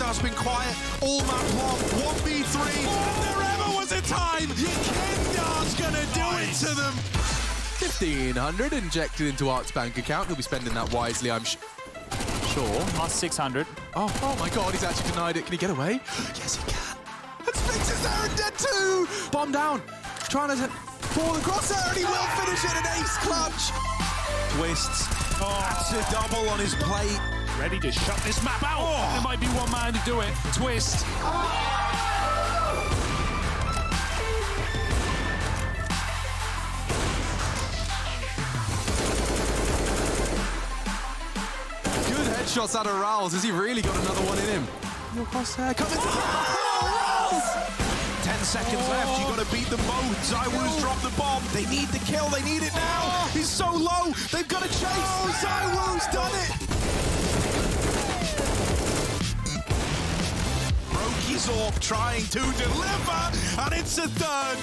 just been quiet all map long. 1v3. If there ever was a time, Yekenda's gonna do it to them. 1,500 injected into Art's bank account. He'll be spending that wisely, I'm sure. Plus 600. Oh my god, he's actually denied it. Can he get away? Yes, he can. And Sphinx is there and dead too. Bomb down. Trying to fall across there, and he will finish it. An ace clutch. Twists. That's a double on his plate. Ready to shut this map out. There might be one man to do it. Twist. Good headshots out of Rouse. Has he really got another one in him? No crosshair coming. Rouse! 10 seconds left, you gotta beat them both. Zywoo's dropped the bomb. They need the kill, they need it now. He's so low, they've got to chase. Oh, Zywoo's done it. Brokey's off trying to deliver, and it's a third.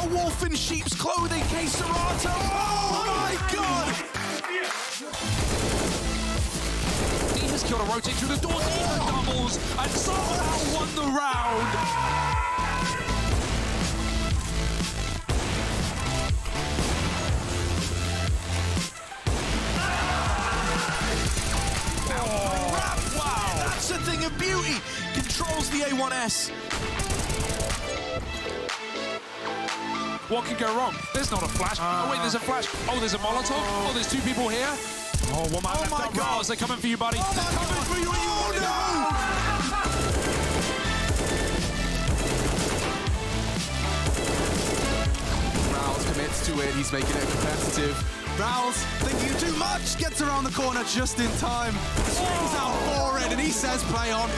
A wolf in sheep's clothing, K-Serato. Oh my god! He just killed a rotate through the door, even doubles, and somehow won the round. Wow, that's a thing of beauty. Controls the A1S. What could go wrong? There's not a flash. Oh wait, there's a flash. Oh, there's a Molotov. Oh, there's two people here. Oh, one man left my up. God. Rouse, they're coming for you, buddy. Oh, they're coming for you. Oh no! Rouse commits to it. He's making it competitive. Rouse, thinking too much, gets around the corner just in time. Swings out for it, and he says play on.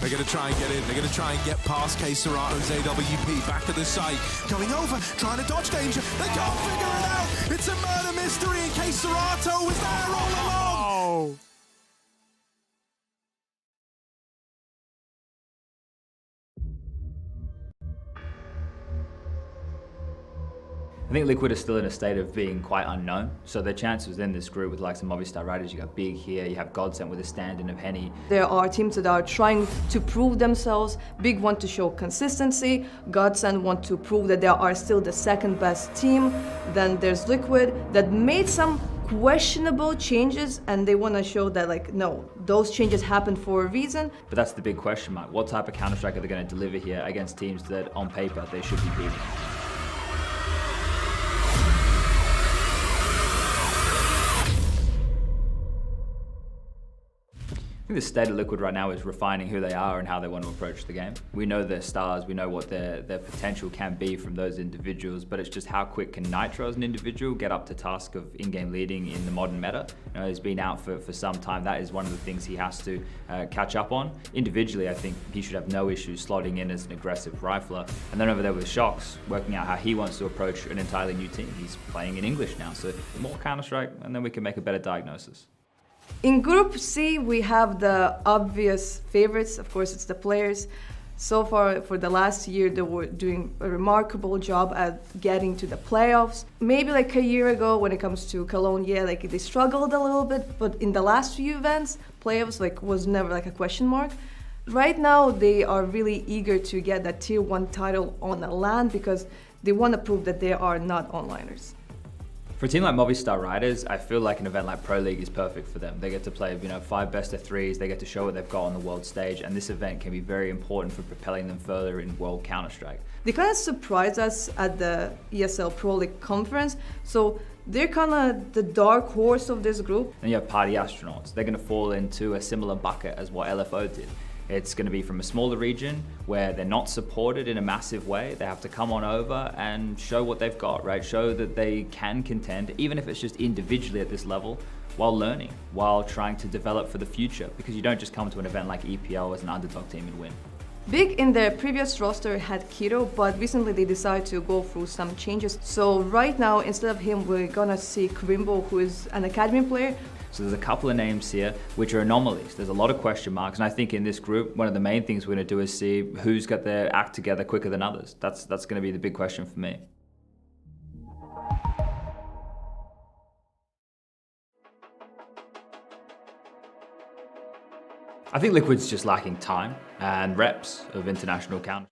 They're going to try and get in. They're going to try and get past K-Serato's AWP. Back at the site. Going over, trying to dodge danger. They can't figure it out. It's a murder mystery, and K-Serato was there all along. I think Liquid is still in a state of being quite unknown, so their chances in this group with like some Movistar Riders, you got Big here, you have Godsent with a stand-in of Henny. There are teams that are trying to prove themselves. Big want to show consistency. Godsend want to prove that they are still the second best team. Then there's Liquid that made some questionable changes, and they want to show that like, no, those changes happened for a reason. But that's the big question mark. What type of Counter-Strike are they going to deliver here against teams that on paper they should be beating? I think the state of Liquid right now is refining who they are and how they want to approach the game. We know their stars, we know what their potential can be from those individuals, but it's just how quick can Nitro as an individual get up to task of in-game leading in the modern meta. You know, he's been out for some time. That is one of the things he has to catch up on. Individually, I think he should have no issues slotting in as an aggressive rifler. And then over there with Shox, working out how he wants to approach an entirely new team. He's playing in English now, so more Counter-Strike, and then we can make a better diagnosis. In Group C, we have the obvious favorites. Of course, it's the players. So far, for the last year, they were doing a remarkable job at getting to the playoffs. Maybe like a year ago, when it comes to Cologne, yeah, like they struggled a little bit. But in the last few events, playoffs like was never like a question mark. Right now, they are really eager to get that Tier 1 title on the LAN because they want to prove that they are not onliners. For a team like Movistar Riders, I feel like an event like Pro League is perfect for them. They get to play, 5 best of 3s, they get to show what they've got on the world stage, and this event can be very important for propelling them further in World Counter-Strike. They kind of surprised us at the ESL Pro League conference, so they're kind of the dark horse of this group. And you have Party Astronauts. They're going to fall into a similar bucket as what LFO did. It's going to be from a smaller region where they're not supported in a massive way. They have to come on over and show what they've got, right? Show that they can contend, even if it's just individually at this level, while learning, while trying to develop for the future. Because you don't just come to an event like EPL as an underdog team and win. Big in their previous roster had Kiro, but recently they decided to go through some changes. So right now, instead of him, we're gonna see Krimbo, who is an academy player. So there's a couple of names here which are anomalies. There's a lot of question marks, and I think in this group, one of the main things we're going to do is see who's got their act together quicker than others. That's going to be the big question for me. I think Liquid's just lacking time and reps of international counter.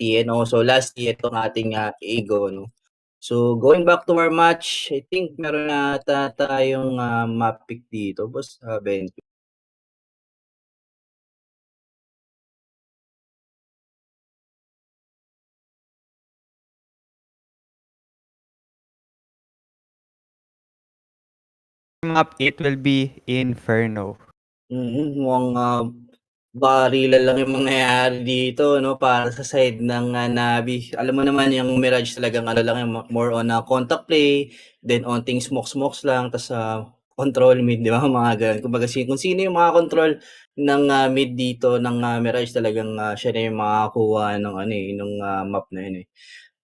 And also lastly itong ating, Ego 'no. So going back to our match, I think meron na ata tayong, map pick dito boss, Ben. Map it will be Inferno. Mukhang, barilan lang yung mangyayari dito 'no, para sa side ng, Navi. Alam mo naman yung Mirage talagang ano lang yan, more on, contact play, then onting smokes lang ta's, control mid, 'di ba, mga gano'n. Kumbaga kung sino yung makakontrol ng, mid dito ng, Mirage talagang, siya na yung makakakuha ng ano, eh, nung, map na yun, eh.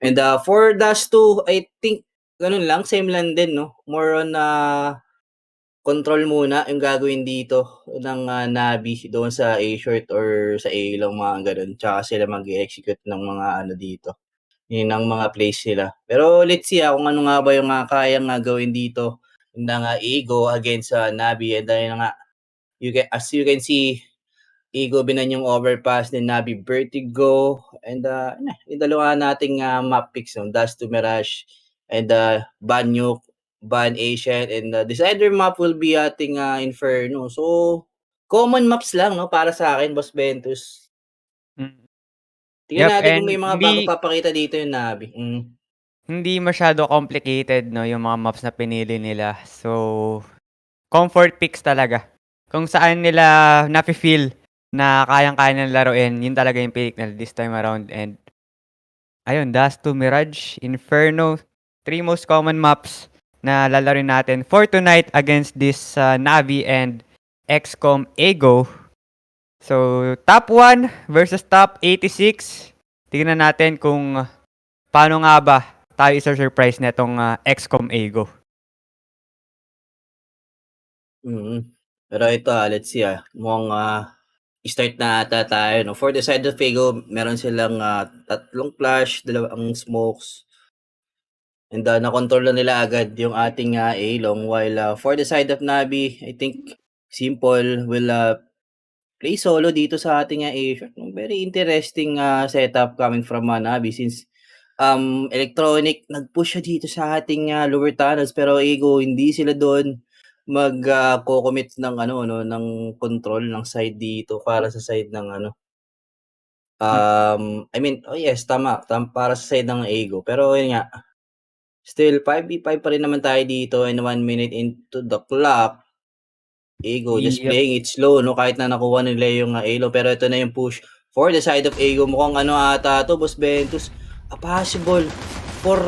And, for Dust 2, I think gano'n lang, same lang din 'no, more on, control muna yung gagawin dito ng, Navi doon sa A short or sa A lang mga gano'n, tsaka sila mag-e-execute ng mga ano dito, Yun ang mga plays nila. Pero let's see kung ano nga ba yung kayang gawin dito ng Ego against Navi. And dahil nga, as you can see, Ego binan yung overpass ni Navi Vertigo. And yung dalawa nating map picks, Dust to Mirage and Ban Nuke, Ban Asian. And this other map will be ating Inferno. So, common maps lang para sa akin, Boss Ventus. Mm. Tingnan Yep, natin kung and may mga bago papakita dito yung Navi. hindi masyado complicated, no, yung mga maps na pinili nila. So, comfort picks talaga. Kung saan nila nafe-feel na kayang-kaya nilang laruin, yun talaga yung pick nila this time around. And ayun, Dust to Mirage, Inferno, 3 most common maps na lalarin natin for tonight against this Navi and XCOM Ego. So, top 1 versus top 86. Tingnan natin kung paano nga ba tayo isa-surprise netong XCOM Ego. Pero ito, let's see mukhang start na ata tayo. No? For the side of Ego, meron silang 3 flash, 2 smokes. And na-control na nila agad yung ating A-long. While for the side of Navi, I think Simple will play solo dito sa ating A-shot. Very interesting setup coming from Navi since Electronic nag-push siya dito sa ating lower tunnels pero Ego hindi sila doon mag-co-commit ng ng control ng side dito para sa side ng I mean, yes, tama para sa side ng Ego. Pero yun nga, still 5v5 pa rin naman tayo dito and 1 minute into the clock. Ego just Yep. playing it slow, kahit na nakuha nila yung Elo. Pero ito na yung push for the side of Ego. Mukhang ata to, Boss Ventus. Possible for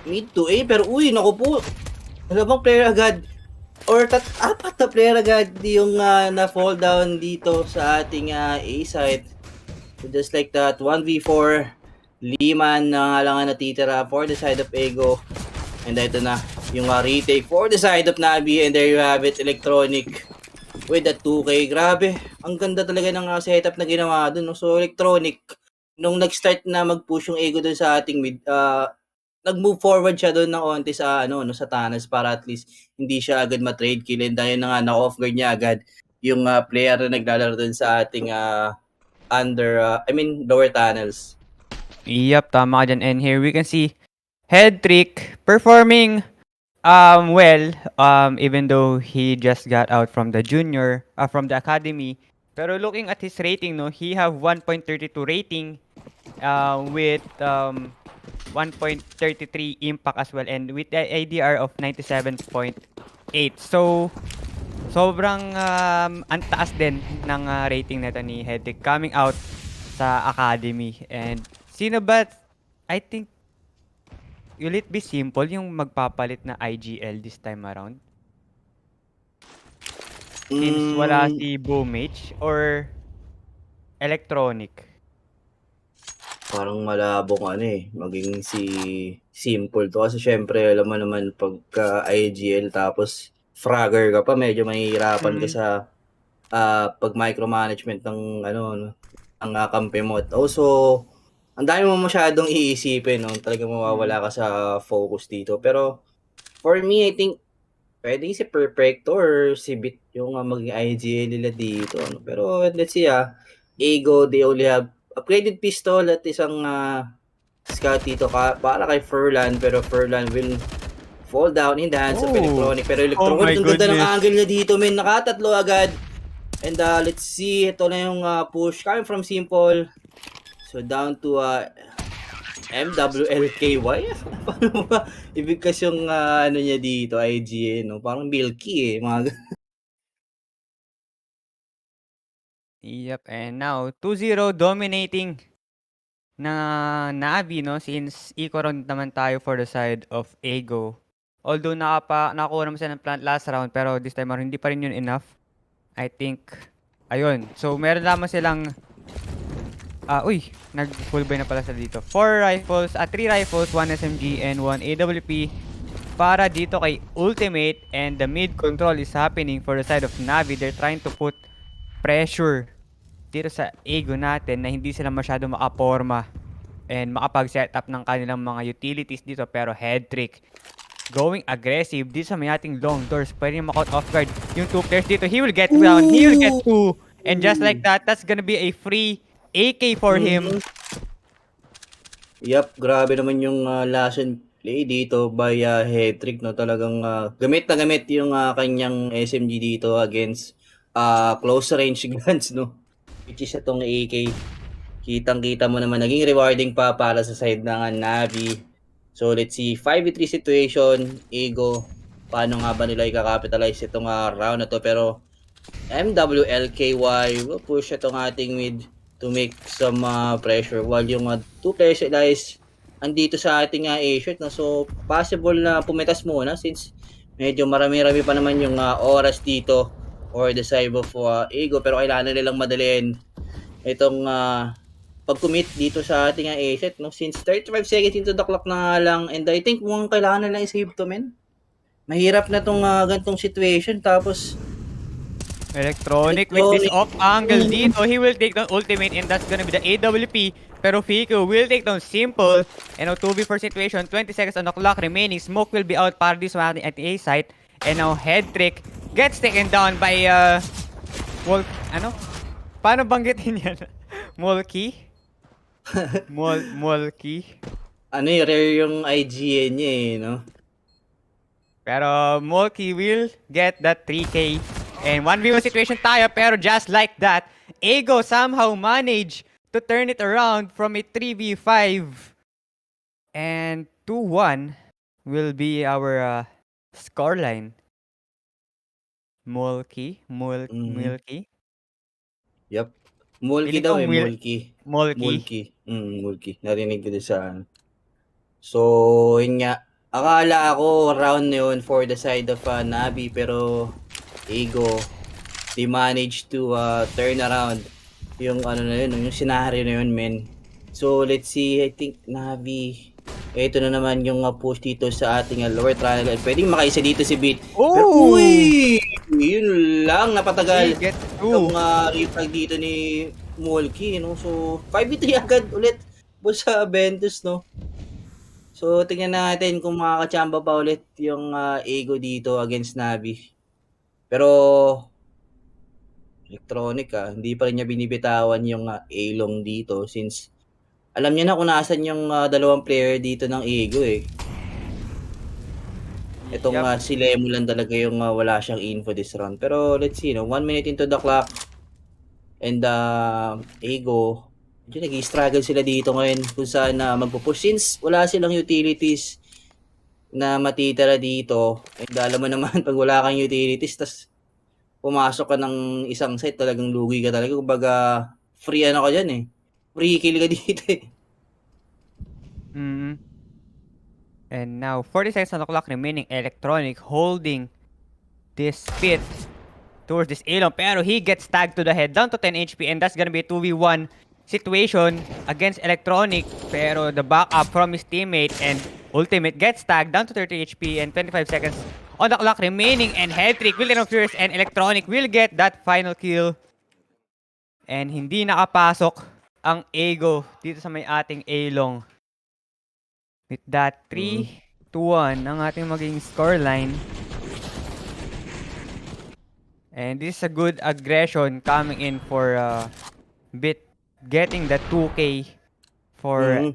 mid to A. Pero naku po. Dalawang player agad. Or apat na player agad yung na-fall down dito sa ating A side. So just like that, 1v4. Liman na lang natitira for the side of Ego. And ito na yung retake for the side of Navi. And there you have it, Electronic with the 2K. Grabe, ang ganda talaga ng setup na ginawa dun. So Electronic, nung nag-start na mag-push yung Ego dun sa ating mid, nag-move forward siya dun ng onti sa sa tunnels para at least hindi siya agad ma-trade kill. And dahil na nga na-off guard niya agad yung player na naglalaro dun sa ating lower tunnels. Yep, tama ka dyan. And here we can see Head Trick performing well, even though he just got out from the junior, from the academy. Pero looking at his rating, he have 1.32 rating with 1.33 impact as well and with the ADR of 97.8. So, sobrang antaas din ng rating nito ni Head Trick coming out sa academy. And sino ba, I think, will it be Simple yung magpapalit na IGL this time around? Since wala si Boomage or Electronic? Parang malabong maging si Simple to. Kasi syempre, alam mo naman, pagka IGL tapos fragger ka pa, medyo mahihirapan ka sa pag-micromanagement ng ang kampi mo. At also, ang dami mo masyadong iisipin, talagang mawawala ka sa focus dito. Pero, for me, I think, pwedeng si Perfecto or si Bit yung maging IGL nila dito. Pero, let's see Ego, they only have upgraded pistol at isang scout dito para kay Furlan. Pero Furlan will fall down in the hands of Electronic. Pero Electronic, ang ganda ng angle niya dito, men. Nakatatlo agad. And let's see, ito na yung push coming from Simple. So down to MWLKY. Paano ba ibigkas yung niya dito, IGA, Parang Milky mga Yep, and now 2-0 dominating na Navi, since eco round naman tayo for the side of Ego. Although nakakuha naman sila ng plant last round, pero this time around hindi pa rin yun enough. I think, ayun. So meron lamang silang nag-full buy na pala sila dito. 3 rifles, 1 SMG, and 1 AWP para dito kay Ultimate. And the mid control is happening for the side of Navi. They're trying to put pressure dito sa Ego natin na hindi sila masyado makaporma and makapag-set up ng kanilang mga utilities dito. Pero head trick, going aggressive dito sa may ating long doors. Pwede makot off guard yung 2 players dito. He will get down. He will get 2. And just like that, that's gonna be a free AK for him. Yup, grabe naman yung last and play dito by Hetrick, no? Talagang gamit na gamit yung kanyang SMG dito against close range guns, no? Which is itong AK. Kitang-kita mo naman, naging rewarding pa para sa side ng Navi. So let's see, 5v3 situation, Ego. Paano nga ba nila i-capitalize itong round na to? Pero MWLKY will push itong ating mid to make some pressure while yung 2 players guys andito sa ating A-shirt, no? So possible na pumitas muna since medyo marami-rami pa naman yung oras dito or the side of Ego, pero kailangan nilang madaliin itong pag-commit dito sa ating A-shirt, no? Since 35 seconds into the clock na lang, and I think kung kailangan nilang i-save to, men. Mahirap na tong ganitong situation, tapos Electronic with this off angle dito. He will take down ultimate and that's gonna be the AWP. Pero Fico will take down Simple. And now 2v4 situation. 20 seconds on the clock remaining. Smoke will be out para this one at the A site. And now Head Trick gets taken down by ano? Paano banggitin yan? Molky? Molky? Ano rare yung IGN niya no? Pero Molky will get that 3K. And 1v1 situation tayo, pero just like that, Ego somehow managed to turn it around from a 3v5. And 2-1 will be our scoreline. Molky. Yup. Mulky daw Mulky. Mulky. Narinig ko din sa So, yun nga. Akala ako round na yun for the side of Navi, pero Ego, they managed to turn around yung ano na yun, yung scenario na yun, men. So, let's see, I think Navi, ito na naman yung push dito sa ating lower triangle. Pwedeng makaisa dito si Beat. Oh! Pero, uy! Yun lang, napatagal. Yung refrag dito ni Molky, no? So, 5v3 agad ulit sa Ventus, no? So, tingnan natin kung makakachamba pa ulit yung Ego dito against Navi. Pero Electronic hindi pa rin niya binibitawan yung A-long dito since alam niya na kung nasan yung dalawang player dito ng Ego Itong si Lemo lang talaga yung wala siyang info this round. Pero let's see, 1 minute into the clock and Ego, medyo nag-struggle sila dito ngayon kung saan magpupush since wala silang utilities na matitira dito. And alam mo naman, pag wala kang utilities, tas pumasok ka ng isang site, talagang lugi ka talaga. Kumbaga, free ano ka dyan Free kill ka dito And now, 40 seconds on the clock remaining. Electronic holding this pit towards this Elon. Pero he gets tagged to the head, down to 10 HP. And that's gonna be a 2v1 situation against Electronic. Pero the backup from his teammate and ultimate gets tagged down to 30 HP and 25 seconds on the clock remaining. And Headtrick will get first and Electronic will get that final kill. And hindi nakapasok ang Ego dito sa may ating A-long. With that 3-1 ang ating maging scoreline. And this is a good aggression coming in for Bit getting the 2K for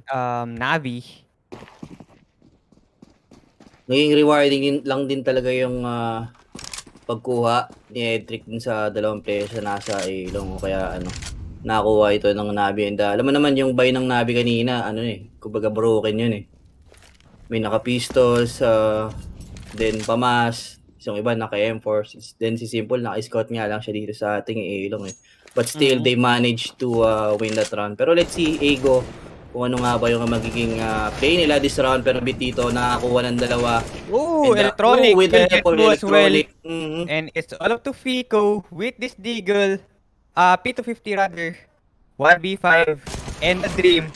Navi. Naging rewarding lang din talaga yung pagkuha ni Edric din sa dalawang players na nasa A-long, kaya nakuha ito ng Navi. And alam mo naman yung buy ng Navi kanina, kumbaga broken yun May naka-pistols, then pamas, yung iba naka-M4, then si Simple naka-scout nga lang siya dito sa ating A-long But still, they managed to win that round. Pero let's see, Ego, kung ano nga ba yung magiging play nila this round. Pero bit dito, nakakuha ng dalawa. Electronic with will get two as well. Mm-hmm. And it's all up to Fico with this Deagle. P250 rather. 1v5 and the Dream.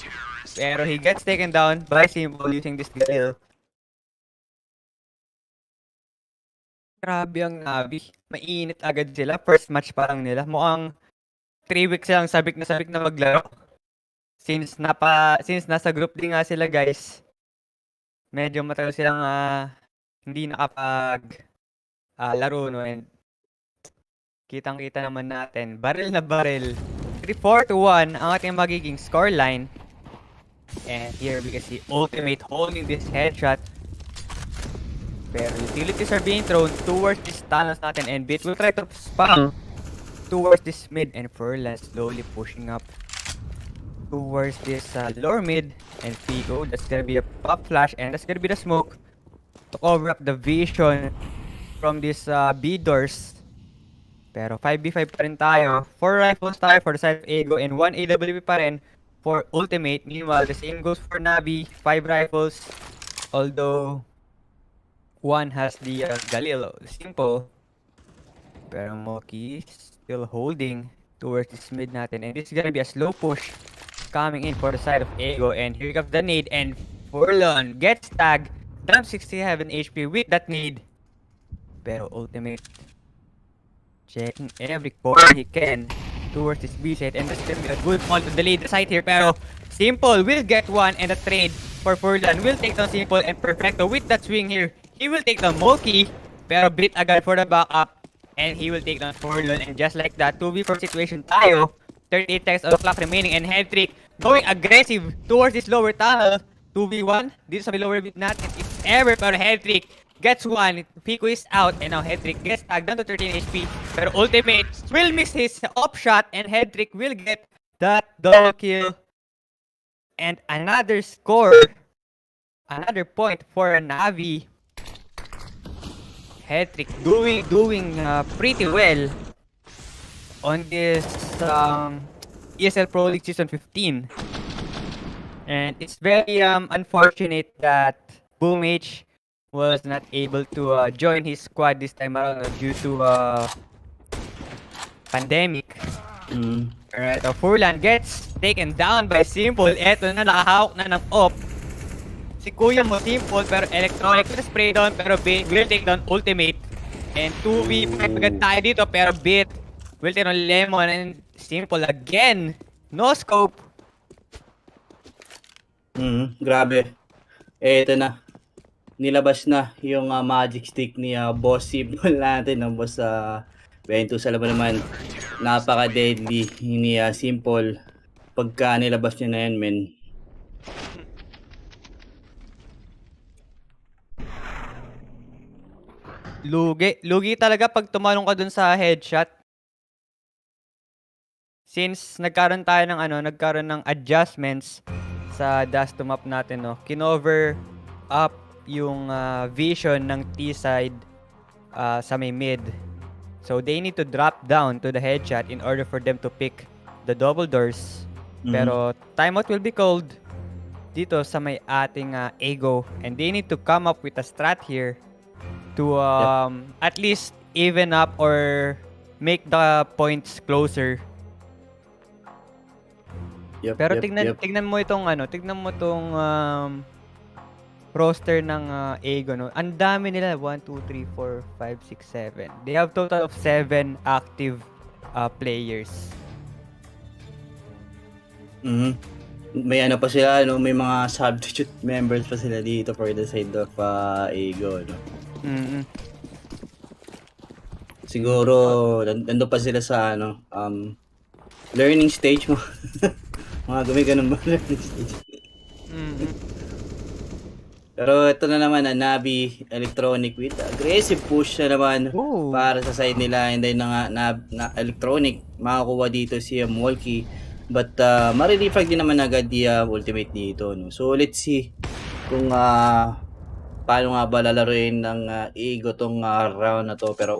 Pero he gets taken down by Simple using this Deagle. Grabe ang Navi. Mainit agad sila. First match pa lang nila. Mukhang 3 weeks lang sabik na maglaro. Since nasa group din nga sila, guys, medyo matagal silang hindi nakapag laro, no? And kitang-kita naman natin, baril na baril. 3-4-1 ang ating magiging scoreline. And here we can see Ultimate holding this headshot. Pero utilities are being thrown towards this tunnels natin, and Bit will try to spam towards this mid, and Furlan slowly pushing up towards this lower mid, and Figo, that's gonna be a pop flash, and that's gonna be the smoke to cover up the vision from this B doors. Pero 5v5 pa rin tayo. 4 rifles tayo for the side of Ego, and 1 AWP pa rin for Ultimate. Meanwhile, the same goes for Navi, 5 rifles, although one has the Galil, simple. Pero Moki still holding towards this mid natin, and this is gonna be a slow push coming in for the side of Ego, and here comes the nade, and Furlan gets tagged, down 67 HP with that nade. Pero Ultimate checking every corner he can towards this B side, and that's gonna be a good ball to delay the site here. Pero Simple will get one, and the trade for Furlan will take down Simple, and Perfecto with that swing here, he will take down Moki, pero Bit agad for the backup, and he will take down Furlan, and just like that, 2v4 situation tayo. 38 seconds of clock remaining, and Headtrick going aggressive towards this lower tunnel. 2v1 dito sa lower mid natin, if ever, pero Headtrick gets one. Pico is out, and now Headtrick gets tagged down to 13 HP, pero Ultimate will miss his op shot, and Headtrick will get that double kill, and another score, another point for Navi. Headtrick doing pretty well on this ESL Pro League Season 15. And it's very unfortunate that Boom H was not able to join his squad this time around due to pandemic. Alright, so Furlan gets taken down by Simple. Eto na, nakahawak na ng op. Si Kuya mo Simple, pero electronic with a spray down, pero Bit will take down Ultimate. And 2v5 agad tayo dito, pero Bit will take down Lemon, and Simple again. No scope. Grabe. Eto na. Nilabas na yung magic stick ni Boss Simple natin, ng Boss Ventus. Alam mo naman, napaka-deadly ni Simple. Pagka nilabas niya na yan, men. Lugi talaga pag tumalong ka dun sa headshot. Since nagkaroon ng adjustments sa dust to map natin, no. Kinover up yung vision ng T side sa may mid. So they need to drop down to the headshot in order for them to pick the double doors. Pero timeout will be called dito sa may ating Ego, and they need to come up with a strat here to at least even up or make the points closer. Pero tignan mo itong roster ng Ego, no. Ang dami nila, 1 2 3 4 5 6 7. They have total of 7 active players. May ano pa sila, no, may mga substitute members pa sila dito for the side of Ego, no. Siguro nandun pa sila sa learning stage mo. Mga gumiganon ba learning stage? Pero ito na naman, Navi Electronic with aggressive push na naman para sa side nila, and then na Electronic makakuha dito si Molky, but marirefrag din naman agad di Ultimate dito, no. So let's see kung paano nga ba lalaruin ng Ego tong round na to. Pero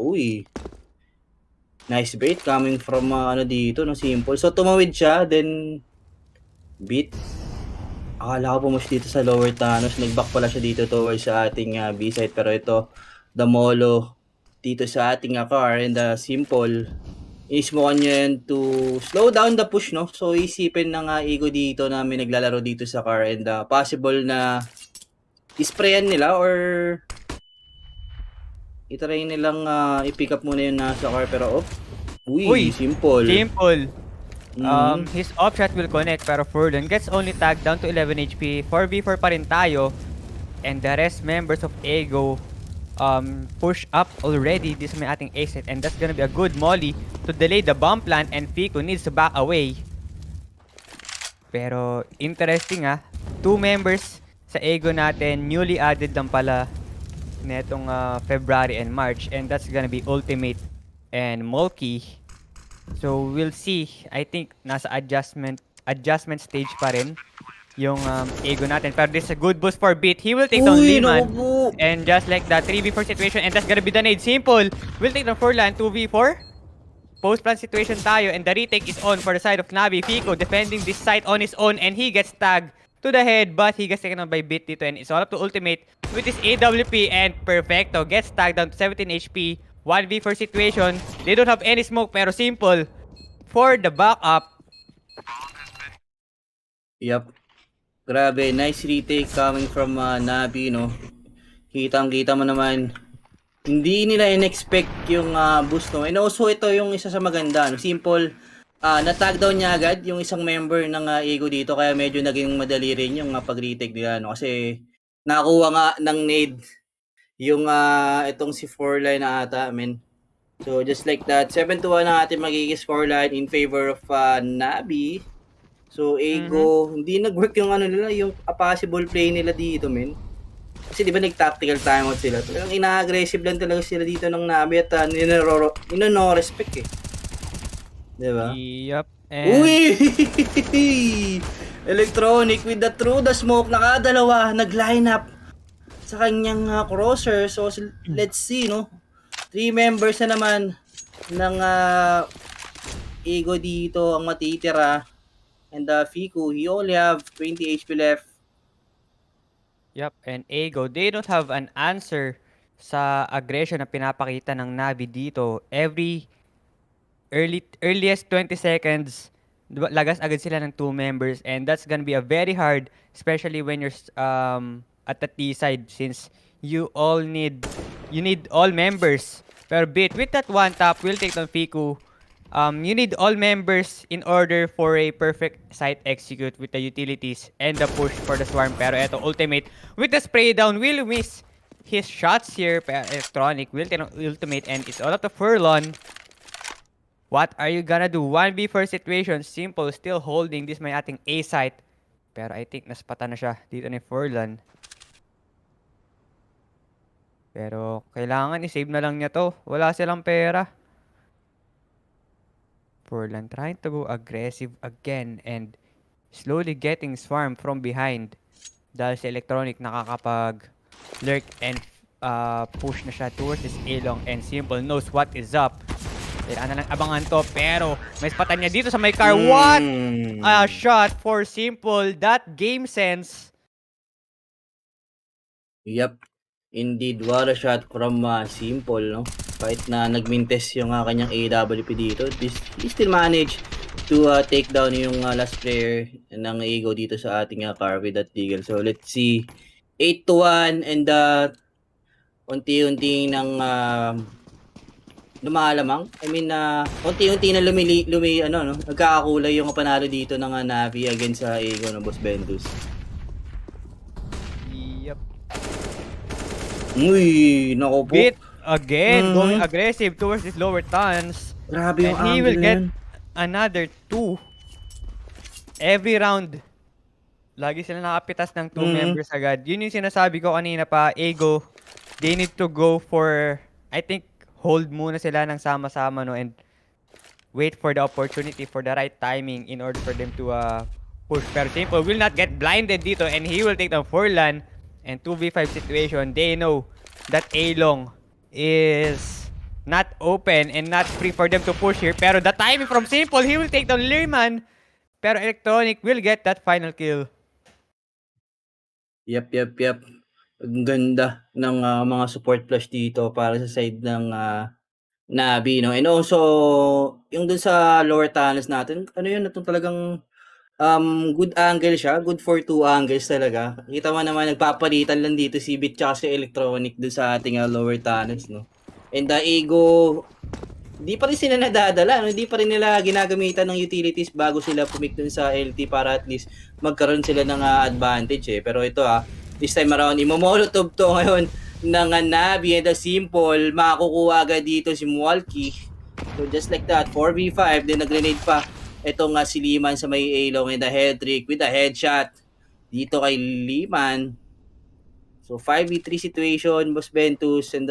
nice bait coming from dito, no, Simple. So tumawid siya, then Bit, akala ko pumus dito sa lower tunnels, nag-back pala siya dito towards sa ating B side. Pero ito, the Molo dito sa ating car, and Simple ismokan niya yan to slow down the push, no. So isipin ng Ego dito na may naglalaro dito sa car, and possible na isprayan nila or itry nilang i-pick up muna yung nasa car. Pero Simple. His off shot will connect pero Furlan gets only tagged down to 11 HP. 4v4 pa rin tayo. And the rest members of Ego push up already. This may ating ace hit and that's gonna be a good molly to delay the bomb plant and Fico needs to back away. Pero interesting 2 members sa Ego natin newly added lang pala netong February and March and that's gonna be Ultimate and Molky. So we'll see. I think nasa adjustment stage pa rin yung Ego natin. Pero this is a good boost for Beat. He will take down Liman. And just like that, 3v4 situation. And that's gonna be the nade. Simple. Will take down Furlan. 2v4. Post-plant situation tayo. And the retake is on for the side of Navi. Fico defending this site on his own. And he gets tagged to the head. But he gets taken out by Beat dito. And it's all up to Ultimate with his AWP. And Perfecto gets tagged down to 17 HP. 1v4 situation. They don't have any smoke. Pero Simple for the backup. Yep. Grabe, nice retake coming from Nabi, no? Kitang-kita mo naman, hindi nila in-expect yung boost, no? And also, ito yung isa sa maganda, no? Simple, na-tag down niya agad yung isang member ng Ego dito, kaya medyo naging madali rin yung pag-retake nila, no? Kasi, nakuha nga ng nade yung itong si Furlan na ata, So, just like that, 7-1 ang ating magiging scoreline in favor of Nabi. So, Ego, hindi nag-work yung nila, yung possible play nila dito, Kasi di ba nag-tactical timeout sila? Talagang ina-aggressive lang talaga sila dito ng Nabi at no-respect Di ba? Yup. And Uy! Electronic with the through the smoke, nakadalawa, nag-line up sa kanyang crosser. So, let's see, no? 3 members na naman ng Ego dito ang matitira. And Fico, he only have 20 HP left. Yup, and Ego, they don't have an answer sa aggression na pinapakita ng Navi dito. Earliest 20 seconds, lagas agad sila ng 2 members and that's gonna be a very hard, especially when you're at the T side since you need all members. Pero Bit, with that one tap, will take on Fico. You need all members in order for a perfect site execute with the utilities and the push for the swarm. Pero eto, Ultimate with the spray down will miss his shots here. Pero Electronic will take on Ultimate and it's all up to Furlan. What are you gonna do? 1v4 situation. Simple, still holding this may ating A site. Pero I think naspatan na siya dito ni Furlan. Pero kailangan i-save na lang niya to. Wala silang pera. Furlan trying to go aggressive again and slowly getting swarmed from behind. Dahil si Electronic nakakapag-lurk and push na siya towards this A-long and Simple knows what is up. Kailangan na lang abangan to pero may spatan niya dito sa may car. What a shot for Simple. That game sense. Yep. Indeed, what a shot from Simple, no? Kahit na nag-mintes yung kanyang AWP dito, he still managed to take down yung last player ng Ego dito sa ating car with that deagle. So, let's see. 8-1 and unti-unti nang lumalamang. I mean, unti-unti na nagkakakulay yung panalo dito ng Navi against sa Ego ng Boss Ventus. Yep. Uy, nako po. Bit again going aggressive towards his lower tuns. Grabe yung and he angle will na get yan. another 2 every round. Lagi sila nakapitas ng 2 members agad. Yun yung sinasabi ko kanina pa, Ego, they need to go for, I think, hold muna sila ng sama-sama, no, and wait for the opportunity, for the right timing in order for them to push. Pero Simple will not get blinded dito and he will take down Furlan. And 2v5 situation, they know that A-long is not open and not free for them to push here. Pero the timing from Simple, he will take down Learman. Pero Electronic will get that final kill. Yep. Ang ganda ng mga support flash dito para sa side ng Navi, no? And also, yung dun sa lower tunnels natin, itong talagang good angle siya. Good for 2 angles talaga. Kita mo naman, nagpapalitan lang dito si Bit tsaka si Electronic dun sa ating lower tunnels, no? And the Ego, Hindi pa rin sila nadadala, no? Hindi pa rin nila ginagamitan ng utilities bago sila pumik dun sa LT para at least magkaroon sila ng advantage eh. Pero ito this time around, imomolotov to ngayon ng Navi and the Simple. Makakukuha agad dito si Mwalki. So just like that, 4v5, then nag-grenade pa. Ito nga si Liman sa may Along and the head trick with a headshot dito kay Liman. So 5v3 situation, Boss Ventus, and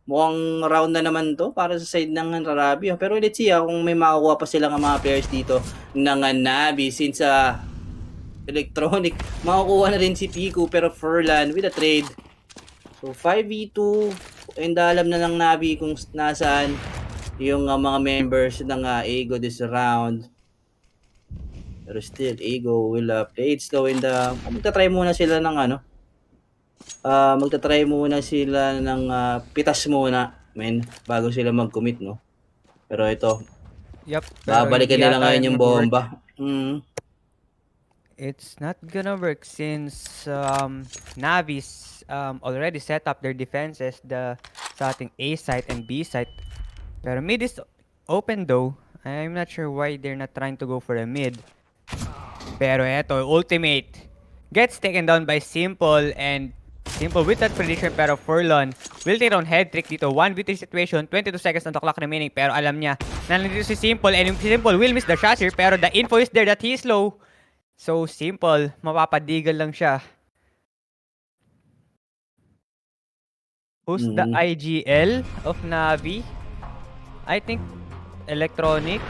mukhang round na naman to para sa side ng Rarabi. Pero let's see kung may makukuha pa sila ng mga players dito ng Navi since Electronic. Makukuha na rin si Pico pero Furlan with a trade. So 5v2 and alam na ng Navi kung nasaan yung mga members ng Ego this round. Pero still, Ego will play it slow and magta-try muna sila ng magta-try muna sila ng pitas muna, bago sila mag-commit, no? Pero ito, Yup. babalikan nila ngayon yung bomba. It's not gonna work since Navis already set up their defenses sa ating A site and B site. Pero mid is open though. I'm not sure why they're not trying to go for a mid. Pero eto, ultimate gets taken down by Simple and Simple with that prediction pero Furlon will take on head trick dito. 1v3 situation, 22 seconds on the clock remaining pero alam niya na nandito si Simple and yung Simple will miss the shot here pero the info is there that he's low. So Simple, mapapadigal lang siya. Who's the IGL of Navi? I think Electronic.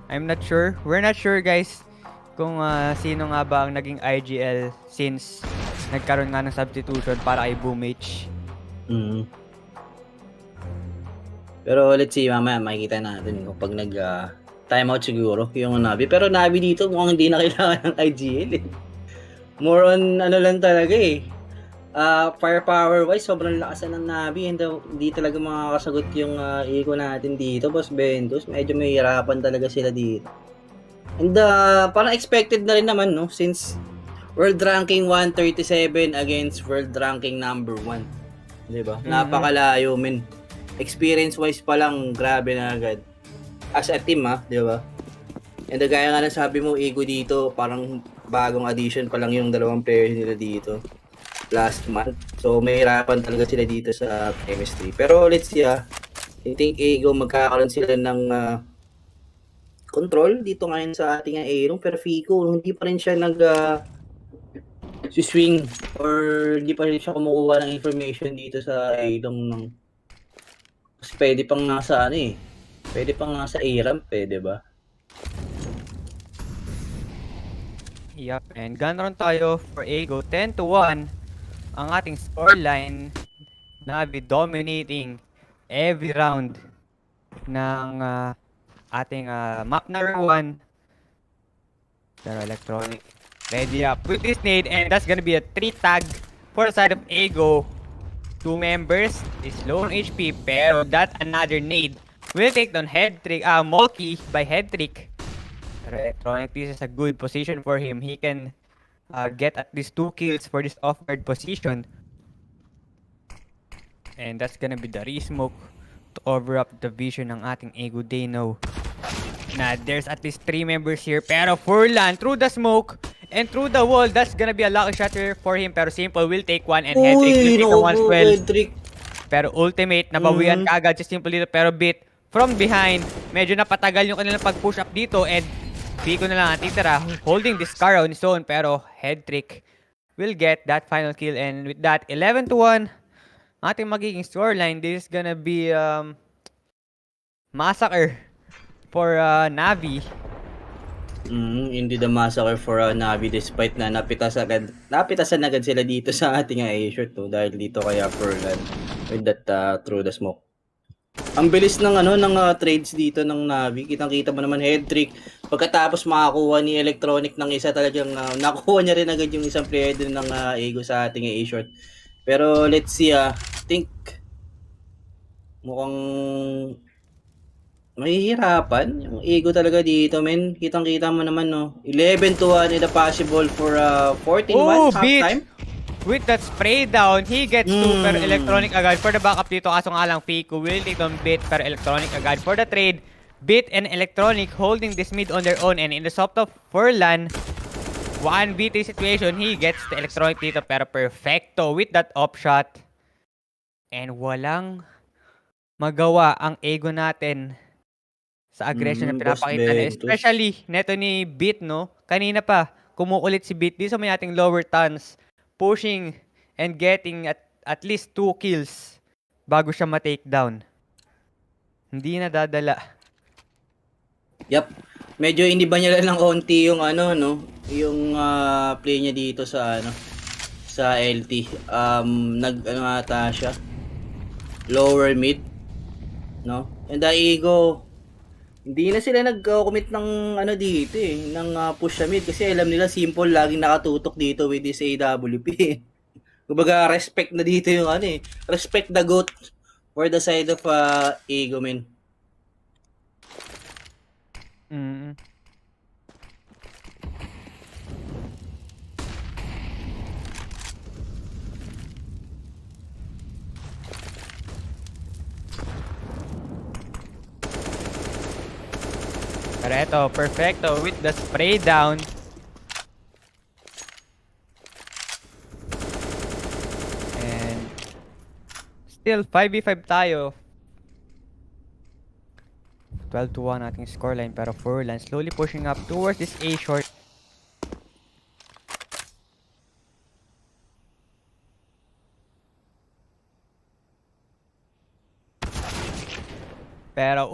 I'm not sure. We're not sure guys kung sino nga ba ang naging IGL since nagkaroon nga ng substitution para kay Boom H. Pero let's see, mamaya makikita natin kapag timeout siguro yung Navi. Pero Navi dito mukhang hindi na kailangan ng IGL eh. More on lang talaga eh. Firepower wise, sobrang lakasan ng Navi and hindi talaga makakasagot yung Ego natin dito, Boss Ventus. Medyo may hirapan talaga sila dito. And parang expected na rin naman, no? Since World Ranking 137 against World Ranking number 1. Diba? Napakalayo, men. Experience-wise pa lang, grabe na agad. As a team, diba? And gaya nga na sabi mo, Ego dito, parang bagong addition pa lang yung dalawang players nila dito last month. So, may hirapan talaga sila dito sa chemistry. Pero let's see, I think Ego magkakaroon sila ng control dito ngayon sa ating Aeron. Pero Fico, hindi pa rin siya si swing or hindi pa rin siya kumukuha ng information dito sa Aeron. Kasi pwede pang nasa pwede pang nasa A-ramp ba? Yup, and ganoon tayo for Ego. 10-1 ang ating scoreline. Navi dominating every round ng ating map number 1. Pero Electronic ready up with this nade and that's gonna be a 3 tag for the side of Ego. 2 members is low on HP pero that another nade will take down head trick, Molky by head trick. Pero Electronic, this is a good position for him. He can get at least 2 kills for this off-guard position. And that's gonna be the re-smoke to over up the vision ng ating Ego. They know na there's at least 3 members here. Pero Furlan through the smoke and through the wall, that's gonna be a lucky shot here for him. Pero Simple will take one and Hedrick will take the 112. Pero ultimate, nabawian kagad si Simple dito. Pero Bit from behind, medyo napatagal yung kanilang pag-push up dito and Pico na lang ang titira, holding this car on his own. Pero Hedrick will get that final kill and with that 11-1 ating magiging scoreline. This is gonna be massacre for Navi. Indeed a massacre for Navi despite na napitasan agad sila dito sa ating A-shirt dahil dito kaya Furlan with that through the smoke. Ang bilis ng trades dito ng Navi. Kitang-kita mo naman Hedrick. Pagkatapos makakuha ni Electronic ng isa, talagang nakuha niya rin agad yung isang player din ng Ego sa ating A-short. Pero let's see, think mukhang mahihirapan yung Ego talaga dito, men. Kitang-kita mo naman, no. 11-1 is possible for 14-1 halftime. with that spray down, he gets two per electronic agad for the backup dito. Kaso nga lang, Fico will take down Bit per electronic agad for the trade. Bit and electronic holding this mid on their own, and in the soft of Furlan, 1v3 situation, he gets the electronic dito pero perfecto with that op shot. And walang magawa ang ego natin sa aggression na Boss pinapakita na. Ventus. Especially, neto ni Bit, no? Kanina pa, kumukulit si Bit. Di sa may ating lower tons, pushing and getting at least 2 kills bago siya ma-takedown. Hindi na dadala. Yep. Medyo iniba niya lang ng konti yung ano, no? Yung play niya dito sa ano, sa LT. Nag-ano ata siya. Lower mid, no? And the Ego, hindi na sila nag-commit ng ano dito ng push sa mid kasi alam nila simple laging nakatutok dito with this AWP. Kumbaga respect na dito yung ano respect the GOAT for the side of Ego, man. Pero eto, perfecto with the spray down. And still 5v5 tayo. 12-1 ating scoreline pero Furlan slowly pushing up towards this A short. Pero,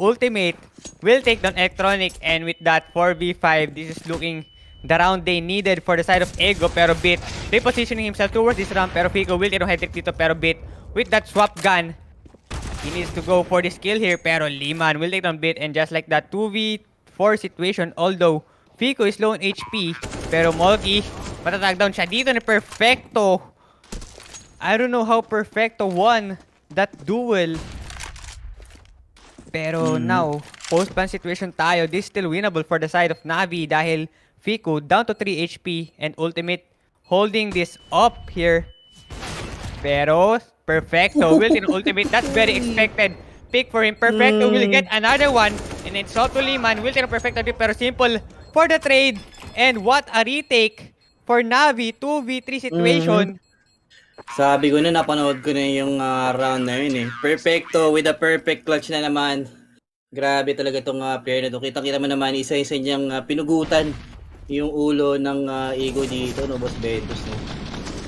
ultimate will take down electronic, and with that 4v5, this is looking the round they needed for the side of Ego. Pero Bit repositioning himself towards this round, pero Fico will take down head trick dito. Pero Bit with that swap gun, he needs to go for this kill here. Pero Liman will take down Bit, and just like that 2v4 situation, although Fico is low on HP, pero Molky matatag down siya dito na perfecto. I don't know how perfecto won that duel. Pero now, post-ban situation tayo. This is still winnable for the side of Navi dahil Fico down to 3 HP and Ultimate holding this up here. Pero, Perfecto will in Ultimate. That's very expected. Pick for him. Perfecto will get another one. And then Soto Liman will take a Perfecto dip, pero simple for the trade. And what a retake for Navi. 2v3 situation. Sabi ko na, napanood ko na yung round na yun Perfecto with a perfect clutch na naman. Grabe talaga itong player na ito. Kita-kita mo naman, isa-isa niyang pinugutan yung ulo ng Ego dito, no, Boss Ventus. No?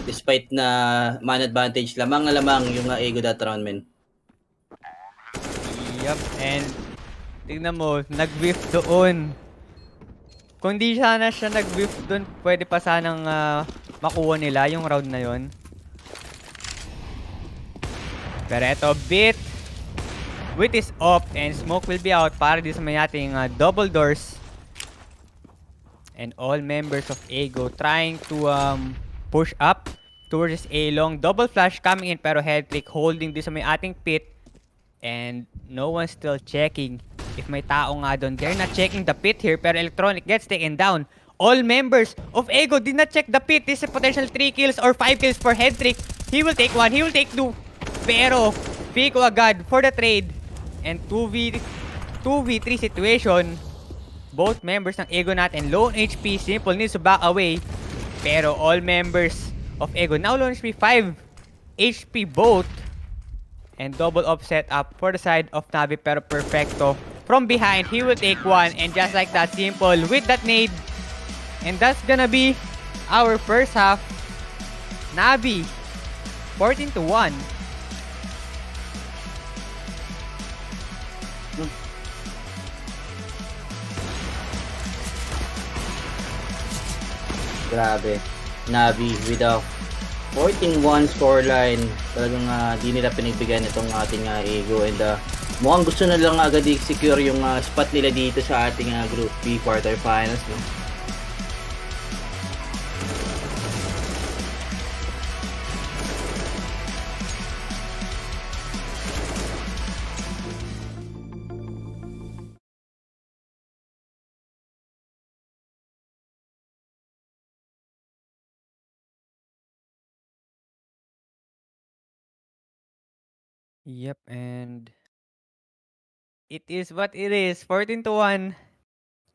Despite na man advantage, lamang na lamang yung Ego that round, man. Yup, and tignan mo, nag-whiff doon. Kung di sana siya nag-whiff doon, pwede pa sanang makuha nila yung round na yon. Pero eto, Bit with his op and smoke will be out para di sa may ating double doors. And all members of Ego trying to push up towards this A long. Double flash coming in pero head trick holding di sa may ating pit. And no one's still checking if may tao nga doon. They're not checking the pit here pero Electronic gets taken down. All members of Ego did not check the pit. This is a potential 3 kills or 5 kills for head trick. He will take 1, he will take 2. Pero Fico agad for the trade. And 2v3 situation. Both members ng Ego natin low on HP. Simple needs to back away. Pero all members of Ego now low on HP 5 HP both. And double offset up for the side of Navi pero Perfecto. From behind, he will take 1. And just like that, simple with that nade. And that's gonna be our first half. Navi 14-1. Grabe. Navi with a 14-1 scoreline. Talagang di nila pinagbigyan itong ating Ego. And mukhang gusto na lang agad i-secure yung spot nila dito sa ating Group B quarterfinals. No? Yep, and it is what it is. 14-1.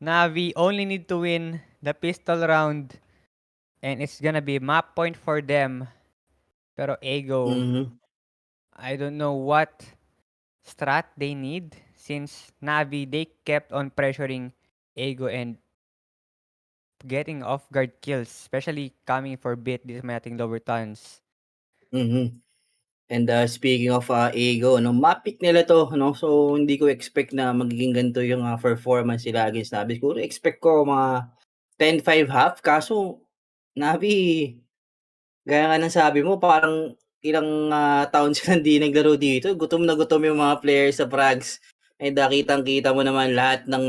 Navi only need to win the pistol round. And it's gonna be map point for them. Pero Ego, Mhm. I don't know what strat they need since Navi, they kept on pressuring Ego and getting off guard kills, especially coming for bit this may ating lower tons. Mhm. And, speaking of, ego 'no, mapick nila 'to 'no, so hindi ko expect na magiging ganito yung, performance nila against Navi. Siguro expect ko mga 10-5 half kaso Navi, gaya nga ng sabi mo parang ilang, taon silang 'di naglaro dito, gutom na gutom yung mga players sa Frags. And, kitang-kita mo naman lahat ng,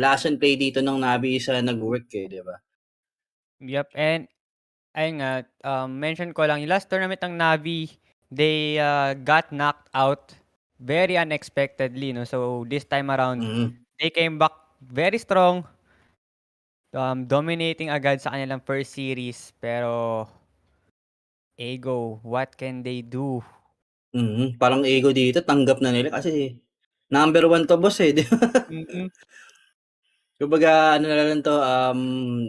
lesson play dito ng Navi is, nag-work, eh, 'di ba? Yep, and ayun nga, mention ko lang, yung last tournament ng Navi, they got knocked out very unexpectedly, no? So, this time around, Mm. they came back very strong, dominating agad sa kanilang first series. Pero, Ego, what can they do? Parang ego dito tanggap na nila kasi number 1 to boss, eh, 'di ba? Mm-mm. Kumbaga ano na lang 'to,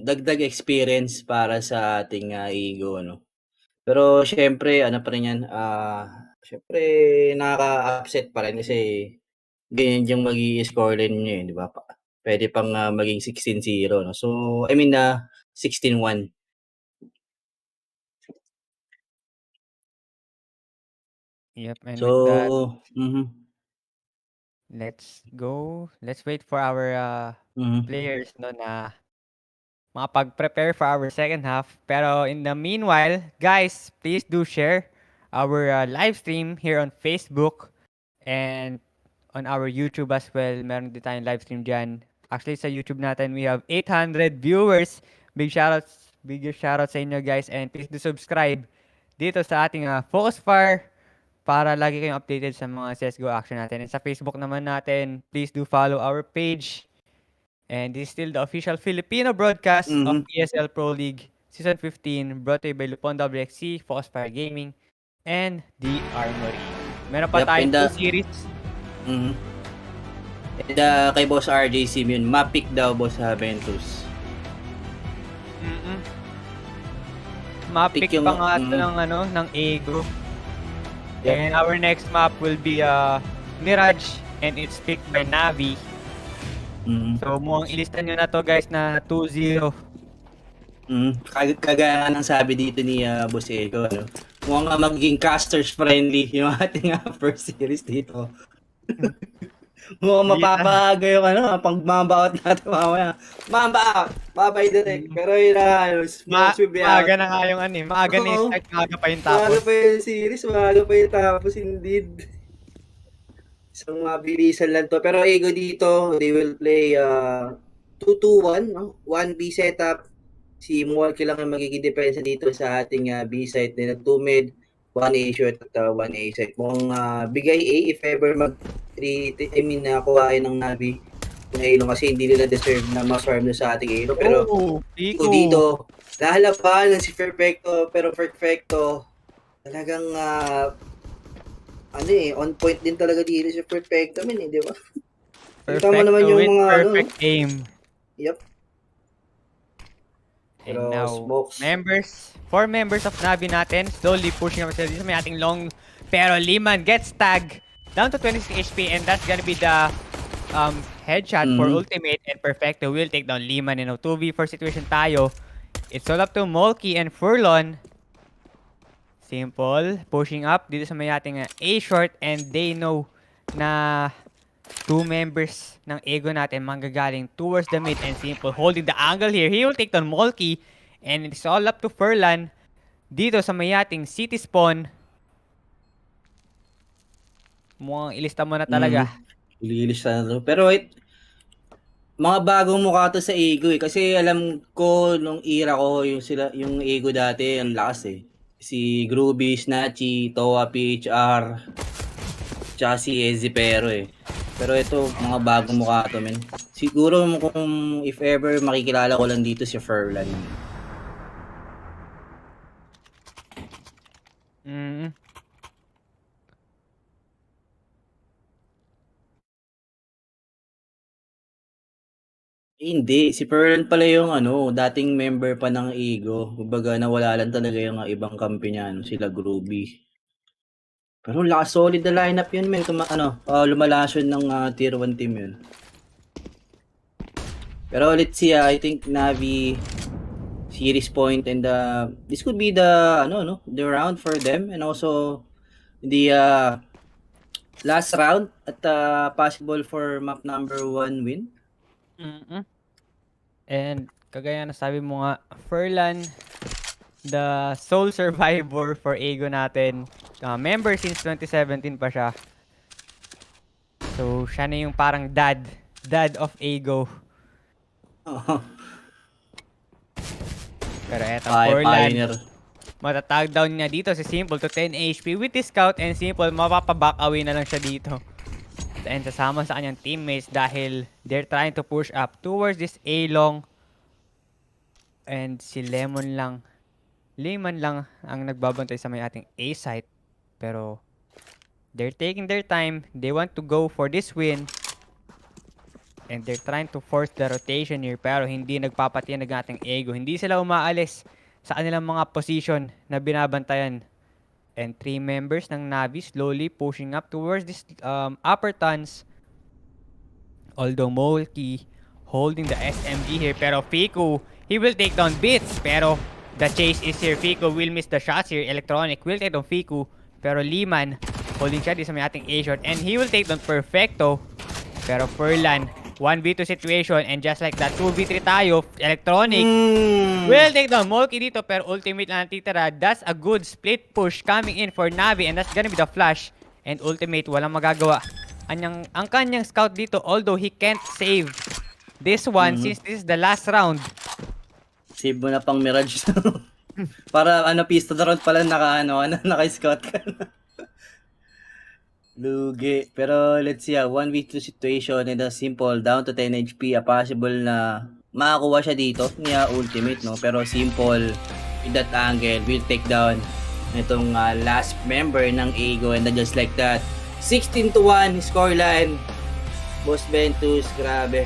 dagdag experience para sa ating, ego 'no. Pero siyempre ano pa rin 'yan, siyempre nakaka-upset pa rin kasi ganyan yung magiging scoreline niyo, eh, 'di ba? Puwede pang, maging 16-0 'no. So, I mean, 16-1. Yep, and with that, So let's go. Let's wait for our mhm, players, no, na makapag-prepare for our second half. Pero in the meanwhile, guys, please do share our live stream here on Facebook and on our YouTube as well. Meron din tayong live stream dyan. Actually, sa YouTube natin, we have 800 viewers. Big shoutouts sa inyo, guys. And please do subscribe dito sa ating Focus Fire para lagi kayong updated sa mga CSGO action natin. And sa Facebook naman natin, please do follow our page. And this is still the official Filipino broadcast of mhm. ESL Pro League Season 15, brought to you by Lupon WXC, Fire Gaming, and The Armory. Meron pa Yep, tayong and, 2 series. mhm. And, kay Boss RJ Sim yun, ma-pick daw Boss Ventus. Mm-mm. Mapick Pick yung pa nga ito ng, ng Ego. Yep. And our next map will be Mirage, and it's picked by Navi. So mukhang ilista nyo na to, guys, na 2-0. Kagaya nga ng sabi dito ni, Boss Ego ano, mukhang nga magiging casters friendly yung ating, first series dito. Mukhang Di na. mapapaga yung pang mamba-out natin mamaya. Mamba-out! Babay direct. Pero yun na, smoke will be out. Maaga na nga yung maaga na yung Oo. start, maaga pa yung Maaga tapos. pa yung series, maaga pa yung tapos indeed. Isang mabilisan lang 'to. Pero Ego dito, they will play 2-2-1, no? 1B setup. Si Muwalki lang ang magiging depensa dito sa ating B site nila. 2 mid, 1 A short at 1 A site. Mukhang bigay A if ever kuhain ng Navi yung Elo kasi hindi nila deserve na ma-farm na sa ating Elo. Pero Pico. dito, lalaban ng si Perfecto. Pero Perfecto, talagang on point din talaga dito si Perfecto di ba? Kita mo naman yung with mga perfect aim. Yep. And Pero now, smokes. 4 members of Navi natin, slowly pushing up sila dito. May ating long, pero Liman gets tagged down to 26 HP, and that's gonna be the headshot for ultimate, and Perfecto will take down Liman. 2v4 situation tayo. It's all up to Molky and Furlon. Simple, pushing up dito sa may ating A short, and they know na 2 members ng Ego natin manggagaling towards the mid, and Simple holding the angle here. He will take down Molky, and it's all up to Furlan dito sa may ating city spawn. Mukhang ilista mo na talaga. Ililista na to. Pero mga bagong mukha to sa Ego kasi alam ko nung era ko yung Ego dati ang lakas eh. Si Groovy, Snatchy, Toa, PHR, tsaka si Ezzy pero eh. Pero ito, mga bagong mukha to men. Siguro kung if ever makikilala ko lang dito si Furlan. Hindi, si Fernan pala yung ano, dating member pa ng Ego. Kumbaga nawala lang talaga yung ibang kampi niya, ano, sila Groovy. Pero solid na lineup yun, men. Lumalas yun ng tier 1 team yun. Pero let's see, I think Navi series point and this could be the the round for them, and also the last round at possible for map number 1 win. Mm-mm. And kagaya na sabi mo nga, Furlan, the sole survivor for Ego natin. Member since 2017 pa siya. So, siya na yung parang dad of Ego. Pero eto, Furlan, Pioneer. matatag down niya dito si Simple to 10 HP with his scout, and Simple mapapaback away na lang siya dito. And sasama sa kanyang teammates dahil they're trying to push up towards this A-long. And si Lemon lang ang nagbabantay sa may ating A site. Pero they're taking their time. They want to go for this win. And they're trying to force the rotation here, pero hindi nagpapatiyan ng ating Ego. Hindi sila umaalis sa kanilang mga position na binabantayan. And 3 members ng Navi slowly pushing up towards this upper tuns. Although Molky holding the SMG here, pero Fiku, he will take down Bits. Pero the chase is here. Fiku will miss the shots here. Electronic will take down Fiku. Pero Liman holding shot sa may ating A-shot, and he will take down Perfecto. Pero Furlan, 1v2 situation, and just like that, 2v3 tayo. Electronic will take down Molky dito, pero ultimate lang natitira. That's a good split push coming in for Navi, and that's gonna be the flash. And ultimate, walang magagawa. Ang kanyang scout dito, although he can't save this one since this is the last round. Save mo na pang Mirage. Para pistol round pala naka-scout ka na. Lugi. Pero let's see, 1v2 situation and a Simple down to 10 HP. Possible na makakuha siya dito niya ultimate, no? Pero Simple with that angle will take down itong last member ng Ego, and then just like that, 16-1 scoreline. Boss Ventus, grabe.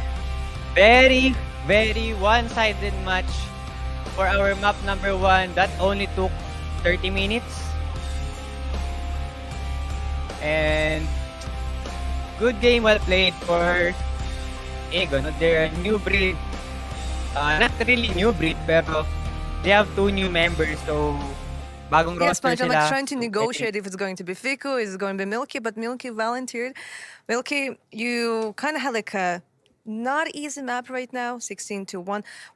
Very, very one-sided match for our map number 1. That only took 30 minutes. And good game, well played for Ego. No? They're a new breed. Not really new breed, pero they have 2 new members. So, bagong Yes, roster but I'm sila. like trying to negotiate if it's going to be Fiku, is it going to be Milky, but Milky volunteered. Milky, you kind of had like a not easy map right now, 16-1.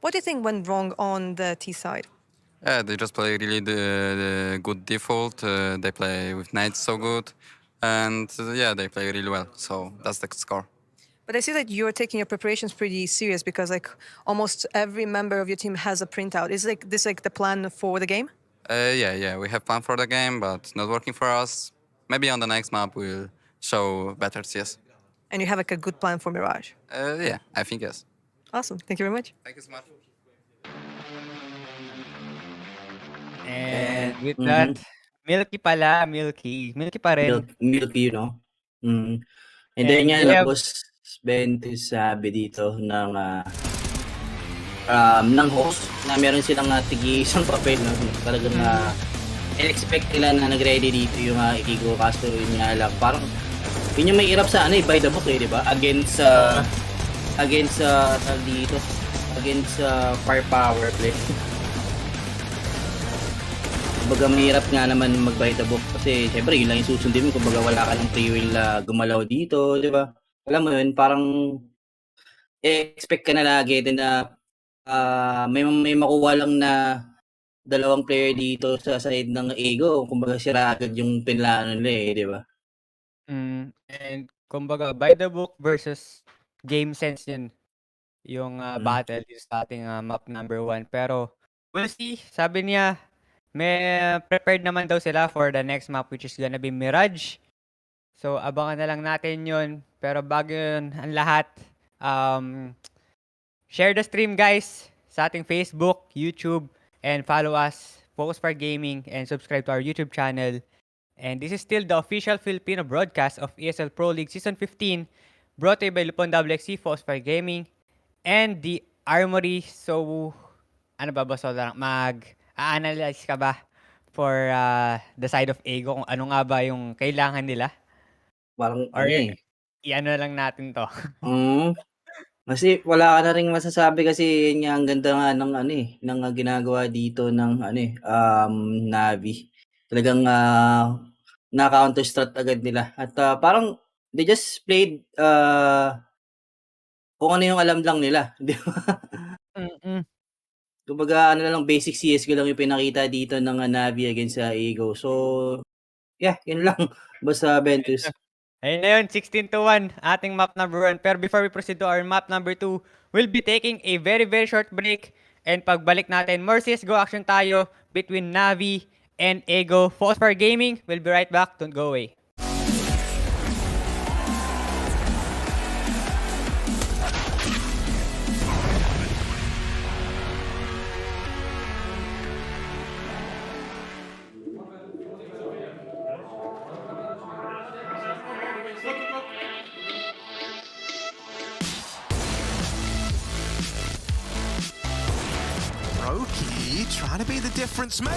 What do you think went wrong on the T side? Yeah, they just play really the good default. They play with knights so good, and yeah, they play really well. So that's the score. But I see that you're taking your preparations pretty serious because like almost every member of your team has a printout. Is like this like the plan for the game? Yeah, we have plan for the game, but not working for us. Maybe on the next map we'll show better CS. And you have like a good plan for Mirage. Yeah, I think yes. Awesome. Thank you very much. Thank you so much. And with that, Milky pala, Milky pa rin. Milky, no? And And then we have- Boss Ventus sabi dito ng host na meron silang tigi-isang papel, no? Talagang in-expect nila na nag-ready dito yung Ego, kaso yun nga lang. Parang yun yung may hirap sa by the book, di ba? Against firepower play. Kumbaga mahirap nga naman mag-by the book kasi syempre yun lang yung susundin mo, kumbaga wala ka ng free will gumalaw dito, di ba? Alam mo yun, parang expect ka na lagi din na may makuha lang na dalawang player dito sa side ng Ego, kumbaga sira agad yung pinlano nila di ba? And kumbaga, by the book versus game sense yun. Yung battle is sa ating map number 1. Pero, we'll see. Sabi niya, may prepared naman daw sila for the next map, which is gonna be Mirage. So, abangan na lang natin yun. Pero bago yun, ang lahat, share the stream, guys, sa ating Facebook, YouTube, and follow us, Focus for Gaming, and subscribe to our YouTube channel. And this is still the official Filipino broadcast of ESL Pro League Season 15, brought to you by Lupon WXC, Focus for Gaming, and the Armory. So, ano ba ba, so lang, mag-analyze ka ba for the side of Ego kung ano nga ba yung kailangan nila? Parang Or ano eh. i-ano lang natin to? Mm. Kasi wala ka na ring masasabi kasi yun nga ang ganda nga ng ano eh, ng ginagawa dito ng ano eh, Navi. Talagang na-counter strat agad nila at parang they just played kung ano yung alam lang nila, di ba? Mm. Kumbaga ano na lang basic CS:GO lang yung pinakita dito ng Navi against sa Ego. So, yeah, yun lang. Basta Ventus. Ayun na yun, 16-1, ating map number 1. Pero before we proceed to our map number 2, we'll be taking a very, very short break. And pagbalik natin, more CSGO action tayo between Navi and Ego. Focus for Gaming, we'll be right back. Don't go away. Roki trying to be the difference maker.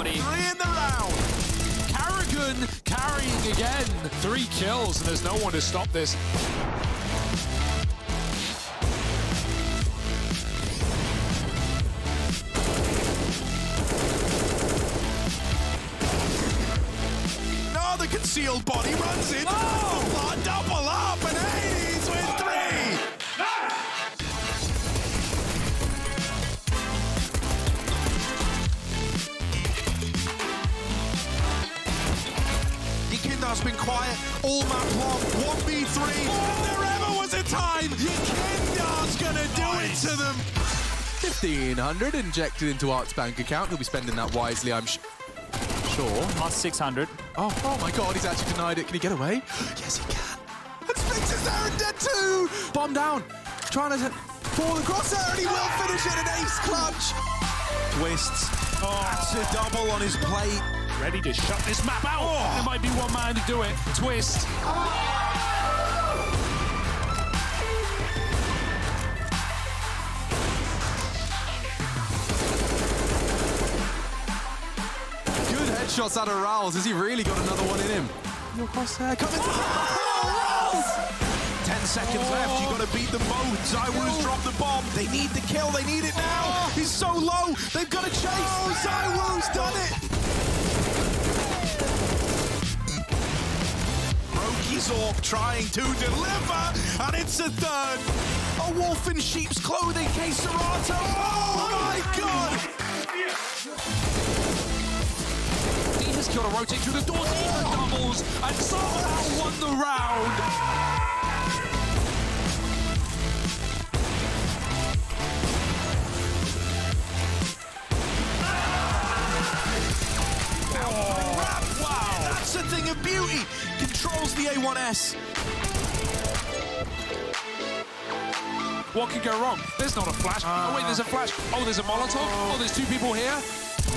Three in the round. Carrigan carrying again. 3 kills, and there's no one to stop this. No, the concealed body runs in. Oh, double up, and Hades with 3. Yikindar's been quiet all map long. 1v3. If there ever was a time, Yikindar's gonna do it to them. 1,500 injected into Art's bank account. He'll be spending that wisely, I'm sure. Plus 600. Oh my god, he's actually denied it. Can he get away? Yes, he can. And Sphinx is there and dead too! Bomb down. Trying to fall across there, and he will finish it, an ace clutch. Twists. That's a double on his plate. Ready to shut this map out. There might be one man to do it. Twist. Good headshots out of Rouse. Has he really got another one in him? Your crosshair coming. 10 seconds left. You got to beat them both. Zywoo's dropped the bomb. They need the kill. They need it now. He's so low. They've got to chase. Zywoo's done it. Zork trying to deliver, and it's a third. A wolf in sheep's clothing, Serato. Oh my god! He has killed a rotate through the doors, even doubles, and somehow won the round. Wow, that's a thing of beauty. Controls the A1S. What could go wrong? There's not a flash. Oh wait, there's a flash. Oh, there's a Molotov. Oh, there's 2 people here.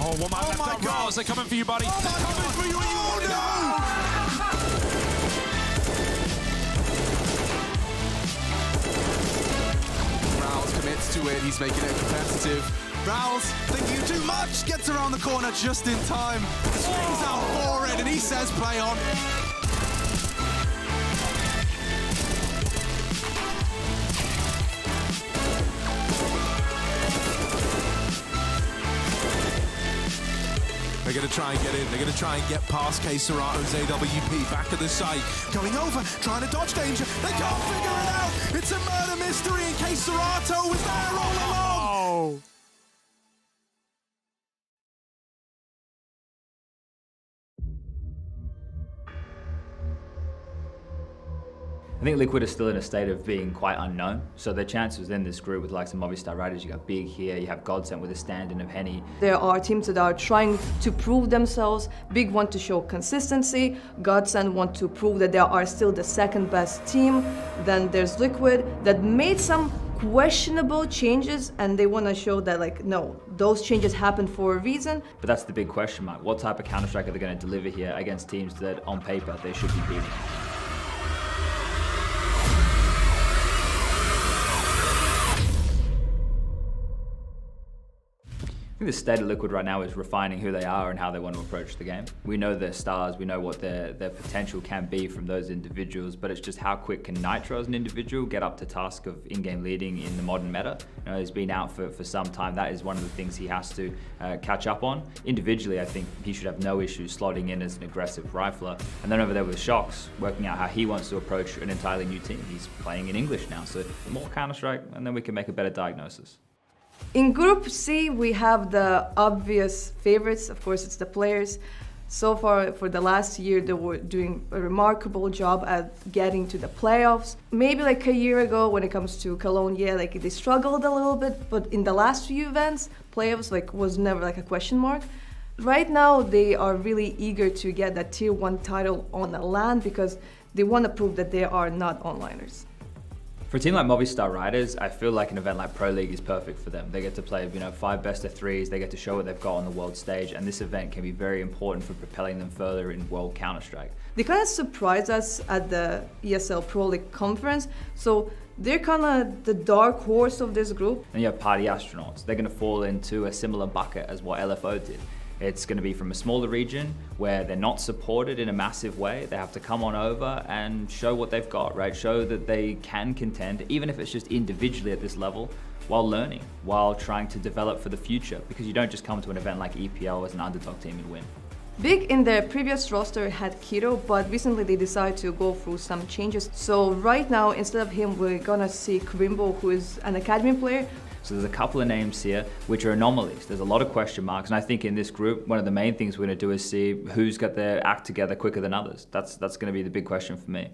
Oh, one man left my up. God. Rouse, they're coming for you, buddy. Oh They're coming for you. Oh no! Rouse commits to it. He's making it competitive. Rouse, thinking too much, gets around the corner just in time. Swings out for it, and he says play on. They're going to try and get in. They're going to try and get past Serato's AWP back at the site. Going over, trying to dodge danger. They can't figure it out. It's a murder mystery, and Serato was there all along. I think Liquid is still in a state of being quite unknown. So their chances in this group with like some Movistar Riders, you got Big here, you have Godsent with a stand-in of Henny. There are teams that are trying to prove themselves. Big want to show consistency. Godsend want to prove that they are still the second best team. Then there's Liquid that made some questionable changes, and they want to show that like, no, those changes happened for a reason. But that's the big question mark. What type of Counter-Strike are they going to deliver here against teams that on paper they should be beating? I think the state of Liquid right now is refining who they are and how they want to approach the game. We know their stars, we know what their potential can be from those individuals, but it's just how quick can Nitro as an individual get up to task of in-game leading in the modern meta. You know, he's been out for some time. That is one of the things he has to catch up on. Individually, I think he should have no issues slotting in as an aggressive rifler. And then over there with Shox, working out how he wants to approach an entirely new team. He's playing in English now, so more Counter-Strike, and then we can make a better diagnosis. In Group C, we have the obvious favorites. Of course, it's the players. So far, for the last year, they were doing a remarkable job at getting to the playoffs. Maybe like a year ago, when it comes to Cologne, yeah, like they struggled a little bit. But in the last few events, playoffs was never like a question mark. Right now, they are really eager to get that Tier 1 title on the LAN because they want to prove that they are not onliners. For a team like Movistar Riders, I feel like an event like Pro League is perfect for them. They get to play, 5 best of 3s, they get to show what they've got on the world stage, and this event can be very important for propelling them further in World Counter-Strike. They kind of surprised us at the ESL Pro League conference, so they're kind of the dark horse of this group. And you have Party Astronauts. They're going to fall into a similar bucket as what LFO did. It's going to be from a smaller region where they're not supported in a massive way. They have to come on over and show what they've got, right? Show that they can contend, even if it's just individually at this level, while learning, while trying to develop for the future, because you don't just come to an event like EPL as an underdog team and win. Big in their previous roster had Kiro, but recently they decided to go through some changes. So right now, instead of him, we're gonna see Krimbo, who is an academy player. So there's a couple of names here which are anomalies. There's a lot of question marks, and I think in this group, one of the main things we're going to do is see who's got their act together quicker than others. That's going to be the big question for me.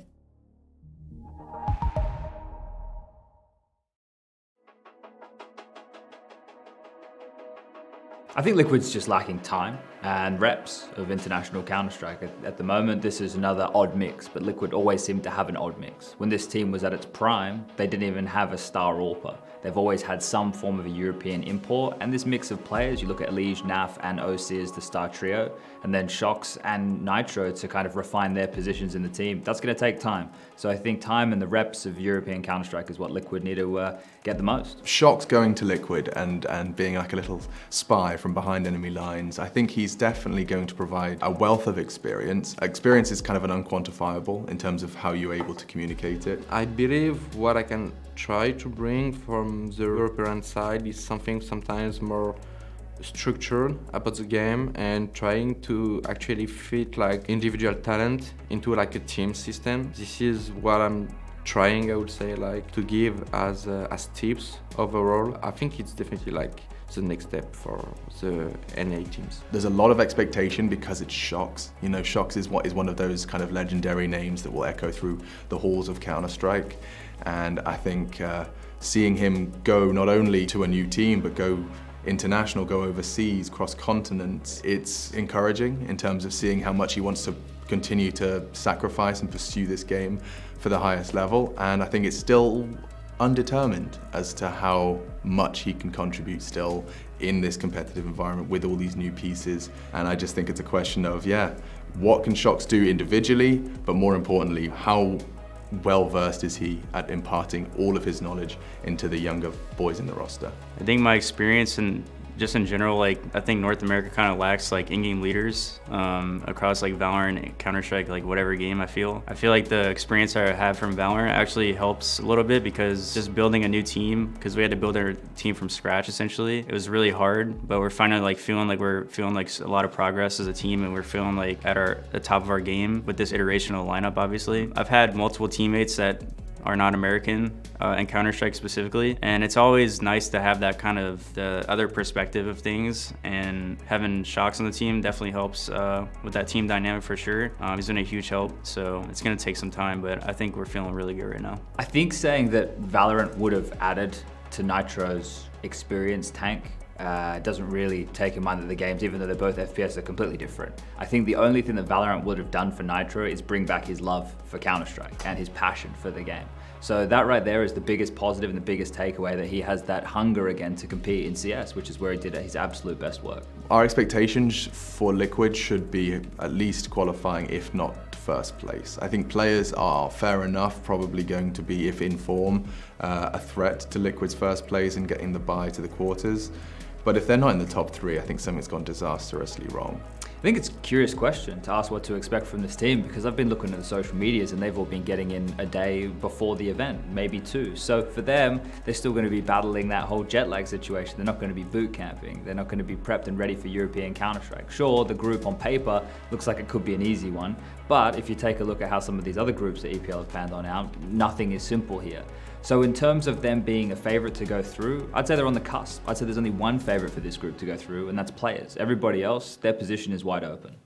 I think Liquid's just lacking time and reps of international Counter-Strike. At the moment, this is another odd mix, but Liquid always seemed to have an odd mix. When this team was at its prime, they didn't even have a star AWPer. They've always had some form of a European import, and this mix of players, you look at Lige, NAF, and OC as the star trio, and then Shox and Nitro to kind of refine their positions in the team. That's going to take time. So I think time and the reps of European Counter-Strike is what Liquid need to get the most. Shox going to Liquid and being like a little spy from behind enemy lines, I think he's definitely going to provide a wealth of experience. Experience is kind of an unquantifiable in terms of how you're able to communicate it. I believe what I can try to bring from the European side is something sometimes more structured about the game and trying to actually fit like individual talent into like a team system. This is what I'm trying, I would say, like to give as tips overall. I think it's definitely like the next step for the NA teams. There's a lot of expectation because it's Shox. Shox is one of those kind of legendary names that will echo through the halls of Counter-Strike. And I think seeing him go not only to a new team, but go international, go overseas, cross continents, it's encouraging in terms of seeing how much he wants to continue to sacrifice and pursue this game for the highest level. And I think it's still undetermined as to how much he can contribute still in this competitive environment with all these new pieces. And I just think it's a question of, what can Shox do individually, but more importantly, how well versed is he at imparting all of his knowledge into the younger boys in the roster? I think my experience and just in general, I think North America kind of lacks in-game leaders across Valorant, Counter-Strike, whatever game. I feel like the experience I have from Valorant actually helps a little bit because just building a new team, because we had to build our team from scratch essentially. It was really hard, but we're finally feeling a lot of progress as a team, and we're feeling at the top of our game with this iteration of the lineup. Obviously, I've had multiple teammates that are not American and Counter-Strike specifically, and it's always nice to have that kind of the other perspective of things, and having Shox on the team definitely helps with that team dynamic for sure. He's been a huge help, so it's going to take some time, but I think we're feeling really good right now. I think saying that Valorant would have added to Nitro's experience tank doesn't really take in mind that the games, even though they're both FPS, are completely different. I think the only thing that Valorant would have done for Nitro is bring back his love for Counter-Strike and his passion for the game. So that right there is the biggest positive and the biggest takeaway, that he has that hunger again to compete in CS, which is where he did his absolute best work. Our expectations for Liquid should be at least qualifying, if not first place. I think players are fair enough probably going to be, if in form, a threat to Liquid's first place and getting the bye to the quarters. But if they're not in the top 3, I think something's gone disastrously wrong. I think it's a curious question to ask what to expect from this team, because I've been looking at the social medias and they've all been getting in a day before the event, maybe 2. So for them, they're still going to be battling that whole jet lag situation. They're not going to be boot camping. They're not going to be prepped and ready for European Counter-Strike. Sure, the group on paper looks like it could be an easy one, but if you take a look at how some of these other groups that EPL have planned on out, nothing is simple here. So in terms of them being a favorite to go through, I'd say they're on the cusp. I'd say there's only one favorite for this group to go through, and that's players. Everybody else, their position is wide open.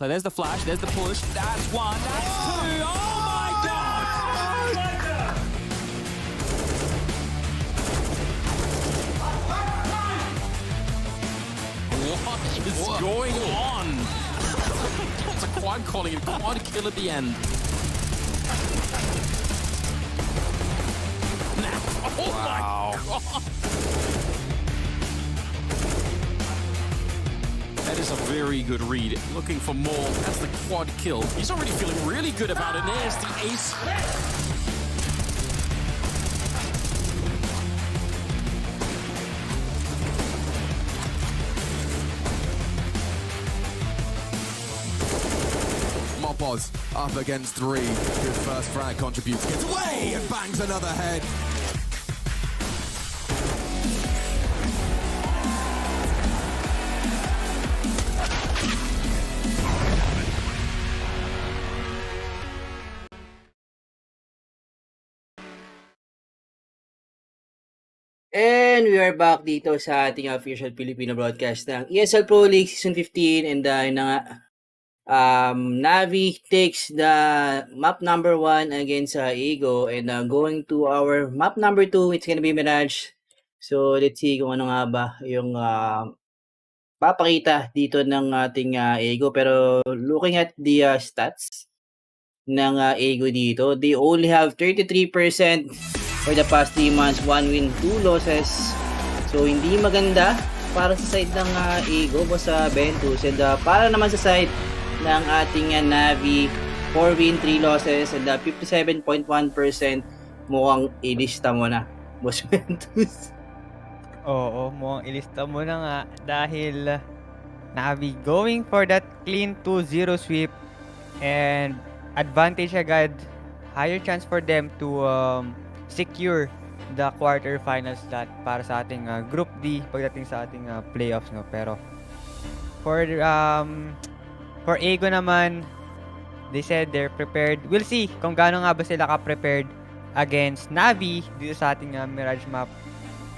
So there's the flash, there's the push. That's 1, that's 2. Oh my God! What is going on? That's a quad calling it quad kill at the end. Oh my God! That is a very good read. Looking for more. That's the quad kill. He's already feeling really good about it. There's the ace. Mopos up against 3. Good first frag contributes. Gets away and bangs another head. And we are back dito sa ating official Filipino broadcast ng ESL Pro League Season 15, and dahil na nga, Navi takes the map number 1 against Ego, and going to our map number 2, it's gonna be Mirage. So let's see kung ano nga ba yung papakita dito ng ating Ego. Pero looking at the stats ng Ego dito, they only have 33% for the past 3 months, 1 win, 2 losses. So hindi maganda para sa side ng Ego, sa Ventus. And para naman sa side ng ating Navi, 4 win, 3 losses, and 57.1% mukhang ilista mo na, Boss Ventus. Oo, mukhang ilista mo na nga dahil Navi going for that clean 2-0 sweep and advantage agad, higher chance for them to secure the quarterfinal slot para sa ating Group D pagdating sa ating playoffs, no. Pero for Ego naman, they said they're prepared. We'll see kung gaano nga ba sila ka-prepared against Navi dito sa ating Mirage map.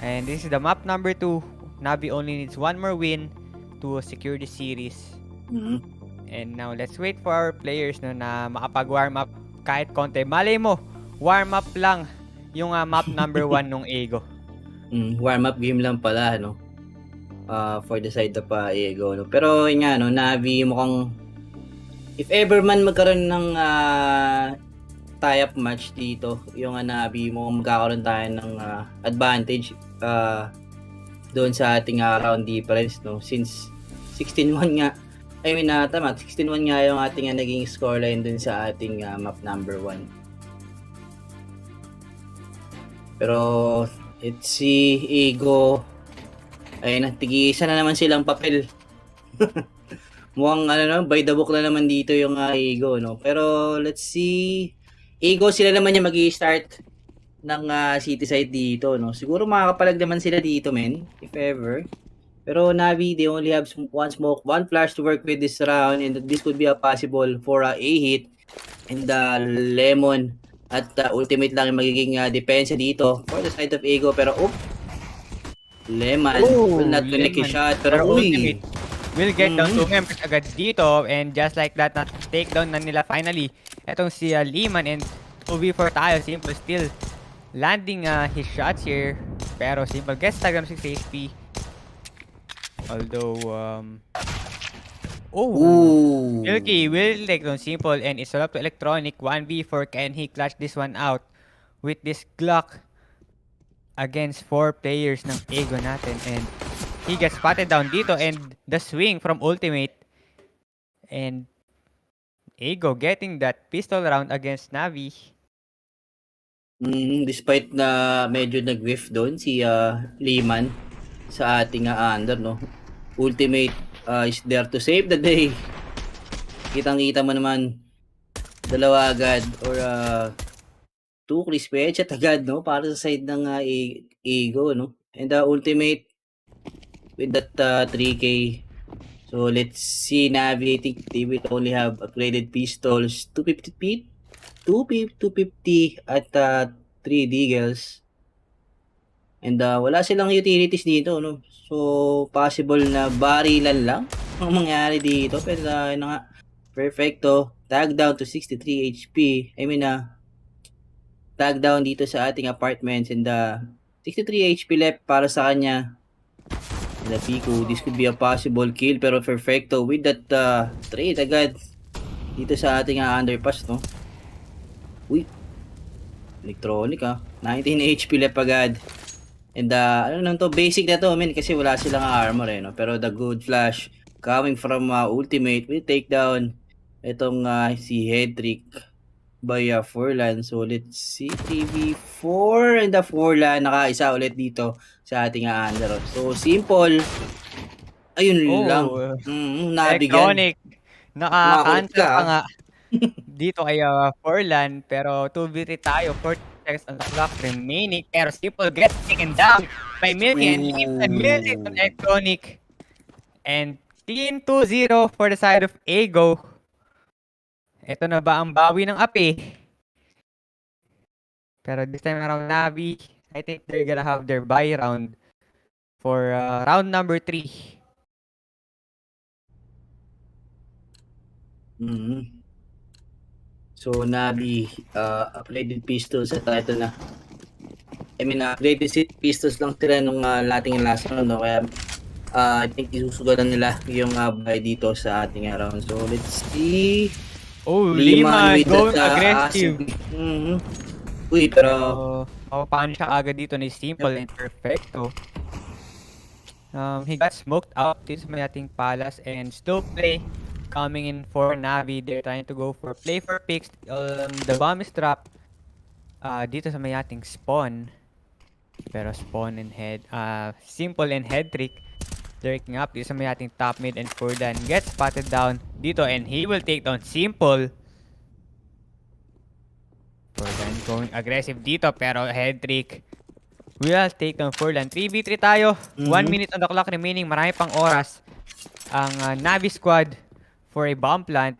And this is the map number 2. Navi only needs 1 more win to secure the series. Mm-hmm. And now let's wait for our players, no, na makapag-warm up kahit konti. Malay mo, warm up lang yung map number 1 nung Ego. Warm up game lang pala, no? For the side of Ego, no? Pero yun nga, no, Navi mukhang if ever man magkaroon ng tie-up match dito, yung Navi mukhang magkakaroon tayo ng advantage doon sa ating round difference, no? Since 16-1 nga, I mean, tama, 16-1 nga yung ating naging scoreline dun sa ating map number 1. Pero let's see, Ego, ayun, tig-isa na naman silang papel. Mukhang by the book na naman dito yung Ego, no? Pero let's see, Ego sila naman yung magi-start ng city side dito, no? Siguro makakapalag naman sila dito, men, if ever. Pero Navi, they only have 1 smoke, 1 flash to work with this round, and this could be a possible for a hit. And Lemon at ultimate lang yung magiging depensa dito for the side of Ego. Pero Lemon will not connect his shot. Pero ultimate will get down 2 members agad dito, and just like that, take down na nila finally etong si Lehman, and 2v4 tayo. Simple still landing his shots here, pero Simple gets tag ng 6 HP. Although Milky will take down Simple, and it's all up to Electronic. 1v4, can he clutch this one out with this Glock against 4 players ng Ego natin? And he gets spotted down dito, and the swing from ultimate, and Ego getting that pistol round against Navi. Despite na medyo nag-whiff doon si Liman sa ating under, no? Ultimate is there to save the day. Kitang-kita mo naman dalawa agad or 2 crispy headshot agad, no? Para sa side ng Ego, no? And ultimate with that 3K. So let's see Navi. I think they will only have upgraded pistols, 250 feet. 250 at 3 deagles. And wala silang utilities dito, no? So, possible na barilan lang ang mangyari dito. Pero yun nga, perfecto. Tag down to 63 HP. I mean, tag down dito sa ating apartments. And 63 HP left para sa kanya. And Pico, this could be a possible kill. Pero perfecto with that trade agad dito sa ating underpass, no? Uy, electronic 19 HP left agad. And ano nang to, basic na to, kasi wala silang armor no? Pero the good flash coming from ultimate will take down itong si Hedrick by Furlan. So let's see, 3v4 and the Furlan nakaisa ulit dito sa ating under. So simple. Ayun lang. Nabigyan. Electronic. Naka-cancel pa nga. Dito kay Furlan, pero 2v3 tayo, 40 seconds on the clock remaining, pero Simple gets taken down by Milky and leaves a minute on Electronic. And clean 2-0 for the side of Ego. Ito na ba ang bawi ng api? Pero this time around Navi, I think they're gonna have their buy round for round number 3. So Navi upgraded pistols at ito na. I mean upgraded pistols lang tira nung lating last round, no? Kaya I think isusugalan nila yung buy dito sa ating round. So let's see. Oh, Liman going aggressive. Uy, pero paano siya agad dito ni Simple and Perfecto. He got smoked out dito sa may ating Palace and slow play coming in for Navi. They're trying to go for play for picks. The bomb is dropped dito sa may ating spawn. Pero spawn and head, Simple and Hedrick lurking up dito sa may ating top mid, and Furlan gets spotted down dito and he will take down Simple. Furlan going aggressive dito pero Hedrick will take down Furlan. 3v3 tayo. 1 minute on the clock remaining. Marami pang oras ang Navi squad for a bomb plant.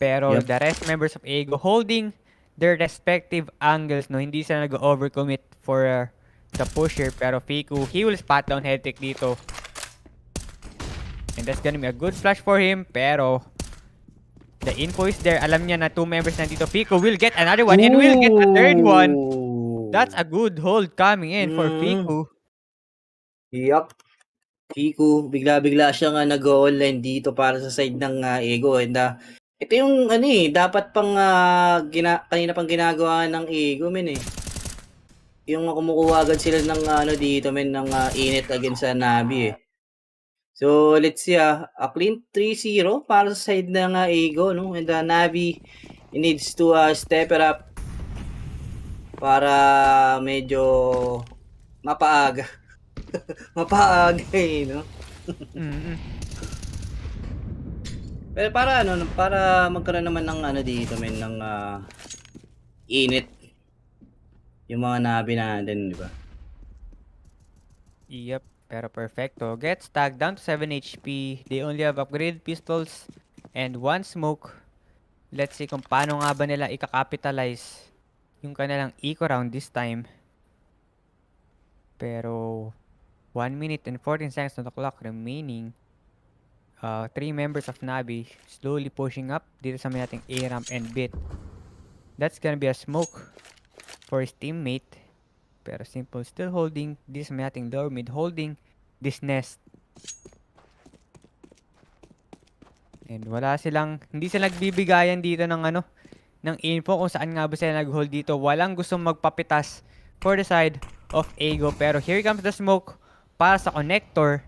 Pero the rest members of Ego holding their respective angles, no? Hindi sila nag-overcommit for the pusher. Pero Fiku, he will spot down Hedrick dito. And that's gonna be a good flash for him. Pero the info is there. Alam niya na 2 members nandito. Fiku will get another one and will get the third one. That's a good hold coming in for Fiku. Yup. Fiku, bigla-bigla siya nga nag-online dito para sa side ng Ego. And ito yung dapat pang kanina pang ginagawa ng Ego, yung kumukuha agad sila ng dito, ng init against sa Navi. So let's see, a clean 3-0 para sa side ng Ego, no? And Navi needs to step it up para medyo mapaaga. Mapaaga no? Pero para magkaroon naman ng dito, ng init yung mga Navi natin, di ba? Yep, pero Perfecto gets tagged down to 7 HP. They only have upgraded pistols and 1 smoke. Let's see kung paano nga ba nila i-capitalize yung kanilang eco round this time. Pero 1 minute and 14 seconds on the clock remaining. 3 members of Navi slowly pushing up dito sa may ating A-ramp and bit. That's gonna be a smoke for his teammate. Pero Simple still holding this sa may ating lower mid, holding this nest. And hindi sila nagbibigayan dito ng ng info kung saan nga ba sila nag-hold dito. Walang gustong magpapitas for the side of Ego. Pero here comes the smoke para sa connector.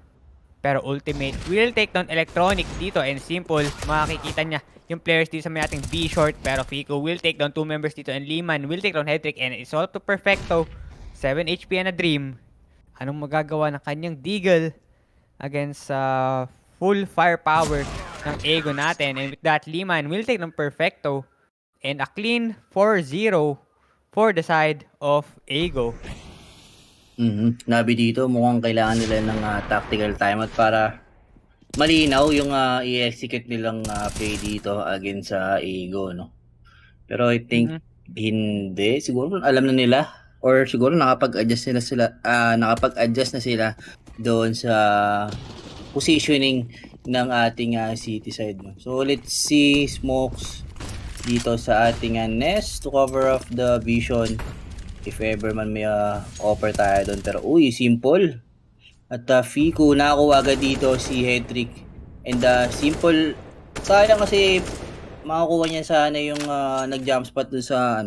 Pero Ultimate will take down Electronic dito and simple. Makikita niya yung players dito sa may ating B short. Pero Fico will take down 2 members dito and Liman will take down Hedrick and it's all to Perfecto. 7 HP and a Dream. Anong magagawa ng kanyang Deagle against full firepower ng Ego natin. And with that, Liman will take down Perfecto. And a clean 4-0 for the side of Ego. Nabi dito, mukhang kailangan nila ng tactical timeout para malinaw yung i-execute nilang play dito against sa Ego, no? Pero I think hindi. Siguro alam na nila or siguro nakapag-adjust na sila doon sa positioning ng ating city side, no? So let's see smokes dito sa ating nest to cover off the vision. If ever man may offer tayo doon. Pero simple. At Fico, nakakuha agad dito si Hedrick. And simple, sayang kasi makakuha niya sana yung nag-jump spot doon sa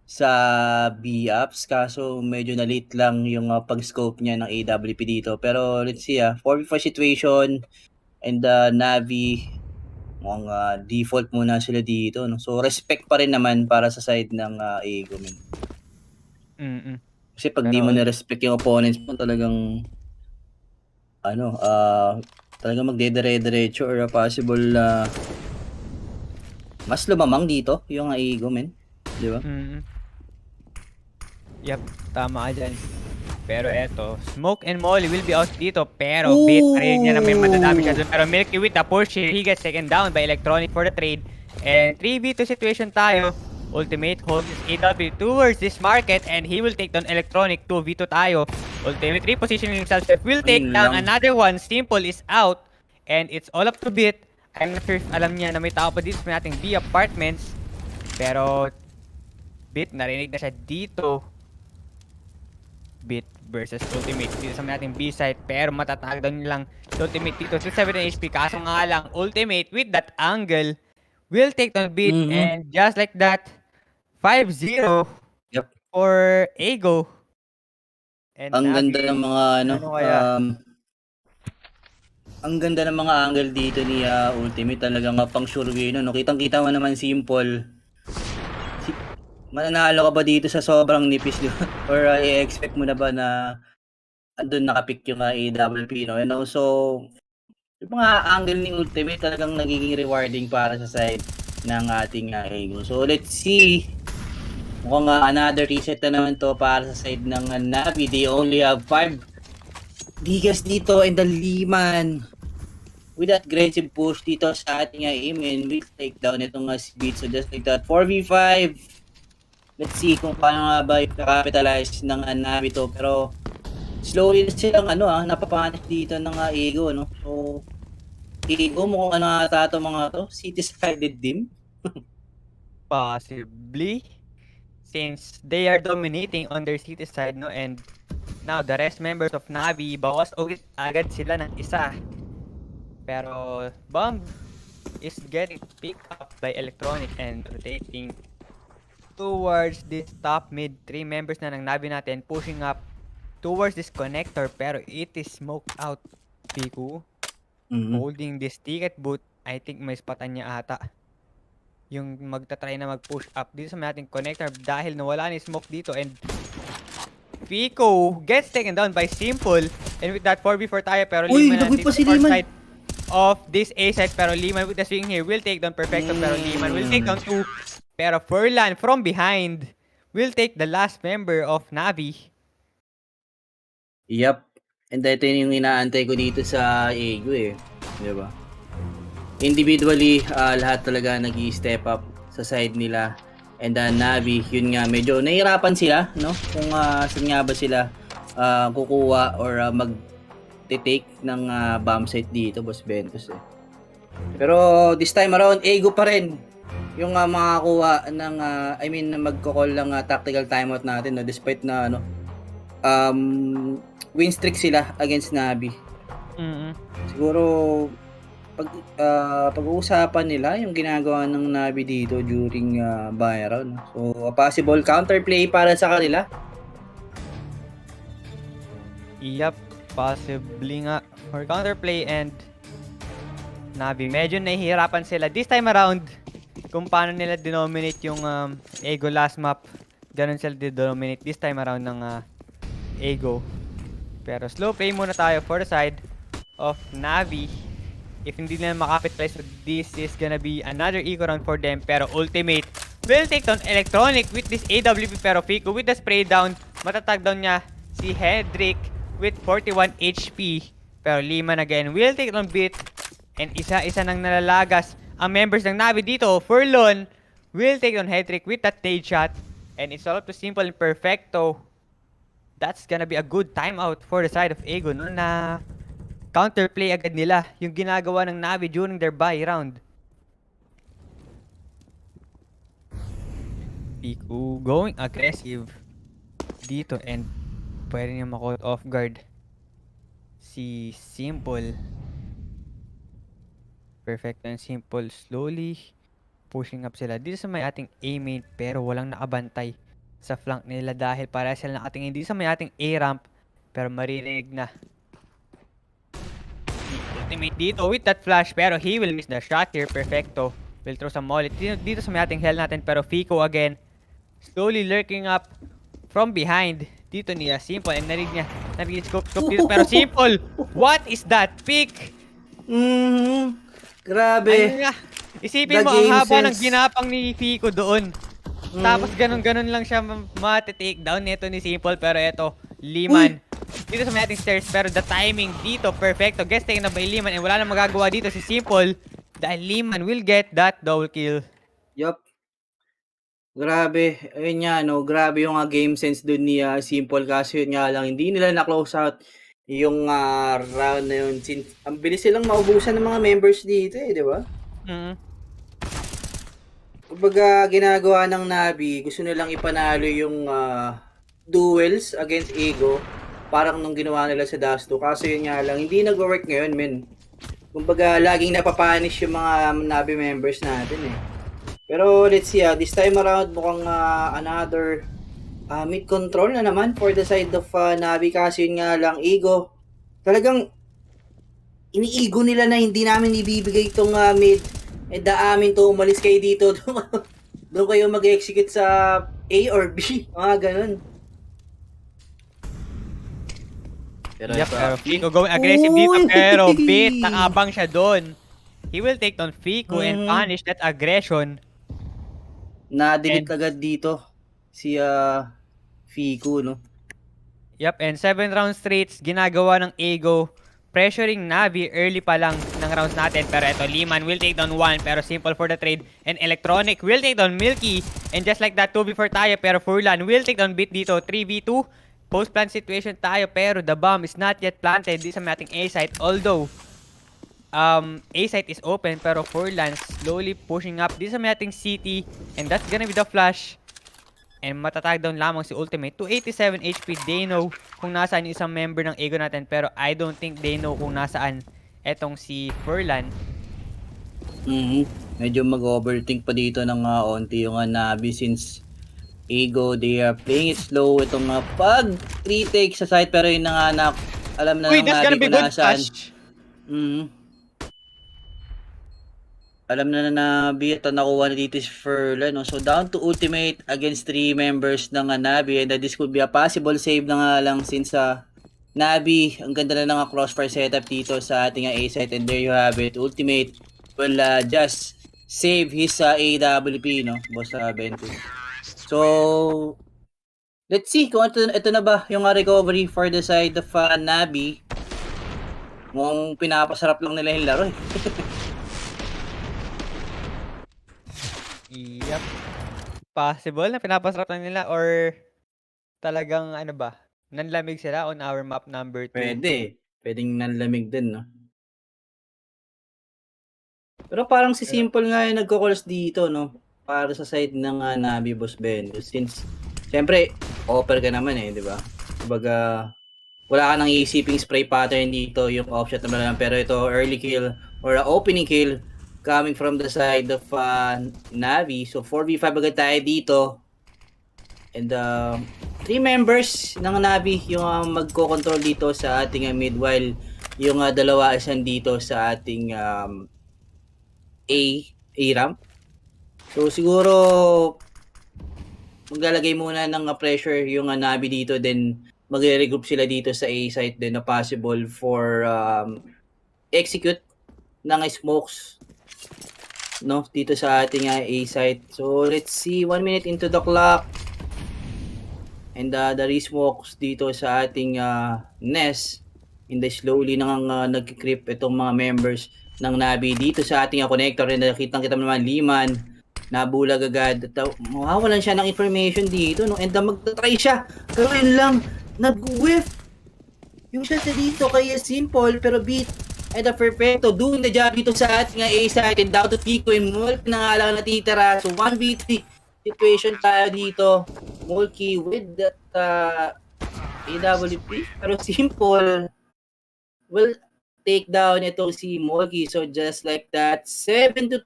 sa B-ups. Kaso medyo na-late lang yung pag-scope niya ng AWP dito. Pero let's see 4v5 situation. And Navi, mukhang default muna sila dito, no? So respect pa rin naman para sa side ng Ego, man. Kasi pag di mo na-respect yung opponents mo, talagang talagang magdedire-diretso or possible mas lumamang dito yung Ego, men. Di ba? Yep, tama ka dyan. Pero eto, Smoke and Molly will be out dito. Pero bit pa rin niya na may madadami siya doon. Pero Milky with the push, he gets taken down by Electronic for the trade. And 3v2 situation tayo. Ultimate holds his AW towards this market and he will take down Electronic. 2v2 tayo. Ultimate repositioning himself. Will take down another one. Simple is out. And it's all up to Bit. I'm not sure if alam niya na may tao pa dito sa ating B apartments. Pero Bit, narinig na siya dito. Bit versus Ultimate dito sa ating B side. Pero matatag down lang Ultimate dito. 270 HP. Kaso nga lang, Ultimate with that angle will take down Bit. And just like that, 5-0 for Ego. And ang Navi, ganda ng mga ang ganda ng mga angle dito ni Ultimate, talagang pang sure win, no? Kitang-kita mo naman simple. Mananalo ka ba dito sa sobrang nipis, di ba? Or i-expect mo na ba na andun nakapick yung AWP, no? And also, yung mga angle ni Ultimate talagang nagiging rewarding para sa side ng ating Ego. So let's see. Mukhang another reset na naman to para sa side ng Navi. They only have 5 Digas dito and the Liman with that aggressive push dito sa ating Amen will take down itong si Beat. So just like that, 4v5. Let's see kung paano nga ba i-capitalize ng Navi to. Pero slowly silang napapanik dito ng Ego, no? So Ego, mukhang ata to mga to, city-sided team. Possibly. Since they are dominating on their city side, no? And now, the rest members of Navi, bawas agad sila ng isa. Pero, Bomb is getting picked up by Electronic and rotating towards this top mid. 3 members na ng Navi natin pushing up towards this connector. Pero it is smoked out. Piku. Holding this ticket boot. I think may spotan niya ata. Yung magta-try na mag-push up dito sa ating connector dahil nawala ni Smoke dito and Fico gets taken down by Simple and with that 4v4 tayo pero Liman pa si Liman side of this A side pero Liman with the swing here will take down Perfecto pero Liman will take down 2 pero Furlan from behind will take the last member of Navi. Yup. And ito yung inaantay ko dito sa Ego diba? Individually, lahat talaga nag-i-step up sa side nila. And Navi, yun nga, medyo nahihirapan sila, no? Kung saan nga ba sila kukuha or mag-take ng bomb site dito, Boss Ventus. Pero this time around, Ego pa rin yung makakuha ng, magkakall ng tactical timeout natin, no? Despite na, win streak sila against Navi. Siguro, pag-uusapan nila yung ginagawa ng Navi dito during buy round. So, a possible counterplay para sa kanila. Yup, possibly nga. for counterplay, and Navi. Medyo nahihirapan sila this time around kung paano nila denominate yung Ego last map. Ganun sila denominate this time around ng Ego. Pero slow play muna tayo for the side of Navi. If hindi nila makapitalize, so this is gonna be another eco round for them. Pero ultimate will take down Electronic with this AWP. Pero Fico with the spray down, matatag down niya si Hendrik with 41 HP. Pero Liman again will take down Beat. And isa-isa nang nalalagas ang members ng Navi dito. Furlon will take down Hendrik with that nade shot. And it's all up to Simple and Perfecto. That's gonna be a good timeout for the side of Ego, no, na counterplay agad nila yung ginagawa ng Navi during their buy round. Piku going aggressive dito, and pwede niya makot off guard si Simple. Perfect and Simple slowly pushing up sila dito sa may ating A main, pero walang nakabantay sa flank nila dahil para sila nakatingin dito sa may ating A ramp, pero maririnig na ultimate dito with that flash, pero he will miss the shot here. Perfecto will throw some molly dito sa may ating hell natin, pero Fico again slowly lurking up from behind dito niya Simple, and narinig scope dito, pero Simple, what is that pick? Grabe. Isipin mo, ang haba ng ginapang ni Fico doon. Tapos ganun-ganun lang siya mati-take down nito ni Simple, pero eto, Liman dito sa may ating stairs, pero the timing dito, perfecto. Guess taken na by Liman, and wala na magagawa dito si Simple dahil Liman will get that double kill. Yup. Grabe. Ayun nga, no? Grabe yung game sense dun ni Simple, kasi yun nga lang, hindi nila na-close out yung round na yun. Ang bilis silang maubusan ng mga members dito di ba? Kumbaga, ginagawa ng Navi, gusto nilang ipanalo yung duels against Ego, parang nung ginawa nila sa Dust 2. Kaso yun nga lang, hindi nag-work ngayon, men. Kumbaga, laging napapanish yung mga Navi members natin Pero let's see, this time around mukhang another mid control na naman for the side of Navi. Kasi yun nga lang, Ego, talagang iniigo nila na hindi namin ibibigay itong mid. Amin to, umalis kayo dito. Doon kayo mag-execute sa A or B. Mga ganun. Pero Fico going aggressive dito, pero Bit, nakabang siya doon. He will take down Fico and punish that aggression. Na-delete agad dito si Fico, no? And 7 rounds straight ginagawa ng Ego, pressuring Navi early pa lang ng rounds natin. Pero ito, Liman will take down 1, pero Simple for the trade. And Electronic will take down Milky. And just like that, 2v4 tayo, pero Furlan will take down Bit dito. 3v2, post-plant situation tayo, pero the bomb is not yet planted di sa ating A site. Although, A site is open, pero Furlan slowly pushing up di sa ating CT. And that's gonna be the flash. And matatag down lamang si Ultimate. 287 HP, they know kung nasaan yung isang member ng Ego natin. Pero I don't think they know kung nasaan etong si Furlan. Medyo mag-overthink pa dito ng onti yung Navi, since Ego, they are playing it slow. Itong pag retake sa site, pero yun na nga alam na ng Navi kung nasaan. Alam na Navi, ito nakuha na dito si Furlan, no? So down to ultimate against 3 members ng Navi, and this could be a possible save na nga lang, since Navi, ang ganda na ng crossfire setup dito sa ating A site, and there you have it. Ultimate will just save his AWP, no? Boss Bento. So let's see kung ito na ba yung recovery for the side of Navi. Mukhang pinapasarap lang nila yung laro Possible na pinapasarap na nila, or talagang nanlamig sila on our map number 2. Pwedeng nanlamig din, no? Pero parang si Simple nga yung nagko-calls dito, no? Para sa side ng Navi, Boss Ben. Since, siyempre, offer ka naman di ba? Kumbaga, wala ka nang iisiping spray pattern dito, yung offshot naman lang. Pero ito, early kill or opening kill coming from the side of Navi. So 4v5 agad tayo dito. And 3 members ng Navi yung magko-control dito sa ating mid, while yung dalawa isan dito sa ating A ramp. So siguro maglalagay muna ng pressure yung Navi dito, then magre-regroup sila dito sa A site din na possible for execute ng smokes, no, dito sa ating A site. So let's see, 1 minute into the clock. And the re-smokes dito sa ating nest. And slowly nang nag-creep itong mga members ng Navi dito sa ating connector. And nakitang-kita naman Liman, nabulag agad. Mawawalan siya ng information dito, no? And magta-try siya. Pero yun lang, nag-whiff yung shot dito kay Simple, pero beat. And perfecto, doing the job dito sa ating A site. And down to Pico and Mulp na nga lang natitira. So 1v3 situation tayo dito. Mulky with that AWP, pero Simple will take down itong si Mulky. So just like that, 7-2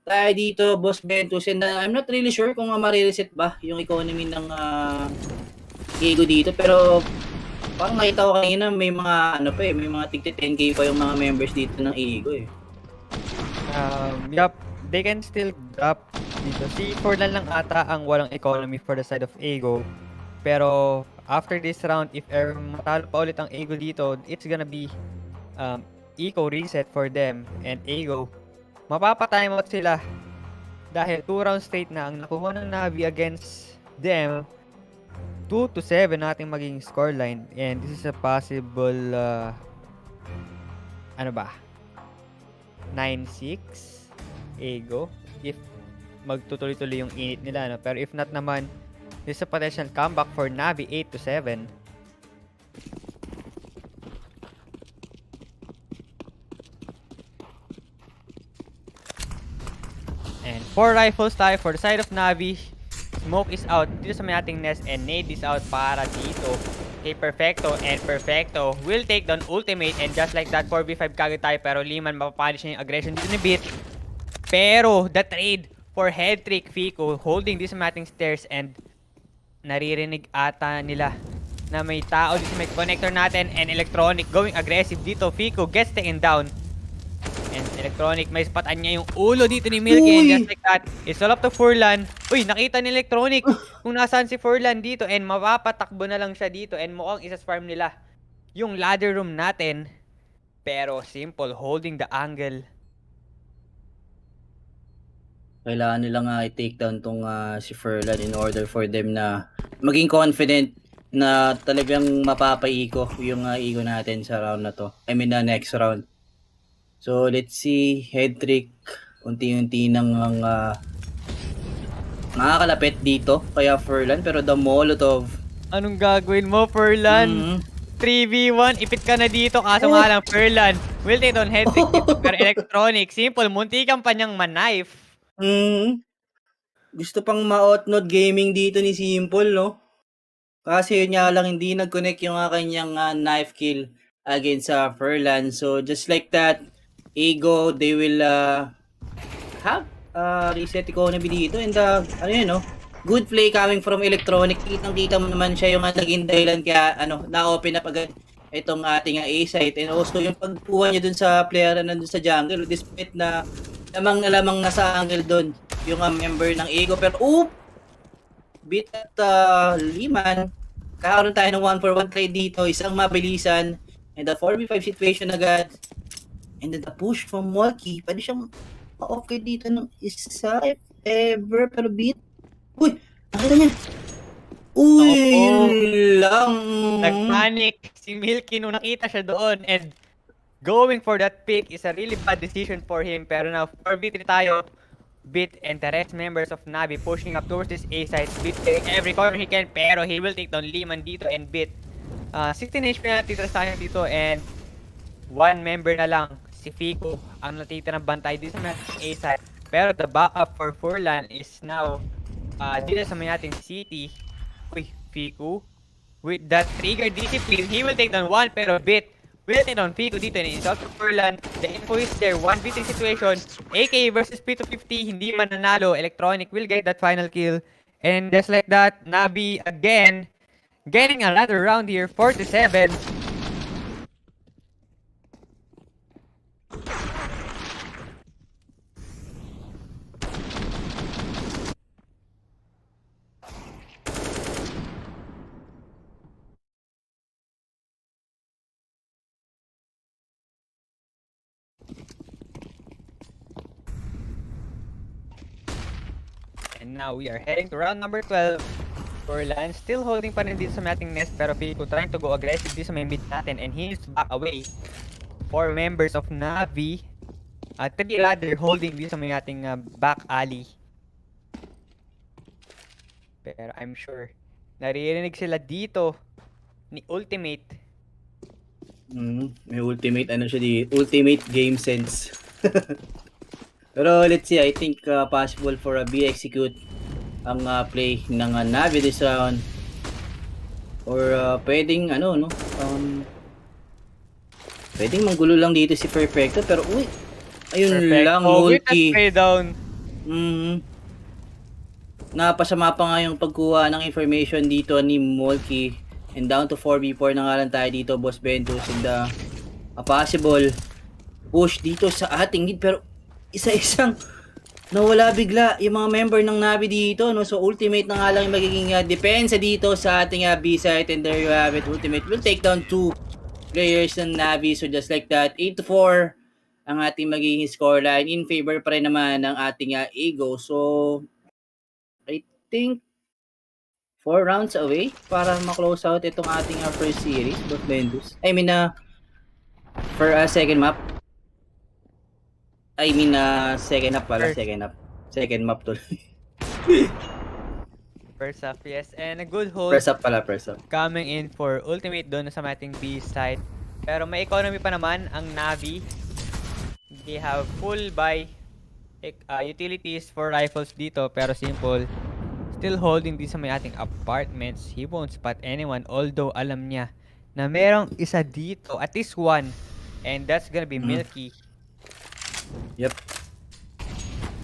tayo dito, Boss Ventus. And I'm not really sure kung marireset ba yung economy ng Ego dito, pero parang nakita ko kanina may mga may mga tigti 10k pa yung mga members dito ng Ego eh. Yup, they can still drop dito. Si Forlan lang ata ang walang economy for the side of Ego. Pero after this round, if ever matalo pa ulit ang Ego dito, it's gonna be eco reset for them. And Ego, mapapatime out sila. Dahil 2 rounds straight na ang nakuha ng Navi against them. 2-7 nating maging scoreline. And this is a possible 9-6 Ego if magtutuloy-tuloy yung init nila, no? Pero if not naman, there's a potential comeback for Navi 8-7. And 4 rifles tayo for the side of Navi. Smoke is out dito sa may ating nest and nade is out para dito kay Perfecto. And Perfecto will take down ultimate, and just like that 4v5 kagad tayo, pero Liman mapapalish niya yung aggression dito ni Beat. Pero the trade for head trick Fico holding this mating stairs, and naririnig ata nila na may tao dito sa may connector natin, and Electronic going aggressive dito. Fico gets taken down. And Electronic, may spatan niya yung ulo dito ni Milky. And just like that, it's all up to Furlan. Uy, nakita ni Electronic kung nasaan si Furlan dito, and mapapatakbo na lang siya dito, and mukhang isasfarm nila yung ladder room natin. Pero Simple holding the angle. Kailangan nila nga i-take down tong si Furlan in order for them na maging confident na talagang mapapaiko yung ego natin sa round na to. I mean, next round. So, let's see. Head trick. Unti-unti nang nakakalapit dito. Kaya Furlan. Pero the Molotov. Anong gagawin mo, Furlan? 3v1. Ipit ka na dito. Kaso nga lang, Furlan will take on head trick dito. Pero Electronic, Simple, munti kang pa niyang ma-knife. Gusto pang ma-outnode gaming dito ni Simple, no? Kasi yun nga lang, hindi nag-connect yung kanyang knife kill against Furlan. So, just like that, Ego, they will have reset economy dito. And no? Good play coming from Electronic. Kitang-kita mo naman siya yung naging dahilan kaya na-open up agad itong ating A site. And also yung pagkuha niya dun sa player na nandun sa jungle, despite na lamang nasa angle dun yung member ng Ego. Pero beat at Liman. Kakaroon tayo ng 1-for-1 trade dito. Isang mabilisan. And the 4v5 situation agad. And then the push from Mulky. Pwede siyang ma-off-guard dito ng isa if ever. Pero beat. Uy! Nakita niya. Uy! Yun lang. Nag-panic si Milky nung nakita siya doon. And going for that pick is a really bad decision for him. Pero now 4v3 tayo. Beat and the rest members of Navi pushing up towards this A side. Beat every corner he can. Pero he will take down Liman dito and Beat. 16 HP na natitira sa kanya dito. And 1 member na lang, si Fico, ang natitira ng bantay dito sa A side. Pero the backup for Furlan is now dito sa may ating city. Uy, Fico. With that trigger discipline, he will take down 1. Pero Beat will take down Fico dito. And it's also Furlan. The info is there. 1v3 situation. AK versus P250. Hindi man nanalo. Electronic will get that final kill. And just like that, Navi again getting another round here. 4-7. And now we are heading to round number 12. Furlan still holding pa rin dito sa ating nest, pero Fico trying to go aggressive dito sa may mid natin, and he needs to back away. 4 members of Navi, 3 rather, holding dito sa may ating back alley. Pero I'm sure naririnig sila dito ni Ultimate. May ultimate ano siya di, ultimate game sense. Pero let's see, I think possible for a B execute ang play ng Navi this round. Or pwedeng ano no, pwedeng manggulo lang dito si Perfecto, pero uy, ayun Perfect. lang, With that multi. spray down. Napasama pa nga yung pagkuha ng information dito ni Molky. And down to 4v4 na nga lang tayo dito, Boss Bentos. And a possible push dito sa ating lead. Pero isa-isang nawala bigla yung mga member ng Navi dito. No? So ultimate na nga lang yung magiging depensa dito sa ating B-site. And there you have it. Ultimate will take down 2 players ng Navi. So just like that, 8-4 ang ating magiging scoreline. In favor pa rin naman ng ating Ego. So I think 4 rounds away para ma-close out itong ating first series, Boss Bentos. I mean, for second map. I mean, second map pala, second map. Second map tuloy. First up, yes. And a good hold. First up pala, first up. Coming in for Ultimate doon sa ating B side. Pero may economy pa naman ang Navi. They have full buy utilities for rifles dito, pero simple. Still holding din sa may ating apartments. He won't spot anyone, although alam niya na merong isa dito, at least one, and that's gonna be Milky. Yep.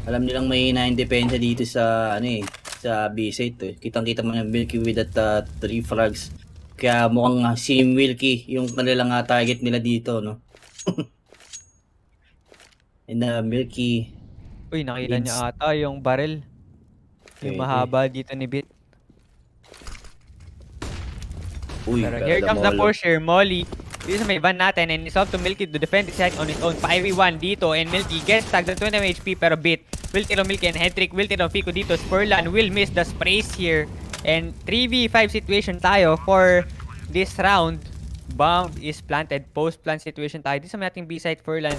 Alam nilang may na-independent dito sa ano sa B-site. Kitang-kita mo yung Milky with that 3 frags. Kaya mukhang si Milky yung kanilang target nila dito, no? And Milky. Uy, nakita niya ata yung barrel. Yung mahaba dito ni Bit. Uy, pero here comes the push here, Molly. Dito sa may van natin, and it's up to Milky to defend the site on his own. 5v1 dito, and Milky gets tagged at 20 HP, pero Bit will tiro Milky and head trick, will tiro Fico dito. Spurlan will miss the sprays here. And 3v5 situation tayo for this round. Bomb is planted, post-plant situation tayo. Dito sa may ating B-site, Furlan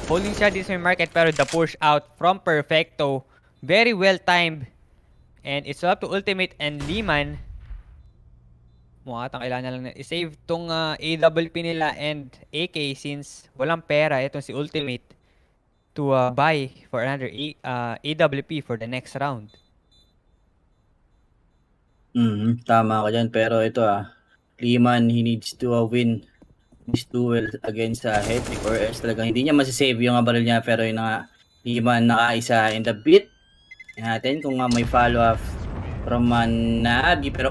holding siya dito sa may market, pero the push out from Perfecto. Very well timed. And it's up to Ultimate and Liman. Mukha atang kailangan lang na i-save tong AWP nila and AK since walang pera itong si Ultimate to buy for another AWP for the next round. Tama ka dyan. Pero ito Liman, he needs to win this duel against Hetrick or else talagang hindi niya masasave yung baril niya. Pero yun nga, Liman nakaisa in the Bit. Natin kung may follow-up from Nabi. Pero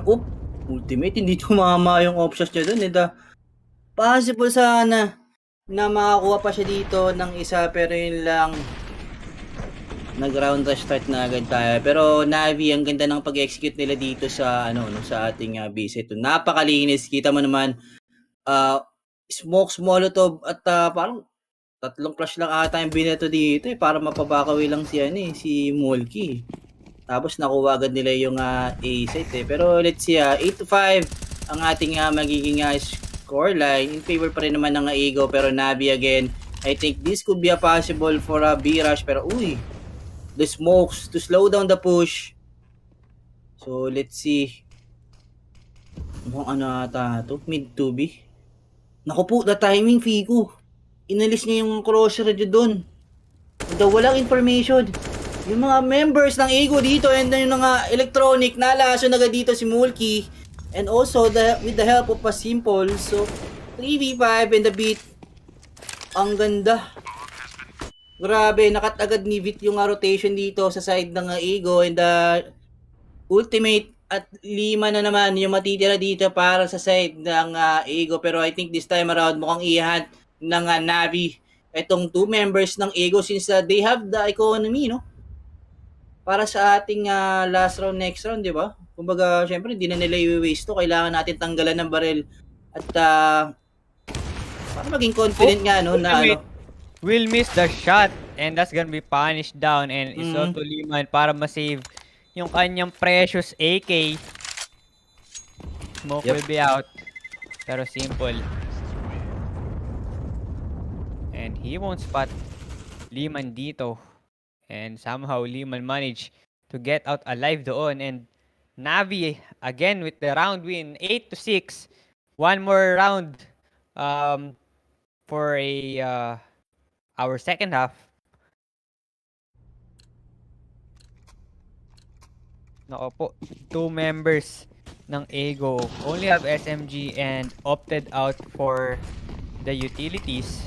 Ultimate, hindi tumama yung options niya dun. Possible sana na makakuha pa siya dito ng isa, pero yun lang, nag-round rush start na agad tayo. Pero Navi, ang ganda ng pag-execute nila dito sa sa ating B-set. Napakalinis. Kita mo naman, smokes, molotov, at parang 3 flash lang ata yung binato dito para mapabakawi lang si Molky. Tapos nakuha agad nila yung A-site Pero let's see, 8-5 ang ating magiging scoreline. In favor pa rin naman ng Ego, pero Navi again. I think this could be a possible for a B-rush, pero the smokes to slow down the push. So let's see. Mukhang ata to, mid 2B. Naku po, the timing, Fico. Inalis niya yung crosser doon. Walang information. Yung mga members ng Ego dito and yung mga electronic, nalaso na dito si Mulky. And also, with the help of a simple. So, 3v5 and the Bit. Ang ganda. Grabe, nakat agad ni Bit yung rotation dito sa side ng Ego. And Ultimate at 5 na naman yung matitira dito para sa side ng Ego. Pero I think this time around, mukhang i-hunt ng Navi itong 2 members ng Ego since they have the economy, no? Para sa ating last round, next round, di ba? Kumbaga, syempre, hindi na nila i-waste to. Kailangan natin tanggalan ng baril at para maging confident nga, no? Na will miss the shot and that's gonna be punished down and it's up to Liman para ma-save yung kanyang precious AK. Smoke will be out. Pero simple. And he won't spot Liman dito. And somehow Liman managed to get out alive doon. And Navi again with the round win, 8-6. One more round for our second half. Nako po, 2 members ng Ego only have SMG and opted out for the utilities.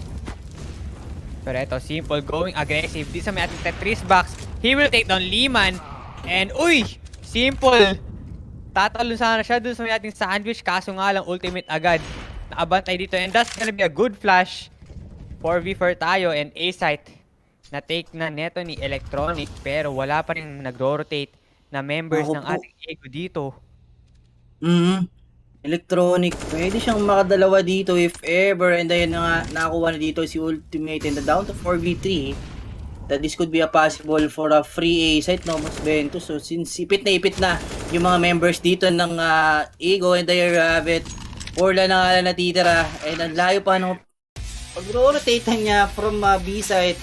Pero ito, simple, going aggressive. Di sa may ating Tetris box. He will take down Liman. And uy, simple. Tatalo sana siya dun sa may ating sandwich. Kaso nga lang, ultimate agad. Nakabantay dito. And that's gonna be a good flash. 4v4 tayo and A-site na take na neto ni Electronic. Pero wala pa rin nagro-rotate na members ng ating Ego dito. Electronic, pwede siyang makadalawa dito if ever, and then nga nakakuha na dito si Ultimate and down to 4v3, that this could be a possible for a free A site, no, mas bento. So since ipit na yung mga members dito ng Ego, and there you have it, 4 lang na nga natitira, and ang layo pa no, pag-rotate niya from B site,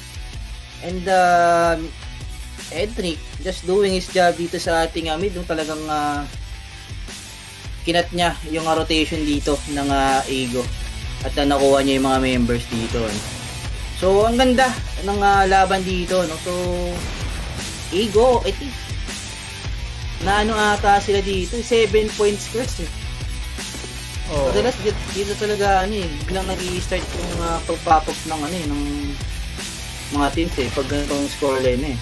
and Edric just doing his job dito sa ating mid, no, talagang kinat niya yung rotation dito ng Ego at nakuha niya yung mga members dito. So ang ganda ng laban dito, no. So Ego, I think na ano ata sila dito, 7 points first eh. Oh. Madalas dito talaga biglang nag-i-start yung pag-pop up ng ng mga teams eh pag ganitong scoreline eh.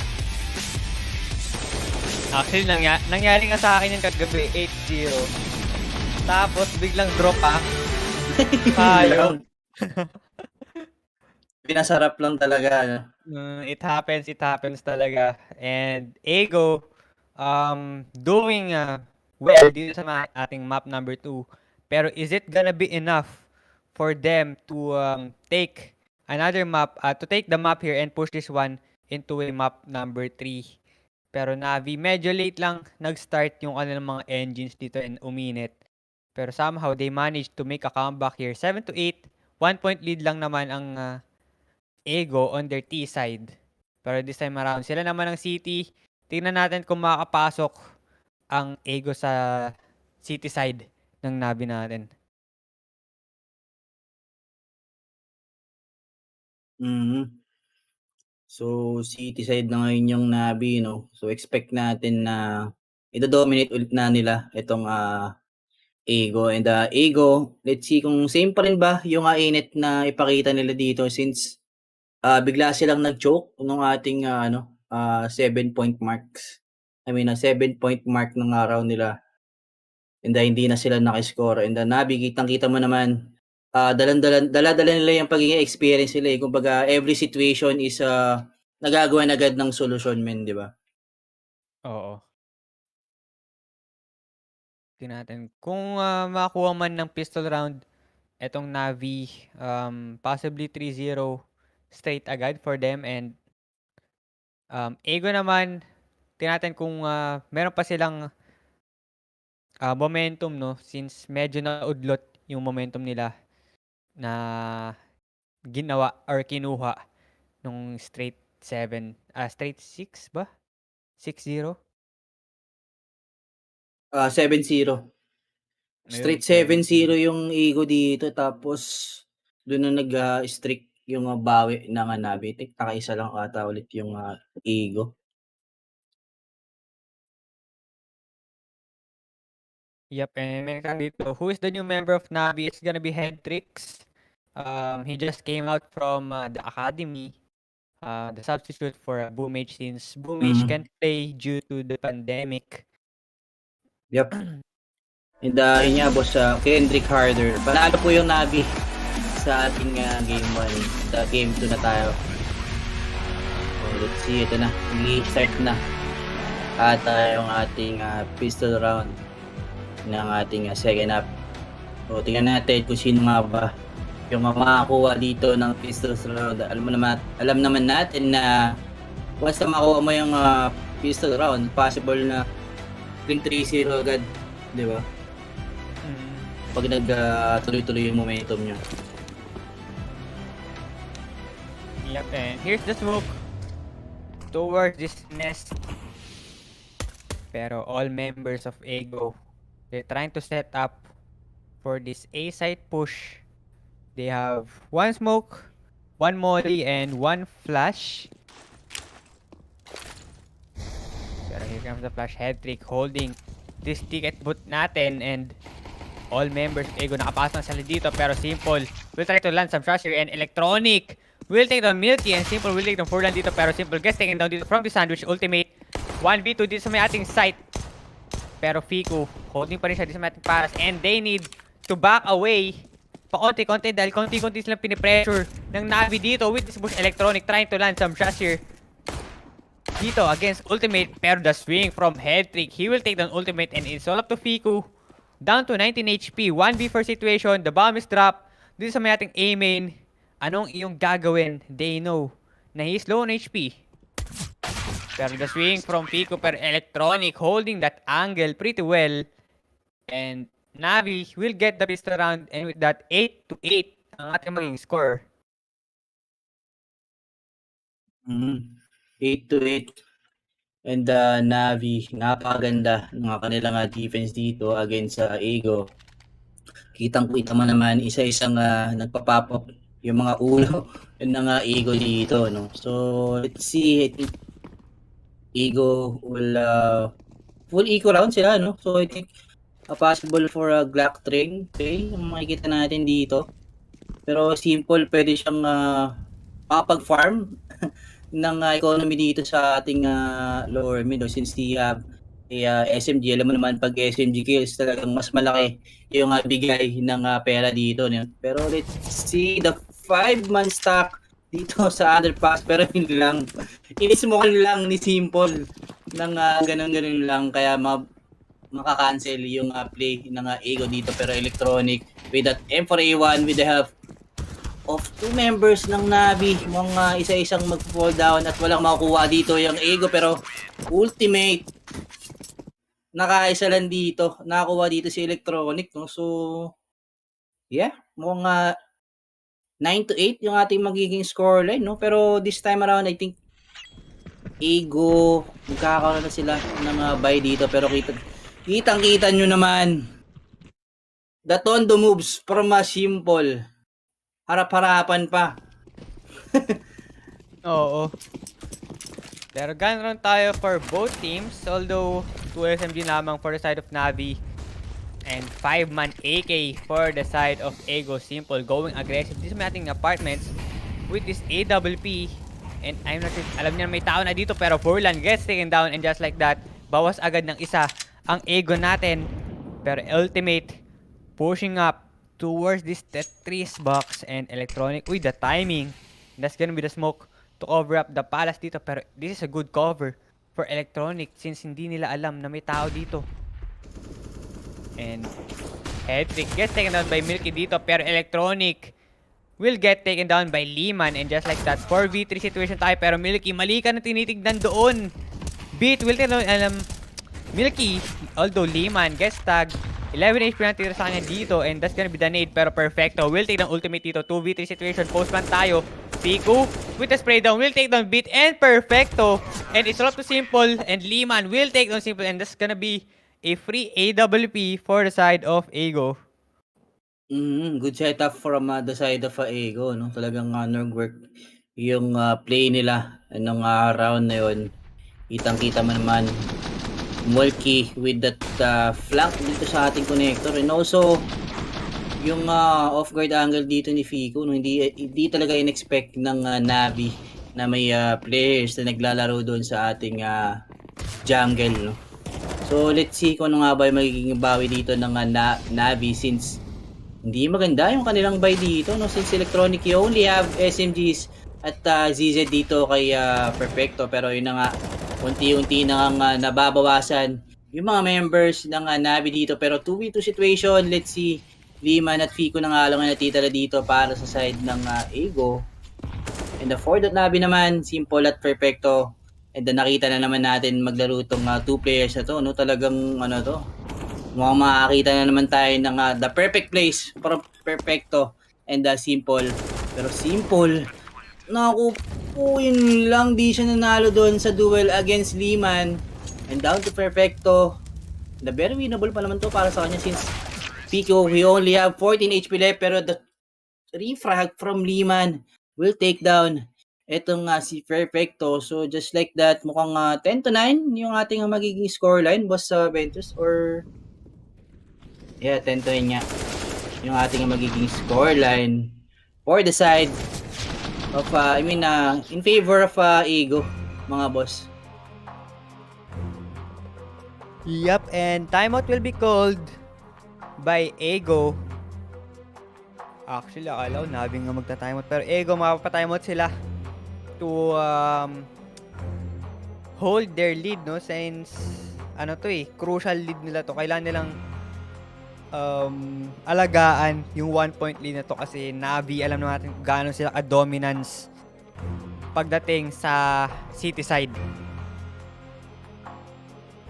Actually, nangyari nga sa akin yung kagabi, 8-0. Tapos biglang drop ayaw. Pinasarap lang talaga. It happens talaga. And Ego doing well dito sa ating map number 2. Pero is it gonna be enough for them to take another map, to take the map here and push this one into a map number 3? Pero Navi, medyo late lang nag-start yung kanilang mga engines dito and uminit. Pero somehow, they managed to make a comeback here. 7-8. 1 point lead lang naman ang Ego on their T side. Pero this time around, sila naman ang City. Tingnan natin kung makakapasok ang Ego sa City side ng Navi natin. So, City side na ngayon yung Navi, no? So, expect natin na ito-dominate ulit na nila itong Ego. And Ego, let's see kung same pa rin ba yung init na ipakita nila dito since bigla silang nag-choke nung ating 7-point marks. I mean, 7-point mark ng araw nila. And hindi na sila nakiscore. And Navi, kitang-kita mo naman, dala-dala nila yung pagiging experience nila. Kumbaga, every situation is nagagawa agad ng solusyon, men, di ba? Oo. Tingnan natin. Kung makakuha man ng pistol round, etong Navi, possibly 3-0 straight agad for them. And Ego naman, tingnan natin kung meron pa silang momentum, no? Since medyo naudlot yung momentum nila na ginawa or kinuha nung straight 6 ba? 6-0? 7-0. Straight 7-0 yung Ego dito, tapos doon na nag-streak yung bawi ng Navi. Nakaisa lang ata ulit yung Ego. Yep, and meron dito. Who is the new member of Navi? It's gonna be Hendrix. He just came out from the academy. The substitute for Boomage since Boomage can't play due to the pandemic. Yep. And yun nga, boss, Kendrick Harder. Panalo po yung Navi sa ating game 1. Game 2 na tayo. Let's see, ito na. Start na. At yung ating pistol round ng ating second half. So, tingnan natin kung sino nga ba yung makakuha dito ng pistol round. Alam naman natin na once na makuha mo yung pistol round, possible na Yung 3-0 agad, di ba? Pag tuloy-tuloy yung momentum niya. Yep, and here's the smoke towards this nest. Pero all members of Ego, they're trying to set up for this A side push. They have one smoke, one molly, and one flash. Pero here comes the flash head trick holding this ticket boot natin, and all members of Ego nakapasok na sila dito, pero Simple will try to land some shots here, and Electronic will take down Milky, and Simple will take down Furlan dito, pero Simple gets taken down dito from the sandwich ultimate. 1v2 dito sa may ating site. Pero Fiku, holding pa rin siya dito sa may ating paras, and they need to back away pakonti-konti dahil konti-konti silang pinipressure ng Navi dito with this push. Electronic trying to land some shots here dito against ultimate, pero the swing from head trick, he will take down ultimate, and it's all up to Fiku. Down to 19 HP, 1v4 situation, the bomb is dropped. Dito sa may ating A main, anong iyong gagawin? They know na he's low on HP. Pero the swing from Fiku, per Electronic holding that angle pretty well. And Navi will get the pistol round, and with that 8-8 ang ating maging score. 8-8. And Navi, napakaganda ng kanilang defense dito against Ego. Kitang-kita mo naman, isa-isang nagpa-pop up yung mga ulo ng Ego dito, no? So, let's see. I think Ego will full eco round sila, no? So, I think possible for a Glock train, okay? Yung makikita natin dito. Pero Simple, pwede siyang makapag-farm ng economy dito sa ating lower mid, since the SMG, alam mo naman pag SMG kills talagang mas malaki yung bigay ng pera dito, no? Pero let's see the 5-man stack dito sa underpass, pero yun lang, inismokan lang ni Simple ng ganun lang, kaya makakancel yung play ng Ego dito. Pero Electronic with that M4A1 with the help of 2 members ng Navi, mga isa-isang mag-fall down at walang makukuha dito yung Ego, pero ultimate nakaisa lang dito, nakakuha dito si Electronic, no? So yeah, mga 9-8 yung ating magiging scoreline, no? Pero this time around, I think Ego magkakaroon na sila ng buy dito, pero kitang-kita nyo naman the Tondo moves from Simple. Harap-harapan pa. Oo. Pero ganun tayo for both teams, although 2 SMG lamang for the side of Navi and 5-man AK for the side of Ego. Simple going aggressive. This is my ating apartments with this AWP, and I'm not sure, alam niya may tao na dito, pero Furlan gets taken down, and just like that, bawas agad ng isa ang Ego natin. Pero ultimate pushing up towards this Tetris box, and Electronic with the timing. That's gonna be the smoke to cover up the palace dito, pero this is a good cover for Electronic since hindi nila alam na may tao dito. And Headtrick gets taken down by Milky dito, pero Electronic will get taken down by Lehman, and just like that, 4v3 situation tayo, pero Milky, mali ka na tinitignan doon. Beat will take down Milky, although Lehman gets tagged. 11 HP na tira sa kanya dito, and that's gonna be the nade, pero Perfecto will take down ultimate dito. 2v3 situation, postman tayo. Piku with the spray down will take down Beat and Perfecto, and it's all up to Simple, and Lehman will take down Simple, and that's gonna be a free AWP for the side of Ego. Good setup from the side of Ego, no? Talagang nag-work yung play nila nung round na yun. Kitang-kita mo naman Mulky with that flank dito sa ating connector, and also yung off-guard angle dito ni Fico, no? Hindi talaga in-expect ng Navi na may players na naglalaro doon sa ating jungle, no? So let's see kung ano nga ba yung magiging bawi dito ng Navi, since hindi maganda yung kanilang buy dito, no? Since Electronic, you only have SMGs at ZZ dito kay Perfecto, pero yun na nga, unti-unti na nga nababawasan yung mga members ng Navi dito. Pero 2v2 situation, let's see, Lehman at Fico na nga lang ang natitala dito para sa side ng Ego. And the 4 Navi naman, Simple at Perfecto. And then nakita na naman natin maglaro tong 2 players na to, no? Talagang ano to, mukhang makakita na naman tayo ng the perfect place, para perfecto and simple. Pero simple, naku po, yun lang, di siya nanalo doon sa duel against Liman. And down to perfecto. The very winnable pa naman to para sa kanya since Pico, we only have 14 HP left, pero the refrag from Liman will take down etong si Perfecto. So just like that, mukhang 10-9 yung ating magiging scoreline, boss sa Ventus, or yeah, 10-9 nga yung ating magiging scoreline for the side of in favor of Ego, mga boss. Yup, and timeout will be called by Ego. Actually, akala ko Navi nga magta-timeout, pero Ego, mapapa-timeout sila to hold their lead, no? Since ano to crucial lead nila to. Kailangan nilang alagaan yung 1-point lead na to kasi Navi, alam naman natin kung gaano sila ka-dominance pagdating sa city side.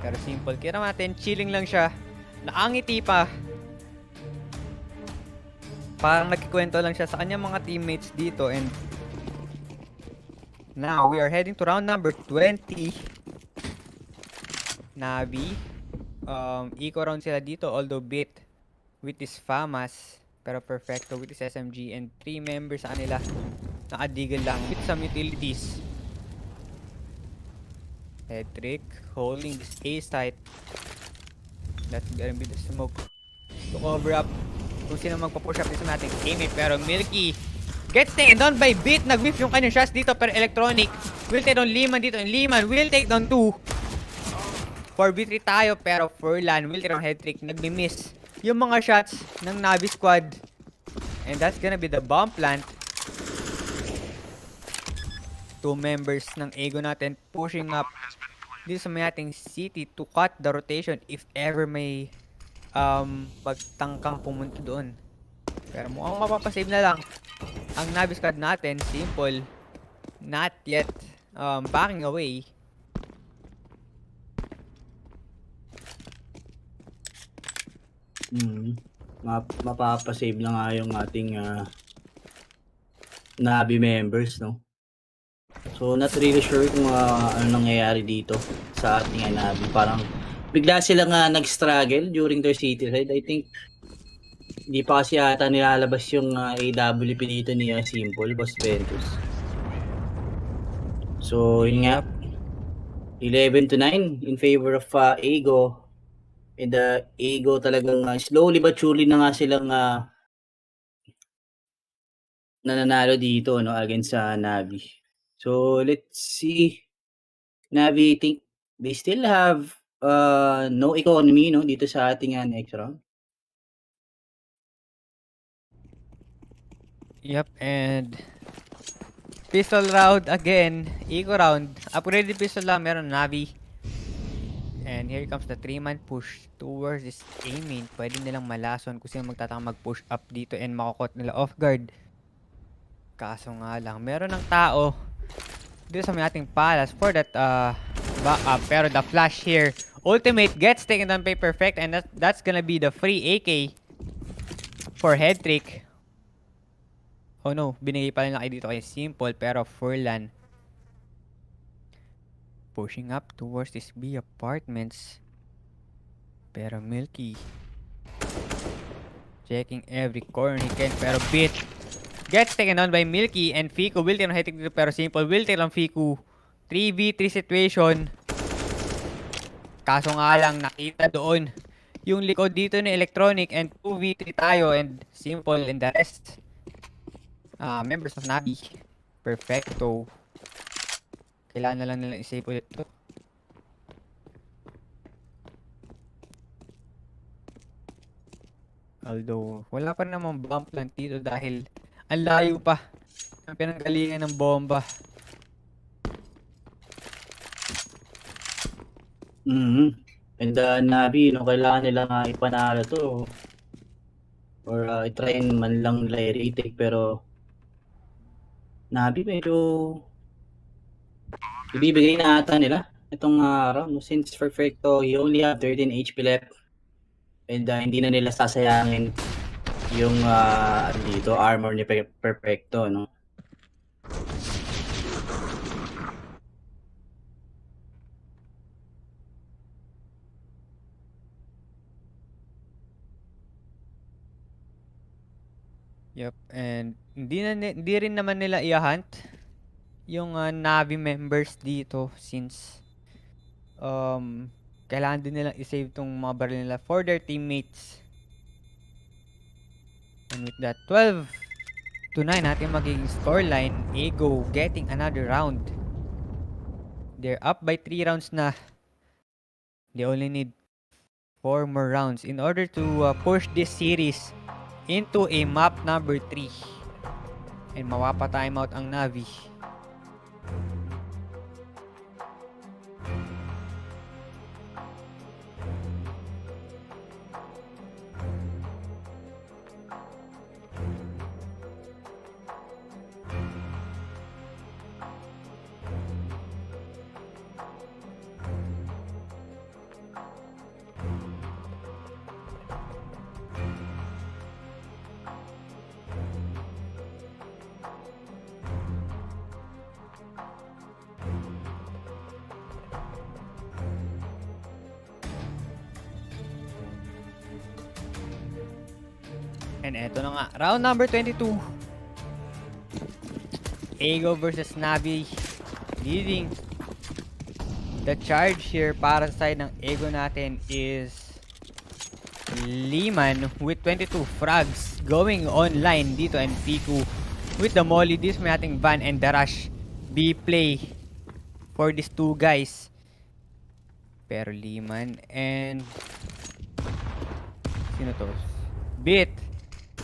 Pero simple, kira natin, chilling lang siya, naangiti pa. Parang nagkikwento lang siya sa kanyang mga teammates dito. And now we are heading to round number 20. Navi, eco round sila dito, although bit with this FAMAS, pero Perfecto with this SMG, and 3 members sa kanila nakadigil lang with some utilities. Hedrick holding this A site. That's gonna be the smoke to cover up kung sino magpa-push up dito natin teammate. Pero Milky gets taken down by Bit. Nag-whiff yung kanyang shots dito, pero Electronic will take down Liman dito, and Liman will take down 2. 4v3 tayo, pero Furlan will take down Hedrick. Nag-miss yung mga shots ng Navi squad, and that's gonna be the bomb plant. 2 members ng Ego natin pushing up dito sa may ating city to cut the rotation if ever may pagtangkang pumunta doon. Pero mukhang mapapasave na lang ang Navi squad natin. Simple, not yet backing away. Mapapasave na nga yung ating Navi members, no? So not really sure kung ano nangyayari dito sa ating Navi. Parang bigla silang nag-struggle during their city side. I think hindi pa kasi yata nilalabas yung AWP dito ni Simple, Boss Ventus. So yun nga, 11-9 in favor of Ego. And Ego talagang slowly but surely na nga silang nananalo dito, no, against sa Navi. So let's see. Navi, think they still have no economy, no, dito sa ating next round. Yep, and pistol round again. Eco round. Upgraded pistol lang meron Navi. And here comes the 3-man push towards this aiming. Pwede nilang malason kung sino magtatang mag-push up dito and makakot nila off guard. Kaso nga lang, meron ng tao dito sa may ating palace for that backup. Pero the flash here, ultimate gets taken down by Perfect, and that's gonna be the free AK for Hedrick. Oh no, binigay pa rin laki dito kay Simple, pero Furlan pushing up towards this B apartments. Pero Milky checking every corner he can, pero Bit gets taken down by Milky, and Fiku will take on Hedrick dito, pero Simple will take on Fiku. 3v3 situation. Kaso nga lang, nakita doon yung likod dito ni Electronic, and 2v3 tayo, and Simple and the rest members of Navi. Perfecto. Kailangan na lang nilang isave ulit to. Although, wala pa namang bomb plant dito dahil ang layo pa ang pinanggalingan ng bomba. And Navi, no, kailangan nila nga ipanalo to. Or i-try man lang nila i-retake, pero Navi medyo ibibigay na ata nila itong round. No? Since Perfecto, he only have 13 HP left. And hindi na nila sasayangin yung dito armor ni Perfecto, no? Yep, and hindi rin naman nila i-hunt yung Navi members dito since kailangan din nilang i-save tong mga baril nila for their teammates. And with that, 12-9 natin magiging scoreline. Ego getting another round. They're up by 3 rounds na. They only need 4 more rounds in order to push this series into a map number 3. And mapapa-timeout ang Navi. And eto na nga, round number 22. Ego versus Navi leading. The charge here para sa side ng Ego natin is Liman with 22 frags going online dito, and Piku with the molly. This may ating Van and Darash B-play for these two guys. Pero Liman and sino to? Bit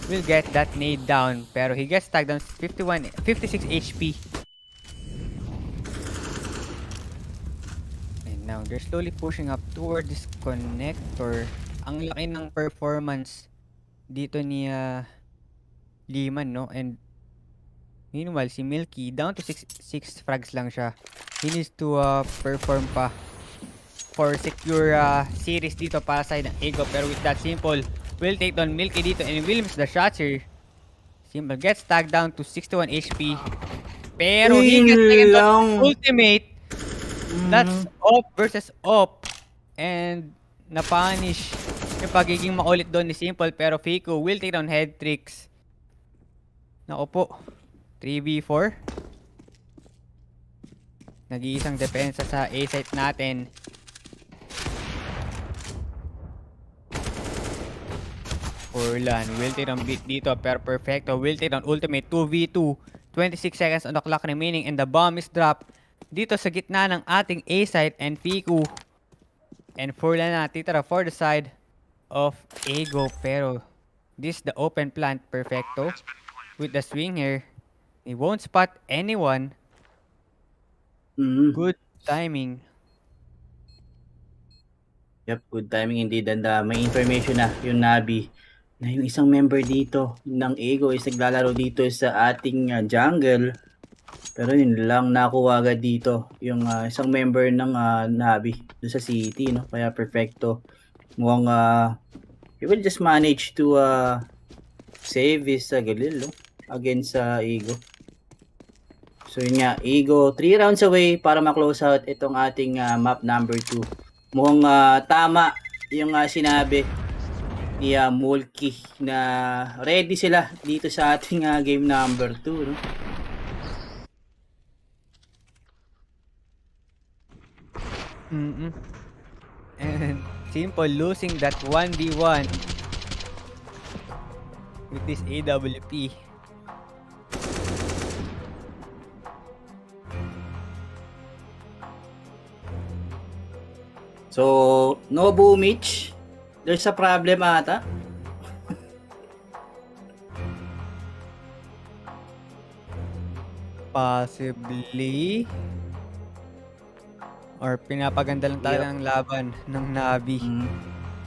will get that nade down, pero he gets tagged down 56 HP. And now they're slowly pushing up toward this connector. Ang laki ng performance dito ni Liman, no? And meanwhile, si Milky down to 6 frags lang siya. He needs to perform pa for secure series dito para sa ng Ego. Pero with that, Simple will take down Milky dito and will miss the shots here. Simple gets tagged down to 61 HP. Pero he gets taken down ultimate. That's op versus op. And napunish yung pagiging maulit doon ni Simple. Pero Fico will take down head tricks. Naku po. 3v4. Nag-iisang depensa sa A-site natin. Orlan will take down beat dito, pero Perfecto will take down ultimate 2v2. 26 seconds on the clock remaining and the bomb is dropped dito sa gitna ng ating A-site, and Piku and Furlan na titira for the side of Ego. Pero this is the open plant. Perfecto with the swing here. He won't spot anyone. Good timing. Yep, good timing indeed. And may information na yung Navi na yung isang member dito ng Ego is naglalaro dito sa ating jungle. Pero yun lang, nakuha agad dito yung isang member ng Navi doon sa city, no? Kaya Perfecto mukhang he will just manage to save his Galil, no? Against Ego. So yun nga, Ego 3 rounds away para ma-close out itong ating map number 2. Mukhang tama yung sinabi ni Mulky na ready sila dito sa ating game number 2, no? And Simple losing that 1v1 with this AWP. So, no boomage. There's a problem ata. Possibly. Or pinapaganda lang talaga ang laban ng Navi.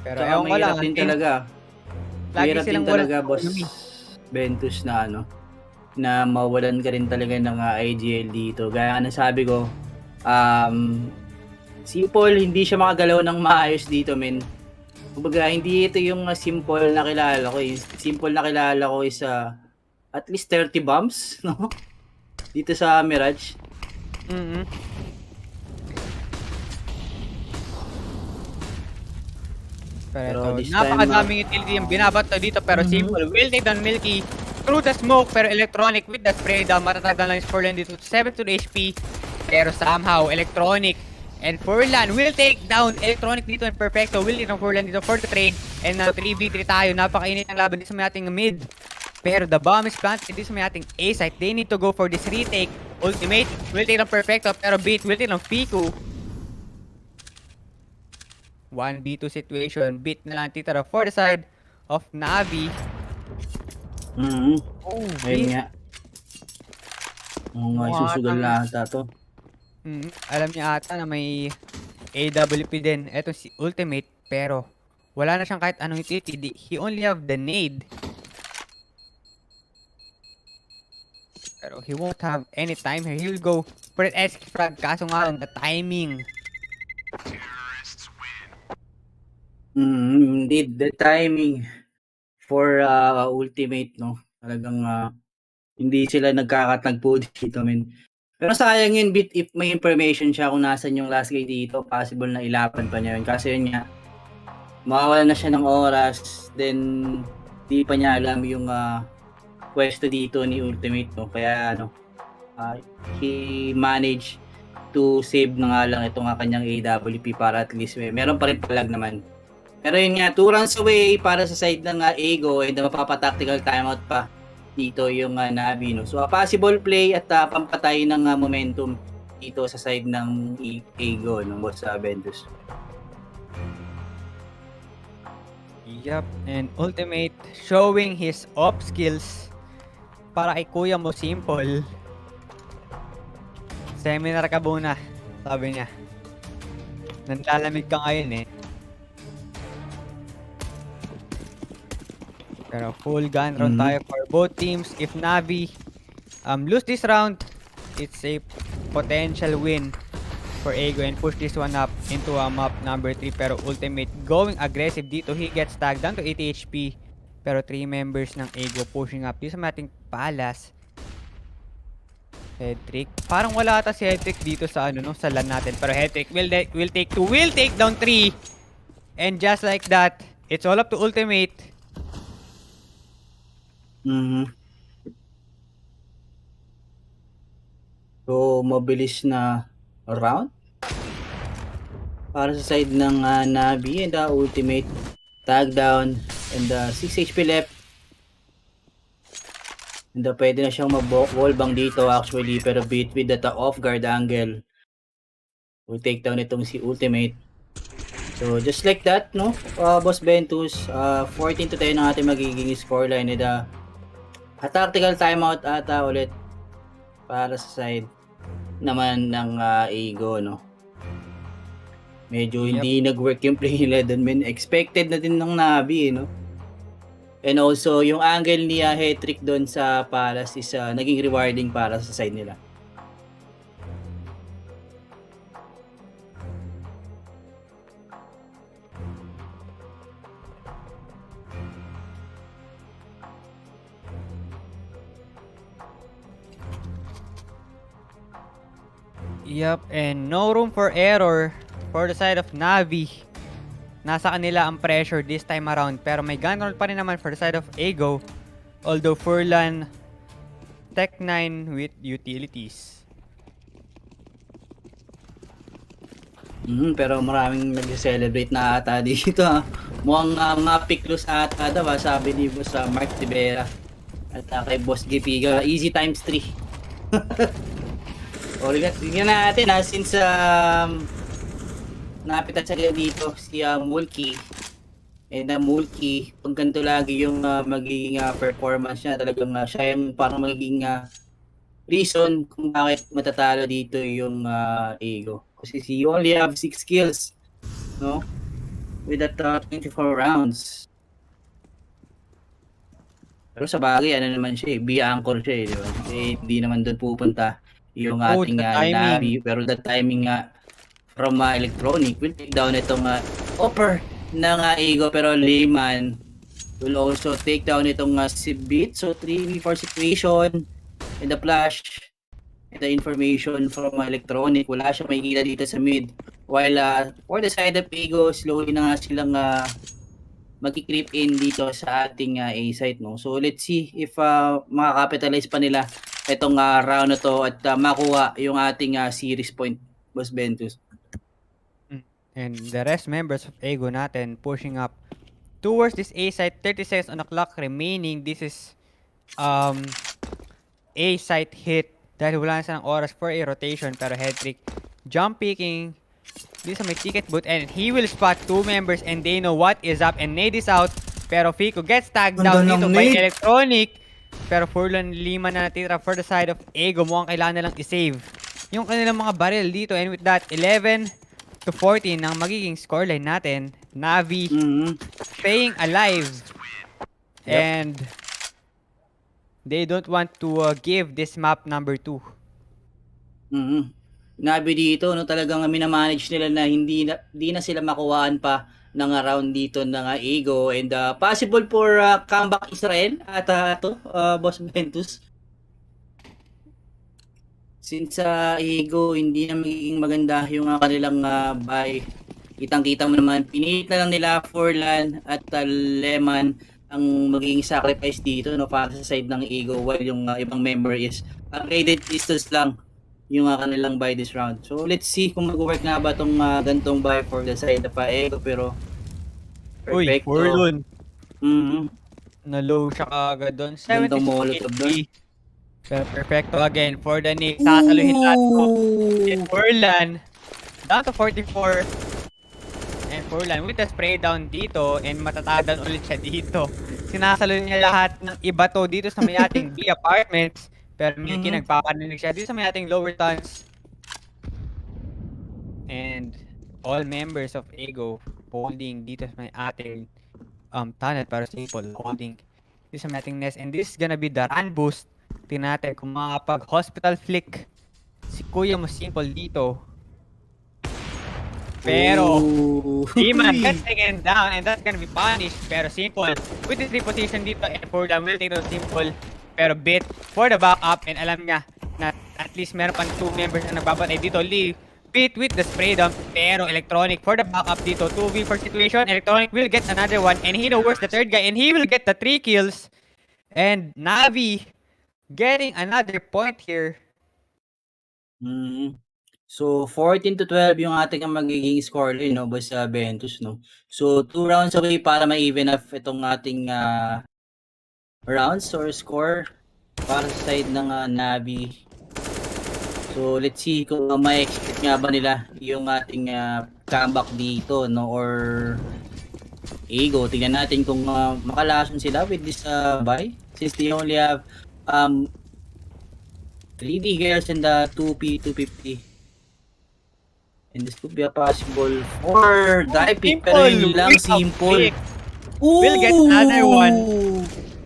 Pero Tsaka ewan ko lang. din talaga. Lagi Mahirap din silang talaga, walang boss enemy. Ventus, na mawalan ka rin talaga ng IGL dito. Gaya na sabi ko, Um, simple, hindi siya makagalaw ng maayos dito, men. Kumbaga, hindi ito yung simple na kilala ko. Yung simple na kilala ko is at least 30 bombs, no? Dito sa Mirage. Pero this napakadaming utility yung binabato dito pero simple. Will take down Milky through the smoke pero electronic with the spray down. Matatagal lang yung Furlan dito. 72 HP. Pero somehow electronic and Furlan will take down electronic dito and perfecto. Will take down Furlan dito for the trade. And now 3v3 tayo. Napakainit ang laban dito sa may ating mid. Pero the bomb is planted dito sa may ating A site. They need to go for this retake. Ultimate will take down perfecto pero beat will take down Fiku. 1v2 situation. Beat na lang titira for the side of Navi. Oh, Ayun nga. Susugal na ata to. Alam niya ata na may AWP din. Eto si Ultimate. Pero wala na siyang kahit anong utility. He only have the nade. Pero he won't have any time here. He will go for an SK frag. Kaso nga lang, the timing. Indeed, the timing for Ultimate, no? Talagang hindi sila nagkakatagpo dito, men. Pero sayang yun, bit if may information siya kung nasan yung last guy dito, possible na ilaban pa niya yun. Kasi yun nga, mawawala na siya ng oras, then di pa niya alam yung pwesto dito ni Ultimate, no? Kaya he managed to save na nga lang itong kanyang AWP para at least meron pa rin palag naman. Pero yun nga, 2 runs away para sa side ng Ego and mapapa-tactical timeout pa dito yung Navi, no? So, a possible play at pampatay ng momentum dito sa side ng Ego, no? Boss Ventus. Yup, and Ultimate showing his off skills para kay Kuya mo simple. Seminar ka muna, sabi niya. Nanlalamig ka ngayon eh. Pero full gun round tayo for both teams. If Navi lose this round, it's a potential win for Ego and push this one up into map number 3. Pero Ultimate going aggressive dito. He gets tagged down to 80 HP. Pero 3 members ng Ego pushing up. Dito sa ating Palace. Headtrick. Parang wala ata si Headtrick dito sa sa LAN natin. Pero Headtrick will take 2. Will take down 3. And just like that, it's all up to Ultimate. So, mabilis na round para sa side ng Navi and Ultimate tag down and 6 HP left. And pwede na siyang mag-wallbang dito actually, pero beat with the off guard angle. We'll take down itong si Ultimate. So just like that, no? Boss Ventus, 14-10 ang ating magiging scoreline and a tactical timeout ata ulit para sa side naman ng Ego, no? Medyo hindi nag-work yung play nila doon, men. Expected na din ng Navi, no? And also, yung angle ni Hetrick doon sa Palace is naging rewarding para sa side nila. Yup, and no room for error for the side of Navi. Nasa kanila ang pressure this time around. Pero may gun roll pa rin naman for the side of Ego. Although Furlan Tech 9 with utilities. Pero maraming nag-celebrate na ata dito. Mukhang mga picklos ata daw, sabi ni Boss Mark Tibera. At kay Boss Gipiga, easy times 3. O, tingnan natin since napitan sa dito si Mulky. And Mulky, pag ganito lagi yung magiging performance niya, talagang siya yung parang magiging reason kung bakit matatalo dito yung Ego. Kasi he only have 6 kills, no? With that 24 rounds. Pero sa bagay, naman siya B-anchor siya di ba? Hindi naman doon pupunta yung Oh, ating the timing. Navi. Pero the timing nga from Electronic will take down itong offer ng Ego. Pero Lehman will also take down itong si Beat. So 3v4 situation and the flash and the information from Electronic. Wala siya makikita dito sa mid. While for the side of Ego, slowly na nga silang mag-creep in dito sa ating A site, no? So let's see if makakapitalize pa nila itong round na to at makuha yung ating series point, Boss Ventus. And the rest members of Ego natin pushing up towards this A site. 30 seconds on the clock remaining. This is A site hit dahil wala na silang oras for a rotation, pero Headtrick jump picking dito sa may ticket booth, and he will spot 2 members and they know what is up, and nade is out, pero Fico gets tagged down dito by Electronic, pero Furlan Lima na natira for the side of Ego. Mukhang kailangan nilang i-save yung kanilang mga barrel dito, and with that 11-14 ang magiging scoreline natin. Navi staying alive, and they don't want to give this map number 2. Nabi dito, no, talagang minamanage nila na hindi na sila makuhaan pa ng round dito ng Ego, and possible for comeback Israel at Boss Ventus. Since Ego hindi na magiging maganda yung kanilang buy, kitang-kita mo naman, pinilit na lang nila Furlan at Lemon ang magiging sacrifice dito, no, para sa side ng Ego, while yung ibang member is upgraded pistols lang yung kanilang buy this round. So let's see kung mag-work nga ba itong gantong buy for the side of Ego, pero perfecto. Uy, Furlan. Na-low siya kagad doon. Gantong molotov doon. Pero perfecto again for the Nick. Sasaluhin natin po. And Furlan down to 44. And Furlan with the spray down dito, and matatagan ulit siya dito. Sinasaluhin niya lahat ng iba to dito sa may ating B apartments. Pero Milky nagpapanilig siya dito sa may ating lower tons. And all members of Ego holding dito sa may ating tunnel, para simple holding dito sa may ating nest. And this is gonna be the run boost. Tingnan natin kung makapag-hospital flick si Kuya mo simple dito. Pero Demon gets taken down, and that's gonna be punished. Pero simple with this reposition dito, and for them will take down simple. Pero Bit for the backup, and alam niya na at least meron pang 2 members na nagbabatay dito. Lee, Bit with the spray dump, pero Electronic for the backup dito. 2v4 situation, Electronic will get another one, and he knows the third guy, and he will get the 3 kills. And Navi getting another point here. So 14-12 yung ating magiging scoreline, no, Boss Ventus, no. So 2 rounds away para ma-even up itong ating rounds or score para sa side ng Navi. So let's see kung ma-expect nga ba nila yung ating comeback dito, no, or Ego. Tingnan natin kung makalason sila with this buy, since they only have 3D girls and 2P 250. And this could be a possible for die pick, pero yun lang simple. We'll get another one.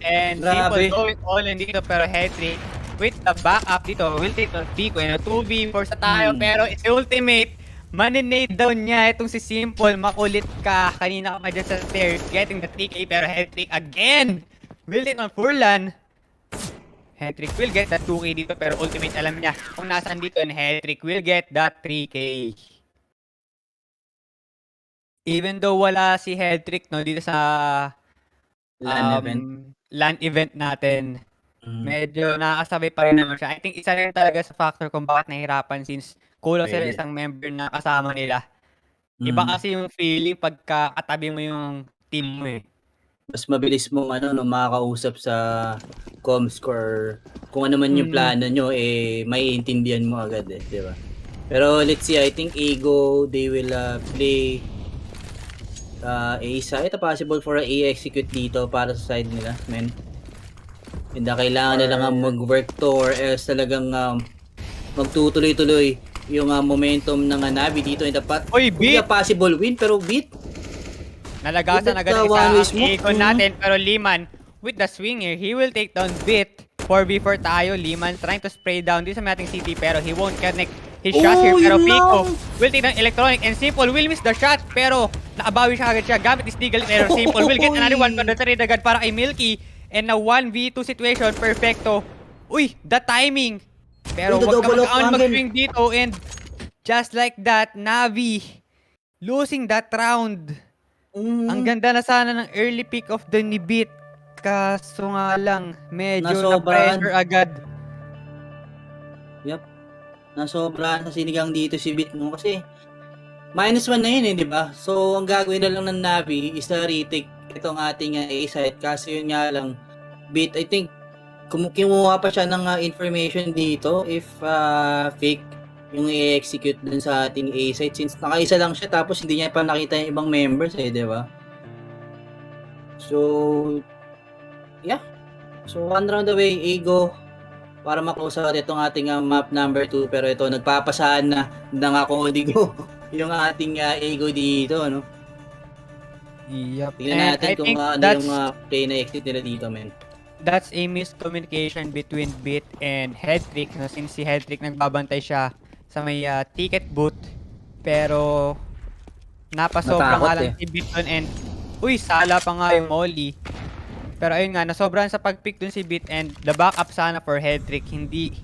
And Grabe. Simple going all in dito, pero Headtrick with the backup dito will take on Pico, and 2v4 sa tayo, pero it's ultimate. Maninade down niya itong si Simple. Makulit ka, kanina ka pa dyan sa stairs getting the 3k, pero Headtrick again will take on Furlan. Headtrick will get that 2k dito, pero ultimate alam niya kung nasaan dito, and Headtrick will get that 3k. Even though wala si Headtrick, no, dito sa LAN event natin, medyo nakakasabay pa rin naman siya. I think isa rin talaga sa factor kung bakit nahirapan, since kulang sila isang member na kasama nila. Iba kasi yung feeling pagka katabi mo yung team mo eh. Mas mabilis mong makakausap sa comscore, kung ano man yung plano nyo, maiintindihan mo agad eh, di ba? Pero let's see, I think Ego, they will play A side, possible for i-execute dito para sa side nila, men. And kailangan nila nga mag-work to, or else talagang magtutuloy-tuloy yung momentum ng Navi dito. And Oy, Beat! Possible win, pero Beat nalagasan agad isa ang Ego natin, pero Liman with the swinger, he will take down Bit. 4v4 tayo. Liman trying to spray down dito sa ating CT pero he won't connect his shots here. Pero yun Pico lang! will take down Electronic and Simple will miss the shot pero nakabawi siya agad siya gamit is Deagle pero Simple will get another one from the trade agad para kay Milky and na 1v2 situation. Perfecto. Uy, the timing. Pero Uy, wag ka double up mag-on namin. mag-swing dito and just like that, Navi losing that round. Ang ganda na sana ng early pick of the Nibit. Kaso nga lang, medyo Nasobrahan. na-pressure agad. Yep. Nasobrahan sa sinigang dito si Bit mo kasi -1 na yun eh, di ba? So, ang gagawin na lang ng Navi is na retake itong ating A site kasi yun nga lang, Bit, I think, kumuha pa siya ng information dito if fake yung i-execute dun sa ating A site since nakaisa lang siya tapos hindi niya pa nakita yung ibang members eh, di ba? So, yeah. So, one round away, Ego, para ma-close out itong ating map number 2 pero ito nagpapasahan na ng Kodigo yung ating Ego dito, no? Yep. Tingnan And natin I kung think ano that's, yung play na exit nila dito, men. that's a miscommunication between Bit and Headtrick. No? Since si Headtrick nagbabantay siya sa may ticket booth pero napasobra Natakot nga lang si Bit dun and uy, sala pa nga yung Molly. Pero ayun nga, nasobrahan sa pag-pick dun si Bit and the backup sana for Headtrick. Hindi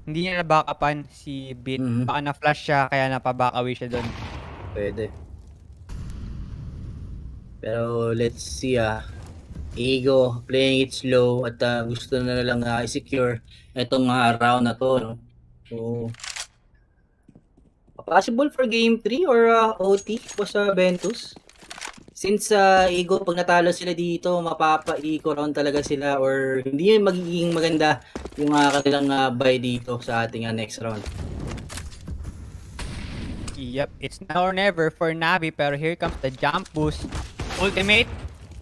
niya na-backupan si Bit. Baka na-flash siya kaya napaback away siya dun. Pwede. Pero let's see Ego playing it slow at gusto na lang i-secure itong round na to, no? So, possible for game 3 or OT po sa Ventus. Since Ego, pag natalo sila dito, mapapa-eco round talaga sila or hindi yun magiging maganda yung kanilang buy dito sa ating next round. Yep, it's now or never for Navi pero here comes the jump boost. Ultimate.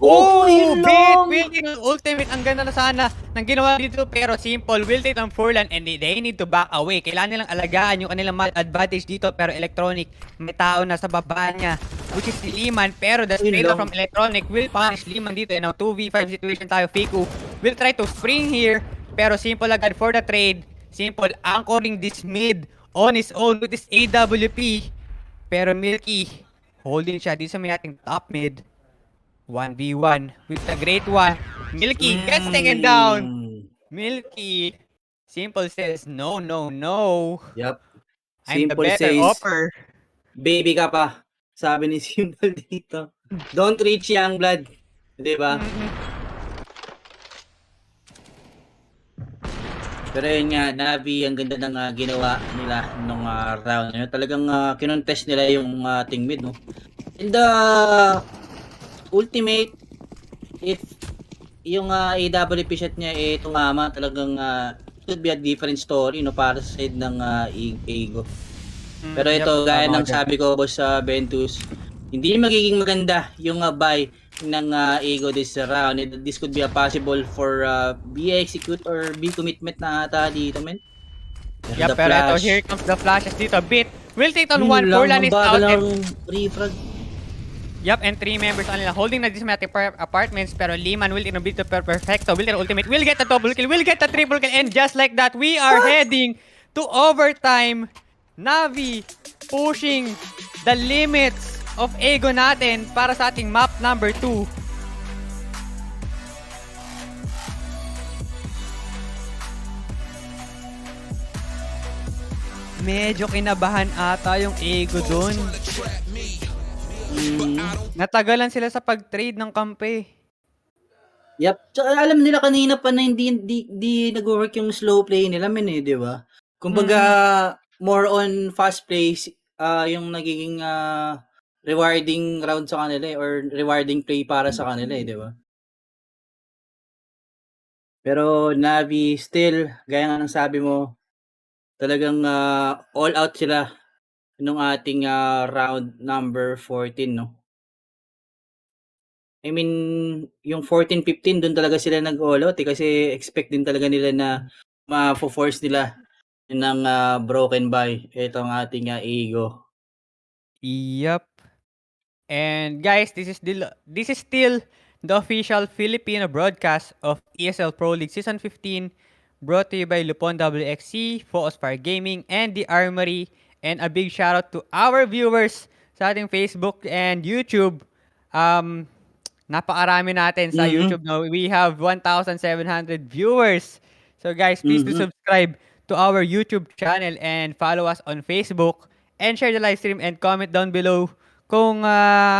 Oh, yun Bit! lang! Will take ng ultimate. Ang ganda na sana ng ginawa dito pero Simple will take ng Furlan and they need to back away. Kailangan nilang alagaan yung kanilang advantage dito pero Electronic, may tao na sa baba niya which is si Liman pero the straight off from Electronic will punish Liman dito and now 2v5 situation tayo. Fiku will try to spring here pero Simple agad for the trade. Simple anchoring this mid on his own with his AWP pero Milky holding siya dito sa may ating top mid. 1v1 with the great one. Milky gets taken down. Milky. Simple says, no, no, no. Yep. I'm the Simple better says, offer. baby ka pa. Sabi ni Simple dito. Don't reach young blood. Di ba? Pero yun nga, Navi, ang ganda ng ginawa nila nung round na yun. Talagang kinontest nila yung ating mid, no? And ultimate, if yung AWP shot niya tumama, talagang should be a different story, no? Para sa side ng Ego. Pero ito, gaya ng sabi ko, boss sa Ventus, hindi magiging maganda yung buy ng Ego this round. This could be a possible for B execute or B commitment na ata dito, men. Yep, pero ito, here comes the flashes dito. Bit will take on one. Furlan is out. Refrag. Yep, and 3 members on nila holding na dismatic apartments pero Liman will innovate to perfecto. Will get ultimate. Will get the double kill. Will get the triple kill. And just like that, we are heading to overtime. Navi pushing the limits of Ego natin para sa ating map number 2. Medyo kinabahan ata yung Ego dun. Natagalan sila sa pag-trade ng kampe. Yep. Tsaka alam nila kanina pa na hindi nag-work yung slow play nila, men di ba? Kumbaga, more on fast play yung nagiging rewarding round sa kanila or rewarding play para sa kanila, di ba? Pero Navi still, gaya nga ng sabi mo, talagang all out sila nung ating round number 14, no? I mean, yung 14-15 doon talaga sila nag-all out kasi expect din talaga nila na ma-force nila ng broken by itong ating Ego. Yep. And guys, this is still the official Filipino broadcast of ESL Pro League Season 15 brought to you by Lupon WXC, Focus Fire Gaming, and The Armory. And a big shoutout to our viewers sa ating Facebook and YouTube. Napakarami natin sa YouTube. No? We have 1,700 viewers. So guys, please do subscribe to our YouTube channel and follow us on Facebook. And share the live stream and comment down below kung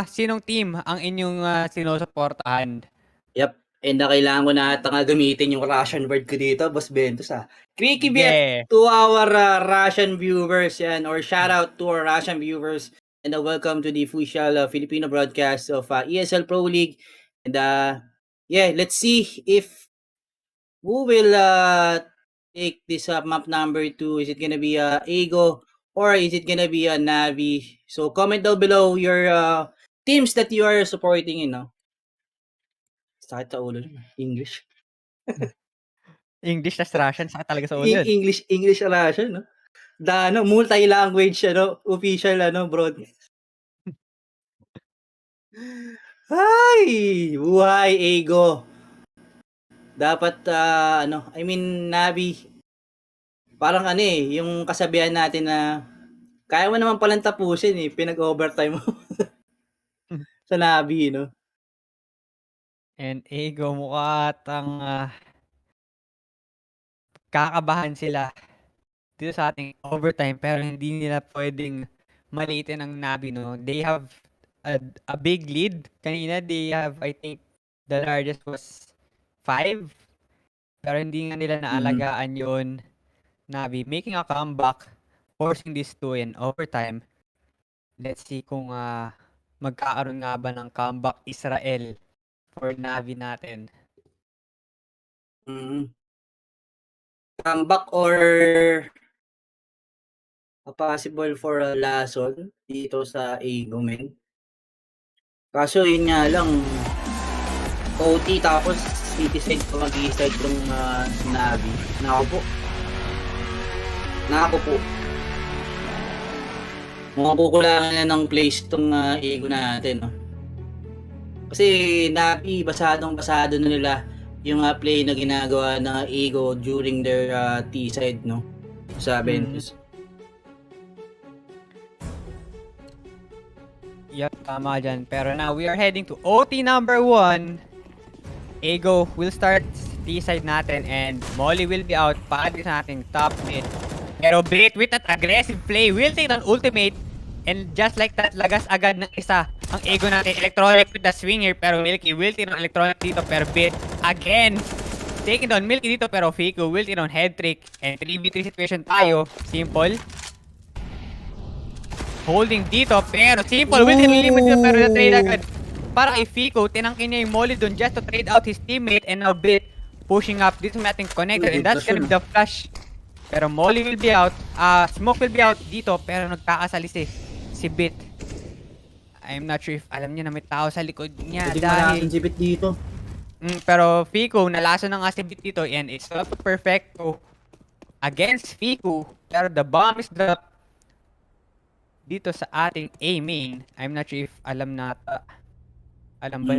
sinong team ang inyong sinusuportahan. Yep. And kailangan ko na ata nga gamitin yung Russian word ko dito, Boss Bentos Quickie bet to our Russian viewers yan, or shout out to our Russian viewers, and welcome to the official Filipino broadcast of ESL Pro League. And yeah, let's see if who will take this map number 2. Is it gonna be Ego or is it gonna be Navi? So comment down below your teams that you are supporting, you know. Sakit sa ulo nun. English. English tas Russian, sakit talaga sa ulo yun. English Russian, no? Multi-language, official, broadcast. Ay! Buhay, Ego. Dapat, I mean, Navi, parang yung kasabihan natin na kaya mo naman palang tapusin pinag-overtime mo sa Navi, no? And Ego, mukha atang kakabahan sila dito sa ating overtime, pero hindi nila pwedeng maliitin ang Navi, no? They have a big lead. Kanina, they have, I think, the largest was 5. Pero hindi nga nila naalagaan yun. Navi making a comeback, forcing this to in overtime. Let's see kung magkakaroon nga ba ng comeback Israel for Navi natin. Comeback or possible for a lason dito sa Ego, men. Kaso yun nga lang, OT tapos citizen pa mag-i-side from Navi. Nako po. Mukhang kukulangan na ng place itong Ego natin, no? Kasi Navi, basado na nila yung play na ginagawa ng Ego during their T-side, no? Sa Ventus. Yep, tama dyan. Pero now, we are heading to OT number 1. Ego will start T-side natin and Molly will be out para din sa ating top mid. Pero Bait with that aggressive play will take an ultimate, and just like that, lagas agad ng isa ang Ego natin. Electronic with the swinger, pero Milky will take on electronic dito, pero Bait again taking down Milky dito, pero Fico will take on head trick, and 3v3 situation tayo. Simple holding dito, pero Simple will take limit dito, pero na-trade agad para kay Fico. Tinangkin niya yung Molly dun just to trade out his teammate, and now Bait pushing up dito natin connected, and that's gonna be the flash. Pero Molly will be out, Smoke will be out dito, pero nagkakasalis si Bit. I'm not sure if alam niya na may tao sa likod niya. Pwede dahil malasin si Bit dito. Pero Fico, nalaso na nga si Bit dito, and it's not perfecto against Fico. Pero the bomb is dropped dito sa ating A main. I'm not sure if alam ba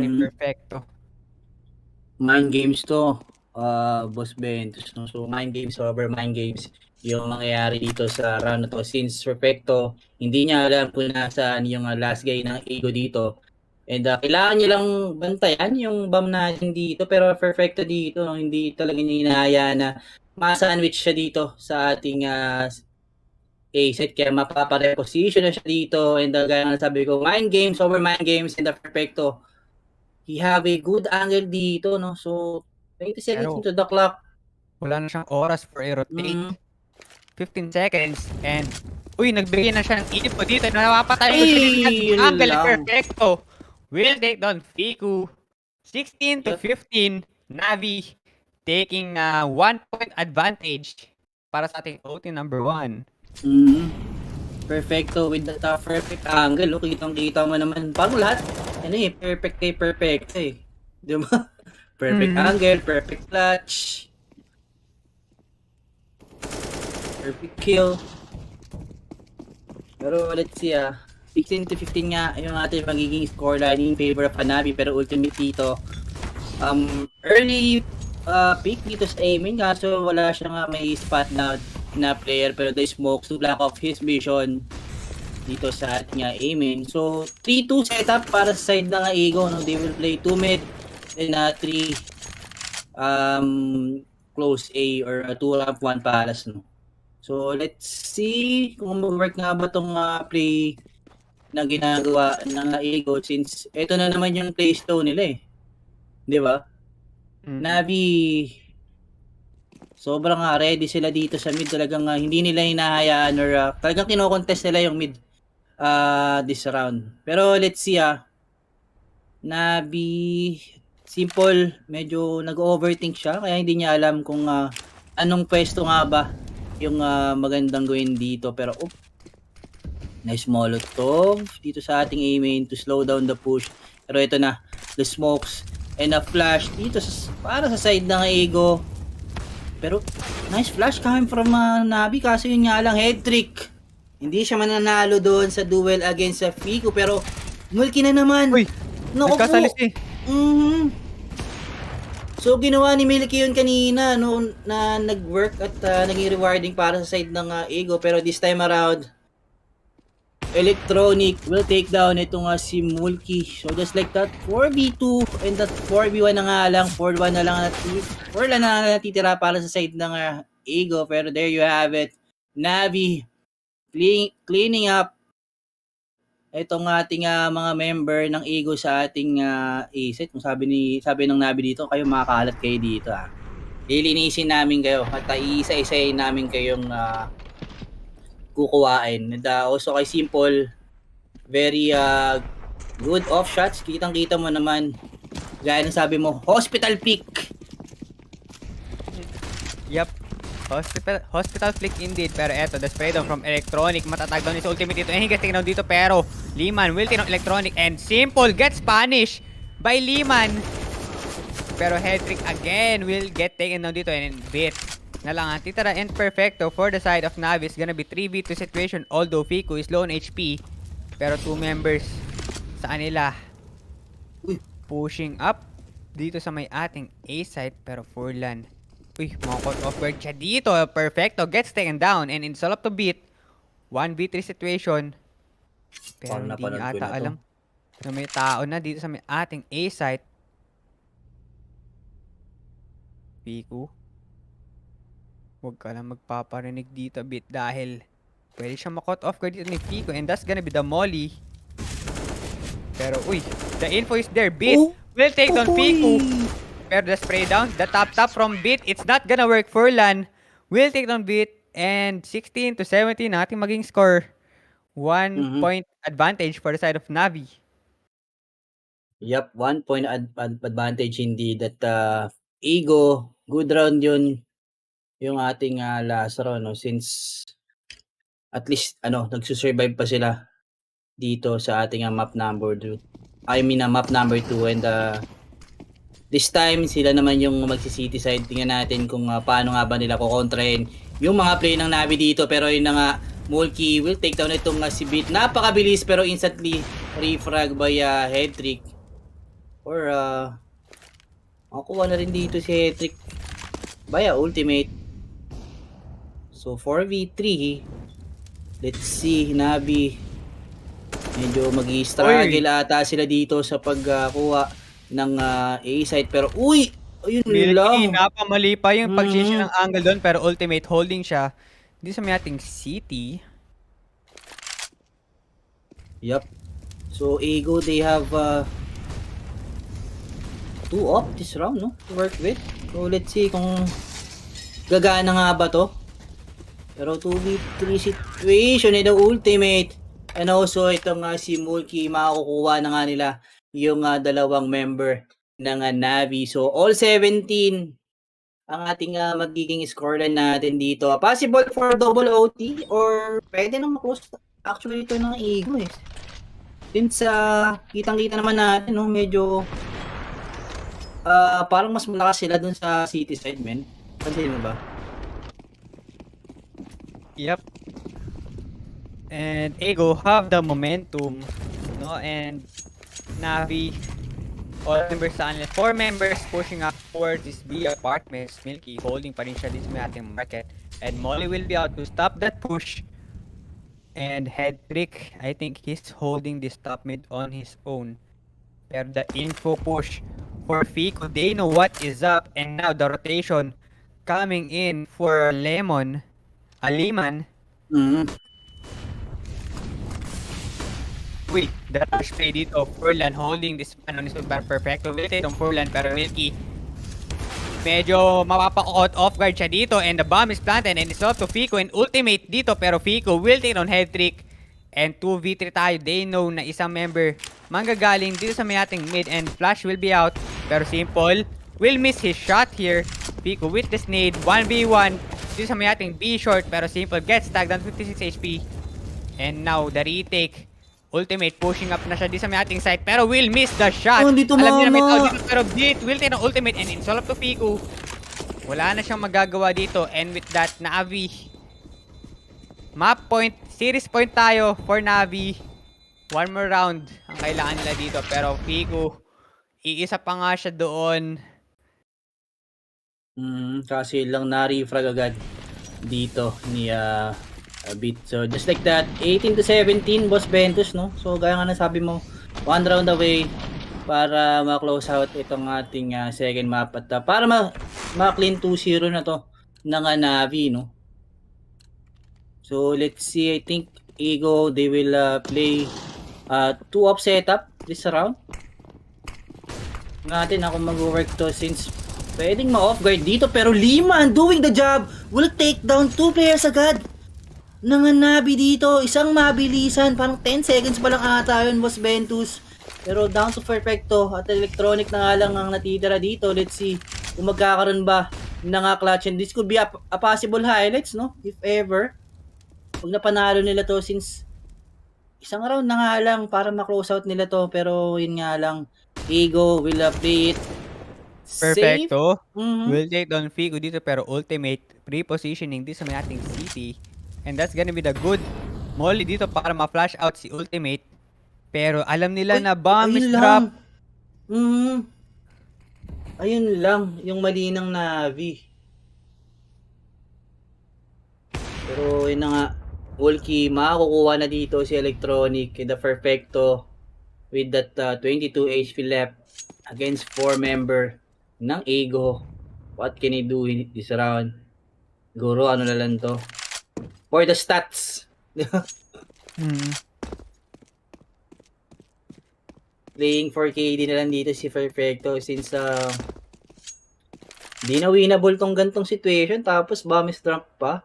ni perfecto. Mind games to, Boss Bentos, no? So mind games over mind games yung mangyayari dito sa round na to, since perfecto hindi niya alam kung nasaan yung last guy ng Ego dito, and kailangan niya lang bantayan yung bomb natin dito, pero perfecto dito, no? Hindi talaga niya inahaya na ma-sandwich siya dito sa ating A-set, kaya mapapareposition na siya dito, and gaya nga sabi ko, mind games over mind games, and perfecto he have a good angle dito, no? So 20 seconds into the clock. Wala na siyang oras for a rotate. 15 seconds, and nagbigay na siya ng info dito. Napapatay ko siya. Angle perfecto will take down Fiku. 16 to 15. Navi taking 1 point advantage para sa ating OT number 1. Perfecto with the perfect angle. Kitang-kita mo naman. Parang lahat, perfect kay perfect Di ba? Perfect angle, perfect clutch, perfect kill. Pero let's see 16 to 15 nga yung ating magiging scoreline in favor of Navi, pero ultimate dito. Early pick dito sa aiming kaso wala siya nga may spot na player pero the smokes to block off his vision dito sa ating aiming. So 3-2 setup para sa side ng Eagle, no? They will play 2 mid and 3 close A or 2 ramp 1 palace, no? So let's see kung mag-work nga ba tong play na ginagawa ng Eagle since ito na naman yung play stone nila eh. 'Di ba? Navi sobrang ready sila dito sa mid, talagang hindi nila hinahayaan or talagang kino-contest nila yung mid this round. Pero let's see Navi simple, medyo nag-overthink siya kaya hindi niya alam kung anong pwesto nga ba yung magandang gawin dito. Pero nice molotov dito sa ating A-main to slow down the push. Pero ito na, the smokes and a flash dito para sa side ng Ego. Pero nice flash coming from Navi, kaso yun nga lang, head trick. Hindi siya mananalo doon sa duel against sa Fico, pero multi na naman. Uy, naku po. nagkasalis eh. So ginawa ni Milky yun kanina, no, na nag-work at naging rewarding para sa side ng Ego, pero this time around Electronic will take down itong si Mulky. So just like that, 4v2 and that 4v1 na nga lang, 4v1 na lang natitira para sa side ng Ego. Pero there you have it, Navi cleaning up itong ating mga member ng Ego sa ating A-set. Kung sabi ng Navi dito, kayo makakalat kayo dito lilinisin namin kayo at iisa-isayin namin kayong kukuwain. And also kay Simple, very good off shots. Kitang-kita mo naman, gaya ng sabi mo, hospital pick. Yep. Hospital flick indeed. Pero eto, the spray down from Electronic. Matatag down his ultimate dito. And he gets taken down dito. Pero Liman will take down Electronic. And Simple gets punished by Liman. Pero head trick again will get taken down dito. And bit na lang titira and perfecto for the side of Navi. It's gonna be 3v2 situation, although Fico is low on HP. Pero 2 members sa kanila pushing up dito sa may ating A side. Pero Furlan, mga off guard siya dito. Perfecto gets taken down and it's all up to beat 1v3 situation. Pero hindi niya ata alam na may tao na dito sa may ating A side. Fico, huwag ka lang magpaparinig dito bit dahil pwede siya makot off guard dito ni Fico and that's gonna be the molly. Pero the info is there. Bit will take down Fico. Pero the spray down, the tap from Bit, it's not gonna work. Furlan will take down Bit and 16 to 17 natin maging score. 1 point advantage for the side of Navi. Yep, 1 point advantage indeed. That Ego, good round yun yung ating last round, no? Since at least nagsusurvive pa sila dito sa ating map number 2. Map number 2 and this time sila naman yung magsi-city side. Tingnan natin kung paano nga ba nila kukontrahin yung mga play ng Navi dito. Pero yun na nga, Mulky will take down itong si Beat. Napakabilis pero instantly refrag by head trick. Or makuha na rin dito si head trick by ultimate. So 4v3, let's see, Navi medyo mag-i-struggle ata sila dito sa pagkuha ng A site. Pero ayun lang, napamali pa yung pag-shift ng angle doon. Pero ultimate holding siya dito sa may ating city. Yup. So Ego, they have 2 up this round, no, to work with. So let's see kung gagana nga ba to. Pero 2v3 situation, the ultimate. And also itong si Mulky, makukuha na nga nila yung dalawang member ng Navi. So all 17 ang ating magiging scoreline natin dito. Possible for double OT or pwede nang close actually ito ng Ego eh. Since kitang-kita naman natin, no, medyo parang mas malakas sila dun sa city side, men. Pansin mo ba? Yep. And Ego have the momentum, no? And Navi All members sa kanila. 4 members pushing up towards this B apartments. Milky holding pa rin siya dito sa may ating market. And Molly will be out to stop that push. And Head Trick, I think he's holding this top mid on his own. Pero the info push for Fico, they know what is up. And now the rotation coming in for Lemon. Aliman. Wait, the rush play dito. Furlan holding this man on his own. Perfecto wilted on Furlan, pero Milky medyo mapapa-caught off guard siya dito, and the bomb is planted and it's off to Fico and ultimate dito, pero Fico will take on Head Trick and 2v3 tayo. They know na isang member manggagaling dito sa may ating mid and Flash will be out, pero Simple will miss his shot here. Fico with the nade, 1v1 dito sa may ating B short, pero Simple gets tagged down 56 HP and now the retake. Ultimate pushing up na siya di sa may ating side, pero will miss the shot. Oh, dito Alam niya na may mama. tao dito, pero Beat will take ng ultimate and it's all up to Fico. Wala na siyang magagawa dito, and with that, Navi map point, series point tayo for Navi. One more round ang kailangan nila dito, pero Fico iisa pa nga siya doon. Kasi lang na-refrag agad dito ni Beat. So just like that, 18 to 17 Boss Ventus, no? So gaya nga nasabi mo, one round away para ma-close out itong ating second map at para ma-clean 2-0 na to ng Navi, no? So let's see, I think Ego, they will play 2-up setup this round. Natin ako mag-work to since pwedeng ma-off guard dito, pero Liman doing the job will take down 2 players agad ng Navi dito. Isang mabilisan, parang 10 seconds pa lang ata yun, Boss Ventus. Pero down to perfecto at electronic na nga lang ang natitira dito. Let's see kung magkakaroon ba ng clutch, and this could be a possible highlights, no? If ever, pag napanalo nila to, since isang round na nga lang para ma-close out nila to, pero yun nga lang, Ego will play it safe. Perfecto. Will take down Fico dito, pero ultimate pre-positioning dito sa may ating city. And that's gonna be the good molly dito para ma-flash out si ultimate. Pero alam nila na bomb is drop. Ayun lang, yung mali ng Navi. Pero yun na nga, Volky, makakukuha na dito si Electronic in the perfecto with that 22 HP left against 4 member ng Ego. What can he do in this round? Guro, ano na lang to? For the stats. Playing for KD na lang dito si Perfecto since di na winnable tong gantong situation, tapos bomb is drunk pa.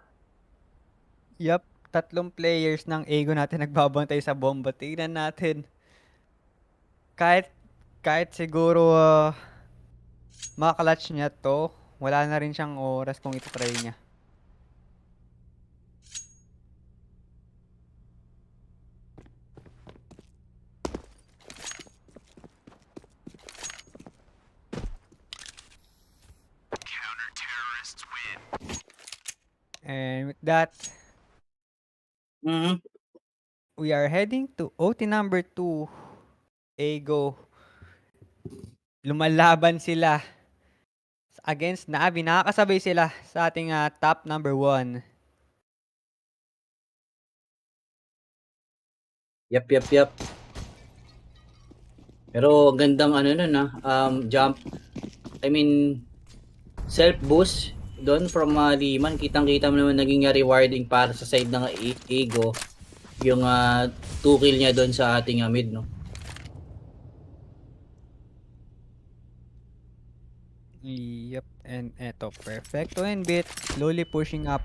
Yup, 3 players ng Ego natin nagbabantay sa bomba. Tingnan natin. Kahit siguro makaklatch niya to, wala na rin siyang oras kung ito-try niya. And with that, we are heading to OT number 2. Ego. Lumalaban sila against Navi. Nakakasabay sila sa ating top number 1. Yep. Pero gandang ano nun jump. I mean, self-boost doon from Liman. Kitang-kita mo naman naging rewarding para sa side ng Ego. Yung 2 kill niya doon sa ating mid, no? Yep, and eto, Perfecto and Bit slowly pushing up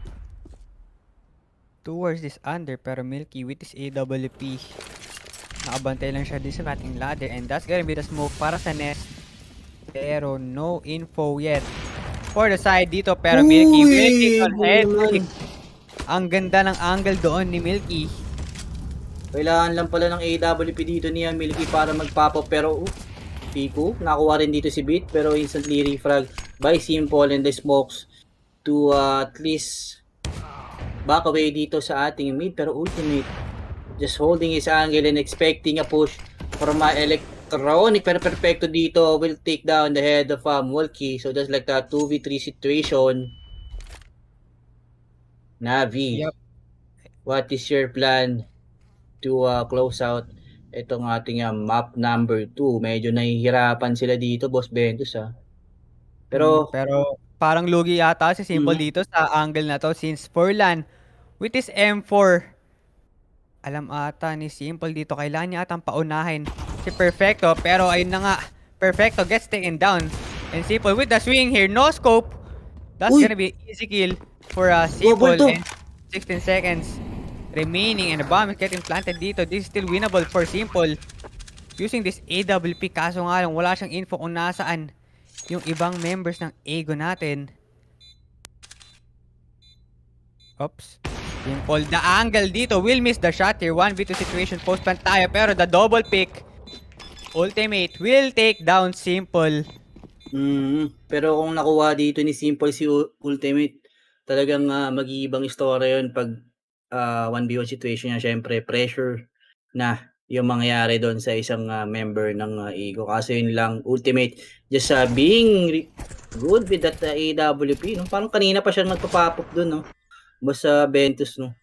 towards this under, pero Milky with his AWP nakabantay lang siya din sa ating ladder, and that's gonna be the smoke para sa nest, pero no info yet for the side dito, pero Milky will take on head. Ang ganda ng angle doon ni Milky. Kailangan lang pala ng AWP dito niya Milky para mag-pop up, pero Fico, nakuha rin dito si Beat, pero instantly refrag by Simple and the smokes to at least back away dito sa ating mid, pero ultimate just holding his angle and expecting a push from Electronic, pero perfecto dito will take down the head of Mulkey. So that's like a 2v3 situation. Navi, Yep. what is your plan to close out itong ating map number 2? Medyo nahihirapan sila dito, Boss Ventus Pero, Pero parang lugi yata si Simple dito sa angle na to since Furlan with his M4. Alam ata ni Simple dito, kailangan niya atang paunahin si Perfecto, pero ayun na nga, Perfecto gets taken down. And Simple with the swing here, no scope. That's gonna be easy kill for Simple and 16 seconds remaining and the bomb is getting planted dito. This is still winnable for Simple using this AWP, kaso nga lang wala siyang info kung nasaan yung ibang members ng Ego natin. Oops. Simple, the angle dito will miss the shot here. 1v2 situation, post plant tayo, pero the double pick ultimate will take down Simple. Pero kung nakuha dito ni Simple si ultimate, talagang mag-iibang istorya yun pag 1v1 situation niya. Syempre, pressure na yung mangyayari doon sa isang member ng Ego. Kasi yun lang, ultimate, just being good with that AWP. No? Parang kanina pa siya nagpa-pop-up doon, no? Basta Ventus, no?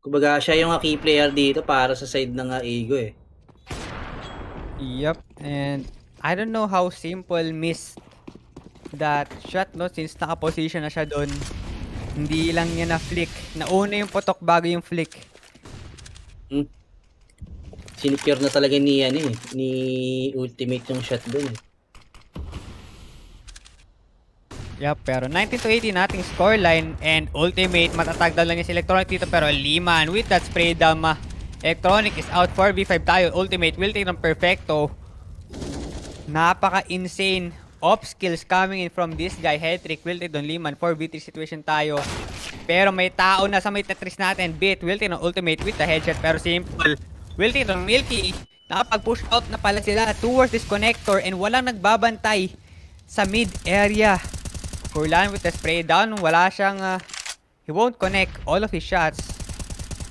Kumbaga, siya yung key player dito para sa side ng Ego, eh. Yep, and I don't know how Simple missed that shot, no? Since naka-position na siya doon. Hindi lang niya na-flick. Nauna yung putok bago yung flick. Sinecure na talaga ni ultimate yung shot doon, eh. Yup, pero 19-80 nating scoreline and ultimate matatagdal lang yung si Electronic dito, pero Liman with that spray down Electronic is out 4v5 tayo. Ultimate will take ng Perfecto. Napaka-insane off skills coming in from this guy. Headtrick will take doon Liman. 4v3 situation tayo. Pero may tao na sa may Tetris natin. Bit will take ng Ultimate with the headshot, pero Simple will take ng Milky. Nakapag-push out na pala sila towards this connector and walang nagbabantay sa mid area. Furlan with the spray down. Wala siyang he won't connect all of his shots.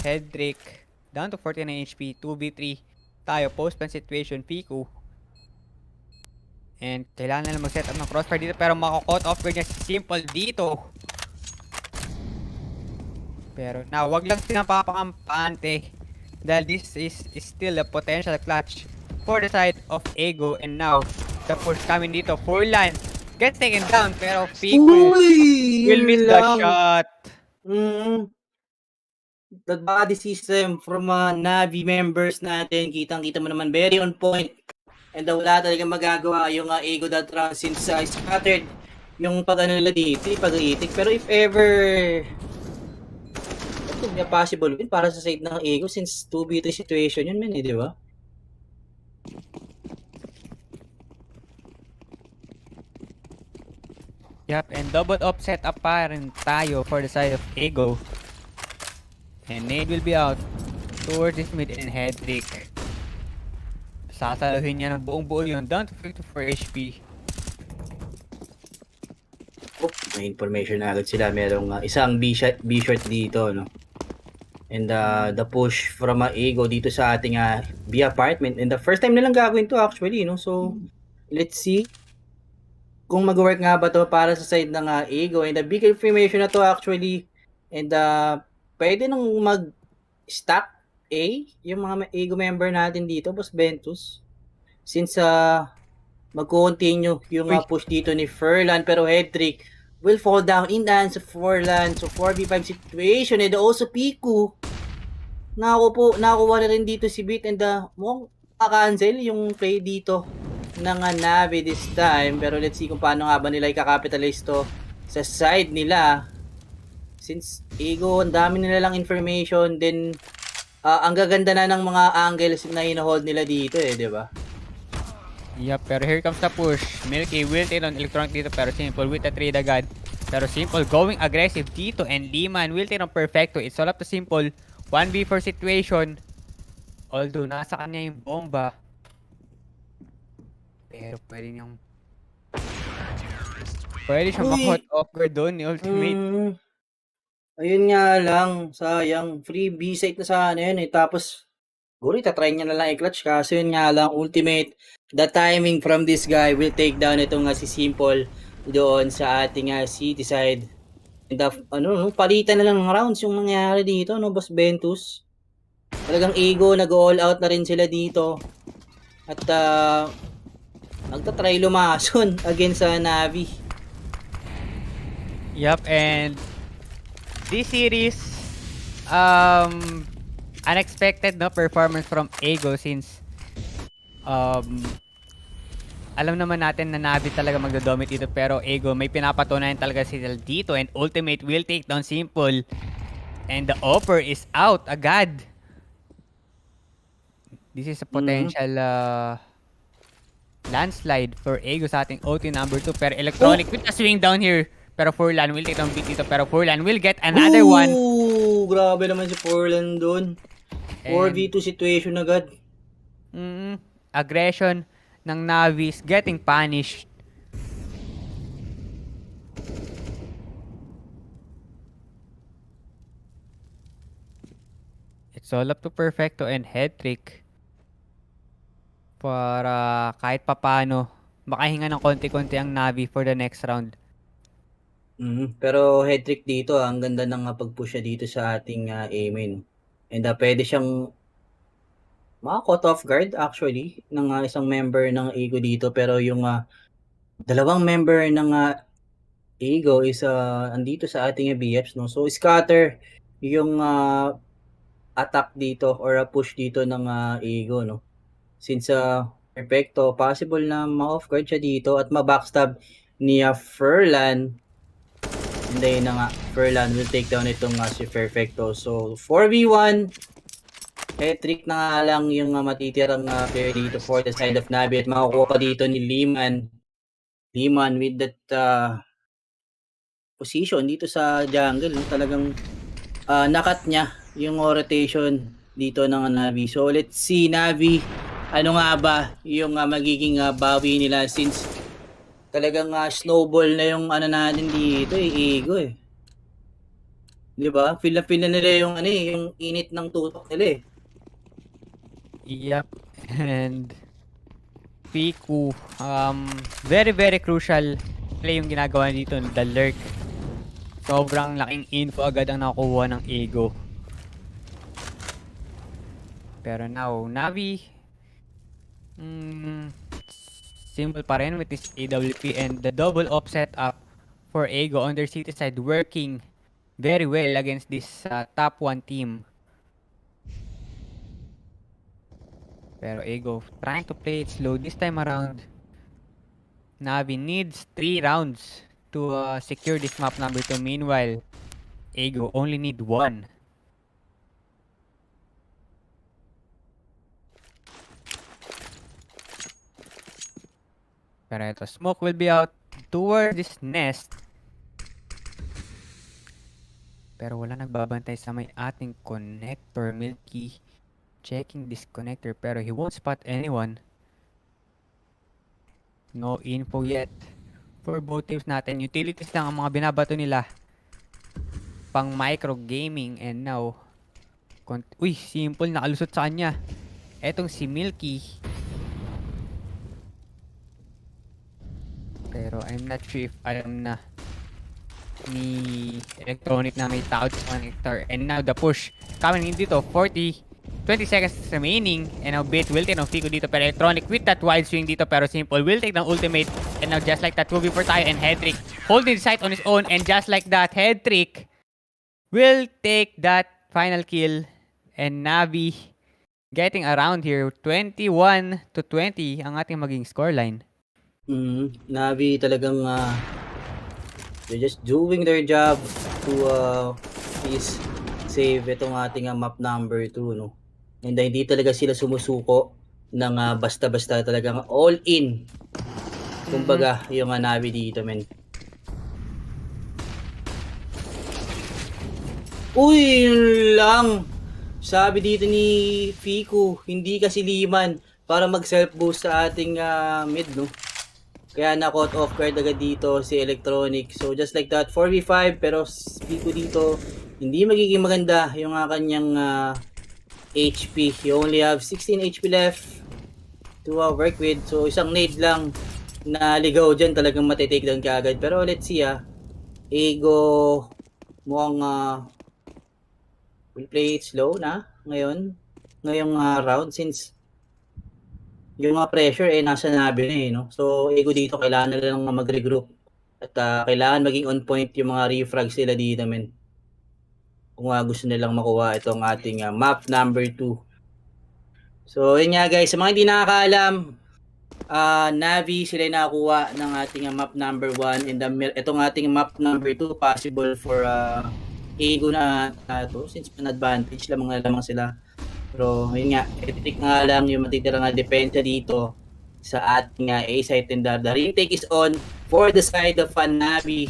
Headtrick down to 49 HP. 2v3 tayo. Post-plant situation. Piku. And kailangan na mag-set up ng crossfire dito, pero mako-caught off guard niya si Simple dito. Pero wag lang silang papakampante dahil this is still a potential clutch for the side of Ego. And now the push coming dito. Furlan gets taken down, pero Piku will miss the shot. The body system from Navi members natin, kitang-kita mo naman, very on point. And wala talagang magagawa yung Ego that round since scattered yung pag-ano nila dito, pag-itik. Pero if ever ito may possible win para sa side ng Ego since 2v3 situation yun, man, di ba? Yup, and double up setup pa rin tayo for the side of Ego. And Nade will be out towards this mid and Headtrick. Sasaluhin niya ng buong buo yun, down to 54 HP. May information na agad sila. Merong isang B-short dito, no? And the push from Ego dito sa ating B apartment. And the first time nilang gagawin to actually, no? So, let's see kung mag-work nga ba to para sa side ng Ego. And the big information na to actually. And pwede nang mag-stack A, yung mga Ego member natin dito, Boss Ventus. Since mag-continue yung push dito ni Furlan, pero Headtrick will fall down in the hands of Furlan. So 4v5 situation, and also Piku. Nakuha na rin dito si Beat, and mukhang cancel yung play dito ng Navi this time. Pero let's see kung paano nga ba nila i-capitalize to sa side nila. Since Ego, ang dami nila lang information, then ang gaganda na ng mga angles na hinahold nila dito, di ba? Yup, pero here comes the push. Milky will take on Electronic dito, pero Simple with the trade agad. Pero Simple going aggressive dito, and Liman will take on Perfecto. It's all up to Simple. 1v4 situation. Although nasa kanya yung bomba, pero pwede siyang ma-caught off guard doon ni Ultimate. Ayun nga lang, sayang. Free B-site na sana yun, eh. Tapos Siguro itatry niya na lang i-clutch kaso yun nga lang ultimate, the timing from this guy will take down itong si Simple doon sa ating city side. And palitan na lang ng rounds yung nangyari dito, no, Boss Ventus. Talagang ego, nag-all out na rin sila dito. At nagtatry lumason against sa Navi. Yup, and this series, unexpected no performance from Ego since alam naman natin na Navi talaga magdo-dominate dito pero Ego may pinapatunayan talaga sila dito and ultimate will take down Simple and the offer is out agad. This is a potential landslide for Ego sa ating OT number 2 pero Electronic with a swing down here pero Furlan will take down beat dito pero Furlan will get another one. Grabe naman si Furlan dun. 4v2 situation agad. Aggression ng Navi is getting punished. It's all up to Perfecto and Headtrick para kahit papano makahinga ng konti-konti ang Navi for the next round. Pero Headtrick dito, ang ganda ng pag-push niya dito sa ating A-main. And pwede siyang maka-caught off guard actually ng isang member ng Ego dito pero yung dalawang member ng Ego is andito sa ating BFs, no. So scatter yung attack dito or push dito ng Ego, no. Since Perfecto, possible na ma-off guard siya dito at ma-backstab ni Furlan. And then Furlan will take down itong si Perfecto. So 4v1. Headtrick na nga lang yung matitirang player dito for the side of Navi at makakuha pa dito ni Liman. Liman with that position dito sa jungle, no? Talagang nakat niya yung rotation dito ng Navi. So let's see Navi, ano nga ba yung magiging bawi nila since talagang snowball na yung natin dito Ego eh. 'Di ba? Feel na nila yung yung init ng tutok nila eh. Yep. And Piku, very very crucial play yung ginagawa dito, the lurk. Sobrang laking info agad ang nakuha ng Ego. Pero now, Navi simple pa rin with this AWP and the double offset up for Ego on their city side working very well against this top 1 team. Pero Ego trying to play it slow this time around. Navi needs 3 rounds to secure this map number 2. Meanwhile, Ego only need 1. Pero ito, smoke will be out towards this nest. Pero wala nagbabantay sa may ating connector. Milky checking this connector pero he won't spot anyone. No info yet for both teams natin. Utilities lang ang mga binabato nila. Pang micro gaming and now uy, Simple nakalusot sa kanya. Etong si Milky. Pero I'm not sure if alam na ni Electronic na may tao sa connector. And now the push coming in dito. 20 seconds remaining and now Bit will take ng Fico dito pero Electronic with that wild swing dito pero Simple will take ng ultimate and now just like that 2v4 tayo and Headtrick holding the site on his own and just like that Headtrick will take that final kill and Navi getting around here 21-20 ang ating maging scoreline. Navi talagang they're just doing their job to please save itong ating map number 2, no. And hindi talaga sila sumusuko ng basta-basta, talagang all in. Kumbaga, yung Navi dito, men. Uy, yun lang. Sabi dito ni Fiku, hindi kasi Liman para mag-self-boost sa ating mid, no. Kaya na-caught off guard agad dito si Electronic. So just like that, 4v5 pero Fiku dito hindi magiging maganda yung kanyang HP. You only have 16 HP left to work with. So, isang nade lang na ligaw dyan talagang matitake down ka agad. Pero let's see Ego mukhang will play it slow na ngayong round since yung pressure nasa Navi na no. So, Ego dito kailangan na lang mag-regroup at kailangan maging on point yung mga refrags nila dito men. Kung gusto nilang makuha itong ating map number 2. So, yun nga guys, sa mga hindi nakakaalam, Navi sila nakakuha ng ating map number 1 and itong ating map number 2 possible for Ego na to since an advantage lamang sila. Pero yun nga, epic nga lang yung matitira nga depensa dito sa ating A side and the retake is on for the side of Navi.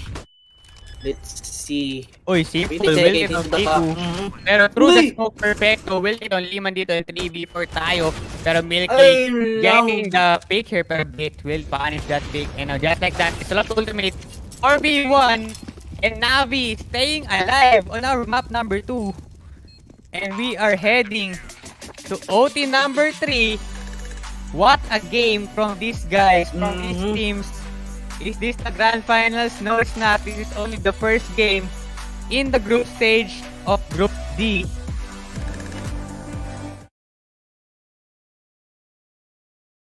Let's see. Uy, simple. Will it on Kiku. Pero through the smoke perfecto, will it on Liman dito yung 3v4 tayo. Pero Milky getting the pick here per bit will punish that pick. And just like that, it's a lot ultimate 4v1 and Navi staying alive on our map number 2. And we are heading to OT number 3. What a game from these guys, from these teams. Is this the grand finals? No, it's not. This is only the first game in the group stage of Group D.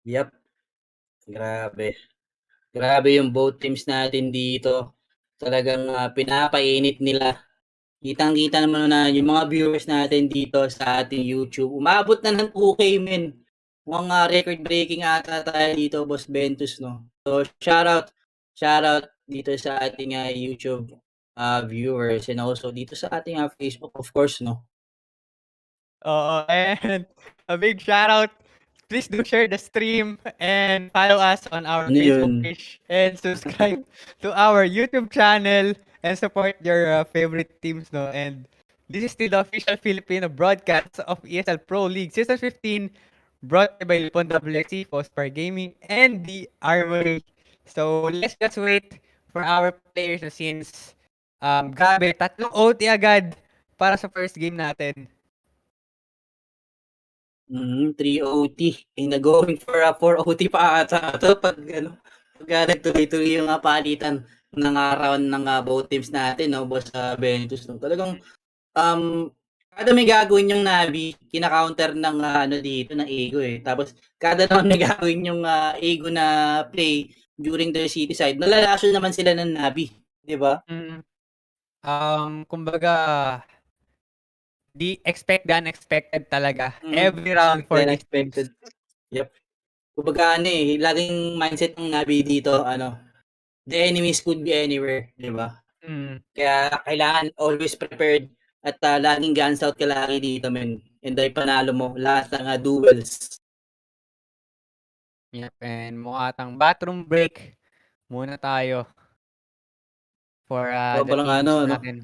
Yep. Grabe yung both teams natin dito. Talagang pinapainit nila. Kitang-kita naman na yung mga viewers natin dito sa ating YouTube. Umabot na ng 2K men. Mga record-breaking ata tayo dito, Boss Ventus, no? So, shoutout dito sa ating YouTube viewers and also dito sa ating Facebook, of course, no? And a big shoutout. Please do share the stream and follow us on our Facebook page and subscribe to our YouTube channel and support your favorite teams, no? And this is still the official Filipino broadcast of ESL Pro League Season 15 brought by Lipon WXC, Postpar Gaming, and the Armory. So, let's just wait for our players since grabe, 3 OT agad para sa first game natin. 3 OT. Going for 4 OT pa ata ito pag nagtuloy-tuloy yung palitan ng round ng both teams natin, no, Boss Ventus. No? Talagang kada may gagawin yung Navi, kina-counter ng dito ng Ego Tapos kada naman may gagawin yung Ego na play during the city side, nalalasol naman sila ng Navi, 'di ba? Kumbaga expect the unexpected talaga. Every round for this unexpected. Yep. Kumbaga laging mindset ng Navi dito, the enemies could be anywhere, 'di ba? Kaya kailangan always prepared at laging guns out ka lagi dito, men. And ay panalo mo lahat ng duels. Yep, and mukha tang bathroom break muna tayo for the teams natin.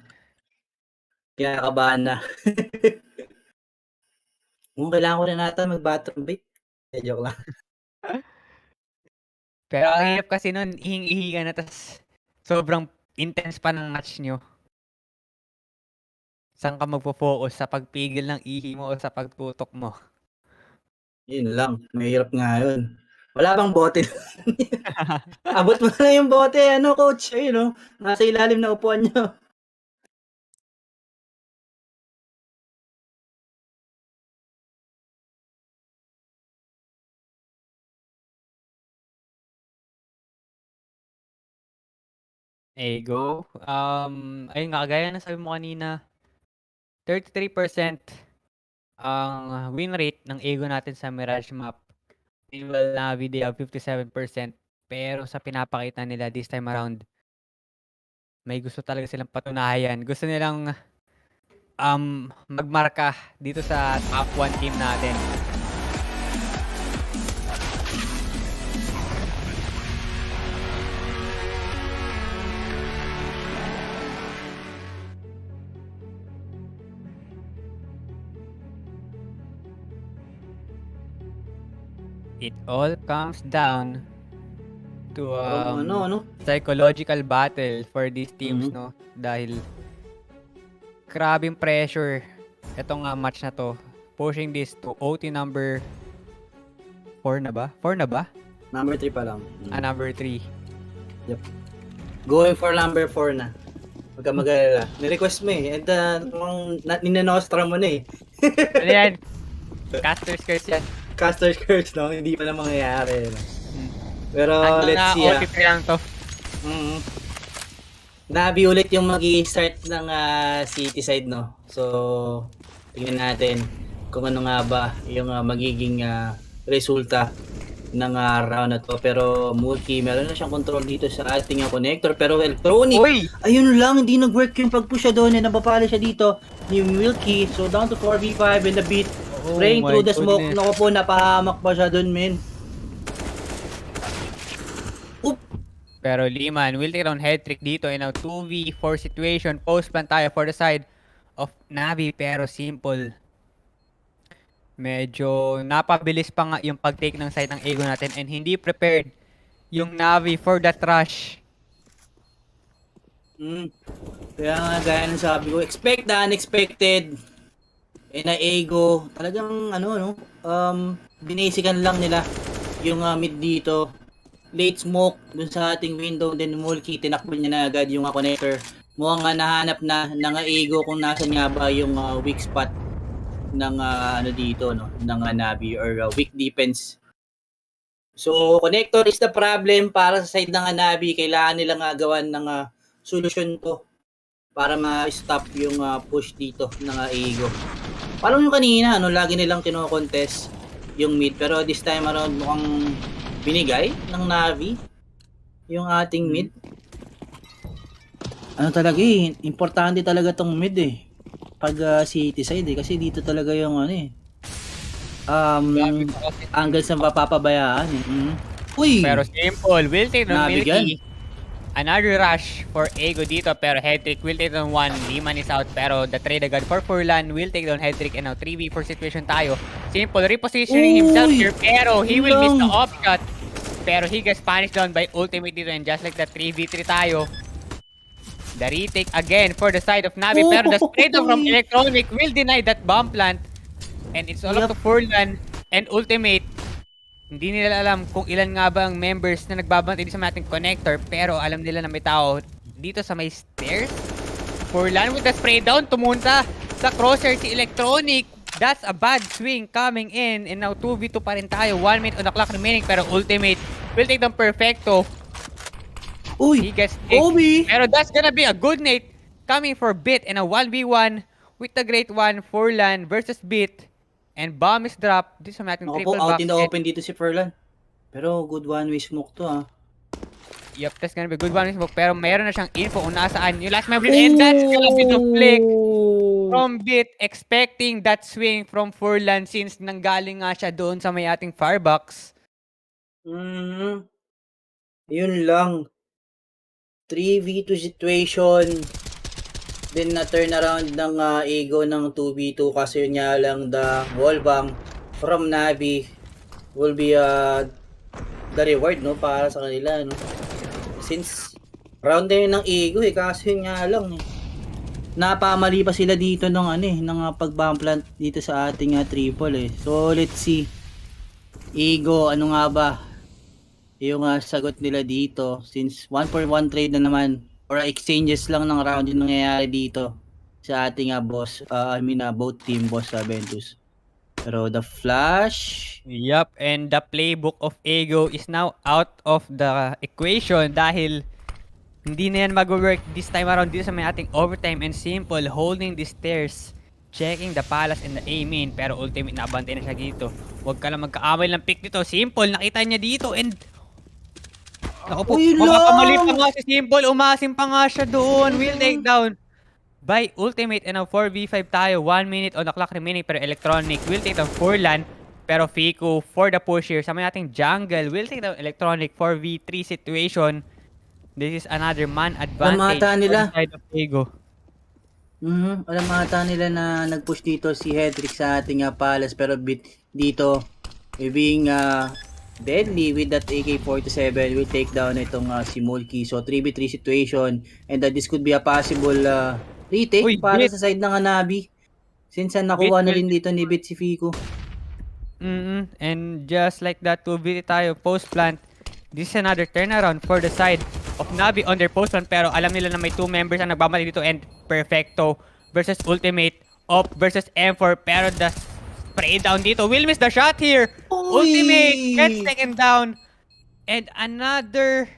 Kaya kabahan na. Kailangan ko na nata mag-bathroom break. Joke lang. Pero ang hirap kasi nun, ihing-ihi ka na, tas sobrang intense pa ng match nyo. Saan ka magpo-focus? Sa pagpigil ng ihi mo o sa pagtutok mo? Yun lang. Mahirap nga yun. Wala bang bote? Abot mo na yung bote, coach? Ayun, nasa ilalim na upuan nyo. Ego. Ayun nga, gaya na sabi mo kanina, 33% ang win rate ng Ego natin sa Mirage map. Meanwhile, Navi, they have 57%. Pero sa pinapakita nila this time around, may gusto talaga silang patunayan. Gusto nilang magmarka dito sa top 1 team natin. It all comes down to psychological battle for these teams, no? Dahil grabing pressure itong match na to pushing this to OT number 4 na ba? 4 na ba? Number 3 pa lang. Number 3. Yep. Going for number 4 na. Huwag ka mag-alala. Ni-request mo eh. And ninanostra mo na eh. Ano yan? Caster's curse yan. Caster's curse, no? Hindi pa na mangyayari. No? Pero let's see. OTP lang to. Nabi ulit yung mag-i-start ng city side, no? So, tingnan natin kung ano nga ba yung magiging resulta ng round na to. Pero Multi, meron na siyang control dito sa ating connector. Pero Electronic, ayun lang, hindi nag-work yung pag-push siya doon. Napapala siya dito ni Milky. So, down to 4v5 in the beat. Praying through the smoke. Naku po, napahamak pa siya doon, men. Pero Liman will take down head trick dito in a 2v4 situation. Post plan tayo for the side of Navi, pero simple. Medyo napabilis pa nga yung pag-take ng side ng Ego natin and hindi prepared yung Navi for that rush. Kaya nga, gaya ng sabi ko, expect the unexpected. And na Ego, talagang binasican lang nila yung mid dito. Late smoke dun sa ating window, then Mulky, tinakbo niya na agad yung connector. Mukhang nahanap na ng Ego kung nasan nga ba yung weak spot ng dito, no, ng Navi or weak defense. So connector is the problem para sa side ng Navi. Kailangan nilang gawan ng solusyon to para ma-stop yung push dito ng Ego. Parang yung kanina, lagi nilang kino-contest yung mid, pero this time around mukhang binigay ng Navi yung ating mid. Talaga importante talaga tong mid pag city side kasi dito talaga yung angle sa mapapabayaan Uy! Pero simple, will take down Navi Milky. Another rush for Ego dito, pero head trick will take down 1. Liman is out, pero the trade agad for Furlan will take down head trick and now 3v4 situation tayo. Simple, repositioning himself here, pero he will miss the off shot. Pero he gets punished down by ultimate dito, and just like that 3v3 tayo. The retake again for the side of Navi, pero the spray down from Electronic will deny that bomb plant. And it's all up to Furlan and ultimate. Hindi nila alam kung ilan nga ba ang members na nagbabantay dito sa ating connector, pero alam nila na may tao dito sa may stairs. Furlan with the spray down, tumunta sa crosshair si Electronic. That's a bad swing coming in, and now 2v2 pa rin tayo. 1 minute on the clock remaining, pero ultimate will take them perfecto. He gets kicked, pero that's gonna be a good nade coming for Bit and a 1v1 with the great one, Furlan versus Bit. And bomb is dropped. This is ating triple out box. in the open dito si Furlan. Pero good one-way smoke to Yup, that's gonna be good one-way smoke. Pero mayroon na siyang info kung nasaan yung last member. And that's gonna be the flick from Bit. Expecting that swing from Furlan since nanggaling nga siya doon sa may ating firebox. Yun lang. 3v2 situation. Then na turn around ng Ego ng 2v2 kasi yun nga lang the wall bang from Navi will be the reward para sa kanila since round din ng Ego kasi yun nga lang napamali pa sila dito ng pag-bomb plant dito sa ating triple so let's see Ego ano nga ba yung sagot nila dito since 1-for-1 trade na naman or exchanges lang ng round yung nangyayari dito sa ating boss, both team boss Ventus. Pero the flash... Yup, and the playbook of Ego is now out of the equation dahil hindi na yan mag-work this time around dito sa may ating overtime and simple holding the stairs, checking the palace and the A main, pero ultimate nabantay na siya dito. Huwag ka lang magkaamay ng pick dito. Simple, nakita niya dito and ako po, makakamali pa nga si Simple, umasim pa nga siya doon. Will take down by ultimate and now 4v5 tayo. 1 minute on the clock remaining, pero Electronic will take down Furlan. Pero Fico for the push here sa may ating jungle will take down Electronic 4v3 situation. This is another man advantage Alam nila. on the side of Ego. Alam ata nila na nag-push dito si Hedrick sa ating palace, pero dito being deadly with that AK-47 will take down itong si Mulky. So 3v3 situation and this could be a possible retake para sa side ng Navi. Since nakuha na Bit rin dito ni Bit si Fico. And just like that, 2v tayo, post plant. This is another turnaround for the side of Navi on their post plant, pero alam nila na may 2 members ang nagmamatay dito, and Perfecto versus Ultimate, Op versus M4, pero the spray down dito will miss the shot here. Ultimate gets taken down, and another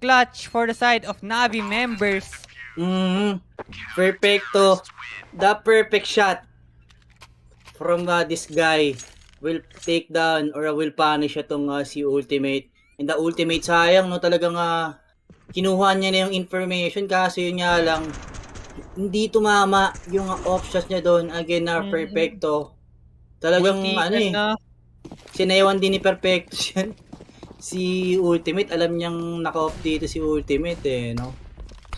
clutch for the side of Navi members. Perfecto. The perfect shot from this guy will take down or will punish itong si Ultimate. And the Ultimate, sayang, no, talagang kinuha niya na yung information, kasi yun nga lang, hindi tumama yung off shots niya doon. Again, Perfecto. Talagang sinayawan din ni Perfecto yan. Si Ultimate, alam niyang naka-off dito si Ultimate, no?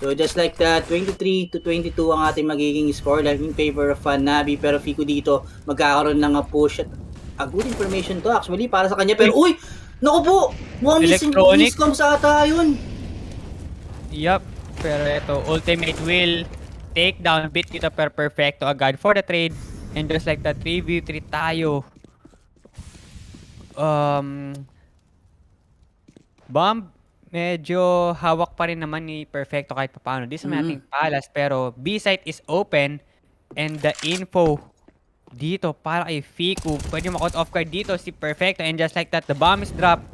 So just like that, 23-22 ang ating magiging score in favor of Navi, pero Fico dito magkakaroon ng push at a good information to actually para sa kanya, pero uy! Naku po! Mukhang miscomm sa ata yun! Yup, pero ito, Ultimate will take down Bit dito per Perfecto agad for the trade, and just like that, 3v3 tayo. Bomb, medyo hawak pa rin naman ni Perfecto kahit papaano. Di sa may ating Palace, pero B-site is open, and the info dito para kay Fico. Pwede makot off guard dito si Perfecto, and just like that, the bomb is dropped.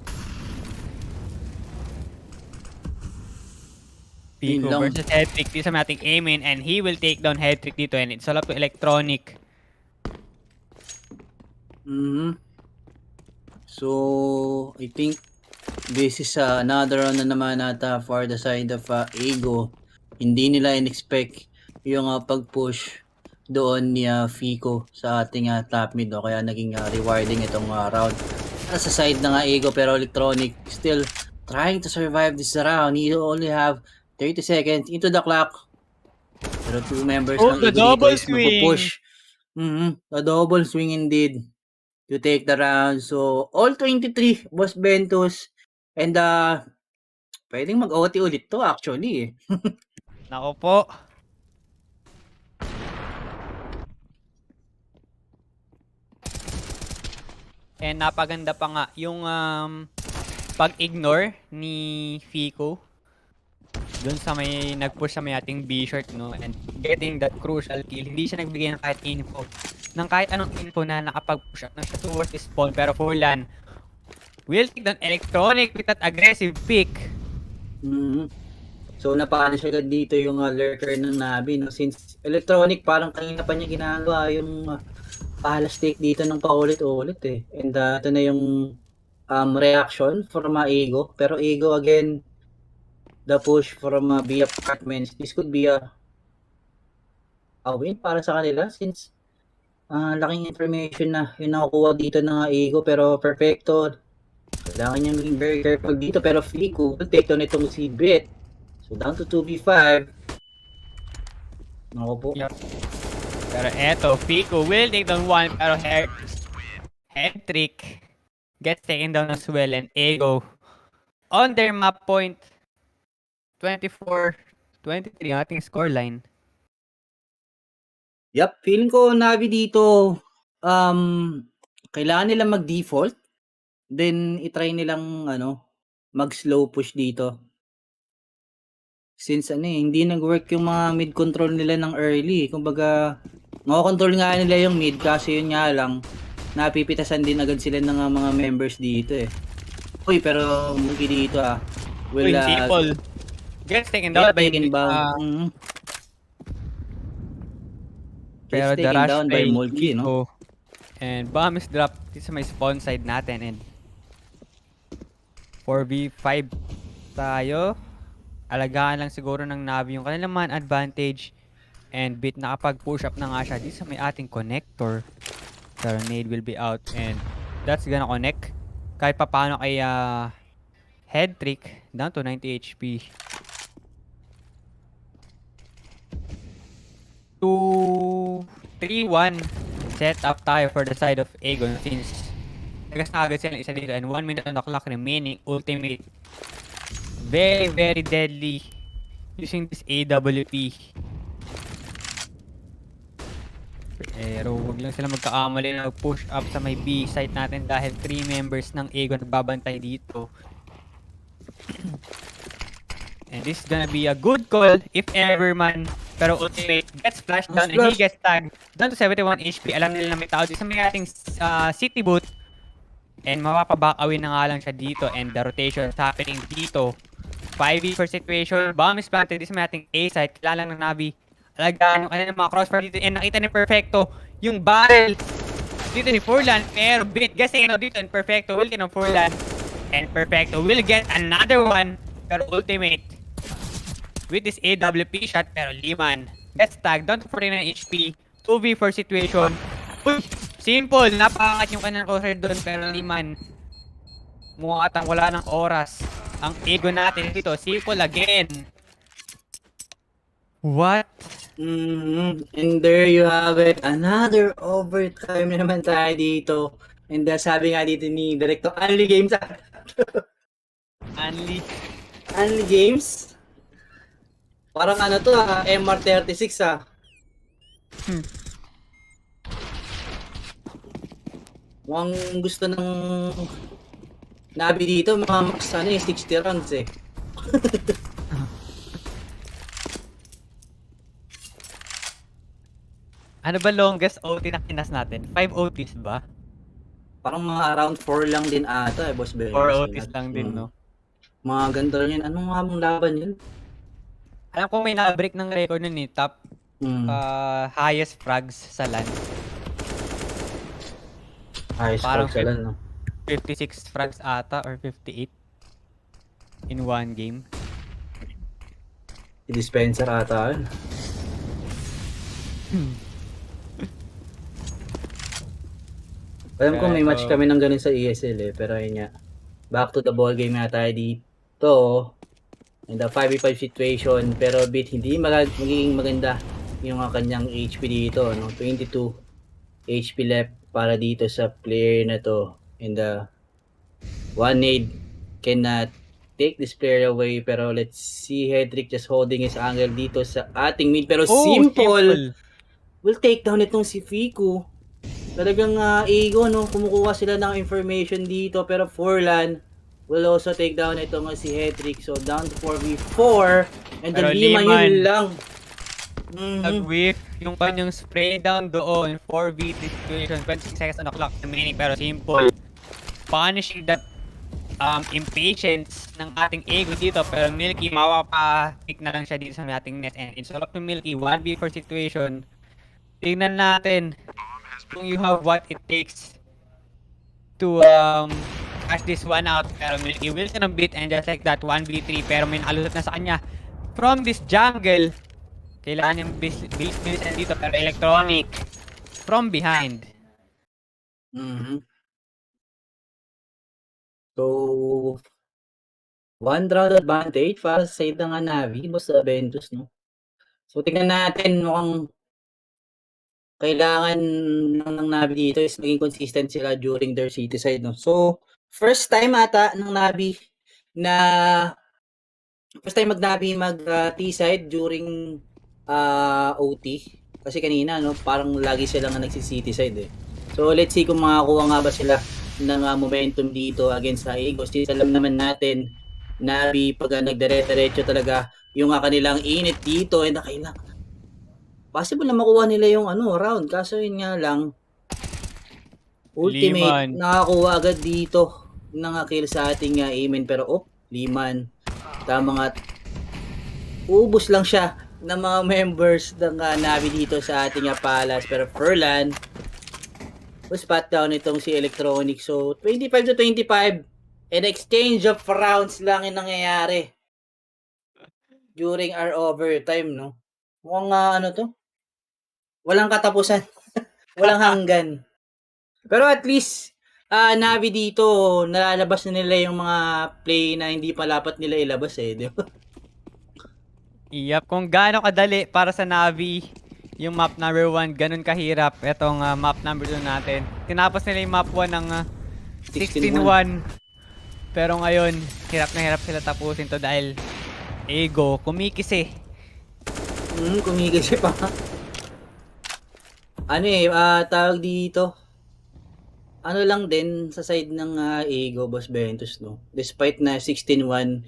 Fico versus Headtrick. Di sa may ating Amin, and he will take down Headtrick dito, and it's all up to Electronic. So, I think this is another round na naman for the side of Ego. Hindi nila in-expect yung pag-push doon ni Fico sa ating top mid, kaya naging rewarding itong round. Sa side na Ego, pero Electronic still trying to survive this round. He only have 30 seconds into the clock. Pero 2 members ng Ego dito is mag-push. A double swing indeed to take the round. So, all 23 was Ventus. And pwedeng mag-OT ulit to actually. Nako po. And napaganda pa nga yung pag-ignore ni Fico dun sa may nag-push sa may ating B-short, no, and getting that crucial kill. Hindi siya nagbigay ng kahit info, ng kahit anong info na nakapag-push up na siya towards the spawn, pero Furlan will take down Electronic with that aggressive pick. So napano siya dito yung lurker ng Navi, no? Since Electronic parang kanina pa niya ginagawa yung Palace take dito ng paulit-ulit and ito na yung reaction from Ego, pero Ego again, the push from B Apartments, this could be a win para sa kanila, since laking information na yung nakukuha dito ng Ego, pero Perfecto, kailangan niya maging very careful dito, pero Fico will take down itong si Bit. So down to 2v5. Naku po. Yep. Pero eto, Fico will take down one, pero Headtrick gets taken down as well, and Ego on their map point 24-23 ang ating scoreline. Yup, feeling ko Navi dito kailangan nila mag-default, then itry nilang mag-slow push dito. Since hindi nag-work yung mga mid control nila ng early. Kumbaga, mako-control nga nila yung mid, kasi yun nga lang, napipitasan din agad sila ng mga members dito Uy, pero mugi dito will people gets taken down by pero the rush by Mulky, no? And bomb is dropped dito sa may spawn side natin, and 4v5 tayo. Alagaan lang siguro ng Navi yung kanilang man advantage, and Bit nakapag-push up na nga siya dito sa may ating connector, pero nade will be out, and that's gonna connect kahit pa paano kay Headtrick, down to 90 HP. 2-3-1 set up tayo for the side of Aegon, since nagas na agad sila isa dito, and 1 minute on the clock remaining. Ultimate very very deadly using this AWP. Pero wag lang sila magkaamali na push up sa may B site natin dahil 3 members ng Ego nagbabantay dito. And this is gonna be a good call if ever man. Pero ultimate gets flashed down and he gets tagged down to 71 HP. Alam nila na may tao dito sa may ating city boot. And mapapaback away na nga lang siya dito. And the rotation is happening dito. 5v4 situation. Bomb is planted dito sa may ating A site. Kailangan ng Navi. Alagaan yung kanilang mga crossfire dito. And nakita ni Perfecto yung barrel dito ni Furlan. Pero bit guessing dito and Perfecto will get on Furlan. And Perfecto will get another one. Pero ultimate with this AWP shot, pero Liman gets tagged down to 49 HP. 2v4 situation. Uy! Simple! Napakangat yung kanyang crosshair doon, pero Liman mukha atang wala ng oras. Ang Ego natin dito, simple again. What? And there you have it. Another overtime naman tayo dito. And sabi nga dito ni Director, only games. Only games? Parang ano to MR36 Mukhang gusto ng Nabi dito, mga max 60 rounds eh. Ano ba longest OT na kinas natin? 5 OTs ba? Parang mga around 4 lang din ata Boss Bell. 4 OTs lang din, no? Mga ganito lang yun. Anong mga laban yun? Alam ko may na-break ng record nun eh. Top highest frags sa LAN. Highest parang frags sa LAN, no? 56 frags ata or 58 in one game. Dispenser ata yun. Alam ko may match kami ng ganun sa ESL eh. Pero yun nga. Back to the ball game nga tayo dito. In the 5v5 situation, pero bit hindi magiging maganda yung kanyang HP dito, no? 22 HP left para dito sa player na to. And the one nade cannot take this player away, pero let's see Hedrick just holding his angle dito sa ating mid, pero simple will take down itong si Fiku. Talagang Ego, no? Kumukuha sila ng information dito, pero Furlan will also take down ito nga si Hedrick. So down to 4v4 and the Liman yun lang. Nag-whiff yung kanyang spray down doon. 4v3 situation, 26 seconds on the clock remaining, pero simple. Punishing that impatience ng ating Ego dito, pero Milky mawapa-pick na lang siya dito sa ating net. And it's all up to Milky, 1v4 situation. Tingnan natin kung you have what it takes to cash this one out, pero Milky Wilson ang beat, and just like that 1v3, pero may nakalusot na sa kanya from this jungle. Kailangan yung bilisan dito, pero Electronic from behind. So 1 round advantage para sa side ng Navi, Boss Aventus, no? So tingnan natin, mukhang kailangan ng Navi dito is maging consistent sila during their city side, no? So first time ata ng Navi na mag-Navi T-side during OT. Kasi kanina, no, parang lagi sila nga nagsi-city side eh. So let's see kung makakuha nga ba sila ng momentum dito against sa Ego. Since alam naman natin, Navi pag nagdire-diretso talaga yung kanilang init dito, and kailangan possible na makuha nila yung round. Kaso yun nga lang, ultimate nakakuha agad dito ng kill sa ating Amen, pero Liman, tama nga, ubos lang siya ng mga members ng Navi dito sa ating Palace, pero Furlan spot down itong si Electronic. So 25 to 25, and exchange of rounds lang yung nangyayari during our overtime, no? Mukhang walang katapusan. Walang hanggan. Pero at least Navi dito, nalalabas na nila yung mga play na hindi pa dapat nila ilabas eh, di ba? Iyap, kung gaano kadali para sa Navi yung map number 1, ganun kahirap itong map number 2 natin. Tinapos nila yung map 1 ng 16-1. Pero ngayon, hirap na hirap sila tapusin to dahil Ego, kumikis eh. Kumikis pa. Ano tawag dito, ano lang din sa side ng Ego, Boss Ventus, no? Despite na 16-1,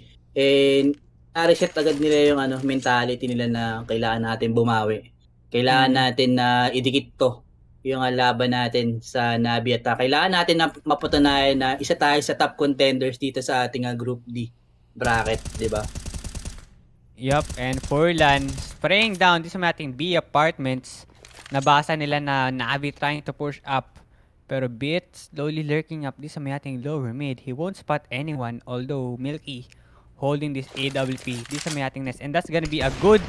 na-reset agad nila yung mentality nila na kailangan natin bumawi. Kailangan natin na idikit to yung laban natin sa Navi at kailangan natin na mapatunayan na isa tayo sa top contenders dito sa ating Group D bracket, di ba? Yup, and Furlan spraying down dito sa ating B apartments. Nabasa nila na Navi trying to push up. Pero Bit slowly lurking up dito sa ating lower mid. He won't spot anyone, although Milky holding this AWP dito sa ating nest. And that's gonna be a good...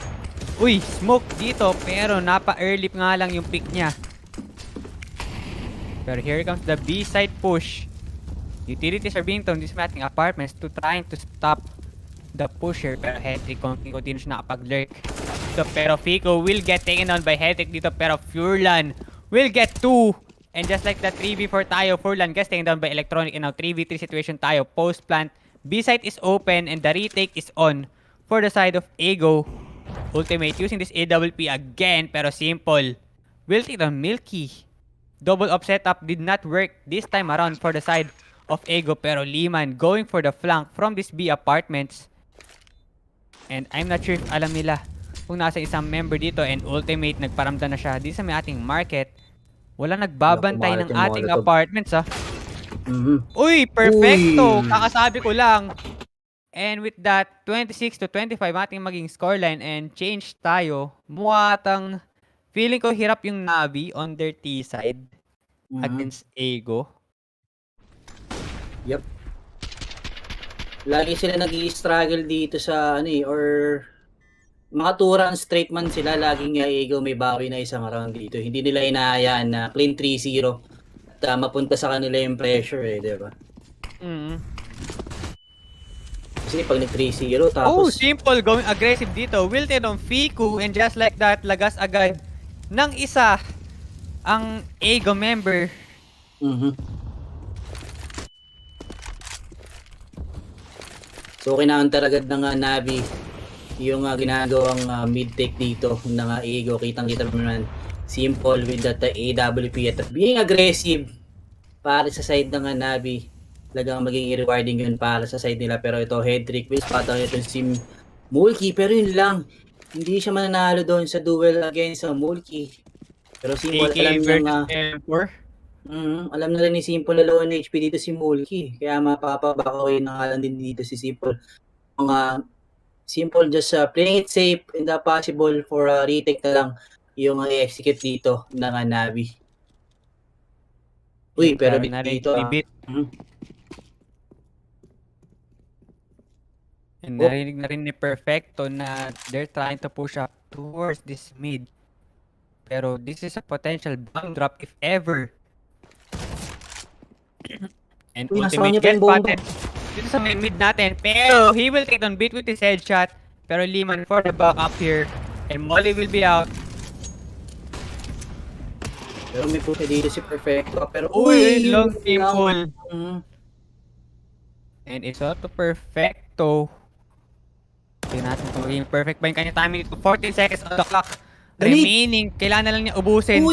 Uy, smoke dito, pero napa-early nga lang yung pick niya. Pero here comes the B side push. Utilities are being thrown dito sa ating apartments to trying to stop the pusher. Pero Hedrick continues na nakapag-lurk. Pero Fico will get taken down by Hedrick dito. Pero Furlan will get 2. And just like the 3v4 tayo, Furlan gets taken down by Electronic. And now 3v3 situation tayo. Post-plant. B-site is open and the retake is on for the side of Ego. Ultimate using this AWP again. Pero Simple will take down Milky. Double up setup did not work this time around for the side of Ego. Pero Liman going for the flank from this B apartments. And I'm not sure if alam nila kung nasa isang member dito. And Ultimate nagparamdam na siya dito sa may ating market. Wala nagbabantay ng ating apartments Uy, perfecto! Uy. Kakasabi ko lang. And with that, 26-25 ating maging scoreline and change tayo. Muwatang feeling ko hirap yung Navi on their T side against Ego. Yep. Lagi sila nag-i-struggle dito sa or mga 2 rounds straight man sila, laging Ego may bawi na isang round dito. Hindi nila inahayaan na clean 3-0 at mapunta sa kanila yung pressure di ba? Kasi pag nag 3-0 tapos... Simple going aggressive dito. Wilted on Fiku and just like that, lagas agad ng isa ang Ego member. So kinaunter agad ng Navi yung ginagawang mid-take dito ng Ego. Kitang-kita naman Simple with that AWP at being aggressive para sa side ng Navi. Talagang maging rewarding yun para sa side nila. Pero ito, Hedrick will spot out ito si Mulky. Pero yun lang, hindi siya mananalo doon sa duel against sa Mulky. Pero Simple, alam niya alam na rin ni Simple na low on HP dito si Mulky. Kaya mapapabakawin na nga lang din dito si Simple. Mga Simple just playing it safe and possible for retake na lang yung i-execute dito ng Navi. Uy, pero dito And narinig na rin ni Perfecto na they're trying to push up towards this mid. Pero this is a potential bomb drop if ever. And Ultimate gets spotted dito sa main mid natin. Pero he will take on beat with his headshot. Pero Liman for the back up here. And Molly will be out. Pero may puti dito si Perfecto. Pero long Simple. And it's out to Perfecto. Tingnan natin kung maging perfect ba yung kanya timing dito. 14 seconds on the clock. Remaining. Kailangan na lang niya ubusin.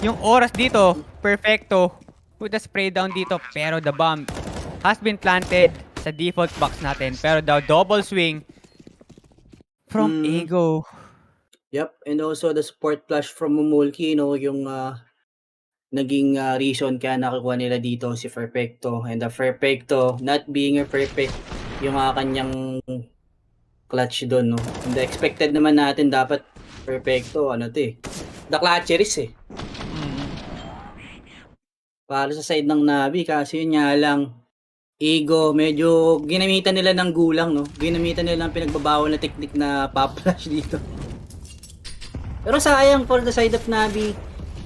Yung oras dito. Perfecto. Put the spray down dito. Pero the bomb has been planted sa default box natin. Pero the double swing from Ego. Yep. And also the support flash from Mulky, yung naging reason kaya nakukuha nila dito si Perfecto. And the Perfecto not being a perfect yung kanyang clutch doon, no? And the expected naman natin dapat Perfecto, the clutcheries para sa side ng Navi. Kasi yun nga lang, Ego, medyo ginamitan nila ng gulang, no? Ginamitan nila ng pinagbabawal na technique na pop flash dito. Pero sayang for the side of Navi,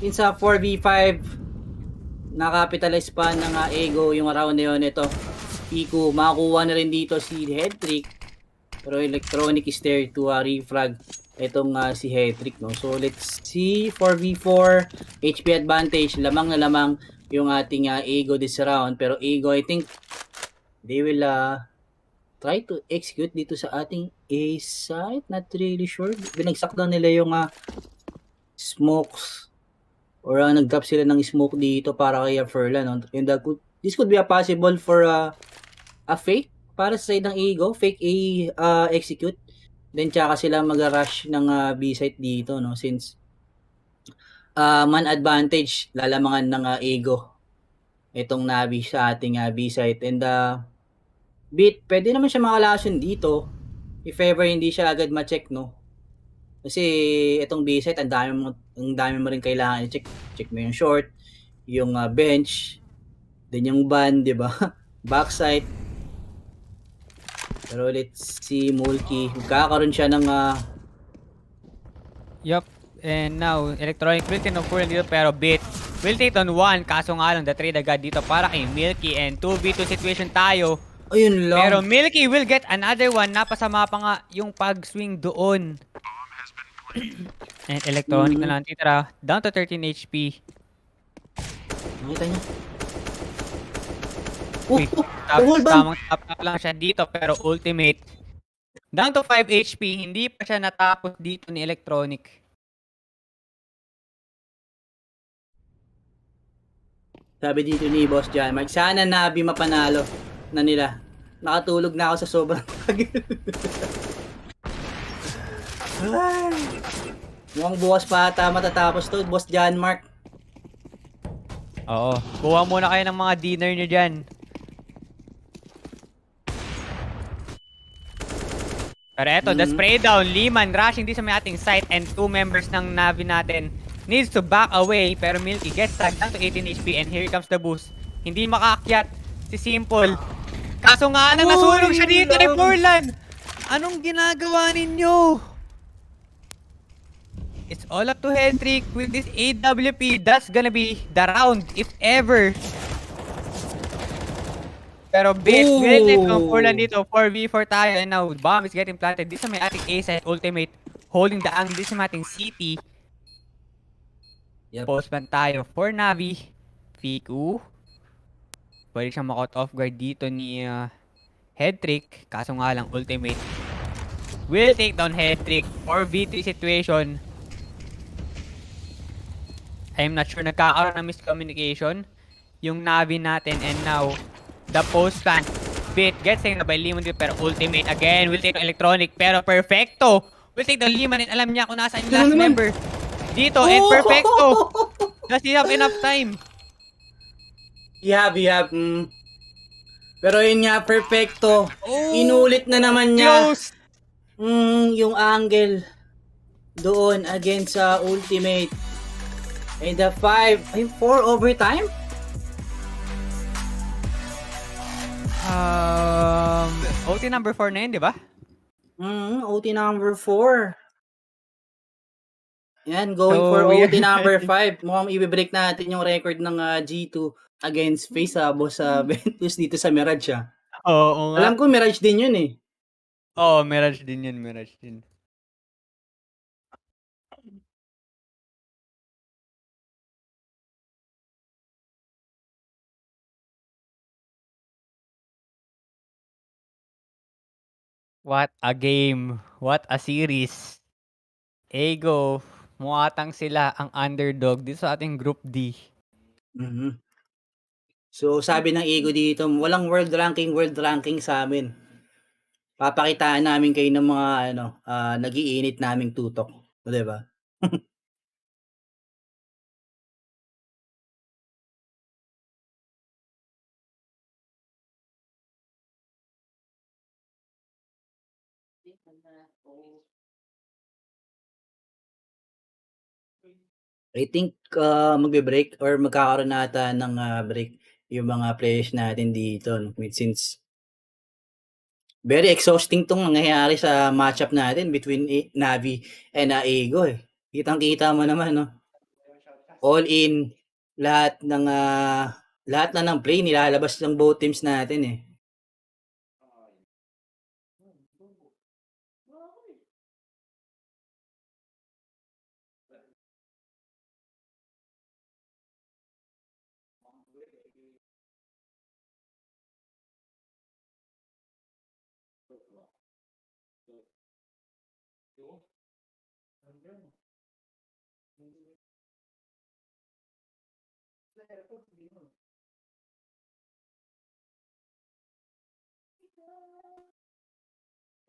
in sa 4v5, nakapitalize pa ng Ego yung round na yun. Ito, Fico, makakuha na rin dito si Hedrick. Pero Electronic is there to refrag itong si Hedrick, no? So let's see, 4v4, HP advantage, lamang na lamang yung ating Ego this round. Pero Ego, I think, they will try to execute dito sa ating A site. Not really sure. Binagsak daw nila yung smokes or nag-drop sila ng smoke dito para kay FIL, no? And this could be a possible for a fake para sa side ng Ego, fake execute. Then tsaka sila mag-rush ng B site dito, no? Since man advantage lalamangan ng Ego itong Navi sa ating B site. And Bit, pwede naman siya makalason dito if ever hindi siya agad ma-check, no? Kasi itong B site, ang dami mo rin kailangan i-check. Check mo yung short, yung bench, then yung ban, di ba? Backside. Pero let's see Mulky. Magkakaroon siya ng Yup. And now, Electronic will take on 4 dito pero Bit will take on 1. Kaso nga lang, the trade agad dito para kay Milky and 2v2 situation tayo. Ayun lang. Pero Milky will get another one. Napasama pa nga yung pag-swing doon. And Electronic na lang titira. Down to 13 HP. Nakita niya. Wait, tamang tap lang siya dito pero ultimate. Down to 5 HP. Hindi pa siya natapos dito ni Electronic. Sabi dito ni Boss John Mark, sana Nabi mapanalo na nila. Nakatulog na ako sa sobrang tagal. Mukhang bukas pa ata matatapos to, Boss John Mark. Oo. Kuha muna kayo ng mga dinner nyo dyan. Pero eto, the spray down. Liman rushing din sa may ating site and 2 members ng Navi natin needs to back away. Pero Milky gets tagged down to 18 HP and here comes the boost. Hindi makaakyat si Simple. Kaso nga nang nasunog siya dito ni Portland. Anong ginagawa ninyo? It's all up to Hendrik with this AWP. That's gonna be the round, if ever. Pero Bit, will take from Portland dito. 4v4 tayo. And now, bomb is getting planted. This is may ating A-side ultimate. Holding the angle. This is may ating CT. Yep. Postman tayo for Navi. Fiku. Pwede siyang makot off guard dito ni Headtrick. Kaso nga lang, ultimate. Will take down Headtrick. 4v3 situation. I'm not sure nagkakaroon ng miscommunication yung Navi natin. And now, the postman. Bit gets taken by Liman dito. Pero ultimate again. Will take down Electronic. Pero perfecto. Will take down Liman. And alam niya kung nasaan yung last member. Dito. And perfecto. Does he have enough time? You have. Pero yun nga, perfecto. Inulit na naman niya. Close. Yung angle doon against sa ultimate. And the 4 overtime? OT number 4 na yun, di ba? OT number 4. Yan, going for OT number 5. Mukhang i-break natin yung record ng G2 against FaZe Boss Ventus dito sa Mirage. Oo nga. Alam ko Mirage din yun eh. Oo, Mirage din yun, Mirage din. What a game. What a series. Ego, muatang sila ang underdog dito sa ating Group D. So sabi ng Ego dito, walang world ranking sa amin. Papakitaan namin kayo ng mga nagiinit naming tutok. O, diba? I think magbe-break or magkakaroon nata ng break yung mga players natin dito, no? Since very exhausting tong nangyayari sa matchup natin between Navi and Ego eh. Kitang-kita mo naman, no? All in, lahat na ng play nilalabas ng both teams natin eh.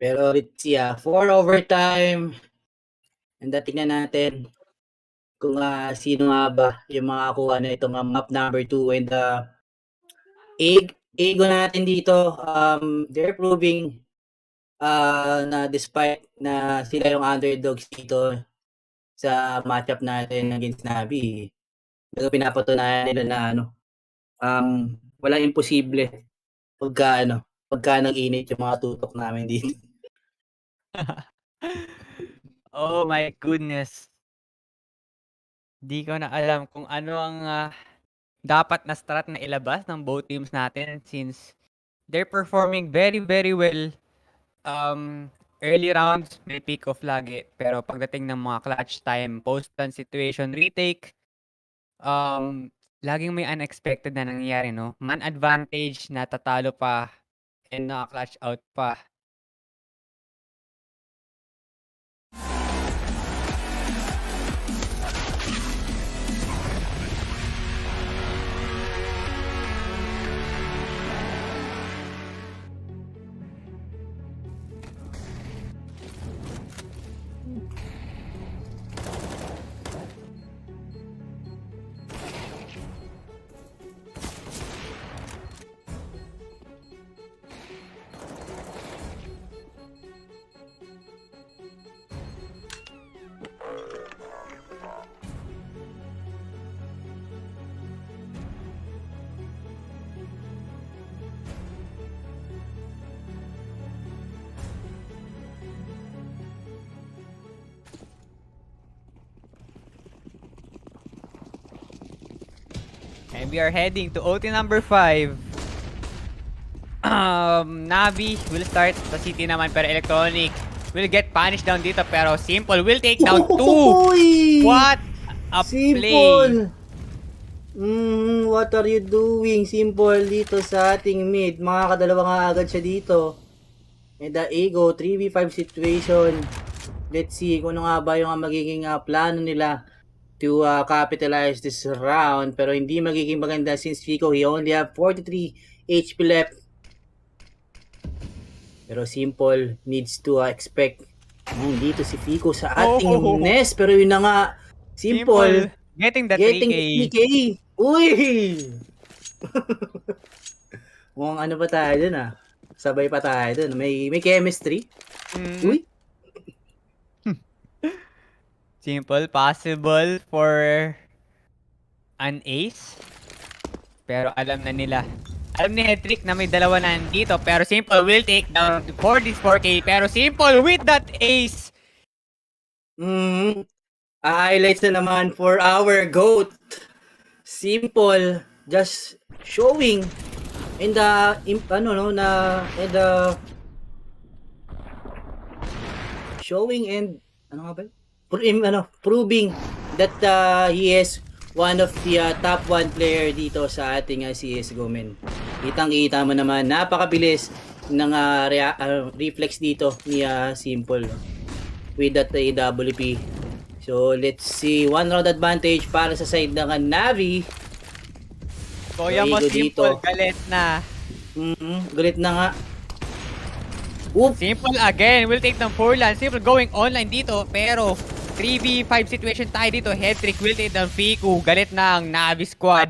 Pero let's see, 4 overtime. And tingnan natin kung sino nga ba yung makakuha na itong map number 2 and ego natin dito, they're proving na despite na sila yung underdogs dito sa matchup natin against Navi, pinapatunayan nila na walang imposible pagka nag-init yung mga tutok namin dito. Oh my goodness. Di ko na alam kung ano ang dapat na strat na ilabas ng both teams natin since they're performing very, very well. Early rounds, may pick off lagi. Pero pagdating ng mga clutch time, post-stun situation, retake, laging may unexpected na nangyayari, no? Man advantage, natatalo pa, and naka-clutch out pa. And we are heading to OT number 5. Navi will start sa city naman, pero Electronic will get punished down dito, pero Simple will take down 2. What a play! What are you doing, Simple, dito sa ating mid? Makakadalawa nga agad siya dito. And the Ego, 3v5 situation. Let's see kung ano nga ba yung magiging plano nila to capitalize this round, pero hindi magiging maganda since Fico, he only have 43 HP left. Pero Simple needs to expect dito si Fico sa ating nest, pero yun na nga, Simple getting the 3K. Uy! Mukhang ano pa tayo dun sabay pa tayo dun, may chemistry. Uy! Simple, possible for an ace. Pero alam na nila. Alam ni Hedrick na may dalawa na dito. Pero Simple will take down for this 4K. Pero Simple with that ace. Highlights na naman for our GOAT. Simple just showing in the showing and ano nga ba? Proving that he is one of the top 1 player dito sa ating CSGO men. Kitang-kita mo naman, napakabilis ng reflex dito ni Simple with that AWP. So let's see, 1 round advantage para sa side ng Navi. Kuya mo Simple, galit na. Galit na nga. Simple again, will take ng 4 land. Simple going online dito, pero 3v5 situation tayo dito. Hedrick will take down Fiku. Galit na ang Navi squad.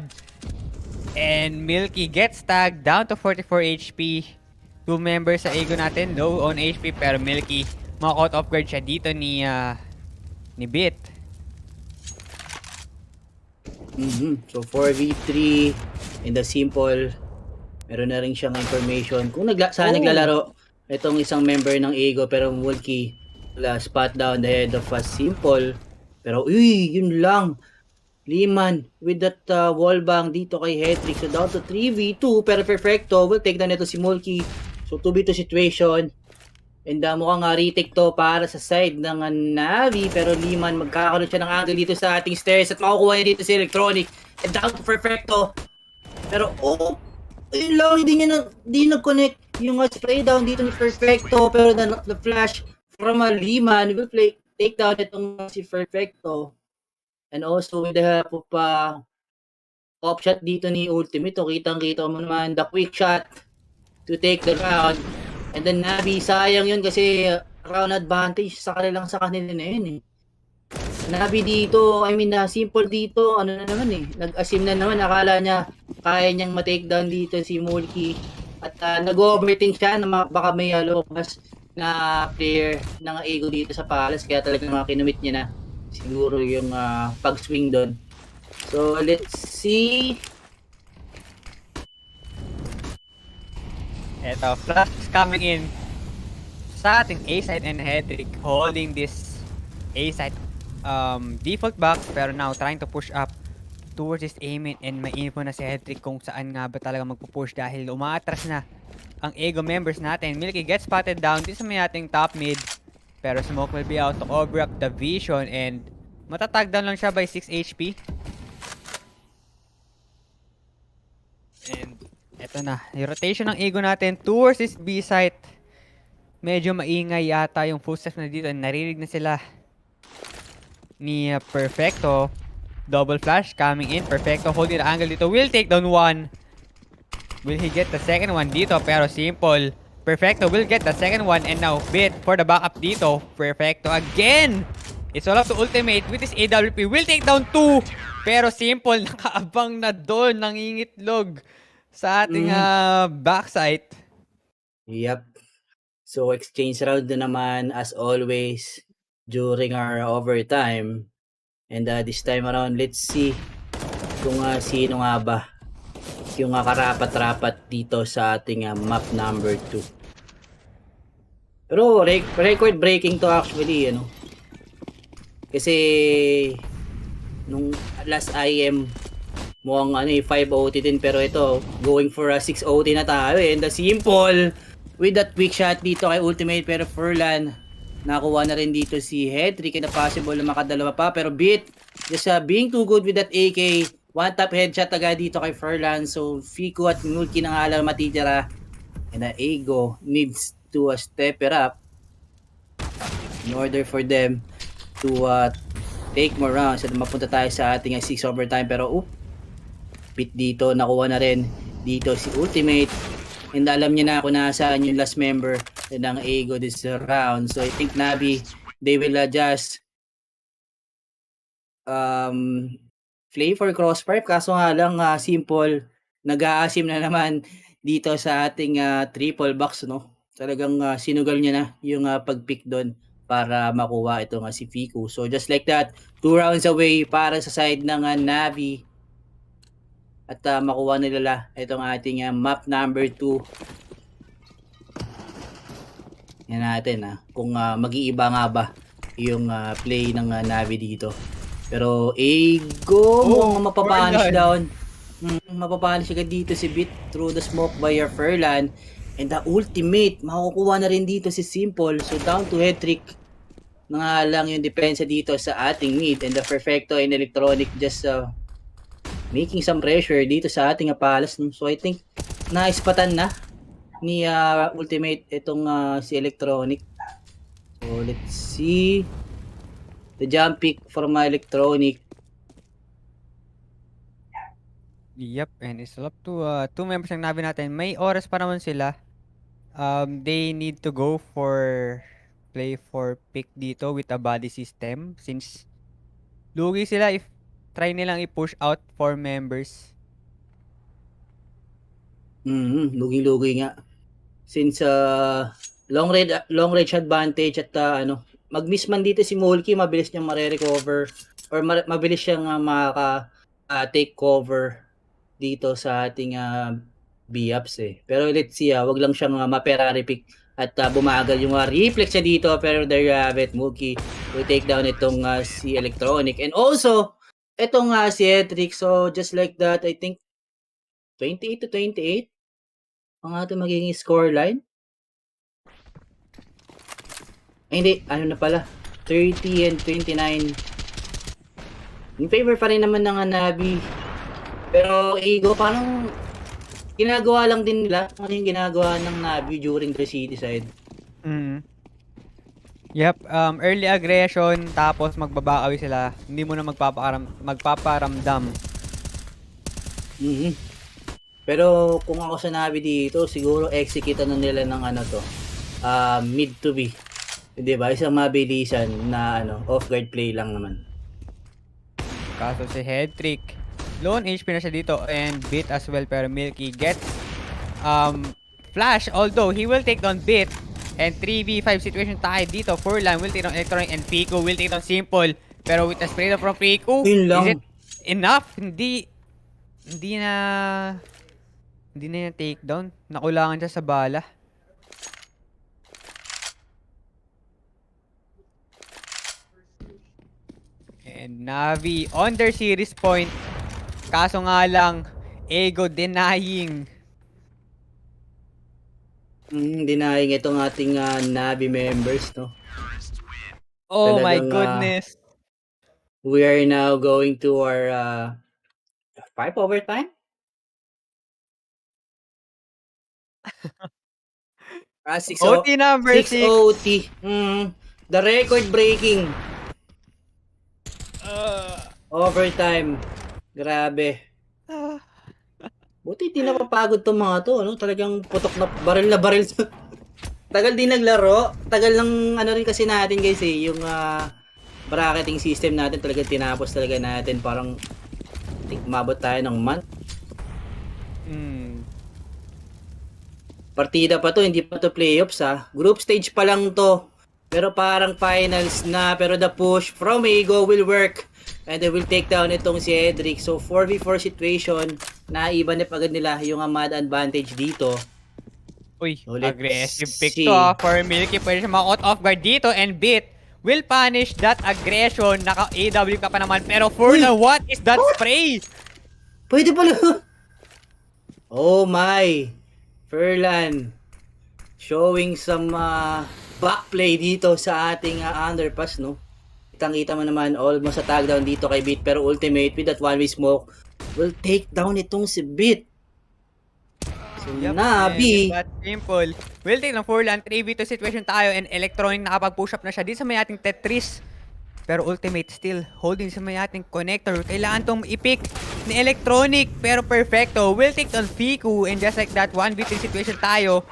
And Milky gets tagged down to 44 HP. 2 members sa Ego natin, low on HP, pero Milky maka-caught off guard siya dito ni Bit. So 4v3 in the Simple. Meron na rin siyang information. Kung saan naglalaro itong isang member ng Ego, pero Milky spot down the head of Simple. Pero yun lang. Liman with that wallbang dito kay Hedrick. So down to 3v2, pero Perfecto will take down ito si Mulky. So 2v2 situation. And mukhang retake to para sa side ng Navi, pero Liman magkakaroon siya ng angle dito sa ating stairs at makukuha niya dito si Electronic. And down to Perfecto. Pero yun lang, hindi nag-connect yung spray down dito ni Perfecto, pero the flash from Liman will take down itong si Perfecto. And also with the help of off shot dito ni Ultimate. O, kitang-kita mo naman the quick shot to take the round. And then Navi, sayang yun kasi round advantage sa kanila na yun eh. Navi dito, I mean, Simple dito, ano na naman eh, nag-asim na naman, akala niya kaya niyang ma-takedown dito si Mulky. At nag-overthink siya na baka may lokas na player ng Ego dito sa Palace, kaya talagang kinumit niya na siguro yung pag-swing doon. So, let's see. Eto, flash is coming in sa ating A-side and Hedrick holding this A-side default box pero now trying to push up towards this aiming and may info na si Hedrick kung saan nga ba talaga magpupush dahil umaatras na ang Ego members natin. Milky gets spotted down din sa may ating top mid pero smoke will be out to cover up the vision and matatag down lang siya by 6 HP. And eto na, yung rotation ng Ego natin towards this B site. Medyo maingay yata yung footsteps na dito. Narinig na sila ni Perfecto. Double flash coming in. Perfecto holding the angle dito. Will take down one. Will he get the second one dito? Pero Simple. Perfecto will get the second one. And now Bit for the backup dito. Perfecto again. It's all up to Ultimate with his AWP. Will take down two. Pero Simple nakaabang na doon. Nangingitlog sa ating backside. Yep. So, exchange round na naman as always during our overtime. And this time around, let's see kung sino nga ba yung karapat-rapat dito sa ating map number 2. Pero record breaking to actually, ano. Kasi nung last IM mukhang 5 OT din pero ito going for a 6 OT na tayo and the Simple with that quick shot dito kay Ultimate pero Furlan nakuha na rin dito si Hedrick na possible na makadalawa pa pero Bit just being too good with that AK one tap headshot agad dito kay Furlan so Fico at Mulky na nga lang matitira and Ego needs to step it up in order for them to take more rounds at mapunta tayo sa ating 6 overtime pero Bit dito nakuha na rin dito si Ultimate. And alam niya na kung nasaan yung last member ng Ego this round. So I think Navi, they will just play for crossfire. Kaso nga lang Simple, nag-aasim na naman dito sa ating triple box. No? Talagang sinugal niya na yung pag-pick doon para makuha ito si Fico. So just like that, 2 rounds away para sa side ng Navi. At makuha nila itong ating map number 2. Yan natin kung mag-iiba nga ba yung play ng Navi dito. Pero Ego mapapanish down. Mapapanish agad dito si Bit through the smoke by your Furlan. And the Ultimate, makukuha na rin dito si Simple. So down to Hedrick. Na lang yung depensa dito sa ating mid. And the Perfecto and Electronic just making some pressure dito sa ating Palace. So I think naispatan na ni Ultimate itong si Electronic. So let's see the jump pick from Electronic. Yep, and it's up to 2 members ng Navi natin. May oras pa naman sila. They need to go for play for pick dito with a body system since lugi sila if try nilang i-push out 4 members. Lugi-lugi nga. Since long range advantage at mag-miss man dito si Mulky, mabilis niyang mare-recover or mabilis siyang take cover dito sa ating B-ups Pero let's see, wag lang siyang ma-Ferrari pick at bumagal yung reflex niya dito pero there you have it. Mulky will take down itong si Electronic and also etong si Hedrick. So just like that, I think 28-28 ang ating magiging scoreline. Hindi, ano na pala, 30-29. In favor pa rin naman ng Navi. Pero Ego, parang ginagawa lang din nila ano yung ginagawa ng Navi during the city side. Yep, early aggression tapos magbabakawi sila. Hindi mo na magpaparamdam Mhm. Pero kung ako sinabi dito, siguro execute na nila ng ano to, mid to B. 'Di ba? Isang mabilisan na ano, off-guard play lang naman. Kaso si Headtrick, lone HP na siya dito and Bit as well, pero Milky gets flash, although he will take down Bit and 3v5 situation tayo dito. Furlan will take down Electronic and Pico will take down Simple, pero with the spray from Pico, Yun lang. is it enough? Hindi na yung takedown. Nakulangan siya sa bala. And Navi on their series point. Kaso nga lang, Ego denying. Denying itong ating Navi members, no? Oh my Talagang, goodness. we are now going to our 5 overtime. OT number 6 6. OT. The record breaking. Overtime. Grabe. Buti di napapagod tong mga to, no? Talagang putok na baril. Tagal din naglaro. Tagal lang ano rin kasi natin guys yung bracketing system natin talaga tinapos talaga natin. Parang umabot tayo ng month. Partida pa to, hindi pa to playoffs Group stage pa lang to. Pero parang finals na. Pero the push from Ego will work. And they will take down itong si Edric. So 4v4 situation. Naiba na agad nila yung mad advantage dito. Uy, So, let's aggressive pick see. to for Milky. Pwede siya makakot off guard dito and Bit will punish that aggression. Naka-AW ka pa naman. Pero Furlan, what is that spray? Pwede pala. Oh my. Furlan. Showing some back play dito sa ating underpass, no? Kitang-kita mo naman almost sa tag down dito kay Bit. Pero ultimate with that one-way smoke will take down itong si Bit. So, Navi. But simple. Will take ng Furlan. 3v2 situation tayo and Electronic nakapag-push up na siya. Di sa may ating Tetris. Pero ultimate still holding sa may ating connector. Kailangan tong i-pick ni Electronic. Pero perfecto. Will take on Fiku. And just like that, 1v3 situation tayo.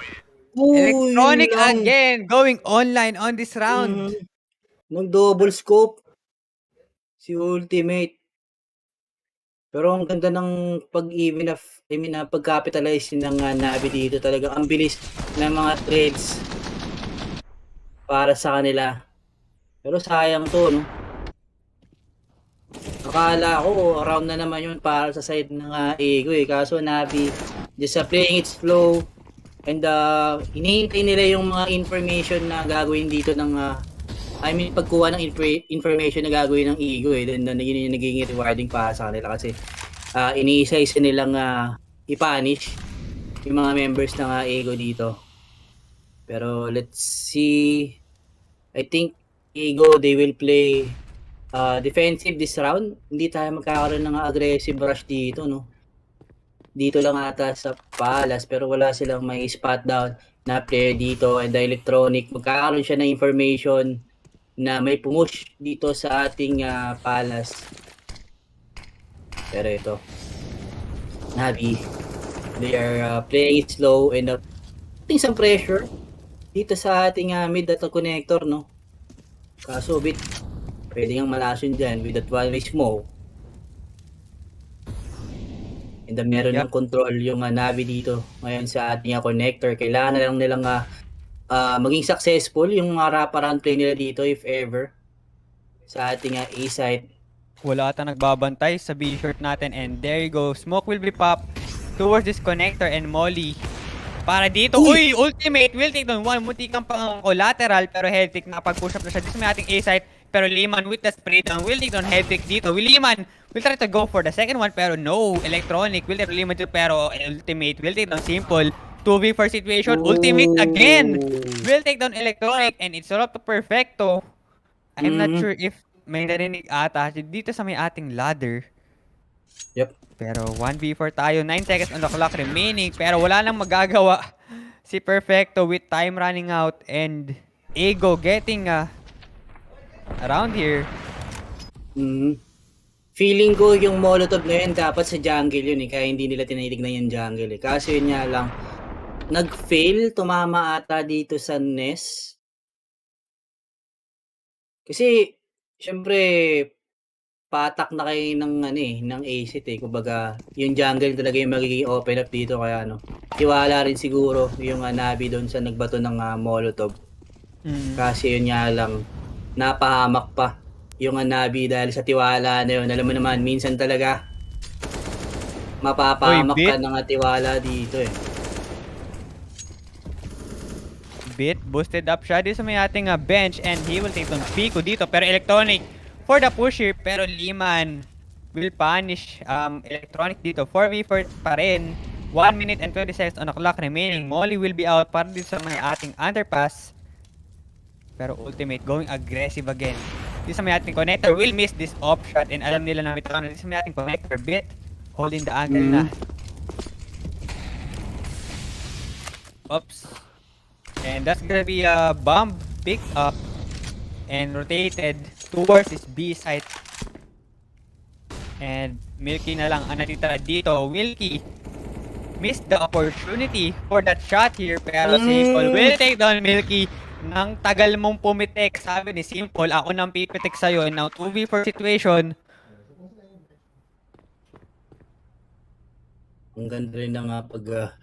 Electronic again going online on this round. Nung double scope. Si ultimate. Pero ang ganda ng pag-even na pag-capitalize ng Navi dito. Talagang ang bilis ng mga trades para sa kanila. Pero sayang to, no? Akala ko around na naman yun para sa side ng Ego Kaso Navi just playing it slow and hinihintay nila yung mga information na gagawin dito ng pagkuha ng information na gagawin ng Ego Then yun yung naging rewarding para sa kanila kasi iniisa-isa nilang i-punish yung mga members ng Ego dito. Pero let's see. I think Ego, they will play defensive this round. Hindi tayo magkakaroon ng aggressive rush dito, no? Dito lang ata sa Palace, pero wala silang may spot down na player dito. And the Electronic, magkakaroon siya ng information na may pumush dito sa ating Palace. Pero ito, Navi, they are playing it slow and putting some pressure dito sa ating mid data connector, no? Kaso Bit, pwede nga malason dyan with that one-way smoke. And meron ng control yung Navi dito ngayon sa ating connector. Kailangan na lang nilang maging successful yung wrap-around play nila dito if ever sa ating A side. Wala ata nagbabantay sa B short natin and there you go. Smoke will be popped towards this connector and Molly. Para dito, uy, ultimate will take down one. Munti kang pang collateral pero Headpick nakapag-push up na siya. Dito sa may ating A side. Pero Lehman with the spray down will take down Headpick dito. Lehman will try to go for the second one pero no. Electronic will take Lehman too pero ultimate will take down Simple. 2v4 situation. Ultimate again will take down Electronic and it's all up to Perfecto. I'm not sure if may narinig ata dito sa may ating ladder. Yep. Pero 1v4 tayo, 9 seconds on the clock remaining. Pero wala nang magagawa si Perfecto with time running out and Ego getting around here. Feeling ko yung Molotov na yun dapat sa jungle yun eh, kaya hindi nila tinitignan yung jungle eh. Kaso yun nga lang, nag-fail, tumama ata dito sa Nest. Kasi, syempre, patak na kayo ng ano eh, ng acid eh. Kumbaga, yung jungle talaga yung magiging open up dito kaya ano. Tiwala rin siguro yung Navi doon sa nagbato ng Molotov. Kasi yun nga lang, napahamak pa yung Navi dahil sa tiwala na yun. Alam mo naman, minsan talaga mapapahamak Uy, ka ng tiwala dito eh. Bit boosted up siya dito sa may ating bench and he will take on Pico dito pero Electronic for the push here pero Liman will punish Electronic dito 4v4 pa rin 1 minute and 20 seconds on the clock remaining. Molly will be out para dito sa may ating underpass pero Ultimate going aggressive again dito sa may ating connector will miss this off shot and alam nila na dito sa may ating connector. Bit holding the angle na. Oops. And that's gonna be a bomb picked up and rotated towards this B site. And Milky na lang ang natitira dito. Milky missed the opportunity for that shot here. Pero Simple will take down Milky. Nang tagal mong pumitek, sabi ni Simple, ako nang pipitek sa'yo. Now 2v4 situation. Ang ganda rin ng pag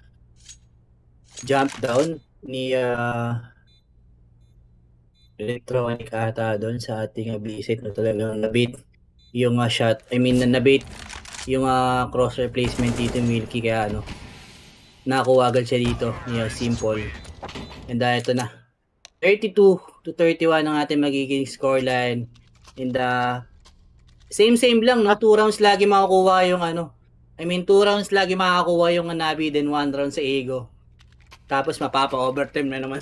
jump down ni Electronic ata doon sa ating visit no, talagang nabait yung shot, I mean nabait yung cross replacement dito Milky kaya ano nakuha agad siya dito ni Simple. And ito na 32-31 ang ating magiging scoreline and same lang no, 2 rounds lagi makakuha yung 2 rounds lagi makakuha yung Navi then 1 round sa Ego. Tapos mapapa-overtime na naman.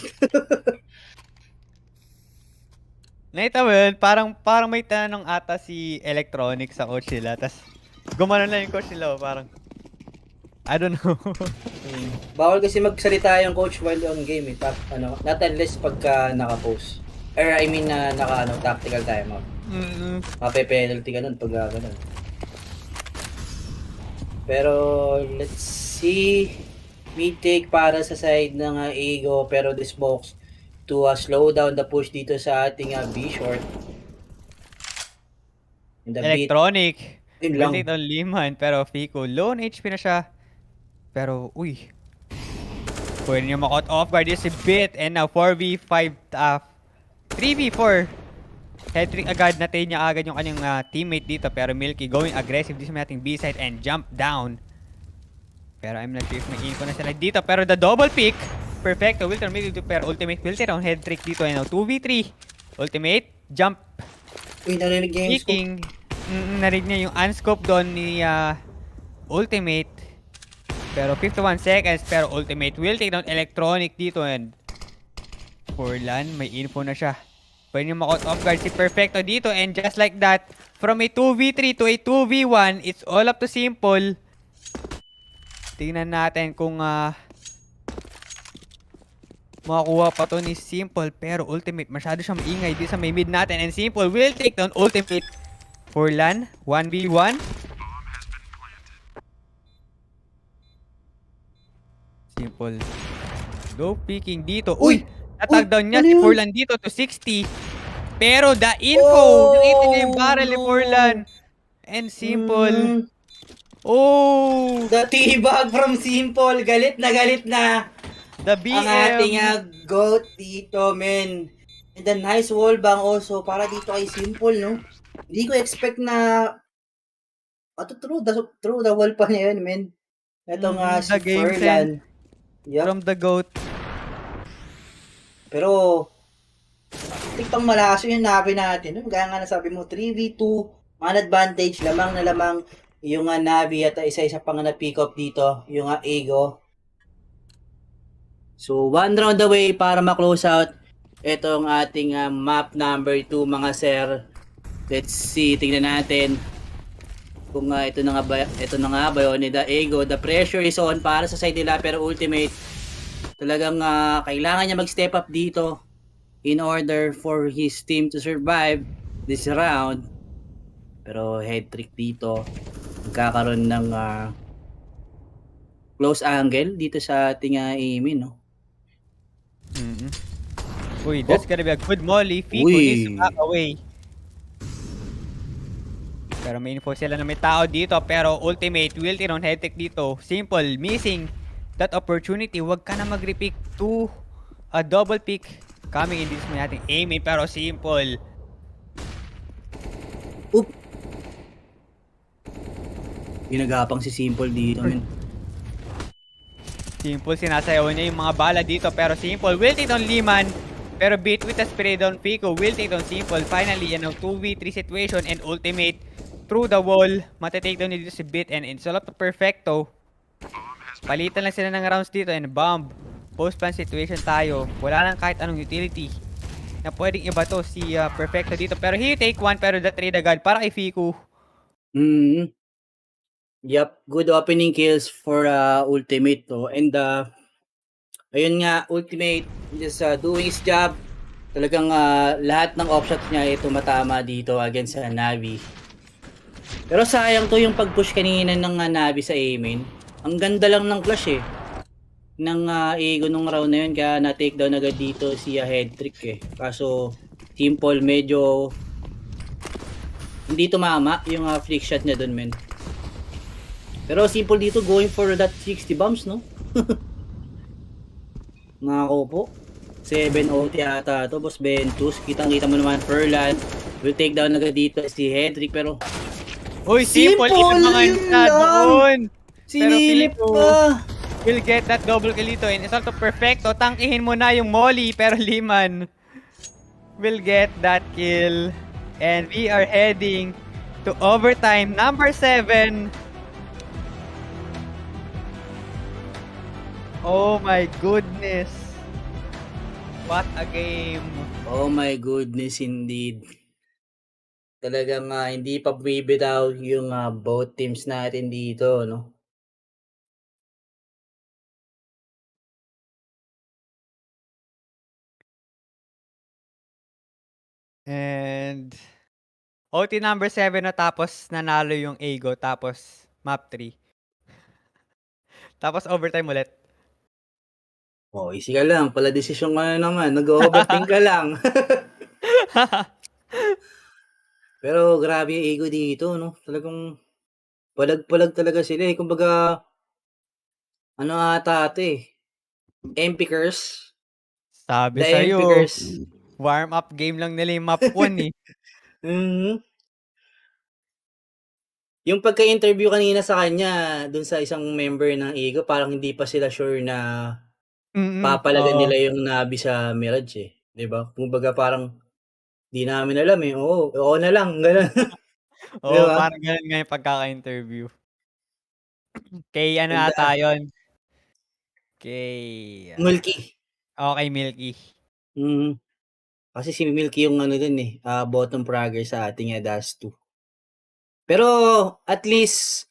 Nakita mo yun, parang may tanong ata si Electronic sa coach nila. Tapos gumano na yung coach nila. Parang, I don't know. Bawal kasi magsalita yung coach while on game eh. Not unless pagka naka-post. Or I mean tactical timeout. Mape-penalty ka nun pag ganun. Pero let's see. Mid take para sa side ng Ego pero this box to slow down the push dito sa ating B short. Electronic will take down Liman pero Fico low on HP na siya. Pero uy, pwede niya ma-cut off guard si Bit and now 4v5 3v4 head-trick agad natin niya agad yung kanyang teammate dito pero Milky going aggressive dito sa ating B side and jump down. Pero I'm not sure if may info na sila dito. Pero the double pick, perfecto. Will turn dito pero Ultimate will turn on head trick dito. And now 2v3. Ultimate, jump. Uy, narinig niya yung scope. Narinig niya yung unscope doon ni Ultimate. Pero 51 seconds. Pero Ultimate will take down Electronic dito. And Forlan, may info na siya. Pwede niyo ma-cut off guard si Perfecto dito. And just like that, from a 2v3 to a 2v1, it's all up to Simple. Tingnan natin kung makakuha pa to ni Simple. Pero Ultimate, masyado siyang maingay dito sa may mid natin. And Simple will take down Ultimate. Forlan, 1v1. Simple. Low picking dito. Uy! Natag down niya si Forlan dito to 60. Pero the info! Nakita niya yung barrel ni Forlan. And Simple. The T-bag from Simple. Galit na. The BM. Ang ating GOAT dito, men. And the nice wall bang also para dito kay Simple, no? Hindi ko expect na through the wall pa niya yun, men. Itong si Forlan. Yep. From the GOAT. Pero tiktang malakas yung Navi natin. Kaya nga nasabi mo, 3v2, man advantage, lamang na lamang yung Navi at isa-isa pang na-pick up dito, yung Ego. So, 1 round away para ma-close out itong ating map number 2, mga sir. Let's see, tingnan natin kung ito na nga ba yun, the Ego. The pressure is on para sa side nila, pero Ultimate talagang kailangan niya mag-step up dito in order for his team to survive this round. Pero head trick dito, magkakaroon ng close angle dito sa ating aiming, no? Uy, that's gonna be a good molly. Fico needs to Uy! back away. Pero may info sila na may tao dito. Pero ultimate, wilting on head trick dito. Simple, missing that opportunity. Huwag ka na mag-repick to a double pick. Coming in this may ating aiming. Pero simple. Oop! Ginagapang si Simple dito, men. Simple, sinasayaw niya yung mga bala dito. Pero simple, wilting on Liman. Pero beat with a spray down Fico. Wilting on simple. Finally, yan ang 2v3 situation. And ultimate through the wall. Matatake down dito si Bit. And install up to Perfecto. Palitan lang sila ng rounds dito. And bomb. Post-plan situation tayo. Wala lang kahit anong utility na pwedeng iba to si Perfecto dito. Pero he take one. Pero the trade agad para kay Fico. Yep, good opening kills for ultimate to. And ayun nga, ultimate just doing his job. Talagang lahat ng options niya ay tumatama dito against sa Navi. Pero sayang to yung pag-push kanina ng Navi sa Amin. Ang ganda lang ng flash ng Ego nung round na yun, kaya na-take down agad dito si head trick Kaso simple, medyo hindi tumama yung flick shot niya dun, men. Pero simple dito going for that 60 bombs, no? Nako po. 7 OT ata to, Boss Ventus. Kitang-kita mo naman, Furlan will take down agad dito si Hendrik, pero Uy, simple ito mga isa doon. Sinilip pa. Will get that double kill dito and assault to Perfecto. Tangkihin mo na yung molly, pero Liman will get that kill. And we are heading to overtime number 7. Oh my goodness. What a game. Oh my goodness indeed. Talagang hindi pa bumibitaw yung both teams natin dito, no? And OT number 7 na tapos nanalo yung Ego tapos map 3. Tapos overtime ulit. Oh, easy ka lang. Pala desisyon ka na naman. Nag-overthink ka lang. Pero grabe yung Ego dito, no? Talagang palag-palag talaga sila Kumbaga, ano ata ito MP curse. Sabi The sa'yo, MP curse. warm up game lang nila yung map 1 Yung pagka-interview kanina sa kanya, dun sa isang member ng Ego, parang hindi pa sila sure na papalagan nila yung Navi sa Mirage 'di ba? Kumbaga parang di namin alam oo na lang gano'n. 'Di Oo, ba? parang ganun nga yung pagkaka-interview. Kay ano ata yun? Kay Milky. kay Milky. Kasi si Milky yung ano dun bottom fragger sa ating Dust 2. Pero at least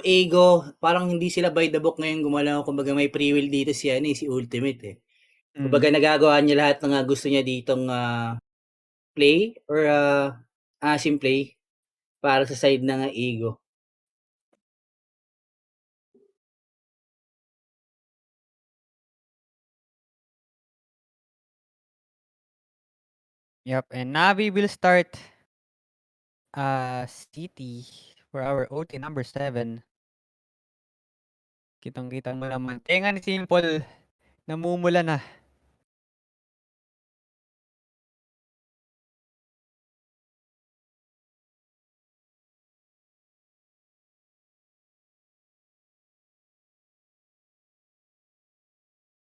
Ego, parang hindi sila by the book ngayon gumalaw. Kumbaga may free will dito si si Ultimate Kumbaga nagagawa niya lahat ng gusto niya ditong play or asim play para sa side ng Ego. Yep, and Navi will start City for our OT number 7. Kitang-kita mo naman. Tenga ni Simple, namumula na.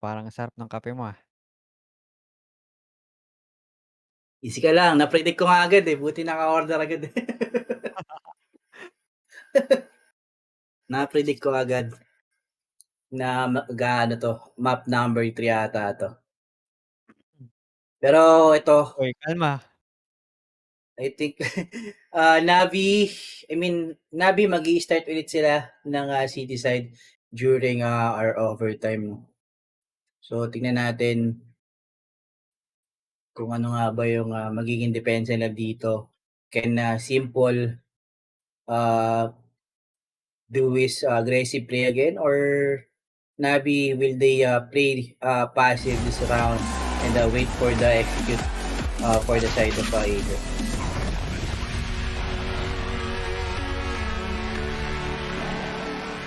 Parang sarap ng kape mo Easy ka lang, na-predict ko nga agad buti naka-order agad Na-predict ko agad na map number 3 ata to. Pero ito, Uy, kalma. I think Navi magi-start ulit sila ng city side during our overtime. So tingnan natin kung ano nga ba yung magiging depensa nila dito. Can Simple do his aggressive play again, or Navi will they play passive this round and wait for the execute for the side of Eagle?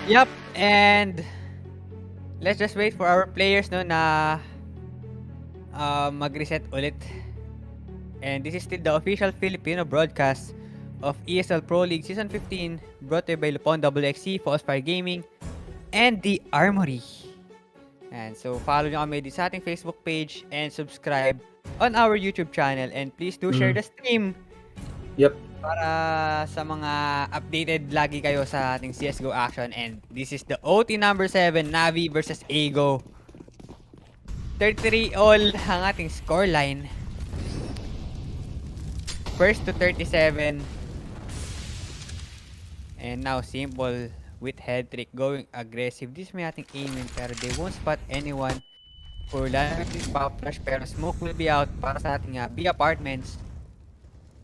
Yup, and let's just wait for our players no na mag-reset ulit. And this is still the official Filipino broadcast of ESL Pro League Season 15, brought to you by Lupon XC, Falsefire Gaming, and The Armory. And so follow nyo kami sa ating Facebook page and subscribe on our YouTube channel. And please do share the stream. Yep. Para sa mga updated lagi kayo sa ating CSGO action. And this is the OT number 7, Navi versus Ego. 33 all ang ating scoreline. First to 37. And now Simple with head trick going aggressive. This may ating aiming pero they won't spot anyone. For lang with pop flash pero smoke will be out para sa ating B apartments.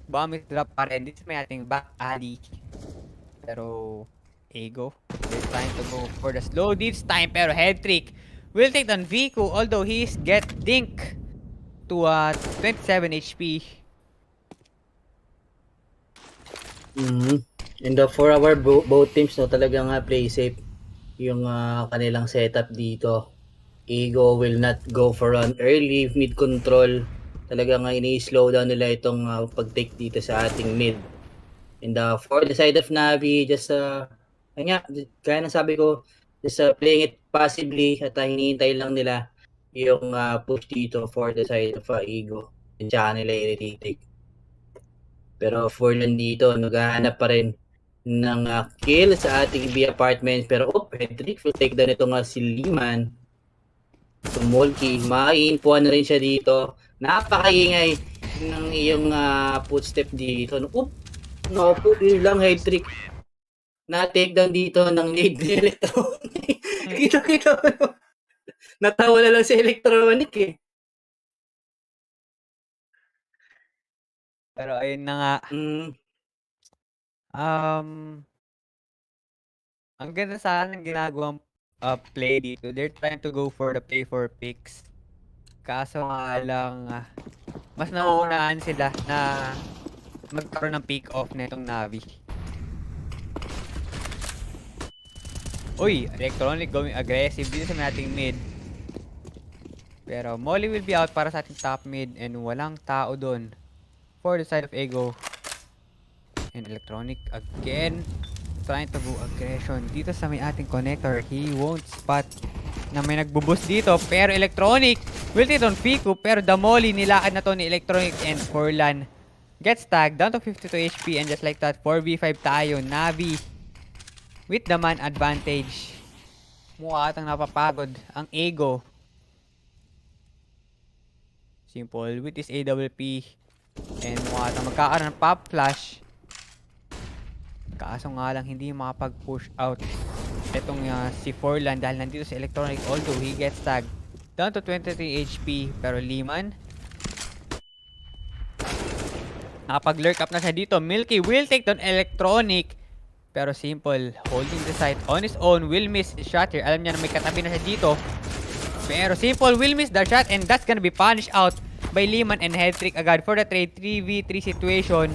Bomb is drop pa rin. This may ating back alley. Pero Ego, they're trying to go for the slow this time pero head trick will take down Vico, although he's get dink to 27 HP. And for our both teams, no, talagang play safe yung kanilang setup dito. Ego will not go for an early mid control. Talagang ini-slow down nila itong pag-take dito sa ating mid. And for the side of Navi, just kaya nang sabi ko, just playing it passively at hinihintay lang nila yung push dito for the side of Ego. And tsaka nila i-retake. Pero for nandito, naghahanap pa rin ng kill sa ating B apartments. Pero head-trick will take down ito si Liman. So Molky, maiinpuan na rin siya dito. Napakaingay ng iyong footstep dito. Naku, yun lang head-trick. Na-take down dito ng lead ni Electronic. Kita-kita mo. Natawa na lang si Electronic eh. Pero ayun na nga. Ang ganda sana ng ginagawang play dito. They're trying to go for the play for picks. Kaso nga lang, mas nauunaan sila na magkaroon ng pick off na itong Navi. Uy, Electronic going aggressive dito sa ating mid. Pero Molly will be out para sa ating top mid and walang tao doon. For the side of Ego. And Electronic again trying to go aggression dito sa may ating connector. He won't spot na may nagbuboost dito. Pero Electronic will take on Fiku. Pero the Molly nilakad na to ni Electronic and Forlan gets tagged down to 52 HP. And just like that, 4v5 tayo. Navi with the man advantage. Mukha atang napapagod ang Ego. Simple with this AWP. And mukha atang magkakaroon ng pop flash. Kaso nga lang hindi makapag-push out itong si Forlan dahil nandito si Electronic, although he gets tagged down to 23 HP. Pero Liman nakapag-lurk up na siya dito. Milky will take down Electronic, pero Simple holding the site on his own will miss his shot here. Alam niya na may katabi na siya dito, pero Simple will miss the shot and that's gonna be punished out by Liman and head-trick agad for the trade 3v3 situation.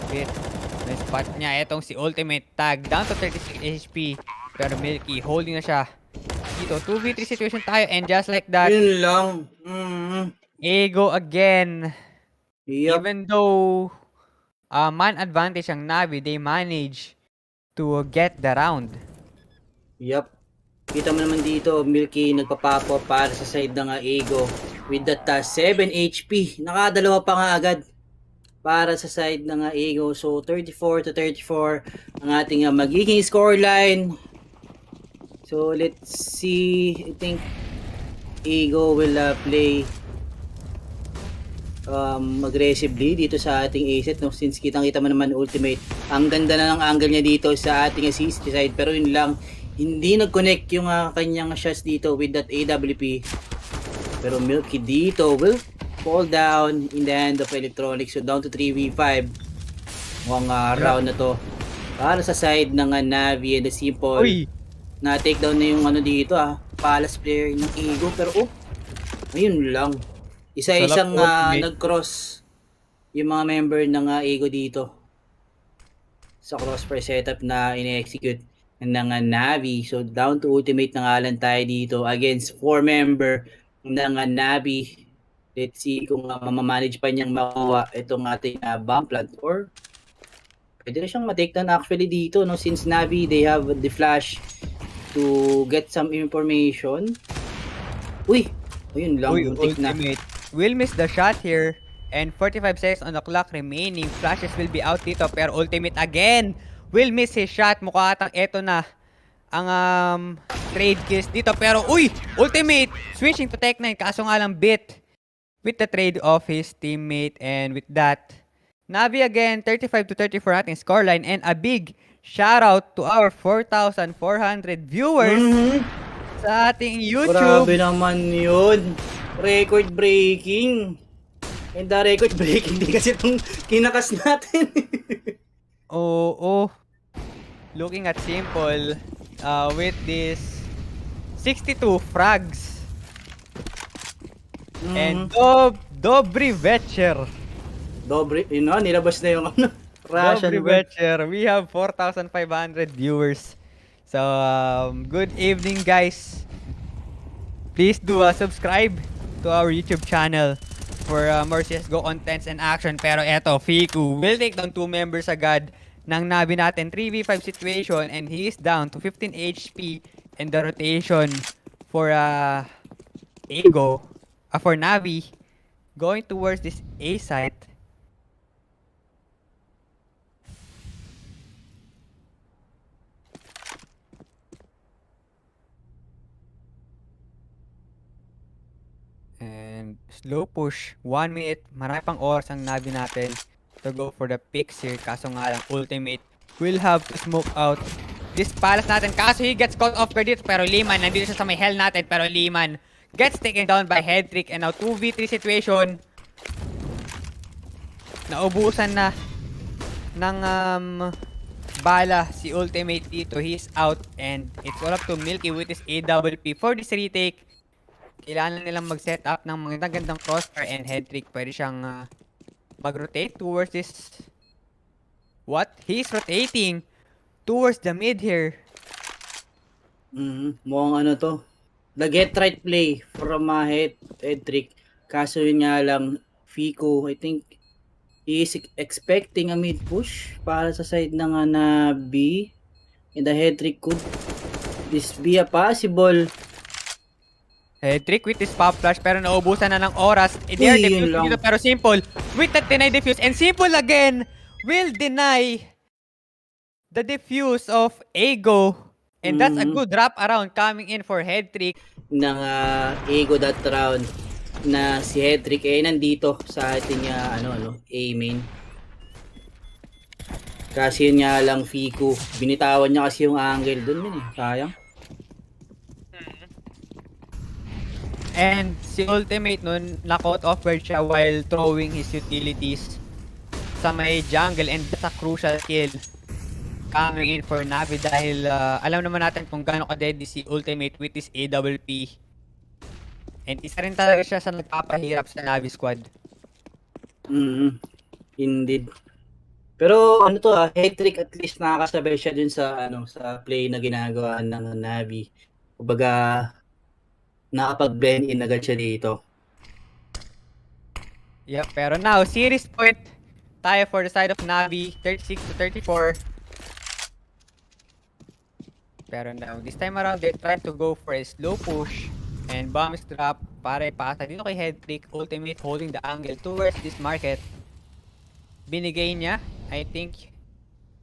May spot niya itong si Ultimate tag down to 36 HP. Pero Milky holding na siya dito. 2v3 situation tayo and just like that, Yun lang. Ego again. Yep. Even though man advantage ang Navi, they manage to get the round. Yup. Kita mo naman dito, Milky nagpapapo para sa side ng Ego with that 7 HP. Nakadalawa pa nga agad para sa side ng Ego. So 34 to 34 ang ating magiging scoreline. So let's see. I think Ego will play aggressively dito sa ating A-set, no? Since kitang-kita mo naman Ultimate. Ang ganda na ng angle niya dito sa ating CC side, pero yun lang, hindi nag-connect yung kanyang shots dito with that AWP. Pero Milky dito will fall down in the hand of Electronics. So down to 3v5 Mukhang round na to. Para sa side ng Navi and the Simple. Uy! Na take down na yung ano dito Palace player ng Ego. Pero ayun lang. Isa-isang nag-cross yung mga member ng Ego dito. Sa crossfire setup na ine-execute ng Navi. So down to ultimate na nga lang tayo dito against 4 member ng Navi. Let's see kung mamamanage pa niyang makuha itong ating bomb plant or pwede na siyang ma-take down actually dito no, since Navi they have the flash to get some information. Uy! Ayun lang, muntik na. Ultimate will miss the shot here. And 45 seconds on the clock remaining. Flashes will be out dito. Pero Ultimate again will miss his shot. Mukha atang eto na ang trade kills dito. Pero Ultimate switching to Tech 9. Kaso nga lang bit with the trade of his teammate. And with that, Navi again 35 to 34 ating scoreline. And a big shout out to our 4,400 viewers sa ating YouTube. Grabe naman yun. Record breaking. And the record breaking din kasi itong kinakas natin. Oo. Looking at Simple with this 62 frags. And Dobry Večer. Nilabas na yung Russian Dobry Večer. We have 4,500 viewers. So, good evening guys. Please do subscribe to our YouTube channel for more CSGO contents and action. Pero eto, Fiku will take down 2 members agad ng Navi natin. 3v5 situation and he is down to 15 HP. And the rotation for Ego, for Navi, going towards this A site. And slow push, 1 minute, marami pang oras ang Navi natin to go for the picks here. Kaso nga lang, Ultimate will have to smoke out this Palace natin. Kaso he gets caught off guard dito. Pero Liman, nandito siya sa may hell natin. Pero Liman gets taken down by Headtrick. And now 2v3 situation. Naubusan na ng bala si Ultimate dito. He's out and it's all up to Milky with his AWP for this retake. Kailangan nilang mag-set up ng magandang crossfire and Headtrick. Pwede siyang mag-rotate towards this. What? He's rotating towards the mid here. Mukhang ano to. The get right play from Headtrick. Kaso yun nga lang, Fico, I think, he is expecting a mid push para sa side ng B. And the Headtrick could this be a possible. Headtrick with his pop flash pero naubusan na ng oras. They are defused dito pero Simple with that deny defuse. And Simple again will deny the defuse of Ego. And that's a good wrap around coming in for Headtrick. Ng Ego that round na si Headtrick nandito sa ating A main. Kasi yun nga lang Fico, binitawan niya kasi yung angle dun sayang. And si Ultimate nun, na-caught off guard siya while throwing his utilities sa may jungle and that's a crucial kill coming in for Navi dahil alam naman natin kung gaano ka-deadly si Ultimate with his AWP. And isa rin talaga siya sa nagpapahirap sa Navi squad. Indeed. Pero ano to Headtrick at least nakakasabay siya dun sa sa play na ginagawa ng Navi. Kumbaga nakapag-blend in agad siya dito. Yep, pero now series point tayo for the side of Navi, 36 to 34. Pero now this time around they try to go for a slow push and bombs drop para ipasa dito kay Headtrick. Ultimate holding the angle towards this market. Binigay niya, I think,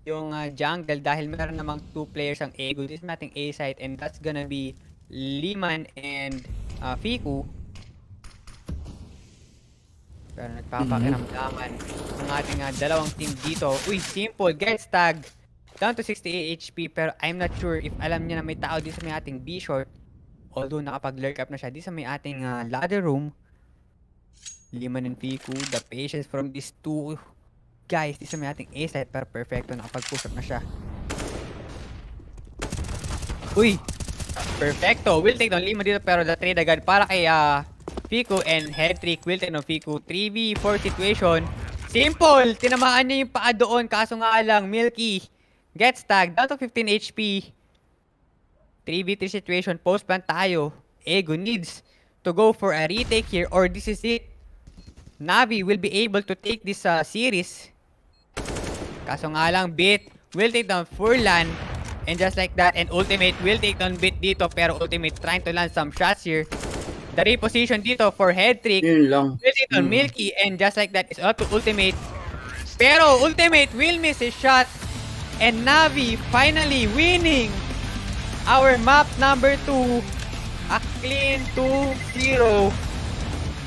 yung jungle dahil meron namang 2 players ang Ego. This is nating A site and that's gonna be Liman and Fiku. Pero nagpapakiramdaman ng ating dalawang team dito. Uy, Simple gets tag down to 68 HP pero I'm not sure if alam niya na may tao dito sa may ating B short. Although nakapag-lurk up na siya dito sa may ating ladder room. Liman and Fiku, the patience from these two Guys, isa may ating A-site pero perfecto, nakapag-push up na siya. Uy! Perfecto! Will take down Lima dito pero the trade agad para kay Fico and head trick. Will take down Fico. 3v4 situation. Simple! Tinamaan niya yung paa doon kaso nga lang Milky gets tagged down to 15 HP. 3v3 situation. Post plant tayo. Ego needs to go for a retake here or this is it. Navi will be able to take this series. Kaso nga lang, Bit will take down Furlan. And just like that, and Ultimate will take down Bit dito. Pero Ultimate trying to land some shots here. The reposition dito for head trick. Yun lang. Will take down Milky. And just like that, is up to Ultimate. Pero Ultimate will miss his shot. And Navi finally winning our map number 2. A clean 2-0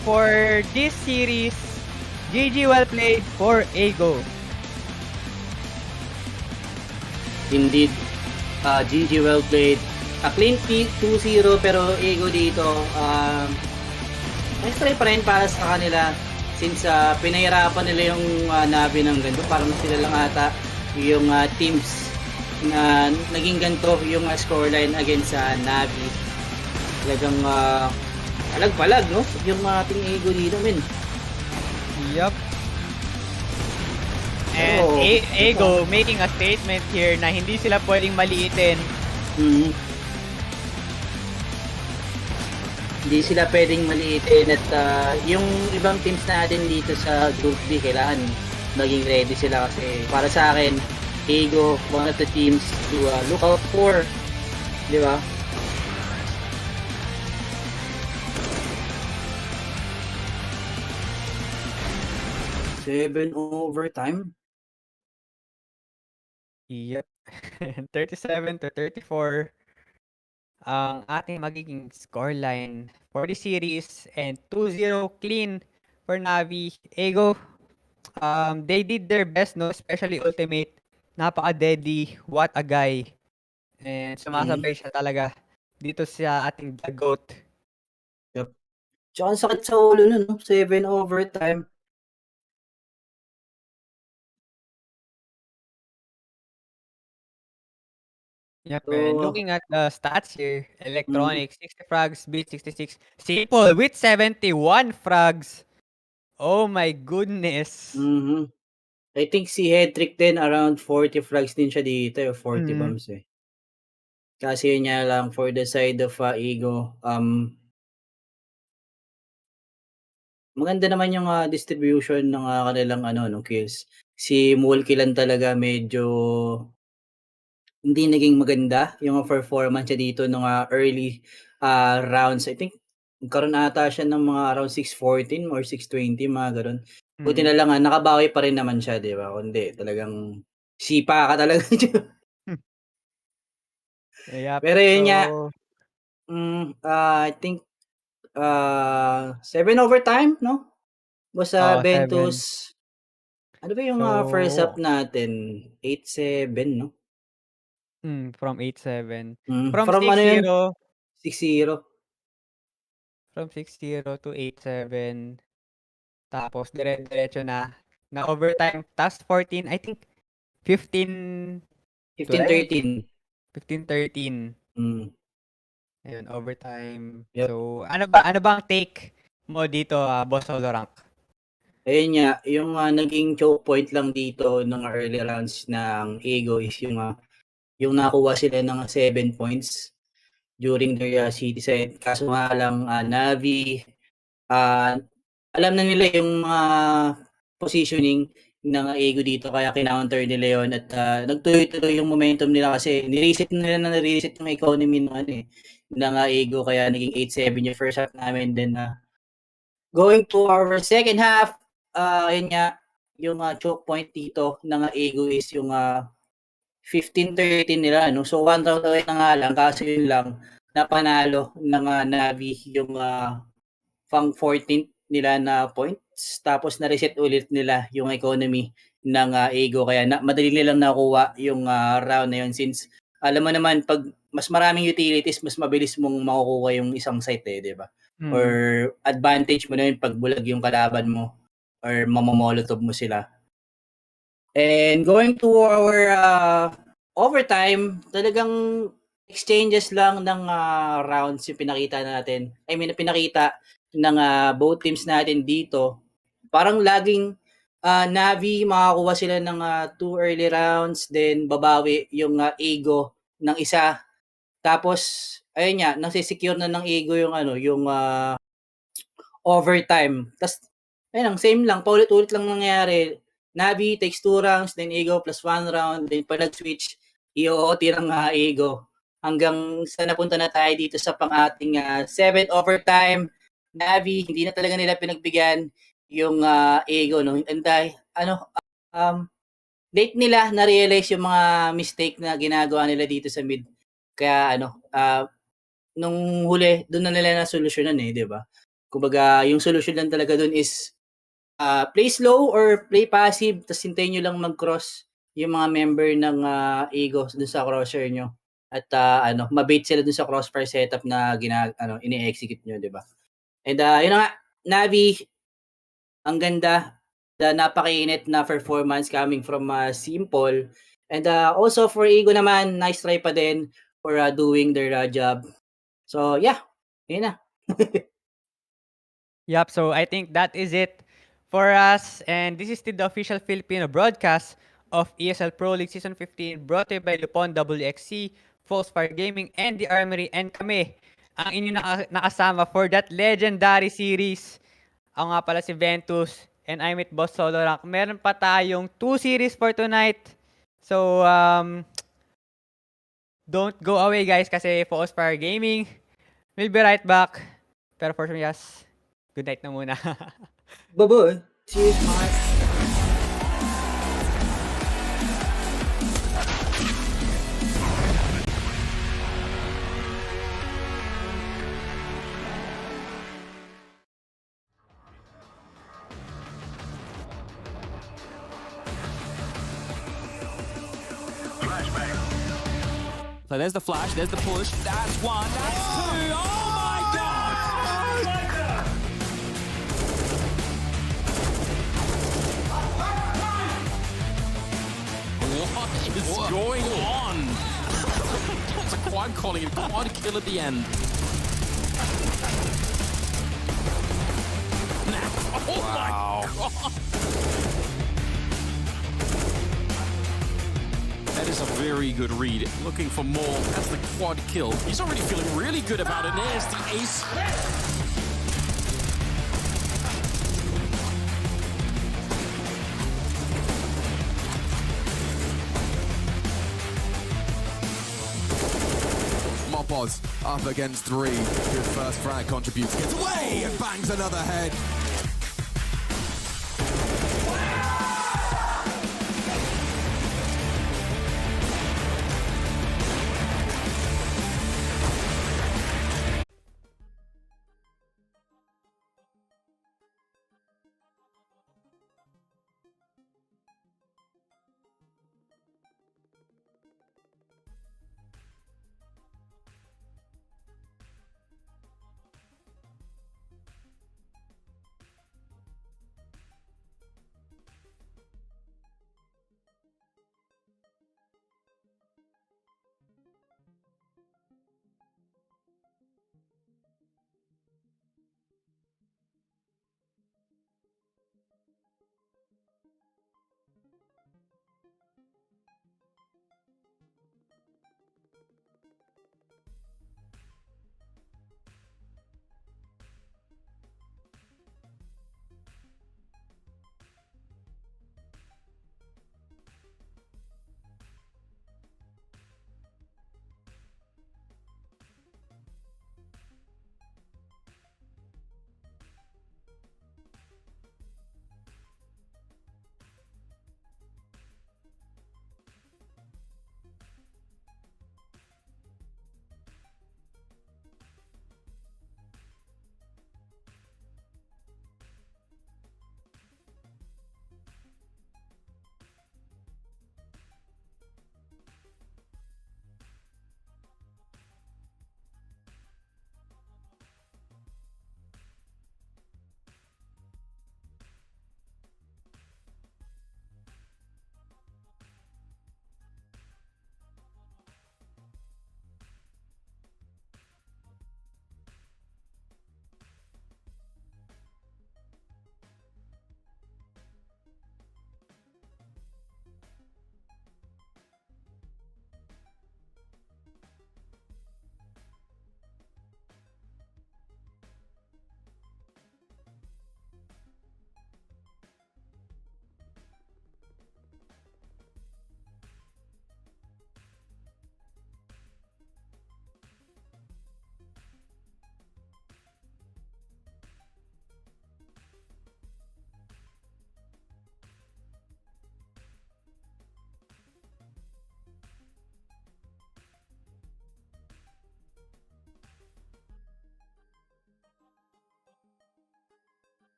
for this series. GG well played for Ego. Indeed. GG well played. A clean 2-0 pero Ego dito. Nice try pa rin para sa kanila since pinahirapan nila yung Navi ng ganito. Parang sila lang ata yung teams na naging ganito yung scoreline against sa Navi. Talagang palag-palag, no? Yung ating Ego dito, men. Yup. And Ego making a statement here na hindi sila pwedeng maliitin. Hindi sila pwedeng maliitin at yung ibang teams natin dito sa Group D kailangan maging ready sila kasi para sa akin Ego, one of the teams to look out for, di ba? Seven overtime. Yep. 37-34 ang ating magiging scoreline for the series and 2-0 clean for Navi. Ego, they did their best, no? Especially Ultimate. Napaka-deadly. What a guy. And sumasabay siya talaga dito sa ating The GOAT. Yep. Tsaka ang sakit sa ulo nun, no? 7 overtime. Yep, and looking at the stats here, Electronics, 60 frags, Beat 66, Simple with 71 frags. Oh my goodness. I think si Hedrick din around 40 frags din siya dito, 40 bombs eh. Kasi yun niya lang for the side of Ego, maganda naman yung distribution ng kanilang kills. Si Mulky lang talaga medyo hindi naging maganda yung performance niya dito nung early rounds. I think nagkaroon ata siya ng mga around 614 or 620, mga ganun. Buti na lang nakabawi pa rin naman siya, di ba? Kundi talagang sipa ka talaga. Yep, Pero yun nga, I think 7 overtime, no? Basta Ventus. Ano ba yung first up natin? 8-7, no? From 8-7. From 6-0. 6-0. From 6-0 to 8-7. Tapos diretso na overtime. Task 14, I think 15-13. 15-13. Ayun, overtime. Yep. So, ano ba ang take mo dito, Boss Holorank? Ayun nga, yung naging choke point lang dito ng early rounds ng Ego is yung nakuha sila ng 7 points during their city side. Kaso nga lang, Navi, alam na nila yung positioning ng Ego dito kaya kinounter nila yon at nagtuloy-tuloy yung momentum nila kasi nireset yung economy ng Ego kaya naging 8-7 yung first half namin. Then going to our second half, yun nga, yung choke point dito ng Ego is yung 15-13 nila, no? So 1 round away na nga lang, kaso yun lang, napanalo ng Navi yung pang 14th nila na points, tapos na-reset ulit nila yung economy ng Ego, kaya madali nilang nakuha yung round na yun since alam mo naman, pag mas maraming utilities, mas mabilis mong makukuha yung isang site di ba? Or advantage mo na yun pag bulag yung kalaban mo or mamamolotov mo sila. And going to our overtime, talagang exchanges lang ng rounds yung pinakita natin. I mean, pinakita ng both teams natin dito. Parang laging Navi makakuha sila ng 2 early rounds, then babawi yung ego ng isa. Tapos ayun nga, nasi-secure na ng ego yung yung overtime. Tas ayun, same lang, paulit-ulit lang nangyayari. Navi takes 2 rounds, then Ego plus 1 round, then pag nag-switch, i-OT ng Ego. Hanggang sa napunta na tayo dito sa pang-ating 7th overtime. Navi, hindi na talaga nila pinagbigyan yung Ego. No? And late nila na-realize yung mga mistake na ginagawa nila dito sa mid. Kaya nung huli, doon na nila na-solusyonan di ba? Kumbaga, yung solution lang talaga doon is play slow or play passive, tapos hintayin nyo lang mag-cross yung mga member ng Ego dun sa crosshair nyo. At mabait sila dun sa crossfire setup na ini-execute nyo, di ba? And yun na nga, Navi, ang ganda, the napakainit na performance coming from Simple. And also for Ego naman, nice try pa din for doing their job. So yeah, yun na. Yup, so I think that is it for us. And this is the official Filipino broadcast of ESL Pro League Season 15 brought to you by Lupon WXC, Falsefire Gaming, and the Armory. And kami, ang inyong nakasama for that legendary series. Ako nga pala si Ventus, and I'm with Boss Solo Rank. Meron pa tayong 2 series for tonight. So, don't go away guys kasi Falsefire Gaming will be right back. Pero for me, yes, good night na muna. Bye-bye. Cheers, Mark. So there's the flash, there's the push. That's 1, that's 2. Oh my god! What is going on? It's a quad calling it quad kill at the end. Oh my god! That is a very good read. Looking for more. That's the quad kill. He's already feeling really good about it. There's the ace. Mopos up against 3. His first frag contributes. Gets away and bangs another head.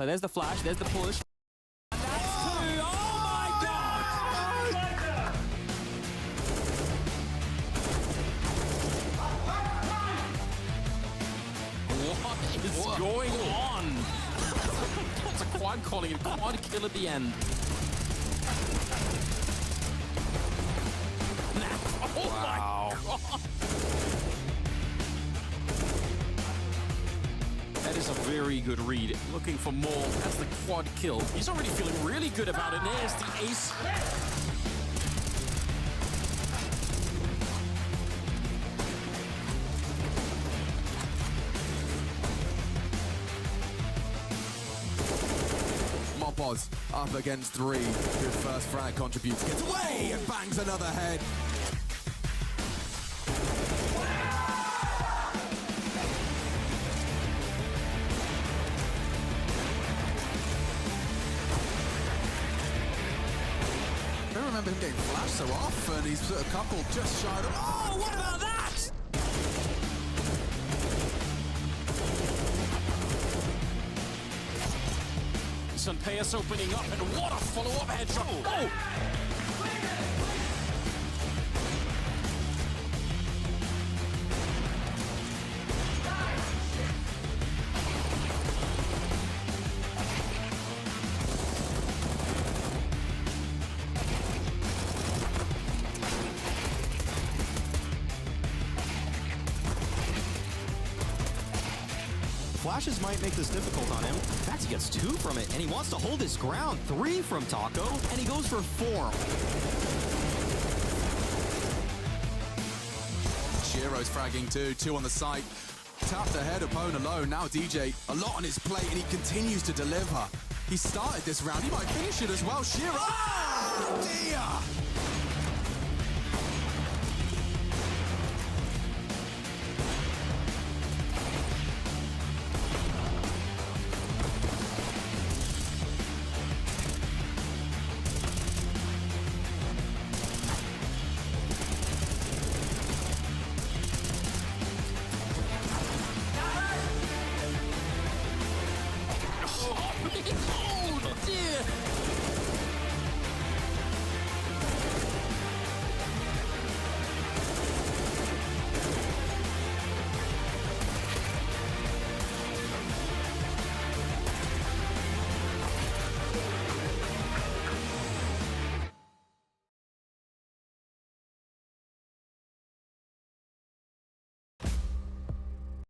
So there's the flash, there's the push. And that's two. Oh my god! What is going on? That's a quad calling it quad kill at the end. Oh my god! That is a very good read. Looking for more. That's the quad kill. He's already feeling really good about it. There's the ace. Mopos up against 3. Good first frag contributes. Gets away and bangs another head. I don't remember him getting flashed so often. He's a couple just shy of... Oh, what about that? Sunpayas opening up, and what a follow-up headshot. Oh! Flashes might make this difficult on him. In fact, he gets 2 from it, and he wants to hold his ground. 3 from Taco, and he goes for 4. Shiro's fragging too, 2 on the site. Tapped ahead, opponent alone. Now DJ, a lot on his plate, and he continues to deliver. He started this round, he might finish it as well. Shiro, oh dear! Oh dear!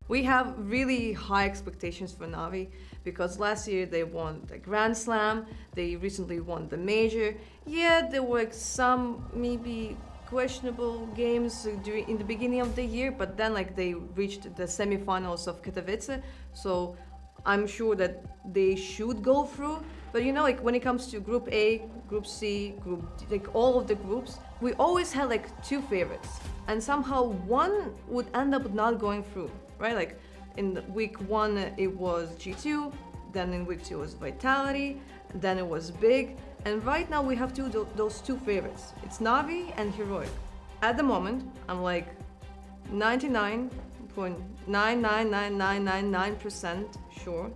We have really high expectations for Navi because last year they won the Grand Slam, they recently won the Major. Yeah, there were some maybe questionable games in the beginning of the year, but then like they reached the semifinals of Katowice, so I'm sure that they should go through. But you know, like when it comes to Group A, Group C, Group D, like all of the groups, we always had like 2 favorites, and somehow one would end up not going through. Right, like in week 1 it was G2, then in week 2 it was Vitality, then it was Big, and right now we have those 2 favorites. It's Navi and Heroic. At the moment, I'm like 99.999999% sure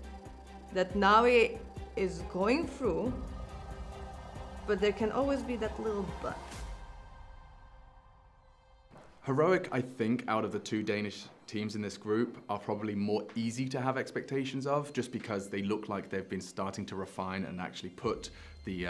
that Navi is going through, but there can always be that little but. Heroic, I think, out of the 2 Danish teams in this group are probably more easy to have expectations of, just because they look like they've been starting to refine and actually put the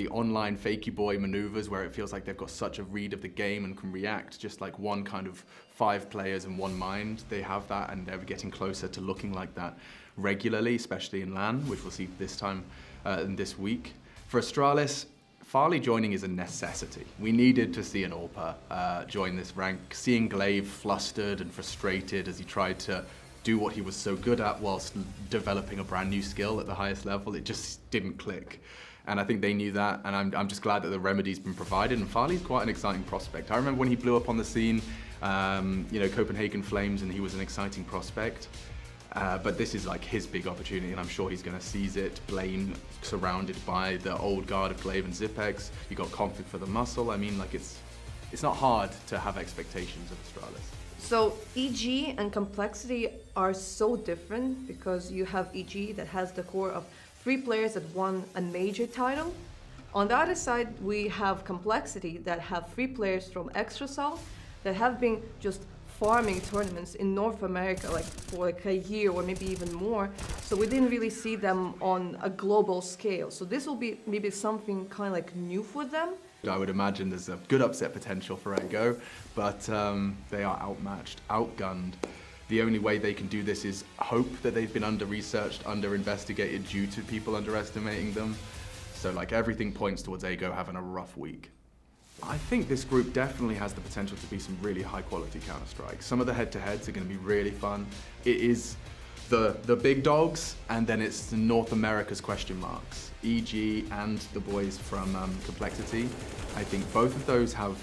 online fakey boy maneuvers where it feels like they've got such a read of the game and can react just like one kind of 5 players in one mind. They have that, and they're getting closer to looking like that regularly, especially in LAN, which we'll see this time in this week. For Astralis, Farley joining is a necessity. We needed to see an AWPer join this rank. Seeing Glaive flustered and frustrated as he tried to do what he was so good at whilst developing a brand new skill at the highest level, it just didn't click. And I think they knew that, and I'm just glad that the remedy's been provided, and Farley's quite an exciting prospect. I remember when he blew up on the scene, you know, Copenhagen Flames, and he was an exciting prospect. But this is like his big opportunity, and I'm sure he's going to seize it. Blaine surrounded by the old guard of Glaive and Zipex. You got conflict for the muscle. I mean, like it's not hard to have expectations of Astralis. So EG and Complexity are so different because you have EG that has the core of 3 players that won a major title. On the other side, we have Complexity that have 3 players from Extrasol that have been just farming tournaments in North America like for like a year or maybe even more. So we didn't really see them on a global scale. So this will be maybe something kind of like new for them. I would imagine there's a good upset potential for Ego, but they are outmatched, outgunned. The only way they can do this is hope that they've been under-researched, under-investigated due to people underestimating them. So like everything points towards Ego having a rough week. I think this group definitely has the potential to be some really high-quality Counter-Strike. Some of the head-to-heads are going to be really fun. It is the big dogs, and then it's North America's question marks. EG and the boys from Complexity. I think both of those have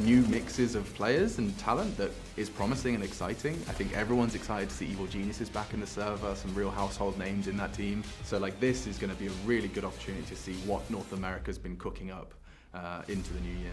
new mixes of players and talent that is promising and exciting. I think everyone's excited to see Evil Geniuses back in the server, some real household names in that team. So like this is going to be a really good opportunity to see what North America's been cooking up into the new year.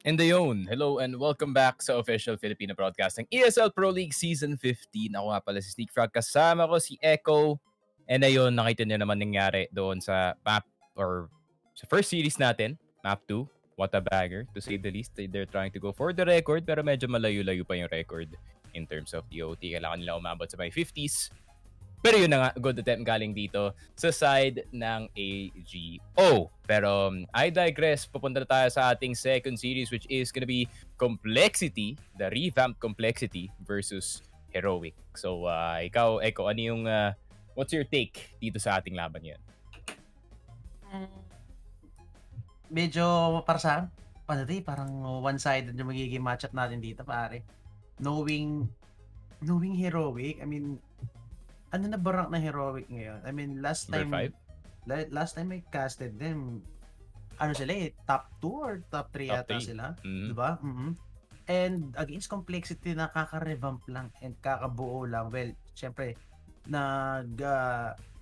And Ayun, hello and welcome back sa official Filipino Broadcasting ESL Pro League Season 15. Ako nga pala si Sneak Frog, kasama ko si Echo. And ayun, nakita niyo naman nangyari doon sa map or sa first series natin, map 2. What a bagger, to say the least. They're trying to go for the record pero medyo malayo-layo pa yung record in terms of DOT. Kailangan nila umabot sa may 50s. Pero yun na nga, good attempt galing dito sa side ng AGO. Pero I digress, pupunta na tayo sa ating second series which is gonna be Complexity, the revamped Complexity versus Heroic. So ikaw, Eko, ano yung, what's your take dito sa ating laban yan? Medyo para sa akin, parang one-sided yung magiging matchup natin dito, pare. Knowing Heroic, I mean, ano na ba rank na Heroic ngayon? I mean, last time I casted them, ano sila top 2 or top 3 yata sila. Mm-hmm. Diba? Mm-hmm. And against Complexity, nakaka-revamp lang and kakabuo lang. Well, syempre,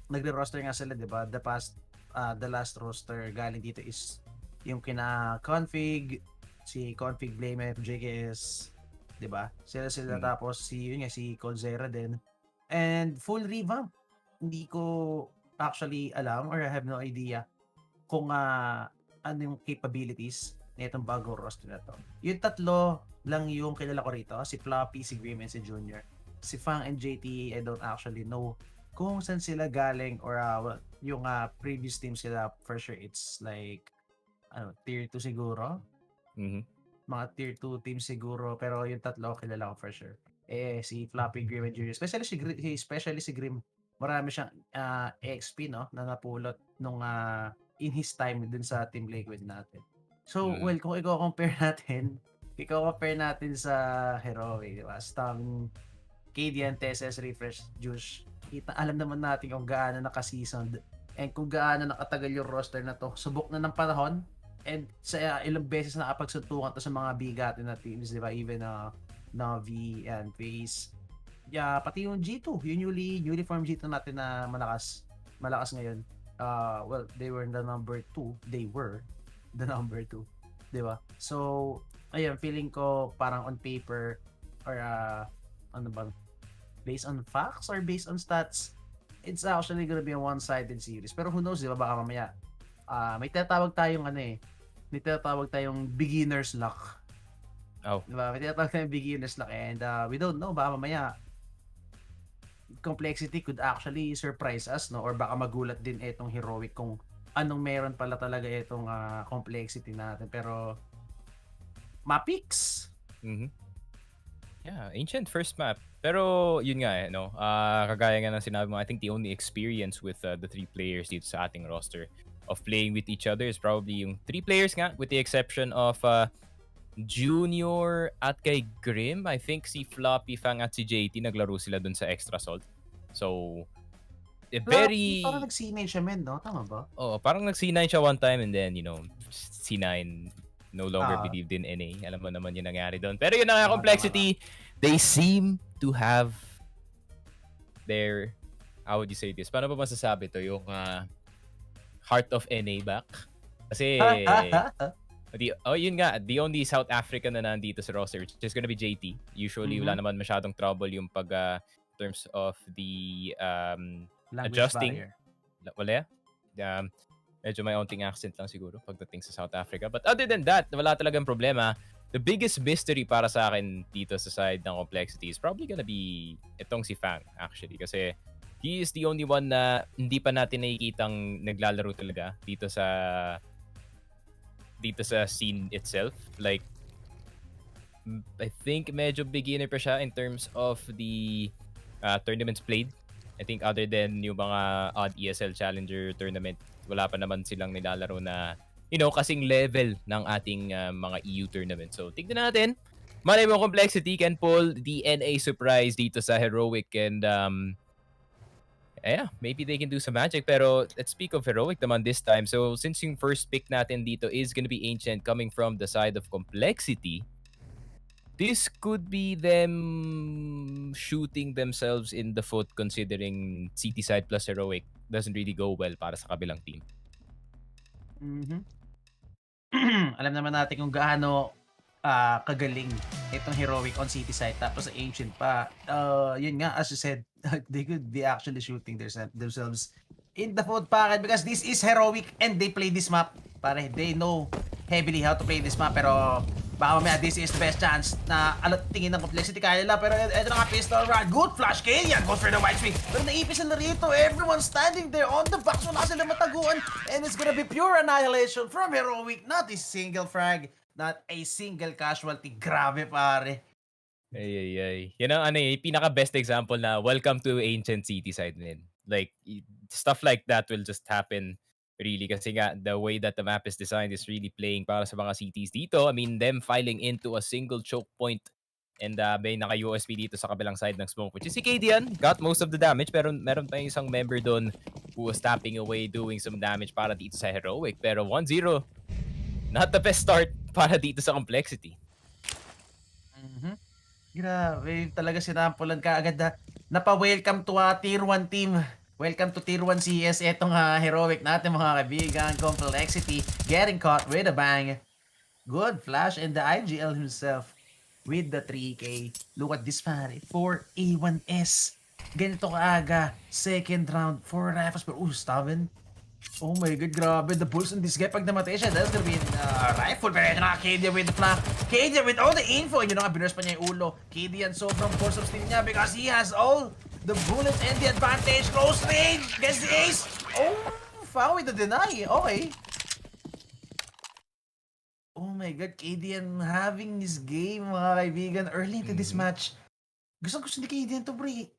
nagre-roster nga sila, diba? The last roster galing dito is yung kina-config, si Config Blame, JKS, 'di ba? Sila Mm. tapos yun nga si Colzera din. And full revamp. Hindi ko actually alam or I have no idea kung ano yung capabilities nitong bagong roster na to. Yung tatlo lang yung kilala ko rito, si Floppy, si Grim, and si Junior. Si Fang and JT, I don't actually know kung saan sila galing or yung previous team sila. For sure, it's like tier 2 siguro. Mhm. Mga tier 2 team siguro, pero yung tatlo kilala ko for sure. Si Floppy, Grim, and Junior. Especially si Grim. Marami siyang XP no na napulot nung in his time dun sa Team Liquid natin. So, well, kung i-compare natin sa Heroic, di ba? Stam, KD, TSS, Refresh, Juice, alam naman natin kung gaano naka-seasoned and kung gaano nakatagal yung roster na to. Subok na ng panahon and sa ilang beses na nakapagsuntukan to sa mga bigatin na teams, di ba? Even Navi and FaZe. Yeah, pati yung G2, yung newly formed G2 natin na malakas ngayon. Well, they were the number 2. They were the number 2. Di ba? So, ayun, feeling ko parang on paper or ano ba? Based on facts or based on stats, it's actually gonna be a one-sided series. Pero who knows, di ba? Baka mamaya, may tinatawag tayong may tinatawag tayong beginner's luck. Oh. Di ba? May tinatawag tayong beginner's luck and we don't know, baka mamaya Complexity could actually surprise us, no? Or baka magulat din itong Heroic kung anong meron pala talaga itong Complexity natin. Pero mapix. Yeah, Ancient first map. Pero yun nga no. Kagaya nga ng sinabi mo, I think the only experience with the 3 players dito sa ating roster of playing with each other is probably yung 3 players nga, with the exception of Junior at kay Grim. I think si Floppy, Fang at si JT naglaro sila dun sa Extra Salt. So, very... Parang nag-C9 siya, men, no? Tama ba? Oo, parang nag-C9 siya one time and then, C9 no longer believed in NA. Alam mo naman yung nangyari doon. Pero yun ang Complexity. They seem to have their... How would you say this? Paano ba masasabi to? Yung heart of NA back? Kasi... yun nga, the only South African na nandito sa roster, which is gonna be JT. Usually, wala naman masyadong trouble yung pag in terms of the adjusting. Wala. Medyo may onting accent lang siguro pagdating sa South Africa. But other than that, wala talagang problema. The biggest mystery para sa akin dito sa side ng Complexity is probably gonna be itong si Fang, actually. Kasi he is the only one na hindi pa natin nakikitang naglalaro talaga dito sa scene itself. Like, I think medyo beginner pa siya in terms of the tournaments played. I think other than yung mga odd ESL Challenger tournament, wala pa naman silang nilalaro na, kasing level ng ating mga EU tournament. So, tignan natin. Malay mo Complexity can pull the NA surprise dito sa Heroic and maybe they can do some magic. Pero let's speak of Heroic naman this time. So since yung first pick natin dito is gonna be Ancient coming from the side of Complexity, this could be them shooting themselves in the foot considering CT side plus Heroic doesn't really go well para sa kabilang team. Alam naman natin kung gaano kagaling itong Heroic on City side tapos sa Ancient pa. Yun nga, as you said, they could be actually shooting themselves in the foot packet because this is Heroic and they play this map. Pare, they know heavily how to play this map, pero baka mamaya this is the best chance na tingin ng Complexity kaya nila. Pero ito na nga, pistol rod, good flash kill yan, goes for the white swing. Pero naipis na rito, everyone standing there on the box, wala sila mataguan, and it's gonna be pure annihilation from Heroic. Not a single frag, not a single casualty. Grabe, pare. Ay. Yan ang pinaka-best example na welcome to Ancient City side din. Like, stuff like that will just happen really kasi nga the way that the map is designed is really playing para sa mga cities dito. I mean, them filing into a single choke point and may naka-USP dito sa kabilang side ng smoke, which is si Kadian. Got most of the damage pero meron tayong isang member doon who was tapping away doing some damage para dito sa Heroic. Pero 1-0, not the best start para dito sa Complexity. Grabe, talaga sinampulan ka agad na napa-welcome to a Tier 1 team. Welcome to Tier 1 CS, etong Heroic natin mga kaibigan. Complexity getting caught with a bang. Good flash and the IGL himself with the 3K. Look at this pare, 4A1S. Ganito kaaga, second round, 4 rifles per Steven. Oh my god, grabe. The bulls on this guy, pag namatay siya, that's gonna be rifle. Pero ito na, Kadia with the flank. Kadia with all the info. Yun na nga, binurse pa niya yung ulo. Kadia sobrang force of steam niya because he has all the bullets and the advantage. Close range, gets the ace. Oh, foul with the deny. Okay. Oh my god, Kadian having his game, mga kaibigan, early into this match. Gusto ni Kadian to, pre.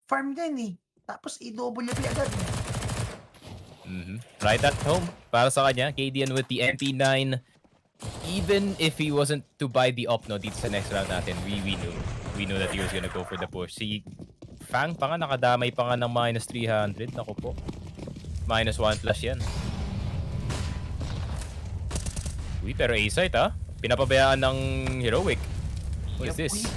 Farm din eh. Tapos i-WP agad. Right at home para sa kanya. Kadian with the MP9. Even if he wasn't to buy the op no dito sa next round natin, we knew that he was gonna go for the push. Si Fang pa nga, nakadamay pa nga ng minus 300. Naku po. Minus 1 plus yan. Uy, pero A-site pinapabayaan ng Heroic. What is this?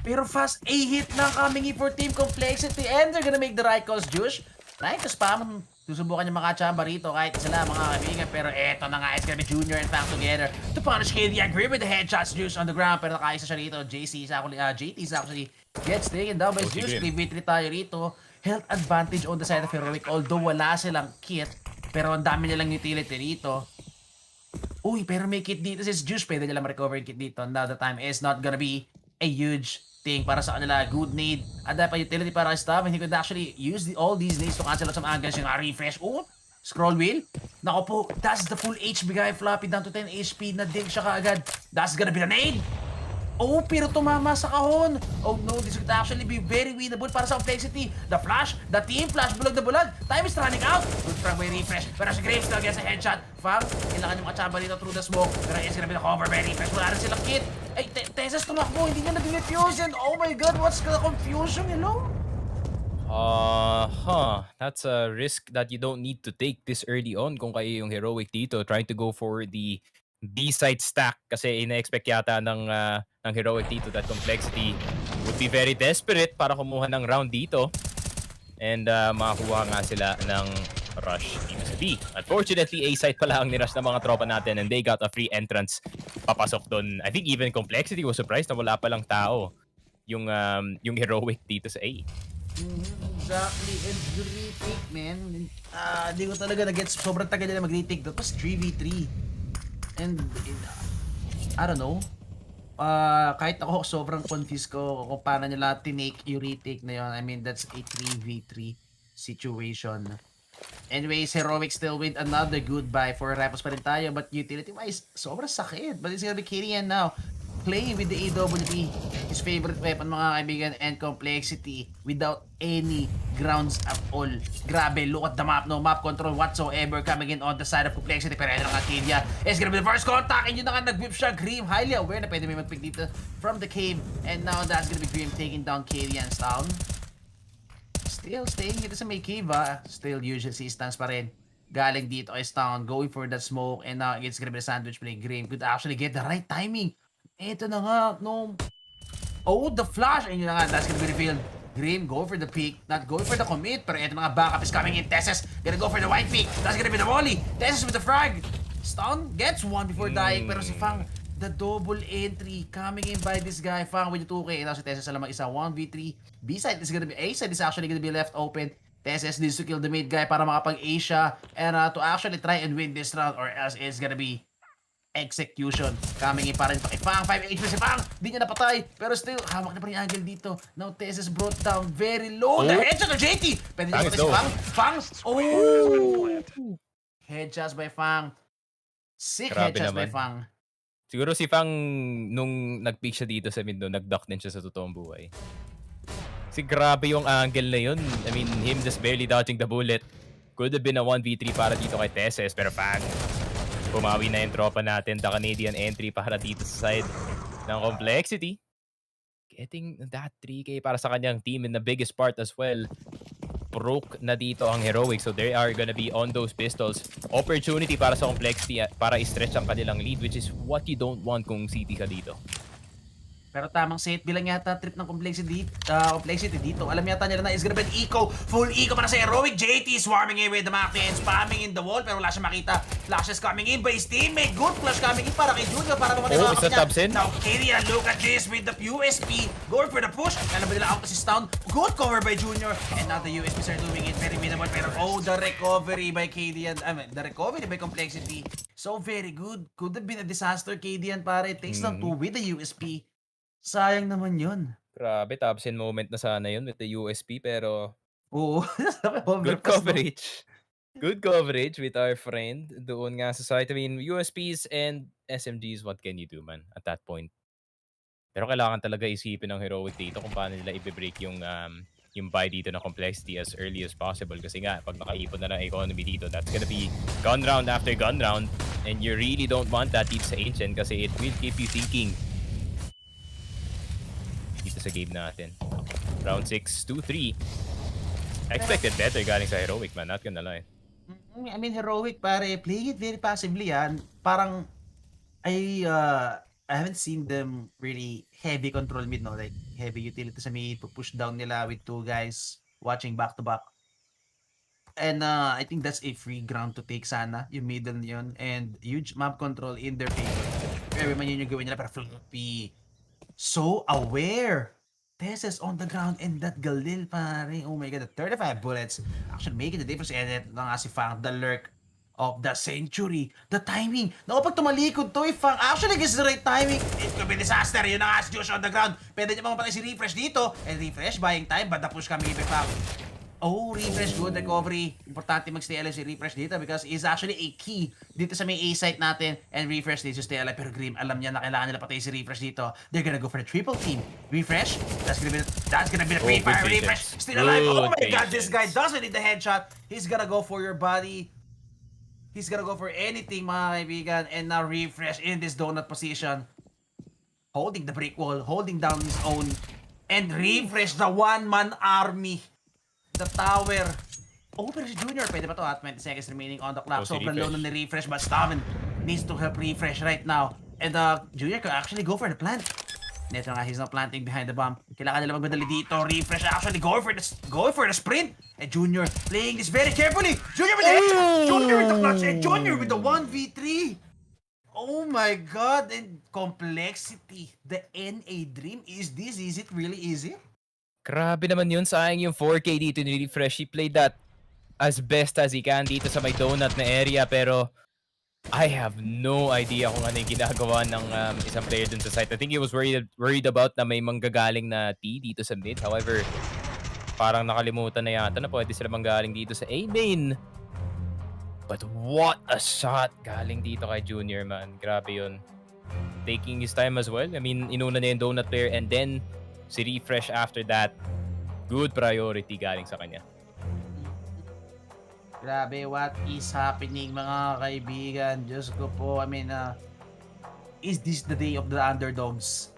Pero fast A-hit na coming in for Team Complexity and they're gonna make the right calls, Jush. Trying to spam. Susubukan niya makachamba rito kahit isa lang mga kaibigan. Pero eto na nga, it's gonna be Junior and Fang together to punish KD. Agree with the headshots, Juice on the ground. Pero nakaisa siya rito. JT is actually gets taken down by Juice. 3v3 tayo rito. Health advantage on the side of Heroic. Although wala silang kit. Pero ang dami nilang utility rito. Uy, pero may kit dito. Since Juice, pwede nilang recover yung kit dito. Now the time is not gonna be a huge thing para sa kanila. Good need. Ada pa utility para kay Stav. And he could actually use all these needs to cancel out some angles. Yung refresh. Oh, scroll wheel. Nako po, that's the full HP guy. Floppy down to 10 HP. Na-dig siya kaagad. That's gonna be the nade. Oh, pero tumama sa kahon. Oh no, this could actually be very winnable para sa Complexity. The flash, the team flash, bulag na bulag. Time is running out. Good from way refresh. Pero si Graves still gets a headshot. Fang, kailangan yung makachamba dito through the smoke. Pero it's gonna be the cover by refresh. Wala rin silang kit. Ay, Tesas tumakbo. Hindi niya na-defuse yan. Oh my god, what's the confusion? Hello? That's a risk that you don't need to take this early on kung kayo yung Heroic dito. Trying to go for the B-side stack kasi ina-expect yata ng Heroic dito that Complexity would be very desperate para kumuha ng round dito and makakuha nga sila ng rush dito sa B. Unfortunately, A-side pala ang nirush ng mga tropa natin and they got a free entrance papasok doon. I think even Complexity was surprised na wala palang tao yung Heroic dito sa A. Exactly. And the retake, man. Di ko talaga na-gets. Sobrang tagal nila mag-retake. That was 3v3. And I don't know. Kahit ako sobrang confused ko kung paano nila tinake yung retake na yun. I mean, that's a 3v3 situation. Anyways, Heroic still with another goodbye for Rapos pa rin tayo. But utility-wise, sobrang sakit. But it's gonna be Kirian now. Playing with the AWP, his favorite weapon mga kaibigan, and Complexity without any grounds at all. Grabe, look at the map, no map control whatsoever coming in on the side of Complexity. Pero ito nga Kidia, it's gonna be the first contact, and yun na nga nag-whip siya. Grim, highly aware na pwede may mag-pick dito from the cave, and now that's gonna be Grim taking down Kidian's town. Still staying dito sa may cave, still usual assistance pa rin. Galing dito kay Town, going for that smoke, and now it's gonna be the sandwich play. Grim could actually get the right timing. Ito na nga, no. Oh, the flash! And yun na nga, that's gonna be revealed. Grim, go for the peek. Not going for the commit, pero ito na nga, backup is coming in. Tesses gonna go for the white peek. That's gonna be the volley. Tesses with the frag. Stun gets one before dying, pero si Fang, the double entry coming in by this guy. Fang with the 2K. And now si Tesses alam mag-isa, 1v3. B-side is gonna be, A-side is actually gonna be left open. Tesses needs to kill the mid guy para makapag-A siya. And to actually try and win this round, or else it's gonna be execution. Coming in pa rin pa kay Fang. 5 HP si Fang. Di niya napatay. Pero still, hawak na pa rin yung angle dito. Now, Tesses brought down very low. The headshot of JT. Pwede niya patay si Fang. Fang. Oh! Headshots by Fang. Sick headshots by Fang. Siguro si Fang, nung nag-pick siya dito sa mid, nag-duck din siya sa totoong buhay. Kasi grabe yung angle na yun. I mean, him just barely dodging the bullet. Could have been a 1v3 para dito kay Tesses. Pero Fang, bumawi na yung tropa natin, the Canadian entry para dito sa side ng Complexity. Getting that 3K para sa kanyang team in the biggest part as well. Broke na dito ang Heroic, so they are gonna be on those pistols. Opportunity para sa Complexity para i-stretch ang kanilang lead, which is what you don't want kung CT ka dito. Pero tamang set bilang yata trip ng complexity dito. Alam yata nila na is gonna be an eco. Full eco para sa Heroic. JT swarming in with the Mactin. Spamming in the wall pero wala siya makita. Flashes coming in by his teammate. Good flash coming in para kay Junior para mamali Oh, isa tabs in. Now Kyrian, look at this with the USP. Going for the push. Alam ba nila out assist down. Good cover by Junior. And now the USPs are doing it very minimal. Pero the recovery by Kyrian. The recovery by complexity. So very good. Could have been a disaster, Kyrian pare. It takes down 2 with the USP. Sayang naman yun. Grabe, tabs in moment na sana yun with the USP, pero Oo. good coverage. Good coverage with our friend doon nga sa site. I mean, USPs and SMGs, what can you do, man, at that point? Pero kailangan talaga isipin ng Heroic dito kung paano nila i-break yung buy dito ng complexity as early as possible. Kasi nga, pag nakaipon na ng economy dito, that's gonna be gun round after gun round. And you really don't want that dito sa Ancient kasi it will keep you thinking dito sa game natin. Round 6, 2-3. Expected better galing sa Heroic, man. Not gonna lie. I mean, Heroic, pare, playing it very passively, yan. Parang, I haven't seen them really heavy control mid, no? Like, heavy utility sa mid, push down nila with 2 guys watching back-to-back. And I think that's a free ground to take sana, yung middle yun. And huge map control in their favor. Pero man yun yung gawin nila, pero Flippy. So aware. Teses on the ground and that Galil, pare. Oh my god, the 35 bullets actually making the difference. And it na nga si Fang, the lurk of the century. The timing. Naku, pag tumalikod to, if Fang actually gets the right timing, it could be disaster. Yun na nga si Josh on the ground. Pwede niya mapatay si Refresh dito. And Refresh buying time, but the push coming in by Fang. Oh, Refresh, good recovery. Importante mag-stay alive si Refresh dito because he's actually a key dito sa may A site natin. And Refresh needs to stay alive. Pero Grim, alam niya na kailangan nila patay si Refresh dito. They're gonna go for the triple team. Refresh, that's gonna be the free fire. Refresh, still alive. Oh my god, this guy doesn't need the headshot. He's gonna go for your body. He's gonna go for anything, mga kaibigan. And now Refresh in this donut position. Holding the brick wall, holding down his own. And Refresh, the one-man army. The tower. Oh, pero si Junior, pwede ba to? 20 seconds remaining on the clock. Si Sobrang low na ni Refresh, but Stamen needs to help Refresh right now. And Junior can actually go for the plant. Neto nga, he's not planting behind the bomb. Kailangan nila magmadali dito. Refresh actually going for the sprint. And Junior playing this very carefully. Junior with the headshot. Junior with the clutch. And Junior with the 1v3. Oh my god. And complexity. The NA dream. Is it really easy? Grabe naman yun. Sayang yung 4K dito ni Refresh. He played that as best as he can dito sa may donut na area. Pero I have no idea kung ano yung ginagawa ng isang player dun sa site. I think he was worried about na may manggagaling na T dito sa mid. However, parang nakalimutan na yata na pwede sila manggaling dito sa A main. But what a shot galing dito kay Junior, man. Grabe yun. Taking his time as well. I mean, inuna niya yung donut player and then si Refresh after that. Good priority galing sa kanya. Grabe, what is happening, mga kaibigan? Diyos ko po, I mean, is this the day of the underdogs?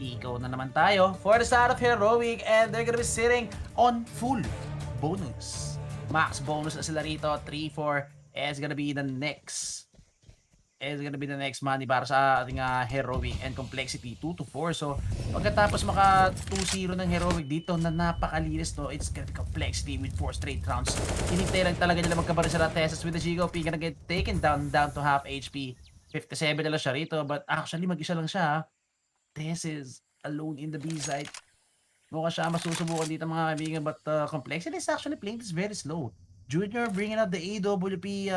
Ikaw na naman tayo for the start of Heroic and they're gonna be sitting on full bonus. Max bonus na sila rito, 3-4. It's gonna be the next money para sa ating Heroic and Complexity 2-4. So pagkatapos maka 2-0 ng Heroic dito na napakalinis, no, it's gonna be Complexity with 4 straight rounds. Hinintay lang talaga nila magkabaril sa Tesis with the Gigo P gonna get taken down to half HP. 57 na lang siya rito, but actually mag-isa lang siya. Tesis alone in the B side. Mukha siya masusubukan dito, mga kaibigan, but Complexity is actually playing this very slow. Junior bringing out the AWP.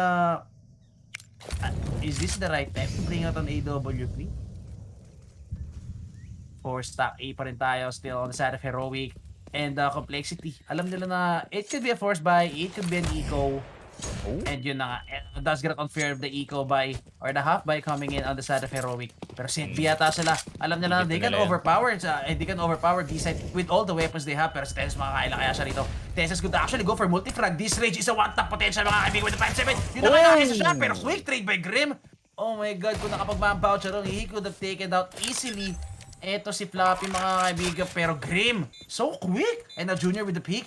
Is this the right time to bring out an AWP? 4 stack A pa rin tayo still on the side of Heroic and Complexity. Alam nila na it could be a force buy, it could be an eco. And yun na nga, that's gonna confirm the eco buy or the half buy coming in on the side of Heroic. Pero St. yata sila. Alam nila na they can overpower B-side with all the weapons they have. Pero si Tesis makakaila kaya siya rito. Tesis could actually go for multi-frag. This rage is a one-tap potential, mga kaibigan, with the 5-7. Yun naman nakakisa siya, pero quick trade by Grim. Oh my god, kung nakapag-mampout siya ron, he could have taken out easily. Eto si Flappy, mga kaibigan, pero Grim, so quick. And now Junior with the peak.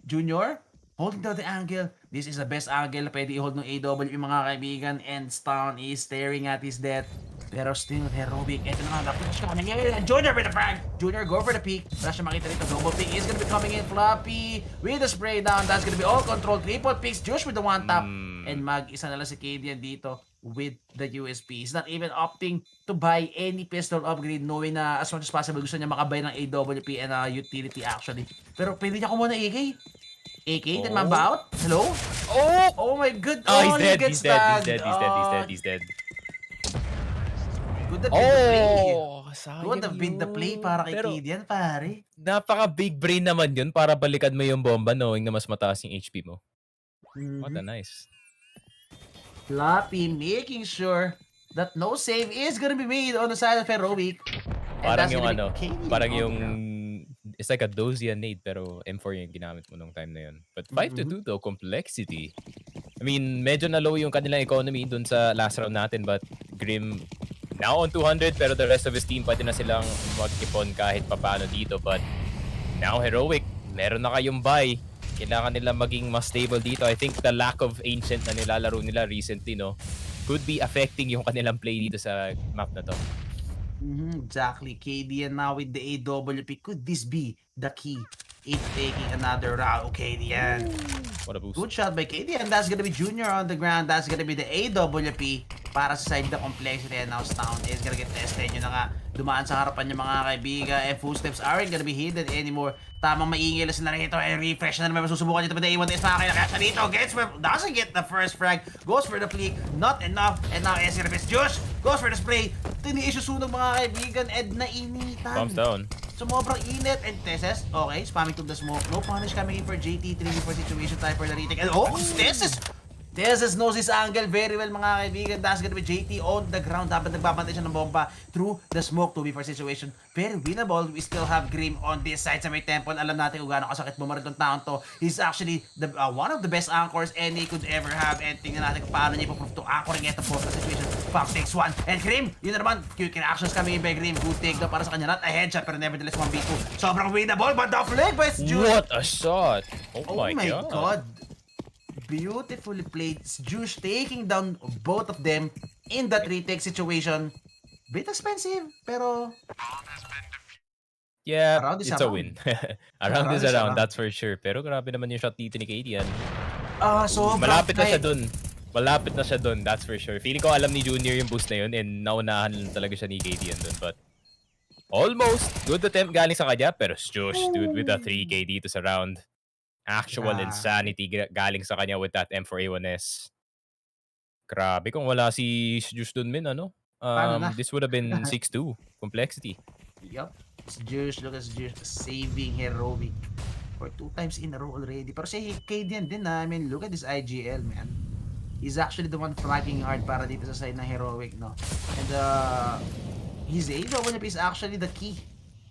Junior holding down the angle. This is the best angle na pwede i-hold ng AW, mga kaibigan. And Stun is staring at his death. Pero still, Heroic. Ito na nga, flash coming in. Junior with the frag. Junior, go for the peek. Flash na makita rito. Double peek is gonna be coming in. Floppy with the spray down. That's gonna be all controlled. Triple peeks. Josh with the one tap. And mag-isa na lang si Cadian dito with the USP. He's not even opting to buy any pistol upgrade knowing na as much as possible gusto niya makabay ng AWP and utility actually. Pero pwede niya kumuha ng AK. AK, then mamba out. Hello? Oh my god. Oh, he's dead. He's He's dead. Good that been the play. Sayang Good that been the play para kay Pero, Cadian, pare. napaka big brain naman yun para balikan mo yung bomba knowing na mas mataas yung HP mo. What a nice. Floppy making sure that no save is gonna be made on the side of Heroic. Parang yung parang yung it's like a dozy nade pero M4 yung ginamit mo nung time na yun. But 5-2 though, complexity. I mean, medyo na low yung kanilang economy dun sa last round natin but Grim now on 200 pero the rest of his team pwede na silang mag-ipon kahit papaano dito but now Heroic, meron na kayong buy. Kailangan nila maging mas stable dito. I think the lack of Ancient na nilalaro nila recently, no, could be affecting yung kanilang play dito sa map na to. Exactly. KDN now with the AWP. Could this be the key in taking another round? KDN. What a boost. Good shot by KDN. That's gonna be Junior on the ground. That's gonna be the AWP para sa side the complexity and now Stound is gonna get tested. Yun na nga, dumaan sa harapan niya mga kaibigan and footsteps aren't gonna be hidden anymore. Tamang maingay lang sila rito and refresh na naman masusubukan dito with the A1 is makakaya siya dito. Doesn't get the first frag. Goes for the flick. Not enough. And now SC Revis Josh goes for the spray. Tini-issue sunog mga kaibigan and nainitan. Thumbs down. Sobrang init and Teses, okay, spamming to the smoke. No punish coming in for JT, 3v4 situation time for the retake. And Teses knows his angle very well mga kaibigan. That's gonna be JT on the ground habang nagbabantay siya ng bomba through the smoke 2v4 situation. Very winnable. We still have Grim on this side sa may temple. Alam natin kung gaano kasakit bumaril tong taon to. He's actually the one of the best anchors any could ever have. And tingnan natin kung paano niya ipoprove to anchoring ito po sa situation. Pop takes one. And Grim, yun na naman. Quick reactions coming in by Grim. Good take daw para sa kanya. Not a headshot pero nevertheless 1v2. Sobrang winnable but the flag by Juice. What a shot! Oh my god. Beautifully played. Juice taking down both of them in that retake situation. Bit expensive, pero yeah, it's a win. around is around, that's for sure. Pero grabe naman yung shot dito ni Cadian. So malapit na siya dun. Malapit na siya dun, that's for sure. Feeling ko alam ni Junior yung boost na yun and naunahan lang talaga siya ni Cadian dun. But almost good attempt galing sa kanya. Pero Josh, dude, with a 3K dito sa round. Actual insanity galing sa kanya with that M4A1S. Grabe kung wala si Juice dun min, ano? This would have been 6-2. Complexity. Yup. Juice, look at Juice saving Heroic for 2 times in a row already. Pero si Cadian din I mean, look at this IGL, man. He's actually the one fragging hard para dito sa side ng Heroic, no? And his AWP is actually the key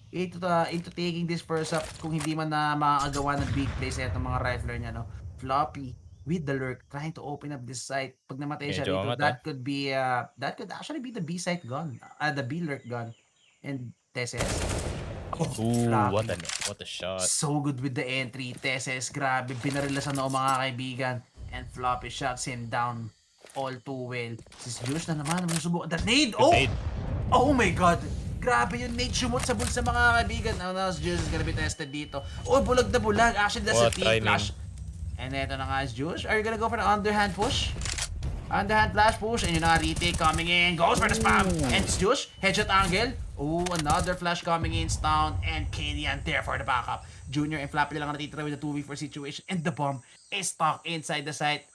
into taking this first up kung hindi man na makagawa ng big plays at ng mga rifler niya, no? Floppy with the lurk trying to open up this site. Pag namatay siya dito, that could actually be the B site gun, the B lurk gun. And Teses, ooh, what a shot. So good with the entry. Teses, grabe, binarila sa noo mga kaibigan. And Floppy shuts him down all too well. Sis Juice na naman, susubukan that nade. Oh my god. Grabe yung nade shumot sa bulsa mga kaibigan. Now Juice is gonna be tested dito. Oh, bulag na bulag. Actually, that's a team flash. And eto na nga is Juice. Are you gonna go for the underhand push? Underhand flash push. And yun na nga, retake coming in. Goes for the spam. And it's Juice. Headshot angle. Oh, another flash coming in. Stound. And Cadian there for the backup. Junior and Flappy lang natitira with the 2v4 situation. And the bomb is stuck inside the site.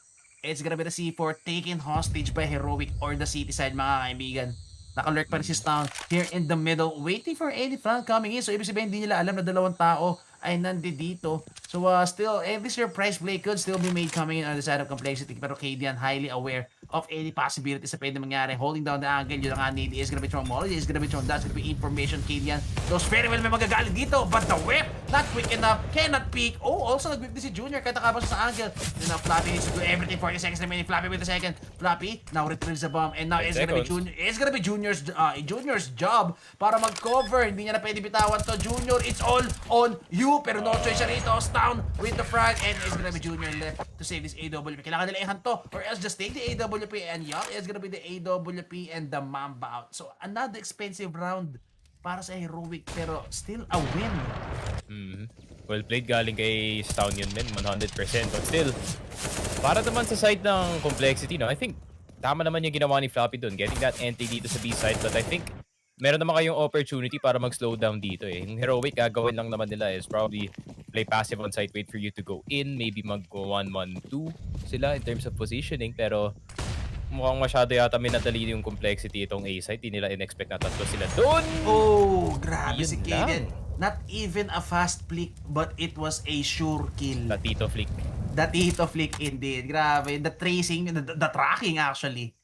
It's gonna be the C4 taken hostage by Heroic or the city side mga kaibigan. Naka-lurk pa rin si Stound here in the middle, waiting for any flank coming in. So, ibig sabihin, hindi nila alam na dalawang tao ay nandito. So, still, every surprise play could still be made coming in on the side of complexity. Pero Cadian highly aware of any possibilities na pwede mangyari. Holding down the angle, yun ang need is gonna be thrown. Molly is gonna be thrown. That's gonna be information. Cadian knows very well may magagalit dito. But the whip, not quick enough, cannot peek. Oh, also nag-whip din si Junior kahit nakabasa sa angle. And now Flappy needs to do everything. 40 seconds remaining. Flappy with the second. Flappy now retrieves the bomb. And now it's gonna be Junior's job para mag-cover. Hindi niya na pwede bitawan to. Junior, it's all on you. Pero no choice siya rito. Down with the frag. And it's gonna be Junior left to save this AWP. Kailangan nila i-hunt to or else just take the AWP AWP, and yup, it's gonna be the AWP and the Mamba out. So, another expensive round para sa Heroic, pero still a win. Well played galing kay Stown yun din, 100%. But still, para naman sa side ng complexity, no? I think tama naman yung ginawa ni Floppy doon, getting that entry dito sa B side. But I think meron naman kayong opportunity para mag-slow down dito eh. Yung Heroic, gagawin lang naman nila is probably play passive on site, wait for you to go in, maybe mag-1-1-2 sila in terms of positioning. Pero mukhang masyado yata minadali yung complexity itong A side. Di nila in-expect na tatlo sila doon. Oh, grabe Yun si lang. Kaden. Not even a fast flick, but it was a sure kill. Tito flick. The Tito flick indeed. Grabe. The tracing, the tracking actually.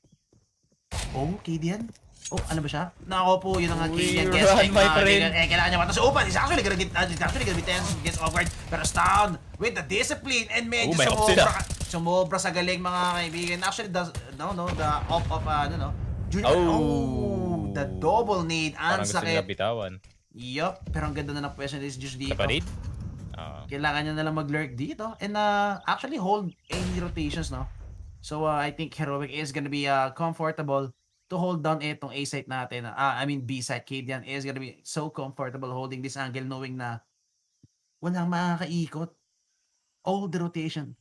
Oh, Kadian? Oh, ano ba siya? Nako po, yun ang Kadian. Guess run, my friend. Kailangan niya matas. Open, he's actually gonna get tense, gets awkward. Pero Stown with the discipline and medyo may off sila. sumobra sa galing mga kaibigan. Actually, the off of, Junior. Oh. The double nade. Ang Parang gusto nila sakit. bitawan. Yup, pero ang ganda na ng pwesto ni Juice dito. Naparid? Kailangan niya nalang mag-lurk dito and actually hold any rotations, no? So I think Heroic is gonna be comfortable to hold down itong A site natin. I mean B site. Kadian is gonna be so comfortable holding this angle knowing na walang makakaikot. All the rotation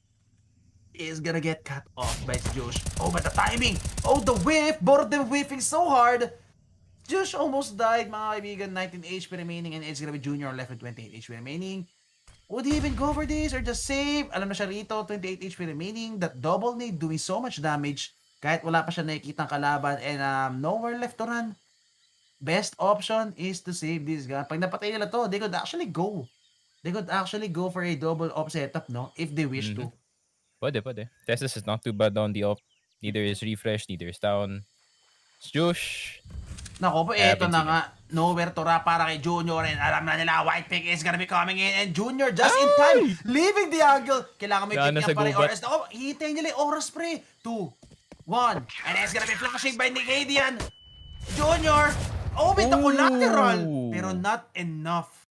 is gonna get cut off by Josh. Oh, but the timing! Oh, the whiff! Both of them whiffing so hard! Josh almost died, mga kaibigan. 19 HP remaining and it's gonna be Junior left with 28 HP remaining. Would he even go for this or just save? Alam na siya rito, 28 HP remaining. That double nade doing so much damage kahit wala pa siya nakikitang kalaban and nowhere left to run. Best option is to save this guy. Pag napatay nila to, they could actually go. They could actually go for a double op setup, no? If they wish to. Pwede. Tessus is not too bad on the op. Neither is Refresh, neither is Down. Sjush. Nako po, eto na nga. Nowhere to run para kay Junior and alam na nila, White Pick is gonna be coming in and Junior just in time, leaving the angle. Kailangan may pick niya pa rin oras. Nako, hihintay nila yung oras pre. 2, 1, and it's gonna be flashing by Nicadian. Junior, with the collateral, pero not enough.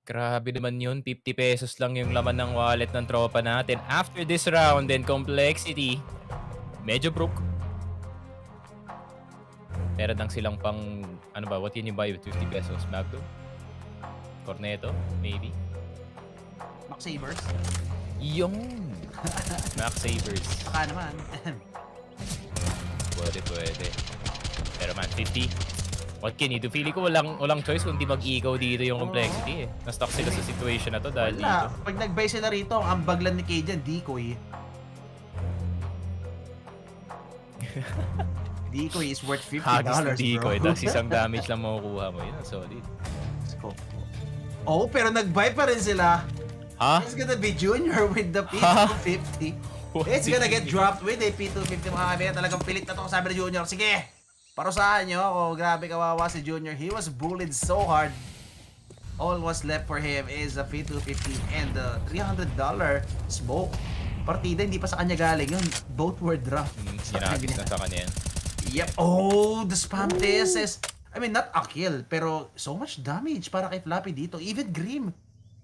Grabe naman yun. 50 pesos lang yung laman ng wallet ng tropa natin. After this round, then complexity, medyo broke. Meron lang silang pang, ano ba, what can you buy with 50 pesos? Magnum? Corneto? Maybe? Max Sabers? Yung! Max Sabers. Baka naman. Pwede. Pero man, 50. What can you do? Feeling ko walang choice kundi mag-eco dito yung complexity eh. Na-stuck sila sa situation na to dahil dito. Pag nag-buy sila rito, ang baglan ni Cajun, decoy. Decoy is worth $50, Hagis na decoy. bro. Tapos isang damage lang makukuha mo. Yun, solid. Oh, pero nag-buy pa rin sila. Ha? It's gonna be Junior with the P250. It's gonna get dropped with a P250, mga kaibigan. Talagang pilit na to sabi ni Junior. Sige, parusahan nyo ako. Grabe kawawa si Junior. He was bullied so hard. All what's left for him is a P250 and the $300 smoke. Partida, hindi pa sa kanya galing yun. Both were dropped. Sinabis na sa kanya yan. Yep. Oh, the spam TSS. I mean, not a kill, pero so much damage para kay Flappy dito. Even Grim.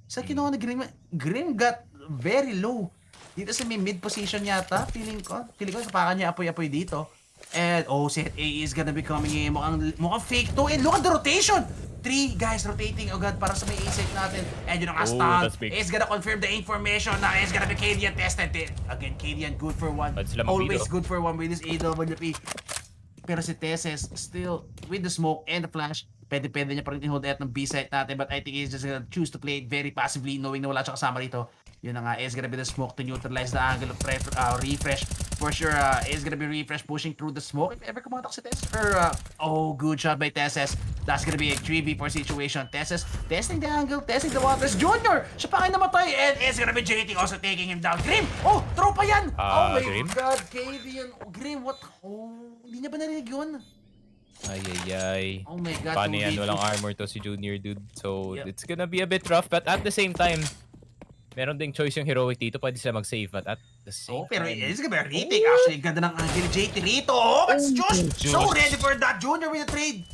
Sa kinuha na Grim got very low. Dito sa may mid position yata. Feeling ko sa paka niya apoy-apoy dito. And, set A is gonna be coming in. Mukhang fake to. And look at the rotation! 3 guys rotating agad para sa may A-set natin. And yun ang stun. Is gonna confirm the information na is gonna be Kadian tested. Again, Kadian good for one. Always good for one with this AWP. Pero si Tesses still with the smoke and the flash. Pwede niya pa rin i-hold at ng B-site natin. But I think he's just gonna choose to play it very passively knowing na wala siya kasama rito. Yun na nga, is gonna be the smoke to neutralize the angle of refresh. For sure, is gonna be refresh pushing through the smoke. If ever kumatak si Tesses. Good shot by Tesses. That's gonna be a 3v4 situation. Tesses testing the angle, testing the waters. Junior! Siya pa kayo namatay. And is gonna be JT also taking him down. Grim! Oh, tropa yan! Oh my Grim? God, Kadian. Grim, what? Hindi niya ba narinig yun? Ay. Oh my God. Paano yan? 2v2. Walang armor to si Junior, dude. So, it's gonna be a bit rough. But at the same time, meron ding choice yung Heroic dito. Pwede sila mag-save. But at the same Pero time... it's gonna be a retake actually. Ganda ng angle JT rito. Oh, but Josh so ready for that. Junior with the trade.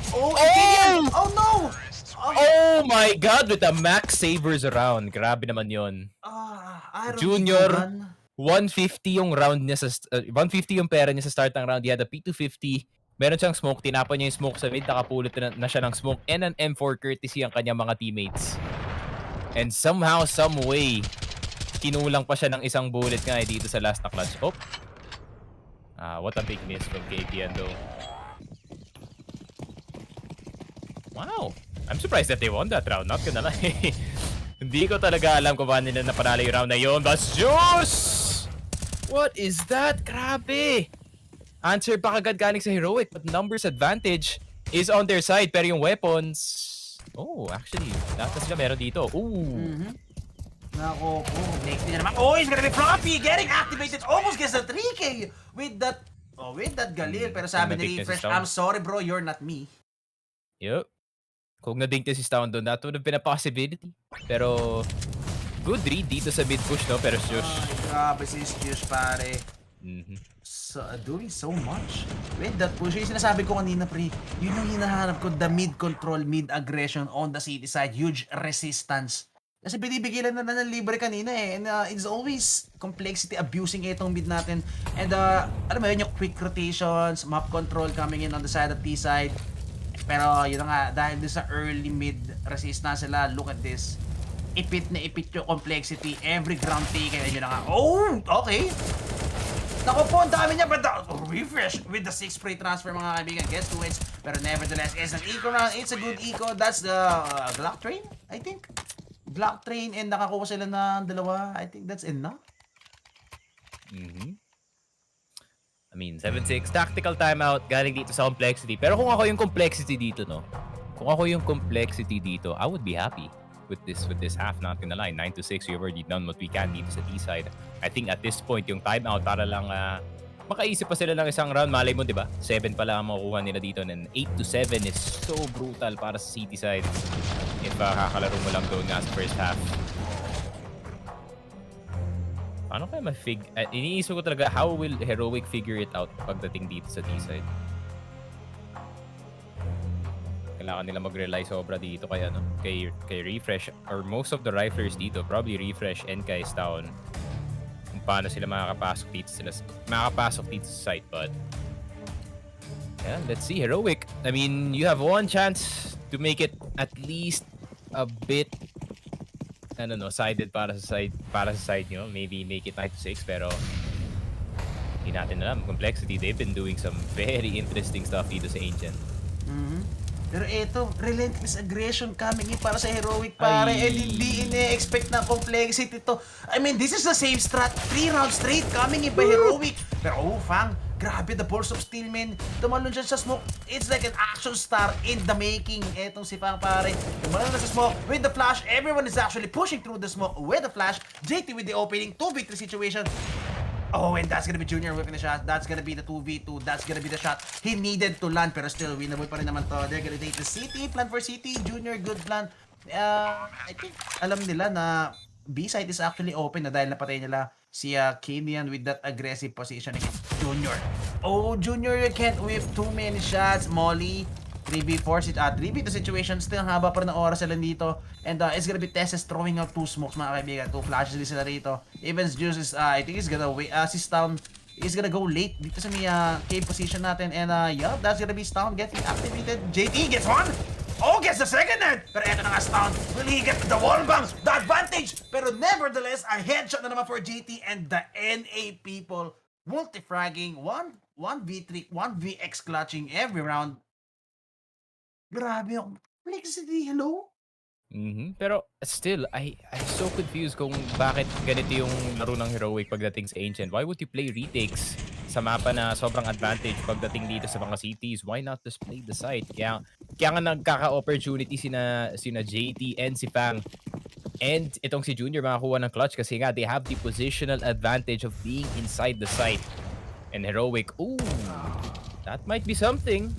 Kadian! Oh no! Oh my God! With the max savers around. Grabe naman yon. I don't Junior, think 150 yung round niya 150 yung pera niya sa start ng round. He had a P250. Meron siyang smoke, tinapon niya yung smoke sa mid, nakapulot na siya ng smoke and an M4 courtesy ang kanyang mga teammates. And somehow, some way, kinulang pa siya ng isang bullet nga dito sa last na clutch. Oh! What a big miss from KPN though. Wow! I'm surprised that they won that round, not gonna lie. Hindi ko talaga alam kung paano nila napanalo yung round na yun. That's Juice! What is that? Grabe! Answer pa kagad galing sa Heroic, but numbers advantage is on their side. Pero yung weapons... Oh, actually, lahat na sila meron dito. Ooh! Nako po, next niya naman. Oh, it's gonna be Floppy getting activated. Almost gets a 3K with that Galil. Pero sabi ni Refresh, I'm sorry bro, you're not me. Yup. Kung na-dink si Stown doon, that would have been a possibility. Pero, good read dito sa mid-push, no? Pero Shush. Grabe si Shush, pare. So, doing so much. With that push, yung sinasabi ko kanina, pre, yun yung hinahanap ko, the mid-control, mid-aggression on the city side. Huge resistance. Kasi binibigay lang na ng libre kanina eh. And it's always complexity abusing itong mid natin. And alam mo yun, yung quick rotations, map control coming in on the side of T side. Pero yun nga, dahil din sa early mid resistance sila, look at this. Ipit na ipit yung complexity. Every ground taken, and yun nga. Oh, okay. Naku po, ang dami niya, but Refresh with the 6 spray transfer mga kaibigan. Gets 2 hits, pero nevertheless, it's an eco round. It's a good eco. That's the Glock Train, I think. Glock Train, and nakakuha sila ng dalawa. I think that's enough. I mean, 7-6, tactical timeout, galing dito sa complexity. Pero kung ako yung complexity dito, no? Kung ako yung complexity dito, I would be happy with this half, not gonna lie. 9-6, we already done what we can dito sa T-side. I think at this point, yung timeout para lang makaisip pa sila ng isang round. Malay mo, di ba? 7 pala ang makukuha nila dito. And 8-7 is so brutal para sa City side. If kakalaro mo lang doon nga sa first half. Paano kaya iniisip ko talaga, how will Heroic figure it out pagdating dito sa T-side? Kailangan nila mag-rely sobra dito kay Refresh or most of the riflers dito, probably Refresh and kay Stown. Kung paano sila makakapasok dito sa site, but yeah, let's see. Heroic, I mean, you have one chance to make it at least a bit sided para sa side nyo. Maybe make it 9-6, pero hindi natin alam. Complexity, they've been doing some very interesting stuff dito sa Ancient. Pero eto, relentless aggression coming in para sa Heroic, pare. And hindi ine-expect na complexity to. I mean, this is the same strat. 3 rounds straight coming in by Heroic. Pero Fang, grabe, the balls of steel, man. Tumalon siya sa smoke. It's like an action star in the making. Etong si Fang, pare. Tumalon na sa smoke with the flash. Everyone is actually pushing through the smoke with the flash. JT with the opening. 2v3 situation. Oh, and that's gonna be Junior whipping the shot. That's gonna be the 2v2. That's gonna be the shot he needed to land. Pero still, winnable pa rin naman to. They're gonna take the CT. Plan for CT. Junior, good plan. I think alam nila na B-side is actually open na dahil napatay nila si Kanian with that aggressive positioning. Junior. Oh, Junior, you can't whip too many shots. Molly. 3v4, 3v2 situation. Still haba pa rin ng oras sila dito. And it's gonna be Tesses throwing out 2 smokes, mga kaibigan. 2 flashes din sila rito. Evans Juice is, I think he's gonna wait. Si Stown is gonna go late dito sa may cave position natin. And yeah, that's gonna be Stown getting activated. JT gets one! Oh, gets the second net! Pero eto na nga Stown. Will he get the wall bang? The advantage! Pero nevertheless, a headshot na naman for JT and the NA people. Multi-fragging, 1v3, 1vx clutching every round. Grabe yung complexity, hello? Pero still, I'm so confused kung bakit ganito yung laro ng Heroic pagdating sa Ancient. Why would you play retakes sa mapa na sobrang advantage pagdating dito sa mga cities? Why not just play the site? Kaya nga nagkaka-opportunity sina JT and si Fang. And itong si Junior makakuha ng clutch kasi nga they have the positional advantage of being inside the site. And Heroic, ooh, that might be something.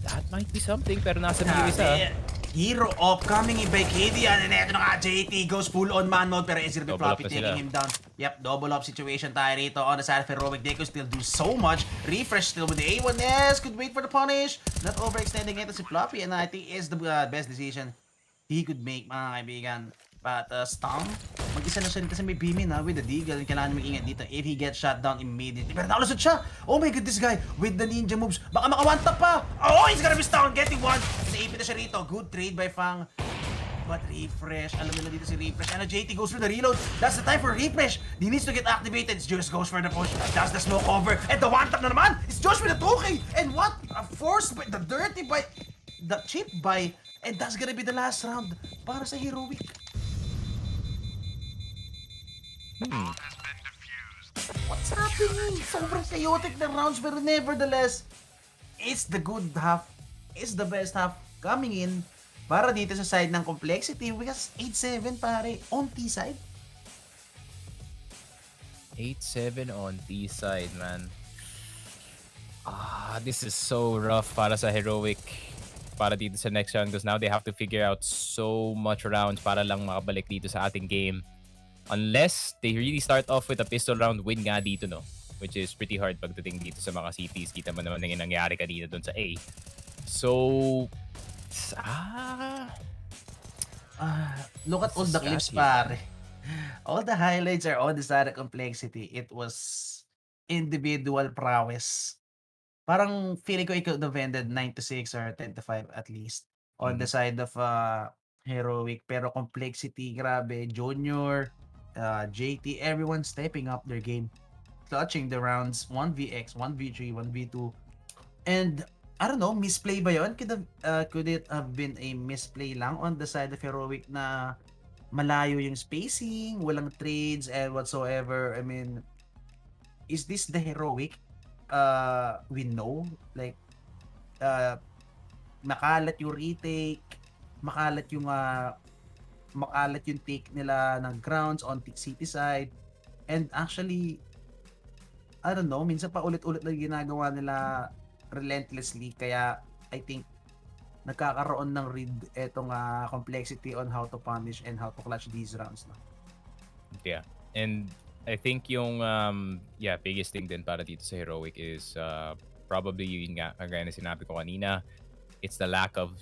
Pero nasa Miri sa Hero up coming in by KD. And eto na nga, JT goes full on man mode. Pero it's gonna be Floppy taking him down. Yep, double up situation tayo rito on the side of Heroic. They could still do so much. Refresh still with the A1S. Could wait for the punish. Not overextending ito si Floppy. And I think is the best decision he could make, mga kaibigan. But Stung, mag-isa na siya kasi may beaming na with the Deagle. Kailangan mag-ingat dito if he gets shot down immediately. Pero nakalusot siya! Oh my god, this guy with the ninja moves. Baka maka-one-tap pa! Oh, he's gonna be stunned! Getting one! Naipit na siya rito. Good trade by Fang. But refresh, alam mo na dito si refresh. And JT goes for the reload. That's the time for refresh. He needs to get activated. Just goes for the push. Does the smoke over. And the one-tap na naman! It's Josh with the 2K! And what? A force by the dirty by... The chip by... And that's gonna be the last round para sa Heroic. What's happening? Sobrang chaotic na rounds pero nevertheless, it's the good half, it's the best half coming in para dito sa side ng Complexity because 8-7 pare on T side. 8-7 on T side, man. This is so rough para sa Heroic para dito sa next round because now they have to figure out so much rounds para lang makabalik dito sa ating game. Unless they really start off with a pistol round win nga dito, no? Which is pretty hard pagdating dito sa mga CTs. Kita mo naman yung nangyari kanina doon sa A. So, look at all the clips, pare. All the highlights are on the side of Complexity. It was individual prowess. Parang feeling ko it could have ended 9-6 or 10-5 at least on the side of Heroic. Pero Complexity, grabe. Junior, JT, everyone stepping up their game. Clutching the rounds, 1vx, 1v3, 1v2. And, I don't know, misplay ba yun? Could it have been a misplay lang on the side of Heroic na malayo yung spacing, walang trades and whatsoever? I mean, is this the Heroic? We know, like, makalat yung retake, makalat yung take nila ng grounds on city side. And actually, I don't know, minsan pa ulit-ulit na ginagawa nila relentlessly. Kaya, I think, nagkakaroon ng read etong Complexity on how to punish and how to clutch these rounds. No? Yeah. And I think yung biggest thing din para dito sa Heroic is probably yun nga, kagaya na sinabi ko kanina, it's the lack of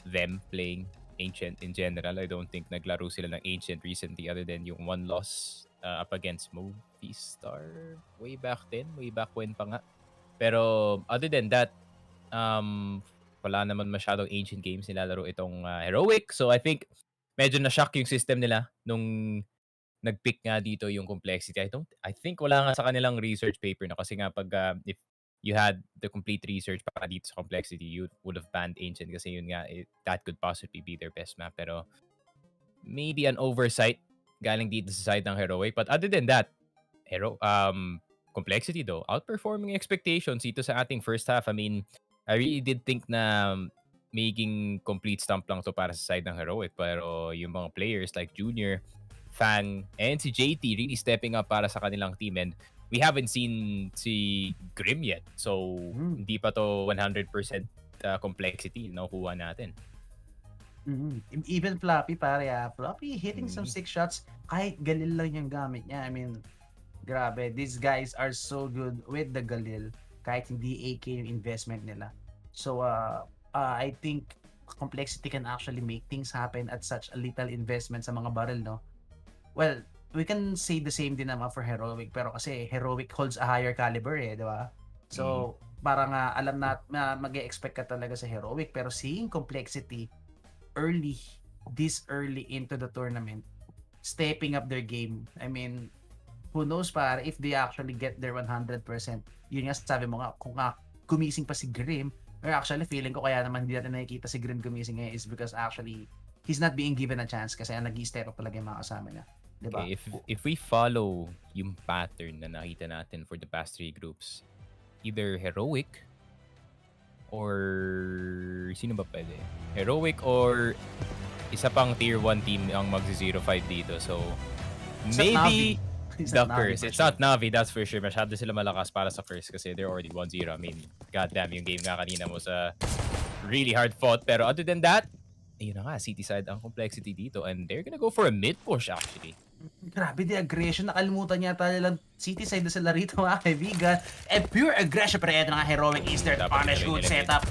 them playing Ancient in general. I don't think naglaro sila ng Ancient recently other than yung one loss up against Movie Star way back when pa nga. Pero other than that, wala naman masyadong Ancient games nilalaro itong Heroic. So I think medyo na-shock yung system nila nung nag-pick nga dito yung Complexity. I think wala nga sa kanilang research paper na kasi nga pag if you had the complete research para dito sa Complexity, you would have banned Ancient kasi yun nga, that could possibly be their best map. Pero maybe an oversight galing dito sa side ng Heroic. But other than that, Complexity though, outperforming expectations dito sa ating first half. I mean, I really did think na making complete stump lang to para sa side ng Heroic. Pero yung mga players like Junior, Fang, and si JT really stepping up para sa kanilang team. And we haven't seen si Grim yet. So, hindi pa to 100% Complexity nakukuha natin. Even Floppy, pare. Floppy hitting some 6 shots. Kahit Galil lang yung gamit niya. I mean, grabe. These guys are so good with the Galil. Kahit hindi AK yung investment nila. So, I think Complexity can actually make things happen at such a little investment sa mga barrel, no? Well, we can say the same din naman for Heroic, pero kasi Heroic holds a higher caliber di ba? So, parang alam na mag-e-expect ka talaga sa Heroic, pero seeing Complexity this early into the tournament, stepping up their game, I mean, who knows para if they actually get their 100%. Yun nga sabi mo nga, kung gumising pa si Grim, or actually feeling ko kaya naman hindi natin nakikita si Grim gumising ngayon is because actually, he's not being given a chance kasi nag-i-step up talaga yung mga kasama niya. Diba? Okay, if we follow yung pattern na nakita natin for the past 3 groups, either Heroic or sino ba pwede? Heroic or isa pang tier 1 team ang magsi-0-5 dito. So maybe the Curse. It's not Navi, that's for sure. Masyado sila malakas para sa Curse kasi they're already 1-0. I mean, goddamn, yung game nga kanina mo sa really hard fought. Pero other than that, ayun na nga, City side ang Complexity dito and they're gonna go for a mid push actually. Grabe the aggression. Nakalimutan yata nilang City side na sila rito mga kaibigan. And pure aggression. Pero eto na nga, Heroic is there to punish. Good setup.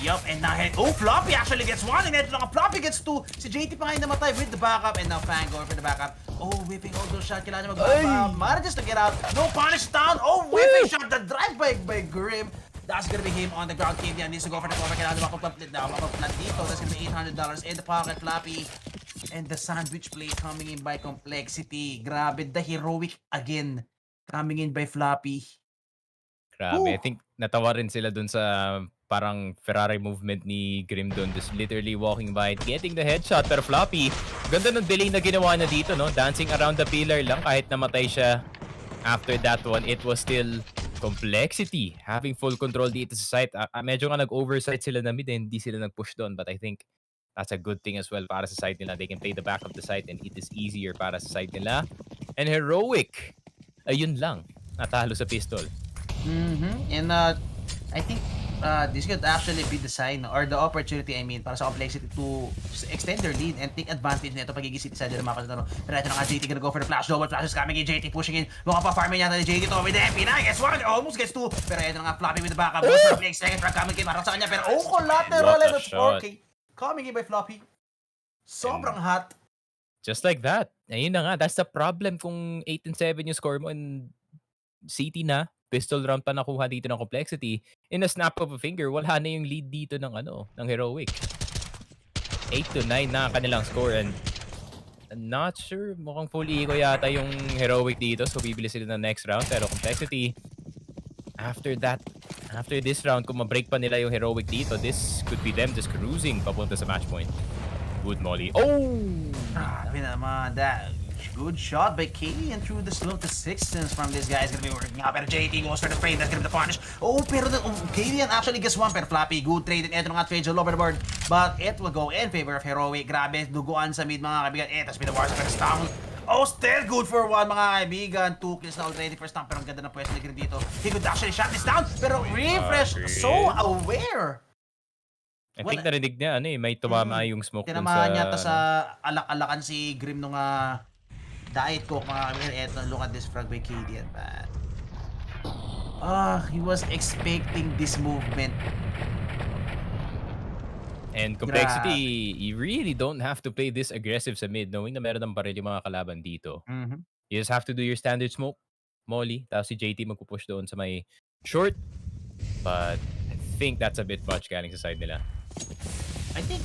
Yup, and now, Floppy actually gets one, and ito lang ang Floppy gets two. Si JT pa ngayon namatay with the backup, and now Fang going for the backup. Oh, whipping all those shots, kailangan niya mag-backup. Manages to get out, no punish down. Oh, whipping shot, the drive by Grim. That's gonna be him on the ground. KDN needs to go for the cover. Kailangan niya makapagplat dito. That's gonna be $800 in the pocket, Floppy. And the sandwich play coming in by Complexity. Grabe, the heroic again. Coming in by Floppy. Grabe, I think natawa rin sila dun sa parang Ferrari movement ni Grim dun. Just literally walking by, getting the headshot. Pero Floppy, ganda ng delay na ginawa na dito, no? Dancing around the pillar lang kahit namatay siya. After that one, it was still Complexity having full control dito sa site. Medyo nga nag-oversight sila na mid, hindi sila nag-push doon. But I think that's a good thing as well para sa side nila. They can play the back of the site and it is easier para sa side nila. And Heroic, ayun lang, natalo sa pistol. And I think this could actually be the sign or the opportunity, I mean, para sa Complexity to extend their lead and take advantage nito pagiging city side ng mga kasano. Pero ito na nga, JT gonna go for the flash. Double flash is coming in. JT pushing in. Mukhang pa-farming yata ni JT to with the MP9. Gets one. Almost gets two. Pero ito na nga, Floppy with the backup. Goes for a flick. Second frag coming in. Marang sa kanya. Pero collateral and it's 4K. Coming in by Floppy. Sobrang hot. Just like that. Ayun na nga, that's the problem kung 8-7 yung score mo and City na. Pistol round pa nakuha dito ng Complexity. In a snap of a finger, wala na yung lead dito ng ng Heroic. 8-9 na kanilang score and I'm not sure, mukhang full eco yata yung Heroic dito, so bibili sila ng next round. Pero Complexity, after this round, kung ma-break pa nila yung Heroic dito, this could be them just cruising papunta sa match point. Good molly. Oh! Grabe naman, that good shot by Katie and through the slope to 16 from this guy is gonna be working out. Pero JT goes for the spray, that's gonna be the punish. Oh, pero Katie actually gets one, pero Floppy, good trade. And ito nga trade all over the board. But it will go in favor of Heroic. Grabe, duguan sa mid mga kaibigan. Tapos pinawars sa Stam. Oh, still good for one mga kaibigan. 2 kills na already for Stam, pero ang ganda ng pwesto ni Grim dito. He could actually shut this down, pero Refresh, so aware. I think narinig niya, may tumama yung smoke dun sa... Tinamaan niya ta sa alak-alakan si Grim nung Diet Coke, mga kaibigan. Eto, look at this frag by KD, man. He was expecting this movement. And Complexity, you really don't have to play this aggressive sa mid, knowing na meron ng baril yung mga kalaban dito. You just have to do your standard smoke, molly, tapos si JT magpupush doon sa may short. But I think that's a bit much galing sa side nila. I think,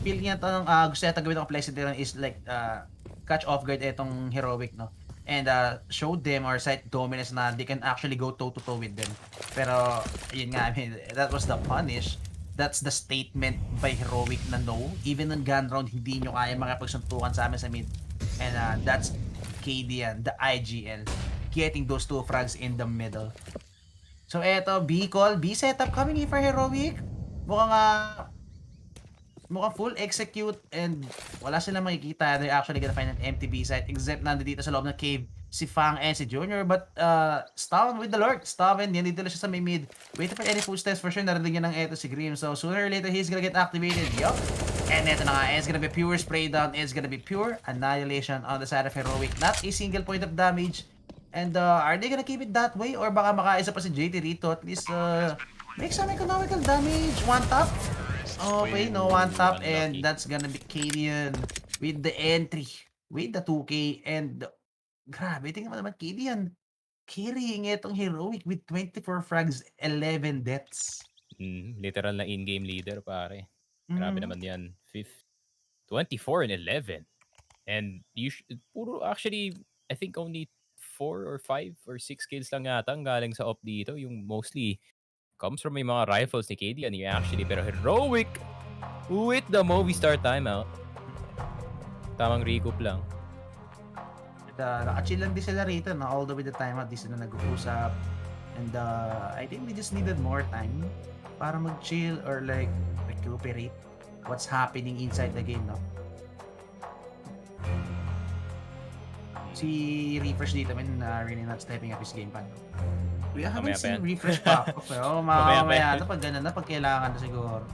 feeling yata ng gusto yata gawin ng Complexity is like, catch off guard itong Heroic, no? And show them or site dominance na they can actually go toe-to-toe with them. Pero, yun nga, I mean, that was the punish. That's the statement by Heroic na no. Even on gun round, hindi nyo kaya makapagsuntukan sa amin sa mid. And that's KDN, the IGL, getting those 2 frags in the middle. So, eto, B call, B setup coming in for Heroic. Mukhang full execute and wala silang makikita. They're actually gonna find an empty B site except nandito sa loob ng cave si Fang and si Junior. But Staven with the lurk. Staven, yan dito lang siya sa may mid. Waiting for any footsteps for sure. Narinig niya ng eto si Grim. So sooner or later, he's gonna get activated. Yup. And eto na nga. It's gonna be pure spray down. It's gonna be pure annihilation on the side of Heroic. Not a single point of damage. And are they gonna keep it that way? Or baka makaisa pa si JT rito. At least make some economical damage. One tap. Okay, no one tap, and that's gonna be Kadian with the entry, with the 2K, and grabe, tingnan mo naman Kadian carrying itong Heroic with 24 frags, 11 deaths. Literal na in-game leader, pare. Grabe naman yan. 24 and 11. And puro actually, I think only 4 or 5 or 6 kills lang yata ang galing sa op dito. Yung mostly comes from may mga rifles ni KD and actually, pero Heroic with the movie star timeout. Tamang recoup lang. Naka-chill lang din sila rito, no? Although with the timeout, di sila nag-uusap. And I think they just needed more time para mag-chill or like recuperate what's happening inside the game, no? Si Refresh dito, really not stepping up his game plan. We haven't seen Refresh pa ako, pero mamaya na pag ganun na, pag kailangan na siguro.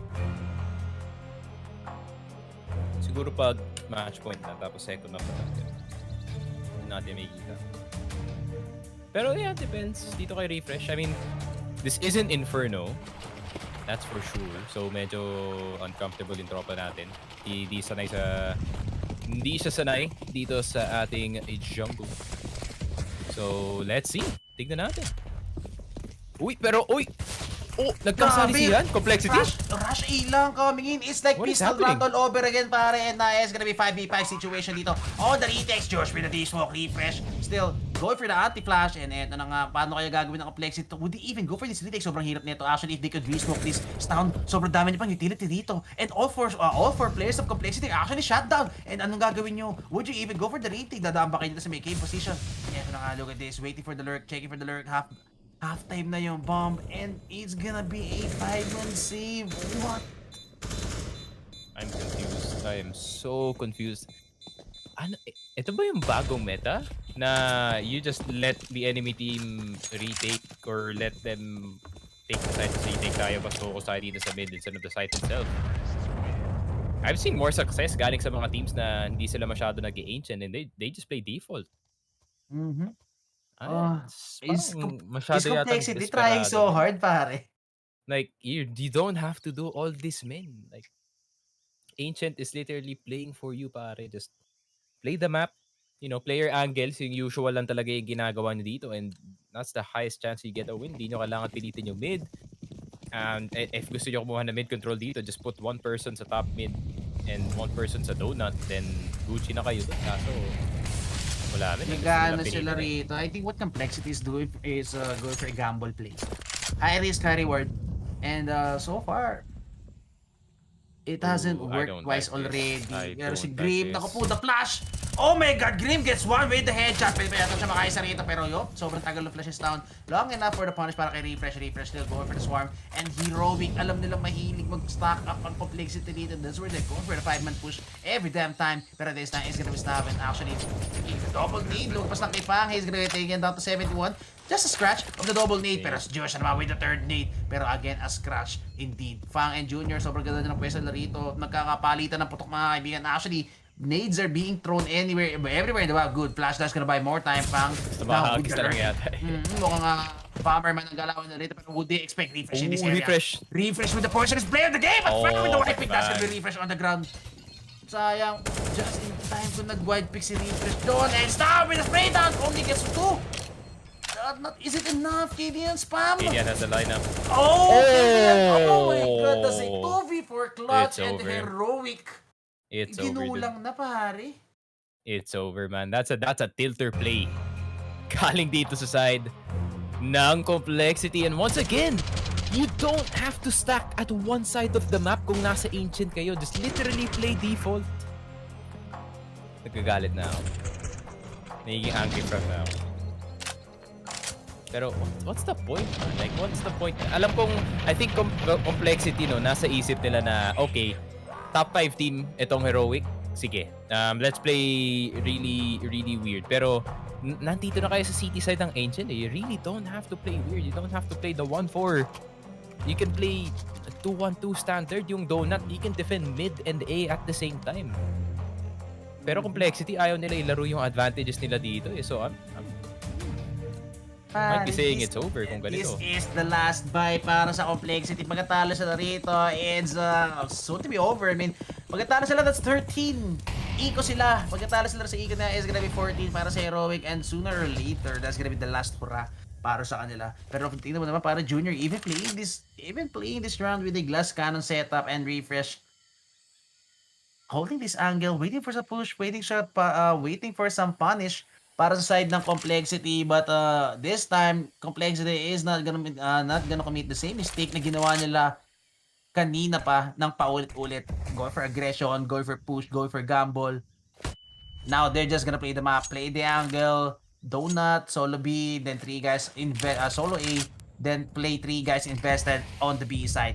Siguro pag match point na, tapos second na pa hindi natin may kita. Pero yeah, depends dito kay Refresh. I mean, this isn't Inferno. That's for sure. So medyo uncomfortable yung tropa natin. Hindi siya sanay dito sa ating jungle. So let's see. Tignan natin. Uy, oh, nagkasalisihan? Complexity? Rush A lang coming in. It's like What is pistol happening? round all over again, pare. And it's gonna be 5v5 situation dito. Oh, the retakes. Josh with the D-smoke. Refresh. Still, going for the anti-flash. And eto na nga, paano kaya gagawin ng complexity? Would they even go for this retake? Sobrang hirap nito. Actually, if they could re-smoke this stun, sobrang dami niya pang utility dito. And all four players of complexity are actually shut down. And anong gagawin nyo? Would you even go for the retake? Dadaan ba kayo dito sa may cave position? Eto na nga, look at this. Waiting for the lurk. Checking for the lurk. Halftime na yung bomb, and it's gonna be a 5-man save. What? I'm confused. I am so confused. Ano, ito ba yung bagong meta? Na you just let the enemy team retake or let them take the site. So take tayo mas focus tayo dito sa mid instead of the site itself. I've seen more success galing sa mga teams na hindi sila masyado nag-ancient and they just play default. Mm-hmm. Is complexity trying so hard, pare. Like you don't have to do all this, man. Like Ancient is literally playing for you, pare. Just play the map. You know, player angles, yung usual lang talaga yung ginagawa niyo dito, and that's the highest chance you get a win. Di nyo kailangan pilitin yung mid. And if gusto nyo kumuha na mid control dito, just put one person sa top mid and one person sa donut, then Gucci na kayo doon. Kaso wala rin. Nag-ano sila rito. I think what complexity is doing is going for a gamble play. High risk, high reward. And so far, it hasn't worked twice already. Pero si Grim, naku po, the flash! Oh my god, Grim gets one with the headshot. Pwede pa yata siya makaisa rito, pero sobrang tagal ng flashes down. Long enough for the punish para kay Refresh. Still going for the swarm. And Heroic, alam nilang mahilig mag-stack up ang complexity dito. That's where they're going for the 5-man push every damn time. Pero this time, it's gonna be stopped. And actually, double need. Lumpas lang kay Pang. He's gonna be taken down to 71. Just a scratch of the double nade. Pero si Josh naman with the third nade. Pero again, a scratch indeed. Fang and Junior, sobrang ganda ng pwesto nila rito. Nagkakapalitan ng putok mga kaibigan. Actually, nades are being thrown everywhere, diba? Good. Flash dash gonna buy more time, Fang. Tumahagis na lang yata. Mukhang bomber man ang galawan na rito. Pero would they expect Refresh in this area? Refresh with the poisonous play of the game. At Fang with the white pick. That's gonna be Refresh on the ground. Sayang. Just in time kung nag-wide pick si Refresh doon. And stop with the spray down. Only gets 2. Is it enough? KDN spam? KDN has the lineup. Oh my god, that's a 2v4 clutch and Heroic. It's over. Ginulang na, pare. It's over, man. That's a tilter play. Galing dito sa side ng complexity. And once again, you don't have to stack at one side of the map kung nasa Ancient kayo. Just literally play default. Nagkagalit na ako. Nagiging angry from now. Pero what's the point? Like, what's the point? Alam kong, I think complexity, no, nasa isip nila na, okay, top 5 team, itong Heroic, sige, let's play really, really weird. Pero, nandito na kayo sa city side ng Ancient, you really don't have to play weird. You don't have to play the 1-4. You can play 2-1-2 standard, yung donut, you can defend mid and A at the same time. Pero complexity, ayaw nila ilaro yung advantages nila dito, eh. So, might be saying it's over kung ganito. This is the last buy para sa complexity. Pagkatalo sila rito, it's soon to be over. I mean, pagkatalo sila, that's 13. Eco sila. Pagkatalo sila sa Eco na is gonna be 14 para sa Heroic. And sooner or later, that's gonna be the last hurrah para sa kanila. Pero kung tingnan mo naman, para Junior, even playing this round with a glass cannon setup and Refresh, holding this angle, waiting for some push, waiting for some punish para sa side ng complexity, but this time complexity is not gonna commit the same mistake na ginawa nila kanina pa ng paulit-ulit. Going for aggression, going for push, going for gamble. Now they're just gonna play the map, play the angle, donut, solo B, then 3 guys solo A, then play 3 guys invested on the B side.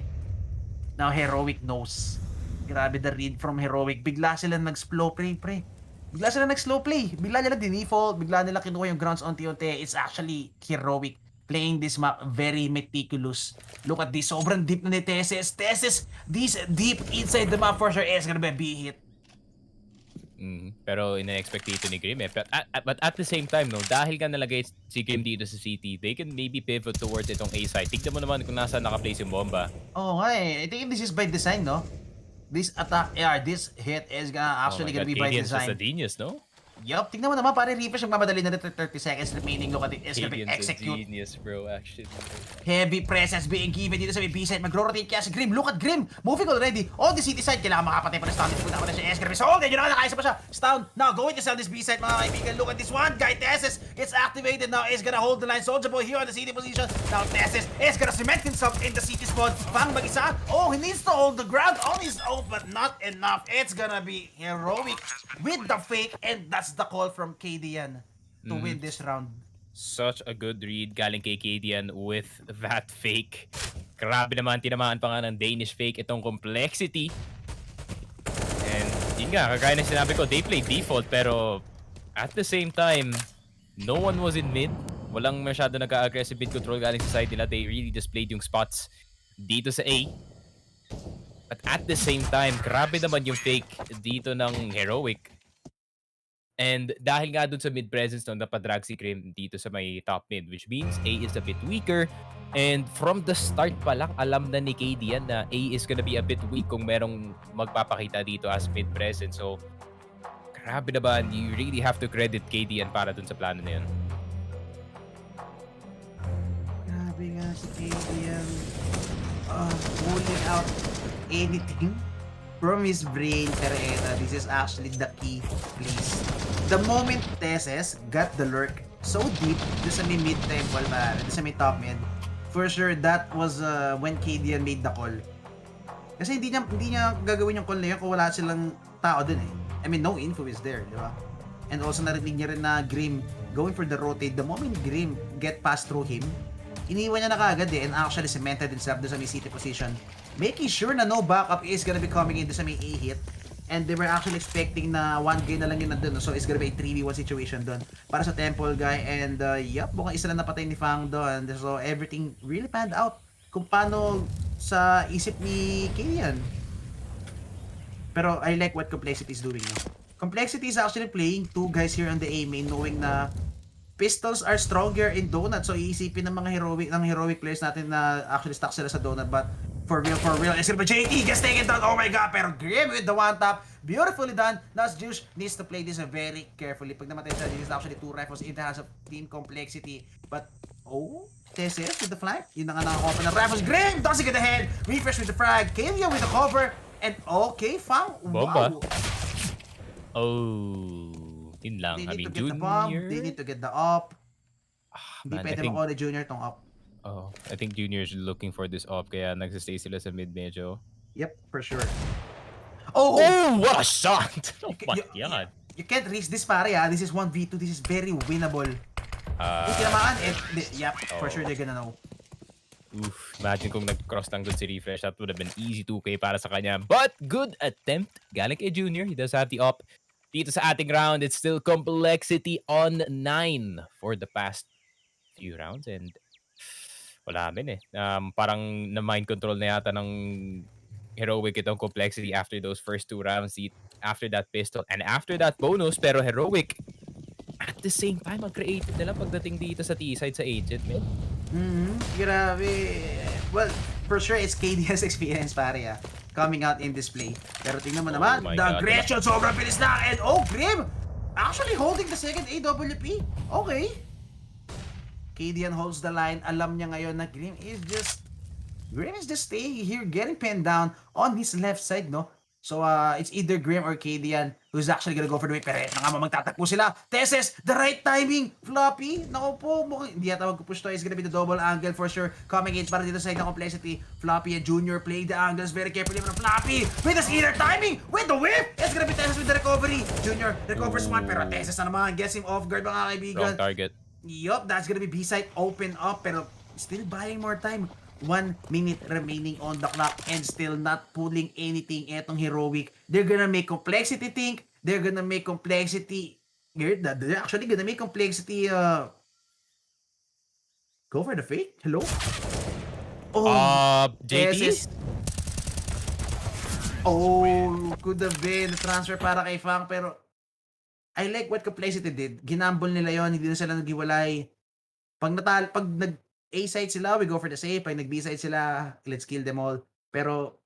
Now Heroic knows. Grabe the read from Heroic. Bigla sila nag-slow play, pre. Bigla sila nag-slow play. Bigla nila default. Bigla nila kinuha yung grounds unti-unti. It's actually Heroic playing this map very meticulous. Look at this. Sobrang deep na ni Tesis. Tesis, this deep inside the map for sure is gonna be a B hit. Pero ina-expect dito ni Grim eh. But at the same time, no, dahil ka nalagay si Grim dito sa CT, they can maybe pivot towards itong A side. Tignan mo naman kung nasa naka-place yung bomba. Oo nga eh. I think this is by design, no? This attack, this hit is actually gonna be by design. Just a genius, no? Yup, tingnan mo naman, pare, refresh yung mamadali na 30 seconds remaining. Look at it, it's gonna be Cadian's a execute. genius, bro, actually. Heavy presence being given dito sa may B-side. Magro-rotate kaya si Grim. Look at Grim. Moving already. On the city side. Kailangan makapatay pa na stun. Punta pa na siya S-Grim. So, okay, yun na nakakaisa pa siya. Stun. Now, going to sell this B-side, mga kaibigan. Look at this one. Guy Tessis gets activated. Now, is gonna hold the line. Soldier Boy here on the city position. Now, Tessis is gonna cement himself in the city spot. Pang mag-isa. Oh, he needs to hold the ground on his own, but not enough. It's gonna be heroic with the fake, and that's the call from Cadian to win this round. Such a good read galing kay Cadian with that fake. Grabe naman, tinamaan pa nga ng Danish fake itong complexity. And yun nga, kagaya na sinabi ko, they play default pero at the same time, no one was in mid. Walang masyado nagka-aggressive mid control galing sa side nila. They really displayed yung spots dito sa A. But at the same time, grabe naman yung fake dito ng Heroic. And dahil nga dun sa mid presence no, napadrag si Grim dito sa may top mid, which means A is a bit weaker. And from the start pa lang, alam na ni Cadian na A is gonna be a bit weak kung merong magpapakita dito as mid presence. So, grabe naman, you really have to credit Cadian para dun sa plano na yun. Grabe nga si Cadian. Pulling out anything from his brain. Pero eto, this is actually the key place. The moment Tesses got the lurk so deep doon sa may mid temple ba, doon sa may top mid, for sure that was when Cadian made the call. Kasi hindi niya gagawin yung call na yun kung wala silang tao dun eh. I mean, no info is there, di ba? And also narinig niya rin na Grim going for the rotate. The moment Grim get past through him, iniwan niya na kaagad eh, and actually cemented himself doon sa may city position, making sure na no backup is gonna be coming in doon sa may A hit. And they were actually expecting na 1K na lang yun nandun. So it's gonna be a 3v1 situation doon para sa Temple guy. And yup, mukhang isa na napatay ni Fang doon. So everything really panned out kung paano sa isip ni Cadian. Pero I like what Complexity is doing. No? Complexity is actually playing two guys here on the A main, knowing na pistols are stronger in Donut. So iisipin ng mga heroic players natin na actually stuck sila sa Donut. But for real, it's gonna be JT gets taken down. Oh my god, pero Grim with the one tap. Beautifully done. Nas Juice needs to play this very carefully. Pag namatay siya, this is actually 2 rifles in the hands of Team Complexity. But, TSS with the flank. Yun na nga nakakuha pa ng rifles. Grim doesn't get ahead. Refresh with the frag. Kevia with the cover. And okay, Fang. Wow. Oh, yun lang. They I need mean, to get the Junior. bomb. They need to get the op. Hindi Man, pwede makuha ni Junior tong op. Oh, I think Junior's looking for this op kaya nagsistay sila sa mid medyo. Yep, for sure. Oh, what a shot! Oh my god. You can't risk this, pare. This is 1v2. This is very winnable. Kung tinamaan, yep, for sure they're gonna know. Oof, imagine kung nag-cross lang dun si Refresh. That would have been easy 2K para sa kanya. But good attempt. Galing kay Junior. He does have the op. Dito sa ating round, it's still Complexity on 9 for the past few rounds. And wala din eh. Parang na-mind control na yata ng Heroic itong Complexity after those first 2 rounds, after that pistol, and after that bonus. Pero Heroic, at the same time, mag-creative nila pagdating dito sa T-side sa Agent, man. Grabe. Well, for sure, it's Cadian's experience, pare, coming out in this play. Pero tingnan mo naman, the aggression, sobrang bilis na, and Grim actually holding the second AWP. Okay. Cadian holds the line. Alam niya ngayon na Grim is just staying here, getting pinned down on his left side, no? So, it's either Grim or Cadian who's actually gonna go for the way. Pero nga magtatakbo sila. Tesses, the right timing. Floppy, naku po, hindi yata magpupush to. It's gonna be the double angle for sure. Coming in para dito sa side ng Complexity. Floppy and Junior play the angles very carefully. Pero Floppy with the skeeter timing, with the whip. It's gonna be Tesses with the recovery. Junior recovers one, pero Tesses na naman gets him off guard, mga kaibigan. Wrong target. Yup, that's gonna be B-side open up, pero still buying more time. 1 minute remaining on the clock and still not pulling anything etong Heroic. They're gonna make Complexity think. They're gonna make Complexity... They're actually gonna make Complexity... Go for the fake? Hello? JT? Could have been transfer para kay Fang, pero I like what Complexity did. Ginambol nila yon, hindi na sila naghiwalay. Pag nag A side sila, we go for the save. Pag nag B side sila, let's kill them all. Pero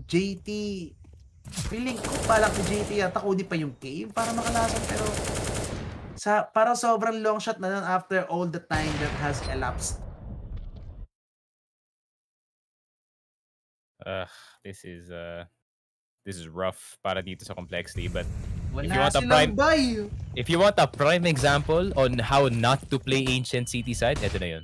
JT, feeling ko balak ni JT yata kunin pa yung cave para makalasan, pero parang sobrang long shot na nun after all the time that has elapsed. This is rough para dito sa Complexity, but Wala silang buy. if you want a prime example on how not to play Ancient City side, eto na yun.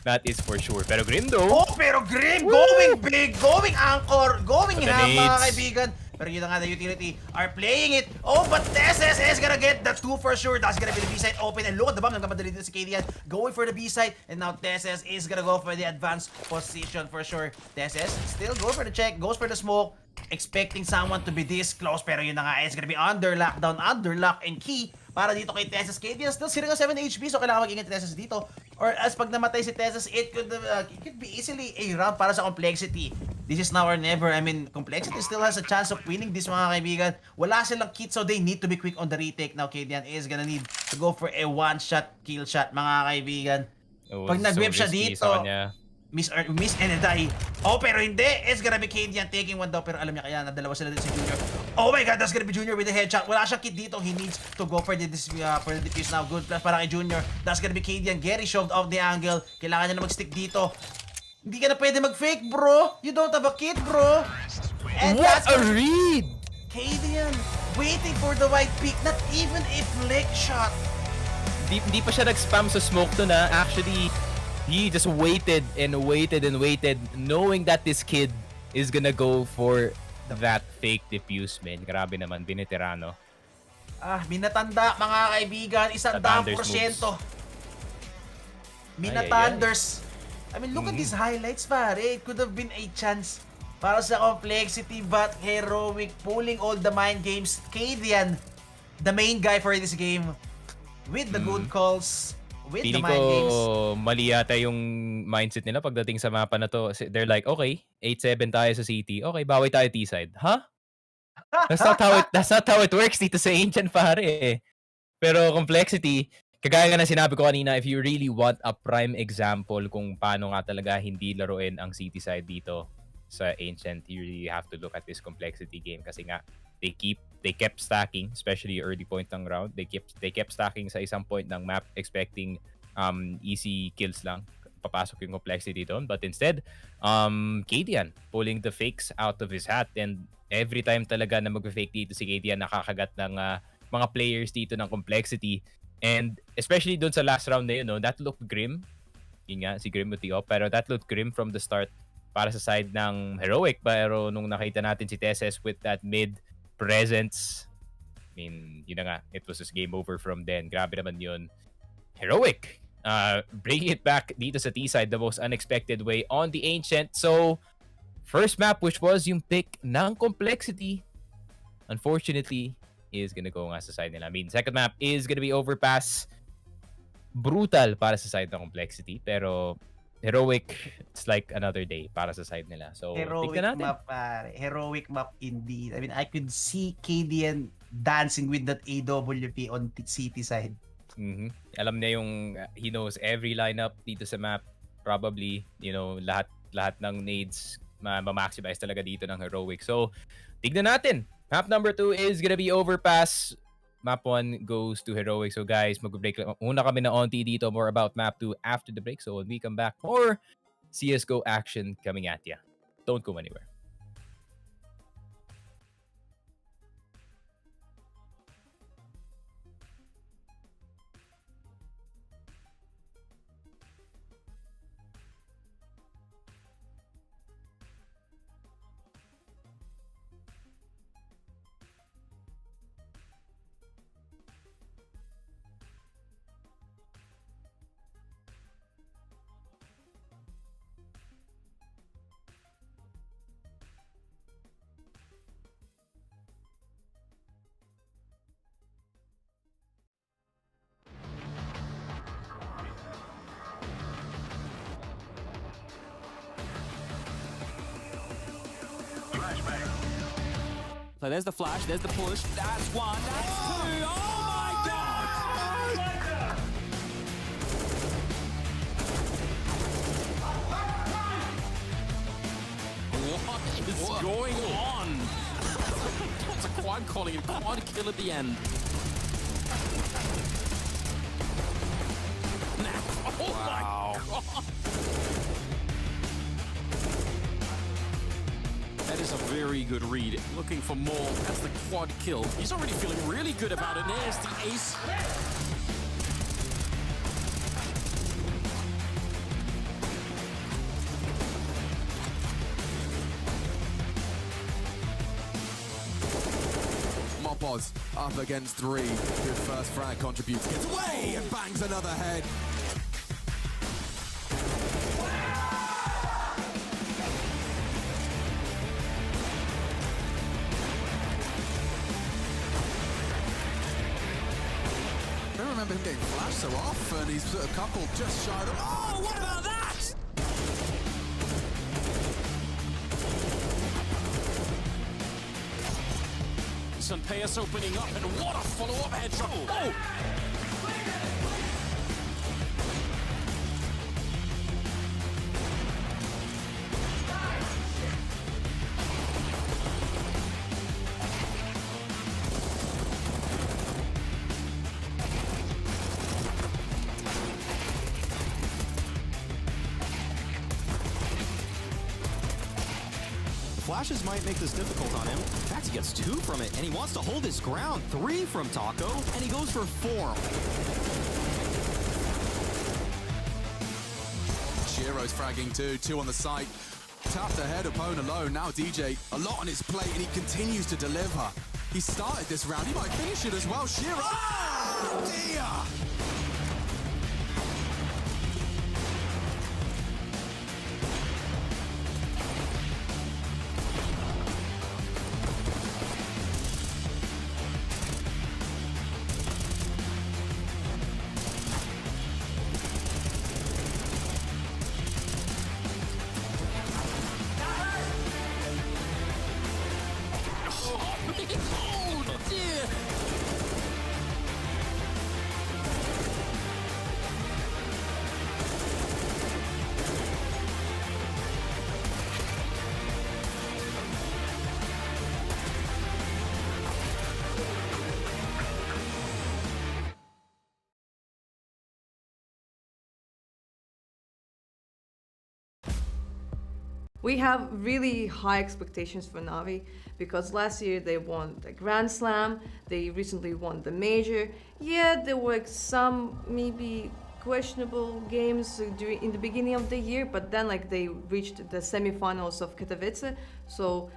That is for sure. Pero Grim though. Pero Grim going big, going anchor, going But the ham, mga nades. kaibigan. Pero yun na nga, the utility are playing it. But Tesses is gonna get the 2 for sure. That's gonna be the B-side open. And look at the bomb. Nagkamadali dito si KDN. Going for the B-side. And now Tesses is gonna go for the advanced position for sure. Tesses still go for the check. Goes for the smoke. Expecting someone to be this close. Pero yun na nga, it's gonna be under lockdown, under lock and key. Para dito kay Tesses. KDN still sitting on 7 HP. So kailangan mag-ingat Tesses dito. Or as pag namatay si Tesses, it could be easily a round para sa Complexity. This is now or never. I mean, Complexity still has a chance of winning this, mga kaibigan. Wala silang kit, so they need to be quick on the retake. Now, KDN is gonna need to go for a one-shot kill shot, mga kaibigan. Pag nag-whip siya dito, miss and die. Pero hindi. It's gonna be KDN taking one daw. Pero alam niya kaya, nadalawa sila din si Junior. Oh my God, that's gonna be Junior with the headshot. Wala siyang kit dito. He needs to go for the defuse now. Good plus para kay Junior. That's gonna be KDN. Gary shoved off the angle. Kailangan niya na mag-stick dito. Hindi ka na pwede mag-fake, bro. You don't have a kit, bro. And What a read! KDN waiting for the white pick. Not even a flick shot. Di pa siya nag-spam sa smoke to na. Actually, he just waited and waited and waited, knowing that this kid is gonna go for that fake diffuse, man. Grabe naman, bineterano. Minatanda, mga kaibigan. 100%. Minatanders. I mean, look at these highlights, pare. It could have been a chance para sa Complexity, but Heroic pulling all the mind games. KDN, the main guy for this game, with the good calls, with the mind games. Mali yata yung mindset nila pagdating sa mapa na to. They're like, okay, 8-7 tayo sa city. Okay, bawi tayo T-side. Huh? That's not how it works dito sa Ancient, pare. Pero Complexity, kagaya nga na sinabi ko kanina, if you really want a prime example kung paano nga talaga hindi laruin ang city side dito sa Ancient, you really have to look at this Complexity game kasi nga they kept stacking, especially early point ng round. They kept stacking sa isang point ng map expecting easy kills lang. Papasok yung Complexity doon, but instead KDN pulling the fakes out of his hat, and every time talaga na mag-fake dito si KDN nakakagat ng mga players dito ng Complexity. And especially doon sa last round na yun, no, that looked grim. Yun nga, si Grim with the op. Pero that looked grim from the start para sa side ng Heroic. Pero nung nakita natin si Tesses with that mid presence, I mean, yun na nga, it was just game over from then. Grabe naman yun. Heroic, bringing it back dito sa T-side the most unexpected way on the Ancient. So, first map, which was yung pick ng Complexity, unfortunately, is gonna go nga sa side nila. I mean, second map is gonna be Overpass. Brutal para sa side ng Complexity, pero Heroic, it's like another day para sa side nila. So, Heroic map, pare. Heroic map indeed. I mean, I could see KDN dancing with that AWP on city side. Alam niya yung, he knows every lineup dito sa map. Probably, you know, lahat ng nades ma-maximize talaga dito ng Heroic. So, tignan natin. Map number 2 is gonna be Overpass. Map 1 goes to Heroic. So guys, mag-break lang. Una kami na onti dito. More about Map 2 after the break. So when we come back, more CSGO action coming at ya. Don't go anywhere. So there's the flash, there's the push. That's one, that's two. Oh my God! What is going on? That's a quad calling it quad kill at the end. Oh Wow. my God. That is a very good read. Looking for more. That's the quad kill. He's already feeling really good about it. There's the ace. Mopos up against 3. Good first frag contributes. Gets away and bangs another head. I don't remember him getting flashed so often. He's a couple just shy of... Oh, what about that? Sunpeus opening up, and what a follow-up headshot. Oh! Flashes might make this difficult on him. In fact, he gets 2 from it, and he wants to hold his ground. 3 from Taco, and he goes for 4. Shiro's fragging too. 2 on the site. Tapped ahead, opponent alone. Now DJ, a lot on his plate, and he continues to deliver. He started this round. He might finish it as well. Shiro! Oh, dear! Oh, dear! We have really high expectations for Navi because last year they won the Grand Slam, they recently won the Major. Yeah, there were some maybe questionable games in the beginning of the year, but then they reached the semifinals of Katowice, so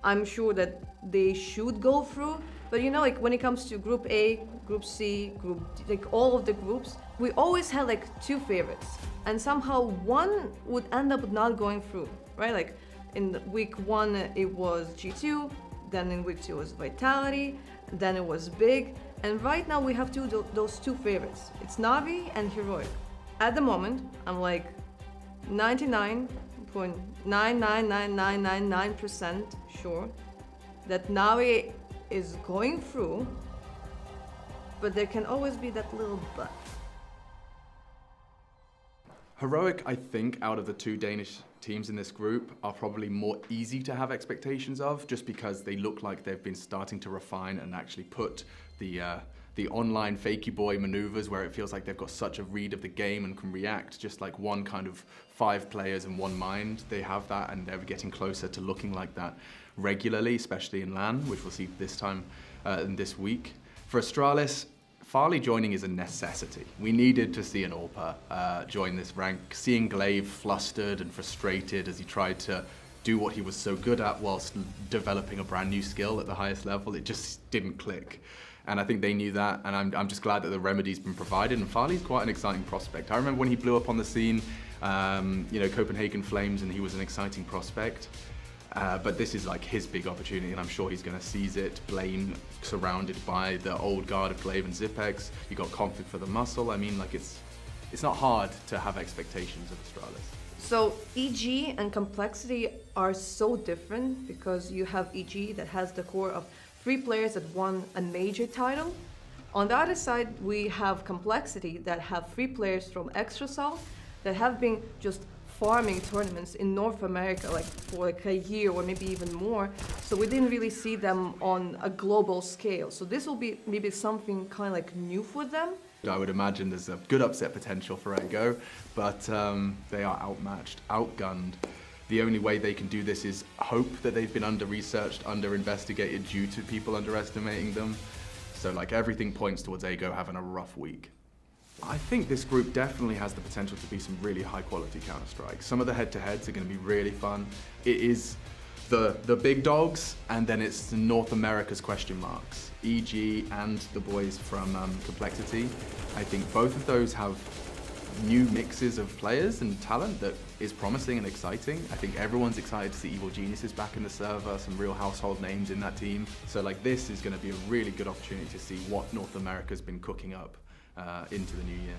I'm sure that they should go through. But when it comes to Group A, Group C, Group D, all of the groups, we always had 2 favorites, and somehow one would end up not going through, right? In week 1 it was G2, then in week 2 it was Vitality, then it was Big, and right now we have those 2 favorites. It's Navi and Heroic. At the moment, I'm 99.999999% sure that Navi is going through, but there can always be that little but. Heroic, I think, out of the 2 Danish teams in this group, are probably more easy to have expectations of, just because they look like they've been starting to refine and actually put the online fakey boy maneuvers where it feels like they've got such a read of the game and can react just like one kind of 5 players in one mind. They have that, and they're getting closer to looking like that regularly, especially in LAN, which we'll see this time in this week. For Astralis, Farley joining is a necessity. We needed to see an AWPer join this rank. Seeing Glaive flustered and frustrated as he tried to do what he was so good at whilst developing a brand new skill at the highest level, it just didn't click. And I think they knew that, and I'm just glad that the remedy's been provided, and Farley's quite an exciting prospect. I remember when he blew up on the scene, Copenhagen Flames, and he was an exciting prospect. But this is his big opportunity, and I'm sure he's going to seize it. Blaine surrounded by the old guard of Glaive and Zipex. You got Config for the muscle. I mean, it's it's not hard to have expectations of Astralis. So EG and Complexity are so different because you have EG that has the core of 3 players that won a major title. On the other side, we have Complexity that have 3 players from ExtraSol that have been just farming tournaments in North America like for like a year or maybe even more. So we didn't really see them on a global scale. So this will be maybe something kind of like new for them. I would imagine there's a good upset potential for Ego, but they are outmatched, outgunned. The only way they can do this is hope that they've been under-researched, under-investigated due to people underestimating them. So like everything points towards Ego having a rough week. I think this group definitely has the potential to be some really high-quality Counter-Strike. Some of the head-to-heads are going to be really fun. It is the big dogs, and then it's North America's question marks. EG and the boys from Complexity. I think both of those have new mixes of players and talent that is promising and exciting. I think everyone's excited to see Evil Geniuses back in the server, some real household names in that team. So like this is going to be a really good opportunity to see what North America's been cooking up into the new year.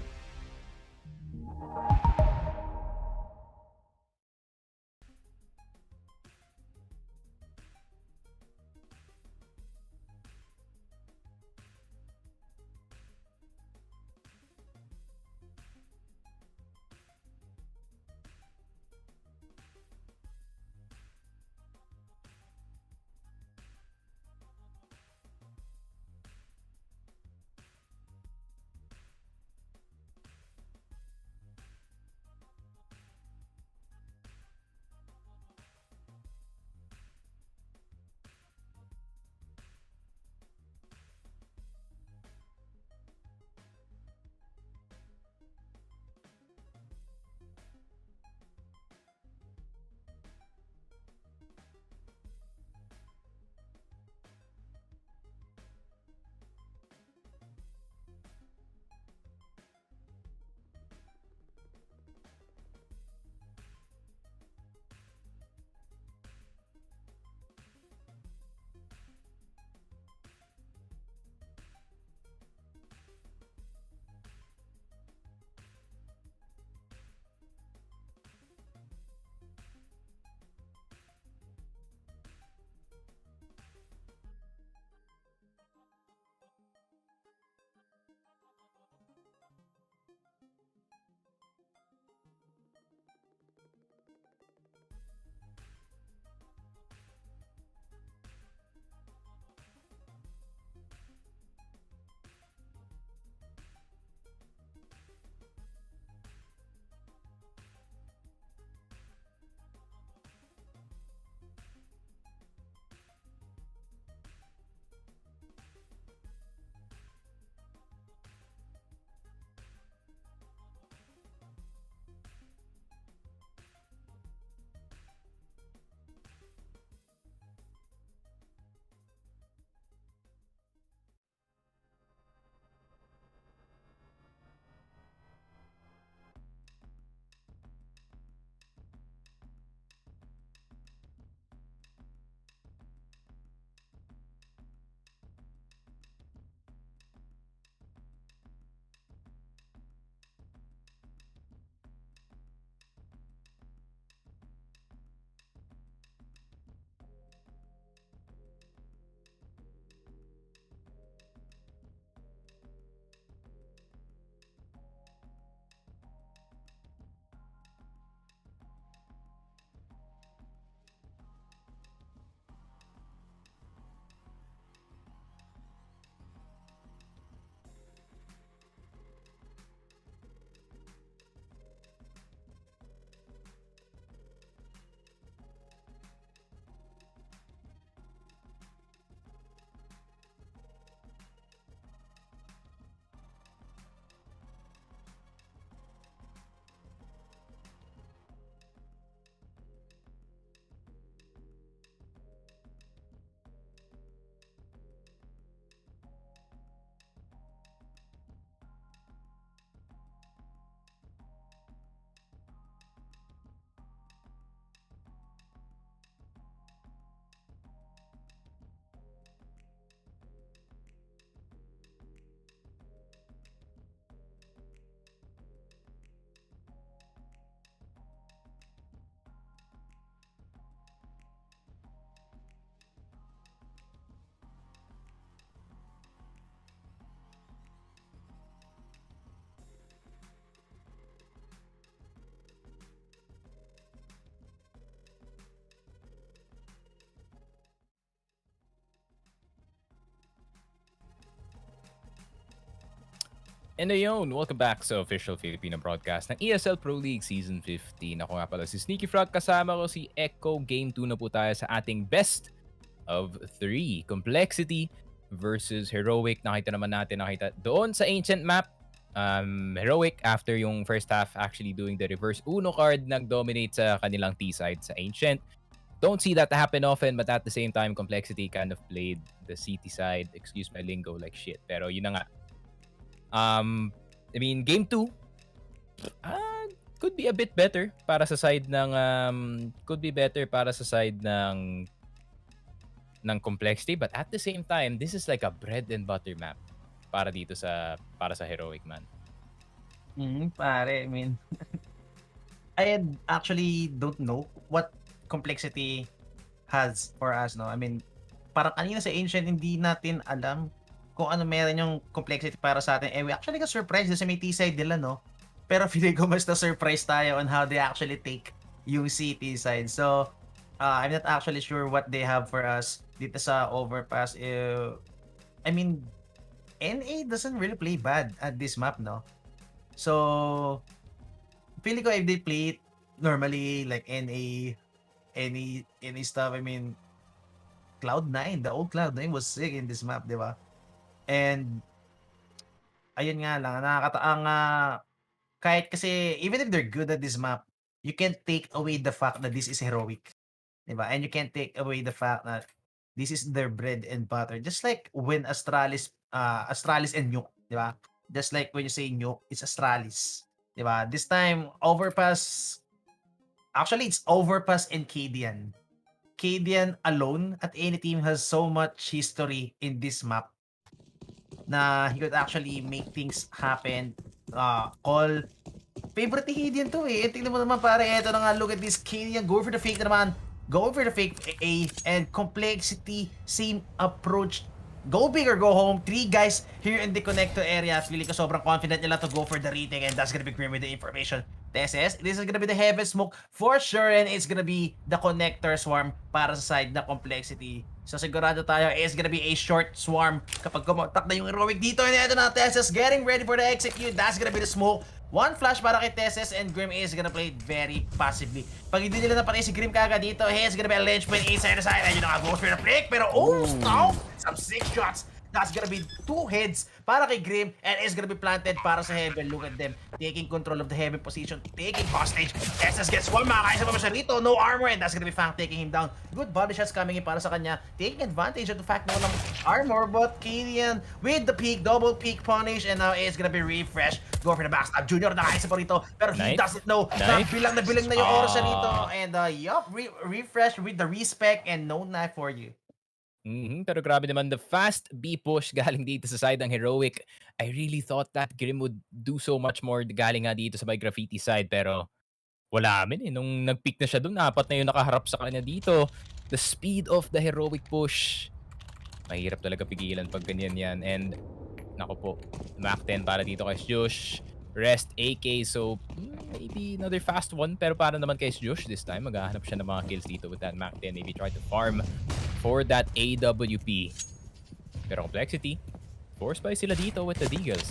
And ayun, welcome back sa official Filipino broadcast ng ESL Pro League Season 15. Ako nga pala si Sneaky Frog, kasama ko si Echo. Game 2 na po tayo sa ating best of 3. Complexity versus Heroic. Nakita doon sa Ancient map. Heroic, after yung first half actually doing the reverse Uno card, nag-dominate sa kanilang T-side sa Ancient. Don't see that happen often, but at the same time, Complexity kind of played the CT side, excuse my lingo, like shit. Pero yun na nga. I mean, game 2 could be a bit better para sa side ng Complexity, but at the same time, this is like a bread and butter map para sa Heroic, man. Pare, I mean, I actually don't know what Complexity has for us, no? I mean, parang kanina sa Ancient, hindi natin alam kung ano meron yung Complexity para sa atin. We actually got surprised sa may T-side nila, no? Pero feeling ko mas na-surprise tayo on how they actually take yung CT side. So, I'm not actually sure what they have for us dito sa Overpass. I mean, NA doesn't really play bad at this map, no? So, feeling ko if they play it normally, like NA stuff, I mean, Cloud9, the old Cloud9 was sick in this map, di ba? And ayun nga lang, kahit kasi even if they're good at this map, you can't take away the fact that this is Heroic, diba? And you can't take away the fact that this is their bread and butter. Just like when Astralis and Nuke, diba? Just like when you say Nuke, it's Astralis, diba? This time, Overpass, actually it's Overpass and Cadian. Cadian alone at any team has so much history in this map na he could actually make things happen. Call. Favorite ni Cadian to eh. Tingnan mo naman pare, eto na nga, look at this Cadian. Go for the fake na naman. Go for the fake A. And Complexity, same approach. Go big or go home. 3 guys here in the connector area. Feeling ko sobrang confident nila to go for the retake, and that's gonna be Grim with the information. This is gonna be the heaven smoke for sure, and it's gonna be the connector swarm para sa side na Complexity. So sigurado tayo, it's gonna be a short swarm kapag kumontak na yung Heroic dito. And ito na, Tessus getting ready for the execute. That's gonna be the smoke. One flash para kay Tessus, and Grim is gonna play it very passively. Pag hindi nila napatay si Grim kaga dito, he's gonna be a linchpin inside the side. And yun na nga, goes for the flick. Pero no! Some 6 shots. That's gonna be 2 heads para kay Grim, and is gonna be planted para sa Heaven. Look at them, taking control of the Heaven position, taking hostage. Tessus gets one, makakaisa pa siya rito, no armor, and that's gonna be Fang taking him down. Good body shots coming in para sa kanya, taking advantage of the fact na walang armor, but Cadian with the peak, double peak punish, and now it's gonna be refresh. Go for the backstab. Junior nakakaisa pa rito, pero he doesn't know na bilang na yung oras siya rito. And yup, refresh with the respec, and no knife for you. Pero grabe naman, the fast B push galing dito sa side ng Heroic. I really thought that Grim would do so much more galing nga dito sa may graffiti side, pero wala amin eh. Nung nag-pick na siya doon, 4 na yung nakaharap sa kanya dito. The speed of the Heroic push. Mahirap talaga pigilan pag ganyan yan. And nako po, Mac 10 para dito kay Josh. Rest AK, so maybe another fast one, pero para naman kay Josh this time, maghahanap siya ng mga kills dito with that Mac 10. Maybe try to farm for that AWP. Pero Complexity, forced by sila dito with the Deagles.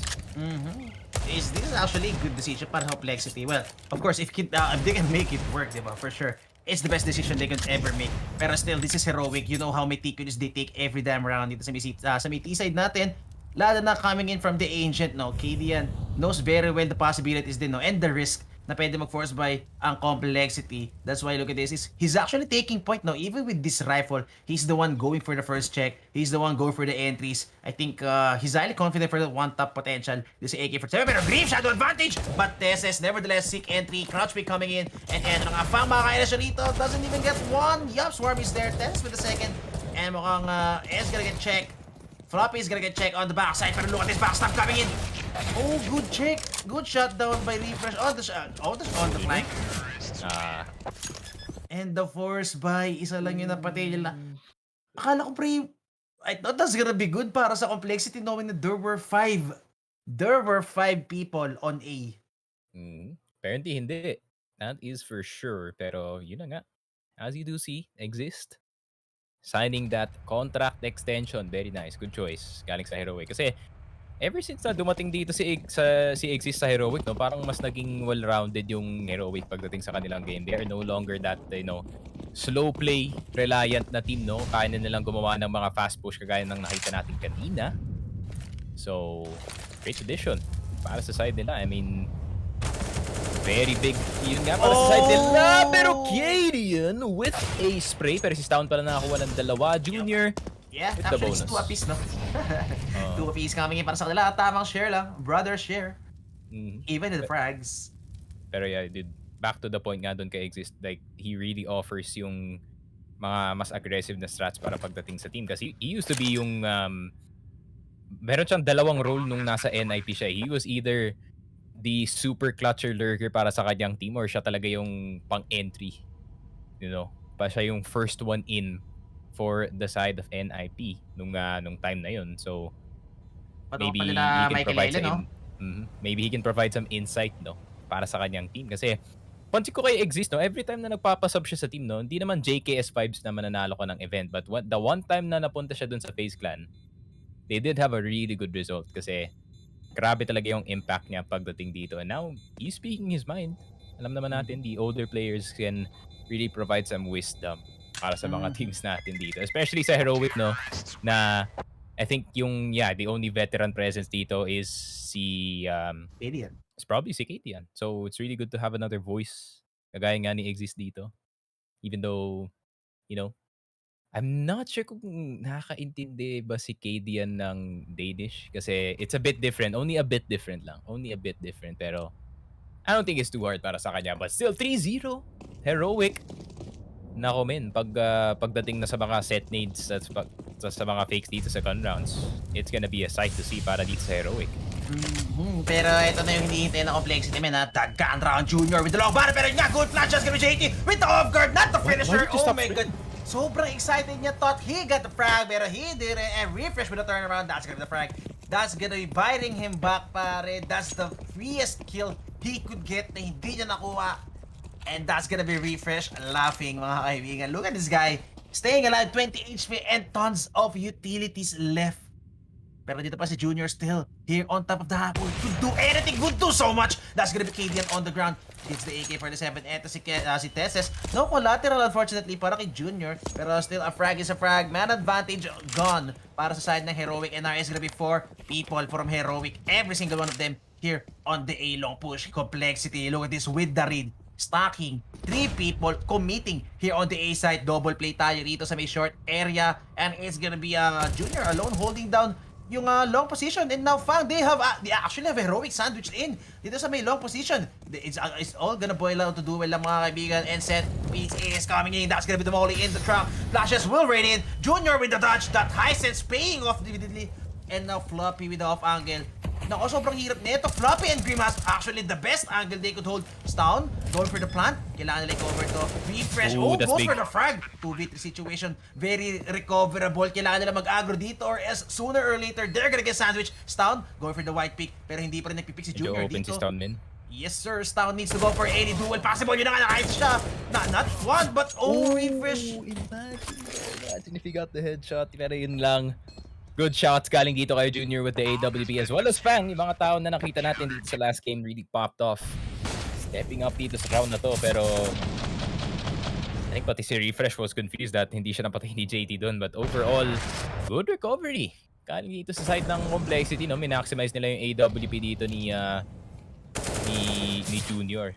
This is actually a good decision para Complexity. Well, of course, if they can make it work, diba? For sure, it's the best decision they could ever make. Pero still, this is Heroic. You know how meticulous they take every damn round dito sa may T-side natin. Lalo na coming in from the Ancient, no? Cadian knows very well the possibilities din, no? And the risk na pwede mag-force by ang Complexity. That's why, look at this. He's actually taking point, no? Even with this rifle, he's the one going for the first check. He's the one going for the entries. I think he's highly confident for the one-top potential. This is AK-47, pero brief shadow advantage! But Tessus, nevertheless, sick entry. Crouch pick coming in. And nga, Fang makakain na siya rito. Doesn't even get one. Yup, Swarm is there. Tessus with the second. And mukhang is gonna get checked. Floppy is gonna get checked on the backside, pero look at this backstab coming in. Oh, good check. Good shot down by Refresh on the flank. And the force by isa lang yung napatay nila. Akala ko pre, I thought that's gonna be good para sa Complexity, knowing that there were 5 people on A. Apparently hindi. That is for sure. Pero yun na nga. As you do see, exist. Signing that contract extension. Very nice. Good choice. Galing sa Heroic. Kasi ever since na dumating dito si Exist sa Heroic, no, parang mas naging well-rounded yung Heroic pagdating sa kanilang game. They are no longer that, slow play, reliant na team, no? Kaya na nilang gumawa ng mga fast push kagaya ng nakita natin kanina. So, great addition para sa side nila. I mean, very big yun nga para sa side nila. Pero Cadian with a spray. Pero si Stown pala nakakuha ng dalawa. Junior, Yeah, with the actually bonus. it's 2 apiece, no? 2 apiece coming in para sa kanila. Tamang share lang. Brother share. Even in the frags. Pero yeah, dude, back to the point nga doon kay Exist, like, he really offers yung mga mas aggressive na strats para pagdating sa team. Kasi he used to be yung, meron siyang dalawang role nung nasa NIP siya. He was either the super clutcher lurker para sa kanyang team or siya talaga yung pang-entry. Pa siya yung first one in for the side of NIP nung time na yun. So, maybe he can provide maybe he can provide some insight, no, para sa kanyang team. Kasi pansin ko kay Exist, no, every time na nagpapasub siya sa team, no, hindi naman JKS vibes na mananalo ko ng event, but the one time na napunta siya dun sa FaZe Clan, they did have a really good result kasi grabe talaga yung impact niya pagdating dito. And now, he's speaking his mind. Alam naman natin, the older players can really provide some wisdom para sa mga teams natin dito. Especially sa Heroic, no, na I think the only veteran presence dito is si Cadian. It's probably si Cadian. So it's really good to have another voice kagaya nga ni Exist dito. Even though, I'm not sure kung nakakaintindi ba si Cadian ng Danish kasi it's a bit different. Only a bit different lang. Only a bit different. Pero I don't think it's too hard para sa kanya. But still, 3-0. Heroic. Nako men, pagdating na sa mga set nades at sa mga fakes dito sa gun rounds, it's gonna be a sight to see para dito sa Heroic. Pero ito na yung hinihintay na complexity, man. Gun round Junior with the long bar. Pero nga, good flash just gonna be JT with the off guard, not the finisher. Oh my god. Sobrang excited niya. Thought he got the frag, pero he didn't. And refresh with the turnaround. That's gonna be the frag. That's gonna be biting him back, pare. That's the freest kill he could get na hindi niya nakuha. And that's gonna be refresh. Laughing, mga kaibigan. Look at this guy. Staying alive, 20 HP and tons of utilities left. Pero dito pa si Junior still here on top of the hapon. Could do anything, could do so much. That's gonna be Cadian on the ground. Gets the AK-47. Eto si Tesses. No collateral, unfortunately, para kay Junior. Pero still, a frag is a frag. Man advantage gone para sa side ng Heroic. And now is gonna be 4 people from Heroic. Every single one of them here on the A long push. Complexity. Look at this with the read. Stacking, 3 people committing here on the A side. Double play tayo dito sa may short area. And it's gonna be Junior alone holding down yung long position. And now Fang, they actually have a Heroic sandwiched in dito sa may long position. It's all gonna boil down to duel lang, mga kaibigan. And set piece is coming in. That's gonna be the molly in the trap. Flashes will rain in. Junior with the dodge. That high sense paying off vividly. And now Floppy with the off angle. Nako, sobrang hirap nito. Floppy and Grimace, actually the best angle they could hold. Stown, going for the plant. Kailangan nila i-cover to. Refresh. Goes for the frag. 2v3 situation. Very recoverable. Kailangan nila mag-aggro dito or else sooner or later, they're gonna get sandwiched. Stown, going for the white pick. Pero hindi pa rin nagpipick si Junior open dito. si Stown, man. Yes, sir. Stown needs to go for any duel possible. Yun na nga, nakahit siya. Not one, but refresh. Imagine if he got the headshot. Pero yun lang. Good shots galing dito kay Junior with the AWP as well as Fang. Yung mga tao na nakita natin dito sa last game really popped off. Stepping up dito sa round na to, pero I think pati si Refresh was confused that hindi siya napatay ni JT doon. But overall, good recovery. Galing dito sa side ng Complexity, no? Minaximize nila yung AWP dito ni Junior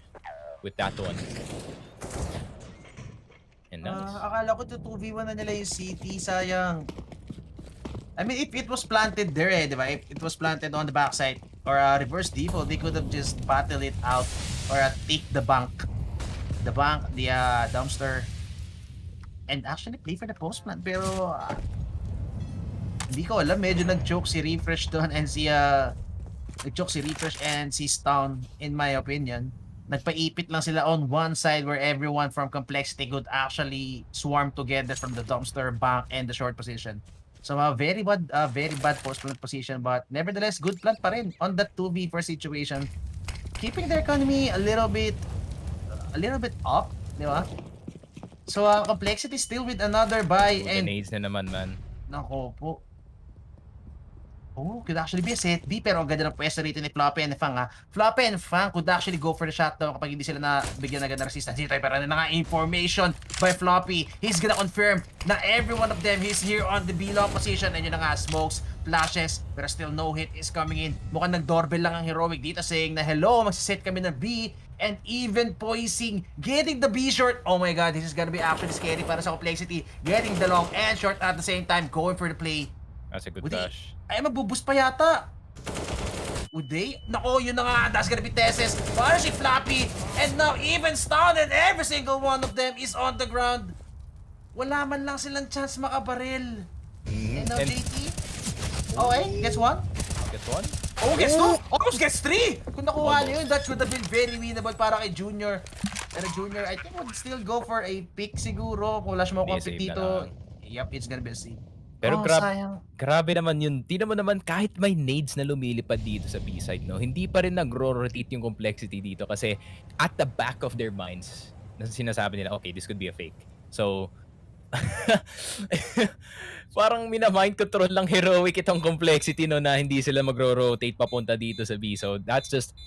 with that one. And nice. Akala ko 2v1 na nila yung CT, sayang. I mean, if it was planted there, di ba? If it was planted on the backside or reverse default, they could have just battled it out or take the bank. The dumpster. And actually play for the post plant. Pero, hindi ko alam. Medyo nag-choke si Refresh doon and nag-choke si Refresh and si Stown, in my opinion. Nagpaipit lang sila on one side where everyone from Complexity could actually swarm together from the dumpster, bank, and the short position. So very bad post plant position, but nevertheless good plant pa rin on that 2v4 situation, keeping their economy a little bit up, di ba? So Complexity still with another buy and grenades na naman, man. Nako po. Oh, could actually be a set B, pero ang ganda ng pwesto rito ni Floppy and Fang ha. Floppy and Fang could actually go for the shutdown kapag hindi sila na bigyan agad ng resistance. Dito pero na nga information by Floppy. He's gonna confirm na every one of them is here on the B-long position. And yun na nga, smokes, flashes, pero still no hit is coming in. Mukhang nag-doorbell lang ang Heroic dito saying na hello, magsiset kami ng B. And even Poising, getting the B short. Oh my god, this is gonna be actually scary para sa Complexity. Getting the long and short at the same time, going for the play. That's a good Would dash. Ay, magbuboost pa yata. Would they? Nako, yun na nga. That's gonna be Tesses. Para si Floppy. And now, even stunned and every single one of them is on the ground. Wala man lang silang chance makabaril. And now, JT. Oh, eh? Gets one? Gets one? Oh, gets two! Almost gets three! Kung nakuha niyo yun, that would have been very winnable para kay Junior. Pero Junior, I think would still go for a pick siguro. Kung wala siya makukompete dito. Yup, it's gonna be a C. Pero sayang. grabe naman yun. Tingnan mo naman kahit may nades na lumilipad dito sa B-side, no, hindi pa rin nagro-rotate yung Complexity dito kasi at the back of their minds, sinasabi nila, okay, this could be a fake. So, parang mina-mind control lang Heroic itong Complexity, no, na hindi sila magro-rotate papunta dito sa B. So, that's just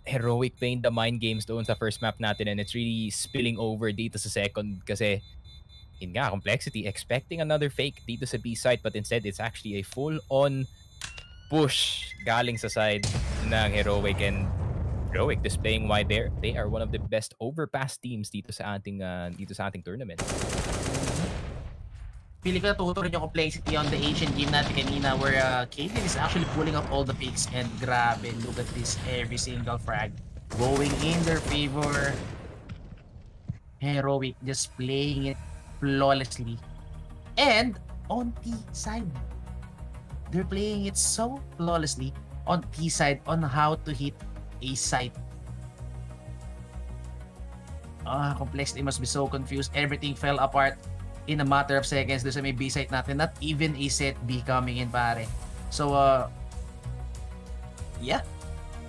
Heroic playing the mind games doon sa first map natin and it's really spilling over dito sa second kasi yun nga, Complexity expecting another fake dito sa B side but instead it's actually a full-on push galing sa side ng Heroic and Heroic displaying why they are one of the best overpass teams dito sa ating tournament. Pili ko natuto rin yung Complexity on the Asian game natin kanina where Caitlyn is actually pulling up all the picks and grabe, look at this, every single frag going in their favor. Heroic just playing it flawlessly. And on T side, they're playing it so flawlessly on T side on how to hit a site. Complexity must be so confused. Everything fell apart in a matter of seconds. Doon sa may B site natin, not even a set B coming in, pare. So, yeah.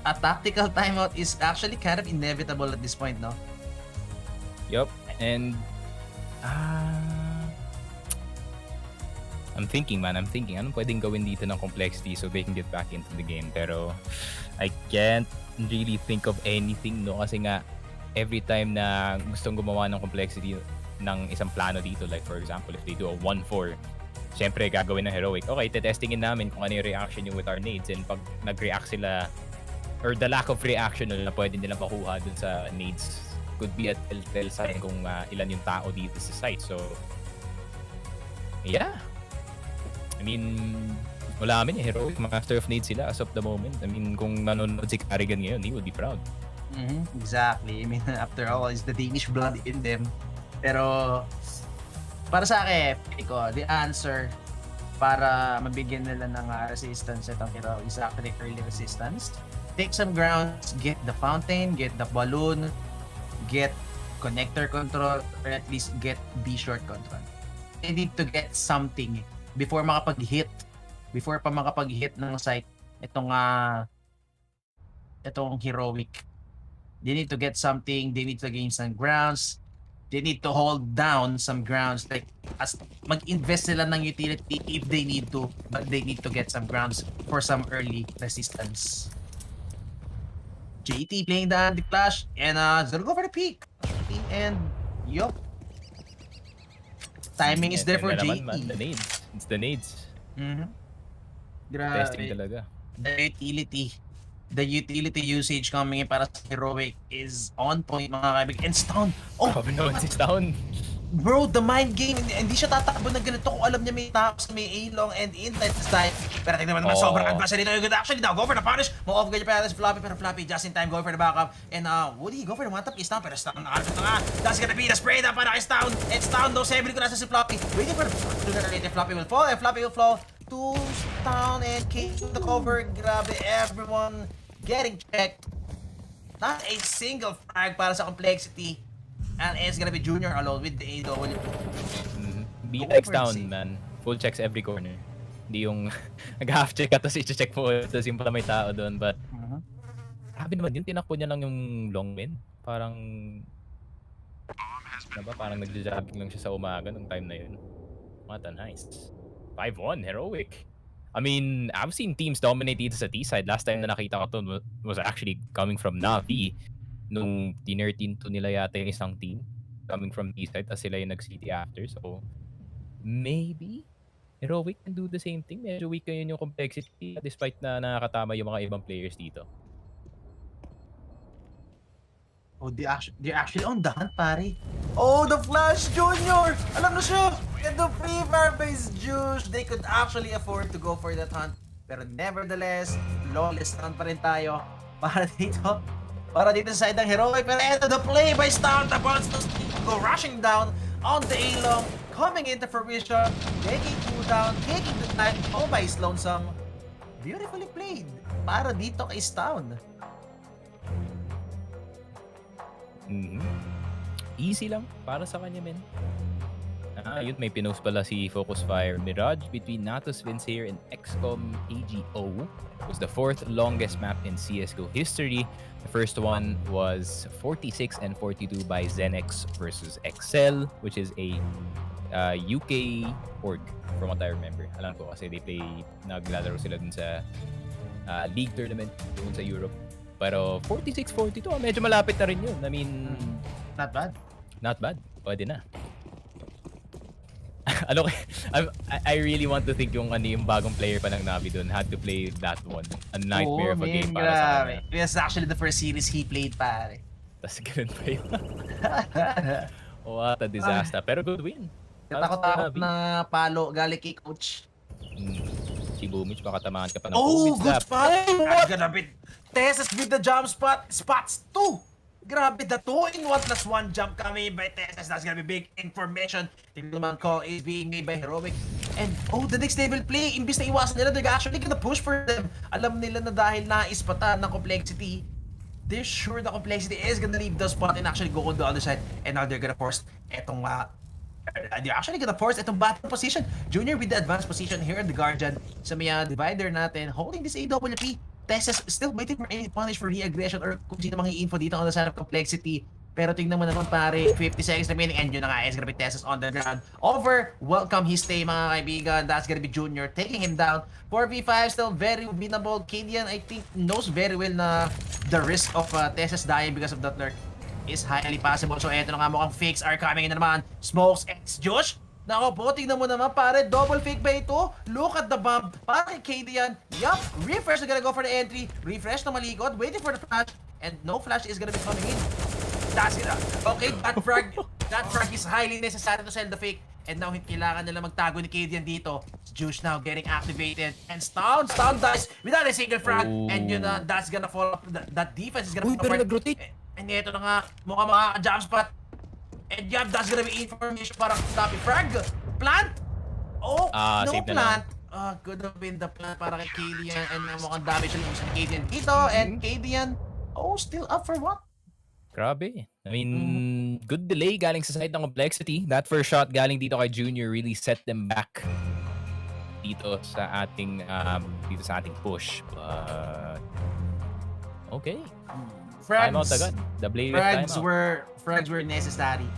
A tactical timeout is actually kind of inevitable at this point, no? Yup. And I'm thinking, anong pwedeng gawin dito ng Complexity so they can get back into the game. Pero I can't really think of anything, no? Kasi nga, every time na gustong gumawa ng Complexity ng isang plano dito, like for example, if they do a 1-4, syempre gagawin ng Heroic, okay, tetestingin namin kung ano yung reaction yung with our nades, and pag nag-react sila, or the lack of reaction na pwede nilang makuha dun sa nades, could be a telltale sign kung ilan yung tao dito sa site. So, yeah. I mean, wala kami Heroic, master of nades sila as of the moment. I mean, kung nanonood si Carrigan ngayon, he would be proud. Exactly. I mean, after all, it's the Danish blood in them. Pero, para sa akin, the answer para mabigyan nila ng resistance itong hero is actually early resistance. Take some grounds, get the fountain, get the balloon, get connector control, or at least get B short control. They need to get something before makapag-hit. Before pa makapag-hit ng site itong Heroic. They need to get something, they need to gain some grounds, they need to hold down some grounds, like as mag-invest sila ng utility if they need to, but they need to get some grounds for some early resistance. JT playing the anti-clash and gonna go for the peak. And yup. Timing is there for JT. Man, the nades. It's the nades. Testing talaga. The utility usage coming in para sa Heroic is on point, mga kaibig. And stun! Oh! Grabe naman si stun. Bro, the mind game, hindi siya tatakbo na ganito kung alam niya may taps, may A-long and intense time. Pero tingnan mo naman, sobrang advance dito. Good actually now, go for the punish. Mo-off ganyan pa si Floppy, pero Floppy just in time, go for the backup. And would he go for the one-tap? Is down, pero stun na nga. That's gonna be the spray down para kay Stun. And Stun, no, 7 ko nasa si Floppy. Waiting for the Floppy will fall, and Floppy will fall. To Stun and King to the cover. Grabe, everyone getting checked. Not a single frag para sa Complexity. And it's gonna be Junior alone with the AW. B-Tex down, man. Full checks every corner. Hindi yung nag-half check at tapos i-check mo tapos yung pala may tao doon. But, sabi naman yun, tinakbo niya lang yung long win. Parang, parang nagja-jogging lang siya sa umaga nung time na yun. What a nice. 5-1, Heroic. I mean, I've seen teams dominate dito sa T-side. Last time na nakita ko to was actually coming from Navi. Nung T13 to nila yata yung isang team coming from T-side, tapos sila yung nag-city after. So, maybe Heroic can do the same thing. Medyo weak yun yung complexity despite na nakakatama yung mga ibang players dito. Oh, they're actually on the hunt, pare. Oh, the Flash Junior! Alam na siya! And the Free Fire-based Juice, they could actually afford to go for that hunt. Pero nevertheless, flawless hunt pa rin tayo para dito. Para dito sa side ng Heroic. Pero eto the play by Star. The balls go rushing down on the A-long. Coming into fruition. Taking 2 down. Taking the time. Oh, by Lonesome. Beautifully played. Para dito kay Stown. Easy lang para sa kanya, men. Yun, may pinost pala si Focus Fire. Mirage between Natus Vince and XCOM AGO was the 4th longest map in CSGO history. The first one was 46 and 42 by Zenex versus Excel, which is a UK org from what I remember. Alam ko kasi naglalaro sila dun sa league tournament dun sa Europe. Pero 46-42, medyo malapit na rin yun. I mean, not bad. Not bad. Pwede na. I really want to think yung bagong player pa ng Navi dun had to play that one. A nightmare of a game para sa kanya. It was actually the first series he played, pare. Tapos ganun pa yun. What a disaster. Pero good win. Takot-takot na palo galing kay coach. Si Boomich, baka tamaan ka pa ng Oh, COVID good slap. spot! What? Grabe. Tessus with the jump spot. Spots 2. Grabe, the 2-in-1+1 jump coming by Tessus. That's gonna be big information. Tingnan naman call is being made by Heroic. And oh, the next level play. Imbis na iwasan nila, they're actually gonna push for them. Alam nila na dahil naispatan ng complexity, they're sure the complexity is gonna leave the spot and actually go on the other side. And now they're gonna force etong they're actually gonna force itong battle position. Junior with the advanced position here in the Guardian sa may divider natin, holding this AWP. Tessus still waiting for any punish for re-aggression or kung sino mang i-info dito on the side of complexity. Pero tingnan mo naman pare, 50 seconds remaining and yun na nga, is gonna be Tessus on the ground. Welcome his stay mga kaibigan. That's gonna be Junior taking him down. 4v5 still very winnable. Kadian I think knows very well na the risk of Tessus dying because of that lurk is highly possible. So eto na nga, mukhang fakes are coming in na naman. Smokes X Josh. Nako po, tingnan mo naman pare, double fake ba ito? Look at the bump, para kay Kadian. Yup, Refresh is gonna go for the entry. Refresh na malikot, waiting for the flash. And no flash is gonna be coming in. That's it. Okay, that frag is highly necessary to sell the fake. And now, kailangan nila magtago ni Kadian dito. Juice now getting activated. And Stown dies without a single frag. Ooh. And yun na, that's gonna fall off. That defense is gonna fall apart. And ito na nga, mukhang makaka-jump spot. And yup, that's gonna be information para stop it. Frag! Plant! Oh, no plant. Could have been the plant para kay Kadian. And mukhang damage yung sa Kadian dito. And Kadian, still up for what? Grabe. I mean, good delay galing sa side ng complexity. That first shot galing dito kay Junior really set them back dito sa ating push. But okay. Timeout agad. The blade frags were necessary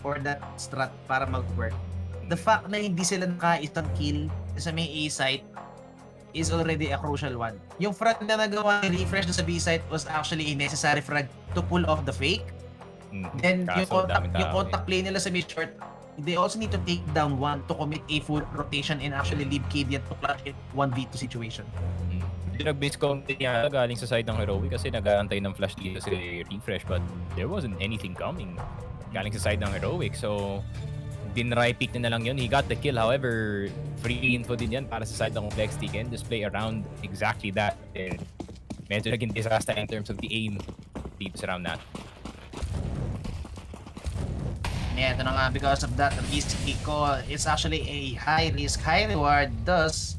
for that strat para mag-work. The fact na hindi sila naka-isang kill sa may A site is already a crucial one. Yung frag na nagawa ni Refresh sa B site was actually a necessary frag to pull off the fake. Then yung contact play nila sa mid short, they also need to take down one to commit a full rotation and actually leave Kadian to clutch it 1v2 situation. Nag-base content niya galing sa side ng Heroic kasi nag-aantay ng flash dito si Refresh but there wasn't anything coming galing sa side ng Heroic. So, dinry pick na lang yun. He got the kill. However, free info din yan para sa side ng complexity. Can just play around exactly that. And medyo naging disaster in terms of the aim dito sa round natin. Yeah, ito na nga, because of that risky call, it's actually a high risk, high reward, thus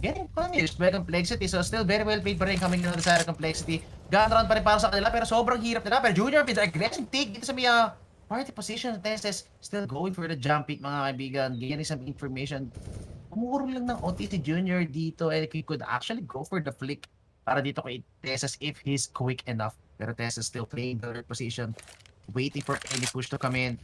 getting punished by complexity. So still very well paid pa rin coming on the side of complexity. Gun round pa rin para sa kanila pero sobrang hirap nila. Pero Junior with the aggressive take dito sa may party position. Tessus still going for the jump pick mga kaibigan. Getting some information. Umuro lang ng OT si Junior dito and he could actually go for the flick para dito kay Tessus if he's quick enough. Pero Tessus still playing the third position. Waiting for any push to come in.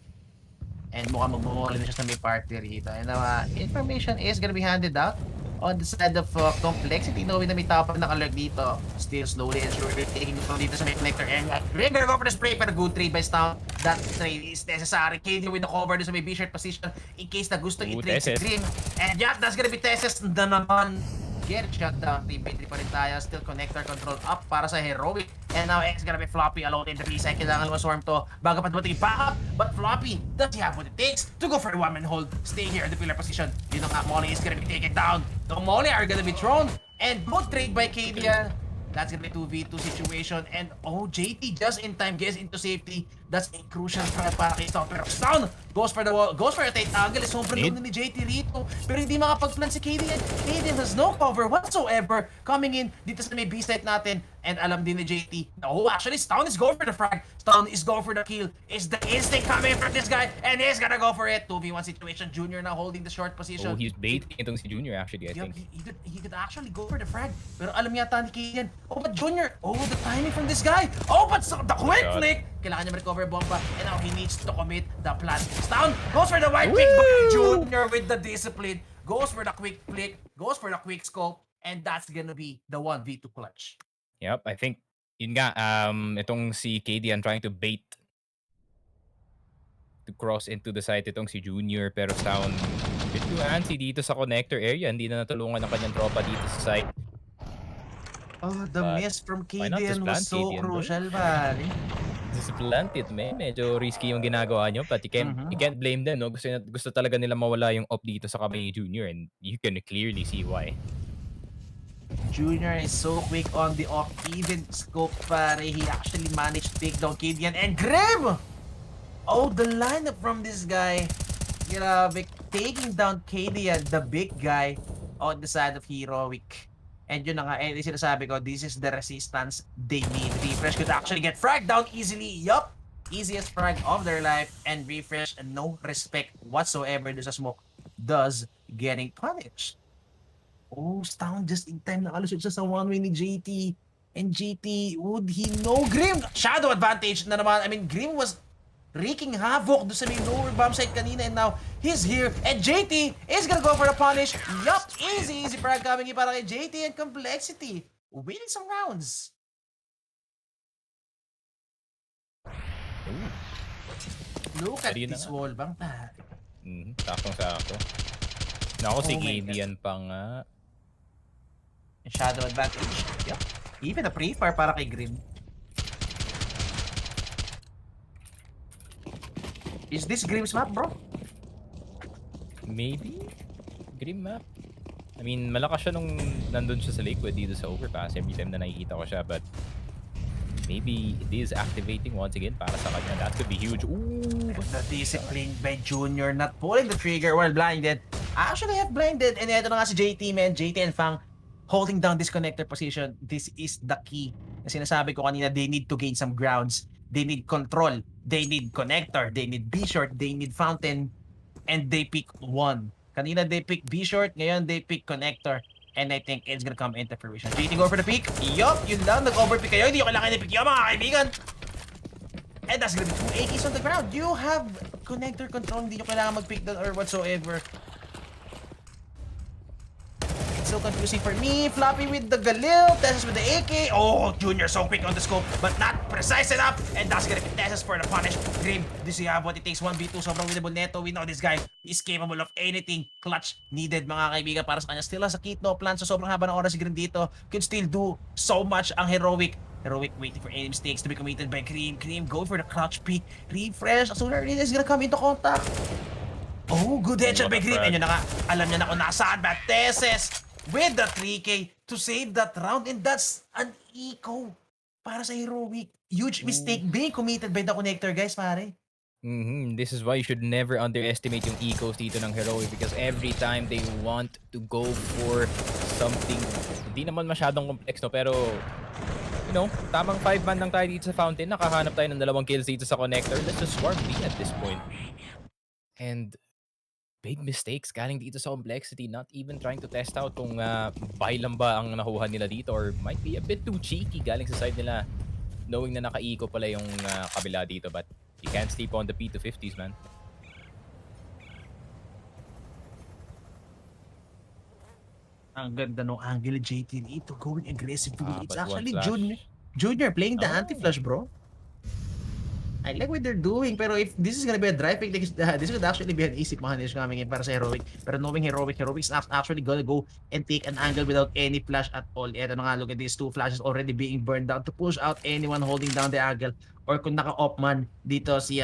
And mukhang magmumuli na siya sa may party rito. And information is gonna be handed out. on the side of complexity, knowing na may tao pa nakalurk dito. Still slowly and surely taking from dito sa may connector area. We're gonna go for the spray, pero good trade by Stout. That trade is necessary. KD with the cover doon sa may B-shirt position in case na gusto i-trade si Tesses. Grim. And yeah, that's gonna be Tesses na naman. Get shut down. 3v3 pa rin tayo. Still connector control up para sa Heroic. And now X gonna be Floppy alone in the B-side. Kailangan swarm to bago pa dumating backup. But Floppy, does he have what it takes to go for a one-man hold? Stay here in the pillar position. Yun nga, Molly is gonna be taken down. The Molly are gonna be thrown. And good trade by KD. That's gonna be 2v2 situation. And JT just in time gets into safety. That's a crucial try para kay Stout. Pero Stone goes for the wall, goes for a tight angle. Sobrang luna ni JT rito. Pero hindi makapag-plan si KD. KD has no cover whatsoever coming in dito sa may B-site natin. And alam din ni JT, actually Stone is going for the frag. Stone is going for the kill. Is the instinct coming from this guy? And he's gonna go for it. 2v1 situation. Junior now holding the short position. He's baiting itong si Junior actually, I Yup, think. he could actually go for the frag. Pero alam yata ni Kian. But Junior, the timing from this guy. But the quick God. flick. Kailangan niya recover bomba. And now he needs to commit the plan. Down, goes for the white pick. But Junior with the discipline. Goes for the quick flick. Goes for the quick scope. And that's gonna be the 1v2 clutch. Yep, I think yun nga, itong si KD trying to bait to cross into the site itong si Junior, pero sound bit too antsy dito sa connector area. Hindi na natulungan ng kanyang tropa dito sa site. The miss from why not just KDN plant was so KDN, bro? crucial, pare. Just plant it, man. Medyo risky yung ginagawa nyo, but you can't blame them, no? Gusto talaga nila mawala yung op dito sa kamay ni Junior, and you can clearly see why. Junior is so quick on the off-even scope, pare. He actually managed to take down KDN and Grim! The lineup from this guy. Grabe, taking down KDN, the big guy, on the side of Heroic. And yun na nga, sinasabi ko, this is the resistance they need. Refresh could actually get fragged down easily. Yup! Easiest frag of their life. And Refresh, no respect whatsoever do sa smoke, does getting punished. Stone just in time nakalusot siya sa one-way ni JT. And JT, would he know? Grim! Shadow advantage na naman. I mean, Grim was wreaking havoc doon sa may lower bomb site kanina, and now he's here. And JT is gonna go for a punish. Yup! Easy frag coming in para kay JT and Complexity. Winning some rounds. Look at Ayun na this nga. wall bang pare. Sakong-sako. Naku, si Oh my KD pa nga. Shadow advantage. Yup. Even a pre-fire para kay Grim. Is this Grim's map, bro? Maybe? Grim map? I mean, malakas siya nung nandun siya sa Lakewood dito sa overpass every time na nakikita ko siya, but maybe it is activating once again para sa kanya. That could be huge. Ooh! The discipline by Junior not pulling the trigger while blinded. Actually have blinded, and ito na nga si JT, man. JT and Fang holding down this connector position. This is the key. Na sinasabi ko kanina, they need to gain some grounds. They need control. They need connector. They need B-short. They need fountain. And they pick one. Kanina they pick B-short. Ngayon they pick connector. And I think it's gonna come into fruition. JT go for the pick. Yup, yun lang. Nag-overpick kayo. Hindi ko kailangan i-pick yun, mga kaibigan. And that's gonna be 2 AKs on the ground. You have connector control. Hindi nyo kailangan mag-pick down or whatsoever. So confusing for me. Floppy with the Galil. Tessus with the AK. Junior so quick on the scope, but not precise enough. And that's gonna be Tessus for the punish. Grim, this you have what it takes. 1v2. Sobrang winnable neto. We know this guy is capable of anything. Clutch needed, mga kaibigan, para sa kanya. Still has a kit, no plan. So sobrang haba ng oras si Grim dito. Could still do so much ang Heroic. Heroic waiting for any mistakes to be committed by Cream. Cream go for the clutch pick. Refresh. Sooner or later is gonna come into contact. Good headshot by Cream. And yun na nga. Alam niya na kung nasaan ba. Tesses with the 3K to save that round, and that's an eco para sa Heroic. Huge mistake being committed by the connector, guys, pare. This is why you should never underestimate yung ecos dito ng Heroic, because every time they want to go for something, hindi naman masyadong complex, no? Pero, you know, tamang 5-man lang tayo dito sa fountain, nakahanap tayo ng 2 kills dito sa connector. Let's just swarm B at this point. And big mistakes galing dito sa complexity, not even trying to test out kung buy lang ba ang nakuha nila dito, or might be a bit too cheeky galing sa side nila, knowing na naka-eco pala yung kabila dito. But you can't sleep on the P250s, man. Ang ganda no angle JT dito, going aggressively. It's But one actually flash. Junior playing the Oh. anti-flash, bro. I like what they're doing, pero if this is gonna be a dry pick, this could actually be an easy punish coming in para sa Heroic. Pero knowing Heroic is actually gonna go and take an angle without any flash at all. Eto na nga, look at these two flashes already being burned down to push out anyone holding down the angle. Or kung naka-op man dito si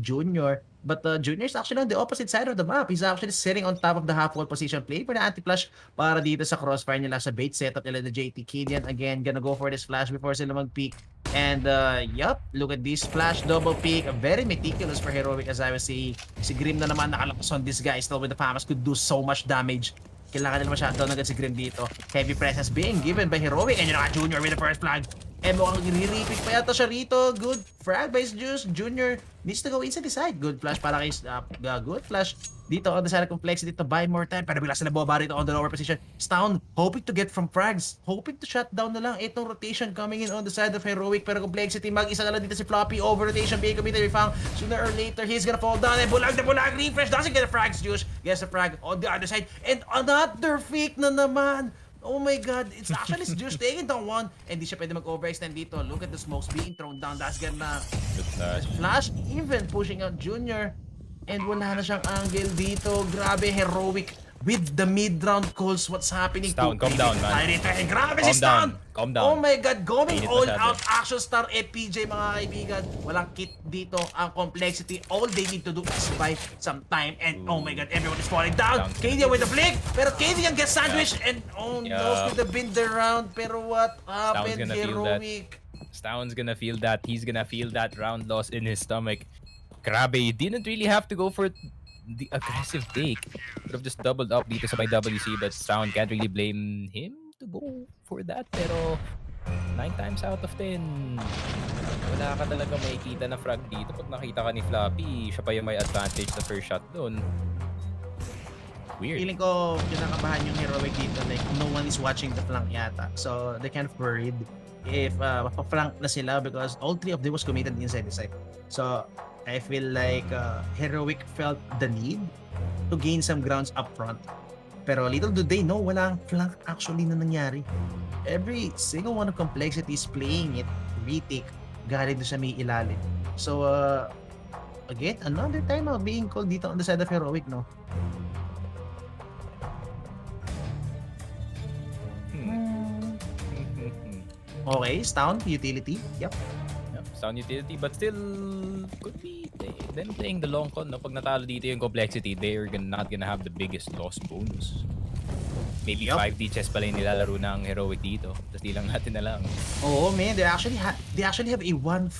Junior. But Junior is actually on the opposite side of the map. He's actually sitting on top of the half-wall position, playing for the anti-flash para dito sa crossfire nila sa bait setup nila the JT. Killian again gonna go for this flash before sila mag-peek. And yup, look at this flash double peek. Very meticulous for Heroic as I was saying. Si Grim na naman nakalakas on this guy. Still with the FAMAS could do so much damage. Kailangan nila ma-shutdown agad si Grim dito. Heavy presence being given by Heroic. And yun na nga, Junior with the first flag. And mukhang re-repick pa yata siya rito. Good frag by Juice. Junior needs to go inside the side. Good flash para kay good flash dito on the side of Complexity to buy more time. Pero bigla sila bumaba rito on the lower position. Stown hoping to get from frags. Hoping to shut down na lang itong rotation coming in on the side of Heroic. Pero Complexity mag-isa na lang dito si Floppy. Over rotation being committed. We found sooner or later he's gonna fall down. And bulag na bulag. Refresh doesn't get a frags. Juice gets a frag on the other side. And another fake na naman. Oh my god, it's actually Juice taking down one. And di siya pwede mag-overextend dito. Look at the smokes being thrown down. That's gonna flash even pushing out Junior. And wala na siyang angle dito. Grabe, Heroic with the mid-round calls. What's happening? Stown, calm down, man. Grabe si Calm Stown. down. Calm down. Oh my god, going Mainit all masyado. out action star FPJ mga kaibigan. Walang kit dito ang Complexity. All they need to do is buy some time. And oh my god, everyone is falling down. Kadian with the flick. Pero Kadian gets sandwiched. And oh no, could have been the round. Pero what happened, gonna feel that. Heroic? Stown's gonna feel that. He's gonna feel that round loss in his stomach. Grabe, he didn't really have to go for the aggressive take. Could have just doubled up dito sa may WC, but Stown can't really blame him to go for that. Pero 9 times out of 10, wala ka talaga makikita na frag dito. Pag nakita ka ni Floppy, siya pa yung may advantage sa first shot doon. Weird. Feeling ko kinakabahan yung Heroic dito. Like, no one is watching the flank yata. So, they kind of worried if mapaflank na sila because all three of them was committed inside the site. So, I feel like Heroic felt the need to gain some grounds up front. Pero little do they know, walang flank actually na nangyari. Every single one of Complexity is playing it, retake, galing doon sa may ilalim. So, again, another time out being called dito on the side of Heroic, no? Okay, Stown, utility. Yep. Sound utility, but still could be them playing the long con. No? Pag natalo dito yung Complexity, they're not gonna have the biggest loss bonus. Maybe 5 DHS pala yung nilalaro ng Heroic dito. Tapos di lang natin na lang. Oo, man. They actually have a 1-4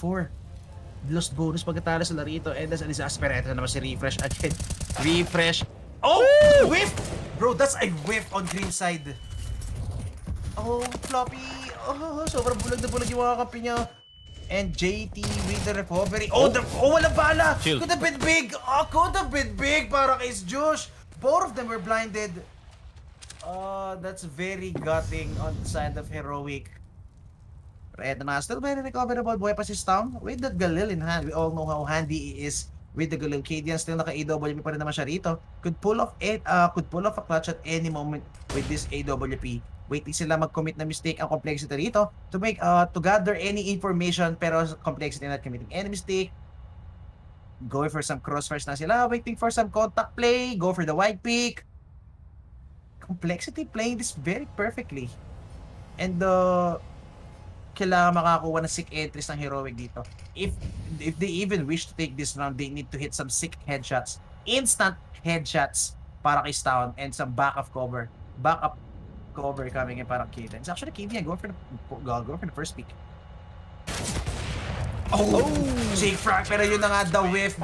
lost bonus pagkatalo sila rito. And that's an disaster. Ito naman si Refresh again. Refresh. Oh! Whiff! Bro, that's a whiff on Green side. Oh, Floppy. Oh, sobrang bulag na bulag yung mga kampi niya. And JT with the recovery. Oh, walang bala! Chill. Could have been big! Oh, could have been big para kay Josh. Both of them were blinded. That's very gutting on the side of Heroic. Pero eto na, still very recoverable boy pa si Stown with that Galil in hand. We all know how handy he is with the Galil. Kadian still naka-AWP pa rin naman siya rito. Could pull off a clutch at any moment with this AWP. Waiting sila mag-commit na mistake ang Complexity rito to make to gather any information, pero Complexity not committing any mistake. Going for some crossfires na sila, waiting for some contact play, go for the wide pick. Complexity playing this very perfectly. And kailangan makakuha ng sick entries ng Heroic dito. If they even wish to take this round, they need to hit some sick headshots. Instant headshots para kay Stown and some backup cover coming in para Kadian. It's actually Kadian going for the first pick. Oh! Shake frag, pero yun na nga, the whiff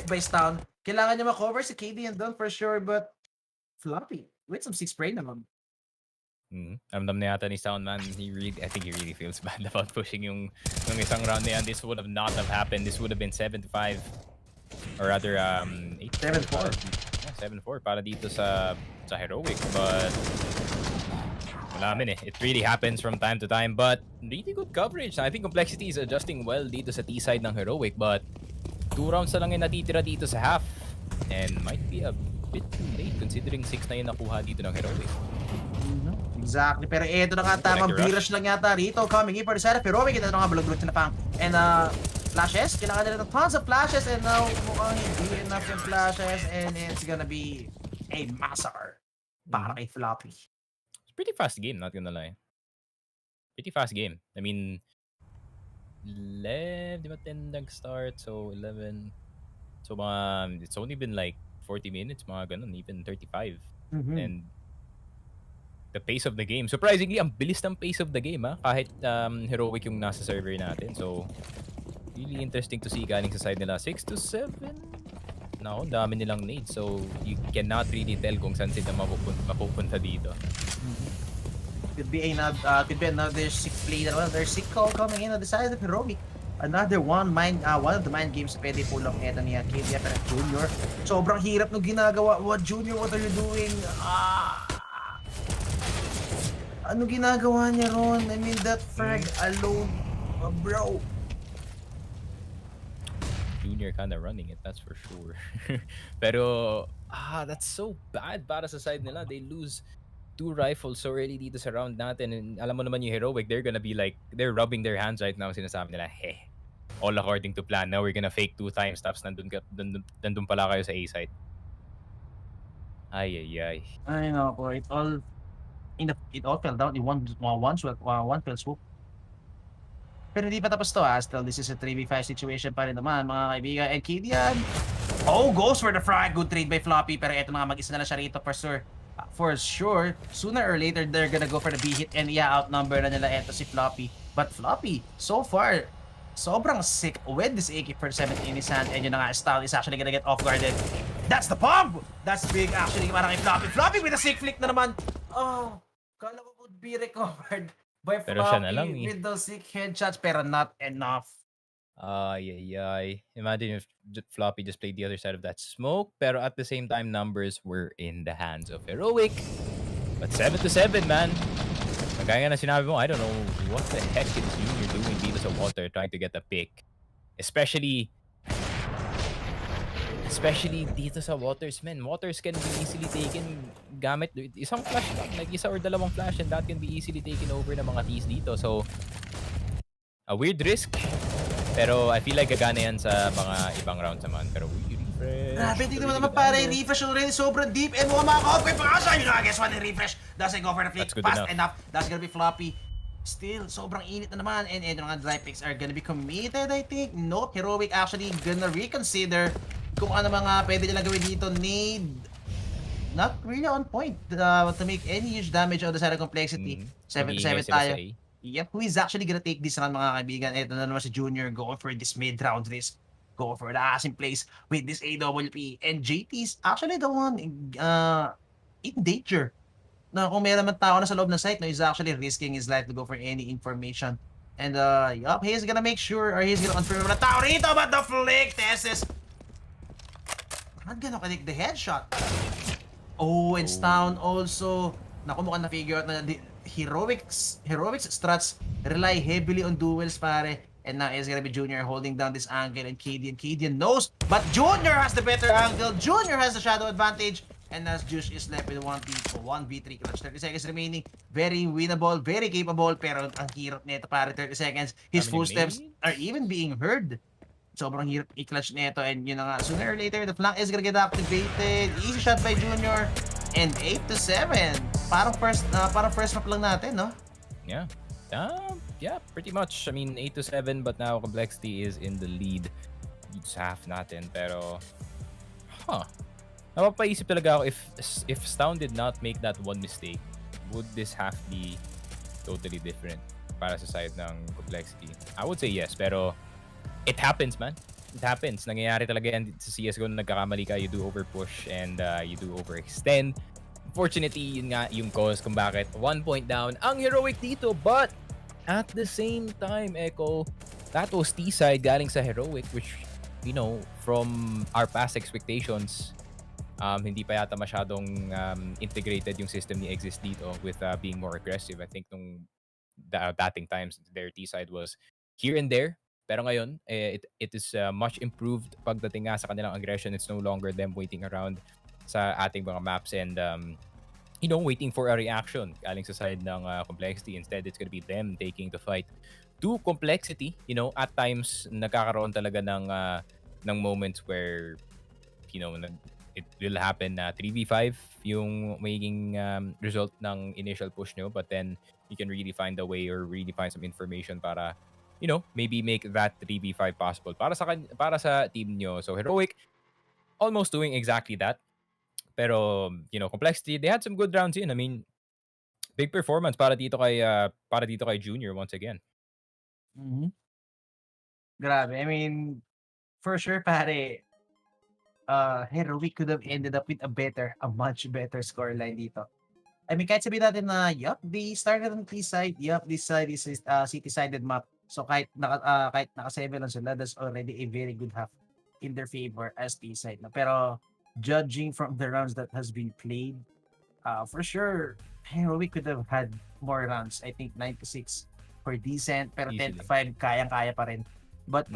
by Stown. Kailangan niya ma-cover si Kadian doon for sure, but Floppy with some 6 spray naman. Ramdam na yata ni Stown, man. I think he really feels bad about pushing yung isang round na yan. This would have not have happened. This would have been 7-5. Or rather, 7-4. 7-4 para dito sa Heroic. But wala min eh. It really happens from time to time. But really good coverage. I think Complexity is adjusting well dito sa T-side ng Heroic. But 2 rounds na lang yung natitira dito sa half. And might be a bit too late considering 6 na yung nakuha dito ng Heroic. Exactly. Pero eto na nga, Connect tamang the rush. B-rush lang yata rito. Coming in for the side of Heroic. Ito na nga, bulog-bulog sila pang. And flashes. Kailangan nila ng tons of flashes. And now, mukhang hindi enough yung flashes. And it's gonna be a massacre para kay Floppy. It's pretty fast game, not gonna lie. Pretty fast game. I mean, 11, di ba 10 nag-start? So, 11. So, it's only been like 40 minutes, mga ganun, even 35. And the pace of the game. Surprisingly, ang bilis ng pace of the game, ha? Kahit Heroic yung nasa server natin. So, really interesting to see galing sa side nila. 6 to 7? No, dami nilang nades. So, you cannot really tell kung saan sila mapupunta dito. Could be another sick play, another sick call coming in on the side of Heroic. Another one of the mind games na pwede pull off eto niya, Kivia pero Junior. Sobrang hirap nung ginagawa. Junior, what are you doing? Ano ginagawa niya ron? I mean, that frag alone, bro. Junior kinda running it, that's for sure. Pero, that's so bad para sa side nila. They lose 2 rifles so early dito sa round natin. And alam mo naman yung Heroic, they're gonna be like, they're rubbing their hands right now. Sinasabi nila, all according to plan. Now we're gonna fake 2 time stops. Nandun pala kayo sa A site. Ay. I know, bro. It all fell down in one fell swoop. Pero hindi pa tapos to, still this is a 3v5 situation pa rin naman, mga kaibigan. And Kidian, goes for the frag. Good trade by Floppy, pero eto na nga, mag-isa na lang siya rito for sure. For sure, sooner or later, they're gonna go for the B-hit and outnumber na nila eto si Floppy. But Floppy, so far, sobrang sick with this AK-47 in his hand, and yun na nga, Astralis is actually gonna get off-guarded. That's the bomb! That's big actually, para kay Floppy. Floppy with a sick flick na naman. Kala ko would be recovered by Pero siya na Floppy lang, with those sick headshots, pero not enough. Ay. Imagine if Floppy just played the other side of that smoke, pero at the same time, numbers were in the hands of Heroic. But 7 to 7, man. Kagaya na sinabi mo, I don't know what the heck is Junior doing dito sa water trying to get a pick. Especially dito sa waters, man. Waters can be easily taken gamit isang flash lang, like isa or dalawang flash, and that can be easily taken over ng mga T's dito. So, a weird risk. Pero I feel like gagana yan sa mga ibang rounds naman. Pero refresh. Grabe, dito naman pare, refresh already, sobrang deep, and mga makaka-outplay pa kasi. You know, I guess one refresh doesn't go for the flick fast enough. That's gonna be Floppy. Still, sobrang init na naman, and yung mga dry picks are gonna be committed, I think. Nope, Heroic actually gonna reconsider kung ano mga pwede nila gawin dito. Nade, not really on point to make any huge damage on the side of complexity. 7 to 7 tayo. Yep, who is actually gonna take this round, mga kaibigan? Ito na naman si Junior going for this mid-round risk. Go for the ass in place with this AWP. And JT's actually the one in danger. Na kung meron man tao na sa loob ng site, no, he's actually risking his life to go for any information. And yup, he's gonna make sure, or he's gonna confirm na tao rito, but the flick test is not gonna connect the headshot. And Stown also, naku, mukhang na-figure out na Heroic's strats rely heavily on duels, pare. And now it's gonna be Junior holding down this angle, and Kadian knows, but Junior has the better angle. Junior has the shadow advantage, and as Jush is left with 1v3 clutch. 30 seconds remaining. Very winnable, very capable, pero ang hirap nito, pare. 30 seconds. His footsteps are even being heard. Sobrang hirap i-clutch nito, and yun na nga, sooner or later, the flank is gonna get activated. Easy shot by Junior, and 8 to 7. Parang first map lang natin, no? Yeah. Yeah, pretty much. I mean, 8 to 7, but now Complexity is in the lead. It's half natin, pero napapaisip talaga ako, if Stown did not make that one mistake, would this half be totally different para sa side ng Complexity? I would say yes, pero it happens, man. It happens. Nangyayari talaga yan sa CSGO na nagkakamali ka, you do overpush and you do overextend. Unfortunately, yun nga yung cause kung bakit 1 point down ang Heroic dito. But at the same time, Echo, that was T-side galing sa Heroic, which, you know, from our past expectations, hindi pa yata masyadong integrated yung system ni Exist dito with being more aggressive. I think nung dating times, their T-side was here and there. Pero ngayon, it is much improved pagdating nga sa kanilang aggression. It's no longer them waiting around sa ating mga maps and you know, waiting for a reaction galing sa side ng Complexity. Instead, it's gonna be them taking the fight to Complexity. You know, at times nagkakaroon talaga ng moments where you know it will happen na 3v5 yung magiging result ng initial push nyo, but then you can really find a way or really find some information para you know, maybe make that 3v5 possible para sa team nyo. So Heroic almost doing exactly that. Pero you know, Complexity, they had some good rounds in. I mean, big performance para dito kay Junior once again. Grabe. I mean, for sure, pare, Heroic could have ended up with a much better scoreline dito. I mean, kahit sabihin natin na, yup, they started on T-side, yup, this side is city-sided map. So kahit naka-7 lang sila, that's already a very good half in their favor as T-side. No? Pero judging from the rounds that has been played, for sure, Heroic could have had more rounds. I think 9-6 for decent, pero 10-5, kayang-kaya pa rin. But,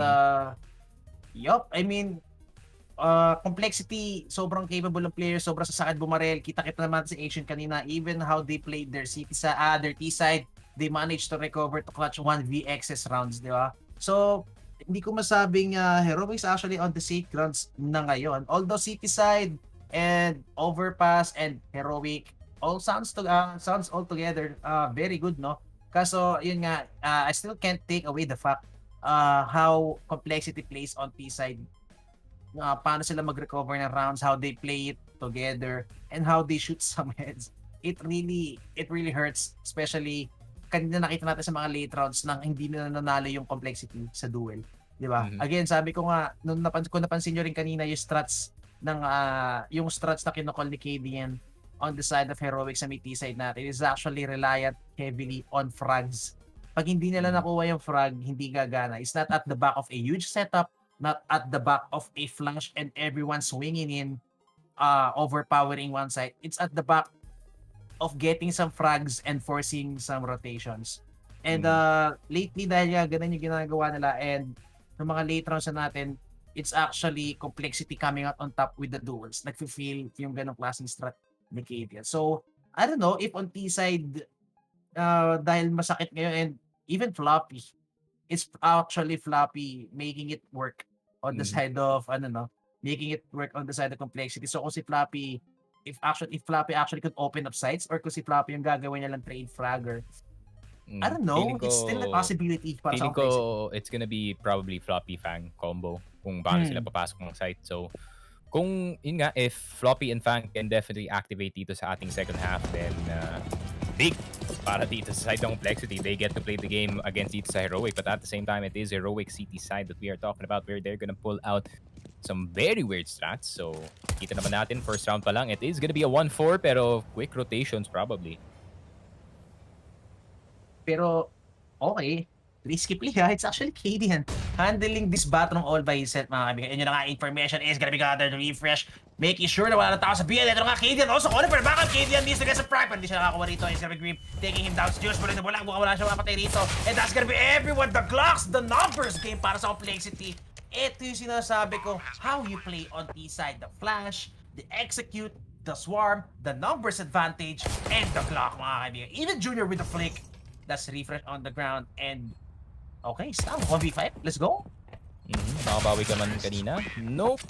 yup, I mean, Complexity, sobrang capable of players, sobrang sasakad bumarel. Kita-kita naman sa Asian kanina, even how they played their T-side, they managed to recover to clutch 1v-XS rounds, di ba? So, hindi ko masabing Heroic is actually on the safe grounds na ngayon. Although City side and Overpass and Heroic all sounds all together very good, no? Kaso, yun nga, I still can't take away the fact how Complexity plays on T-side. Paano sila mag-recover ng rounds, how they play it together, and how they shoot some heads. It really hurts, especially kanina nakita natin sa mga late rounds nang hindi na nanalo yung Complexity sa duel, di ba? Again, sabi ko nga nung napansin nyo rin kanina yung strats na kinocall ni KDN on the side of Heroic sa may T-side natin is actually reliant heavily on frags. Pag hindi nila nakuha yung frag, hindi gagana. It's not at the back of a huge setup, not at the back of a flash and everyone swinging in, overpowering one side. It's at the back of getting some frags and forcing some rotations. And lately, dahil ganun yung ginagawa nila and ng mga late rounds na natin, it's actually Complexity coming out on top with the duels. Nag-feel yung ganong klaseng strat ni KDN. So, I don't know if on T-side, dahil masakit ngayon and even Floppy, it's actually Floppy making it work on the side of making it work on the side of Complexity. So kung si Floppy, if Floppy actually could open up sites or kung si Floppy yung gagawin niya lang trade fragger, I don't know, it's still a possibility para sa Complexity. It's gonna be probably Floppy Fang combo kung paano sila papasok ng site. So kung yun nga, if Floppy and Fang can definitely activate dito sa ating second half, then big para dito sa side ng Complexity. They get to play the game against dito sa Heroic, but at the same time, it is Heroic City side that we are talking about where they're gonna pull out some very weird strats. So, kita naman natin, first round pa lang, it is gonna be a 1-4, pero quick rotations probably. Pero, okay. Risky play ha. It's actually KDN handling this battling all by himself, mga kaibigan. And yun na nga, information is gonna be gathered, refresh, making sure na wala na tao sa BN. Ito na nga, KDN also calling for backup. KDN needs to get some prime. Hindi siya nakakuha rito. It's gonna be Grim taking him down. Juice mo rin na bulang. Mukhang wala siya mapatay rito. And that's gonna be everyone. The Glocks, the numbers game para sa Complexity. Ito yung sinasabi ko, how you play on T-side. The flash, the execute, the swarm, the numbers advantage, and the Glock, mga kaibigan. Even Junior with the flick. That's refresh on the ground. And okay, stop. 1v5. Let's go. Nakabawi ka man kanina? Nope.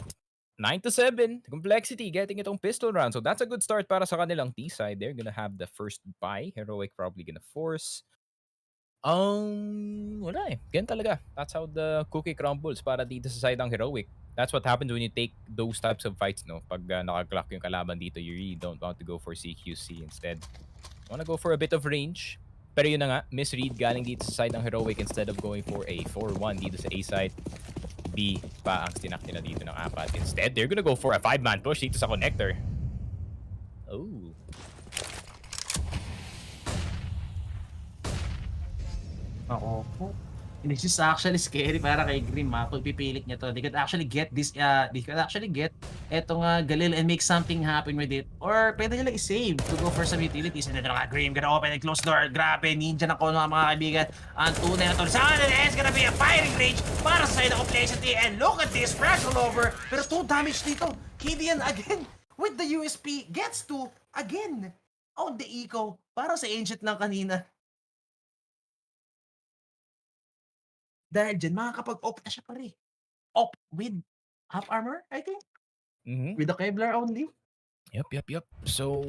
9-7. Complexity getting itong pistol round. So that's a good start para sa kanilang T-side. They're gonna have the first buy. Heroic probably gonna force. Wala eh. Ganyan talaga. That's how the cookie crumbles para dito sa side ng Heroic. That's what happens when you take those types of fights, no? Pag naka-clock yung kalaban dito, you really don't want to go for CQC. Instead, you wanna go for a bit of range. Pero yun na nga, misread galing dito sa side ng Heroic instead of going for a 4-1 dito sa A side. B pa ang stinak nila dito ng 4. Instead, they're gonna go for a 5-man push dito sa connector. Oh. Oo. This is actually scary para kay Grim ha. Kung pipilit niya to, they could actually get etong Galil and make something happen with it. Or pwede nila i-save to go for some utilities. And then Grim gonna open and close door. Grabe, ninja na ko mga kaibigan. Ang tunay na to. Saan it's gonna be a firing range para sa side ng Complexity. And look at this, crash all over. Pero 2 damage dito. KDN again. with the USP gets to, again, on the eco. Para sa Ancient lang kanina. Dahil dyan, makakapag-op na siya pare. Op with half armor, I think? With the Kevlar only? Yep. So,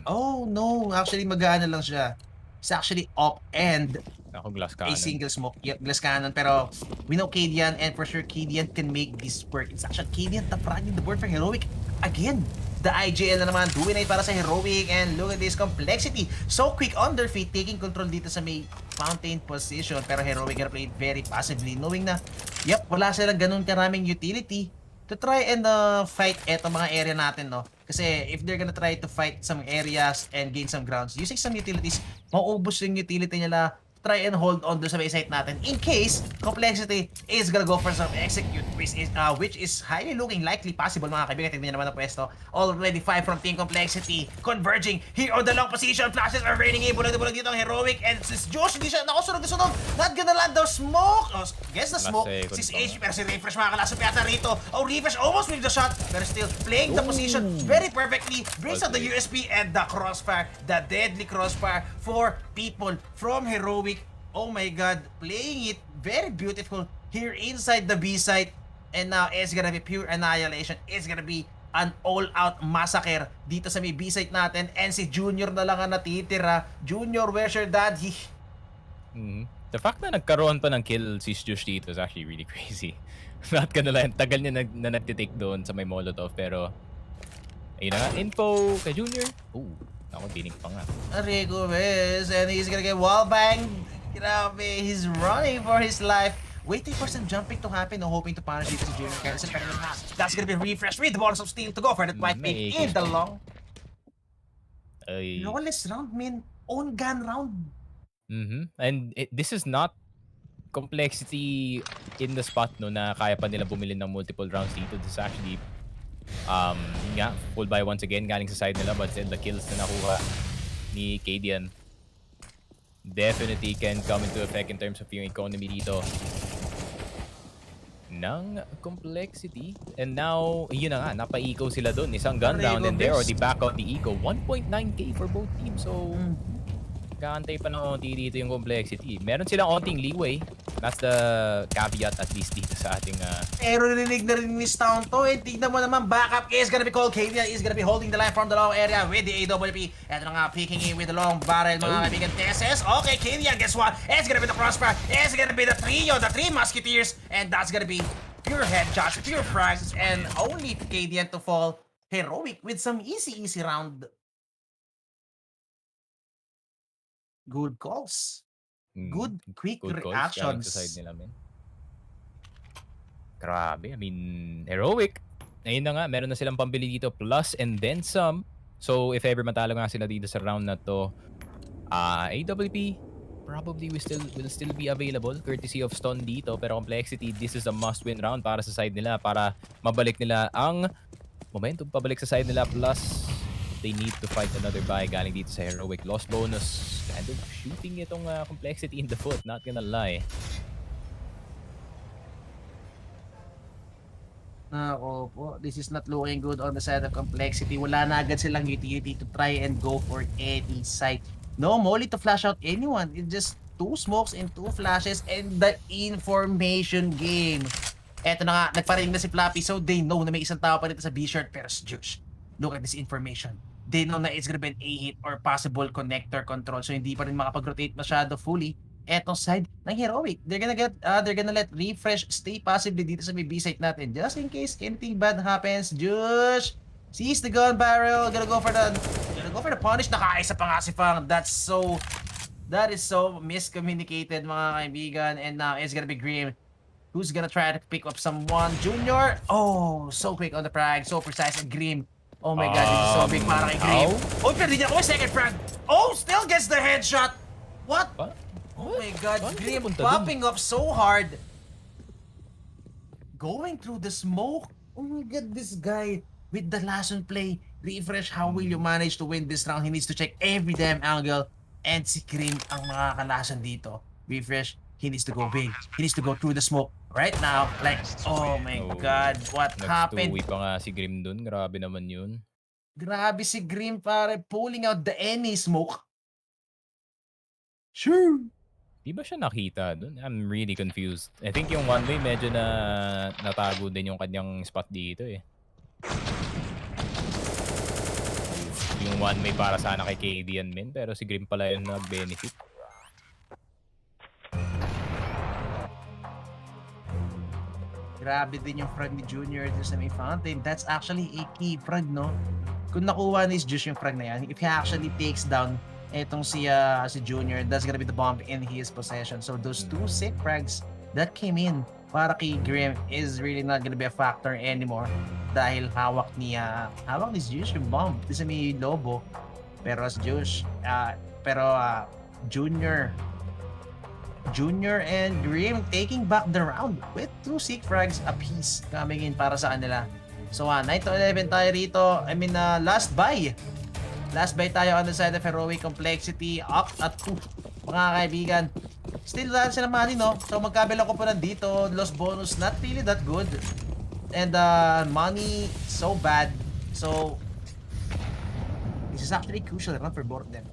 Oh, no. Actually, mag-aano lang siya. It's actually op and Ako glass a cannon. single smoke. Yep, glass cannon. Pero we know Cadian, and for sure Cadian can make this work. It's actually Cadian top running the board for Heroic. Again, the IGL na naman, dominate para sa Heroic, and look at this complexity. So quick on their feet, taking control dito sa may fountain position. Pero Heroic gonna play it very passively, knowing na, yep, wala silang ganun karaming utility to try and fight eto mga area natin, no? Kasi if they're gonna try to fight some areas and gain some grounds, using some utilities, mauubos yung utility nila. Try and hold on doon sa base site natin in case complexity is gonna go for some execute, which is highly looking likely possible, mga kaibigan. Tignan nyo naman ang pwesto. Already 5 from Team Complexity converging here on the long position. Flashes are raining in. Bulag dito ang Heroic, and since Josh hindi siya nakusunod na sunod, not gonna land the smoke. Guess the smoke. 6 HP, pero si Refresh makakalasap yata rito. Oh, Refresh almost with the shot, pero still playing the position very perfectly. Brings out the USP and the crossfire, the deadly crossfire for people from Heroic. Oh my god, playing it very beautiful here inside the B site. And now it's gonna be pure annihilation. It's gonna be an all-out massacre dito sa may B site natin. And si Junior na lang ang natitira. Junior, where's your daddy? The fact na nagkaroon pa ng kill si Josh dito is actually really crazy. Not gonna lie, tagal niya na nagtitake doon sa may Molotov, pero ayun na nga, info kay Junior. Ooh, ako dinig pa nga. Rico Vez, and he's gonna get wallbanged. Grabe, he's running for his life. Waiting for some jumping to happen, no, hoping to punish dito si Junior Carrison. Pero that's gonna be refreshed with the bonus of steel to go for that white pick in the long. Lawless round, man. Own gun round. And this is not complexity in the spot, no, na kaya pa nila bumili ng multiple rounds dito. This is actually full buy once again galing sa side nila, but still the kills na nakuha ni Cadian definitely can come into effect in terms of yung economy dito ng complexity. And now, yun na nga, napa-eco sila dun. Isang gun round and there already back out the eco. 1.9k for both teams. So, kaantay pa ng onti dito yung complexity. Meron silang onting leeway. That's the caveat at least dito sa ating... Pero nililig na rin ni Town to. And tignan mo naman, backup is gonna be called. Cadian is gonna be holding the line from the long area with the AWP. Eto na nga, peeking in with the long barrel, mga kaibigan. TSS. Okay, Cadian, guess what? It's gonna be the crossfire. It's gonna be the trio, the 3 musketeers. And that's gonna be pure headshots, pure frags, and only Cadian to fall. Heroic with some easy round. Good calls. Good, quick reactions. Sa side nila, men. Grabe. I mean, Heroic. Ayun na nga, meron na silang pambili dito. Plus and then some. So, if ever matalo nga sila dito sa round na to, AWP probably will still be available courtesy of Stone dito. Pero Complexity, this is a must-win round para sa side nila. Para mabalik nila ang momentum pabalik sa side nila. Plus, they need to fight another buy galing dito sa Heroic. Lost bonus. Kind of shooting itong Complexity in the foot. Not gonna lie. Nako po, this is not looking good on the side of Complexity. Wala na agad silang utility to try and go for any site. No molly to flash out anyone. It's just 2 smokes and 2 flashes and the information game. Eto na nga, nagparing na si Flappy, so they know na may isang tao pa dito sa B-shirt. Pero Josh, look at this information. They know na it's gonna be an A-hit or possible connector control, so hindi pa rin makapag-rotate masyado fully etong side ng Heroic. They're gonna let Refresh stay passively dito sa may B-site natin just in case anything bad happens. Josh sees the gun barrel, gonna go for the punish. Nakaisa pa nga si Fang. That is so miscommunicated, mga kaibigan. And now it's gonna be Grim who's gonna try to pick up someone. Junior, oh, so quick on the frag, so precise. And Grim, oh my god, this is so big para kay Grim. Oh, pero di niya, second frag. Oh, still gets the headshot. What? Oh my god, Grim popping up so hard. Going through the smoke. Oh my god, this guy with the last on play. Refresh, how will you manage to win this round? He needs to check every damn angle. And si Grim ang makakalasan dito. Refresh, he needs to go big. He needs to go through the smoke right now. Like, oh my God, what happened? Nag-2-way pa nga si Grim dun. Grabe naman yun. Grabe si Grim, pare, pulling out the any smoke. Sure. Di ba siya nakita dun? I'm really confused. I think yung one way medyo na natago din yung kanyang spot dito eh. Yung one way para sana kay KD yan men, pero si Grim pala yung nag-benefit. Grabe din yung frag ni Junior dun sa may fountain. That's actually a key frag, no? Kung nakuha ni Juice yung frag na yan, if he actually takes down etong si Junior, that's gonna be the bomb in his possession. So those two sick frags that came in para kay Grim is really not gonna be a factor anymore dahil hawak ni Juice yung bomb. Di sa may Lobo. Pero as Juice, Junior and Grim taking back the round with 2 sick frags apiece coming in para sa kanila. So 9 to 11 tayo rito. I mean, last buy. Last buy tayo on the side of Heroic Complexity. Up at 2, mga kaibigan. Still wala sila money, no? So magkabila ko po nandito. Lost bonus, not really that good. And money, so bad. So, this is actually a crucial run for both of them.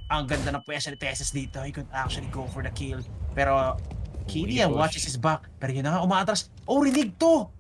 Ang ganda ng pwesa ni Tessus dito. He could actually go for the kill. Pero, Killian watches his back. Pero yun na nga, umaatras. Oh, rinig to!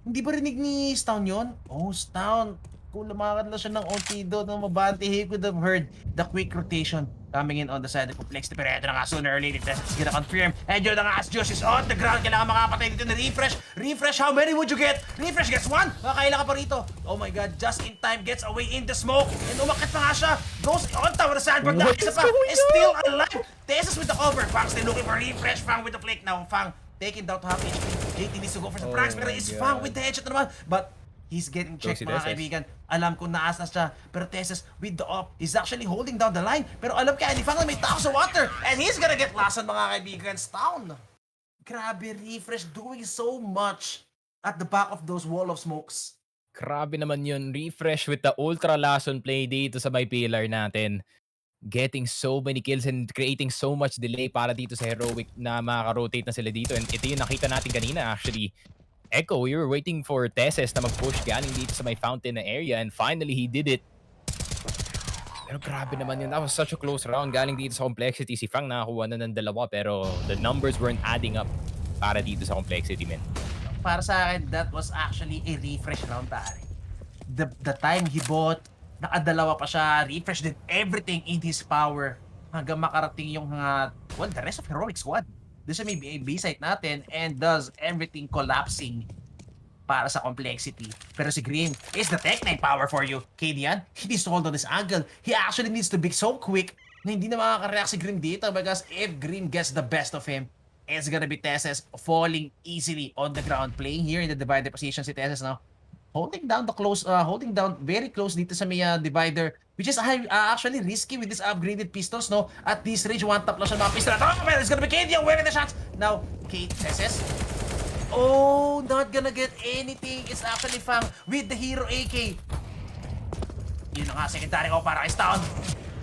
Hindi ba rinig ni Stown yun? Oh, Stown. Kung lumakad na siya ng Ontido ng Mabante, he could have heard the quick rotation coming in on the side of Complexity. Pero ito na nga, sooner or later, Tessus is gonna confirm. And yun na nga, as Josh is on the ground, kailangan makapatay dito na refresh. Refresh, how many would you get? Refresh gets 1! Makakaila ka pa rito. Oh my God, just in time, gets away in the smoke. And umakit na nga siya. Goes on top of the sandbag. What is going on? Is still alive. Tessus with the cover. Fang still looking for refresh. Fang with the flick. Now, Fang taking down to half HP. JT needs to go for the frags. Pero is Fang with the headshot naman. But he's getting checked, mga kaibigan. Alam ko naasas siya. Pero Tessus with the op, he's actually holding down the line. Pero alam kaya ni Fang na may tao sa water. And he's gonna get lasted, mga kaibigan. Down. Grabe, refresh doing so much at the back of those wall of smokes. Grabe naman yun. Refresh with the ultra lason play dito sa may pillar natin. Getting so many kills and creating so much delay para dito sa Heroic na makaka-rotate na sila dito. And ito yung nakita natin kanina actually. Echo, we were waiting for Tessus na mag-push galing dito sa may fountain na area and finally he did it. Pero grabe naman yun. That was such a close round. Galing dito sa Complexity. Si Frank nakakuha na ng 2 pero the numbers weren't adding up para dito sa Complexity, men. Para sa akin, that was actually a refresh round, pare. The time he bought, nakadalawa pa siya, refresh did everything in his power hanggang makarating yung the rest of Heroic squad. Doon siya may B-site natin and does everything collapsing para sa Complexity. Pero si Grim is the Tech 9 power for you. Kadian, he needs to hold on this angle. He actually needs to be so quick na hindi na makaka-react si Grim dito because if Grim gets the best of him, it's gonna be Tessus falling easily on the ground. Playing here in the divider position si Tessus now. Holding down very close dito sa may divider, which is actually risky with this upgraded pistols, no? At this range, one tap lang siya mga pistol. Oh, man, it's gonna be Kadian wearing the shots. Now, Tessus. Oh, not gonna get anything. It's actually Fang with the Hero AK. Yun na nga, secondary ko para kay Stown.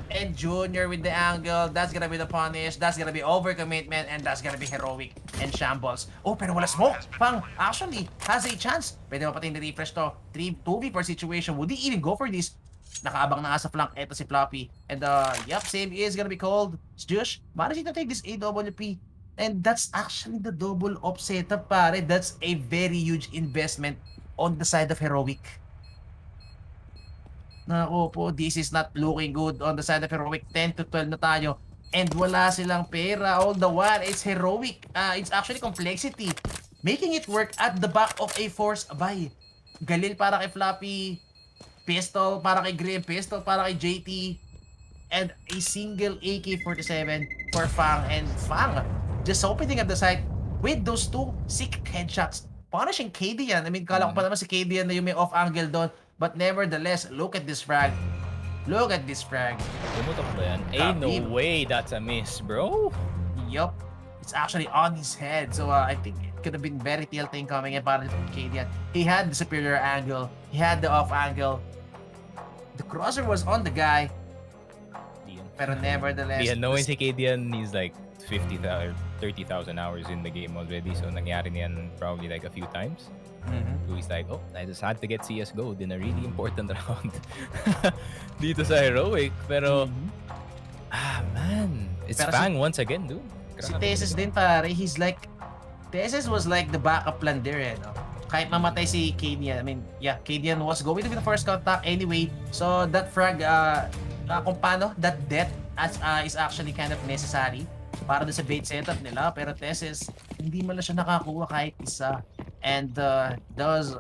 And Junior with the angle. That's gonna be the punish. That's gonna be overcommitment. And that's gonna be Heroic and Shambles. Oh, pero wala smoke. Fang actually has a chance. Pwede mapatay na refresh to. 2v per situation. Would he even go for this? Nakaabang na nga sa flank. Eto si Floppy. And yep, same is gonna be called. Jush, managing to take this AWP. And that's actually the double op setup, pare. That's a very huge investment on the side of Heroic. Nako po, this is not looking good on the side of Heroic. 10 to 12 na tayo. And wala silang pera. All the while, it's Heroic. It's actually Complexity. Making it work at the back of a force buy. Galil para kay Floppy. Pistol para kay Grim. Pistol para kay JT. And a single AK-47 for Fang. And Fang just opening up the site with those 2 sick headshots. Punishing Kadian. I mean, kala ko pa naman si Kadian na yung may off angle doon. But nevertheless, look at this frag. Look at this frag. Pumutok ba yan? Ain't no way that's a miss, bro. Yup. It's actually on his head. So I think it could have been very tilting coming in para dito kay Kadian. He had the superior angle. He had the off angle. The crosser was on the guy. Pero nevertheless. Knowing si Kadian, he's like 50,000 or 30,000 hours in the game already. So nangyari niyan probably like a few times. So he's like, oh, I just had to get CSGO in a really important round dito sa Heroic. Pero, man, it's Pero Fang once again, dude. Si Grabe Tesis talaga. din pare, Tesis was like the backup plan there, no? Kahit mamatay si Kadian, I mean, yeah, Kadian was going to be the first contact anyway. So that frag, kung paano, that death is actually kind of necessary para doon sa bait setup nila. Pero Tesis, hindi man lang siya nakakuha kahit isa. And those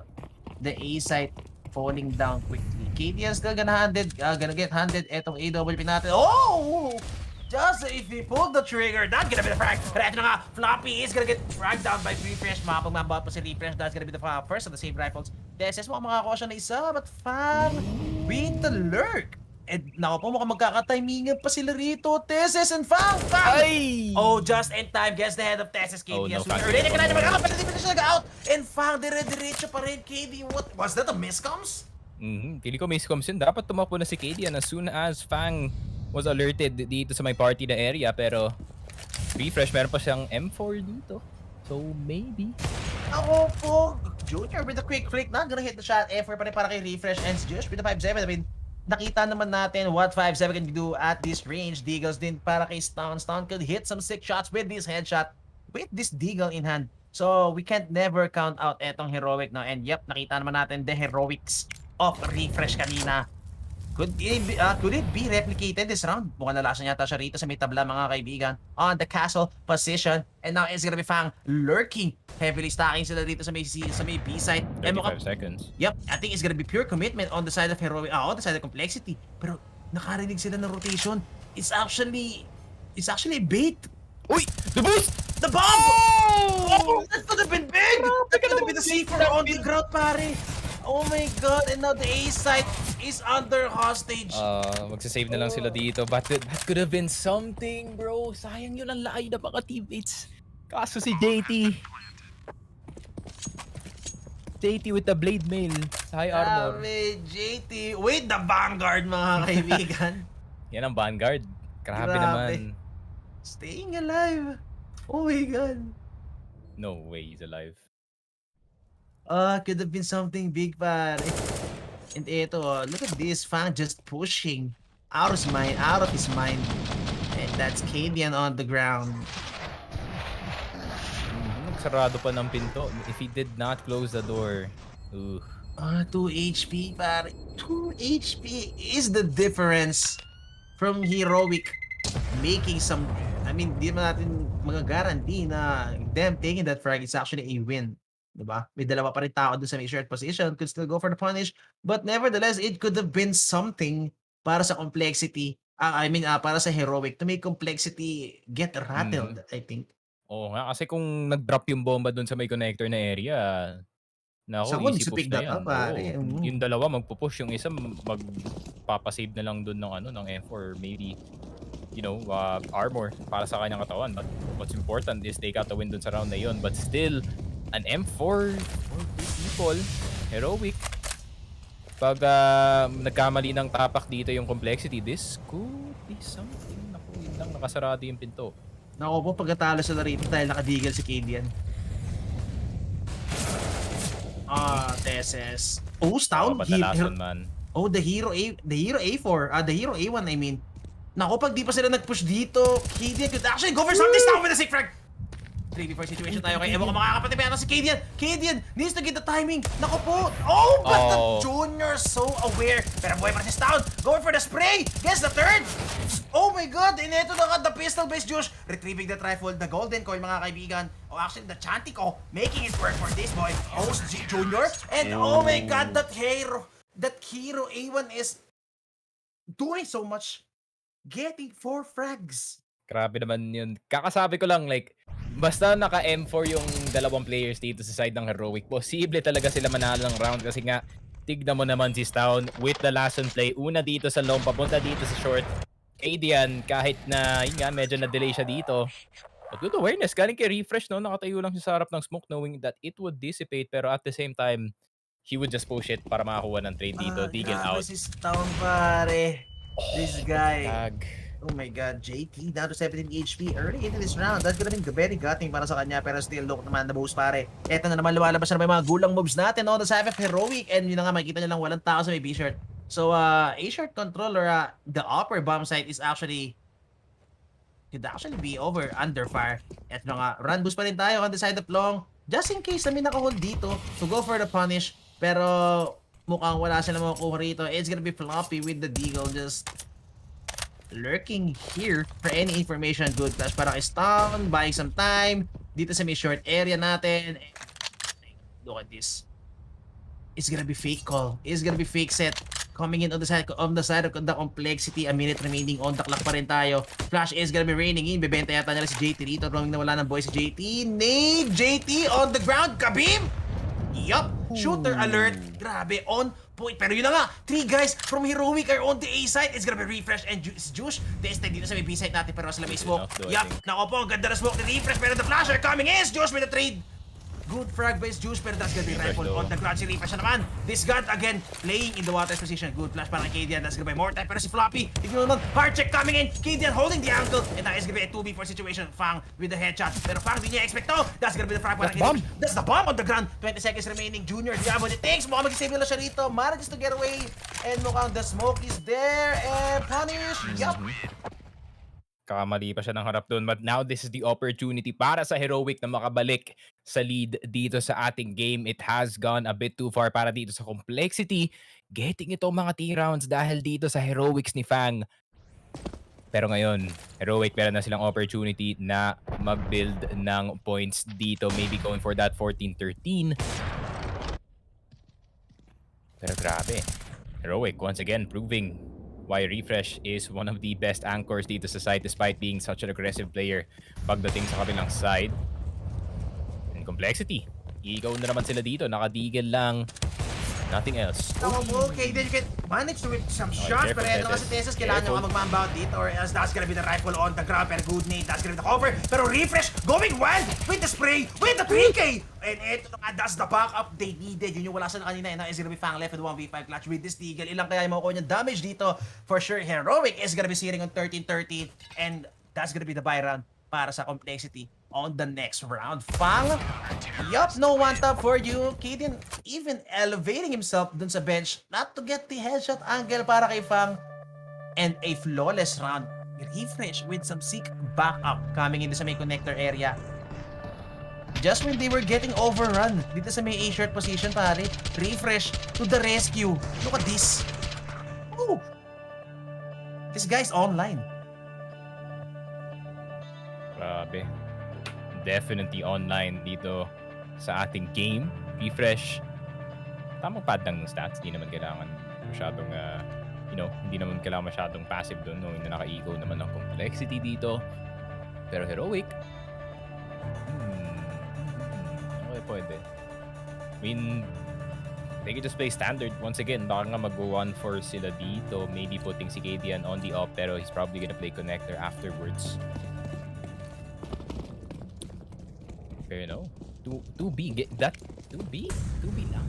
the A site falling down quickly. Kadian still gonna get handed etong AWP natin. Oh! Just if he pulled the trigger, that's gonna be the frag. Pero eto na nga, Floppy is gonna get fragged down by Refresh. Mapagmabot pa si Refresh. That's gonna be the first of the same rifles. Deses, mukhang makakuha siya na isa, but Fang with the lurk. And nako po, mukhang magkakatimingan pa sila rito. Tesis and Fang! Ay! Oh, just in time. Gets the head of Tesis. KD no, as Fang. Ready ka na magkakapit. Hindi pa siya nag-out. And Fang, dire-diretso pa rin. KD, what? Was that a miscoms? Pili ko miscoms yun. Dapat tumakbo na si Kadian as soon as Fang was alerted dito sa may party na area. Pero Refresh, meron pa siyang M4 dito. So maybe. Ako po, Junior with the quick flick. Not gonna hit the shot. Effort pa rin para kay Refresh. And Josh with the 5-7. I mean, nakita naman natin what 5-7 can do at this range. Deagles din para kay Stun. Stun could hit some sick shots with this headshot. With this Deagle in hand. So, we can't never count out etong Heroic now. And yep, nakita naman natin the heroics of Refresh kanina. Could it be replicated this round? Mukhang nalasan yata siya rito sa may tabla, mga kaibigan. On the castle position. And now it's gonna be Fang lurking. Heavily stacking sila dito sa may B side. 35 seconds. Yep, I think it's gonna be pure commitment on the side of Heroic, on the side of Complexity. Pero nakarinig sila ng rotation. It's actually a bait. Uy! The boost! The bomb! Oh! That could have been big! That could have been the C4 on the ground, pare. Oh my god, and now the A site is under hostage. Magsasave na lang sila dito. But that could have been something, bro. Sayang yun ang laay na mga teammates. Kaso si JT with the blade mail sa high armor. JT with the Vanguard, mga kaibigan. Yan ang Vanguard. Grabe naman. Staying alive. Oh my god. No way he's alive. Could have been something big, pare. And ito, look at this Fang just pushing out of his mind. And that's Kadian on the ground. Nagsarado pa ng pinto. If he did not close the door. 2 HP, pare. 2 HP is the difference from Heroic making some... I mean, di man natin mag-guarantee na them taking that frag is actually a win. Diba? May dalawa pa rin tao doon sa may shared position, could still go for the punish, but nevertheless, it could have been something para sa Complexity, para sa Heroic to make Complexity get rattled, I think. Oo nga, kasi kung nag-drop yung bomba doon sa may connector na area, nako, Someone easy needs to push pick na that yan. up, pare. Oo. Yung dalawa magpupush, yung isa magpapasave na lang doon ng M4, maybe armor para sa kanyang katawan. But what's important is take out the win doon sa round na yun. But still, an M4 for two people, Heroic. Pag nagkamali ng tapak dito yung Complexity, this could be something. Naku, yun lang, nakasarado yung pinto. Naku po, pagkatalo sila rito dahil nakadigal si Kadian. Teses. Oh, Stun. Patalason man. Oh, the hero A4. The hero A1, I mean. Naku, pag di pa sila nag-push dito, Kadian could actually go for something. Stun with a sick frag. 3v4 situation tayo kay Evo, kung makakapatid pa si Kadian. Kadian needs to get the timing. Naku po. Oh, but the Junior so aware. Pero boy pa si Stun. Going for the spray. Gets the third. Oh my god. And ito na nga the pistol-based Josh. Retrieving that rifle. The golden coin, mga kaibigan. Oh, actually, the Chantico making it work for this boy. Host Junior. And oh my god, that hero A1 is doing so much. Getting 4 frags. Grabe naman yun. Kakasabi ko lang, like, basta naka M4 yung dalawang players dito sa side ng Heroic, posible talaga sila manalo ng round kasi nga, tignan mo naman si Stown with the last on play. Una dito sa long, papunta dito sa short. Kadian, kahit na, yun nga, medyo na-delay siya dito. But good awareness, galing kay Refresh, no? Nakatayo lang siya sa harap ng smoke knowing that it would dissipate, pero at the same time, he would just push it para makakuha ng trade dito. Deagle out. Si Stown, pare. This guy. Oh my god, JT down to 17 HP early into this round. That's gonna be very gutting para sa kanya, pero still look naman the most pare. Eto na naman, lumalabas na naman yung mga gulang moves natin on the side of Heroic, and yun na nga, makikita nyo lang walang tao sa may B-shirt. So, A-shirt controller, the upper bomb site is actually could actually be over under fire. Eto na nga, run boost pa rin tayo on the side of long. Just in case na may nakahold dito to go for the punish, pero mukhang wala sila makukuha rito. It's gonna be Floppy with the deagle just lurking here for any information. Good clash, parang stun, buying some time dito sa may short area natin. Look at this. It's gonna be fake call. It's gonna be fake set. Coming in on the side of the complexity. A minute remaining on the clock pa rin tayo. Flash is gonna be raining in. Bebenta yata nila si JT dito. Roaming na wala ng boy si JT. Nade! JT on the ground. Kabim! Yup! Shooter alert. Grabe, on point. Pero yun na nga, 3 guys from Heroic are on the A side. It's gonna be Refresh and Juice. Tested dito sa may B side natin, pero sila may smoke. Yup! Nako po, ang ganda na smoke ni Refresh. Pero the flasher coming in. Juice with the trade. Good frag base Juice, pero that's gonna be rifle on the ground. Si Refresh na naman. This gun again, playing in the water's position. Good flash para kay Kadian. That's gonna be more time. Pero si Floppy, if you naman, hard check coming in. Kadian holding the ankle. And now it's gonna be a 2v4 situation. Fang with the headshot. Pero Fang, di niya expect to. That's gonna be the frag para kay Refresh. That's the bomb on the ground. 20 seconds remaining. Junior, yeah, what it takes. Mukhang mag-save nila siya rito. Manages to get away. And mukhang the smoke is there. And punish. Yup. Kamali pa siya ng harap doon. But now this is the opportunity para sa Heroic na makabalik sa lead dito sa ating game. It has gone a bit too far para dito sa complexity. Getting itong mga T-rounds dahil dito sa Heroics ni Fang. Pero ngayon, Heroic meron na silang opportunity na mag-build ng points dito. Maybe going for that 14-13. Pero grabe. Heroic once again proving why Refresh is one of the best anchors dito sa side despite being such an aggressive player pagdating sa kabilang side. And complexity. Ikaw na naman sila dito. Nakadigil lang. Nothing else. Okay, then you can manage to hit some shots, pero eto kasi Tesis, kailangan nyo nga mag-mamba dito or else that's gonna be the rifle on the ground. Pero good nade, that's gonna be the cover. Pero Refresh going wild with the spray, with the 3K! And eto na nga, that's the backup they needed. Yun yung wala sa kanina, and now is gonna be Fang left with 1v5 clutch with this Deagle. Ilang kaya yung makukuha niya damage dito? For sure, Heroic is gonna be sitting on 13-13, and that's gonna be the buy round para sa complexity on the next round. Fang, yup, no one tap for you. Kadian even elevating himself dun sa bench not to get the headshot angle para kay Fang. And a flawless round. Refresh with some sick backup coming into sa may connector area. Just when they were getting overrun dito sa may A-shirt position, pare. Refresh to the rescue. Look at this. Ooh. This guy's online. Grabe. Definitely online dito sa ating game. Refresh. Tamang pad ng stats. Hindi naman kailangan masyadong, hindi naman kailangan masyadong passive doon. Knowing na naka-eco naman ng complexity dito. Pero Heroic. Okay, pwede. I mean, they can just play standard. Once again, baka nga mag-1-4 sila dito. Maybe putting si Kadian on the up, pero he's probably gonna play connector afterwards. Pero no, 2B, get that 2B lang.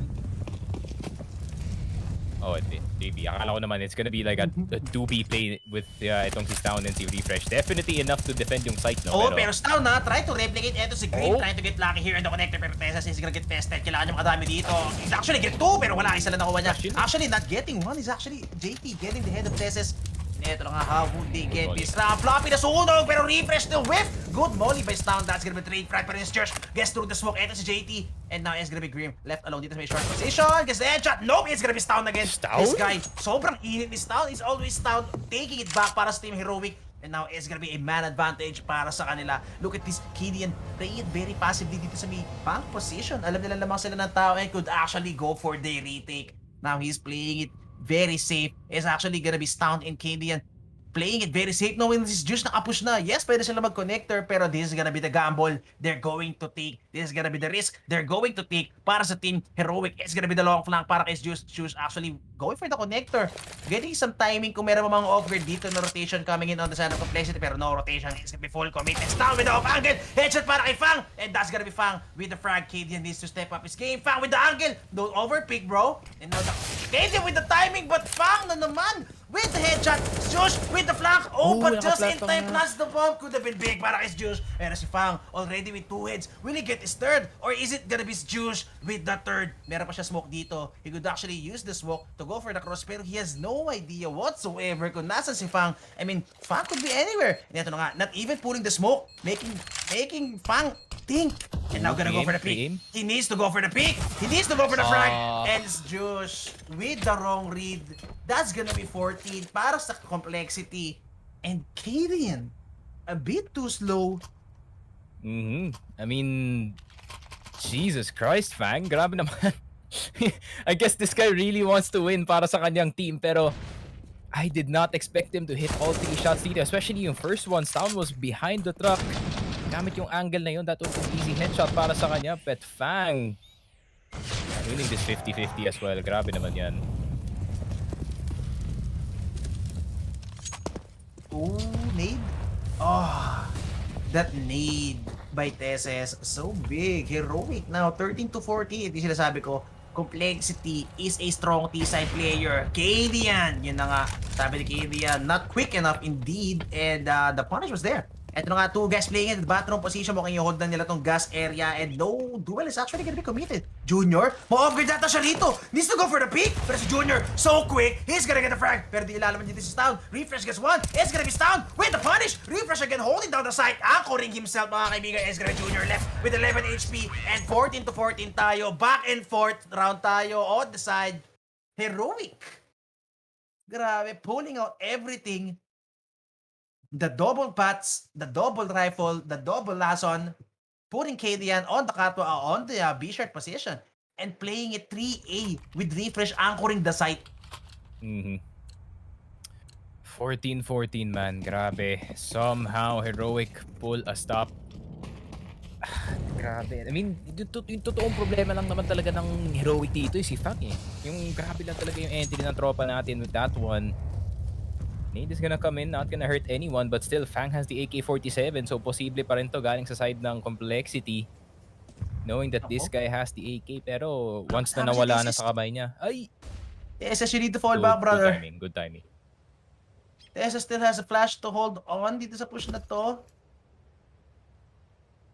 Oh, 3B. Akala ko naman it's gonna be like a 2B play with itong si Stown and si Refresh. Definitely enough to defend yung site, no? Oh, pero Stown na, try to replicate eto si Green, trying to get lucky here in the connector, pero Tessa is gonna get tested. Kailangan niya makadami dito. He's actually get 2, pero wala, isa lang nakuha niya. Actually, not getting 1 is actually JT getting the head of Tessa's. Ito na nga, how would they get this round? Floppy na sunog, pero Refresh the whiff! Good molly by Stown. That's gonna be trade frag, pero his church gets through the smoke. Ito si JT. And now it's gonna be Grim. Left alone dito sa may short position. Gets the headshot. Nope, it's gonna be Stown again. This guy, sobrang init ni Stown. He's always Stown, taking it back para sa Team Heroic. And now it's gonna be a man advantage para sa kanila. Look at this, Kadian playing it very passively dito sa may bank position. Alam nila lamang sila ng tao and could actually go for the retake. Now he's playing it very safe. It's actually gonna be Stown and Kadian playing it very safe, knowing this is just nakapush na. Yes, pwede sila mag-connector, pero this is gonna be the gamble they're going to take. This is gonna be the risk they're going to take para sa Team Heroic. It's gonna be the long flank para kay Juice actually going for the connector. Getting some timing kung meron mga off-grid dito na rotation coming in on the side of complexity, pero no rotation. It's gonna be full commit. It's down with the off-angle. Headshot para kay Fang. And that's gonna be Fang with the frag. Kadian needs to step up his game. Fang with the angle. Don't overpick, bro. And now the Kadian with the timing, but Fang na naman with the headshot. Josh with the flank. Oh, but just in naka-flank time. pa nga. Plus the bomb could have been big para kay Juice. Pero si Fang already with 2 heads. Will he get his third? Or is it gonna be Juice with the third? Meron pa siya smoke dito. He could actually use the smoke to go for the cross. Pero he has no idea whatsoever kung nasan si Fang. I mean, Fang could be anywhere. And ito na nga, not even pulling the smoke. Making Fang think. And now gonna go for the peek. He needs to go for the peek. He needs to go for the frag. And it's Juice with the wrong read. That's gonna be 14 para sa complexity. And Kadian, a bit too slow. I mean, Jesus Christ, Fang. Grabe naman. I guess this guy really wants to win para sa kanyang team, pero I did not expect him to hit all 3 shots dito. Especially yung first one, Sound was behind the truck. Gamit yung angle na yun, that was an easy headshot para sa kanya. But Fang winning this 50-50 as well. Grabe naman yan. Oh, nade? Oh, that nade by Teses, so big, heroic now, 13-14. Ito yung sinasabi ko, Complexity is a strong T-side player. Kadian, yun na nga, sabi ni Kadian, not quick enough indeed, and the punish was there. Ito na nga, 2 guys playing in the bathroom position. Mukhang i-hold na nila tong gas area and no duel is actually gonna be committed. Junior, ma-off-guard data siya rito. Needs to go for the peak. Pero si Junior, so quick, he's gonna get the frag. Pero di ilalaman dito si Stound. Refresh gets 1. It's gonna be Stound with the punish. Refresh again, holding down the site. Anchoring himself, mga kaibigan. It's gonna be Junior left with 11 HP and 14-14 tayo. Back and forth round tayo on the side. Heroic. Grabe, pulling out everything. The double pats, the double rifle, the double lason, putting Kadian on the Katwa, on the B-shirt position, and playing it 3A with Refresh anchoring the site. 14-14 man, grabe. Somehow Heroic pull a stop. Grabe. I mean, yung totoong problema lang naman talaga ng Heroic dito si Fang eh. Yung grabe lang talaga yung entry ng tropa natin with that one. Nade is gonna come in, not gonna hurt anyone, but still Fang has the AK-47, so posible pa rin to galing sa side ng Complexity. Knowing that this guy has the AK, pero once na nawala na sa kamay niya, ay! TSS, you need to fall back, brother. Good timing. TSS still has a flash to hold on dito sa push na to.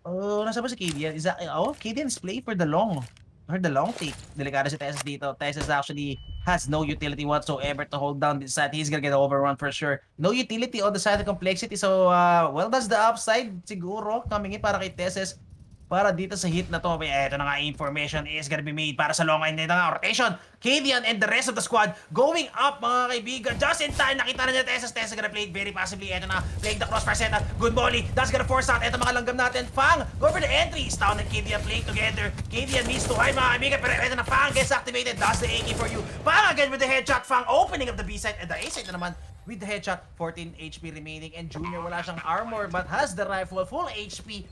Oh, nasa ba si Kadian? Is that, Kadian's play for the long. Or the long take. Delikado si Teses dito. Teses actually has no utility whatsoever to hold down this side. He's gonna get overrun for sure. No utility on the side of Complexity. So, well, that's the upside siguro coming in para kay Teses. Para dito sa hit na to. Ito na nga, information is gonna be made para sa long line na nga. Rotation. Kadian and the rest of the squad going up, mga kaibigan. Just in time, nakita na niya Teses. Teses gonna play it very passively. Ito na, playing the crossfire setup. Good volley. That's gonna force out. Ito mga langgam natin. Fang, go for the entry. Stound and Kadian playing together. Kadian needs to hide, mga kaibigan. Pero ito na, Fang gets activated. That's the AK for you. Fang again with the headshot. Fang opening up the B side and the A side na naman. With the headshot, 14 HP remaining. And Junior wala siyang armor but has the rifle, full HP.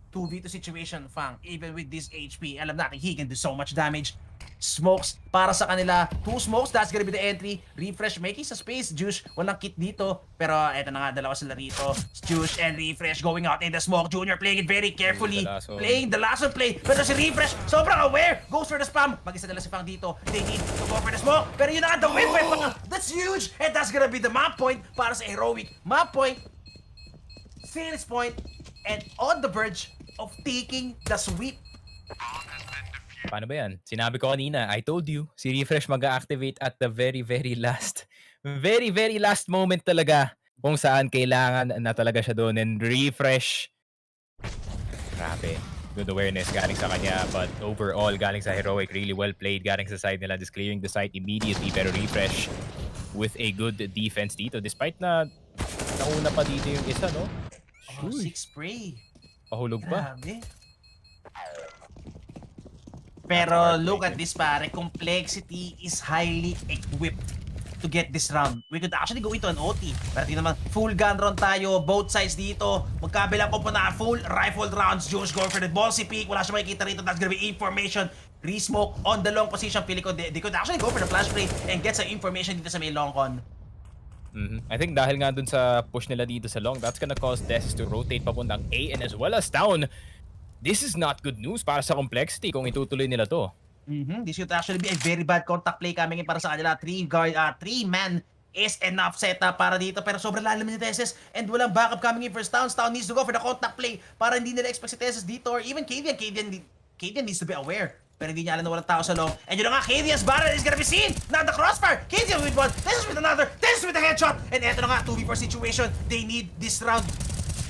2v2 situation, Fang. Even with this HP, alam natin he can do so much damage. Smokes para sa kanila. 2 smokes, that's gonna be the entry. Refresh making sa space. Juice, walang kit dito. Pero eto na nga, dalawa sila rito. Juice and Refresh going out in the smoke. Junior playing it very carefully. Playing the last one play. Pero si Refresh, sobrang aware. Goes for the spam. Mag-isa nila si Fang dito. They need to go for the smoke. Pero yun na nga, the win by Fang. That's huge. And that's gonna be the map point para sa Heroic. Map point. Series point. And on the verge of taking the sweep. Paano ba yan? Sinabi ko kanina, I told you, si Refresh mag-activate at the very last moment talaga kung saan kailangan na talaga siya doon. And Refresh, grabe. Good awareness galing sa kanya, but overall galing sa Heroic, really well played galing sa side nila, just clearing the site immediately. Pero Refresh with a good defense dito, despite na nauna pa dito yung isa, no? Oh, 6 spray. Pahulog pa. Grabe. Pero look at this, pare. Complexity is highly equipped to get this round. We could actually go into an OT. Pero tingnan naman, full gun round tayo. Both sides dito. Magkabilang ko po na full rifled rounds. Josh going for the ballsy peak. Wala siya makikita rito. That's gonna be information. Re-smoke on the long position. Pili ko, they could actually go for the flash play and get some information dito sa may long con. I think dahil nga dun sa push nila dito sa long, that's gonna cause Teses to rotate papuntang A and as well as down. This is not good news para sa Complexity kung itutuloy nila to. This could actually be a very bad contact play coming in para sa kanila. 3-man is enough setup para dito. Pero sobrang lalim ni Teses and walang backup coming in for Stown. Stown needs to go for the contact play para hindi nila expect si Teses dito or even Kavian. Kavian needs to be aware. Pero hindi niya alam na walang tao sa long. And yun na nga, Kavian's barrel is gonna be seen! Now the crossfire! Kavian with one, Teses with another, Teses with a headshot! And eto na nga, 2v4 situation. They need this round.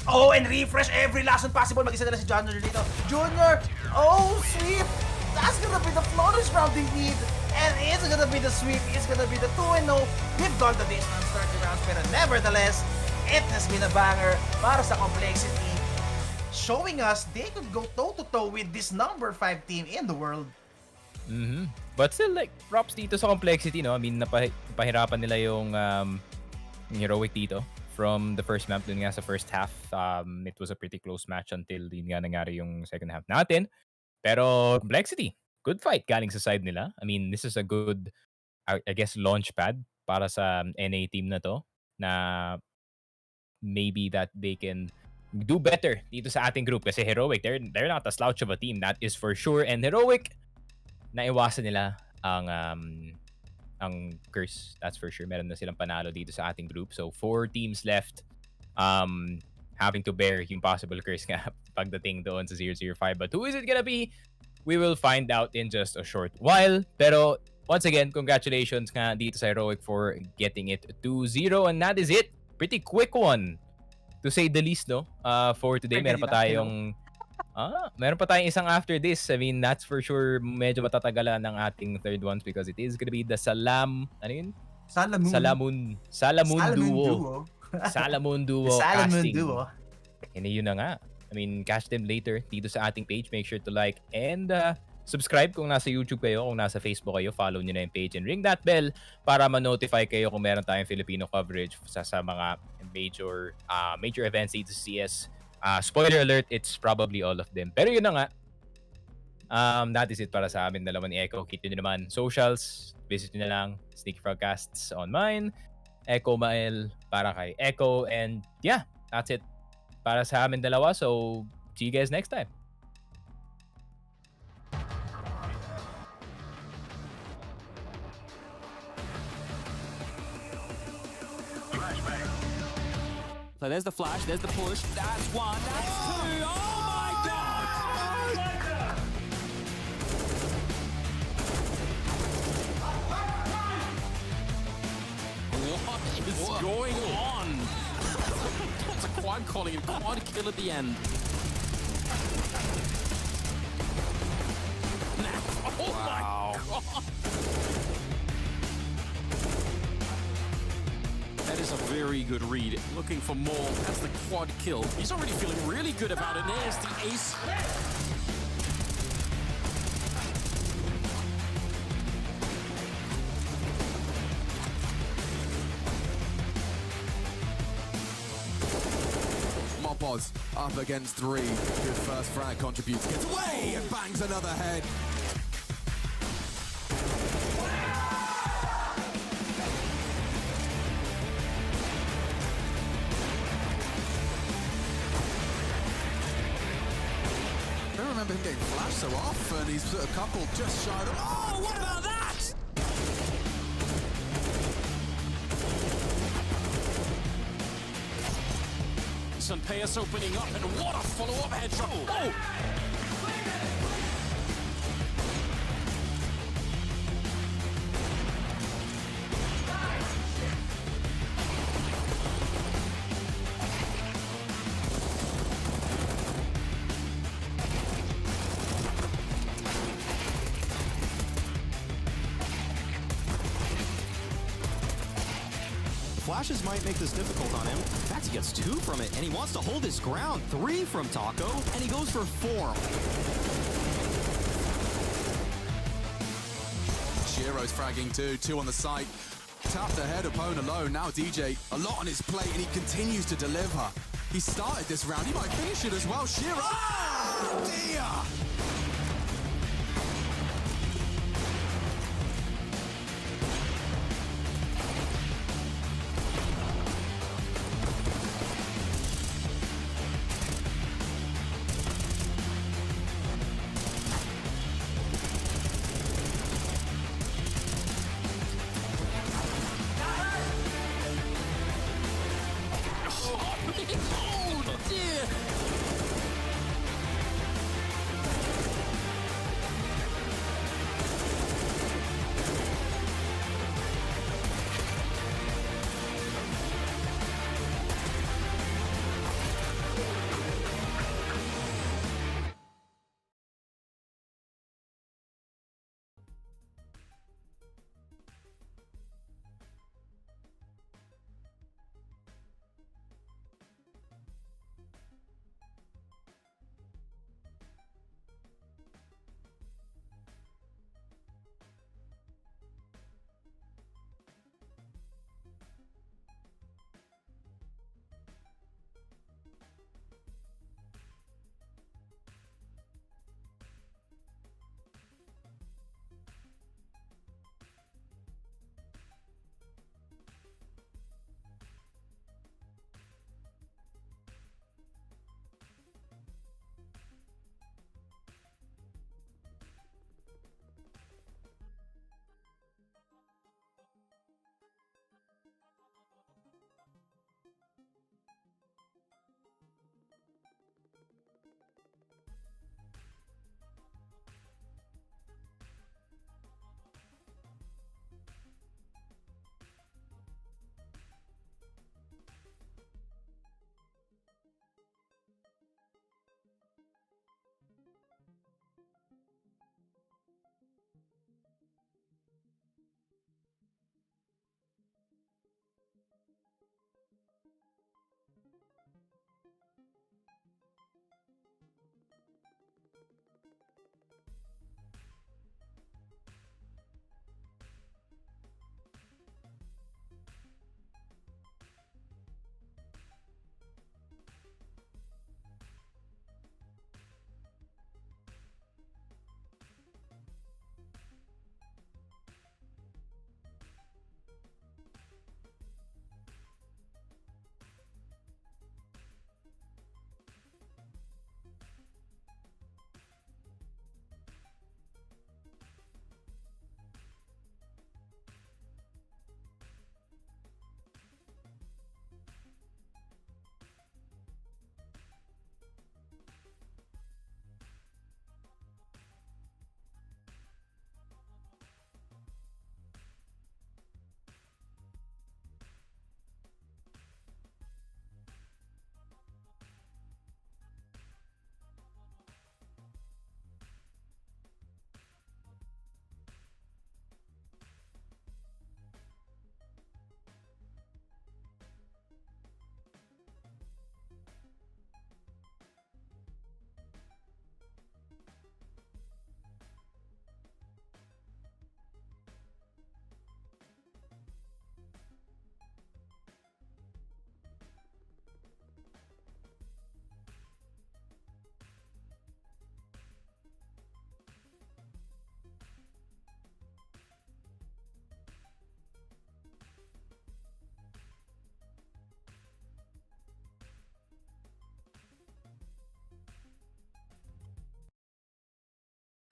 Oh, and refresh every last one possible. Mag-isa nila si Junior dito. Junior! Oh, sweep! That's gonna be the flawless round they need. And it's gonna be the sweep. It's gonna be the 2-0. We've gone the distance 30 rounds. Pero nevertheless, it has been a banger para sa Complexity. Showing us they could go toe-to-toe with this number 5 team in the world. But still, like, props dito sa Complexity, no? I mean, napahirapan nila yung Heroic dito. From the first map, dun nga sa first half, it was a pretty close match until din nga nangyari yung second half natin. Pero Complexity, good fight galing sa side nila. I mean, this is a good, I guess, launch pad para sa NA team na to na maybe that they can do better dito sa ating group kasi Heroic, they're not a slouch of a team, that is for sure. And Heroic, naiwasan nila ang curse, that's for sure. Meron na silang panalo dito sa ating group. So 4 teams left having to bear yung possible curse nga pagdating doon sa 005. But who is it gonna be? We will find out in just a short while. Pero once again, congratulations nga dito sa Heroic for getting it 2-0. And that is it. Pretty quick one, to say the least, no? For today, meron pa tayong isang after this. I mean, that's for sure medyo matatagalan ng ating third ones because it is gonna be the Salamun Duo. Salamun Duo casting. And yun na nga. I mean, catch them later dito sa ating page. Make sure to like and subscribe kung nasa YouTube kayo, kung nasa Facebook kayo, follow nyo na yung page and ring that bell para ma-notify kayo kung meron tayong Filipino coverage sa mga major events dito sa CS. Spoiler alert, it's probably all of them. Pero yun na nga, that is it para sa amin dalawa ni Echo. Kita nyo naman socials, visit nyo na lang Sneaky Frogcasts on mine, Echo Mael para kay Echo, and yeah, that's it para sa amin dalawa. So see you guys next time. So there's the flash, there's the push. That's one, that's two. Oh my god! What is going on? That's a quad calling him quad kill at the end. Oh my god! That is a very good read. Looking for more. That's the quad kill. He's already feeling really good about it. There's the ace. Mopos up against 3. Good first frag contributes. Gets away and bangs another head. I remember him getting flashed so often. He's put a couple just shy of. Oh, what about that? Sunpayas opening up, and what a follow-up headshot. Oh! Flashes might make this difficult on him. In fact, he gets 2 from it, and he wants to hold his ground. 3 from Taco, and he goes for 4. Shiro's fragging too. 2 on the site. Tapped ahead, opponent alone. Now DJ, a lot on his plate, and he continues to deliver. He started this round. He might finish it as well. Shiro! Oh, dear!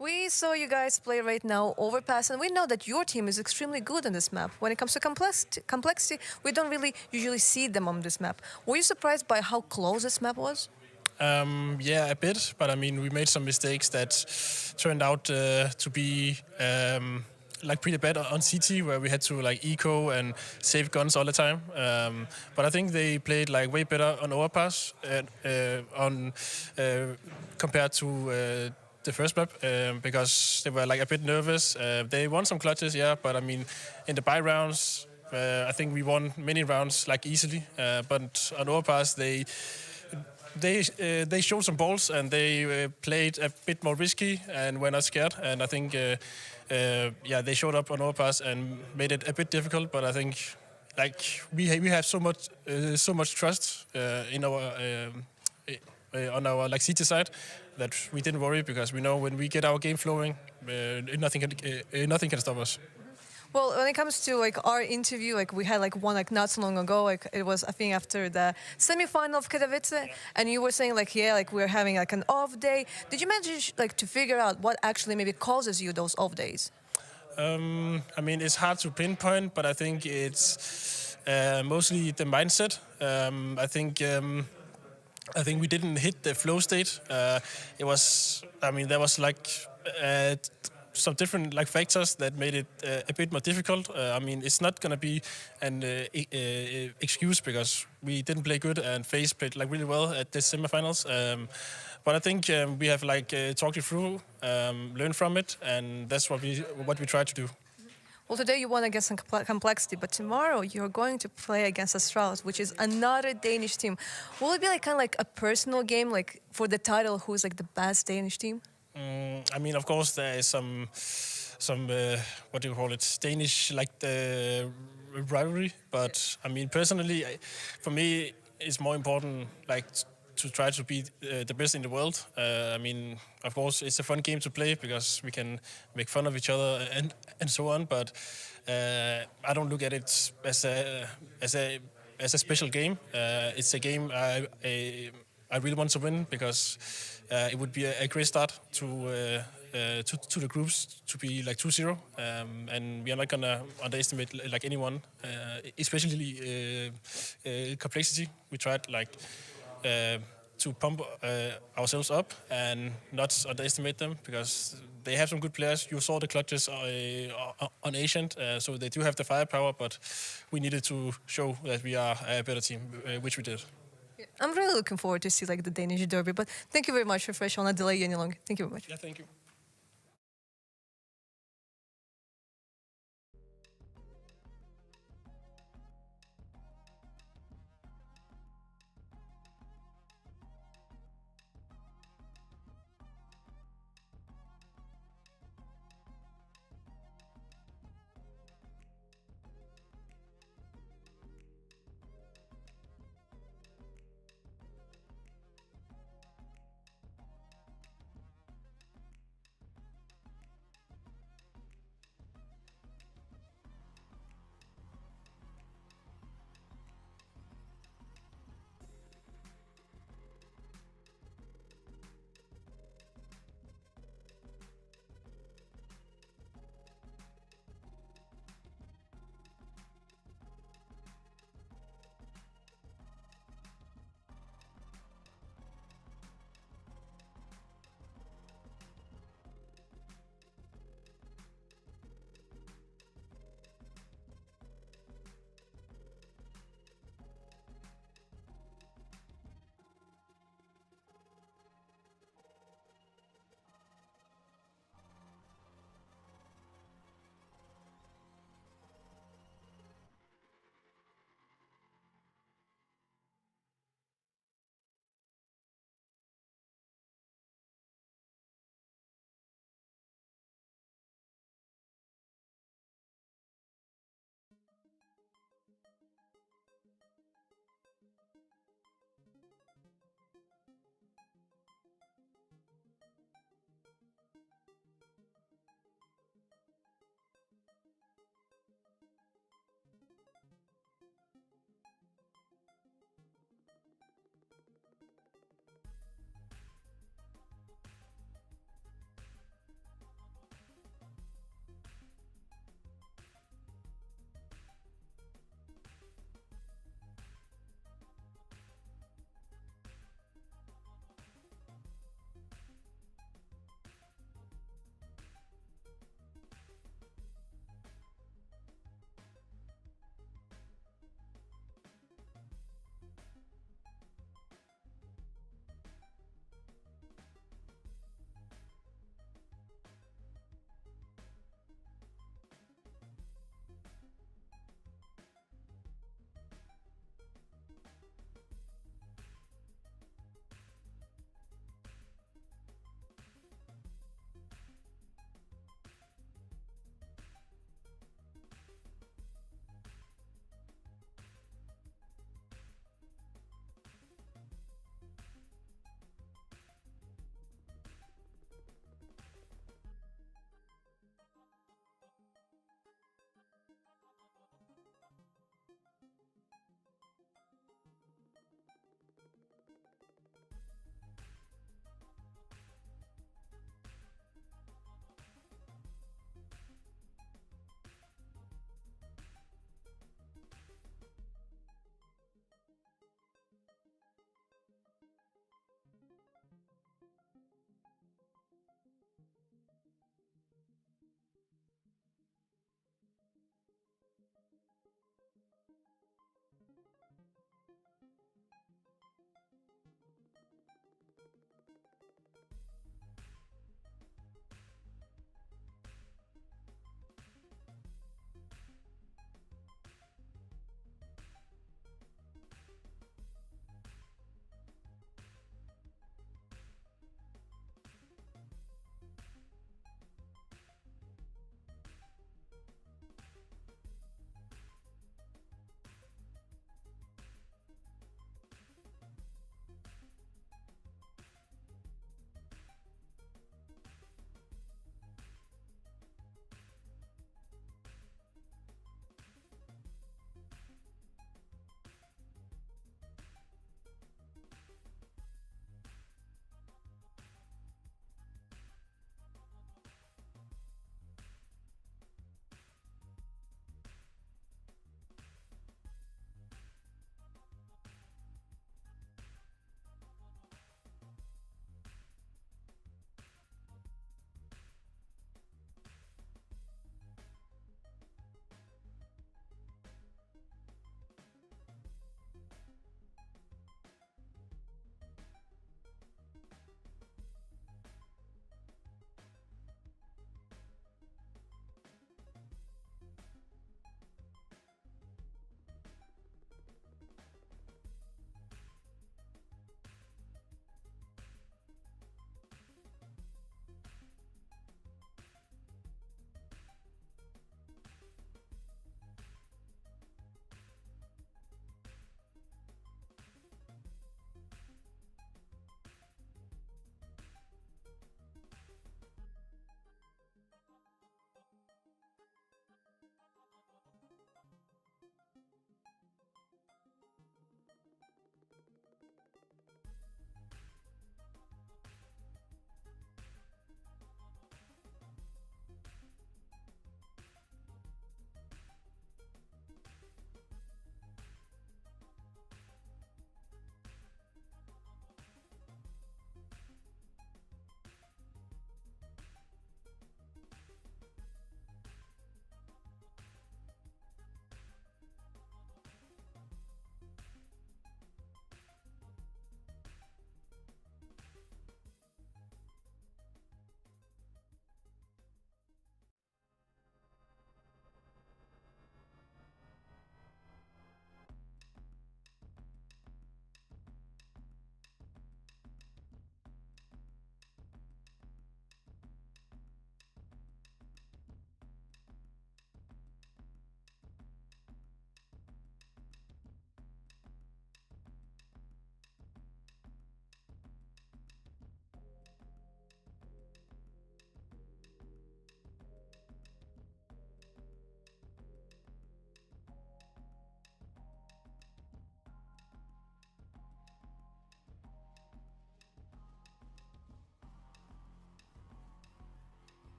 We saw you guys play right now Overpass, and we know that your team is extremely good on this map. When it comes to complexity, we don't really usually see them on this map. Were you surprised by how close this map was? Yeah, a bit, but I mean, we made some mistakes that turned out to be like pretty bad on CT, where we had to like eco and save guns all the time. But I think they played like way better on overpass on compared to the first map because they were like a bit nervous. They won some clutches, yeah, but I mean, in the buy rounds, I think we won many rounds like easily. But on overpass, they showed some balls and they played a bit more risky and were not scared. And I think, they showed up on overpass and made it a bit difficult. But I think, like we have so much trust in our on our like CT side that we didn't worry because we know when we get our game flowing, nothing can stop us. Well, when it comes to like our interview, like we had like one like not so long ago, like it was I think after the semi-final of Katowice, and you were saying like like we're having like an off day. Did you manage like to figure out what actually maybe causes you those off days? I mean, it's hard to pinpoint, but I think it's mostly the mindset. I think we didn't hit the flow state. There was like some different like factors that made it a bit more difficult. I mean, it's not gonna be an excuse because we didn't play good and FaZe played like really well at the semifinals. But I think we have like talked it through, learned from it, and that's what we try to do. Well, today you won against Complexity, but tomorrow you're going to play against Astralis, which is another Danish team. Will it be like kind of like a personal game, like for the title, who's like the best Danish team? I mean, of course, there is some what do you call it, Danish like the rivalry. But I mean, personally, for me, it's more important like to try to be the best in the world. I mean, of course, it's a fun game to play because we can make fun of each other and so on. But I don't look at it as a special game. It's a game I really want to win because it would be a great start to the groups to be like 2-0, and we are not gonna underestimate like anyone, especially complexity. We tried like to pump ourselves up and not underestimate them because they have some good players. You saw the clutches on Ancient, so they do have the firepower, but we needed to show that we are a better team, which we did. I'm really looking forward to see like the Danish derby, but thank you very much for Fresh. I'll not delay you any longer. Thank you very much. Yeah, thank you.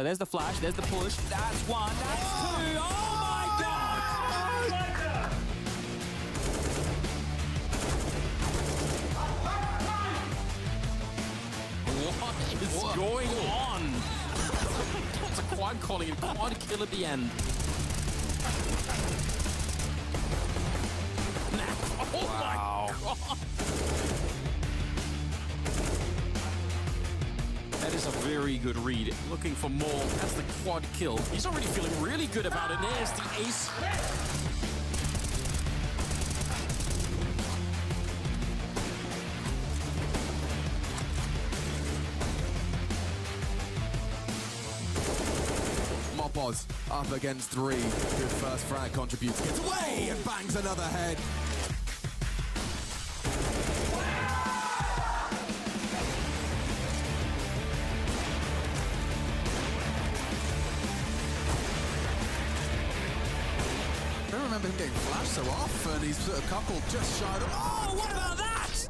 So there's the flash, there's the push. That's one, that's two. Oh my god! What is going on? It's a quad calling it quad kill at the end. Oh my god! That is a very good read. Looking for more. That's the quad kill. He's already feeling really good about it. There's the ace. Mopos up against 3. Good first frag contributes. Gets away and bangs another head. I don't remember him getting flashed so often. He's a couple just shy of... Oh, what about that?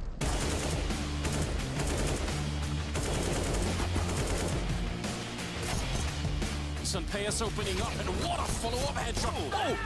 Sunpeus opening up, and what a follow-up headshot. Oh!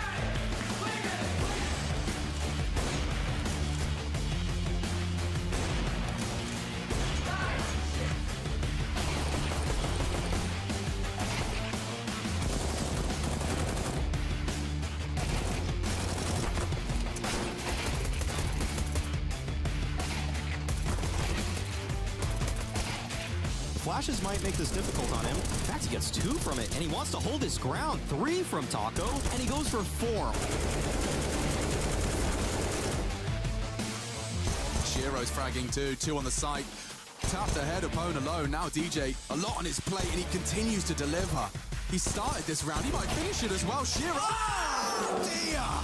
Flashes might make this difficult on him. In fact, he gets 2 from it, and he wants to hold his ground. 3 from Taco, and he goes for 4. Shiro's fragging too, 2 on the site. Tapped ahead, opponent alone. Now DJ, a lot on his plate, and he continues to deliver. He started this round, he might finish it as well. Shiro, oh dear! Oh, dear!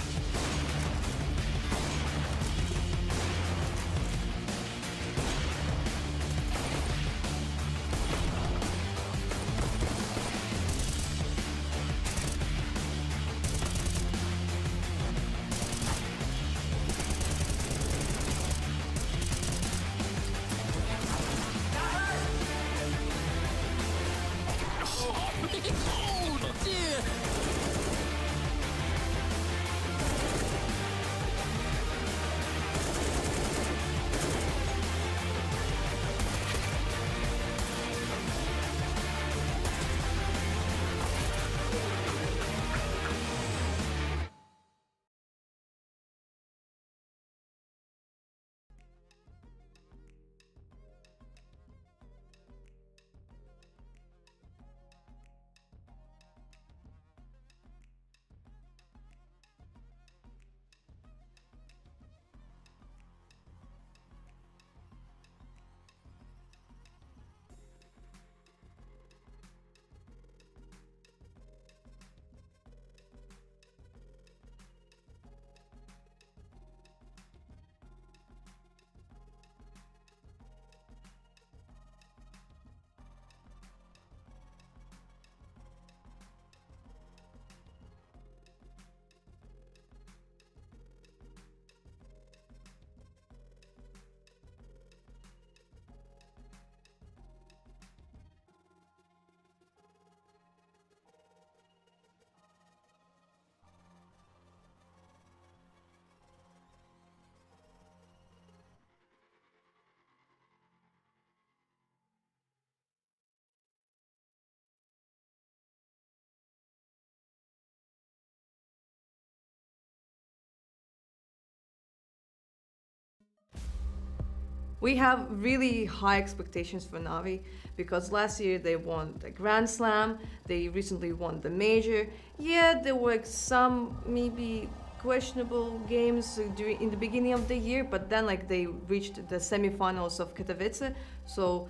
We have really high expectations for Navi because last year they won the Grand Slam, they recently won the Major. Yeah, there were some maybe questionable games in the beginning of the year, but then they reached the semifinals of Katowice, so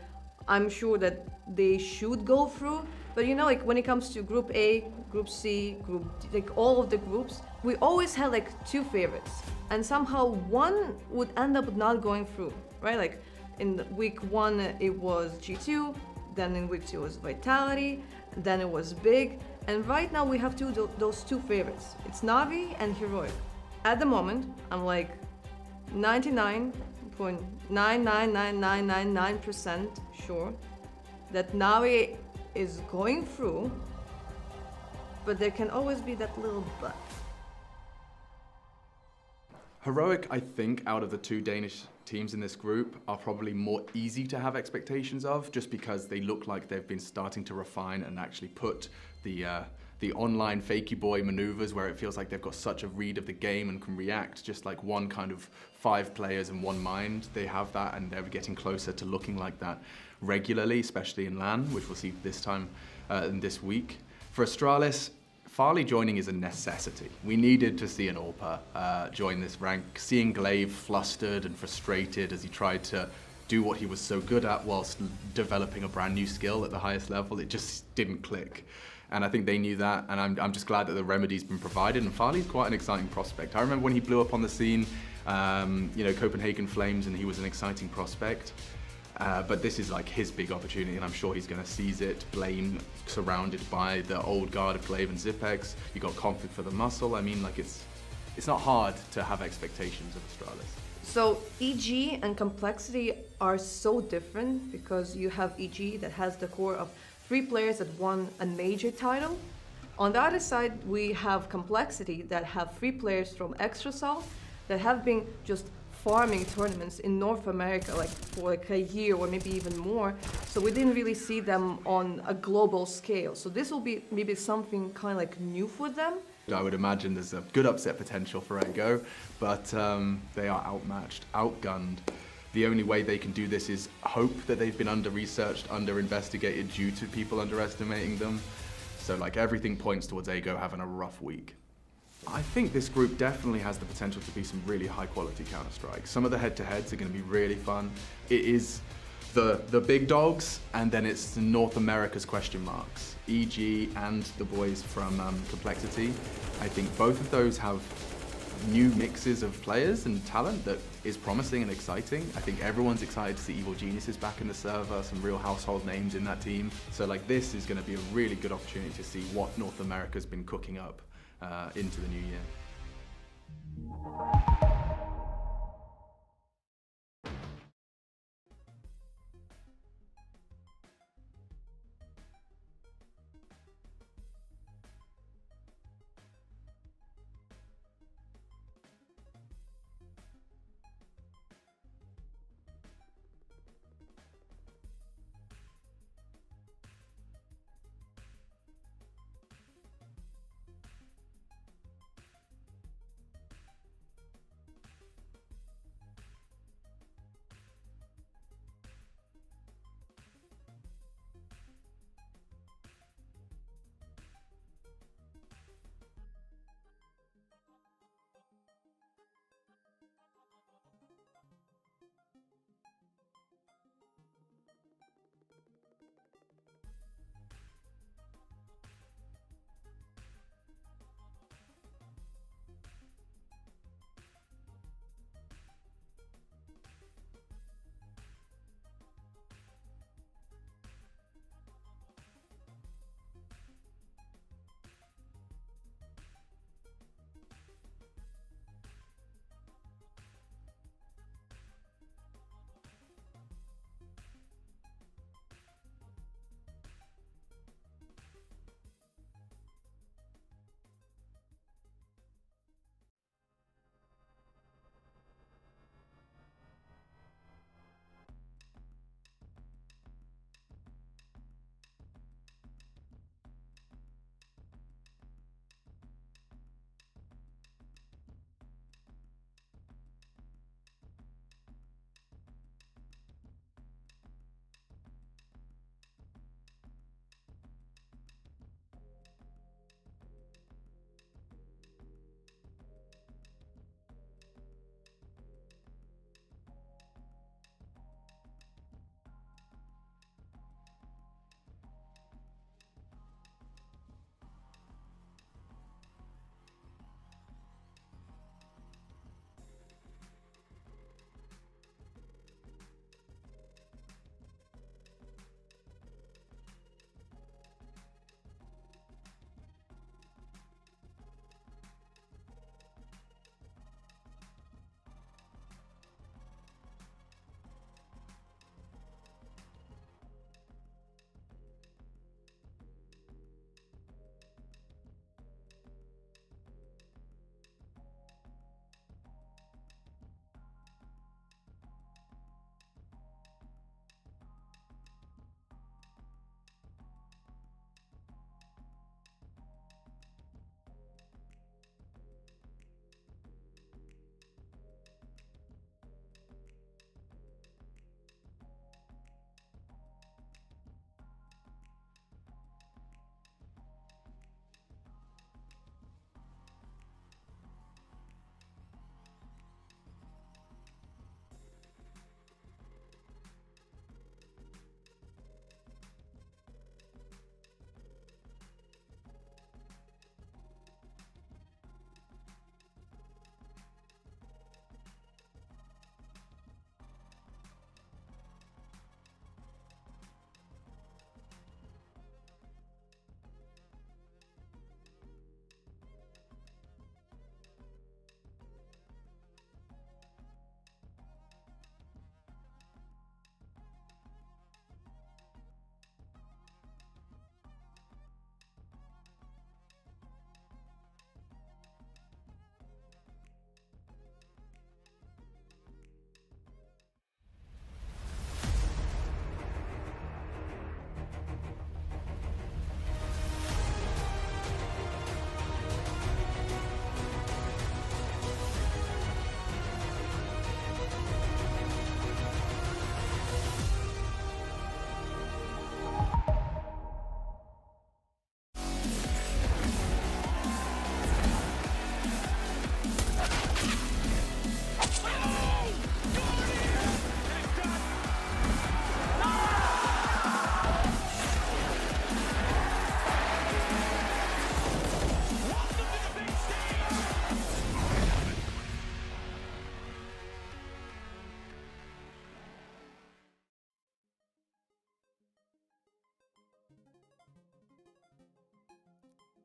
I'm sure that they should go through. But when it comes to Group A, Group C, Group D, all of the groups, we always had 2 favorites, and somehow one would end up not going through, right? In week 1 it was G2, then in week 2 it was Vitality, then it was Big, and right now we have those 2 favorites. It's Navi and Heroic. At the moment, I'm 99.999999% sure that Navi is going through, but there can always be that little but. Heroic, I think, out of the two Danish teams in this group, are probably more easy to have expectations of, just because they look like they've been starting to refine and actually put the online fakey boy maneuvers where it feels like they've got such a read of the game and can react just like one kind of 5 players and one mind. They have that, and they're getting closer to looking like that regularly, especially in LAN, which we'll see this time in this week. For Astralis, Farley joining is a necessity. We needed to see an AWPer join this rank. Seeing Glaive flustered and frustrated as he tried to do what he was so good at whilst developing a brand new skill at the highest level, it just didn't click. And I think they knew that, and I'm just glad that the remedy's been provided, and Farley's quite an exciting prospect. I remember when he blew up on the scene, Copenhagen Flames, and he was an exciting prospect. But this is like his big opportunity, and I'm sure he's going to seize it. Blame surrounded by the old guard of Glaive and Zipex. You got conflict for the muscle. I mean, like it's not hard to have expectations of Astralis. So EG and Complexity are so different because you have EG that has the core of 3 players that won a major title. On the other side, we have Complexity that have 3 players from Extrasol that have been just farming tournaments in North America like for like a year or maybe even more. So we didn't really see them on a global scale. So this will be maybe something kind of like new for them. I would imagine there's a good upset potential for Ego, but they are outmatched, outgunned. The only way they can do this is hope that they've been under-researched, under-investigated due to people underestimating them. So like everything points towards Ego having a rough week. I think this group definitely has the potential to be some really high-quality Counter-Strike. Some of the head-to-heads are going to be really fun. It is the big dogs, and then it's North America's question marks. EG and the boys from Complexity. I think both of those have new mixes of players and talent that is promising and exciting. I think everyone's excited to see Evil Geniuses back in the server, some real household names in that team. So like this is going to be a really good opportunity to see what North America's been cooking up into the new year.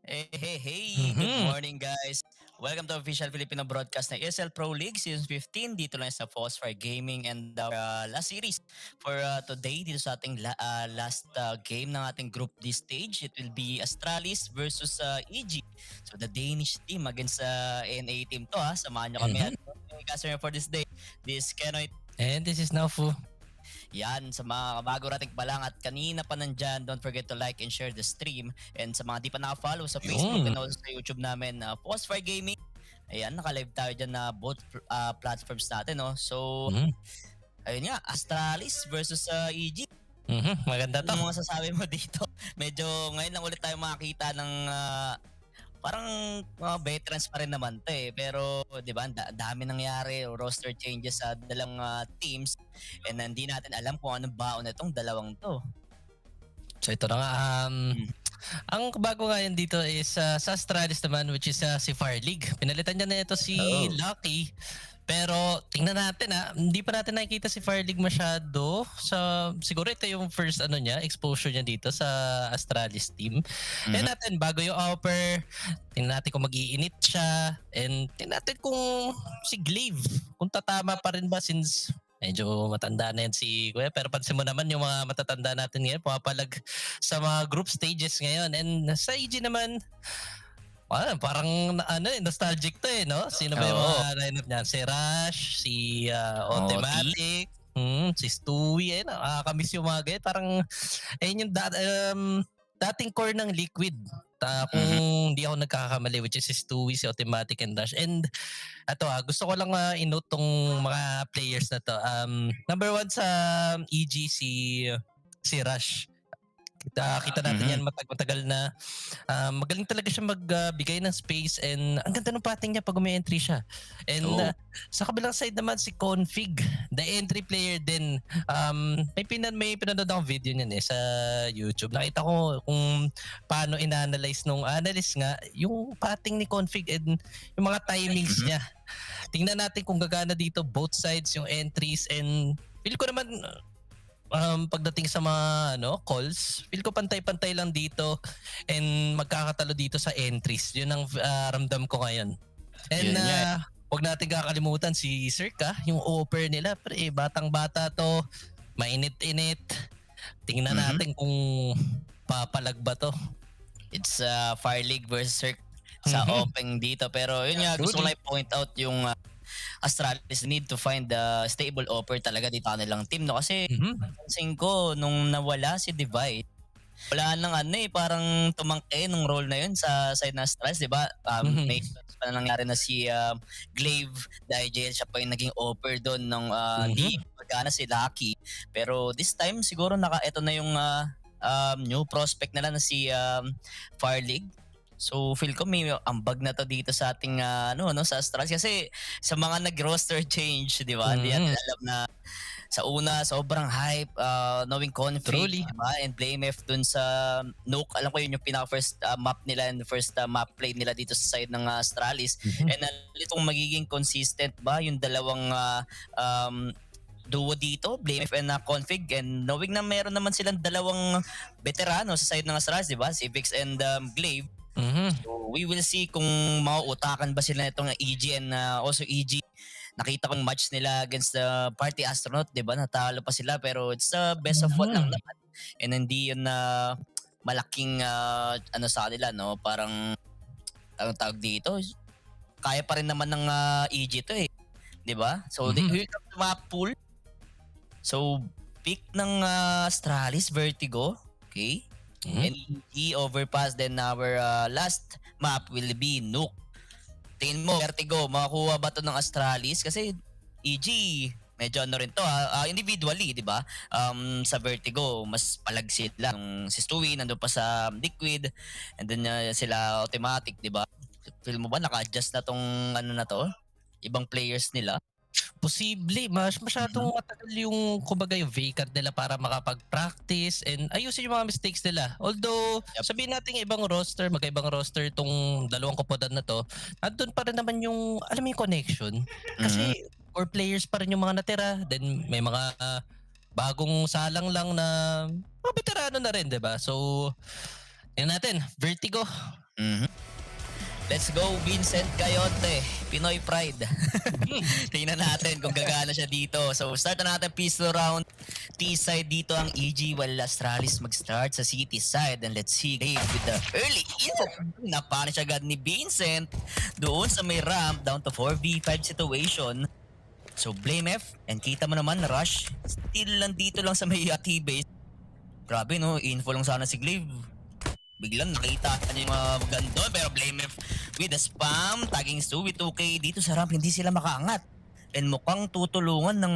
Hey, good morning guys. Welcome to official Filipino broadcast ng ESL Pro League Season 15 dito lang sa Phosphor Gaming and our last series for today dito sa ating last game ng ating Group D stage. It will be Astralis versus EG. So the Danish team against NA team to ha. Samahan nyo kami at customer for this day. This is Kenoit. And this is Nafu. Yan, sa mga bago rating pa lang at kanina pa nandyan, don't forget to like and share the stream. And sa mga di pa naka-follow sa Facebook and also sa YouTube namin, Phosphor Gaming. Ayan, naka-live tayo dyan na both platforms natin. No? So, ayun nga, Astralis versus EG. Maganda to. Ano mga sasabi mo dito? Medyo ngayon lang ulit tayo makakita ng parang mga veterans pa rin naman to eh. Pero, di ba, dami nangyari, roster changes sa dalawang teams. And hindi natin alam kung anong baon na itong dalawang to. So ito na nga, ang bago ngayon dito is sa Astralis naman, which is si Fire League. Pinalitan niya na ito si Lucky. Pero tingnan natin hindi pa natin nakikita si Fire League masyado. Siguro ito yung first exposure niya dito sa Astralis team. Tingnan natin bago yung offer. Tingnan natin kung mag-iinit siya. And tingnan natin kung si Glaive, kung tatama pa rin ba since medyo matanda na yan si Kuya. Pero pansin mo naman yung mga matatanda natin ngayon, pumapalag sa mga group stages ngayon. And sa EG naman, parang nostalgic to no? Sino ba yung mga lineup niyan? Si Rush, si Automatic, si Stewie, nakakamiss yung mga ganyan. Parang, ayun yung dating core ng Liquid. Kung hindi ako nagkakamali, which is si Stewie, si Automatic, and Rush. And ito gusto ko lang i-note tong mga players na to. Number 1 sa EG, si Rush. Kita natin yan matagal na magaling talaga siya magbigay ng space and ang ganda ng pating niya pag umi-entry siya. And sa kabilang side naman si Config, the entry player din. May pinanood akong video niyan sa YouTube. Nakita ko kung paano in-analyze nung analyst nga yung pating ni Config and yung mga timings niya. Tingnan natin kung gagana dito both sides yung entries and feel ko naman pagdating sa mga calls, feel ko pantay-pantay lang dito and magkakatalo dito sa entries. Yun ang ramdam ko ngayon. And huwag natin kakalimutan si Circa, yung offer nila. Pre, batang-bata to, mainit-init. Tingnan natin kung papalag ba to. It's Fire League versus Circa sa open dito. Pero yun nga, gusto ko lang i-point out yung Astralis need to find the stable offer talaga dito kanilang team, no? Kasi pansin ko nung nawala si Divide, wala nang parang tumangke nung role na yun sa side ng Astralis, di ba? May pa nangyari na si Glaive dahil siya pa yung naging offer doon nung hindi magana si Lucky. Pero this time siguro ito na yung new prospect nila na si Fire League. So feel ko may ambag na to dito sa ating sa Astralis kasi sa mga nag-roster change, di ba? Hindi natin alam na sa una sobrang hype, knowing Config, di ba? And Blame F dun sa Nuke. Alam ko yun yung pinaka-first map nila and first map play nila dito sa side ng Astralis. And itong magiging consistent ba yung dalawang duo dito, Blame F and Config, and knowing na meron naman silang dalawang veterano sa side ng Astralis, di ba? Si Vix and Glaive. So we will see kung mauutakan ba sila itong EG and also EG. Nakita kong match nila against the Party Astronaut, 'di ba? Natalo pa sila pero it's the best of one lang naman. And hindi yun na malaking sa kanila, no? Parang anong tawag dito? Kaya pa rin naman ng EG to 'di ba? So here comes the map pool. So pick ng Astralis Vertigo, okay? And EG overpass, then our last map will be Nuke. Tingin mo, Vertigo, makakuha ba ito ng Astralis? Kasi EG, medyo rin to individually, di ba? Sa Vertigo, mas palag sila. Si Stewie, nandun pa sa Liquid, and then sila Automatic, di ba? Feel mo ba, naka-adjust na tong na to? Ibang players nila? Posible, masyadong matagal yung kumbaga yung vacant nila para makapag-practice and ayusin yung mga mistakes nila. Although sabihin natin ibang roster, magkaibang roster tong dalawang kopodan na to, andun pa rin naman yung alam mo yung connection. Kasi core players pa rin yung mga natira, then may mga bagong salang lang na mga veterano na rin, 'di ba? So Tingnan natin, Vertigo. Let's go, Vincent Gayote. Pinoy Pride. Tingnan natin kung gagana siya dito. So, start na natin pistol round. T-side dito ang EG while Astralis mag-start sa city side. And let's see Dave with the early info. Napanish agad ni Vincent doon sa may ramp down to 4v5 situation. So, blame F. And kita mo naman na rush. Still lang dito lang sa may T-base. Grabe no, info lang sana si Glaive. Biglang nakita niya yung mga gandon pero blame F with the spam tagging Stu with 2K dito sa ramp hindi sila makaangat and mukhang tutulungan ng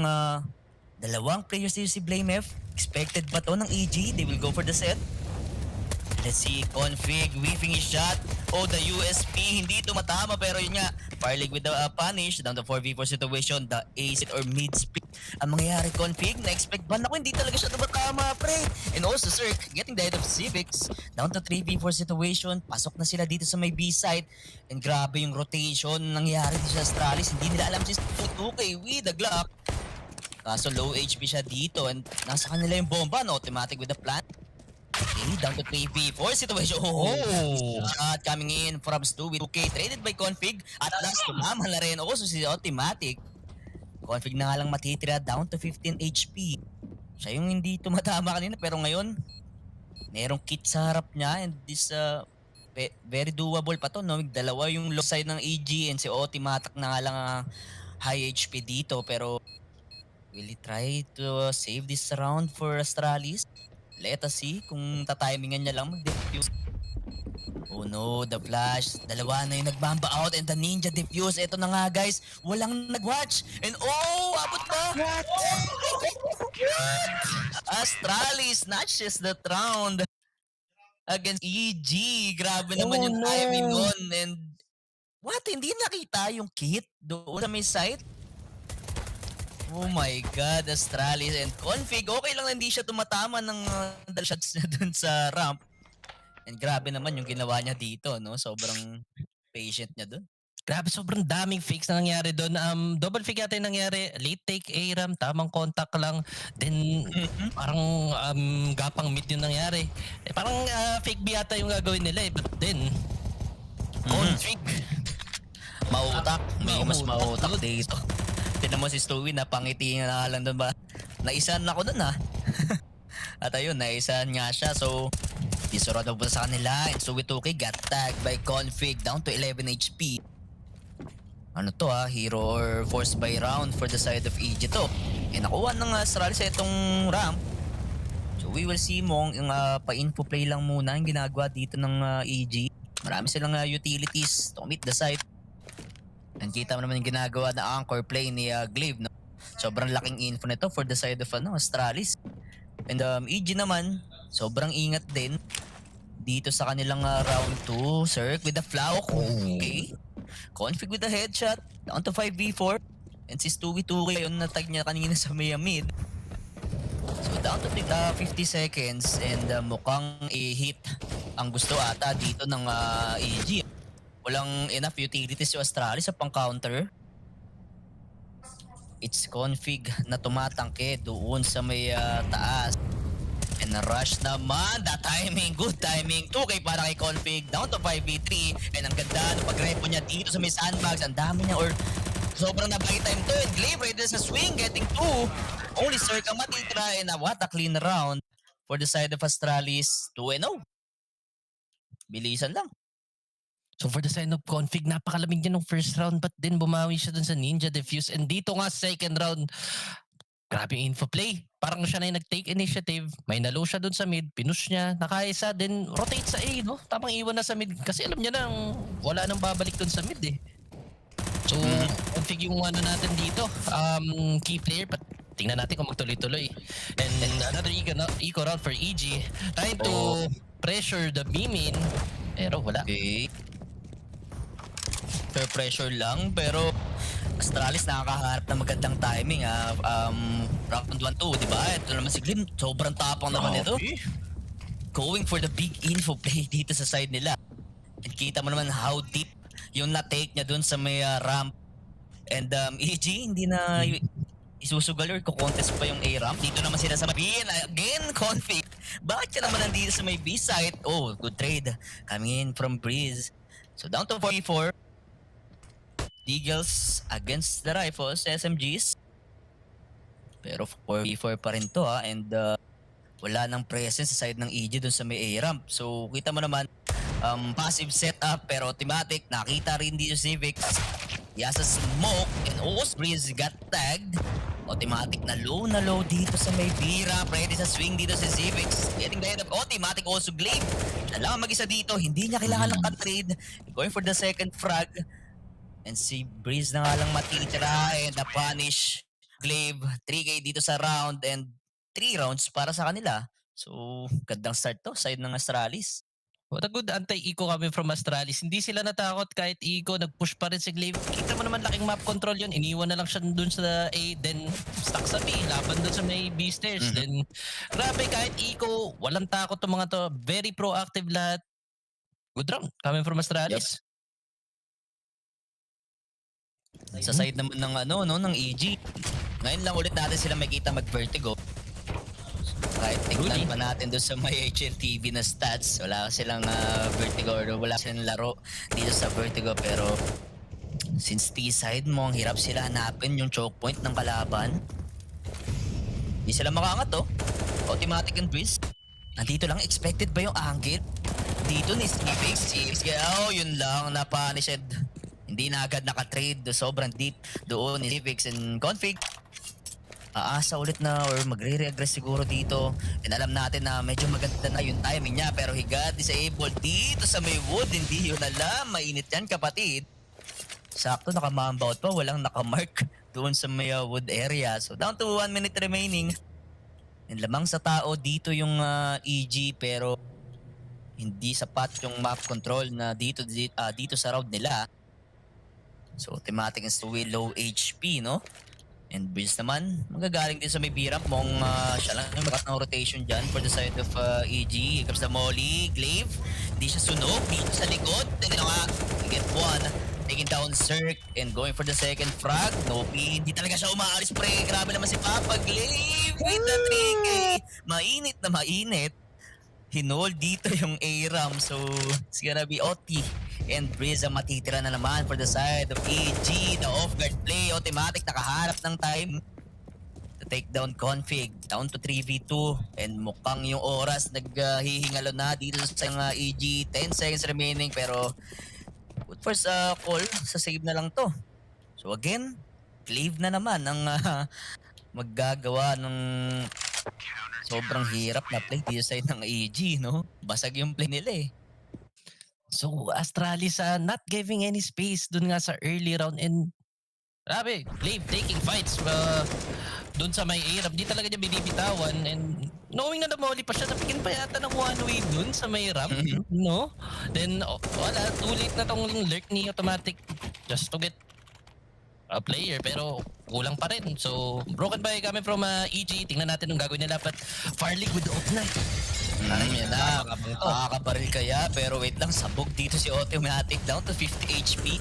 dalawang players dito si blame F. Expected ba to ng EG? They will go for the set. Let's see, config, whiffing his shot. Oh, the USP, hindi tumatama pero yun nga, Firelig with the punish, down to 4v4 situation, the ace or mid split. Ang mangyayari config, na-expect ba? Naku, hindi talaga siya tumatama, pre. And also, Cirque, getting the head of Civics, down to 3v4 situation, pasok na sila dito sa may B-side. And grabe yung rotation nangyayari dito sa Astralis, hindi nila alam si 2K with the Glock. Kaso low HP siya dito and nasa kanila yung bomba, no? Automatic with the plant. Okay, down to 3v4 situation. Shot coming in from Stu with 2K traded by config. At last, tumama na rin. Also si automatic. Config na nga lang matitira down to 15 HP. Siya yung hindi tumatama kanina pero ngayon, merong kit sa harap niya and this very doable pa to. No? Dalawa yung low side ng EG and si automatic na nga lang high HP dito pero will he try to save this round for Astralis? Let us see kung tatimingan niya lang mag-defuse. Oh no, the flash. Dalawa na yung nagbamba out and the ninja defuse. Ito na nga guys, walang nag-watch. And abot pa! Astralis snatches the round against EG. Grabe naman yung timing nun. And what? Hindi nakita yung kit doon sa may site? Oh my God, Astralis and config. Okay lang na hindi siya tumatama ng shots niya dun sa ramp. And grabe naman yung ginawa niya dito, no? Sobrang patient niya dun. Grabe, sobrang daming fakes na nangyari doon. Double fake yata yung nangyari. Late take A-ram, tamang contact lang. Then, parang gapang mid yung nangyari. Parang fake B yata yung gagawin nila eh. But then, config. Mautak. May mas mautak dito. Tinan mo si Stewie na pangiti na lang doon ba? Naisan ako doon ha. At ayun, naisan nga siya. So, disorado po sa kanila. And so, Stewie got tagged by config down to 11 HP. Ano to hero or forced by round for the side of EG to. And nakuha ng Astralis sa itong ramp. So, we will see mo yung pa-info play lang muna yung ginagawa dito ng EG. Marami silang utilities to meet the site. And kita mo naman yung ginagawa na anchor play ni Glaive, no? Sobrang laking info nito for the side of Astralis. And EG naman, sobrang ingat din dito sa kanilang round 2. Cirque with the flaw. Okay. Config with the headshot. Down to 5v4. And si Stewie 2K yun natag niya kanina sa may mid. So down to 50 seconds. And mukhang i-hit ang gusto ata dito ng EG. Walang enough utilities yung Astralis sa pang-counter. It's config na tumatangke doon sa may taas. And rush naman. That timing, good timing. 2K para kay config. Down to 5v3. And ang ganda ng pag-repo niya dito sa may sandbags. Ang dami niya or sobrang na-buy time to. And Glaive ready sa swing. Getting 2. Only Cirque ang matitira. And what a clean round for the side of Astralis. 2-0. Bilisan lang. So for the side of config, napakalamig niya nung first round but then bumawi siya dun sa ninja defuse. And dito nga second round, grabe yung info play. Parang siya na yung nag-take initiative. May nalo siya dun sa mid, pinush niya, nakaisa, then rotate sa A, no? Tamang iwan na sa mid kasi alam niya na wala nang babalik dun sa mid eh. So config yung ano natin dito, key player, but tingnan natin kung magtuloy-tuloy. And another eco round for EG, trying to pressure the B-main, pero wala. Okay. Fair pressure lang pero Astralis nakakaharap ng magandang timing round 1-2, di ba? Ito naman si Glim, sobrang tapang naman ito. Going for the big info play dito sa side nila. And kita mo naman how deep yung na-take niya dun sa may ramp. And EG, hindi na isusugal or kukontest pa yung A-ramp. Dito naman sila sa may B. Again, Config. Bakit ka naman nandito sa may B site? Oh, good trade. Coming in from Breeze. So down to 44. Eagles against the Rifles, SMGs. Pero 4v4 pa rin to ha. And wala nang presence sa side ng EG dun sa may A-ramp. So kita mo naman, passive setup pero automatic. Nakita rin dito si Civics. Yasa smoke and Breeze got tagged. Automatic na low dito sa may B-ramp. Ready sa swing dito si Civics. Getting the head of automatic also Glaive. Siya lang mag-isa dito. Hindi niya kailangan ng cut-trade. Going for the second frag. And si Breeze na nga lang matitira. And the punish. Glaive. 3K dito sa round. And 3 rounds para sa kanila. So, gandang start to. Side ng Astralis. What a good anti-eco kami from Astralis. Hindi sila natakot kahit eco, nag-push pa rin si Glaive. Kita mo naman laking map control yun. Iniwan na lang siya dun sa A, then stuck sa B, laban dun sa may B stairs. Then, grabe kahit eco, walang takot to mga to. Very proactive lahat. Good round coming from Astralis. Sa side naman ng ng EG. Ngayon lang ulit natin sila makita mag-vertigo. Kahit tignan pa natin doon sa may HLTV na stats, wala silang vertigo or wala silang laro dito sa vertigo. Pero since T-side mo, ang hirap sila hanapin yung choke point ng kalaban. Hindi sila makaangat Automatic and Breeze. Nandito lang, expected ba yung angle? Dito ni Civics. Oh, yun lang, napunished. Hindi na agad nakatrade, sobrang deep doon ni Civics and Config. Aasa ulit na or magre-reaggress siguro dito. And alam natin na medyo maganda na yung timing niya. Pero he got disabled dito sa may wood. Hindi yun alam. Mainit yan kapatid. Sakto nakamambout pa. Walang nakamark doon sa may wood area. So down to 1 minute remaining. And lamang sa tao dito yung EG. Pero hindi sapat yung map control na dito sa round nila. So automatic and still low HP, no? And Breeze naman, magagaling din sa may B-ramp mong siya lang yung makat ng rotation dyan for the side of EG. Here comes the Molly, Glaive. Hindi siya sunog, dito sa likod. And nga, get one. Taking down Cirque and going for the second frag. No P, hindi talaga siya umaalis pre. Grabe naman si Papa Glaive with the 3K. Mainit na mainit. Hinold dito yung A-Ram. So, it's gonna be OT. And Breeze ang matitira na naman for the side of EG. The off-guard play. Automatic. Nakaharap ng time. To take down Config. Down to 3v2. And mukhang yung oras naghihingalo na dito sa EG. 10 seconds remaining. Pero, good first call. Sa save na lang to. So again, Glaive na naman ang maggagawa ng sobrang hirap na play dito side ng EG, no? Basag yung play nila eh. So Astralis not giving any space dun nga sa early round and grabe, Glaive taking fights dun sa may A-ramp. Di talaga niya binibitawan and knowing na namoli pa siya, napigin pa yata ng one way dun sa may ramp, no? Then wala, too late na tong lurk ni automatic just to get a player pero kulang pa rin. So broken by coming from EG. Tingnan natin yung gagawin nila but Farlig with the off night. Yan na, makakabaril kaya pero wait lang, sabog dito si Automatic down to 50 HP.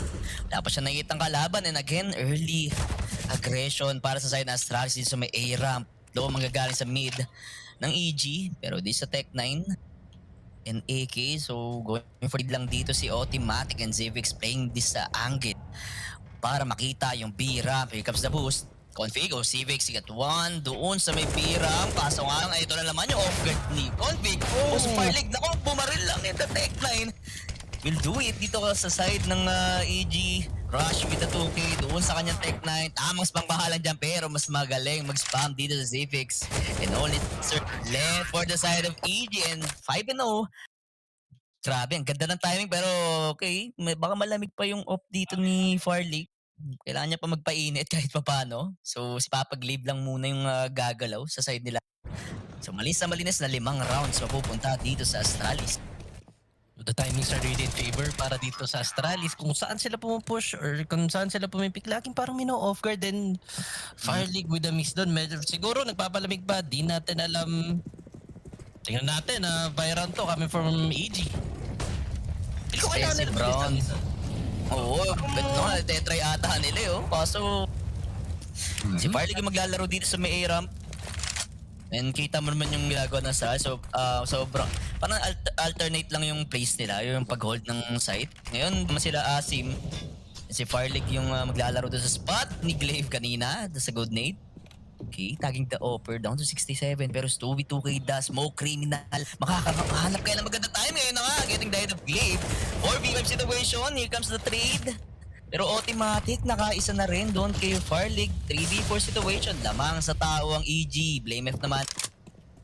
Wala pa siya nakikitang kalaban and again, early aggression para sa side ng Astralis dito sa may A-ramp. Low manggagaling sa mid ng EG pero di sa Tech 9 and AK. So going for lead lang dito si Automatic and Civics playing this angle para makita yung B-ramp. Here comes the boost. Config, Civics, got one doon sa may B-ramp. Kaso nga lang, ito na naman yung off-guard ni Config. So Farlig, naku, bumaril lang ito Tech 9. Will do it dito sa side ng EG. Rush with the 2K doon sa kanyang Tech 9. Mas pangbahalan dyan pero mas magaling mag-spam dito sa Civics. And only left for the side of EG and 5-0. Grabe, ang ganda ng timing pero okay, baka malamig pa yung off dito ni Farlig. Kailangan niya pa magpainit kahit pa paano. So si Papa Glaive lang muna yung gagalaw sa side nila. So malinis na 5 rounds mapupunta dito sa Astralis. The timings are really in favor para dito sa Astralis. Kung saan sila pumupush or kung saan sila pumipik, laging parang off guard and Farlig with a miss doon. Medyo siguro nagpapalamig pa, di natin alam. Tingnan natin, viral to coming from EG. Hindi ko kailangan nila Brown. Oo, bet no, tetry ata nila Kaso, Si Farlig yung maglalaro dito sa may A-ramp. And kita mo naman yung ginagawa ng Astralis. So, sobrang, parang alternate lang yung plays nila, yung pag-hold ng site. Ngayon, naman sila Asim. Si Farlig yung maglalaro doon sa spot ni Glaive kanina, sa good nade. Okay, tagging the offer down to 67. Pero Stewie 2K da, smoke criminal. Makakahanap kayo ng magandang time. Ngayon na nga, getting died of Glaive. 4v5 situation, here comes the trade. Pero automatic, nakaisa na rin doon kay Farlig. 3v4 situation, lamang sa tao ang EG. Blame F naman.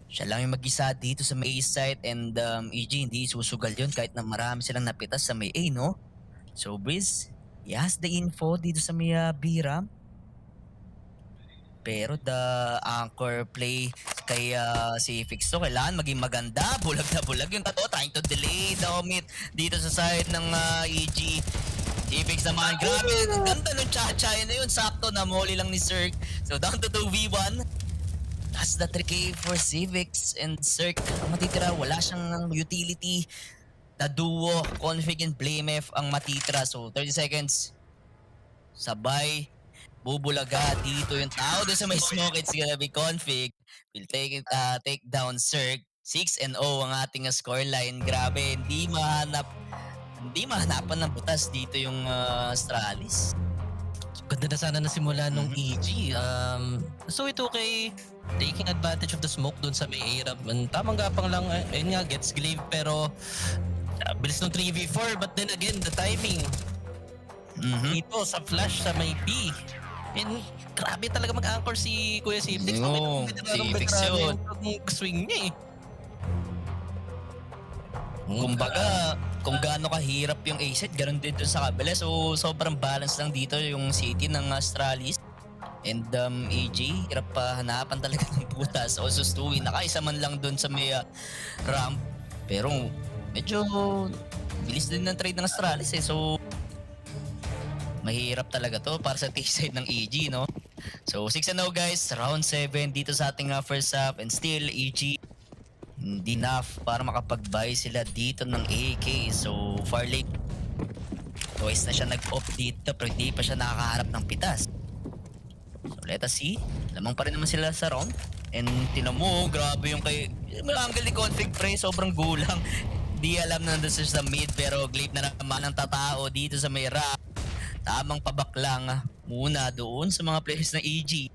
Siya lang yung mag-isa dito sa may A site and EG hindi susugal yun kahit na marami silang napitas sa may A, no? So Briz, he has the info dito sa may B-ramp. Pero the anchor play kay si Fixo kailangan maging maganda. Bulag na bulag yung tato, trying to delay the omit dito sa side ng EG. Si Fix naman, grabe, ang ganda ng cha-cha na yun. Sakto na molly lang ni Cirque. So down to 2v1. That's the tricky for Civics and Cirque. Ang matitira, wala siyang utility. The duo, Config and Blame F ang matitira. So 30 seconds. Sabay. Bubulaga dito yung tao doon sa may smoke. It's gonna be Config. Will take down Cirque. 6-0 ang ating scoreline. Grabe, hindi mahanapan ng butas dito yung Astralis. Ganda na sana nasimula nung EG. So ito kay taking advantage of the smoke doon sa may A-ramp. Tamang gapang lang, ayun nga, gets Glaive pero bilis ng 3v4 but then again, the timing. Ito sa flash sa may B. And grabe talaga mag-anchor si Kuya Sifix. No, Sifix yun. Yung swing niya eh. Kumbaga, kung gaano kahirap yung A-set, ganun din dun sa kabila. So, sobrang balance lang dito yung city ng Astralis. And EG, hirap pa hanapan talaga ng butas. Also, Stewie, nakaisa man lang dun sa may ramp. Pero, medyo bilis din ng trade ng Astralis eh. So, mahirap talaga to para sa T-side ng EG, no? So, 6-0 guys, round 7 dito sa ating first half. And still, EG, hindi enough para makapag-buy sila dito ng AK. So, Farlig, twice na siya nag-off dito pero hindi pa siya nakakaharap ng pitas. So, let us see. Lamang pa rin naman sila sa round. And tinan mo, grabe yung kay... Angle ni Config pre, sobrang gulang. Di alam na nandun sa mid pero Glaive na naman ang tatao dito sa may rack. Tamang pabak lang muna doon sa mga players ng EG.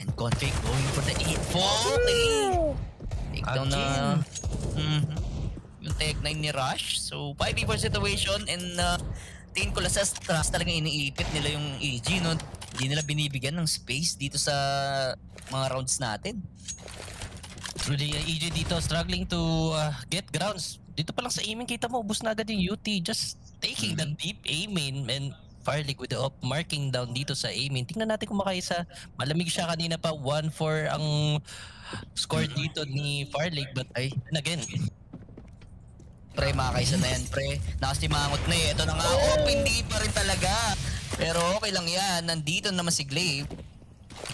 And Config going for the 8-4. Takedown na yung Tech 9 ni Rush. So 5v4 situation and tingin ko lang sa Stras talagang iniipit nila yung EG, no? Hindi nila binibigyan ng space dito sa mga rounds natin. Truly, EG dito struggling to get grounds. Dito pa lang sa aiming, kita mo, ubus na agad yung UT. Just taking the deep aiming and Farlig with the up marking down dito sa aiming. Tingnan natin kung makaisa. Malamig siya kanina pa. 1-4 ang score dito ni Farlig. But again, Pre, makakaisa na yan, pre. Nakasimangot na eh. Ito na nga, hindi pa rin talaga. Pero okay lang yan. Nandito naman si Glaive.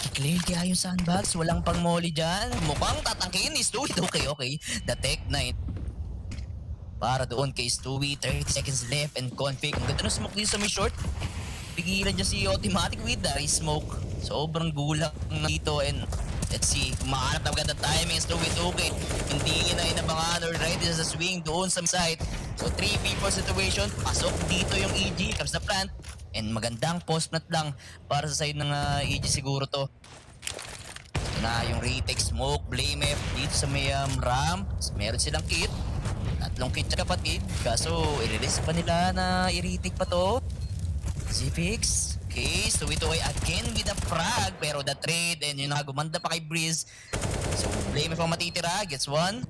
I-clear kaya yung sandbox. Walang pang molly dyan. Mukhang tatangkin ni Stewie. Okay. The Tech 9. Para doon kay Stewie. 30 seconds left and Config. Ang ganda ng smoke dito sa may short. Pigilan dyan si Automatic with the smoke. Sobrang gulang dito and let's see. Kumahanap na magandang timing. Stewie 2K. Hindi na inabangan or right sa swing doon sa side. So 3v4 situation. Pasok dito yung EG. Comes the plant. And magandang post nut lang para sa side ng EG siguro to. Ito na yung retake smoke. Blame F dito sa may ramp. Meron silang kit. Tatlong kit siya kapatid. Kaso i-release pa nila na i-retake pa to. Zipix. Okay, so ito ay again with a frag. Pero the trade and yun gumanda pa kay Breeze. So Blame F ang matitira. Gets one.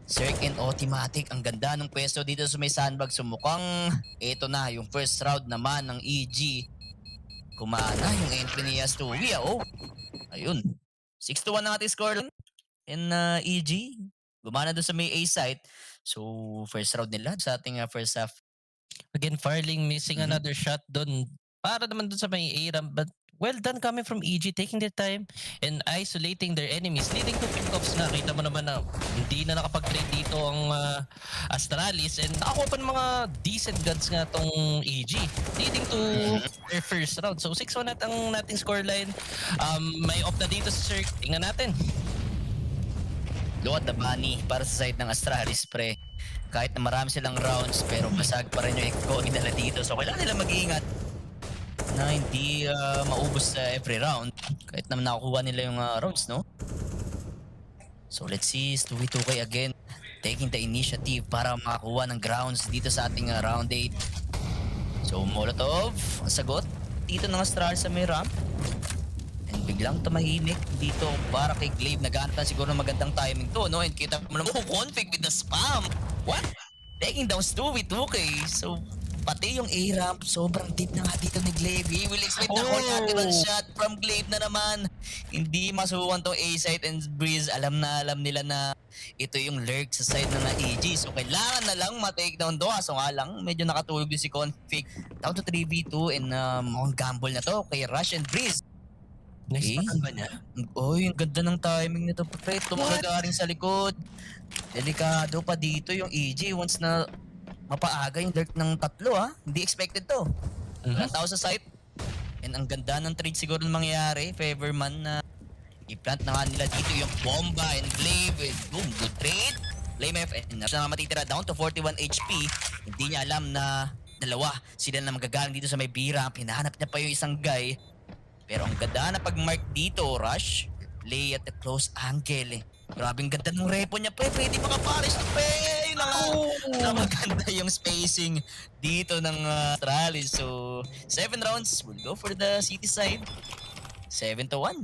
Cirque and Automatic. Ang ganda ng pwesto dito sa may sandbag. So mukhang ito na yung first round naman ng EG. Kumana yung entry ni Stewie. Ayun. 6-1 ang ating score. And EG, gumana doon sa may A site. So first round nila sa ating first half. Again, Farling missing another shot doon. Para naman doon sa may A-ramp. But well done coming from EG, taking their time and isolating their enemies, leading to pick-offs na. Kita mo naman na hindi na nakapag-trade dito ang Astralis and nakakuha pa ng mga decent guns nga tong EG, leading to their first round. So 6-1 ang nating scoreline. May off na dito si Sir. Tingnan natin. Look at the money para sa side ng Astralis, pre. Kahit na marami silang rounds, pero basag pa rin yung economy nila dito. So kailangan nila mag-iingat na hindi maubos sa every round. Kahit naman nakukuha nila yung rounds, no? So let's see, Stewie 2K again taking the initiative para makakuha ng grounds dito sa ating round 8. So Molotov, ang sagot dito ng Astralis sa may ramp. And biglang tumahimik dito para kay Glaive. Naghanap na siguro ng magandang timing to, no? And kita mo naman, config with the spam. What? Taking down Stewie 2K. So pati yung A-ramp, sobrang deep na nga dito ni Glaive. He will expect the collateral shot from Glaive na naman. Hindi masuwan tong A-site and Breeze. Alam nila na ito yung lurk sa side ng EG. So kailangan na lang ma-take down to. So nga lang, medyo nakatulog din si Config. Down to 3v2 and mukhang gamble na to kay Rush and Breeze. Okay. ba niya? Oy, ang ganda ng timing nito, pre. Tumagaling sa likod. Delikado pa dito yung EG once na mapaaga yung lurk ng tatlo, ha? Hindi expected to. Walang tao sa site. And ang ganda ng trade siguro mangyayari. Favor man na i-plant na nga nila dito yung bomba and Glaive. Boom, good trade. Flame F and siya na matitira down to 41 HP. Hindi niya alam na dalawa sila na magagaling dito sa may B-ramp. Hinahanap niya pa yung isang guy. Pero ang ganda na pag-mark dito, Rush. Play at the close angle. Grabing ganda ng repo niya, pre. Pwede makapares na, pre. Yun na nga. Maganda yung spacing dito ng Astralis. So, 7 rounds. We'll go for the city side. 7-1.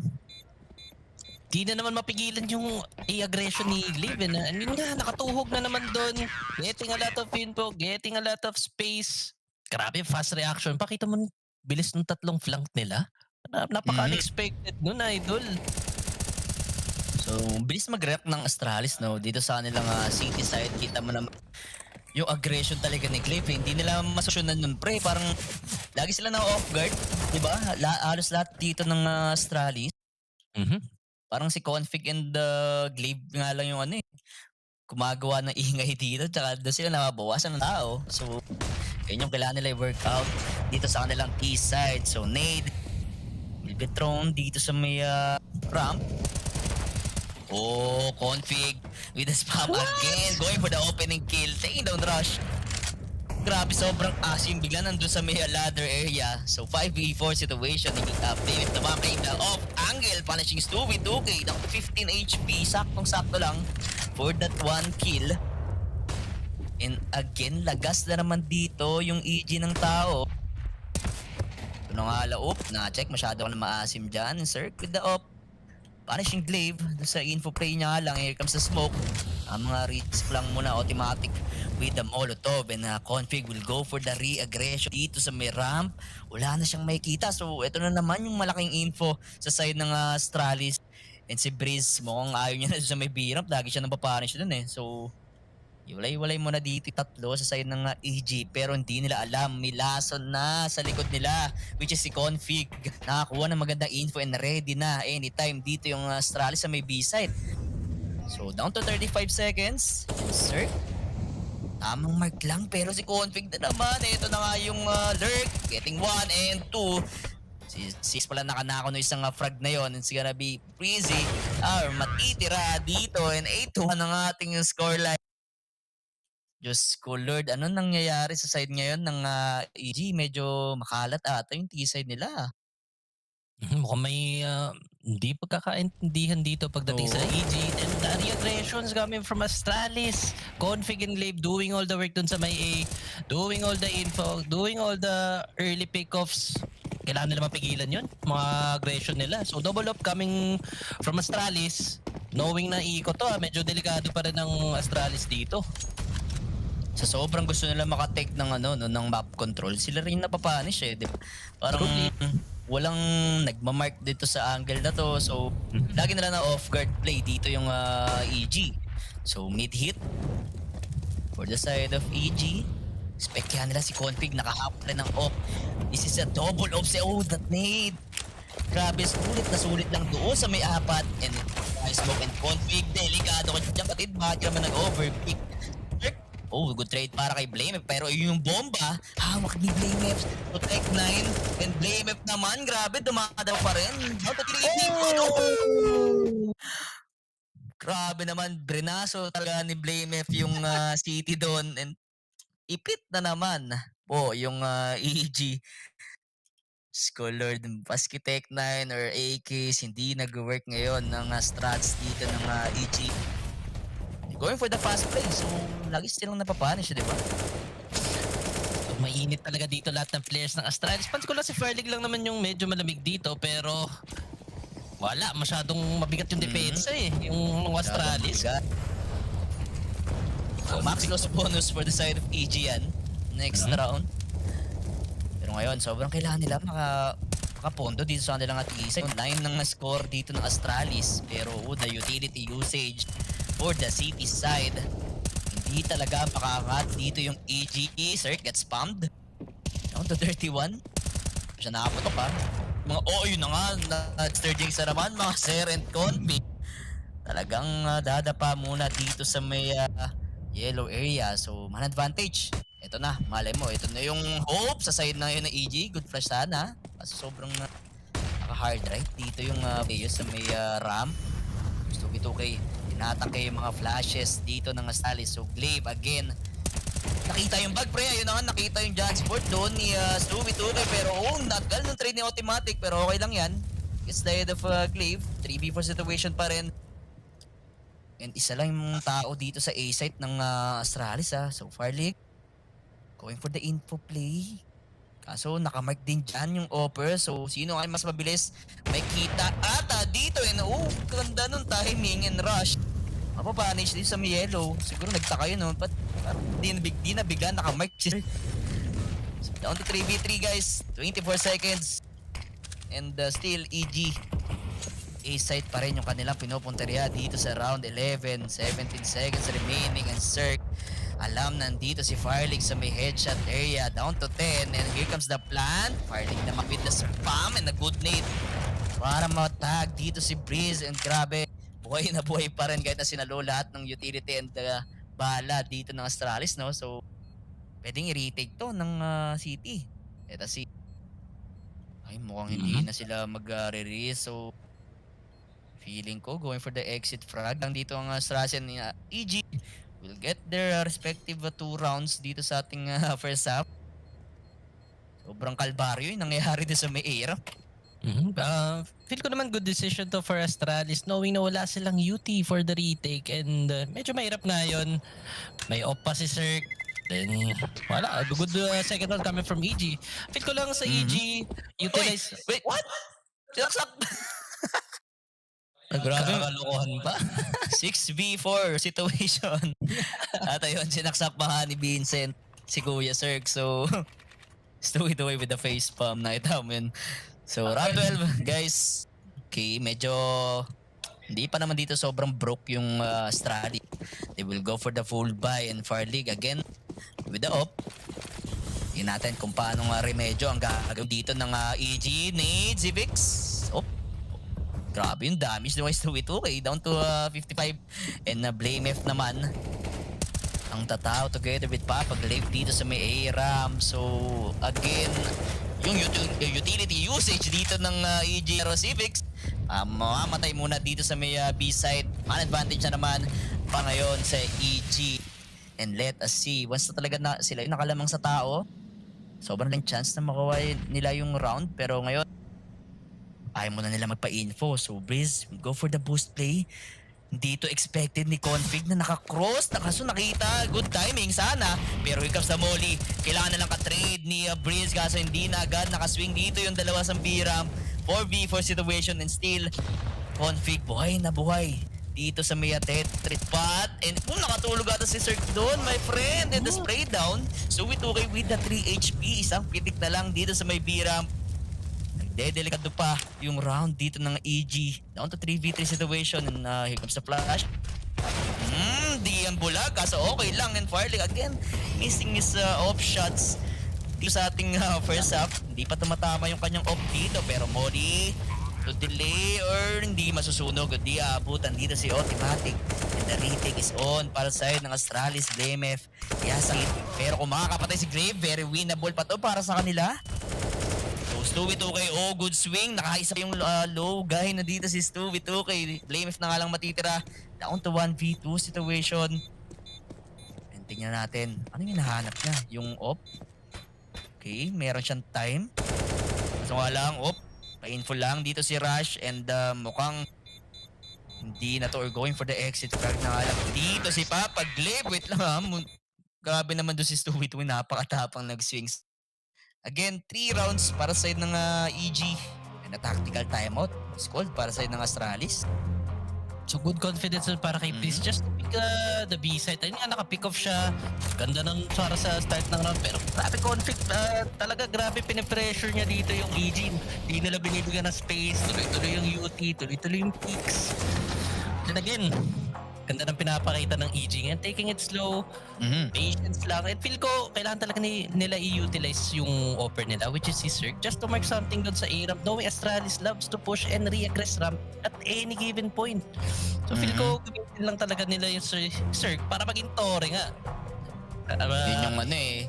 Di na naman mapigilan yung aggression ni Glaive. I mean nga, nakatuhog na naman doon. Getting a lot of info, getting a lot of space. Grabe, fast reaction. Pakita mo, bilis ng tatlong flank nila. Napaka-unexpected nun, idol. So, bilis mag-react ng Astralis, no? Dito sa kanilang city side, kita mo naman yung aggression talaga ni Glaive. Hindi nila masosyunan nun, pre. Parang lagi sila na off guard, di ba? Halos lahat dito ng Astralis. Parang si Config and Glaive nga lang yung gumagawa ng ingay dito. Tsaka doon sila nababawasan ng tao. So, yun yung kailangan nila i-work out dito sa kanilang east side. So, nade will be thrown dito sa may ramp. Oh, Config with the spam again. Going for the opening kill. Taking down Rush. Grabe, sobrang asim. Bigla nandun sa may ladder area. So, 5v4 situation. David naman playing the off angle. Punishing Stewie 2K. Down to 15 HP. Saktong-sakto lang for that one kill. And again, lagas na naman dito yung EG ng tao. Ito na nga laop. Na-check. Masyado ka na maasim dyan. Insert with the op. Punishing Glaive. Sa info play niya lang. Here comes the smoke. Ang mga risk lang muna automatic with the Molotov. And Config will go for the re-aggression dito sa may ramp. Wala na siyang makikita. So ito na naman yung malaking info sa side ng Astralis. And si Breeze, mukhang ayaw niya na sa may B-ramp. Lagi siya napapunish dun So iwalay-walay mo na dito tatlo sa side ng EG, pero hindi nila alam may lason na sa likod nila, which is si Config. Nakakuha ng magandang info and ready na anytime dito yung Astralis sa may B-side. So down to 35 seconds. Insert. Tamang mark lang, pero si Config na naman. Ito na nga yung lurk. Getting 1 and 2. Si pala nakanako no isang frag na yon. It's gonna be Breezy matitira dito and 8-1 ang ating scoreline. Diyos ko Lord, ano nangyayari sa side ngayon ng EG? Medyo makalat ata yung T-side nila. Mukhang may hindi pagkakaintindihan dito pagdating sa EG. And the reaggressions coming from Astralis. Config and Glaive doing all the work dun sa may A. Doing all the info. Doing all the early pickoffs. Kailangan nila mapigilan yun. Mga aggression nila. So double up coming from Astralis. Knowing na ikot to, medyo delikado pa rin ang Astralis dito. Sa sobrang gusto nila makatake ng ng map control, sila rin napapanish di ba? Parang walang nagmamark dito sa angle na to. So lagi nila na off guard play dito yung EG. So mid hit for the side of EG. Expect kaya nila si Config nakahapon rin ng off. This is a double off. Oh, that nade. Grabe, sulit lang doon sa may apat. And smoke and config. Delikado ka dyan, kapatid. Bakit ka naman nag-overpick? Oh, good trade para kay Blamef. Pero yung bomba, hawak ni Blamef. Protect 9. And Blamef naman, grabe, dumadaw pa rin. Grabe naman, brenaso talaga ni Blamef yung city doon. And ipit na naman po yung EG. Scholar, Basketech 9 or AKs, hindi nag-work ngayon ng strats dito ng EG. Going for the fast play, so lagi silang napapanish, di ba? So, mainit talaga dito lahat ng players ng Astralis. Pansin ko lang si FIL lang naman yung medyo malamig dito, pero wala, masyadong mabigat yung depensa yung mga Astralis. So, max loss bonus for the side of EG yan, next round. Pero ngayon, sobrang kailangan nila makapondo dito sa kanilang atisa. 9 ng score dito ng Astralis, pero the utility usage for the city side, hindi talaga makakat dito yung EG. Cirque gets spammed. Down to 31. Siya nakaputok pa. Yun na nga. Sturging sa naman. Mga Ser and Config. Talagang dadapa muna dito sa may yellow area. So, man advantage. Ito na. Malay mo. Ito na yung hope sa side na yun ng EG. Good flash sana. Kasi sobrang naka-hard right. Dito yung players sa may ramp. Gusto ito kay tinatake yung mga flashes dito ng Astralis. So Glaive again. Nakita yung bag pre. Ayun na nga, nakita yung Jansport doon ni Stewie Tukay. Pero natgal ng trade ni Automatic. Pero okay lang yan. It's the head of Glaive. 3v4 situation pa rin. And isa lang yung tao dito sa A-site ng Astralis So FIL going for the info play. Kaso nakamark din dyan yung offer. So sino ay mas mabilis may kita ata dito. And ganda nung timing and rush. Mapapanish din sa may yellow. Siguro nagtaka yun Ba't di nabigla nakamark siya. So, down to 3v3 guys. 24 seconds. And still EG A-site pa rin yung kanilang pinupunteriya dito sa round 11. 17 seconds remaining. And Cirque, alam nandito si FIL sa may headshot area. Down to 10. And here comes the plant. FIL na mapit na spam and a good nade para matag dito si Breeze. And grabe, buhay na buhay pa rin kahit na sinalo lahat ng utility and bala dito ng Astralis, no? So, pwedeng i-retake to ng City. Ito si mukhang hindi na sila mag-release. So, feeling ko going for the exit frag lang dito ang Astralis and EG will get their respective 2 rounds dito sa ating first half. Sobrang kalbaryo yung nangyayari din sa may era. Feel ko naman good decision to for Astralis knowing na wala silang UT for the retake and medyo mahirap nga yun. May off pa si Cirque. Then wala, good second round coming from EG. Feel ko lang sa EG utilize... Wait, what? Sinaksak! Grabe, kalokohan pa. 6v4 situation. At ayun, sinaksak pa ni Vincent si Kuya Cirque. So, stowed away with the face palm. Nakita mo yun. So, round 12, guys. Okay, medyo hindi pa naman dito sobrang broke yung strategy. They will go for the full buy and FIL again with the op. Tingnan natin kung paano remedyo ang gagawin dito ng EG. Nade, Zivix. Op. Grabe yung damage ni Wise 2v2 down to 55. And Blamef naman ang tataw together with Papa Glaive dito sa may A-Ram. So again, yung utility usage dito ng EG Civics, mamamatay muna dito sa may B-side. Man advantage na naman pa ngayon sa EG. And let us see, once na talaga sila yung nakalamang sa tao, sobrang lang chance na makuha nila yung round. Pero ngayon, ayaw mo na nila magpa-info. So Breeze, go for the boost play. Dito expected ni Config na naka-cross. Kaso nakita, good timing sana. Pero here comes the molly. Kailangan na lang ka-trade ni Breeze. Kaso hindi na agad nakaswing dito yung dalawa sa B-Ram. 4v4 situation and still Config buhay na buhay dito sa may Tetris spot. And nakatulog ata si Cirque doon, my friend. And the spray down. So we took with the 3 HP. Isang pitik na lang dito sa may B-Ram. Delikado pa yung round dito ng EG. Down to 3v3 situation and here comes the flash. Di ang bulag. Kaso okay lang and FIL again missing his off shots sa ating first half. Hindi pa tumatama yung kanyang off dito, pero Mori to delay or hindi masusunog. Hindi aabutan dito si Automatic. And the retake is on para sa side ng Astralis, BlameF. Yasang, pero kung makakapatay si Grave, very winnable pa to para sa kanila. Stewie 2K, oh good swing, nakaisa yung low guy na dito si Stewie 2K. BlameF na nga lang matitira, down to 1v2 situation. And tingnan natin, ano yung hinahanap niya? Yung op? Okay, meron siyang time. So nga lang, op, painful lang dito si Rush and mukhang hindi na to or going for the exit frag na nga lang. Dito si Papa Gleb, wait lang ha, grabe naman doon si Stewie 2K, napakatapang nag-swings. Again, 3 rounds para sa side ng EG and a tactical timeout is called para sa side ng Astralis. So good confidence para kay Please just pick the B side. Ayun nga, naka-pick off siya. Ganda ng para sa start ng round. Pero grabe conflict. Talaga grabe pinipressure niya dito yung EG. Hindi nila binibigyan ng space. Tuloy-tuloy yung UT. Tuloy-tuloy yung picks. Then again, ganda ng pinapakita ng EG ngayon. Taking it slow, patience lang. And feel ko, kailangan talaga nila i-utilize yung offer nila, which is si Cirque, just to mark something doon sa A-ramp. Knowing Astralis loves to push and re-aggress ramp at any given point. So feel ko, gamitin lang talaga nila yung Cirque para maging tore nga. Yun yung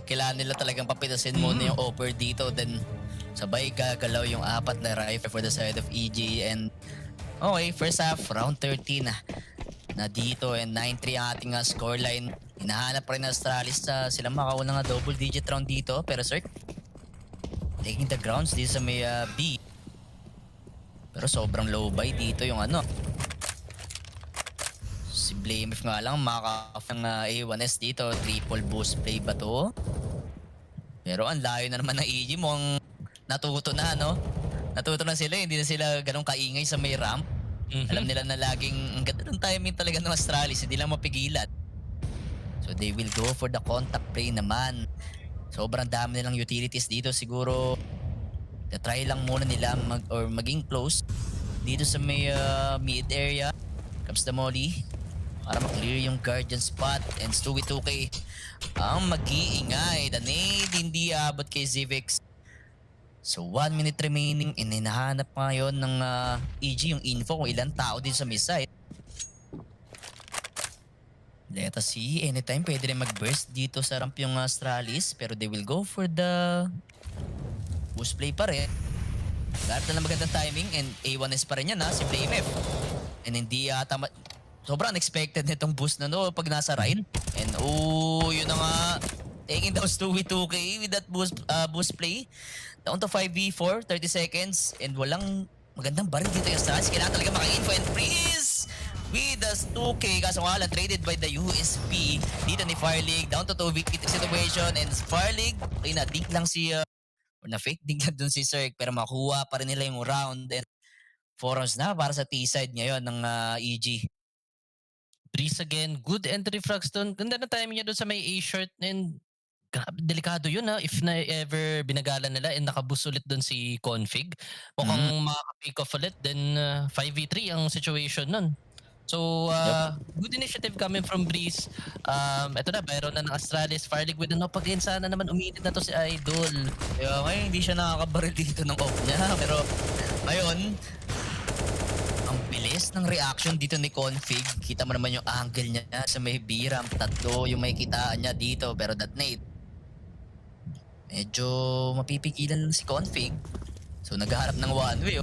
kailangan nila talagang papitasin muna yung offer dito. Then sabay gagalaw yung 4 na rifle for the side of EG. And okay, first half, round 13 na dito and 9-3 ang ating scoreline. Hinahanap pa rin na Astralis sila makauna nga double digit round dito. Pero Cirque taking the grounds dito sa may B. Pero sobrang low buy dito yung si BlameF nga lang makaka-off ng A1S dito. Triple boost play ba to? Pero ang layo na naman ng EG mo ang natuto na Natuto na sila, hindi na sila ganun kaingay sa may ramp. Alam nila na laging ang ganda ng timing talaga ng Astralis, hindi lang mapigilan. So they will go for the contact play naman. Sobrang dami nilang utilities dito. Siguro try lang muna nila maging close dito sa may mid area. Comes the molly para maklear yung guardian spot. And Stewie 2K ang mag-iingay. The nade hindi abot kay Zivix. So 1 minute remaining and hinahanap ngayon ng EG yung info kung ilang tao din sa mid-site. Let us see, anytime pwede rin mag-burst dito sa ramp yung Astralis, pero they will go for the boost play pa rin. Garap na lang magandang timing and A1S pa rin yan si BlameF. And hindi sobrang unexpected nitong boost na pag nasa right. And yun na nga, taking down Stewie 2K with that boost play. Down to 5v4, 30 seconds, and walang magandang baril dito yung Astralis. Kailangan talaga maka-info and freeze with the 2K. Kaso nga lang, traded by the USP. Dito ni FIL, down to 2v3 situation, and FIL, okay na, dig lang or na-fake dig lang dun si Cirque, pero makuha pa rin nila yung round. And 4 rounds na para sa T-side ngayon ng EG. Breeze again, good entry frags doon. Ganda na timing niya doon sa may A-short and delikado yun if na ever binagalan nila and nakaboost ulit doon si Config. Mukhang makaka-pick off ulit, then 5v3 ang situation nun. So, good initiative coming from Breeze. Ito na, bayron na ng Astralis. Firelig with an off again. Sana naman uminit na to si Idol. Kaya ngayon, hindi siya nakakabaril dito ng off niya. Pero ngayon, ang bilis ng reaction dito ni Config. Kita mo naman yung angle niya sa may B-ramp. 3 yung may kitaan niya dito. Pero that nade, medyo mapipigilan lang si Config. So naghaharap ng one way.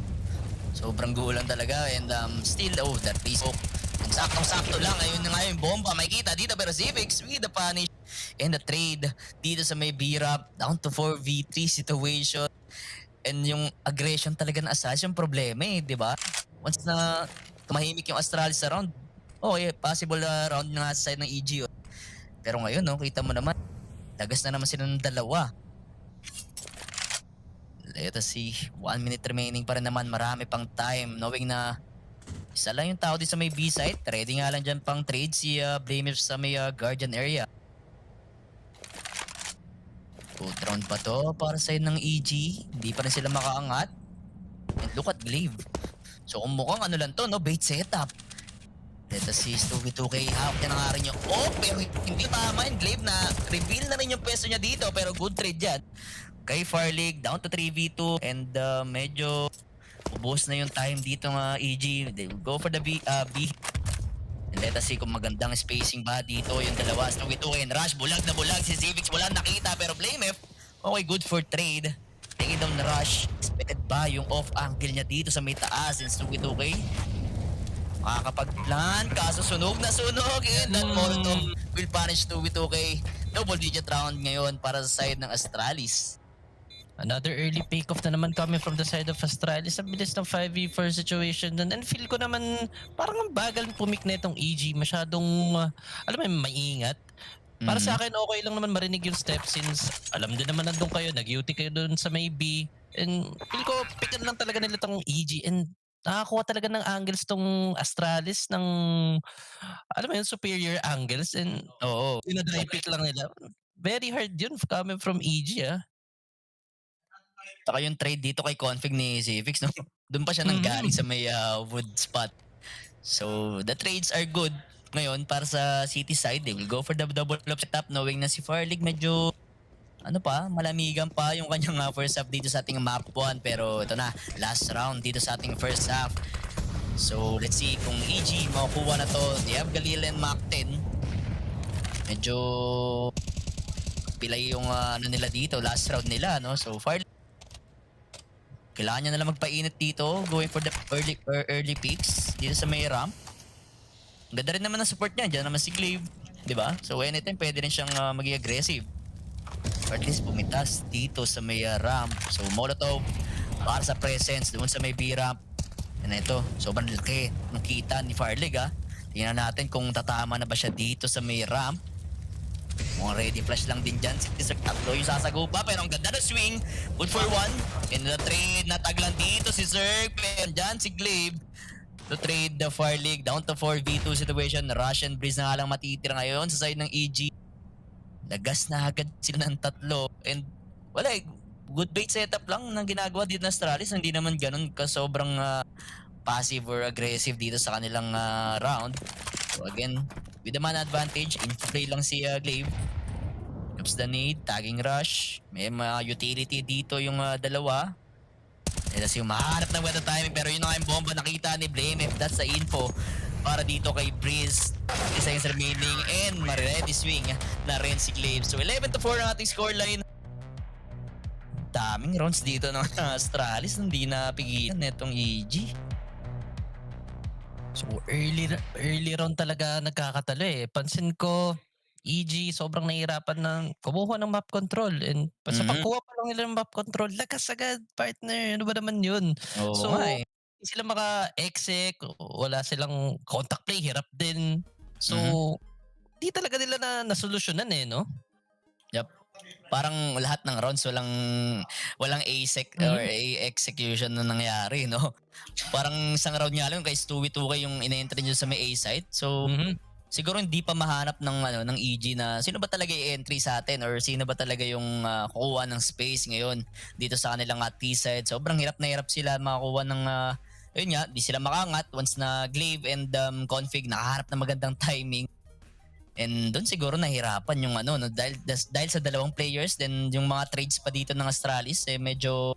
Sobrang gulang talaga. And still, that pre-smoke. Ang saktong-sakto lang. Ayun na nga yung bomba. May kita dito pero Zivix with the punish. And the trade dito sa may B-ramp. Down to 4v3 situation. And yung aggression talaga ng Astralis yung problema di ba? Once na tumahimik yung Astralis sa round, okay, possible round nga sa side ng EG. Pero ngayon, kita mo naman, dagas na naman sila ng dalawa. Let us see. 1 minute remaining pa rin naman. Marami pang time. Knowing na isa lang yung tao din sa may B-site. Ready nga lang dyan pang trade si BlameF sa may guardian area. Good round pa to para sa ng EG. Hindi pa rin sila makaangat. And look at Glaive. So kung mukhang lang to, bait setup. Ito si Stubby 2K, hawak niya na nga rin yung... Oh, pero hindi tama yung Glaive na reveal na rin yung pwesto niya dito, pero good trade yan. Kay Farlig, down to 3v2, and medyo ubos na yung time dito ng EG. They will go for the B. And let us see kung magandang spacing ba dito yung dalawa. Stubby 2K and Rush, bulag na bulag. Si Zivix wala nakita, pero Blame F, okay, good for trade. Tingin down na Rush. Expected ba yung off angle niya dito sa may taas? And Stubby 2K, makakapag-plan, kaso sunog na sunog, and that Molotov will punish 2v2K. Double digit round ngayon para sa side ng Astralis. Another early pick-off na naman coming from the side of Astralis. Ang bilis ng 5v4 situation dun. And feel ko naman parang ang bagal pumik na itong EG. Masyadong, alam mo, maingat. Para sa akin, okay lang naman marinig yung step since alam din naman nandun kayo, nag-UT kayo dun sa may B. And feel ko, pick lang talaga nila itong EG. And nakakuha talaga ng angles tong Astralis ng, alam mo yun, superior angles. And dry pick lang nila. Very hard yun coming from EG, ah. Saka yung trade dito kay config ni Zivix, no? Doon pa siya nanggaling sa may wood spot. So, the trades are good ngayon para sa city side. They will go for the double flop setup knowing na si Farlig medyo malamigan pa yung kanyang first half dito sa ating map 1. Pero ito na, last round dito sa ating first half. So, let's see kung EG makukuha na to. They have Galil and Mach 10. Medyo pilay yung nila dito, last round nila, no? So, Farlig, kailangan niya nalang magpainit dito, going for the early picks dito sa may ramp. Ang ganda rin naman ng support niya, dyan naman si Glaive, di ba? So anytime pwede rin siyang maging aggressive. Or at least pumitas dito sa may ramp. So Molotov para sa presence doon sa may B ramp. And ito, sobrang laki ng kita ni Farlig, ha. Tingnan natin kung tatama na ba siya dito sa may ramp. Mga ready flash lang din dyan. Tatlo yung sasagupa, pero ang ganda na swing. Good for one. In the trade, nataglan dito si Zerg. Pero dyan si Glaive to trade the Farlig down to 4v2 situation. Rush and Breeze na nga lang matitira ngayon sa side ng EG. Nagas na agad sila ng tatlo. And wala, good bait setup lang ng ginagawa dito na Astralis. Hindi naman ganun kasobrang passive or aggressive dito sa kanilang round. So again, with the man advantage, in play lang si Glaive. Oops, the need, tagging Rush. May mga utility dito yung dalawa. Kasi yung mahanap ng weather timing, pero yun nga yung bomba nakita ni Blame F. That's the info para dito kay Breeze. 3 seconds remaining and ma-ready swing na rin si Glaive. So 11-4 ang ating scoreline. Daming rounds dito ng Astralis, hindi napigilan netong EG. So early round talaga nagkakatalo eh. Pansin ko, EG sobrang nahihirapan ng kumuha ng map control. And sa pagkuha pa lang nila ng map control, lakas agad, partner. Ano ba naman yun? So, hindi sila maka-exec, wala silang contact play, hirap din. So, di talaga nila nasolusyonan eh, no? Yep. Parang lahat ng rounds walang A-sec or A-execution na nangyari, no? Parang isang round nga lang kay Stewie 2K yung ina-entry nyo sa may A-site. So, siguro hindi pa mahanap ng EG na sino ba talaga i-entry sa atin or sino ba talaga yung kukuha ng space ngayon dito sa kanilang T-side. Sobrang hirap na hirap sila makakuha ng yun nga, di sila makangat once na Glaive and config nakaharap ng magandang timing. And doon siguro nahirapan yung no, dahil sa dalawang players, then yung mga trades pa dito ng Astralis medyo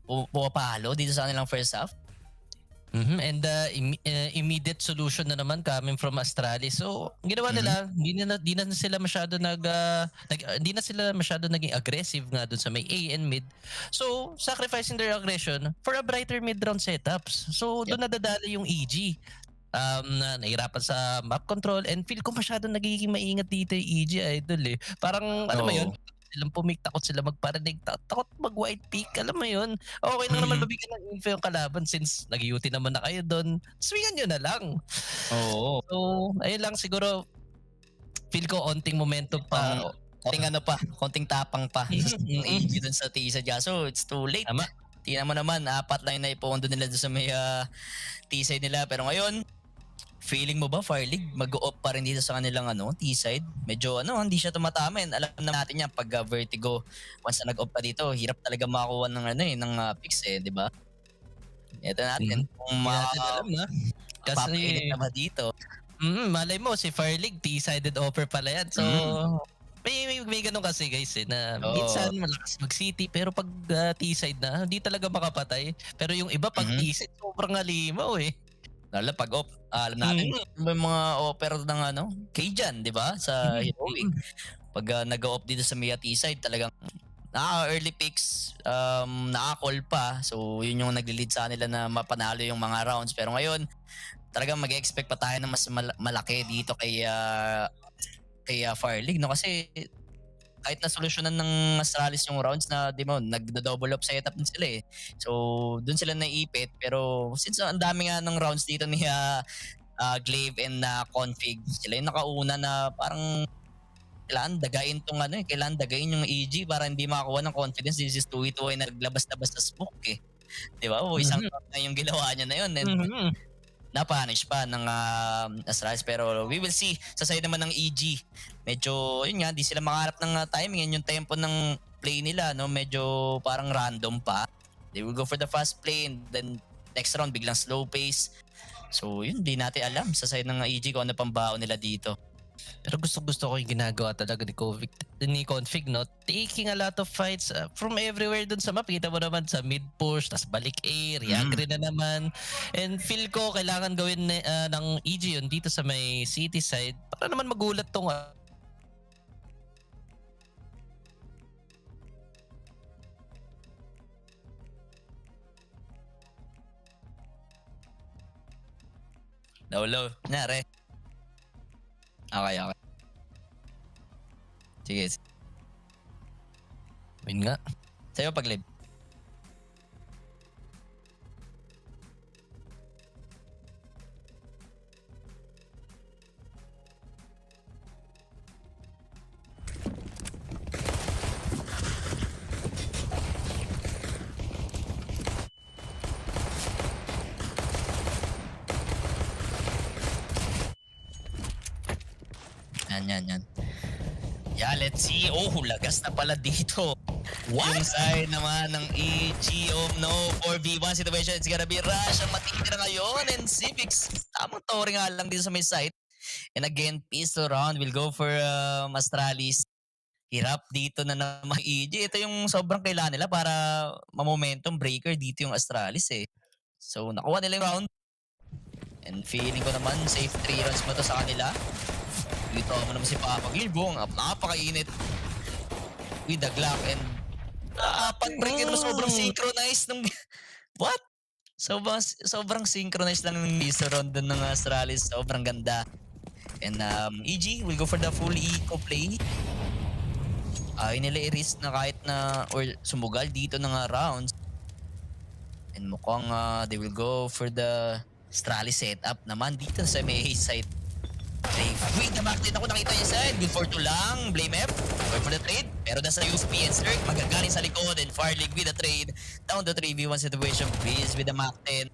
pumapalo dito sa kanilang first half. And immediate solution na naman coming from Astralis. So, ginawa nila, hindi na sila masyado naging aggressive nga doon sa may A and mid. So, sacrificing their aggression for a brighter mid-round setups. So, doon nadadali yung EG. Nahirapan sa map control and feel ko masyado nagiging maingat dito yung EG, idol eh. Parang, alam mo yun, silang takot sila magparinig, takot mag-white peak, alam mo yun. Okay lang naman mabigyan ng info yung kalaban since nag-UT naman na kayo doon. Swingan nyo na lang. So, ayun lang siguro, feel ko onting momentum pa. Konting tapang pa. Yung EG dun sa T-side. So, it's too late. Tingnan mo naman, 4 lang yung naipondo nila dun sa may T-side nila. Pero ngayon, feeling mo ba, Farlig, mag-o-off pa rin dito sa kanilang T-side? Medyo hindi siya tumatamin. Alam na natin yan pag vertigo, once na nag-off pa dito, hirap talaga makakuha ng ng picks di ba? Ito natin. Kung Papainit na ba dito? Malay mo, si Fireleague, T-sided offer pala yan. So, may ganun kasi guys na minsan malakas mag-city pero pag T-side na, hindi talaga makapatay. Pero yung iba pag T-side, sobrang halimaw eh. Lalo pag alam natin, may mga offer ng Cajun, di ba? Sa Heroic. Pag nag-off dito sa Mia T-side, talagang early picks, naka-call pa. So, yun yung nagli-lead sa nila na mapanalo yung mga rounds. Pero ngayon, talagang mag-expect pa tayo na mas malaki dito kay FIL, no? Kasi kahit na solusyonan ng Astralis yung rounds na di mo nag-double up setup din sila eh. So doon sila naipit, pero since ang dami nga ng rounds dito ni Glaive and Config, sila yung nakauna na parang kailangan dagain yung EG para hindi makakuha ng confidence. This is 2v2 ay naglabas-labas sa smoke eh. Di ba? Isang round na yung ginawa niya na yun. And napanish pa ng Astralis, pero we will see sa side naman ng EG. Medyo yun nga, di sila makaharap ng timing. Yan yung tempo ng play nila, no? Medyo parang random pa. They will go for the fast play and then next round biglang slow pace. So yun, di natin alam sa side ng EG kung ano pang baon nila dito. Pero gusto ko yung ginagawa talaga ni Config, no? Taking a lot of fights from everywhere dun sa map. Kita mo naman sa mid push, tas balik A, re-agree na naman. And feel ko kailangan gawin ng EG yun dito sa may city side para naman magulat tong Low. Nare. Okay. Sige. Win nga. Sa'yo pag-live. Yan. Yeah, let's see. Lagas na pala dito. What? Yung side naman ng EG no 4v1 situation. It's gonna be rush. Ang matindi na ngayon. And Civics, tamang tore nga lang dito sa may side. And again, pistol round will go for Astralis. Hirap dito na naman EG. Ito yung sobrang kailangan nila para ma-momentum breaker dito yung Astralis eh. So, nakuha nila yung round. And feeling ko naman, safe 3 rounds mo to sa kanila. Dito mo naman si Papa Gilbong. Napakainit. With the Glock and pag-breaker mo sobrang synchronized ng... What? Sobrang synchronized lang ng pistol round dun ng Astralis. Sobrang ganda. And EG will go for the full eco play. Ayaw nila i-risk na kahit na or sumugal dito ng rounds. And mukhang they will go for the Astralis setup naman dito sa may side. Wait, the back ako nakita niya side. Good for 2 lang. Blame F. Going for the trade. Pero nasa USP and Sturk. Magagaling sa likod. And Farlig with the trade. Down to 3v1 situation. Breeze with the Mach 10.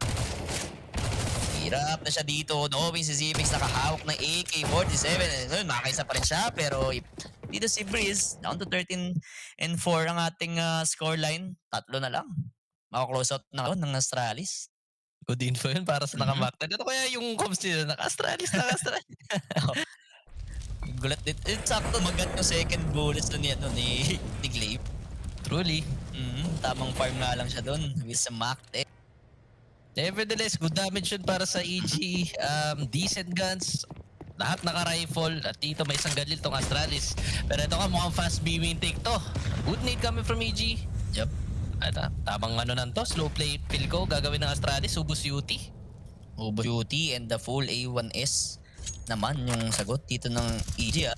Hirap na siya dito. Knowing si Civics nakahawak ng AK-47. And makakaisa pa rin siya. Pero dito si Breeze. Down to 13 and 4 ang ating scoreline. 3 na lang. Maka-close out na ng Astralis. Good info yun para sa nakamakta. Ito kaya yung comms nila, naka-Astralis. Gulat din. Sakto magat yung second bullets ni Glaive. Truly. Tamang farm nga lang siya doon with some Mach 10. Nevertheless, good damage yun para sa EG. Decent guns. Lahat naka-rifle. At dito may isang galil tong Astralis. Pero ito ka mukhang fast B-win take to. Good nade coming from EG. Yup. Tamang nanto, slow play feel ko gagawin ng Astralis, ubos UT. Ubos UT and the full A1S naman yung sagot dito ng EG.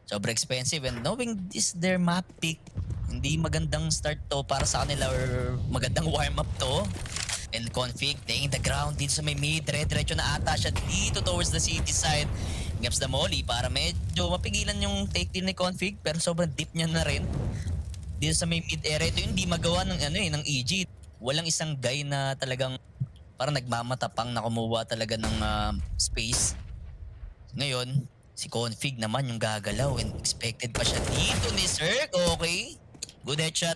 Sobrang expensive and knowing this their map pick, hindi magandang start to para sa kanila or magandang warm up to. And Config taking the ground dito sa may mid, diretso na ata siya dito towards the city side. Gaps the molly para medyo mapigilan yung take din ni Config, pero sobrang deep niya na rin. Dito sa may mid area, ito yung hindi magawa ng ng EG. Walang isang guy na talagang parang nagmamatapang na kumuha talaga ng space. Ngayon, si Config naman yung gagalaw and expected pa siya dito ni Cirque. Okay. Good headshot.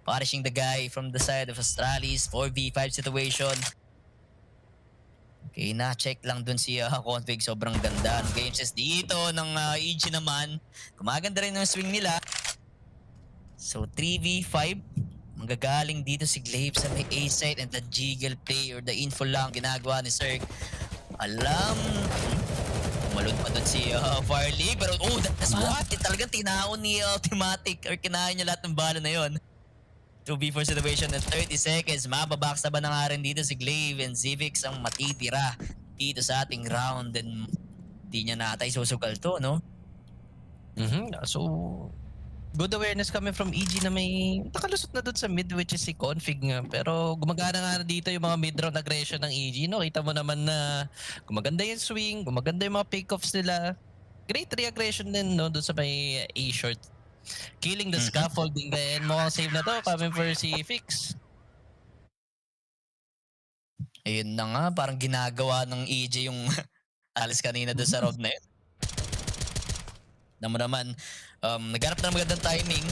Punishing the guy from the side of Astralis. 4v5 situation. Okay, na-check lang dun si Config. Sobrang ganda. Ang game says dito ng EG naman. Gumaganda rin yung swing nila. So 3v5. Manggagaling dito si Glaive sa may A-side and the jiggle play or the info lang ginagawa ni Sir. Alam. Malun pa dun si Farley. Pero that's what? Talagang tinaon ni Automatic or kinain niya lahat ng bala na yon. 2v4 situation at 30 seconds. Mababaksa ba na nga rin dito si Glaive and Zivix ang matitira dito sa ating round. And di niya natay susugal to, no? So, good awareness coming from EG na may nakalusot na doon sa mid which is si Config nga. Pero gumagana nga dito yung mga mid-round aggression ng EG, no? Kita mo naman na gumaganda yung swing, gumaganda yung mga pick-offs nila. Great re-aggression din, no? Doon sa may A-short. Killing the scaffolding and mukhang save na to coming for si Fix. Ayun na nga, parang ginagawa ng EJ yung alis kanina doon sa round na yun. Naman naman, naghanap na ng magandang timing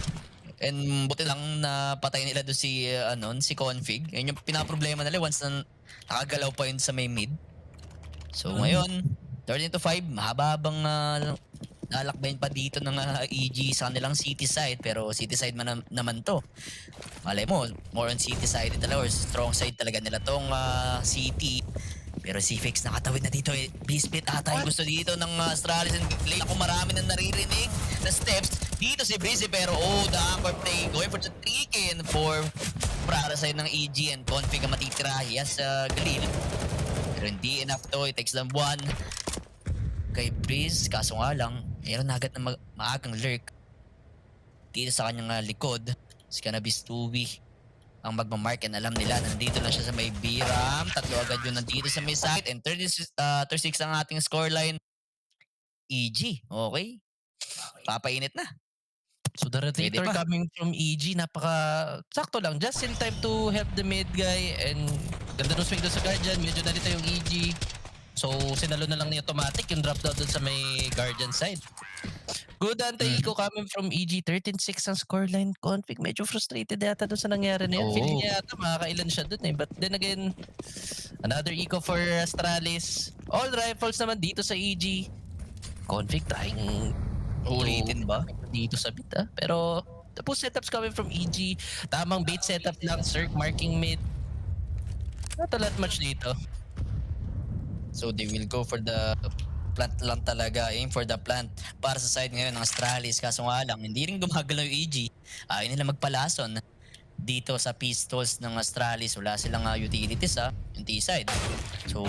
and buti lang na patay nila doon si Config. Ayun yung pinaproblema nila once na nakagalaw pa yun sa may mid. So ngayon, 13-5, mahaba-habang lalakbayin pa dito ng EG sa kanilang city side, pero city side naman to. Malay mo, more on city side talaga or strong side talaga nila tong city. Pero si Fix nakatawid na dito eh. B-split ata yung gusto dito ng Astralis and Glaive. Ako marami nang naririnig na steps dito si Breezy, pero the anchor play going for the 3K and 4 para side ng EG and Config ang matitira. Yes, Galil. Pero hindi enough to. It takes them 1 kay Breeze, kaso nga lang mayroon na agad na maagang lurk dito sa kanyang likod. Si Cannabis 2V ang magmamark and alam nila nandito lang siya sa may B-Ram. Tatlo agad yun nandito sa may site and 36 ang ating scoreline. EG, okay, papainit na. So the rotator coming from EG, sakto lang, just in time to help the mid guy and ganda ng swing doon sa Guardian. Medyo narito yung EG. So, sinalo na lang ni Automatic yung drop down dun sa may Guardian side. Good anti-eco coming from EG. 13-6 ang scoreline. Config medyo frustrated yata dun sa nangyari na yun. Feeling niya yata makakailan siya dun eh. But then again, another eco for Astralis. All rifles naman dito sa EG. Config trying ulitin ba? Dito sa bit Pero the push setups coming from EG. Tamang bait setup lang. Circ marking mid. Not a lot much dito. So they will go for the plant lang talaga. Aim for the plant para sa side ngayon ng Astralis. Kaso nga lang, hindi rin gumagalaw yung EG. Ayaw nila magpalason dito sa pistols ng Astralis. Wala silang utilities yung T-side. So,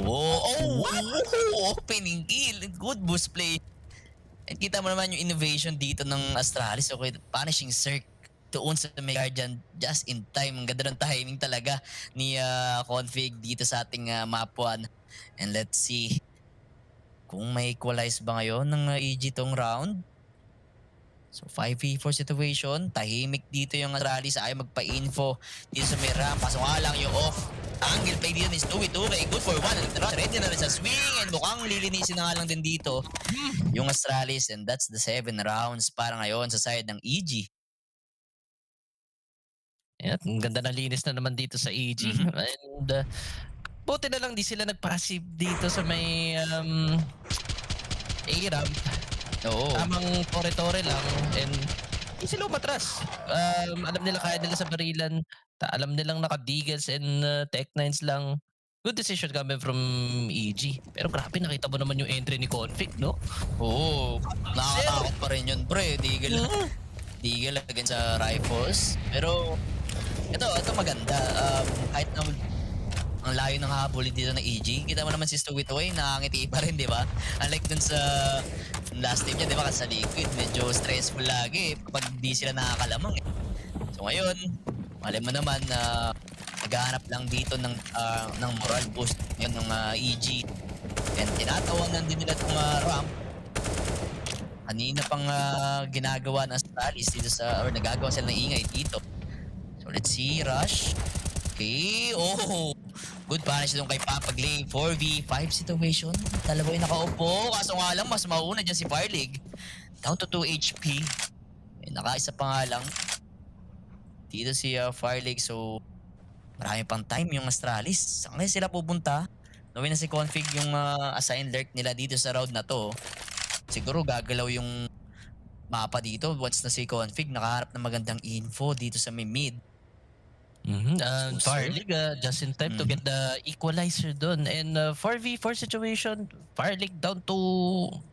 opening kill. Good boost play. And kita mo naman yung innovation dito ng Astralis. Okay, punishing Cirque doon sa may Guardian just in time. Ang ganda ng timing talaga ni Config dito sa ating map 1. And let's see kung may equalize ba ngayon ng EG tong round. So 5v4 situation. Tahimik dito yung Astralis. Ayaw magpa-info dito sa may ramp. Pasok nga lang yung off. Angle play dito is 2v2. Good for 1. Ready na rin sa swing. And mukhang lilinisin na nga lang din dito yung Astralis. And that's the 7 rounds para ngayon sa side ng EG. Yeah, ang ganda na linis na naman dito sa EG. And buti na lang di sila nag-passive dito sa may A-ramp. Tamang tore-tore lang and di sila umatras. Alam nila kaya nila sa barilan. Alam nilang naka-deagles and tech-9s lang. Good decision coming from EG. Pero grabe, nakita mo naman yung entry ni Config, no? Oo, nakakatakot pa rin yun, pre. Deagle against sa rifles. Pero ito maganda. Kahit na ang layo ng habol dito ng EG, kita mo naman si Stowitoy, nakangiti pa rin, di ba? Unlike dun sa last team niya, di ba? Kasi sa Liquid, medyo stressful lagi kapag di sila nakakalamang. So ngayon, malay mo naman na naghahanap lang dito ng moral boost ngayon ng EG. And tinatawanan din nila itong ramp. Kanina pang ginagawa ng Astralis dito or nagagawa sila ng ingay dito. So let's see, rush. Okay, good punish doon kay Papa Glaive. 4v5 situation. Dalawa yung nakaupo. Kaso nga lang, mas mauna dyan si Farlig. Down to 2 HP. Nakaisa pa nga lang. Dito si Farlig. So, marami pang time yung Astralis. Saan ngayon sila pupunta? Knowing na si Config yung assign lurk nila dito sa round na to, siguro gagalaw yung mapa dito once na si Config nakaharap ng magandang info dito sa may mid. Fire League just in time to get the equalizer dun. And 4v4 situation, Fire League down to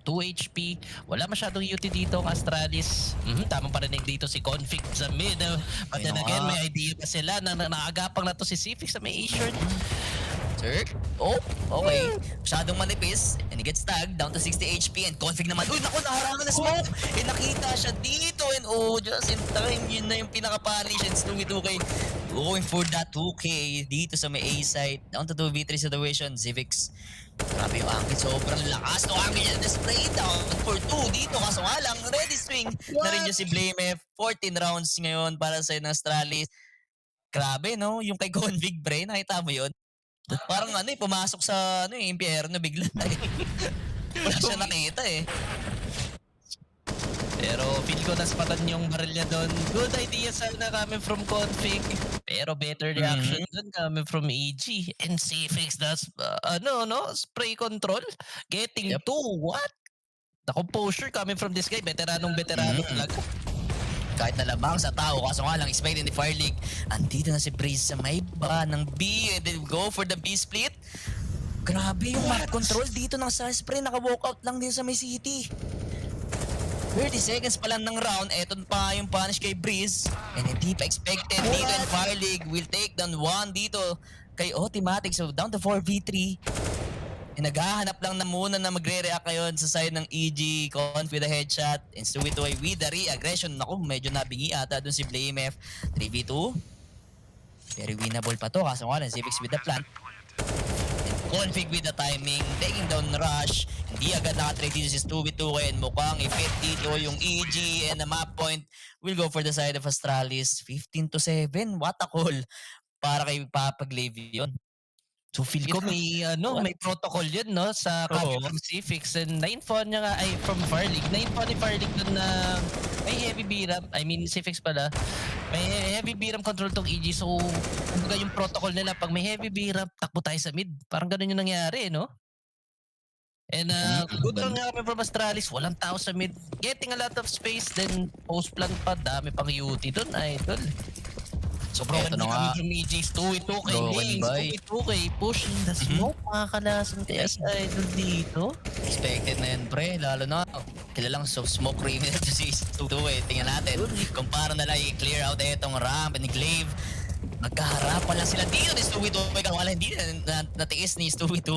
2 HP. Wala masyadong UT dito ang Astralis. Tamang parinig dito si Config sa mid. But then again, may idea pa sila na naagapang na to si Cifix sa may A-shirt. Sir? Oh, okay. Masyadong manipis. And he gets tagged down to 60 HP. And Config naman. Uy, naku, naharangan na smoke. Eh, nakita siya dito. And just in time, yun na yung pinaka-punish. And Stewie 2K going for that 2K dito sa may A side. Down to 2v3 situation. Zivix. Grabe yung angkin. Sobrang lakas. No angkin niya display. Down for 2 dito. Kaso nga lang, ready swing na rin yung si Blame. 14 rounds ngayon para sa Astralis. Grabe, no? Yung kay Config, Bre. Nakita mo yun? Parang pumasok sa impyerno bigla. Wala siya nakita eh. Pero feel ko naspatan yung baril niya doon. Good idea sana coming from Config. Pero better reaction doon coming from EG. And Cifix does, spray control. Getting 2, what? The composure coming from this guy. Veteranong talaga. Kahit na lamang sa tao, kaso nga lang expected ni Fire League. Andito na si Breeze sa may ba ng B and then go for the B split. Grabe yung map control dito ng sa spray. Naka-walkout lang din sa may city. 30 seconds pa lang ng round. Eto pa yung punish kay Breeze. And hindi pa expected dito. And Fire League will take down 1 dito kay Automatic. So down to 4v3. And naghahanap lang na muna na magre-react ngayon sa side ng EG. Conf with a headshot. And Stewie 2 with the re-aggression. Naku, medyo nabingi ata dun si BlameF. 3v2. Very winnable pa to. Kaso nga lang, Civix with the plant. And Config with the timing. Taking down rush. Hindi agad nakatrade dito si Stewie 2. And mukhang i-fit dito yung EG. And the map point will go for the side of Astralis. 15-7. What a call. Para kay Papaglave yun. So feel ko may protocol yun no sa coming from Cifix and na-info niya nga ay from Fire League. Na-info ni Fire League dun na may heavy B-RAM, I mean Cifix pala. May heavy B-RAM control tong EG so kumbaga yung protocol nila pag may heavy B-RAM takbo tayo sa mid. Parang ganun yung nangyari no. And good lang nga kami from Astralis, walang tao sa mid. Getting a lot of space then post plant pa, dami pang UT dun idol. Sobrang ito na nga. From EG's 2v2K lanes, 2v2K pushing the smoke. Makakalasan kaya sa idol dito. Expected na yan, pre. Lalo na, kilalang smoke criminal to si 2 eh. Tingnan natin kung paano nila i-clear out itong ramp and Glaive. Magkaharapan lang sila dito ni Stewie 2. Wala hindi natiis ni Stewie 2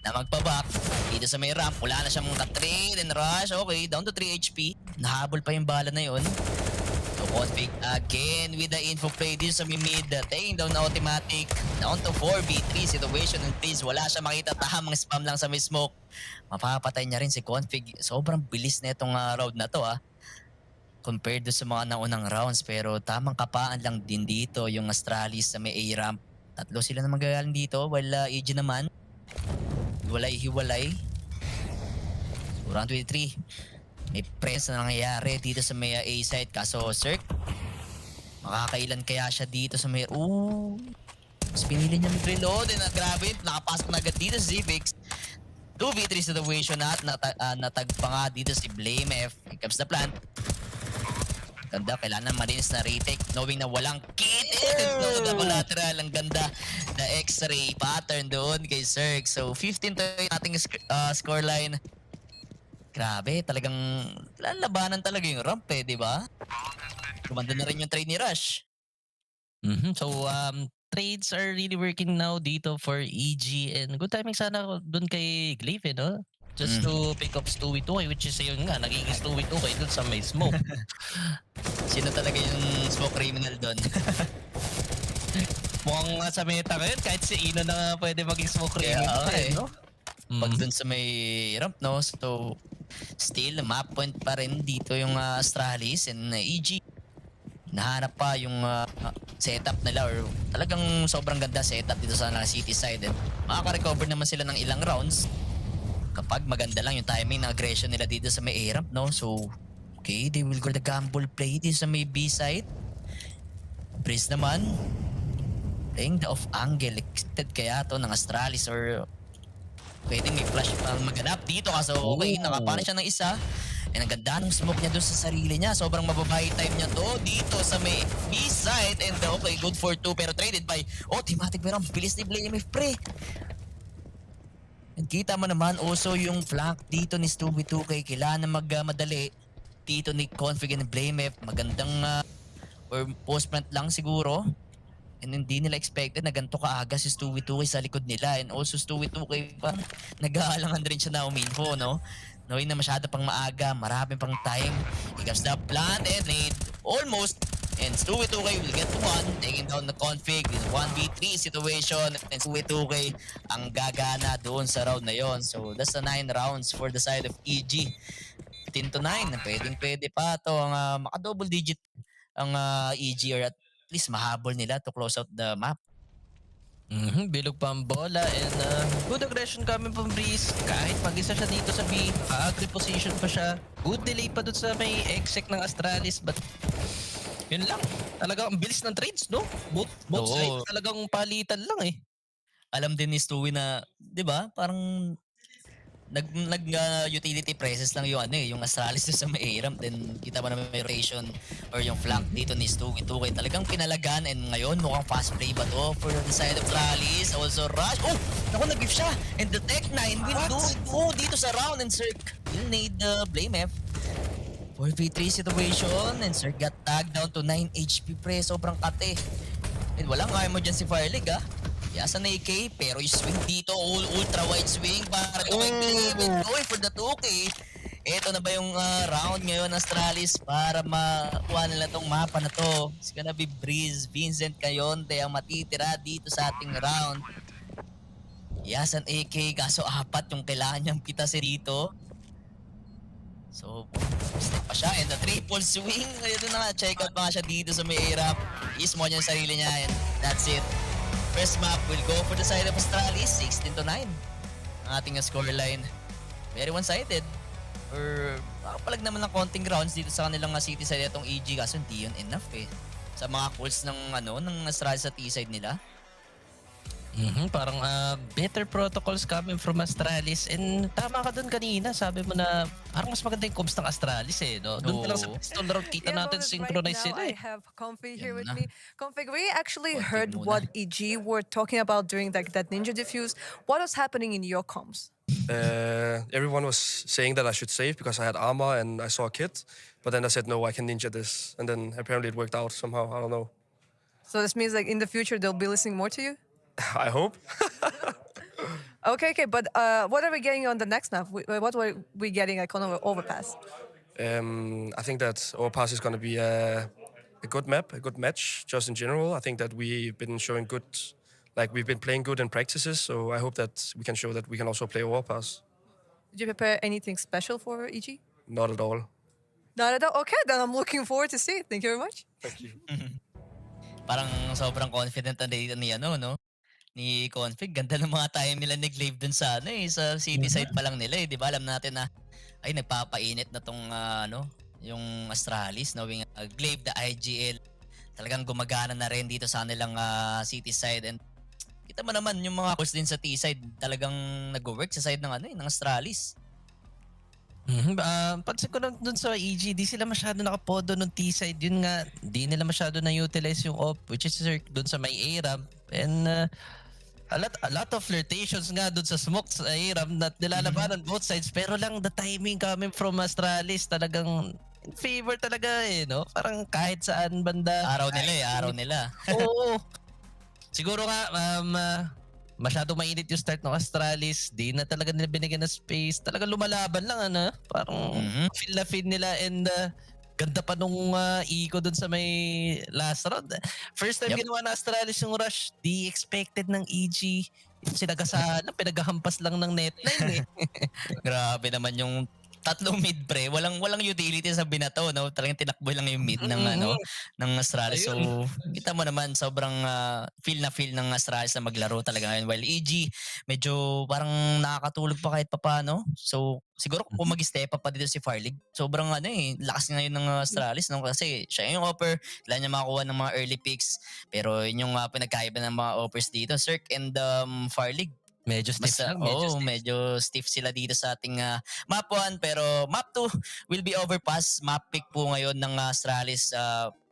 na magpaback. Dito sa may ramp, wala na siyang trade and rush. Okay, down to 3 HP. Nahabol pa yung bala na yun. So Config again with the info play dito sa mid. Taking down na Automatic. Down to 4v3 situation and please wala siya makita. Tamang spam lang sa may smoke. Mapapatay niya rin si Config. Sobrang bilis na itong round na to compared do sa mga naunang rounds. Pero tamang kapaan lang din dito yung Astralis sa may A-ramp. Tatlo sila na magagaling dito while EG naman hiwalay. So round 23. May press na nangyayari dito sa may A side. Kaso Cirque, makakailan kaya siya dito sa may... Mas pinili niya mag-reload. Grabe, nakapasok na agad dito si Zivix. 2v3 situation at natag pa nga dito si BlameF. Here comes the plant. Ganda, kailangan malinis na retake knowing na walang kit. No, the collateral, ang ganda. The X-ray pattern doon kay Cirque. So 15-8 ating scoreline. Grabe, talagang lalabanan talaga yung ramp di ba? Kumanda na rin yung trade ni Rush. So, trades are really working now dito for EG and good timing sana doon kay Glaive, no? Just to pick up Stewie 2 which is yun nga, nagiging Stewie 2 doon sa may smoke. Sino talaga yung smoke criminal doon? Mukhang sa meta ngayon, kahit si Ino na pwede maging smoke criminal, no? Pag dun sa may ramp, no? So, still, map point pa rin dito yung Astralis and EG. Nahanap pa yung setup nila or talagang sobrang ganda setup dito sa city side. And makaka-recover naman sila ng ilang rounds kapag maganda lang yung timing ng aggression nila dito sa may A-ramp, no? So, okay, they will go the gamble play dito sa may B side. Breeze naman, playing the off angle. Expected kaya to ng Astralis or pwedeng may flash pa maganap dito kaso okay, nakapana siya ng isa. And ang ganda ng smoke niya doon sa sarili niya. Sobrang mababay time niya to dito sa may B-side. And okay, good for 2 pero traded by Automatic. Pero ang bilis ni Blamef, pre. And kita mo naman also yung flank dito ni Stewie 2K. Kailangan magmadali dito ni Config and Blamef. Magandang or post-plant lang siguro. And hindi nila expected na ganito kaaga si Stewie 2K sa likod nila. And also Stewie 2K pa nag-aalangan rin siya na uminfo, no? Knowing na masyado pang maaga, marami pang time. He comes the plant and lead almost. And Stewie 2K will get one, taking down the Config in 1v3 situation. And Stewie 2K ang gagana doon sa round na yon. So that's the 9 rounds for the side of EG. 10 to 9, pwede pa ito ang maka-double digit ang EG or at least mahabol nila to close out the map. Bilog pa ang bola and good aggression coming from Breeze. Kahit mag-isa siya dito sa B, ka-agree position pa siya. Good delay pa dun sa may exec ng Astralis but yun lang. Talagang ang bilis ng trades, no? Both sides talagang palitan lang eh. Alam din ni Stewie na, di ba, parang utility prices lang yung yung Astralis sa may ramp. Then kita mo naman may rotation or yung flank dito ni Stewie 2K talagang pinalagan. And ngayon mukhang fast play ba to for the side of Astralis. Also rush. Oh! Naku, nag-gift siya. And the Tech 9 will do dito sa round. And Cirque will need Blamef. 4v3 situation. And Cirque got tagged down to 9 HP pre. Sobrang kate. And walang kaya mo dyan si Firelig Yasa na AK, pero yung swing dito, ultra wide swing para to kay Blamef, going for the 2K. Ito na ba yung round ngayon, Astralis, para makuha nila tong mapa na to. It's gonna be Breeze, Vincent Cayonte ang matitira dito sa ating round. Yasan AK, kaso 4 yung kailangan niyang pitasin dito. So, step pa siya, and the triple swing. Ito na nga, check out pa nga siya dito sa may A-Rap. Ismo niya yung sarili niya, and that's it. First map will go for the side of Astralis, 16 to 9. Ang ating scoreline. Very one-sided. Or makapalag naman ng konting rounds dito sa kanilang city side itong EG kaso hindi yun enough sa mga calls ng ng Astralis sa T-side nila. Parang better protocols coming from Astralis and tama ka dun kanina, sabi mo na parang mas maganda yung comms ng Astralis no? Doon pa lang sa pistol round kita natin synchronize sila I have Config here with me. Config, we actually heard what EG were talking about during that Ninja Diffuse. What was happening in your comms? Everyone was saying that I should save because I had armor and I saw a kit. But then I said, no, I can ninja this. And then apparently it worked out somehow. I don't know. So this means like in the future they'll be listening more to you? I hope. Okay, but what are we getting on the next map? What were we getting on Overpass? I think that Overpass is going to be a good map, a good match, just in general. I think that we've been showing good, we've been playing good in practices, so I hope that we can show that we can also play Overpass. Did you prepare anything special for EG? Not at all. Not at all? Okay, then I'm looking forward to see it. Thank you very much. Thank you. Parang sobrang confident na dito ni ni Config. Ganda ng mga time nila nag-glaive dun sa sa city side pa lang nila di ba? Alam natin na ay nagpapainit na tong yung Astralis knowing glaive the IGL. Talagang gumagana na rin dito sa nilang city side and kita mo naman yung mga calls din sa T-side talagang nag-work sa side ng ng Astralis. Pansin ko lang dun sa EG, di sila masyado nakapodo ng T-side. Yun nga, di nila masyado na-utilize yung op, which is dun sa may A-ramp. And a lot of flirtations nga dun sa smoke sa A-ramp na nilalabanan both sides. Pero lang the timing coming from Astralis talagang in favor talaga no? Parang kahit saan banda. Araw nila Oo. Siguro nga, masyadong mainit yung start ng Astralis. Di na talaga nila binigyan ng space. Talaga lumalaban lang, Parang feel na feel nila and ganda pa nung eco dun sa may last round. First time ginawa na Astralis yung rush. Di expected ng EG. Sinagasahan lang, pinaghahampas lang ng netline Grabe naman yung tatlong mid pre, walang utility sa binato talagang tinakbo lang yung mid ng ng Astralis. So kita mo naman sobrang feel ng Astralis na maglaro talaga ngayon while EG medyo parang nakakatulog pa kahit papaano. So siguro kung mag-step up pa dito si Firelig, sobrang lakas ngayon ng Astralis kasi siya yung offer, kailangan niya makakuha ng mga early picks pero yun yung pinagkaiba ng mga offers dito, Cirque and Firelig. Medyo stiff medyo stiff sila dito sa ating map 1 pero map 2 will be overpass. Map pick po ngayon ng Astralis.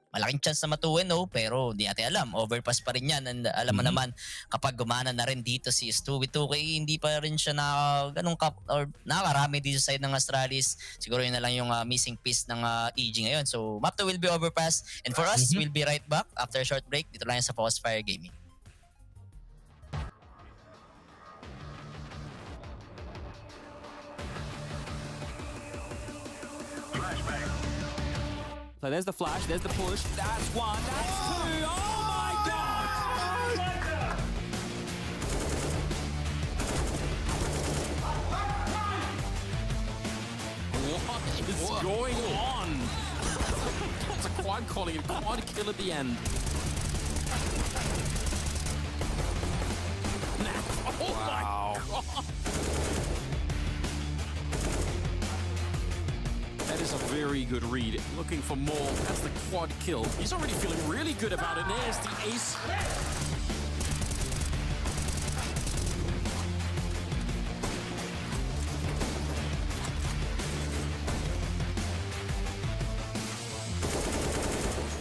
Malaking chance na matuwin pero di natin alam. Overpass pa rin yan and alam mo naman kapag gumana na rin dito si Stu with 2K hindi pa rin siya nakakarami dito sa side ng Astralis. Siguro yun na lang yung missing piece ng EG ngayon. So map 2 will be overpass and for us we'll be right back after a short break dito lang sa Fire Gaming. So there's the flash, there's the push. That's one, that's two. Oh my god! What is going on? It's a quad calling it quad kill at the end. Oh my god! That is a very good read. Looking for more. That's the quad kill. He's already feeling really good about it. There's the ace.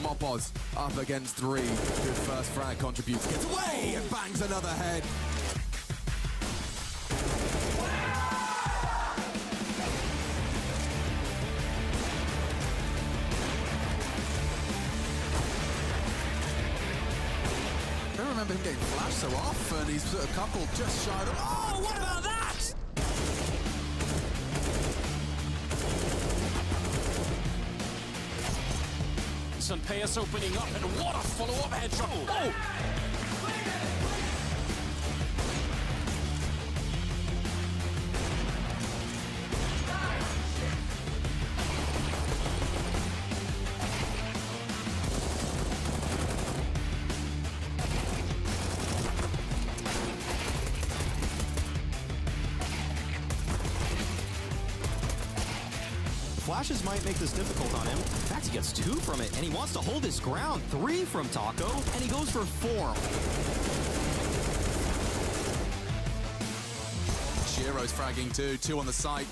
Mopos up against 3. Good first frag contributes. Gets away and bangs another head. I don't remember him getting flashed so often. He's a couple just shy of... Oh, what about that? Sunpayas opening up, and what a follow-up headshot. Oh! Flashes might make this difficult on him. In fact, he gets 2 from it, and he wants to hold his ground. 3 from Taco, and he goes for 4. Shiro's fragging too. 2 on the site.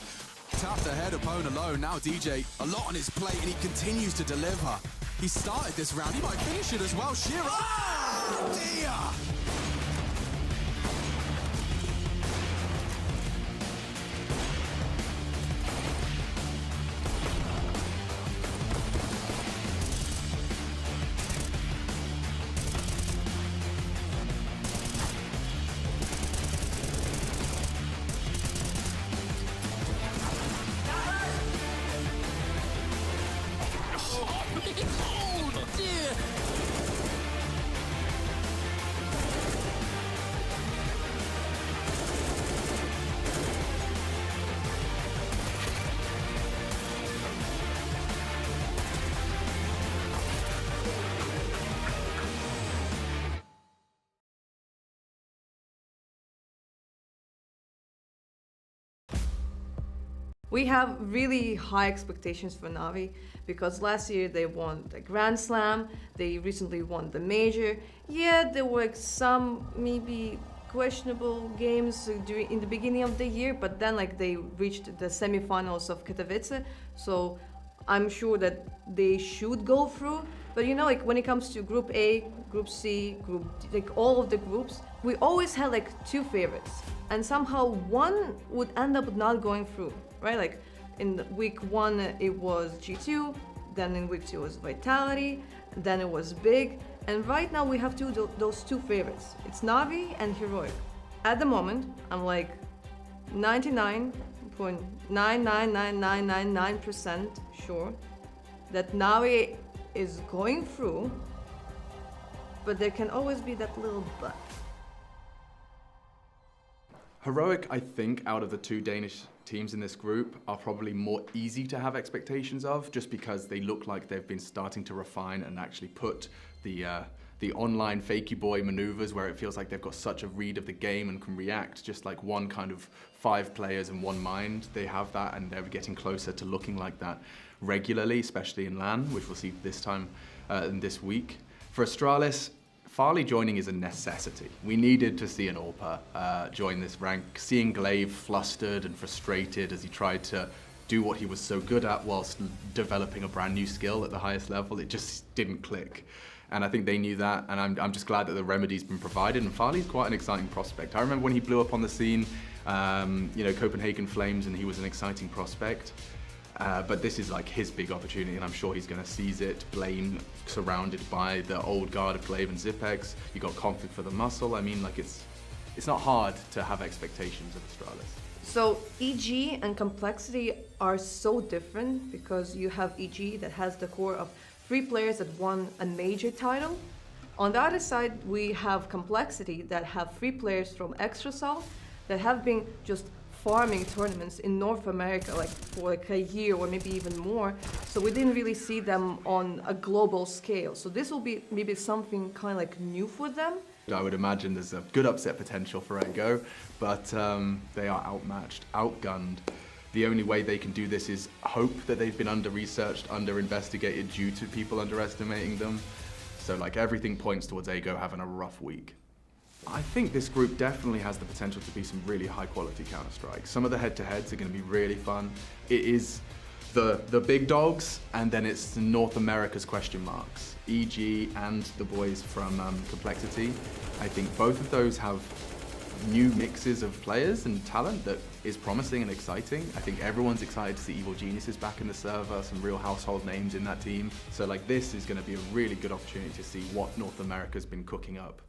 Tapped ahead, opponent alone. Now DJ, a lot on his plate, and he continues to deliver. He started this round. He might finish it as well. Shiro! Oh, dear! We have really high expectations for Navi because last year they won the Grand Slam, they recently won the Major. Yeah, there were some maybe questionable games in the beginning of the year, but then they reached the semifinals of Katowice, so I'm sure that they should go through. But when it comes to Group A, Group C, Group D, all of the groups, we always had 2 favorites, and somehow one would end up not going through. Right, in week 1 it was G2, then in week 2 it was Vitality, then it was Big, and right now we have those 2 favorites. It's Navi and Heroic. At the moment, I'm 99.999999% sure that Navi is going through, but there can always be that little but. Heroic, I think, out of the 2 Danish teams in this group are probably more easy to have expectations of, just because they look like they've been starting to refine and actually put the online fakey boy maneuvers where it feels like they've got such a read of the game and can react just like one kind of 5 players in one mind. They have that, and they're getting closer to looking like that regularly, especially in LAN, which we'll see this time in this week. For Astralis, Farley joining is a necessity. We needed to see an AWPer join this rank. Seeing Glaive flustered and frustrated as he tried to do what he was so good at whilst developing a brand new skill at the highest level, it just didn't click. And I think they knew that, and I'm just glad that the remedy's been provided, and Farley's quite an exciting prospect. I remember when he blew up on the scene, Copenhagen Flames, and he was an exciting prospect. But this is like his big opportunity, and I'm sure he's going to seize it. Blame surrounded by the old guard of Glaive and Zipex. You got conflict for the muscle. I mean, like it's not hard to have expectations of Astralis. So EG and Complexity are so different because you have EG that has the core of 3 players that won a major title. On the other side, we have Complexity that have 3 players from Extrasol that have been just farming tournaments in North America like for like a year or maybe even more. So we didn't really see them on a global scale. So this will be maybe something kind of like new for them. I would imagine there's a good upset potential for Ego, but they are outmatched, outgunned. The only way they can do this is hope that they've been under-researched, under-investigated due to people underestimating them. So like everything points towards Ego having a rough week. I think this group definitely has the potential to be some really high-quality Counter-Strike. Some of the head-to-heads are going to be really fun. It is the big dogs, and then it's North America's question marks. EG and the boys from Complexity. I think both of those have new mixes of players and talent that is promising and exciting. I think everyone's excited to see Evil Geniuses back in the server, some real household names in that team. So like this is going to be a really good opportunity to see what North America's been cooking up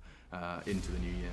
into the new year.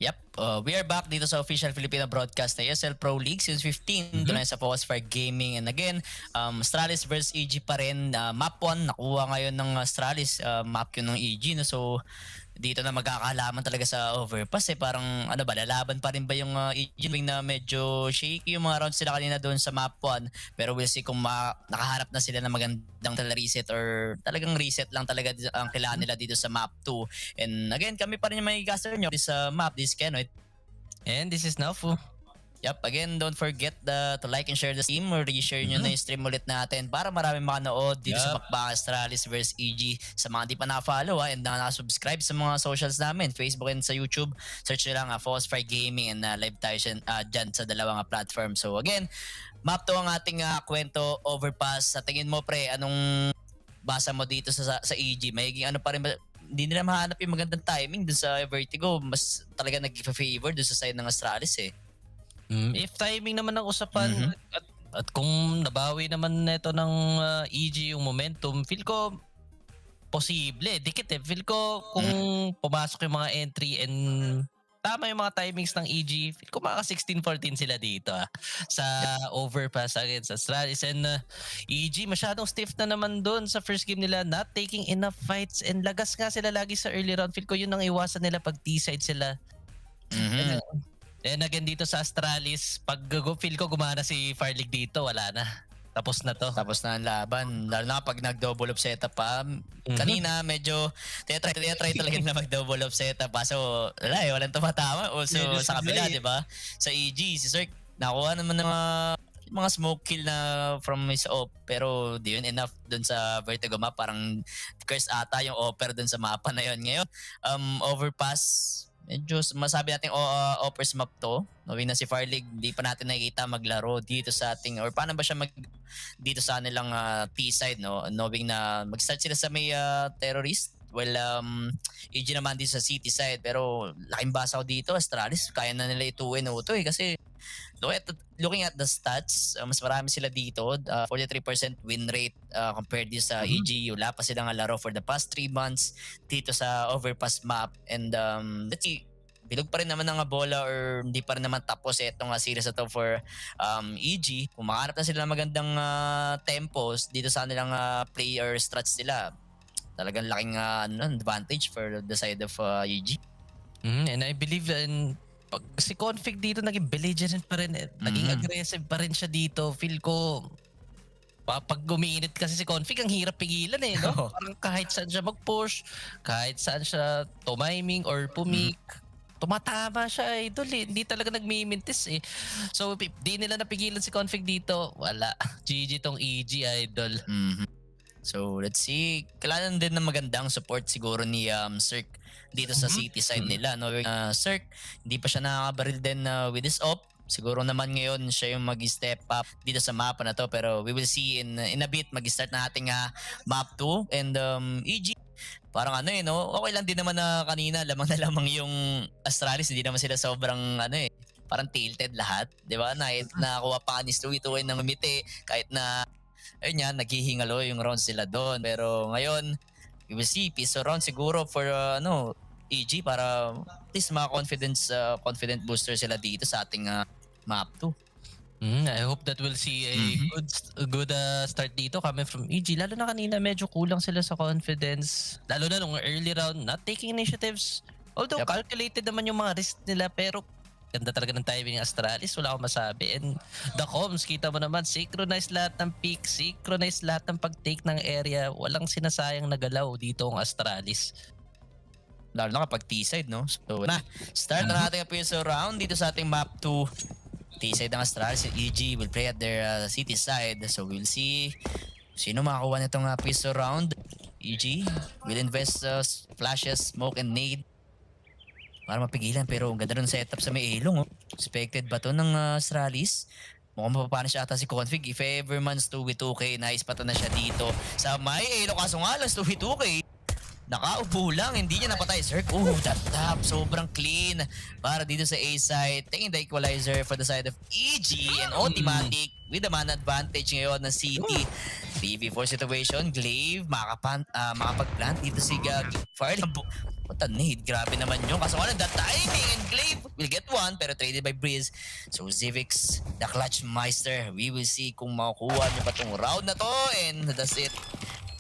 Yep, we are back dito sa official Filipino broadcast ng ESL Pro League since 15. Doon sa Focus Fire Gaming. And again, Astralis versus EG pa rin. Map 1, nakuha ngayon ng Astralis. Map yun ng EG. No? So, dito na magkakalaman talaga sa overpass. Parang, ano ba, lalaban pa rin ba yung EG na medyo shaky yung mga rounds sila kanina doon sa map 1. Pero we'll see kung nakaharap na sila ng magandang reset or talagang reset lang talaga ang kailangan nila dito sa map 2. And again, kami pa rin yung may gaster nyo this map, this Kenoid. And this is Nafu. Yep, again, don't forget to like and share the stream or reshare nyo na yung stream ulit natin para marami makanood dito sa Bakbang Astralis vs EG. Sa mga di pa na-follow and na-subscribe sa mga socials namin, Facebook and sa YouTube, search nyo lang Focus Fire Gaming and live tayo dyan sa dalawang platform. So again, map to ang ating kwento overpass. Sa tingin mo pre, anong basa mo dito sa EG? Mayiging ano pa rin ba? Hindi nila mahanap yung magandang timing dun sa Vertigo. Mas talaga nag-favor dun sa side ng Astralis If timing naman ang usapan at kung nabawi naman neto ng EG yung momentum, feel ko posible. Dikit Feel ko kung pumasok yung mga entry and tama yung mga timings ng EG, feel ko maka 16-14 sila dito sa overpass against Astralis. And EG masyadong stiff na naman doon sa first game nila, not taking enough fights and lagas nga sila lagi sa early round. Feel ko yun ang iwasan nila pag T-side sila. And again dito sa Astralis, pag feel ko gumana si Farlig dito, wala na. Tapos na to. Tapos na ang laban. Lalo na pag nag-double up setup pa. Kanina medyo try talaga na mag-double up setup pa. So wala walang tumatama. Also sa kabila, di ba? Sa EG, si Zerk nakuha naman ng mga smoke kill na from his op. Pero di yun enough dun sa Vertigo map. Parang curse ata yung offer dun sa mapa na yun. Ngayon, overpass, medyo masabi natin offers map to. Knowing na si Farlig, hindi pa natin nakikita maglaro dito sa ating, or paano ba siya dito sa nilang T-side, no? Knowing na mag-start sila sa may terrorist. Well, EG naman din sa city side. Pero laking basa ko dito, Astralis, kaya na nila ituwin o ito kasi looking at the stats, mas marami sila dito. 43% win rate compared din sa EG. Wala pa silang laro for the past 3 months dito sa overpass map. And let's see, bilog pa rin naman ng bola or hindi pa rin naman tapos itong series na to for EG. Kung makahanap na sila ng magandang tempos dito sa nilang play or strats nila, talagang laking advantage for the side of EG. And I believe in si Config dito naging belligerent pa rin. Naging aggressive pa rin siya dito. Feel ko pag guminit kasi si Config, ang hirap pigilan no? Parang kahit saan siya mag-push, kahit saan siya tumiming or pumik, tumatama siya, idol Hindi talaga nagmimintis So, di nila napigilan si Config dito, wala. GG tong EG, idol. So, let's see. Kailangan din ng magandang support siguro ni Cirque dito sa city side nila. No? Cirque, hindi pa siya nakakabaril din with his op. Siguro naman ngayon siya yung mag-step up dito sa mapa na to. Pero we will see in a bit. Mag-start na ating map 2. And EG, parang no? Okay lang din naman na kanina lamang na lamang yung Astralis. Hindi naman sila sobrang parang tilted lahat. Di ba? Nakakuha pa ni Stewie Tuwin ng mimiti. Kahit na ayun yan, naghihingalo yung rounds sila doon. Pero ngayon, we will see. Piece round siguro for EG para at least mga confident booster sila dito sa ating map 2. I hope that we'll see a good start dito coming from EG. Lalo na kanina medyo kulang sila sa confidence. Lalo na nung early round, not taking initiatives. Although calculated naman yung mga risk nila, pero ganda talaga ng timing ng Astralis, wala akong masabi. And the comms, kita mo naman, synchronized lahat ng pick, synchronized lahat ng pag-take ng area. Walang sinasayang na galaw dito ang Astralis. Lalo na kapag T-side, no? So, start na natin ang piso round dito sa ating map 2. T-side ng Astralis, EG will play at their city side. So we'll see sino makakuha nitong piso round. EG will invest flashes, smoke, and nade para mapigilan, pero ang ganda rin setup sa may ilong. Expected ba to ng Astralis? Mukhang mapapana siya ata si Config. If ever man 2v2k, nice pa to na siya dito sa may ilong. Kaso nga lang 2v2k, nakaupo lang, hindi niya napatay. Zerk, tap, sobrang clean para dito sa A side. Taking the equalizer for the side of EG and automatic with the man advantage ngayon ng City. 3v4 situation, Glaive, makapag-plant dito si Farley. What a need, grabe naman yun. Kaso wala, that timing, and Glaive will get one, pero traded by Breeze. So Zivix, the clutch meister. We will see kung makukuha niyo pa itong round na to, and that's it.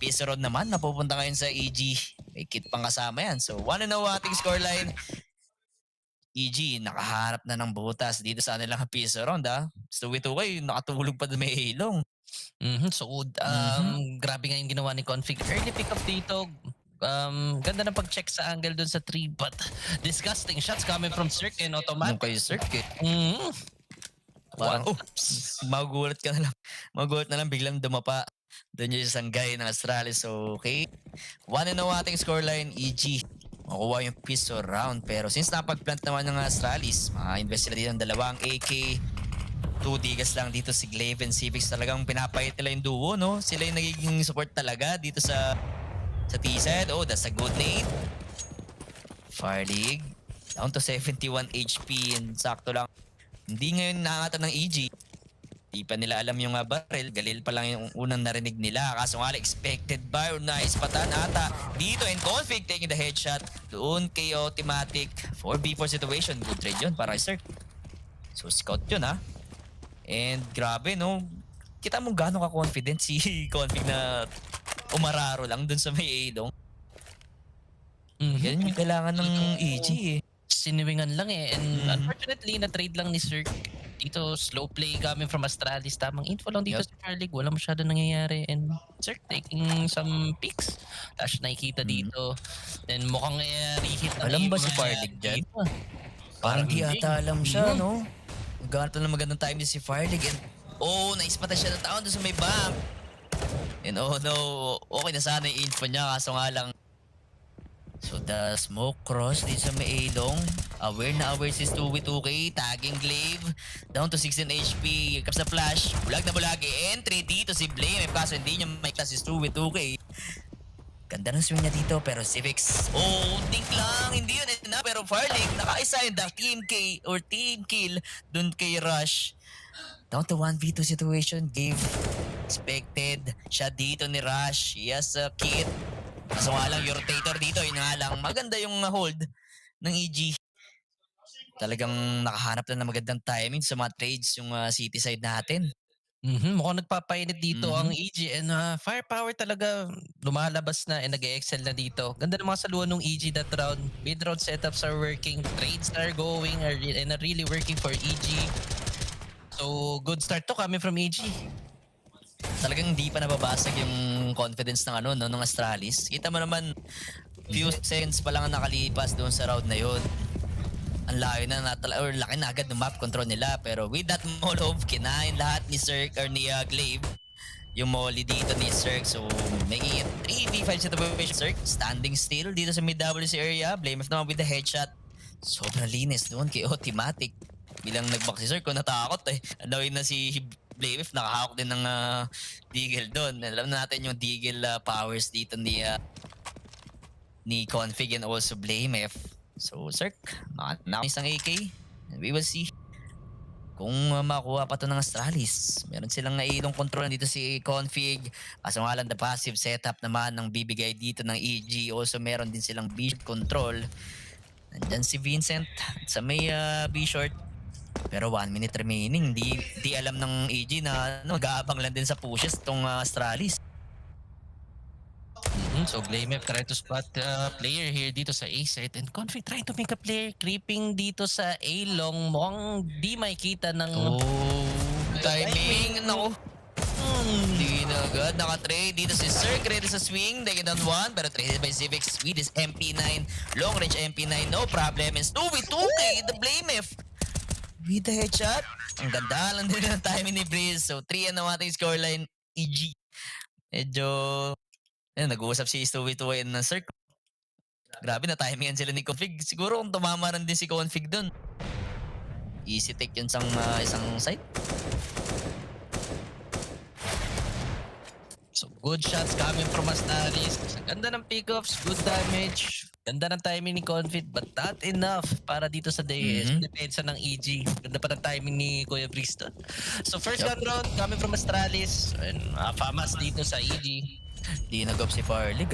Piece round naman, napupunta ngayon sa EG. May kit pang kasama yan. So 1-0 ating scoreline. EG, nakaharap na ng butas dito sa kanilang piece round, ha. So ito kayo, nakatulog pa doon may ilong. So, grabe nga yung ginawa ni Config. Early pick up dito. Ganda ng pag-check sa angle dun sa 3, but disgusting shots coming from Cirque and automatic. Nung kay Cirque, Parang, magugulat ka na lang. Magugulat na lang, biglang dumapa. Doon yung sanggay ng Astralis. So, okay. 1-0 ating scoreline, EG. Makuha yung piso round. Pero since napag-plant naman ng Astralis, ma-invest sila dito ng dalawang AK. 2 digas lang dito si Glaive and Civix. Talagang pinapahit nila yung duo, no? Sila yung nagiging support talaga dito sa T-side. Oh, that's a good nade. Farlig. Down to 71 HP and sakto lang. Hindi ngayon nakakata ng EG. Di pa nila alam yung barrel. Galil pa lang yung unang narinig nila. Kaso nga expected by or nice patan ata. Dito and Config taking the headshot. Doon kay Automatic. 4v4 situation. Good trade yun para kay Cirque. So scout yun, ha. And grabe, no? Kita mo gano'ng ka-confident si Config na umararo lang dun sa may A-long. Yan yung kailangan ng EG, eh. Siniwingan lang, eh. And unfortunately, na-trade lang ni Cirque. Dito, slow play coming from Astralis. Tamang info lang dito sa Farlig. Wala masyado nangyayari. And Cirque taking some picks. Tash nakikita dito. Then mukhang rehit na. Alam ba si Farlig dyan? Parang di ata alam siya, no? Ganito na magandang time din si Farlig. And nice pa siya ng taon doon sa may bank. And oh no, okay na sana yung info niya. Kaso nga lang. So the smoke cross dito sa may A-long. Aware si 2v2k. Tagging Glaive. Down to 16 HP. Here comes the flash. Bulag na bulagi. Entry dito si Blame. Kaso hindi niya may class is 2v2k. Ganda ng swing niya dito, pero Civix, think lang, hindi yun na. Pero Farlig, naka-isa yung team K or team kill dun kay Rush. Down to 1v2 situation, gave expected siya dito ni Rush. He has a kit. Kaso nga lang, yung rotator dito, yun nga lang, maganda yung hold ng EG. Talagang nakahanap na ng magandang timing sa mga trades yung city side natin. Mukhang nagpapainit dito ang EG and firepower talaga lumalabas na and nag-excel na dito. Ganda ng mga saluhan ng EG that round. Mid-round setups are working, trades are going and are really working for EG. So good start to coming from EG. Talagang hindi pa nababasag yung confidence ng ng Astralis. Kita mo naman few seconds pa lang ang nakalipas doon sa round na yun. Ang layo na or laki na agad ng map control nila, pero with that molotov kinain lahat ni Cirque or ni Glaive yung molly dito ni Cirque. So making it 3v5 situation. Cirque standing still dito sa mid WC area. Blame naman with the headshot. Sobrang linis doon kay Automatic. Bilang nag-back si Cirque, natakot eh. Anawin na si Blame nakahawak din ng Deagle doon. Alam natin yung Deagle powers dito ni Config and also Blame. So, Cirque, makakita isang AK. And we will see kung makuha pa ito ng Astralis. Meron silang nailong control dito si Config. Kaso nga lang the passive setup naman ng bibigay dito ng EG. Also, meron din silang B-short control. Nandyan si Vincent sa may B-short. Pero 1 minute remaining. Di alam ng EG na mag-aabang lang din sa pushes itong Astralis. So Blame try to spot player here dito sa A side and Config trying to make a player creeping dito sa A long. Mukhang di makikita ng timing. Naku. Hindi na agad. Naka-trade dito si Cirque. Ready sa swing. They get down one. Pero traded by Civix with his MP9. Long range MP9. No problem. And 2v2k. The Blame with the headshot. Ang ganda lang din ng timing ni Breeze. So 3 ang ating scoreline. EG. Medyo nag-uusap si 2v2 ng Cirque. Grabe na timingan sila ni Config. Siguro kung tumama rin din si Config dun. Easy take yun isang site. So good shots coming from Astralis. Ang ganda ng pickups, good damage. Ganda ng timing ni Confit but not enough para dito sa depensa ng EG. Ganda pa ng timing ni Kuya Bristol. So first gun round coming from Astralis and Famas dito sa EG. Di nag-up si Farlig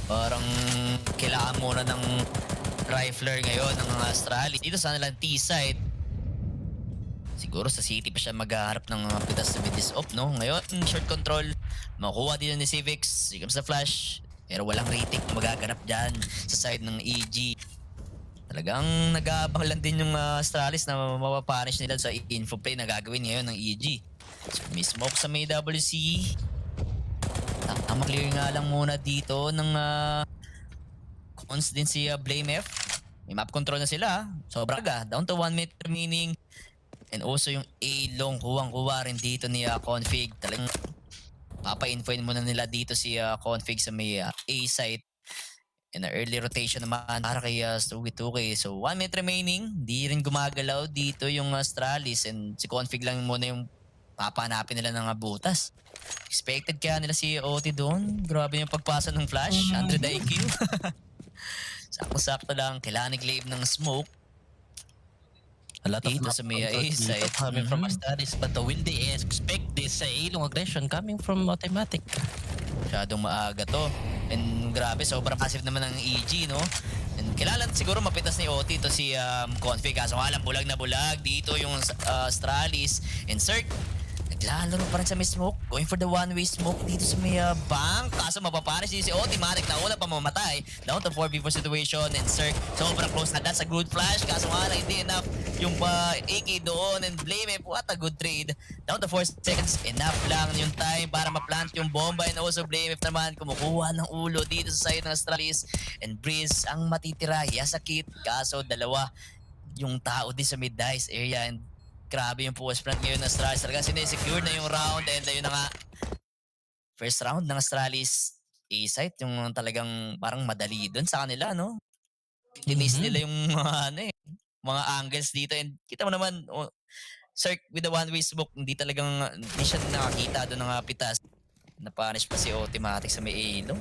Parang kailangan muna ng rifler ngayon ng mga Astralis. Dito sa nilang T-side. Siguro sa City pa siya maghaharap ng pitas na mid-off, no? Ngayon, short control. Makuha din ni Civics. Here comes the flash. Pero walang rating na magaganap dyan sa side ng EG. Talagang nag-aabang lang din yung Astralis na mapapunish nila sa info play na gagawin ngayon ng EG. So, may smoke sa may WC. Clear nga lang muna dito ng cons din si Blame F. May map control na sila. Sobrang aga. Down to 1 meter meaning. And also yung A long kuwang-kuwa rin dito ni Config. Talagang papa-infoin muna nila dito si Config sa may A site. And early rotation naman para kay Stugi-Tuki. So 1 minute remaining. Di rin gumagalaw dito yung Astralis. And si Config lang muna yung papanapin nila ng butas. Expected kaya nila si OT doon. Grabe yung pagpasa ng flash. 100 IQ. Sakto-sakto lang. Kailangan i-claim ng smoke. A lot of dito sa may A side. Coming from Astralis, but will they expect this A-long aggression coming from Automatic? Masyadong maaga to. And grabe, sobrang passive naman ng EG, no? And kailangan siguro mapitas ni OT to si Config. Kaso nga lang, bulag na bulag. Dito yung Astralis. And Cirque, naglalaro pa rin sa may smoke. Going for the one-way smoke dito sa may bank. Kaso mapapanis dito si OT. Matik na una pa mamatay. Down to 4v4 situation. And Cirque, sobrang close na. That's a good flash. Kaso nga lang, hindi enough. Yung AK doon and Blame it. What a good trade. Down to 4 seconds. Enough lang yung time para ma-plant yung bomba. And also Blame it naman. Kumukuha ng ulo dito sa side ng Astralis. And Breeze ang matitira. Yasakit. Kaso dalawa yung tao din sa mid-dice area. And grabe yung push plant ngayon ng Astralis. Talaga sinesecure na yung round. And ayun na nga. First round ng Astralis A-site. Yung talagang parang madali doon sa kanila, no? Tinis nila yung mga angles dito. And kita mo naman, Cirque with the one-way smoke, hindi siya nakakita doon ng pitas. Na-punish pa si Automatic sa may A-long.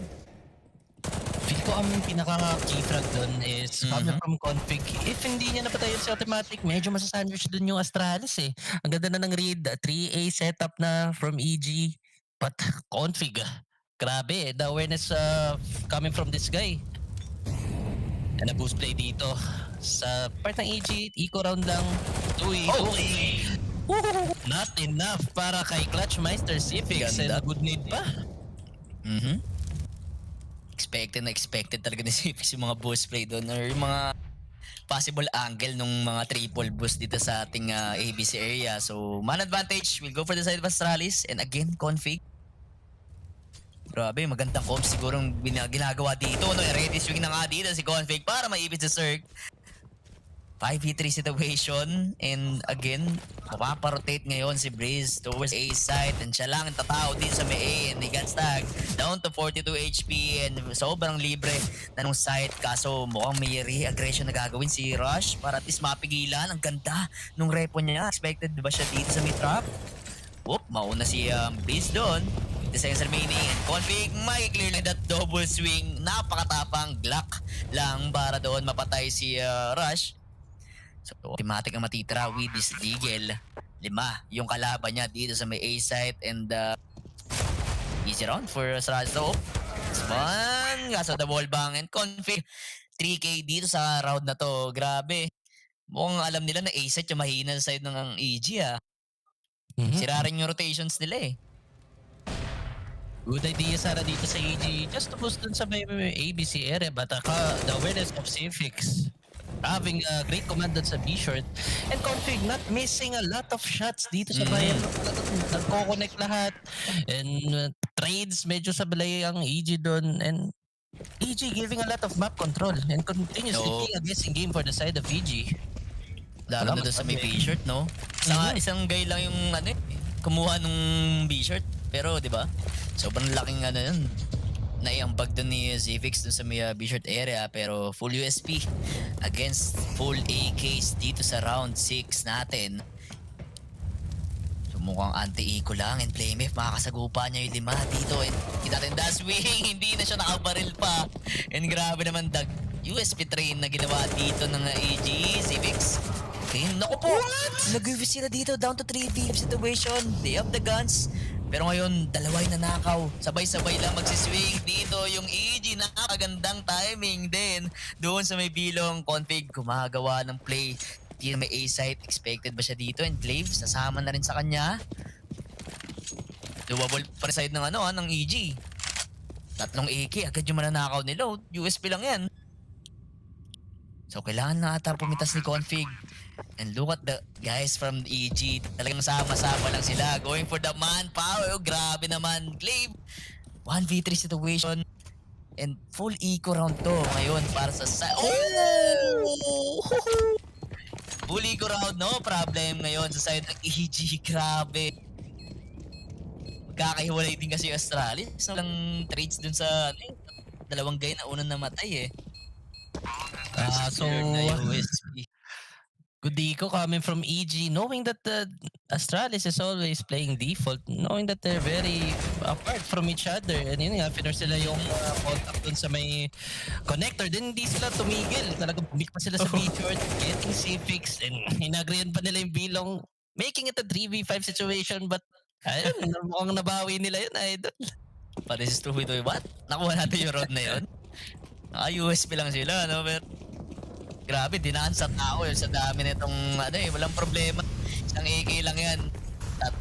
Feel ko ang pinaka-key frag doon is coming from Config. If hindi niya napatay si Automatic, medyo masasandwich doon yung Astralis eh. Ang ganda na ng read, 3A setup na from EG. But Config, grabe, the awareness coming from this guy. And a boost play dito. Sa part ng EG, eco round lang. Not enough para kay Clutchmeister Civics. And a good need pa. Expected talaga ni Civics yung mga boost play doon or yung mga possible angle nung mga triple boost dito sa ating ABC area. So, man advantage. We'll go for the side of Astralis. And again, Config. Grabe, magandang comp siguro ginagawa dito. No? Ready swing na nga dito si Config para maipit si Cirque. 5v3 situation. And again, mapaparotate ngayon si Breeze towards A side. And siya lang tatao din sa may A. And he got stacked down to 42 HP. And sobrang libre na nung side. Kaso mukhang may re-aggression na gagawin si Rush para at least mapigilan. Ang ganda nung repo niya. Expected ba siya dito sa mid trap? Whoop, mauna si Breeze doon. 50 seconds remaining. And Config, may clear lang that double swing. Napakatapang Glock lang para doon mapatay si Rush. So, Automatic ang matitira with this Deagle. 5 yung kalaban niya dito sa may A site. And easy round for Astralis. So, Span, kaso the wall bang. And Config, 3K dito sa round na to. Grabe. Mukhang alam nila na A site yung mahina sa side ng EG Sira rin yung rotations nila eh. Good idea sana dito sa EG just to boost dun sa may ABC area but the awareness of Civics having a great command dun sa B-short and Config not missing a lot of shots dito sa bayan. Nagko-connect lahat and trades medyo sablay ang EG dun and EG giving a lot of map control and continuously being a guessing game for the side of EG. Lalo na doon sa may B-shirt, no? Isang guy lang yung kumuha nung B-shirt. Pero, di ba? Sobrang laking yun. Naiambag doon ni Civics doon sa may B-shirt area. Pero full USP against full AKs dito sa round 6 natin. So, Mukhang anti-eco lang and Playmate makakasagupa niya yung 5 dito and kita natin das wing hindi na siya nakabaril pa and grabe naman USP train na ginawa dito ng EG Civics. Okay, naku po! Nag-review sila dito down to 3v situation. They have the guns. Pero ngayon, dalawa yung nanakaw. Sabay-sabay lang magsiswing dito yung EG. Napakagandang timing din. Doon sa may bilong config, gumagawa ng play. Hindi may A-site. Expected ba siya dito? And Claves, nasama na rin sa kanya. Duwable pa rin side ng ng EG. 3 AK, agad yung mananakaw nila. USP lang yan. So, kailangan na ata pumitas ni config. And look at the guys from EG. Talagang sama-sama lang sila. Going for the manpower. Oh, grabe naman. Glaive. 1v3 situation. And full eco round to ngayon para sa full eco round, no problem ngayon sa side ng EG. Grabe. Magkakahiwalay din kasi yung Astralis. Walang trades dun sa dalawang guy na unang namatay eh. So USP. good eco coming from EG, knowing that the Astralis is always playing default, knowing that they're very apart from each other. And yun nga, finor sila yung contact dun sa may connector. Then hindi sila tumigil. Talagang bumik pa sila sa B-short, getting C-fix, and inagreean pa nila yung bilong, making it a 3v5 situation. But ayun, mukhang nabawi nila yun, idol. Pati si Stu ito, what? Nakuha natin yung road na yun? USP lang sila, no? Pero grabe, dinaan sa tao yun sa dami nitong walang problema. Isang AK lang yan.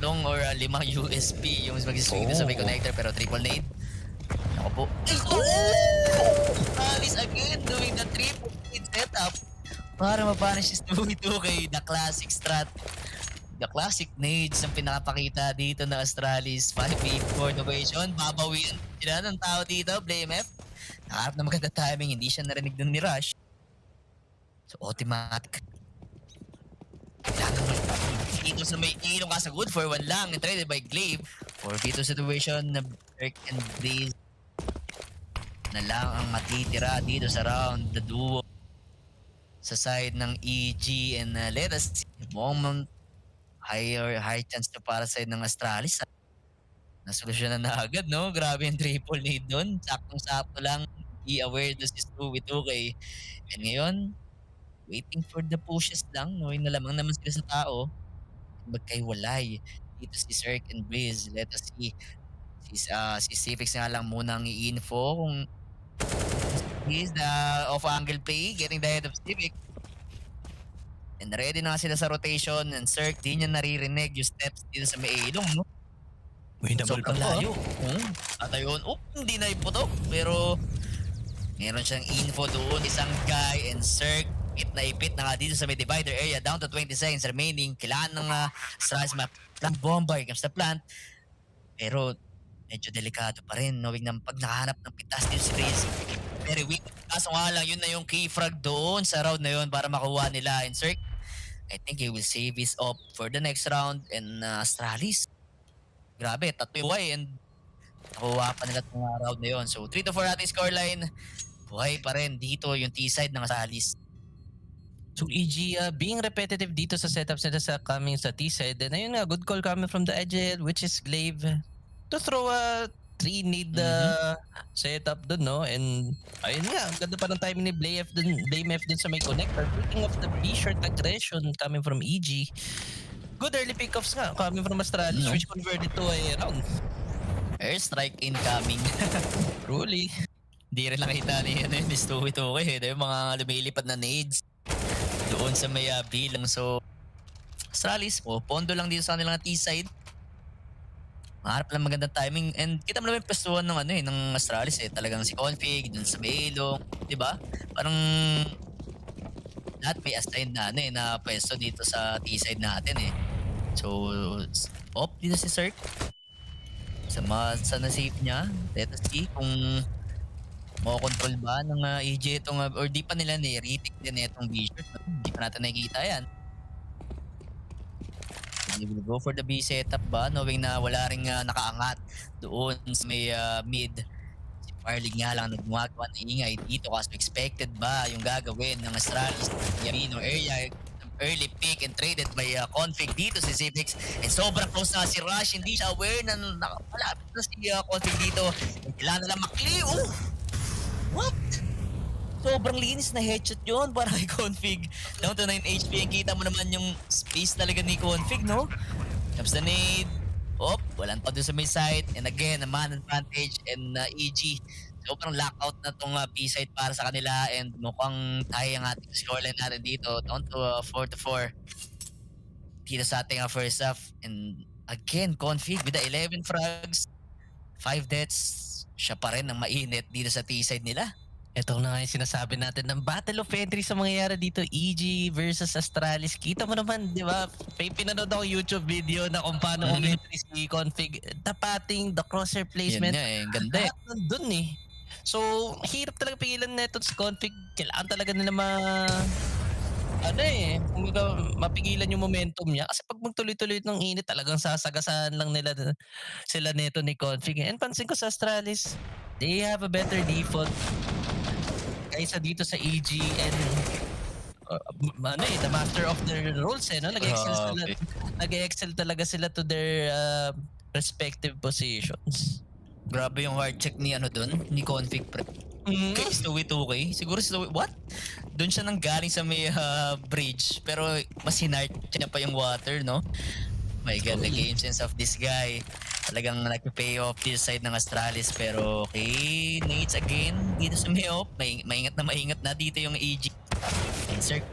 3 or 5 USP yung mag-swing sa may connector pero triple nade. Ako po. Alice again doing the triple nade setup para mapunish si Stewie 2K. The classic strat. The classic nades ang pinakapakita dito na Astralis. 5v4 innovation. Babawian sila ng tao dito. Blame F. Nakaharap na maganda timing. Hindi siya narinig dun ni Rush. So, automatic. Dito sa may ilong ka sa good for 1 lang. Traded by Glaive. 4v2 situation na Berk and Blaze na lang ang matitira dito sa round. The duo sa side ng EG and let us see. Mukhang high chance na para sa side ng Astralis. Nasolusyonan na agad, no? Grabe yung triple need doon. Saktong-sakto lang. Be aware doon si Stu with 2K. And ngayon, waiting for the pushes lang, knowing na lamang naman sila sa tao. Magkaiwalay. Dito si Cirque and Breeze. Let us see. Si Cifix nga lang muna ang i-info kung he's the off-angle play, getting the head of Civic. And ready na sila sa rotation. And Cirque, di niya naririnig yung steps dito sa may ilong, no? May double Sobrang layo. At ayun, hindi na iputok. Pero meron siyang info doon. Isang guy and Cirque. Ipit na nga dito sa may divider area. Down to 20 seconds remaining. Kailangan ng Astralis plant bomber. Comes the plant. Pero medyo delikado pa rin. Knowing na pag nakahanap ng pitas dito si Breeze. Very weak. Kaso nga lang, yun na yung key frag doon sa round na yun para makuha nila. And Cirque, I think he will save his up for the next round. And Astralis, grabe, 3 buhay and nakuha pa nila itong round na yun. So 3-4 ating scoreline. Buhay pa rin dito yung T-side ng Astralis. So EG being repetitive dito sa setups nila sa coming sa T-side. And ayun nga, good call coming from the Agile, which is Glaive, to throw a 3-need setup dun, no? And ayun nga, ganda pa ng timing ni Blame F dun sa may connector. Picking of the B-short aggression coming from EG. Good early pickoffs nga coming from Astralis, which converted to a round. Airstrike incoming. Truly. Di rin nakita ni Stewie 2K. Yung mga lumilipad na nades doon sa may bilang. So, Astralis, pondo lang dito sa kanilang T-side. Maharap lang magandang timing. And kita mo naman yung pestuhan ng ng Astralis Talagang si Config, dun sa may ilong. Diba? Parang lahat may assigned na na pwesto dito sa T-side natin So, dito si Cirque. Sa nasave niya. Let us see kung makokontrol ba ng EJ itong or di pa nila retake din itong B-short. Hindi pa natin nakikita yan. They will go for the B setup ba? Knowing na wala rin nakaangat doon sa may mid. Si Farlig nga lang nagmagawa ng ingay dito kasi expected ba yung gagawin ng Astralis Filipino area early pick and traded by Config dito si Civics. And sobrang close na si Rush. Hindi siya aware na malapit na si Config dito. And kailangan na lang makli. Oh! What? Sobrang linis na headshot yun para kay Config. Down to 9 HP. And kita mo naman yung space talaga ni Config, no? Comes the nade. Walang pa doon sa may side. And again, a man advantage and EG. Sobrang lockout na tong B-side para sa kanila. And mukhang tayo ang ating scoreline natin dito. Down to 4-4. Dito sa ating first half. And again, Config with the 11 frags. 5 deaths. Siya pa rin ang mainit dito sa T-side nila. Ito na nga yung sinasabi natin ng Battle of Entry sa mangyayari dito. EG versus Astralis. Kita mo naman, di ba? Pinanood ako YouTube video na kung paano entry si Config. Tapating, the crosshair placement. Yan nga eh, ganda eh. Lahat nandun eh. So, hirap talaga pigilan neto sa Config. Kailangan talaga nila mapigilan yung momentum niya. Kasi pag magtuloy-tuloy ng init, talagang sasagasaan lang nila sila neto ni Config. And pansin ko sa Astralis, they have a better default kaysa dito sa EG and the master of their roles no? Nag-excel talaga sila to their respective positions. Grabe yung hard check ni doon, ni Config pre. Kay Stewie 2K. Siguro Stewie, what? Doon siya nang galing sa may bridge, pero mas hinart niya pa yung water, no? My God, the game sense of this guy. Talagang nag-pay off this side ng Astralis. Pero okay, Nates again dito sa may off. Maingat na dito yung EG. Insert.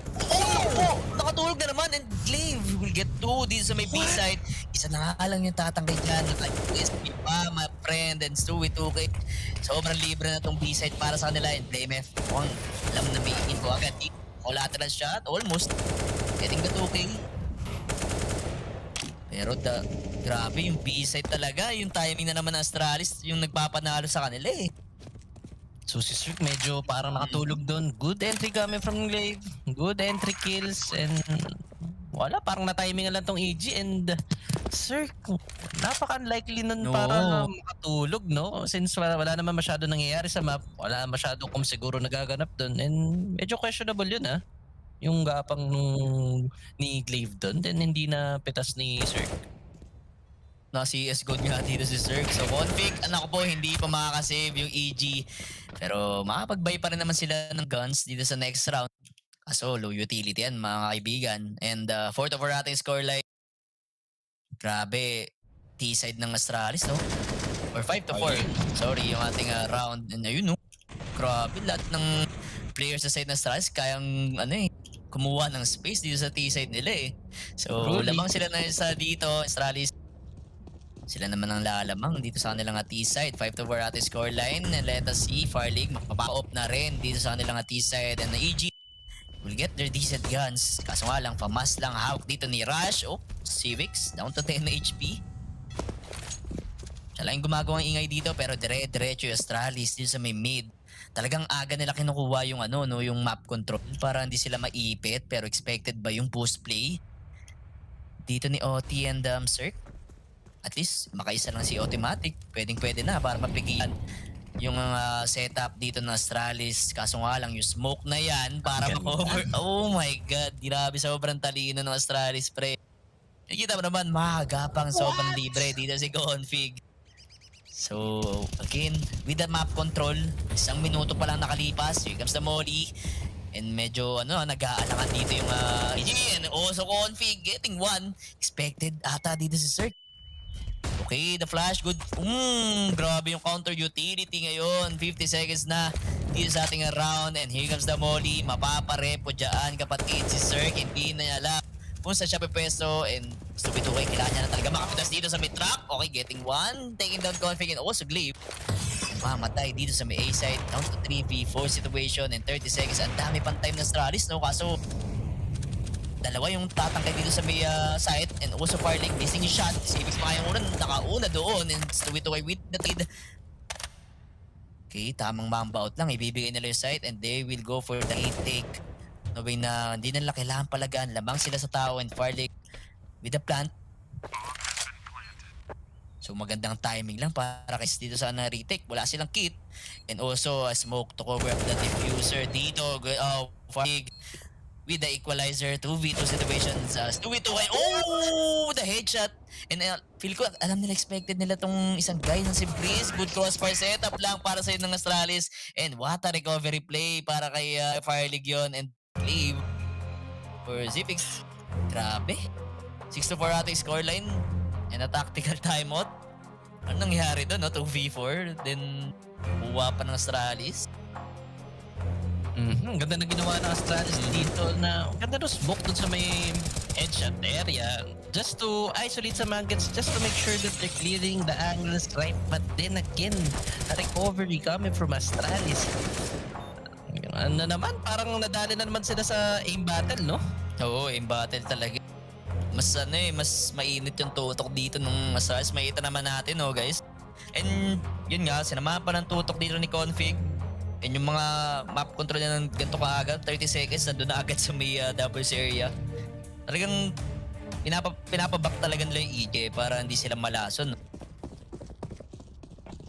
Nakatulog na naman and Glaive will get 2 dito sa may B-side. Isa na nga lang yung tatangkay dyan. USB pa, my friend, and Stewie 2K. Sobrang libre na tong B-side para sa kanila. And BMF, alam na may info agad. Collateral shot, almost. Getting the 2K. Pero grabe yung B-side talaga. Yung timing na naman ng Astralis, yung nagpapanalo sa kanila eh. So si Cirque medyo parang nakatulog doon. Good entry coming from Glaive. Good entry kills and wala, parang na-timing lang tong EG and Cirque, napaka-unlikely nun para makatulog, no? Since wala naman masyado nangyayari sa map, wala masyado kung siguro nagaganap doon and medyo questionable yun yung gapang ni Glaive doon, then hindi na pitas ni Cirque. CS good nga dito si Cirque. So Config, anak ko po, hindi pa makakasave yung EG. Pero makapag-buy pa rin naman sila ng guns dito sa next round. Kaso low utility yan mga kaibigan. And 4-4 ating scoreline. Grabe, T-side ng Astralis, no? Or 5-4. Sorry, yung ating round. And ayun, no? Grabe, lahat ng players sa side ng Astralis kayang kumuha ng space dito sa T-side nila eh. So lamang sila na sa dito, Astralis. Sila naman ang lalamang dito sa kanilang T-side. 5-4 ating scoreline. And let us see, Far League mapapa-op na rin dito sa kanilang T-side. And the EG will get their decent guns. Kaso nga lang, famas lang hawak dito ni Rush. Civics, down to 10 HP. Siya lang yung gumagawang ingay dito, pero dire-diretso yung Astralis dito sa may mid. Talagang aga nila kinukuha yung yung map control para hindi sila maipit, pero expected ba yung post play dito ni OT and Cirque? At least makaisa lang si Automatic. Pwedeng-pwede na para mapigilan yung setup dito ng Astralis. Kaso nga lang, yung smoke na yan para ma-cover. Oh my God, grabe, sobrang talino ng Astralis, pre. Nakikita mo naman, mahagapang sobrang libre dito si Config. So, again, with the map control, 1 minuto pa lang nakalipas. Here comes the molly. And medyo, nag-aalangan dito yung and also Config getting 1. Expected ata dito si Cirque. Okay, the flash, good. Grabe yung counter utility ngayon. 50 seconds na dito sa ating round. And here comes the molly. Mapaparepo dyan, kapatid. Si Cirque, hindi na niya alam kung saan siya pepesto. And stupid way, kailangan niya na talaga makapitas dito sa mid-track. Okay, getting 1. Taking down Config and also Glaive. Mamatay dito sa may A-side. Down to 3v4 situation and 30 seconds. Ang dami pang time na Astralis, no? Kaso dalawa yung tatangkay dito sa may side and also Far League missing yung shot. Civics pa kayang nakauna doon and Stewie with the trade. Okay, tamang mamba out lang. Ibibigay nila yung side and they will go for the take. Knowing na hindi nila kailangan palagan. Lamang sila sa tao and Far League with the plant. So magandang timing lang para kasi dito sa retake. Wala silang kit. And also a smoke to cover up the diffuser dito. Far League with the equalizer, 2v2 situations. 2v2 kayo. Oh! The headshot. And feel ko, alam nila, expected nila tong isang guy ng si Breeze. Good cross for setup lang para sa ng Astralis. And what a recovery play para kay Fire League yun. And leave for Zipix. Grabe. 6-4 ating scoreline. And a tactical timeout. Ano nangyari doon, no? 2v4. Then, buwa pa ng Astralis. Ganda na ginawa ng Astralis dito na ganda ng smoke dun sa may headshot area. Just to isolate some angles, just to make sure that they're clearing the angles right. But then again, a recovery coming from Astralis. Ano naman, parang nadali na naman sila sa aim battle, no? Oo, aim battle talaga. Mas mas mainit yung tutok dito nung Astralis. Makita naman natin, no, guys. And yun nga, sinamahan pa ng tutok dito ni Config. And yung mga map control niya ng ganito kaagad, 30 seconds, nandun na agad sa may doubles area. Talagang pinapaback talaga nila yung EJ para hindi sila malason.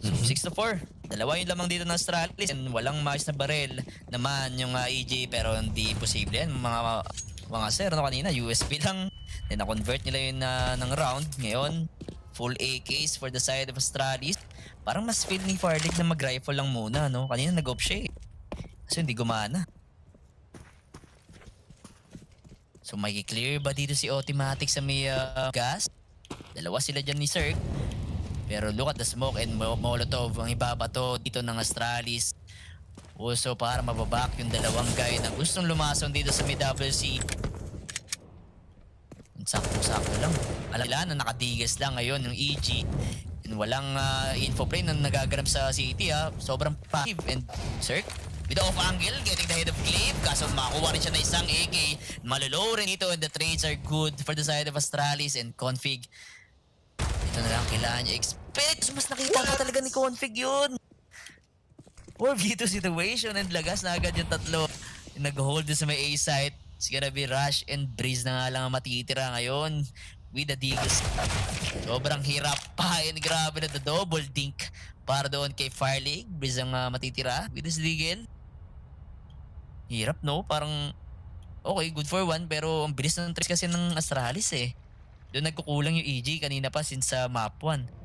So, 6-4. Dalawa yung lamang dito ng Astralis and walang maayos na barrel naman yung EJ pero hindi posible yan. Mga sir, no, kanina, USB lang. Then na-convert nila yun ng round. Ngayon, full AKs for the side of Astralis. Parang mas feel ni Farlick na mag-rifle lang muna, no? Kanina nag-off siya eh. Kasi hindi gumana. So may clear ba dito si Automatic sa may gas? Dalawa sila dyan ni Cirque. Pero look at the smoke and Molotov. Ang ibabato dito ng Astralis. Also para mababak yung dalawang guy na gustong lumason dito sa may WC. Sakto-sakto lang. Alam nila na nakadigas lang ngayon yung EG. Walang info plane na nagaganap sa city sobrang passive and Cirque with the off angle getting the head of Cliff kaso makakuha rin siya na isang AK malolow rin dito and the trades are good for the side of Astralis and Config. Ito na lang kailangan niya expect mas nakita ka talaga ni Config yun 4v2 situation and lagas na agad yung tatlo nag-hold sa may A site. It's gonna be Rush and Breeze na nga lang ang matitira ngayon with the Deagles. Sobrang hirap pa and grabe na the double dink para doon kay Fire League. Breeze ang matitira with this Deagle. Hirap, no? Parang okay, good for one pero ang bilis ng tricks kasi ng Astralis eh. Doon nagkukulang yung EG kanina pa since sa map 1.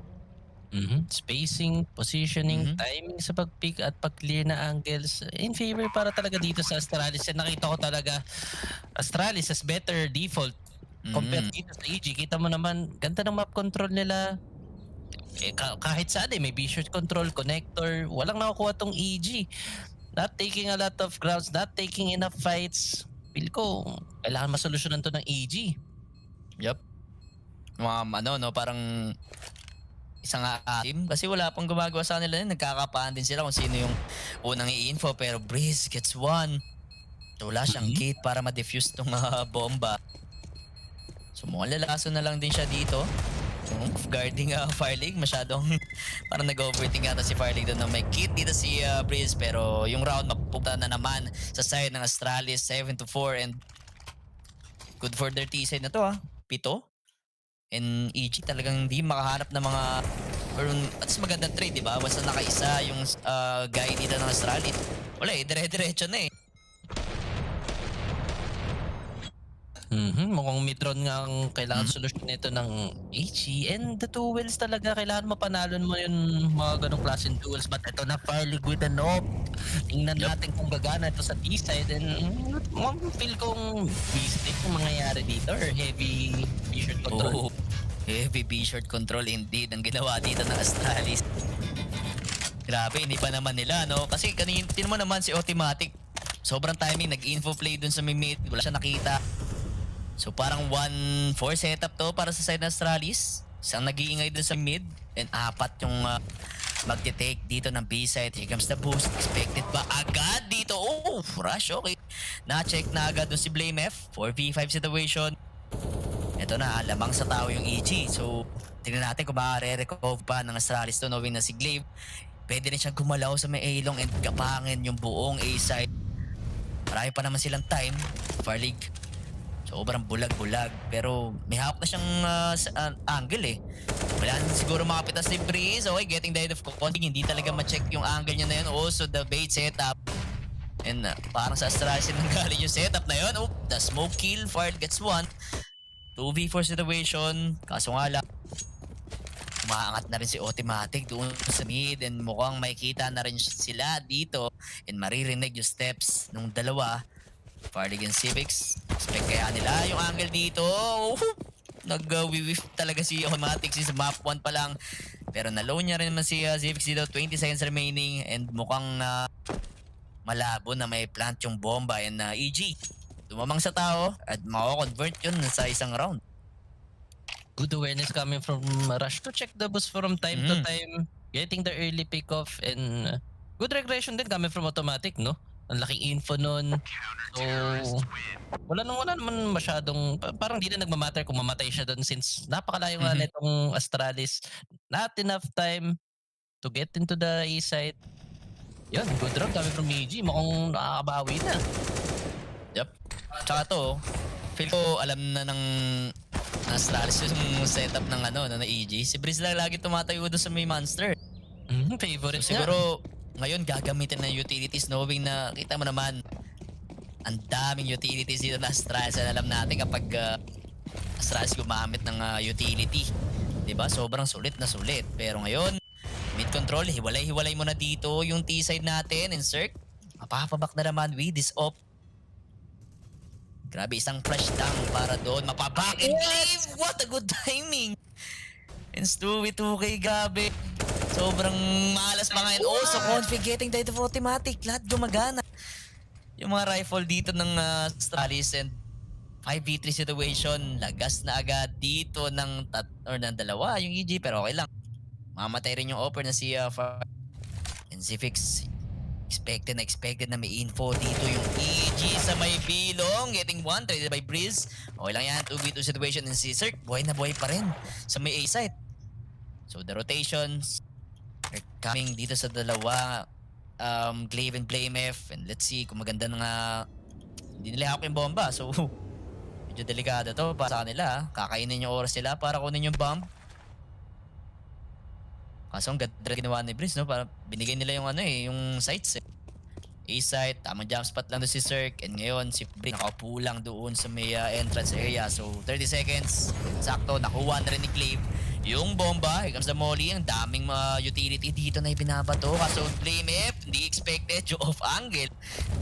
Spacing, positioning, timing sa pag-pick at pag-clear na angles in favor para talaga dito sa Astralis. And nakita ko talaga Astralis has better default compared dito sa EG. Kita mo naman, ganda ng map control nila. Kahit saan may B-short control, connector, walang nakukuha tong EG. Not taking a lot of grounds, not taking enough fights. Feel ko, kailangan masolusyonan to ng EG. Yup. Parang isang team kasi wala pang gumagawa sa nila yun. Nagkakapaan din sila kung sino yung unang i-info pero Breeze gets one. So wala siyang kit para ma-defuse tong bomba. So mukhang lalason na lang din siya dito. Guarding Fire League. Masyadong parang nag-overthink yata si Fire League doon na may kit dito si Breeze pero yung round mapupunta na naman sa side ng Astralis 7-4 and good for their T-side na to 7. And EG talagang hindi makahanap ng mga or at least magandang trade, di ba? Basta nakaisa yung guy dito ng Astralis. Wala dire-diretso na eh. Mukhang Mitron nga ang kailangan solusyon nito ng EG. And the duels talaga, kailangan mapanalon mo yung mga ganong klaseng duels. But ito na Fire League with an op. Tingnan natin kung gagana ito sa T-side. And feel kong mistake kung mangyayari dito or heavy B-short control. Heavy B-short control indeed ang ginawa dito ng Astralis. Grabe, hindi pa naman nila, no? Kasi kanina mo naman si Automatic. Sobrang timing, nag-info play dun sa mid. Wala siya nakita. So parang 1-4 setup to para sa side ng Astralis. Isang nag-iingay dun sa mid. And 4 yung magte-take dito ng B-side. Here comes the boost. Expected ba agad dito? Oh, rush, okay. Na-check na agad dun si Blame F. 4v5 situation. Ito na, lamang sa tao yung EG. So, tingnan natin kung makare-recover pa ng Astralis to knowing na si Glaive. Pwede rin siyang gumalaw sa may A-long and kapangin yung buong A-side. Marami pa naman silang time. Fire League. Sobrang bulag-bulag. Pero may hawak na siyang angle eh. Wala na siguro makapitas si Breeze. Okay, getting the head of Config. Hindi talaga ma-check yung angle niya na yun. Also, the bait setup. And parang sa Astralis yung galing yung setup na yun. Oh, the smoke kill. Fire gets one. 2v4 situation. Kaso nga lang, umaangat na rin si Automatic doon sa mid and mukhang makikita na rin sila dito and maririnig yung steps nung dalawa. Farlig and Civics. Expect kaya nila yung angle dito. Nag-whiff talaga si Automatic since map 1 pa lang. Pero na-low niya rin naman si Civics dito. 20 seconds remaining and mukhang malabo na may plant yung bomba and EG. Tumamang sa tao at mako-convert yun sa isang round. Good awareness coming from Rush to check the boost from time to time, getting the early pick-off, and good regression din coming from Automatic, no? Ang laking info nun. So, wala naman masyadong, parang di na nagmamatter kung mamatay siya doon since napakalayo nga nitong Astralis. Not enough time to get into the A side. Yan, good round coming from EG. Mukhang nakakabawi na. Yep. Tsaka to, feel ko alam na ng Astralis yung setup ng ng EG. Si Breeze lang lagi tumatayo doon sa may monster. Favorite so, siguro ngayon gagamitin ng utilities knowing na kita mo naman ang daming utilities dito na Astralis. Alam natin kapag Astralis gumamit ng utility, 'di ba? Sobrang sulit na sulit. Pero ngayon, mid control, hiwalay-hiwalay mo na dito yung T-side natin and Cirque. Mapapabak na naman with this op. Grabe, isang flash down para doon. Mapabak and leave! What a good timing! And Stewie 2K, grabe. Sobrang malas pa ngayon. Oh, so config getting the automatic. Lahat gumagana. Yung mga rifle dito ng Astralis and 5v3 situation. Lagas na agad dito ng dalawa yung EG. Pero okay lang. Mamatay rin yung offer na si and Zifix. Expected na may info dito yung EG sa may bilong. Getting one, traded by Breeze. Okay lang yan, 2v2 situation. And si Cirque, buhay na buhay pa rin sa may A site. So the rotations are coming dito sa dalawa. Glaive and Blame F. And let's see kung maganda na hindi nila hawak yung bomba. So medyo delikado to para sa kanila. Kakainin yung oras nila para kunin yung bomb. Kaso ang ganda ginawa ni Breeze, no? Para binigay nila yung yung sights eh. A-site, tamang jump spot lang doon si Cirque. And ngayon, si Breeze nakaupo lang doon sa may entrance area. So, 30 seconds. Sakto, nakuha na rin ni Glaive yung bomba. Here comes the molly. Ang daming utility dito na ibinabato. Kaso, Blame F, hindi expected. Yung off angle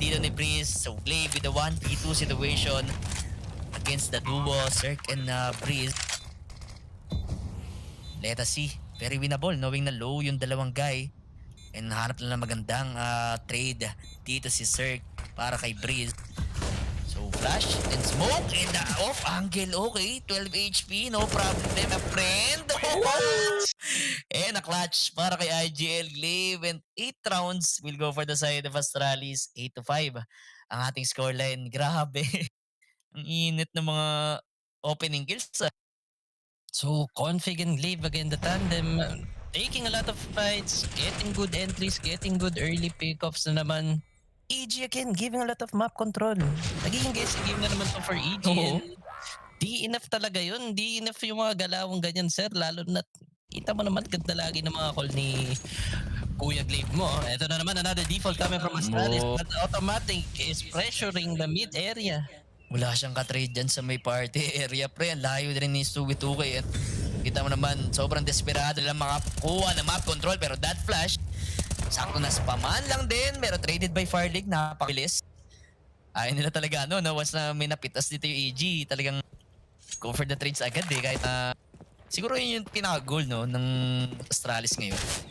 dito ni Breeze. So, Glaive with the 1v2 situation against the duo, Cirque and Breeze. Let us see. Very winnable knowing na low yung dalawang guy. And hanap na magandang trade dito si Cirque para kay Breeze. So flash and smoke and off angle. Okay, 12 HP, no problem my friend. And a clutch para kay IGL. Glaive and 8 rounds will go for the side of Astralis. 8-5 ang ating scoreline. Grabe. Ang init ng mga opening kills. So, Config and Glaive again, the tandem, taking a lot of fights, getting good entries, getting good early pickoffs na naman. EG again, giving a lot of map control. Nagiging guessing game na naman to for EG. Di enough talaga yun. Di enough yung mga galawang ganyan, sir. Lalo na, kita mo naman, ganda lagi ng mga call ni Kuya Glaive mo. Ito na naman, another default coming from Astralis. But Automatic is pressuring the mid area. Wala siyang katrade dyan sa may party area, pre. Ang layo din ni Stewie 2K. Kita mo naman, sobrang desperado lang makakuha ng map control. Pero that flash, sakto na spaman lang din. Pero traded by Farlig, napakabilis. Ayaw nila talaga, once na may napitas dito yung EG, talagang go for the trades agad eh. Kahit na, siguro yun yung pinaka-goal, ng Astralis ngayon.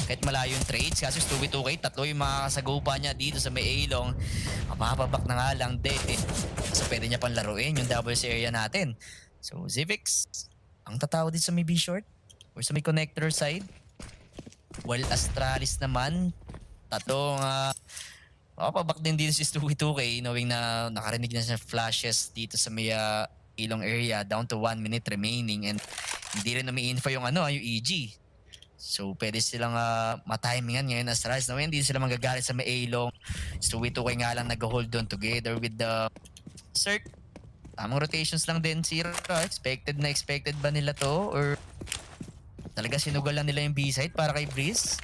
Kahit malayo yung trades, kasi Stewie 2K, tatlo yung makakasagupa niya dito sa may A-long. Mapapabak na nga lang din. So pwede niya pang laruin yung doubles area natin. So Zivix, ang tatawa din sa may B-short or sa may connector side. While Astralis naman, tatlong mapapabak din dito si Stewie 2K knowing na nakarinig na siya flashes dito sa may A-long area down to 1 minute remaining and hindi rin na may info yung yung EG. So, pwede silang matimingan ngayon Astralis. No? Hindi sila magagalit sa may A-long. Stewie 2K nga lang nag-hold doon together with the Cirque. Tamang rotations lang din. Zero. Expected ba nila to? Or talaga sinugal lang nila yung B-side para kay Breeze?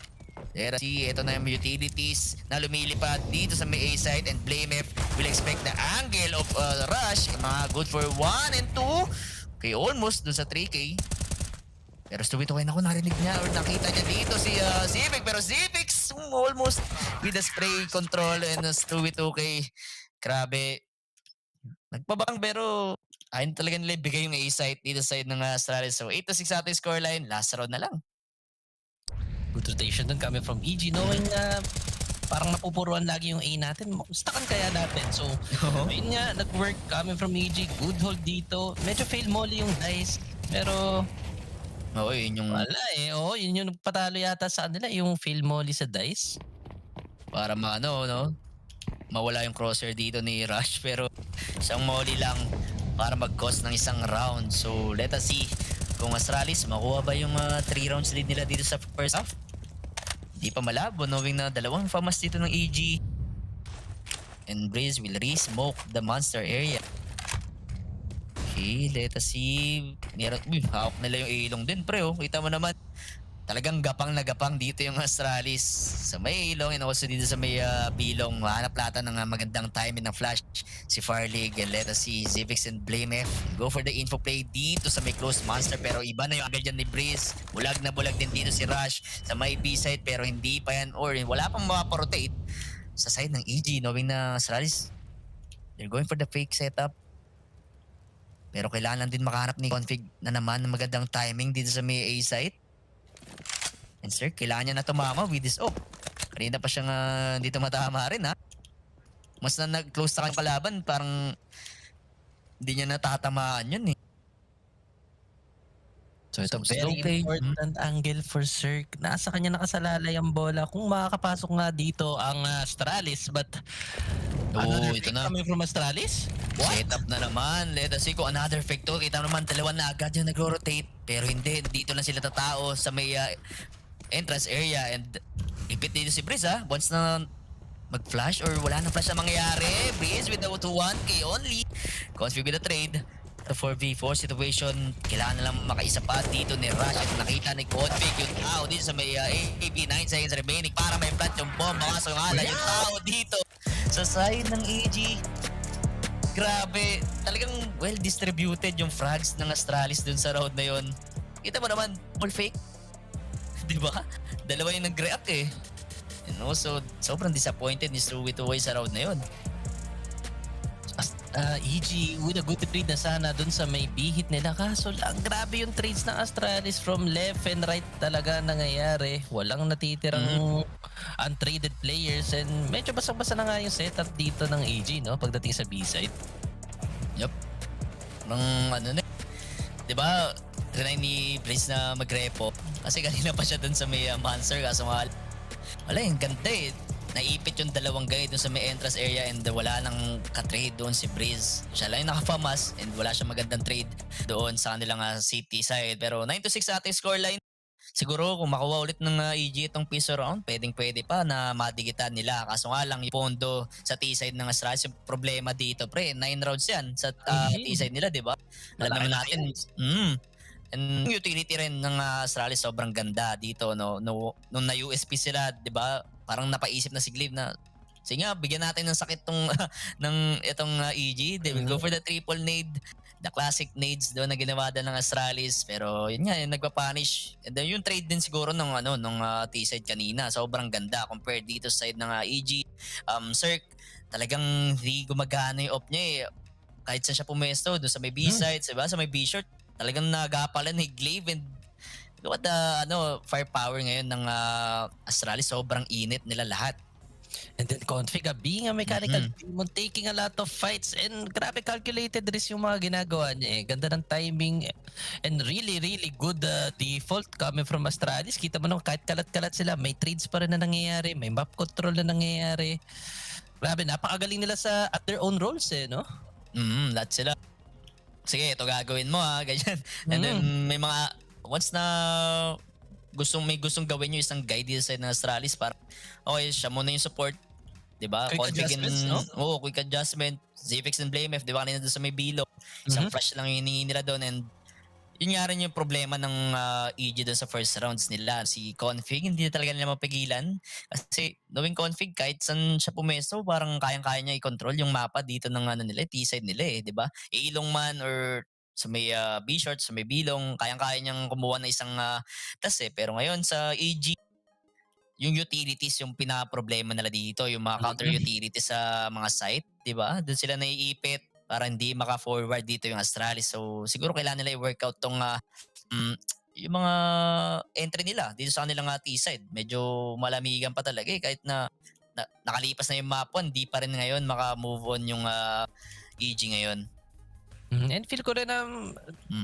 There see, ito na yung utilities na lumilipad dito sa may A side and Blamef will expect the angle of rush. Mga good for 1 and 2. Okay, almost dun sa 3K. Pero Stubito kayo narinig niya or nakita niya dito si Civic. Pero Civic almost with the spray control and Stubito kay grabe. Nagpabang pero ayun talaga nila ibigay yung A side dito sa side ng Astralis. So 8-6 ating scoreline. Last round na lang. Good rotation dun coming from EG, knowing na parang napupuruan lagi yung A natin. Stackan kaya natin. So, ayun nga, nag-work coming from EG. Good hold dito. Medyo fail molly yung dice. Pero, yun yung... wala eh. Yun yung nagpatalo yata sa kanila, yung fail molly sa dice. Para mawala yung crosshair dito ni Rush. Pero, isang molly lang para mag-cost ng isang round. So, let us see kung Astralis makuha ba yung 3 rounds lead nila dito sa first half. Di pa malabo, knowing na dalawang famas dito ng EG. And Breeze will re-smoke the monster area. Okay, let us see. Hawak nila yung ilong din, pre. Kita mo naman, talagang gapang na gapang dito yung Astralis. Sa may ilong and also dito sa may bilong. Hanap lata ng magandang timing ng flash si Farlig. And let us see Zivix and Blamef go for the info play dito sa may close monster. Pero iba na yung agad dyan ni Breeze. Bulag na bulag din dito si Rush sa may B side pero hindi pa yan or wala pang makaparotate sa side ng EG, knowing na Astralis they're going for the fake setup. Pero kailangan din makahanap ni Config na naman ng magandang timing dito sa may A side. And sir, kailangan niya na tumama with this kanina pa siyang dito matama rin ha. Mas na nag-close sa kanyang kalaban, parang hindi niya natatamaan yun eh. So ito, very important angle for Cirque. Nasa kanya nakasalalay ang bola. Kung makakapasok nga dito ang Astralis, but ito na. Coming from Astralis? What? Setup na naman. Let us see kung another fake to. Kita naman, dalawa na agad yung nagro-rotate. Pero hindi, dito lang sila tatao sa may entrance area. And ipit dito si Breeze ha. Once na mag-flash or wala na flash na mangyayari. Breeze with the 1K only. Config with the trade. The 4v4 situation, kailangan na lang makaisa pa dito ni Rush at nakita ni Config yung tao dito sa may AP 9 seconds remaining para may plant yung bomb. Makasok nga yung tao dito sa side ng EG. Grabe, talagang well distributed yung frags ng Astralis dun sa round na yun. Kita mo naman, ball fake. Diba? Dalawa yung nag-react eh. And also, sobrang disappointed ni Stubito sa round na yun. EG with a good trade na sana dun sa may B-hit nila. Kaso lang, grabe yung trades ng Astralis from left and right talaga nangyayari. Walang natitirang untraded players and medyo basang-basa na nga yung setup dito ng EG, no? Pagdating sa B-side. Yup. Diba, trinay ni Breeze na mag-repo. Kasi kanina pa siya dun sa may monster. Kaso nga, wala yung ganda eh. Naipit yung dalawang guy dun sa may entrance area and wala nang ka-trade doon si Breeze. Siya lang yung nakafamas and wala siyang magandang trade doon sa kanilang city side. Pero 9-6 ating scoreline. Siguro kung makuha ulit ng EG itong piso round, pwede pa na madigitan nila. Kaso nga lang yung pondo sa T-side ng Astralis, yung problema dito, pre, 9 rounds yan sa T-side nila, di ba? Alam naman natin. And utility rin ng Astralis sobrang ganda dito, no? Nung na-USP sila, di ba? Parang napaisip na si Glaive na, sige nga, bigyan natin ng sakit ng itong EG. They will go for the triple nade, the classic nades doon na ginawa doon ng Astralis. Pero yun nga, yung nagpa-punish. And then yung trade din siguro nung T-side kanina, sobrang ganda compared dito sa side ng EG. Cirque, talagang hindi gumagana yung op niya eh. Kahit saan siya pumesto, doon sa may B-side, diba? Sa may B-short, talagang nagapalan ni Glaive and look at the firepower ngayon ng Astralis, sobrang init nila lahat. And then Config, being a mechanical demon, taking a lot of fights and grabe calculated risk yung mga ginagawa niya eh. Ganda ng timing and really good default coming from Astralis. Kita mo naman kahit kalat-kalat sila, may trades pa rin na nangyayari, may map control na nangyayari. Grabe, napakagaling nila at their own roles eh, no? Lahat sila. Sige, ito gagawin mo ganyan. And then may mga once na may gustong gawin yung isang guide dito sa Astralis para okay, siya muna yung support, 'di ba? Quick adjustments, no? Oo, quick adjustment. Zipix and Blamef, 'di ba? Kanina doon sa may bilo. Isang flash lang yung hiningi nila doon and yun nga rin yung problema ng EG doon sa first rounds nila. Si Config, hindi talaga nila mapigilan. Kasi knowing Config, kahit saan siya pumesto, parang kayang-kaya niya i-control yung mapa dito ng nila, T-side nila di ba? Ilong man or sa may B-short, sa may bilong, kayang-kaya niyang kumuha na isang tas Pero ngayon sa EG, yung utilities yung pinaproblema nila dito, yung mga counter utilities sa mga site, di ba? Doon sila naiipit para hindi maka-forward dito yung Astralis. So siguro kailangan nila i-workout tong yung mga entry nila dito sa kanilang T-side. Medyo malamigan pa talaga kahit na, nakalipas na yung map 1, hindi pa rin ngayon maka-move on yung EG ngayon. And feel ko rin na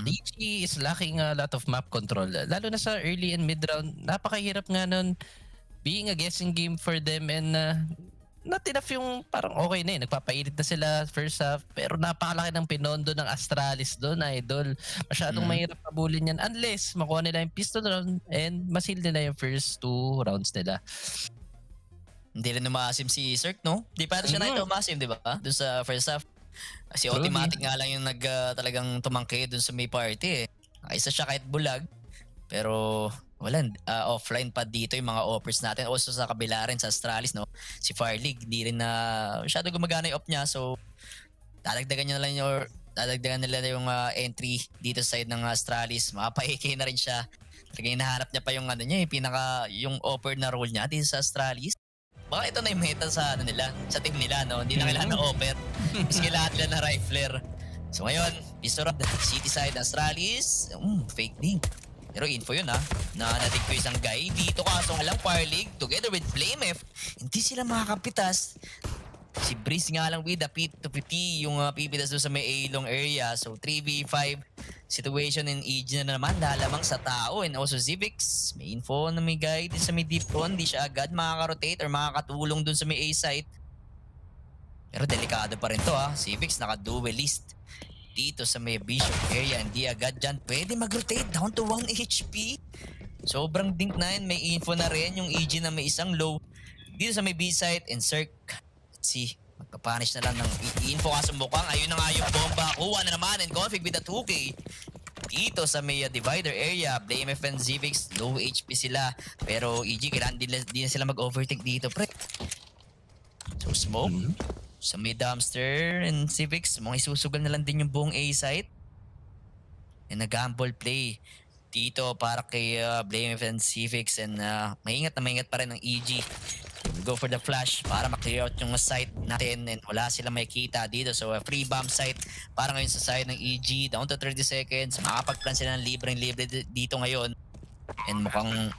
EG is lacking a lot of map control. Lalo na sa early and mid round, napakahirap nga nun being a guessing game for them and not enough yung parang okay na nagpapainit na sila first half pero napakalaki ng pinondo ng Astralis doon, idol. Masyadong mahirap kabulin yan unless makuha nila yung pistol round and masil nila yung first 2 rounds nila. Hindi rin umasim si Cirque, no? Di pa rin siya na ito umasim, di ba? Doon sa first half. Kasi automatic nga lang yung talagang tumangki doon sa may party Isa siya kahit bulag. Pero wala, offline pa dito yung mga offers natin. Also sa kabila rin sa Astralis, no? Si Fire League, di rin na masyado gumagana yung off niya. So, dadagdagan nila yung entry dito sa side ng Astralis. Mapa-AK na rin siya. Talagang hinahanap niya pa yung yung offer na role niya dito sa Astralis. Baka ito na yung meta sa sa team nila, no? Hindi na kailangan na offer. Mas kailangan nila na rifler. So ngayon, Pistorad, City side, Astralis, fake link. Pero info yun na natig ko isang guy dito kaso lang Fire League together with Flame F. Hindi sila makakapitas. Si Breeze nga lang with the P2PP yung pipitas doon sa may A-long area. So 3v5 situation in EG na naman lalamang sa tao. And also Zivix, may info na may guy din sa may deep front. Di siya agad makaka-rotate or makakatulong doon sa may A site. Pero delikado pa rin to Zivix naka-duelist dito sa may Bishop area. Hindi agad dyan pwede mag-rotate down to 1 HP. Sobrang dink na yun. May info na rin yung EG na may isang low dito sa may B site and Cirque. Let's see, magpapanish na lang ng info kaso mukhang ayun na nga yung bomba. Kuha na naman and Config with a 2K dito sa may divider area. Blame F and Zivix, low HP sila. Pero EG kailangan din na sila mag-overtake dito, pre. So smoke sa may dumpster and Zivix, mga isusugal na lang din yung buong A site. And nag-gamble play dito para kay Blame F and Zivix and maingat pa rin ng EG. We go for the flash para ma-clear out yung site natin and wala silang makikita dito. So free bomb site para ngayon sa side ng EG. Down to 30 seconds. Makapag-plan sila ng libreng-libre dito ngayon. And mukhang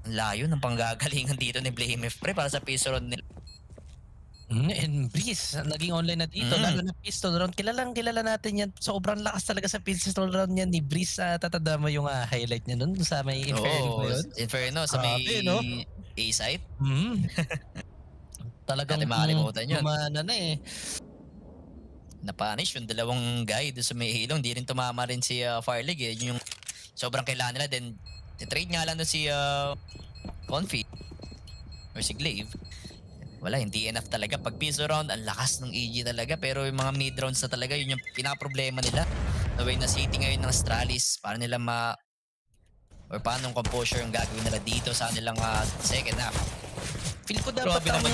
layo ng panggagalingan dito ni Blame F, pre, para sa pistol round nila. And Breeze, naging online na dito. Lalo na pistol round. Kilala natin yan. Sobrang lakas talaga sa pistol round yan ni Breeze. Tatanda mo yung highlight niya nun sa may Inferno yun. Inferno, sa may A site. Talagang makalimutan yun. Gumana na Napanish yung dalawang guy doon sa may hilong. Di rin tumama rin si Fire League. Yun yung sobrang kailangan nila. Then, trade nga lang doon si Confi or si Glaive. Wala, hindi enough talaga. Pag pistol round, ang lakas ng EG talaga. Pero yung mga mid rounds na talaga, yun yung pinaka-problema nila. The way na city ngayon ng Astralis, para nila or paano yung composure yung gagawin nila dito sa kanilang second half. Feel ko dapat ang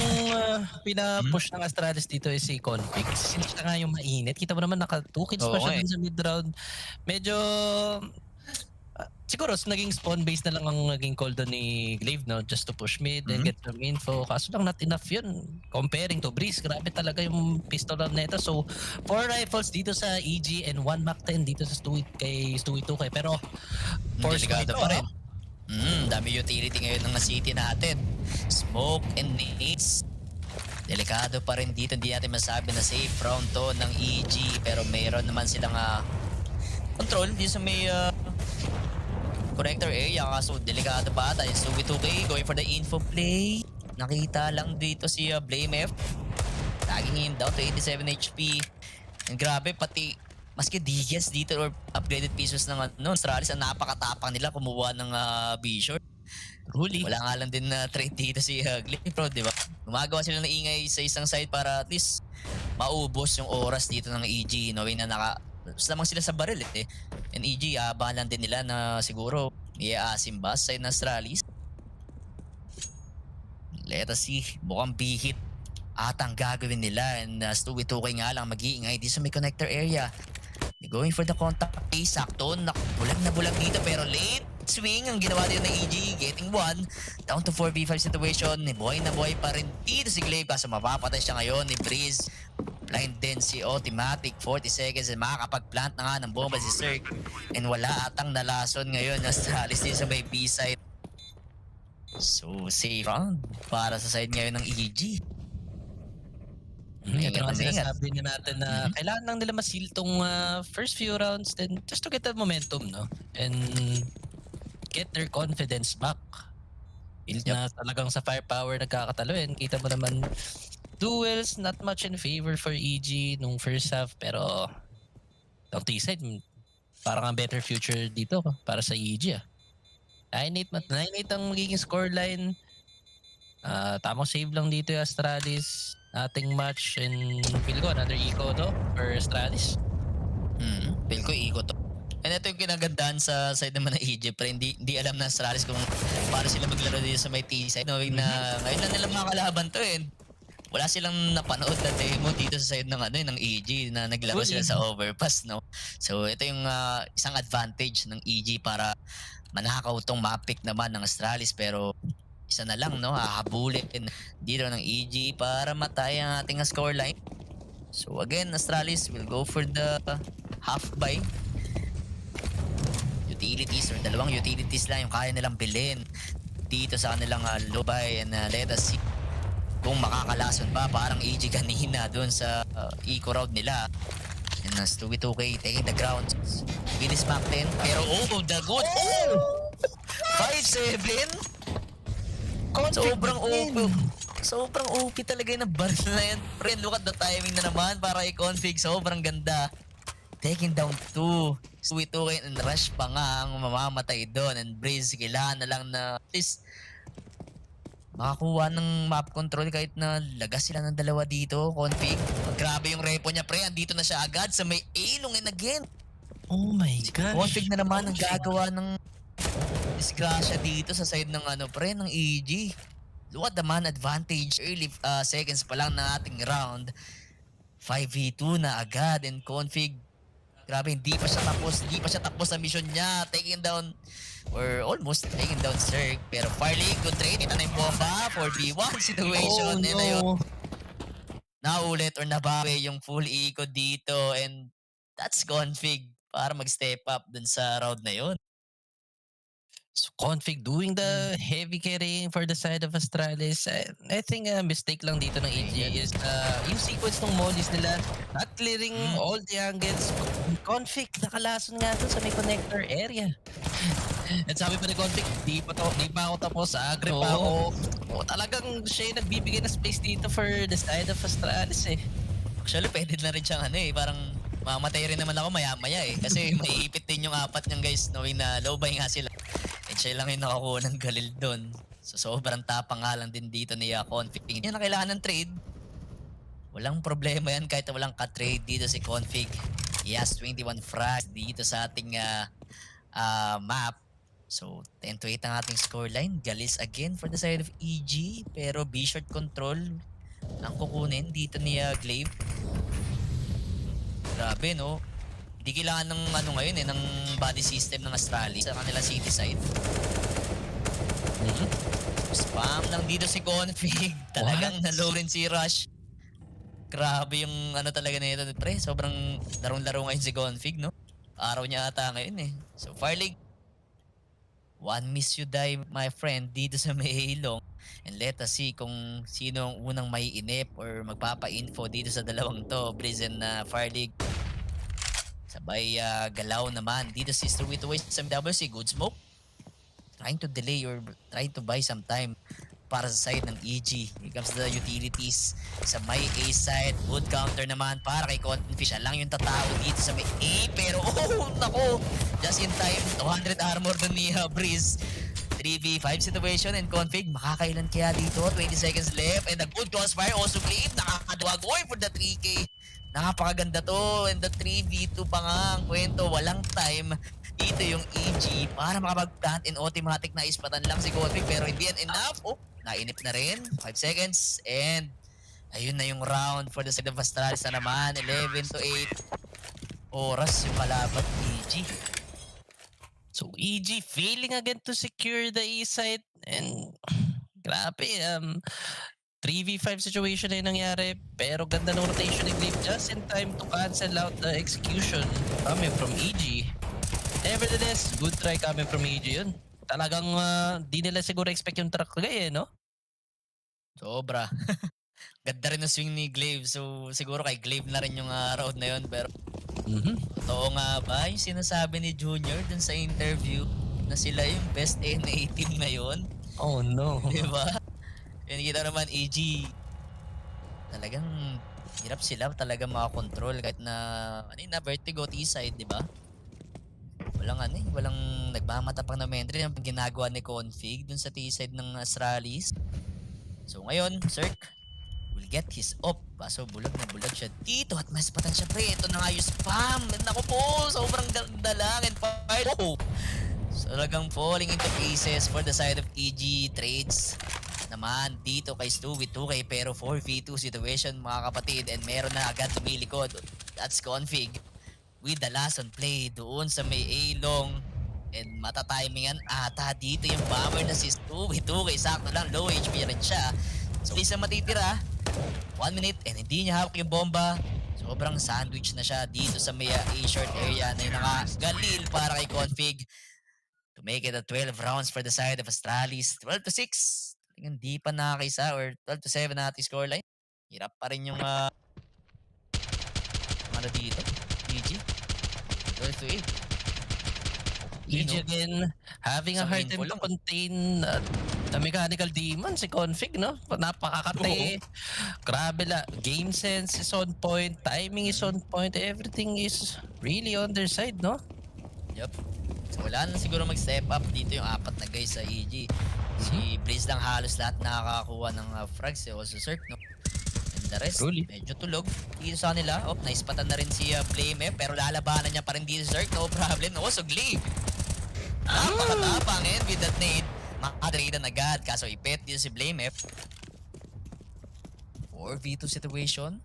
pina-push ng Astralis dito is si Config. Since siya nga yung mainit. Kita mo naman naka 2 kills pa siya dun sa mid round. Medyo siguro naging spawn base na lang ang naging call doon ni Glaive, no? Just to push mid and get some info. Kaso lang not enough yun comparing to Breeze. Grabe talaga yung pistol round na ito. So 4 rifles dito sa EG and 1 Mac 10 dito sa Stewie 2K. Pero force delikado pa rin. Dami utility ngayon ng city natin. Smoke and nades. Delikado pa rin dito. Hindi natin masabi na safe round to ng EG. Pero mayroon naman silang control dito sa may connector area. Kaso delikado pa ata. Yung Stewie 2K going for the info play. Nakita lang dito si Blame F. Tagging him down to 87 HP. And grabe, pati maski DGS dito or upgraded pieces ng Astralis, ang napakatapang nila kumuha ng B-short. Really? Wala nga lang din na trade dito si Glaive, Pro, di ba? Gumagawa sila ng ingay sa isang side para at least maubos yung oras dito ng EG, knowing na basta lamang sila sa baril And EG, abangan din nila na siguro i-aasim ba sa side ng Astralis. Let us see. Mukhang bihit at ang gagawin nila. And Stewie-2K nga lang mag-iingay dito sa may connector area. They're going for the contact pace. Sakto. Bulag na bulag dito pero late swing ang ginawa din ng EG. Getting one. Down to 4v5 situation. Buhay na buhay pa rin dito si Glaive. Kaso mapapatay siya ngayon ni Breeze. Blind din si Automatic. 40 seconds and makakapag-plant na nga ng bomba si Cirque. And wala atang nalason ngayon na Astralis din sa may B-side. So, safe round para sa side ngayon ng EG. Ito nga sinasabi na natin na kailangan lang nila masil tong first few rounds then just to get the momentum, no? And get their confidence back. Feel na talagang sa firepower nagkakatalo. And kita mo naman, duels not much in favor for EG nung first half. Pero ang T-side, parang ang better future dito para sa EG. 9-8 ang magiging scoreline. Tamang save lang dito yung Astralis. Ating match and feel ko another eco to for Astralis. Feel ko eco to. And ito yung kinagandaan sa side naman ng EG, pero hindi alam na Astralis kung paano sila maglaro dito sa may T-side. Knowing na ngayon lang nila makakalaban to eh. Wala silang napanood na demo dito sa side ng ng EG na naglaro sila sa overpass, no? So ito yung isang advantage ng EG para manakaw tong map-pick naman ng Astralis, pero isa na lang, no? Hahabulin dito ng EG para matay ang ating scoreline. So again, Astralis will go for the half buy. Utilities or dalawang utilities lang yung kaya nilang bilhin dito sa kanilang low buy. And let us see kung makakalason ba. Parang EG kanina dun sa eco round nila. And Stewie-2K taking the ground. Bilis back din. Pero the good. 5-7. Sobrang OP. Sobrang OP talaga yung baril na yan. Friend, look at the timing na naman para i-config. Sobrang ganda. Taking down 2. Stewie-2K and rush pa nga ang mamamatay doon. And Breeze, kailangan na lang na at least makakuha ng map control kahit na lagas sila ng dalawa dito. Config. Grabe yung repo niya, pre. Andito na siya agad sa may A-long and again. Oh my gosh. Config na naman ang gagawa ng disgrasya dito sa side ng pre, ng EG. Look at the man advantage. Early seconds pa lang na ating round. 5v2 na agad and Config. Grabe, hindi pa siya tapos sa mission niya. Taking down, or almost taking down Cirque. Pero Firelink, good trade. Ito na yung bomba. 4v1 situation. And ayun, naulit or nabawi yung full eco dito. And that's Config para mag-step up dun sa round na yun. So Config doing the heavy carrying for the side of Astralis. I think a mistake lang dito ng EG is yung sequence ng mollies nila not clearing all the angles. Config nakalason nga doon sa may connector area. At sabi pa ni Config, di pa ako tapos, agree pa ako. Talagang siya yung nagbibigay na space dito for the side of Astralis eh. Actually, pwede na rin siyang parang mamatay rin naman ako maya-maya eh. Kasi maiipit din yung apat niyang guys knowing na low buy nga sila. And siya lang yung nakakuha ng galil doon. So sobrang tapang nga lang din dito ni Config. Hindi na kailangan ng trade. Walang problema yan kahit walang ka-trade dito si Config. He has 21 frags dito sa ating map. So 10-8 ang ating scoreline. Galis again for the side of EG. Pero B-short control ang kukunin dito ni Glaive. Grabe, no? Hindi kailangan ng ngayon ng body system ng Astralis sa kanila city side. Spam lang dito si Config. Talagang na-low rin si Rush. Grabe yung talaga na ito, pre. Sobrang larong-laro ngayon si Config, no? Araw niya ata ngayon eh. So Firelink, one miss you die, my friend, dito sa may Long. And let us see kung sino ang unang may inip or magpapa-info dito sa dalawang to. Breeze and Firelink. Sabay galaw naman dito si Stewie-2K sa MWC. Good smoke. Trying to delay or trying to buy some time para sa side ng EG. Here comes the utilities sa may A side. Good counter naman para kay Config. Siya lang yung tatao dito sa may A. Pero nako, just in time. 200 armor dun ni Breeze. 3v5 situation and Config. Makakailan kaya dito? 20 seconds left and a good crossfire also played. Nakakadwa going for the 3K. Napakaganda to. And the 3v2 pa nga ang kwento. Walang time. Dito yung EG para makapag-plant in automatic na ispatan lang si Config pero hindi yan enough. Oh, nainip na rin. 5 seconds. And ayun na yung round for the side of Astralis na naman. 11 to 8. Oras yung kalaban EG. So EG failing again to secure the A site and grabe 3v5 situation na yung nangyari pero ganda ng rotation ni Glaive just in time to cancel out the execution coming from EG. Nevertheless, good try coming from EG yun. Talagang di nila siguro expect yung track kagaya no? Sobra. Ganda rin ang swing ni Glaive. So siguro kay Glaive na rin yung round na yun pero totoo nga ba yung sinasabi ni Junior dun sa interview na sila yung best NA team ngayon? Oh no. Diba? Yung kita naman EG talagang hirap sila talaga makakontrol kahit na na vertigo T-side, diba? Walang nagmamatapang na mentry yung ginagawa ni Config dun sa T-side ng Astralis. So ngayon, Cirque will get his off. Kaso bulag na bulag siya dito at mas patan siya pre. Ito na nga yung spam. Naku po, sobrang ganda lang and fire. Oh. So talagang falling into pieces for the side of EG trades. Naman dito kay Stu with 2K pero 4v2 situation mga kapatid and meron na agad tumilikod. That's Config with the last on play doon sa may A-long and matatimingan ata dito yung bomber na si Stu with 2K. Sakto lang, low HP rin siya. So isa matitira 1 minute and hindi niya hawak yung bomba. Sobrang sandwich na siya dito sa may A-short area na yung nakagalil para kay Config to make it a 12 rounds for the side of Astralis. 12 to 6. Hindi pa nakakaisa or 12 to 7 na ating scoreline. Hirap pa rin yung ano dito. EG. 12 to 8. EG again having a hard time to contain the mechanical demon si Config, no? Napakakate. Grabe la. Game sense is on point. Timing is on point. Everything is really on their side, no? Yup. So wala na siguro mag-step up dito yung 4 na guys sa EG. Si Blaze lang halos lahat nakakakuha ng frags. Also Cirque, no? And the rest, medyo tulog. Dito sa kanila, naispatan na rin si Blame pero lalabanan niya pa rin dito si Cirque. No problem. So Glaive. Napakatapang with that nade. Makadraidan agad. Kaso ipet dito si Blame 4v2 situation.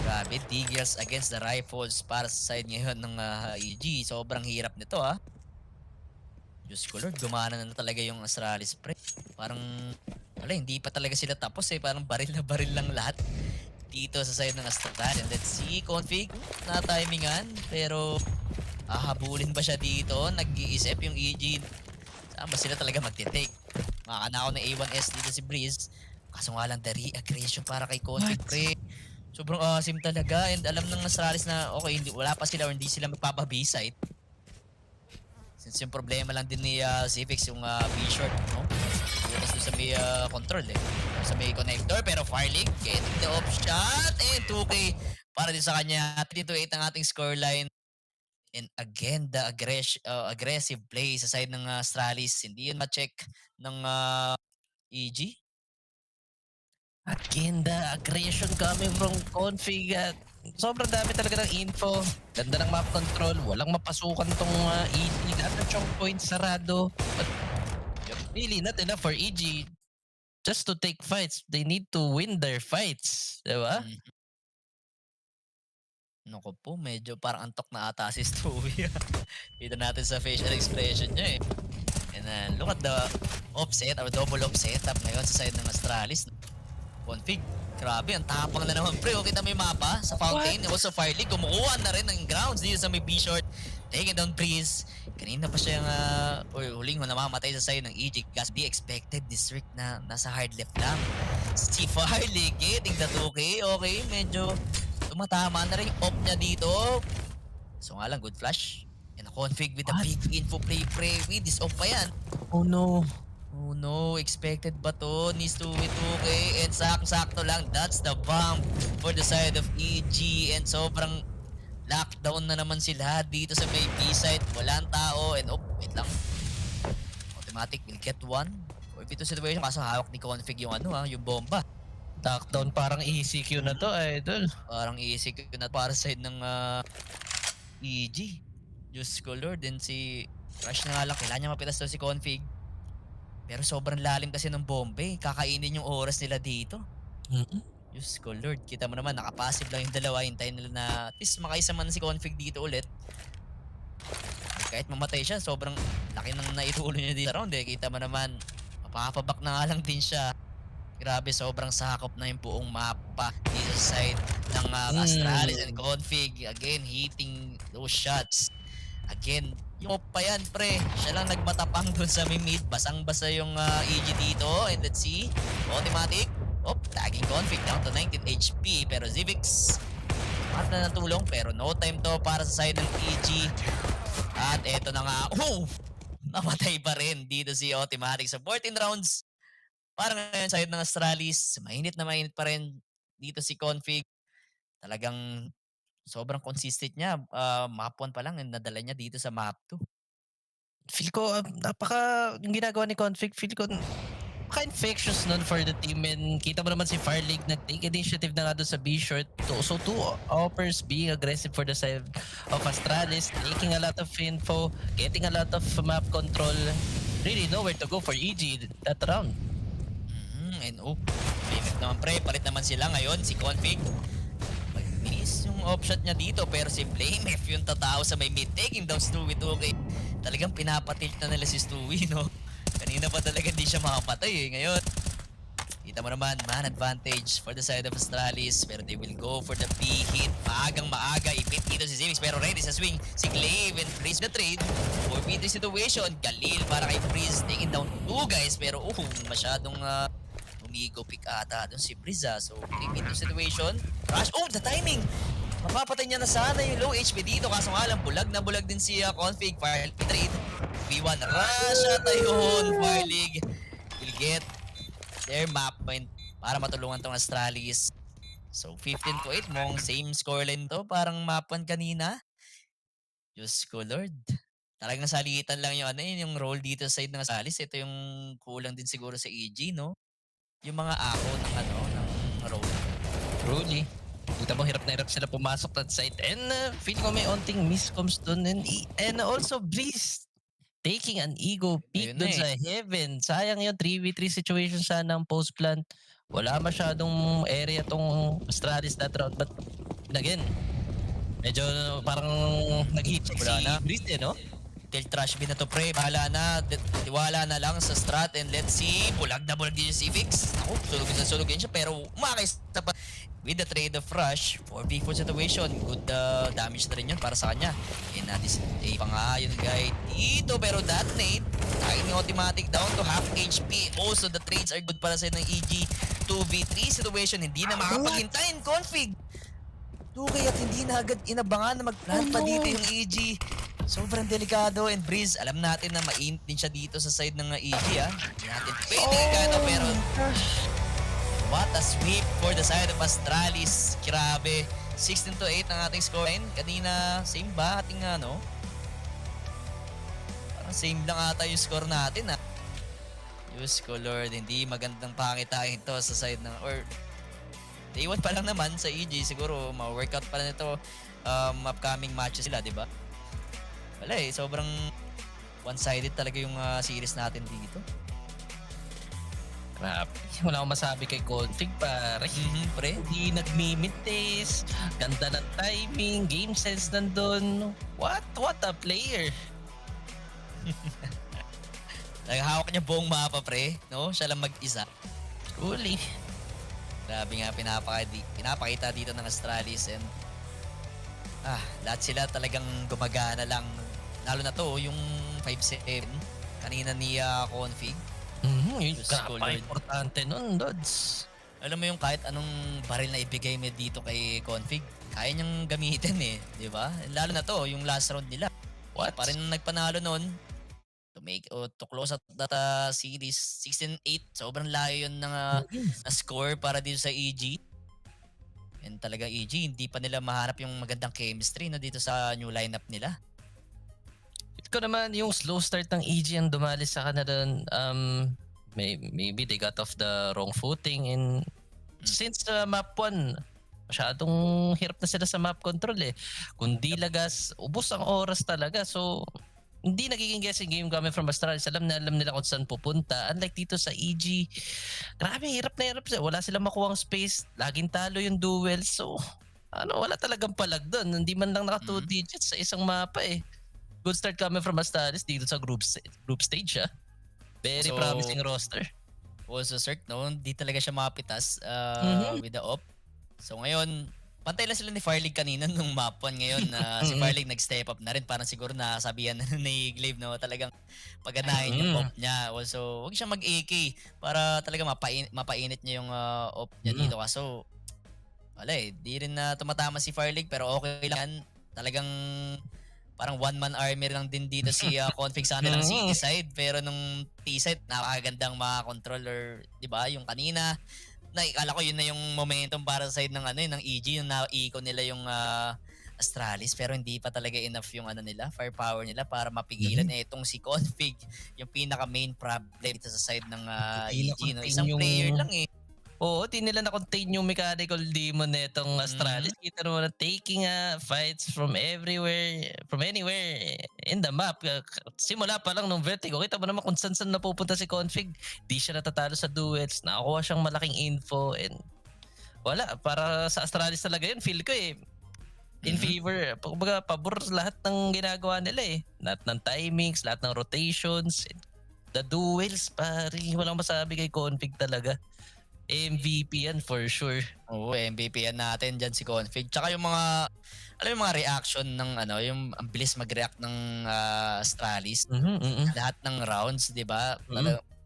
Grabe, Tigers against the Rifles para sa side ngayon ng EG. Sobrang hirap nito Diyos ko Lord, gumana na talaga yung Astralis pre. Parang, hindi pa talaga sila tapos Parang baril na baril lang lahat dito sa side ng Astralis. And let's see, Config, na timingan. Pero, habulin ba siya dito? Nag-iisip yung EG. Saan ba sila talaga magtitake? Makakanakaw ng A1S dito si Breeze. Kaso nga lang, the re-aggression para kay Config pre. Sobrang asim talaga. And alam ng Astralis na, okay, wala pa sila or hindi sila magpapa-B-site. Since yung problema lang din ni Civix yung B-short, no? Bukas doon sa may control sa may connector. Pero Fireleague getting the off shot and 2K para din sa kanya. 3-8 ang ating scoreline. And again, the aggressive play sa side ng Astralis. Hindi yun ma-check ng EG. Again, the aggression coming from Config. Sobrang dami talaga ng info. Ganda ng map control. Walang mapasukan tong EG. Lahat ng choke points sarado. But really not enough for EG just to take fights. They need to win their fights. Diba? Naku po, medyo parang antok na ata si Stewie. Kita natin sa facial expression niya And look at the offset or double offset up ngayon sa side ng Astralis. Config, grabe, ang tapang na naman pre. Kita mo yung mapa sa fountain. Also Fireleague, kumukuha na rin ng grounds dito sa may B-short. Taking down Breeze. Kanina pa siya huling namamatay sa side ng EG. Gas be expected district na nasa hard left lang. Si Fireleague, getting the 2K. Okay, medyo tumatama na rin yung op niya dito. So nga lang, good flash. And Config with a big info play pre. With this op pa yan. Oh no. Oh no, expected ba to? Needs to be 2K and sakto lang. That's the bomb for the side of EG and sobrang lockdown na naman sila dito sa may B-side. Walang tao and wait lang. Automatic will get one. 4v2 situation kaso hawak ni Config yung yung bomba. Lockdown parang ECQ na to, idol. Parang ESL na para sa side ng EG. Diyos ko Lord, then si Rush na nga lang, kailangan niya mapitas daw si Config. Pero sobrang lalim kasi ng bombe, kakainin yung oras nila dito. Diyos ko Lord, kita mo naman, nakapasive lang yung dalawa, hintayin nila na at least makaisa man si Config dito ulit. Kahit mamatay siya, sobrang laki ng naitulo niya dito round eh. Kita mo naman, mapapabak na nga lang din siya. Grabe, sobrang sakop na yung buong mapa dito sa side ng Astralis and Config. Again, hitting those shots. Again, yung pa yan, pre. Siya lang nagmatapang dun sa mid. Basang-basa yung EG dito. And let's see. Automatic. Tagging Config down to 19 HP. Pero Zivix, mat na ng tulong. Pero no time to para sa side ng EG. At eto na nga. Namatay pa rin dito si Automatic sa 14 rounds. Parang ngayon side ng Astralis, mainit na mainit pa rin dito si Config. Talagang sobrang consistent niya. Map 1 pa lang and nadala niya dito sa map 2. Feel ko, yung ginagawa ni Config, feel ko, infectious nun for the team. And kita mo naman si Fire League nag-take initiative na nga doon sa B-short. So two offers being aggressive for the side of Astralis, taking a lot of info, getting a lot of map control. Really nowhere to go for EG that round. And Playmat naman pre, palit naman sila ngayon, si Config. Mag-miss yung offshot niya dito, pero si Playmef yung tatao sa may mid, taking down Stewie. Okay, talagang pinapatilt na nila si Stewie, no? Kanina pa talaga di siya makapatay eh. Ngayon, kita mo naman, man advantage for the side of Astralis, pero they will go for the B-hit. Maagang maaga, ipit dito si Zivix, pero ready sa swing. Si Clave and Freeze the trade. 4v3 situation, Galil para kay Freeze, taking down 2 guys, pero masyadong umigo pick ata doon si Briza. So, 3v2 situation. Rush, the timing! Mapapatay niya na sana yung low HP dito, kaso nga lang, bulag na bulag din si Config. Fire trade. V1 rush at ayun, Fire League will get their map point para matulungan tong Astralis. So 15-8 mong same scoreline to, parang mapan kanina. Diyos ko Lord. Talagang salitan lang yung yung role dito sa side ng Astralis. Ito yung kulang din siguro sa EG, no? Yung mga ako ng role. Truly. Kita mo, hirap na hirap sila pumasok that side. And feeling ko may onting miscoms dun. And also Breeze taking an ego peek dun sa heaven. Sayang yung 3v3 situation sana ng post plant. Wala masyadong area tong Astralis that round. But again, medyo parang nag-hit si Breeze no? Till trash bin na to pre, bahala na, tiwala na lang sa strat and let's see, bulag na bulag din yung Civics. Ako, sulugin siya pero umakay sa pa. With the trade of rush, 4v4 situation, good damage na rin yun para sa kanya. And this pa nga yung guy dito, pero that nade, taking automatic down to half HP. Also, the trades are good para sa ng EG. 2v3 situation, hindi na makapaghintayin, Config. Okay, at hindi na agad inabangan na mag-plant pa dito yung EG. Sobrang delikado and Breeze, alam natin na mainit din siya dito sa side ng EG Hindi natin delikado pero what a sweep for the side of Astralis. Grabe. 16-8 ang ating score line. Kanina, same ba ating Parang same lang ata yung score natin Diyos ko Lord, hindi magandang pangitain to sa side ng day 1 pa lang naman sa EG. Siguro ma-workout pa lang ito upcoming matches sila, di ba? Wala sobrang one-sided talaga yung series natin dito. Grabe. Wala akong masabi kay Config, pare. Pre. Hindi nag-mimit-test. Ganda ng timing. Game sense nandun. What a player. Naghahawak niya buong mapa, pre. No? Siya lang mag-isa. Truly. Grabe nga pinapakita dito ng Astralis and lahat sila talagang gumagana lang. Lalo na to, yung 5-7 kanina ni Config. Yung importante nun, Dods. Alam mo yung kahit anong baril na ibigay mo dito kay Config, kaya niyang gamitin di ba? Lalo na to, yung last round nila. What? Pa rin nagpanalo nun to close out that series. 16-8, sobrang layo yun ng na score para dito sa EG. And talaga EG, hindi pa nila maharap yung magandang chemistry dito sa new lineup nila. Ito naman, yung slow start ng EG ang dumalis sa kanila. Maybe they got off the wrong footing and Since map 1, masyadong hirap na sila sa map control eh. Kundi lagas, ubos ang oras talaga. So, hindi nagiging guessing game coming from Astralis. Alam nila kung saan pupunta. Unlike dito sa EG, grabe, hirap na hirap sila. Wala silang makuhang space. Laging talo yung duel. So, wala talagang palag doon. Hindi man lang naka 2 digits sa isang mapa eh. Good start coming from Astralis dito sa group stage. Very promising roster. Also, Cirque, no? Hindi talaga siya mapitas with the op. So ngayon, pantay lang sila ni Fireleague kanina nung map 1. Ngayon, si Fireleague nag-step up na rin. Parang siguro nasabihan na ni Glaive, no? Talagang paganahin yung op niya. Also, huwag siya mag-AK para talaga mapainit niya yung op niya dito. Kaso, wala eh. Di rin na tumatama si Fireleague pero okay lang yan. Talagang parang one-man army lang din dito si Config sa kanilang city side. Pero nung T-side, napakagandang mga controller. Diba? Yung kanina, ikala ko yun na yung momentum para sa side ng ng EG, yung na-eco nila yung Astralis, pero hindi pa talaga enough yung firepower nila para mapigilan itong si Config, yung pinaka main problem dito sa side ng EG, no? Isang player lang eh. Oo, di nila na-contain yung mechanical demon netong Astralis. Kita naman na taking fights from everywhere, from anywhere in the map. Simula pa lang nung Vertigo, kita mo naman kung saan napupunta si Config. Di siya natatalo sa duels, nakakuha siyang malaking info, and wala, para sa Astralis talaga yun, feel ko eh. In favor, kumbaga pabor lahat ng ginagawa nila eh. Lahat ng timings, lahat ng rotations, the duels, pari, walang masabi kay Config talaga. MVP yan for sure. Oo, MVP yan natin dyan si Config. Tsaka yung mga, yung mga reaction ng yung ang bilis mag-react ng Astralis. Lahat ng rounds, di ba?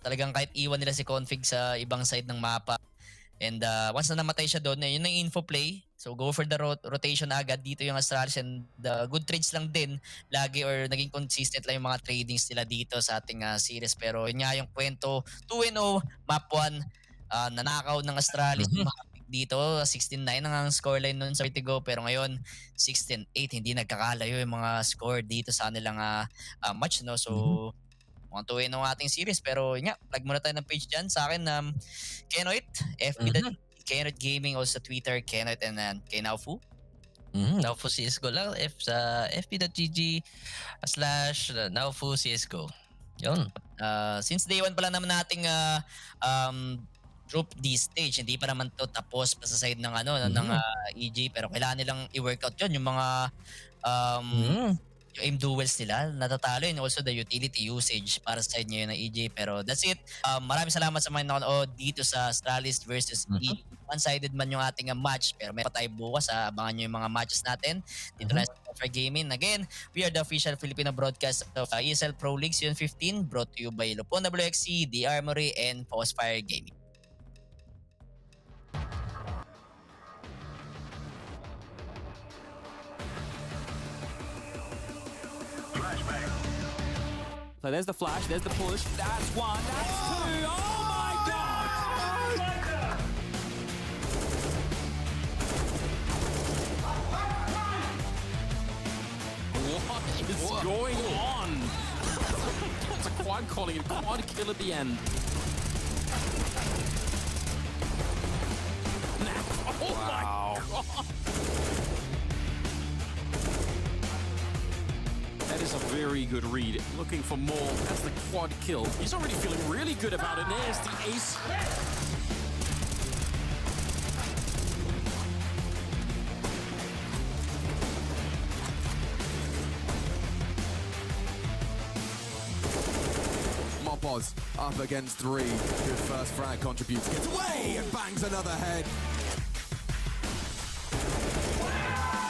Talagang kahit iwan nila si Config sa ibang side ng mapa. And once na namatay siya doon, yun ang info play. So go for the rotation agad dito yung Astralis, and good trades lang din lagi, or naging consistent lang yung mga tradings nila dito sa ating series. Pero yun nga yung kwento, 2-0, map 1. Nanakaw ng Astralis dito, 16-9 ang scoreline nun sa Vertigo, pero ngayon 16-8, hindi nagkakalayo yung mga score dito sa kanilang match, no? So mukhang 2-0 ang ating series, pero yun nga, plug muna tayo ng page dyan sa akin, Kenoit, Kenoit Gaming, also Twitter, Kenoit, and then kay Naufu. Naufu CSGO lang, sa fb.gg/Naufu CSGO. Yun. Since day 1 pa lang naman nating group D stage, hindi pa naman to tapos pa sa side ng ng EG, pero kailangan nilang i-workout yun, yung mga yung aim duels nila, natatalo yun, also the utility usage para sa side ngayon ng EG. Pero that's it. Maraming salamat sa mga nanonood dito sa Astralis versus EG. One-sided man yung ating match, pero meron tayo bukas. Abangan nyo yung mga matches natin dito na sa for Gaming. Again, we are the official Filipino broadcast of ESL Pro League Season 15, brought to you by Lupon WXC, The Armory, and Postfire Gaming. So there's the flash, there's the push. That's one, that's two. Oh my God! What is going on? It's a quad calling it quad kill at the end. Oh my God! That is a very good read. Looking for more. That's the quad kill. He's already feeling really good about it. There's the ace. Mopoz up against 3. Good first frag contributes. Gets away and bangs another head.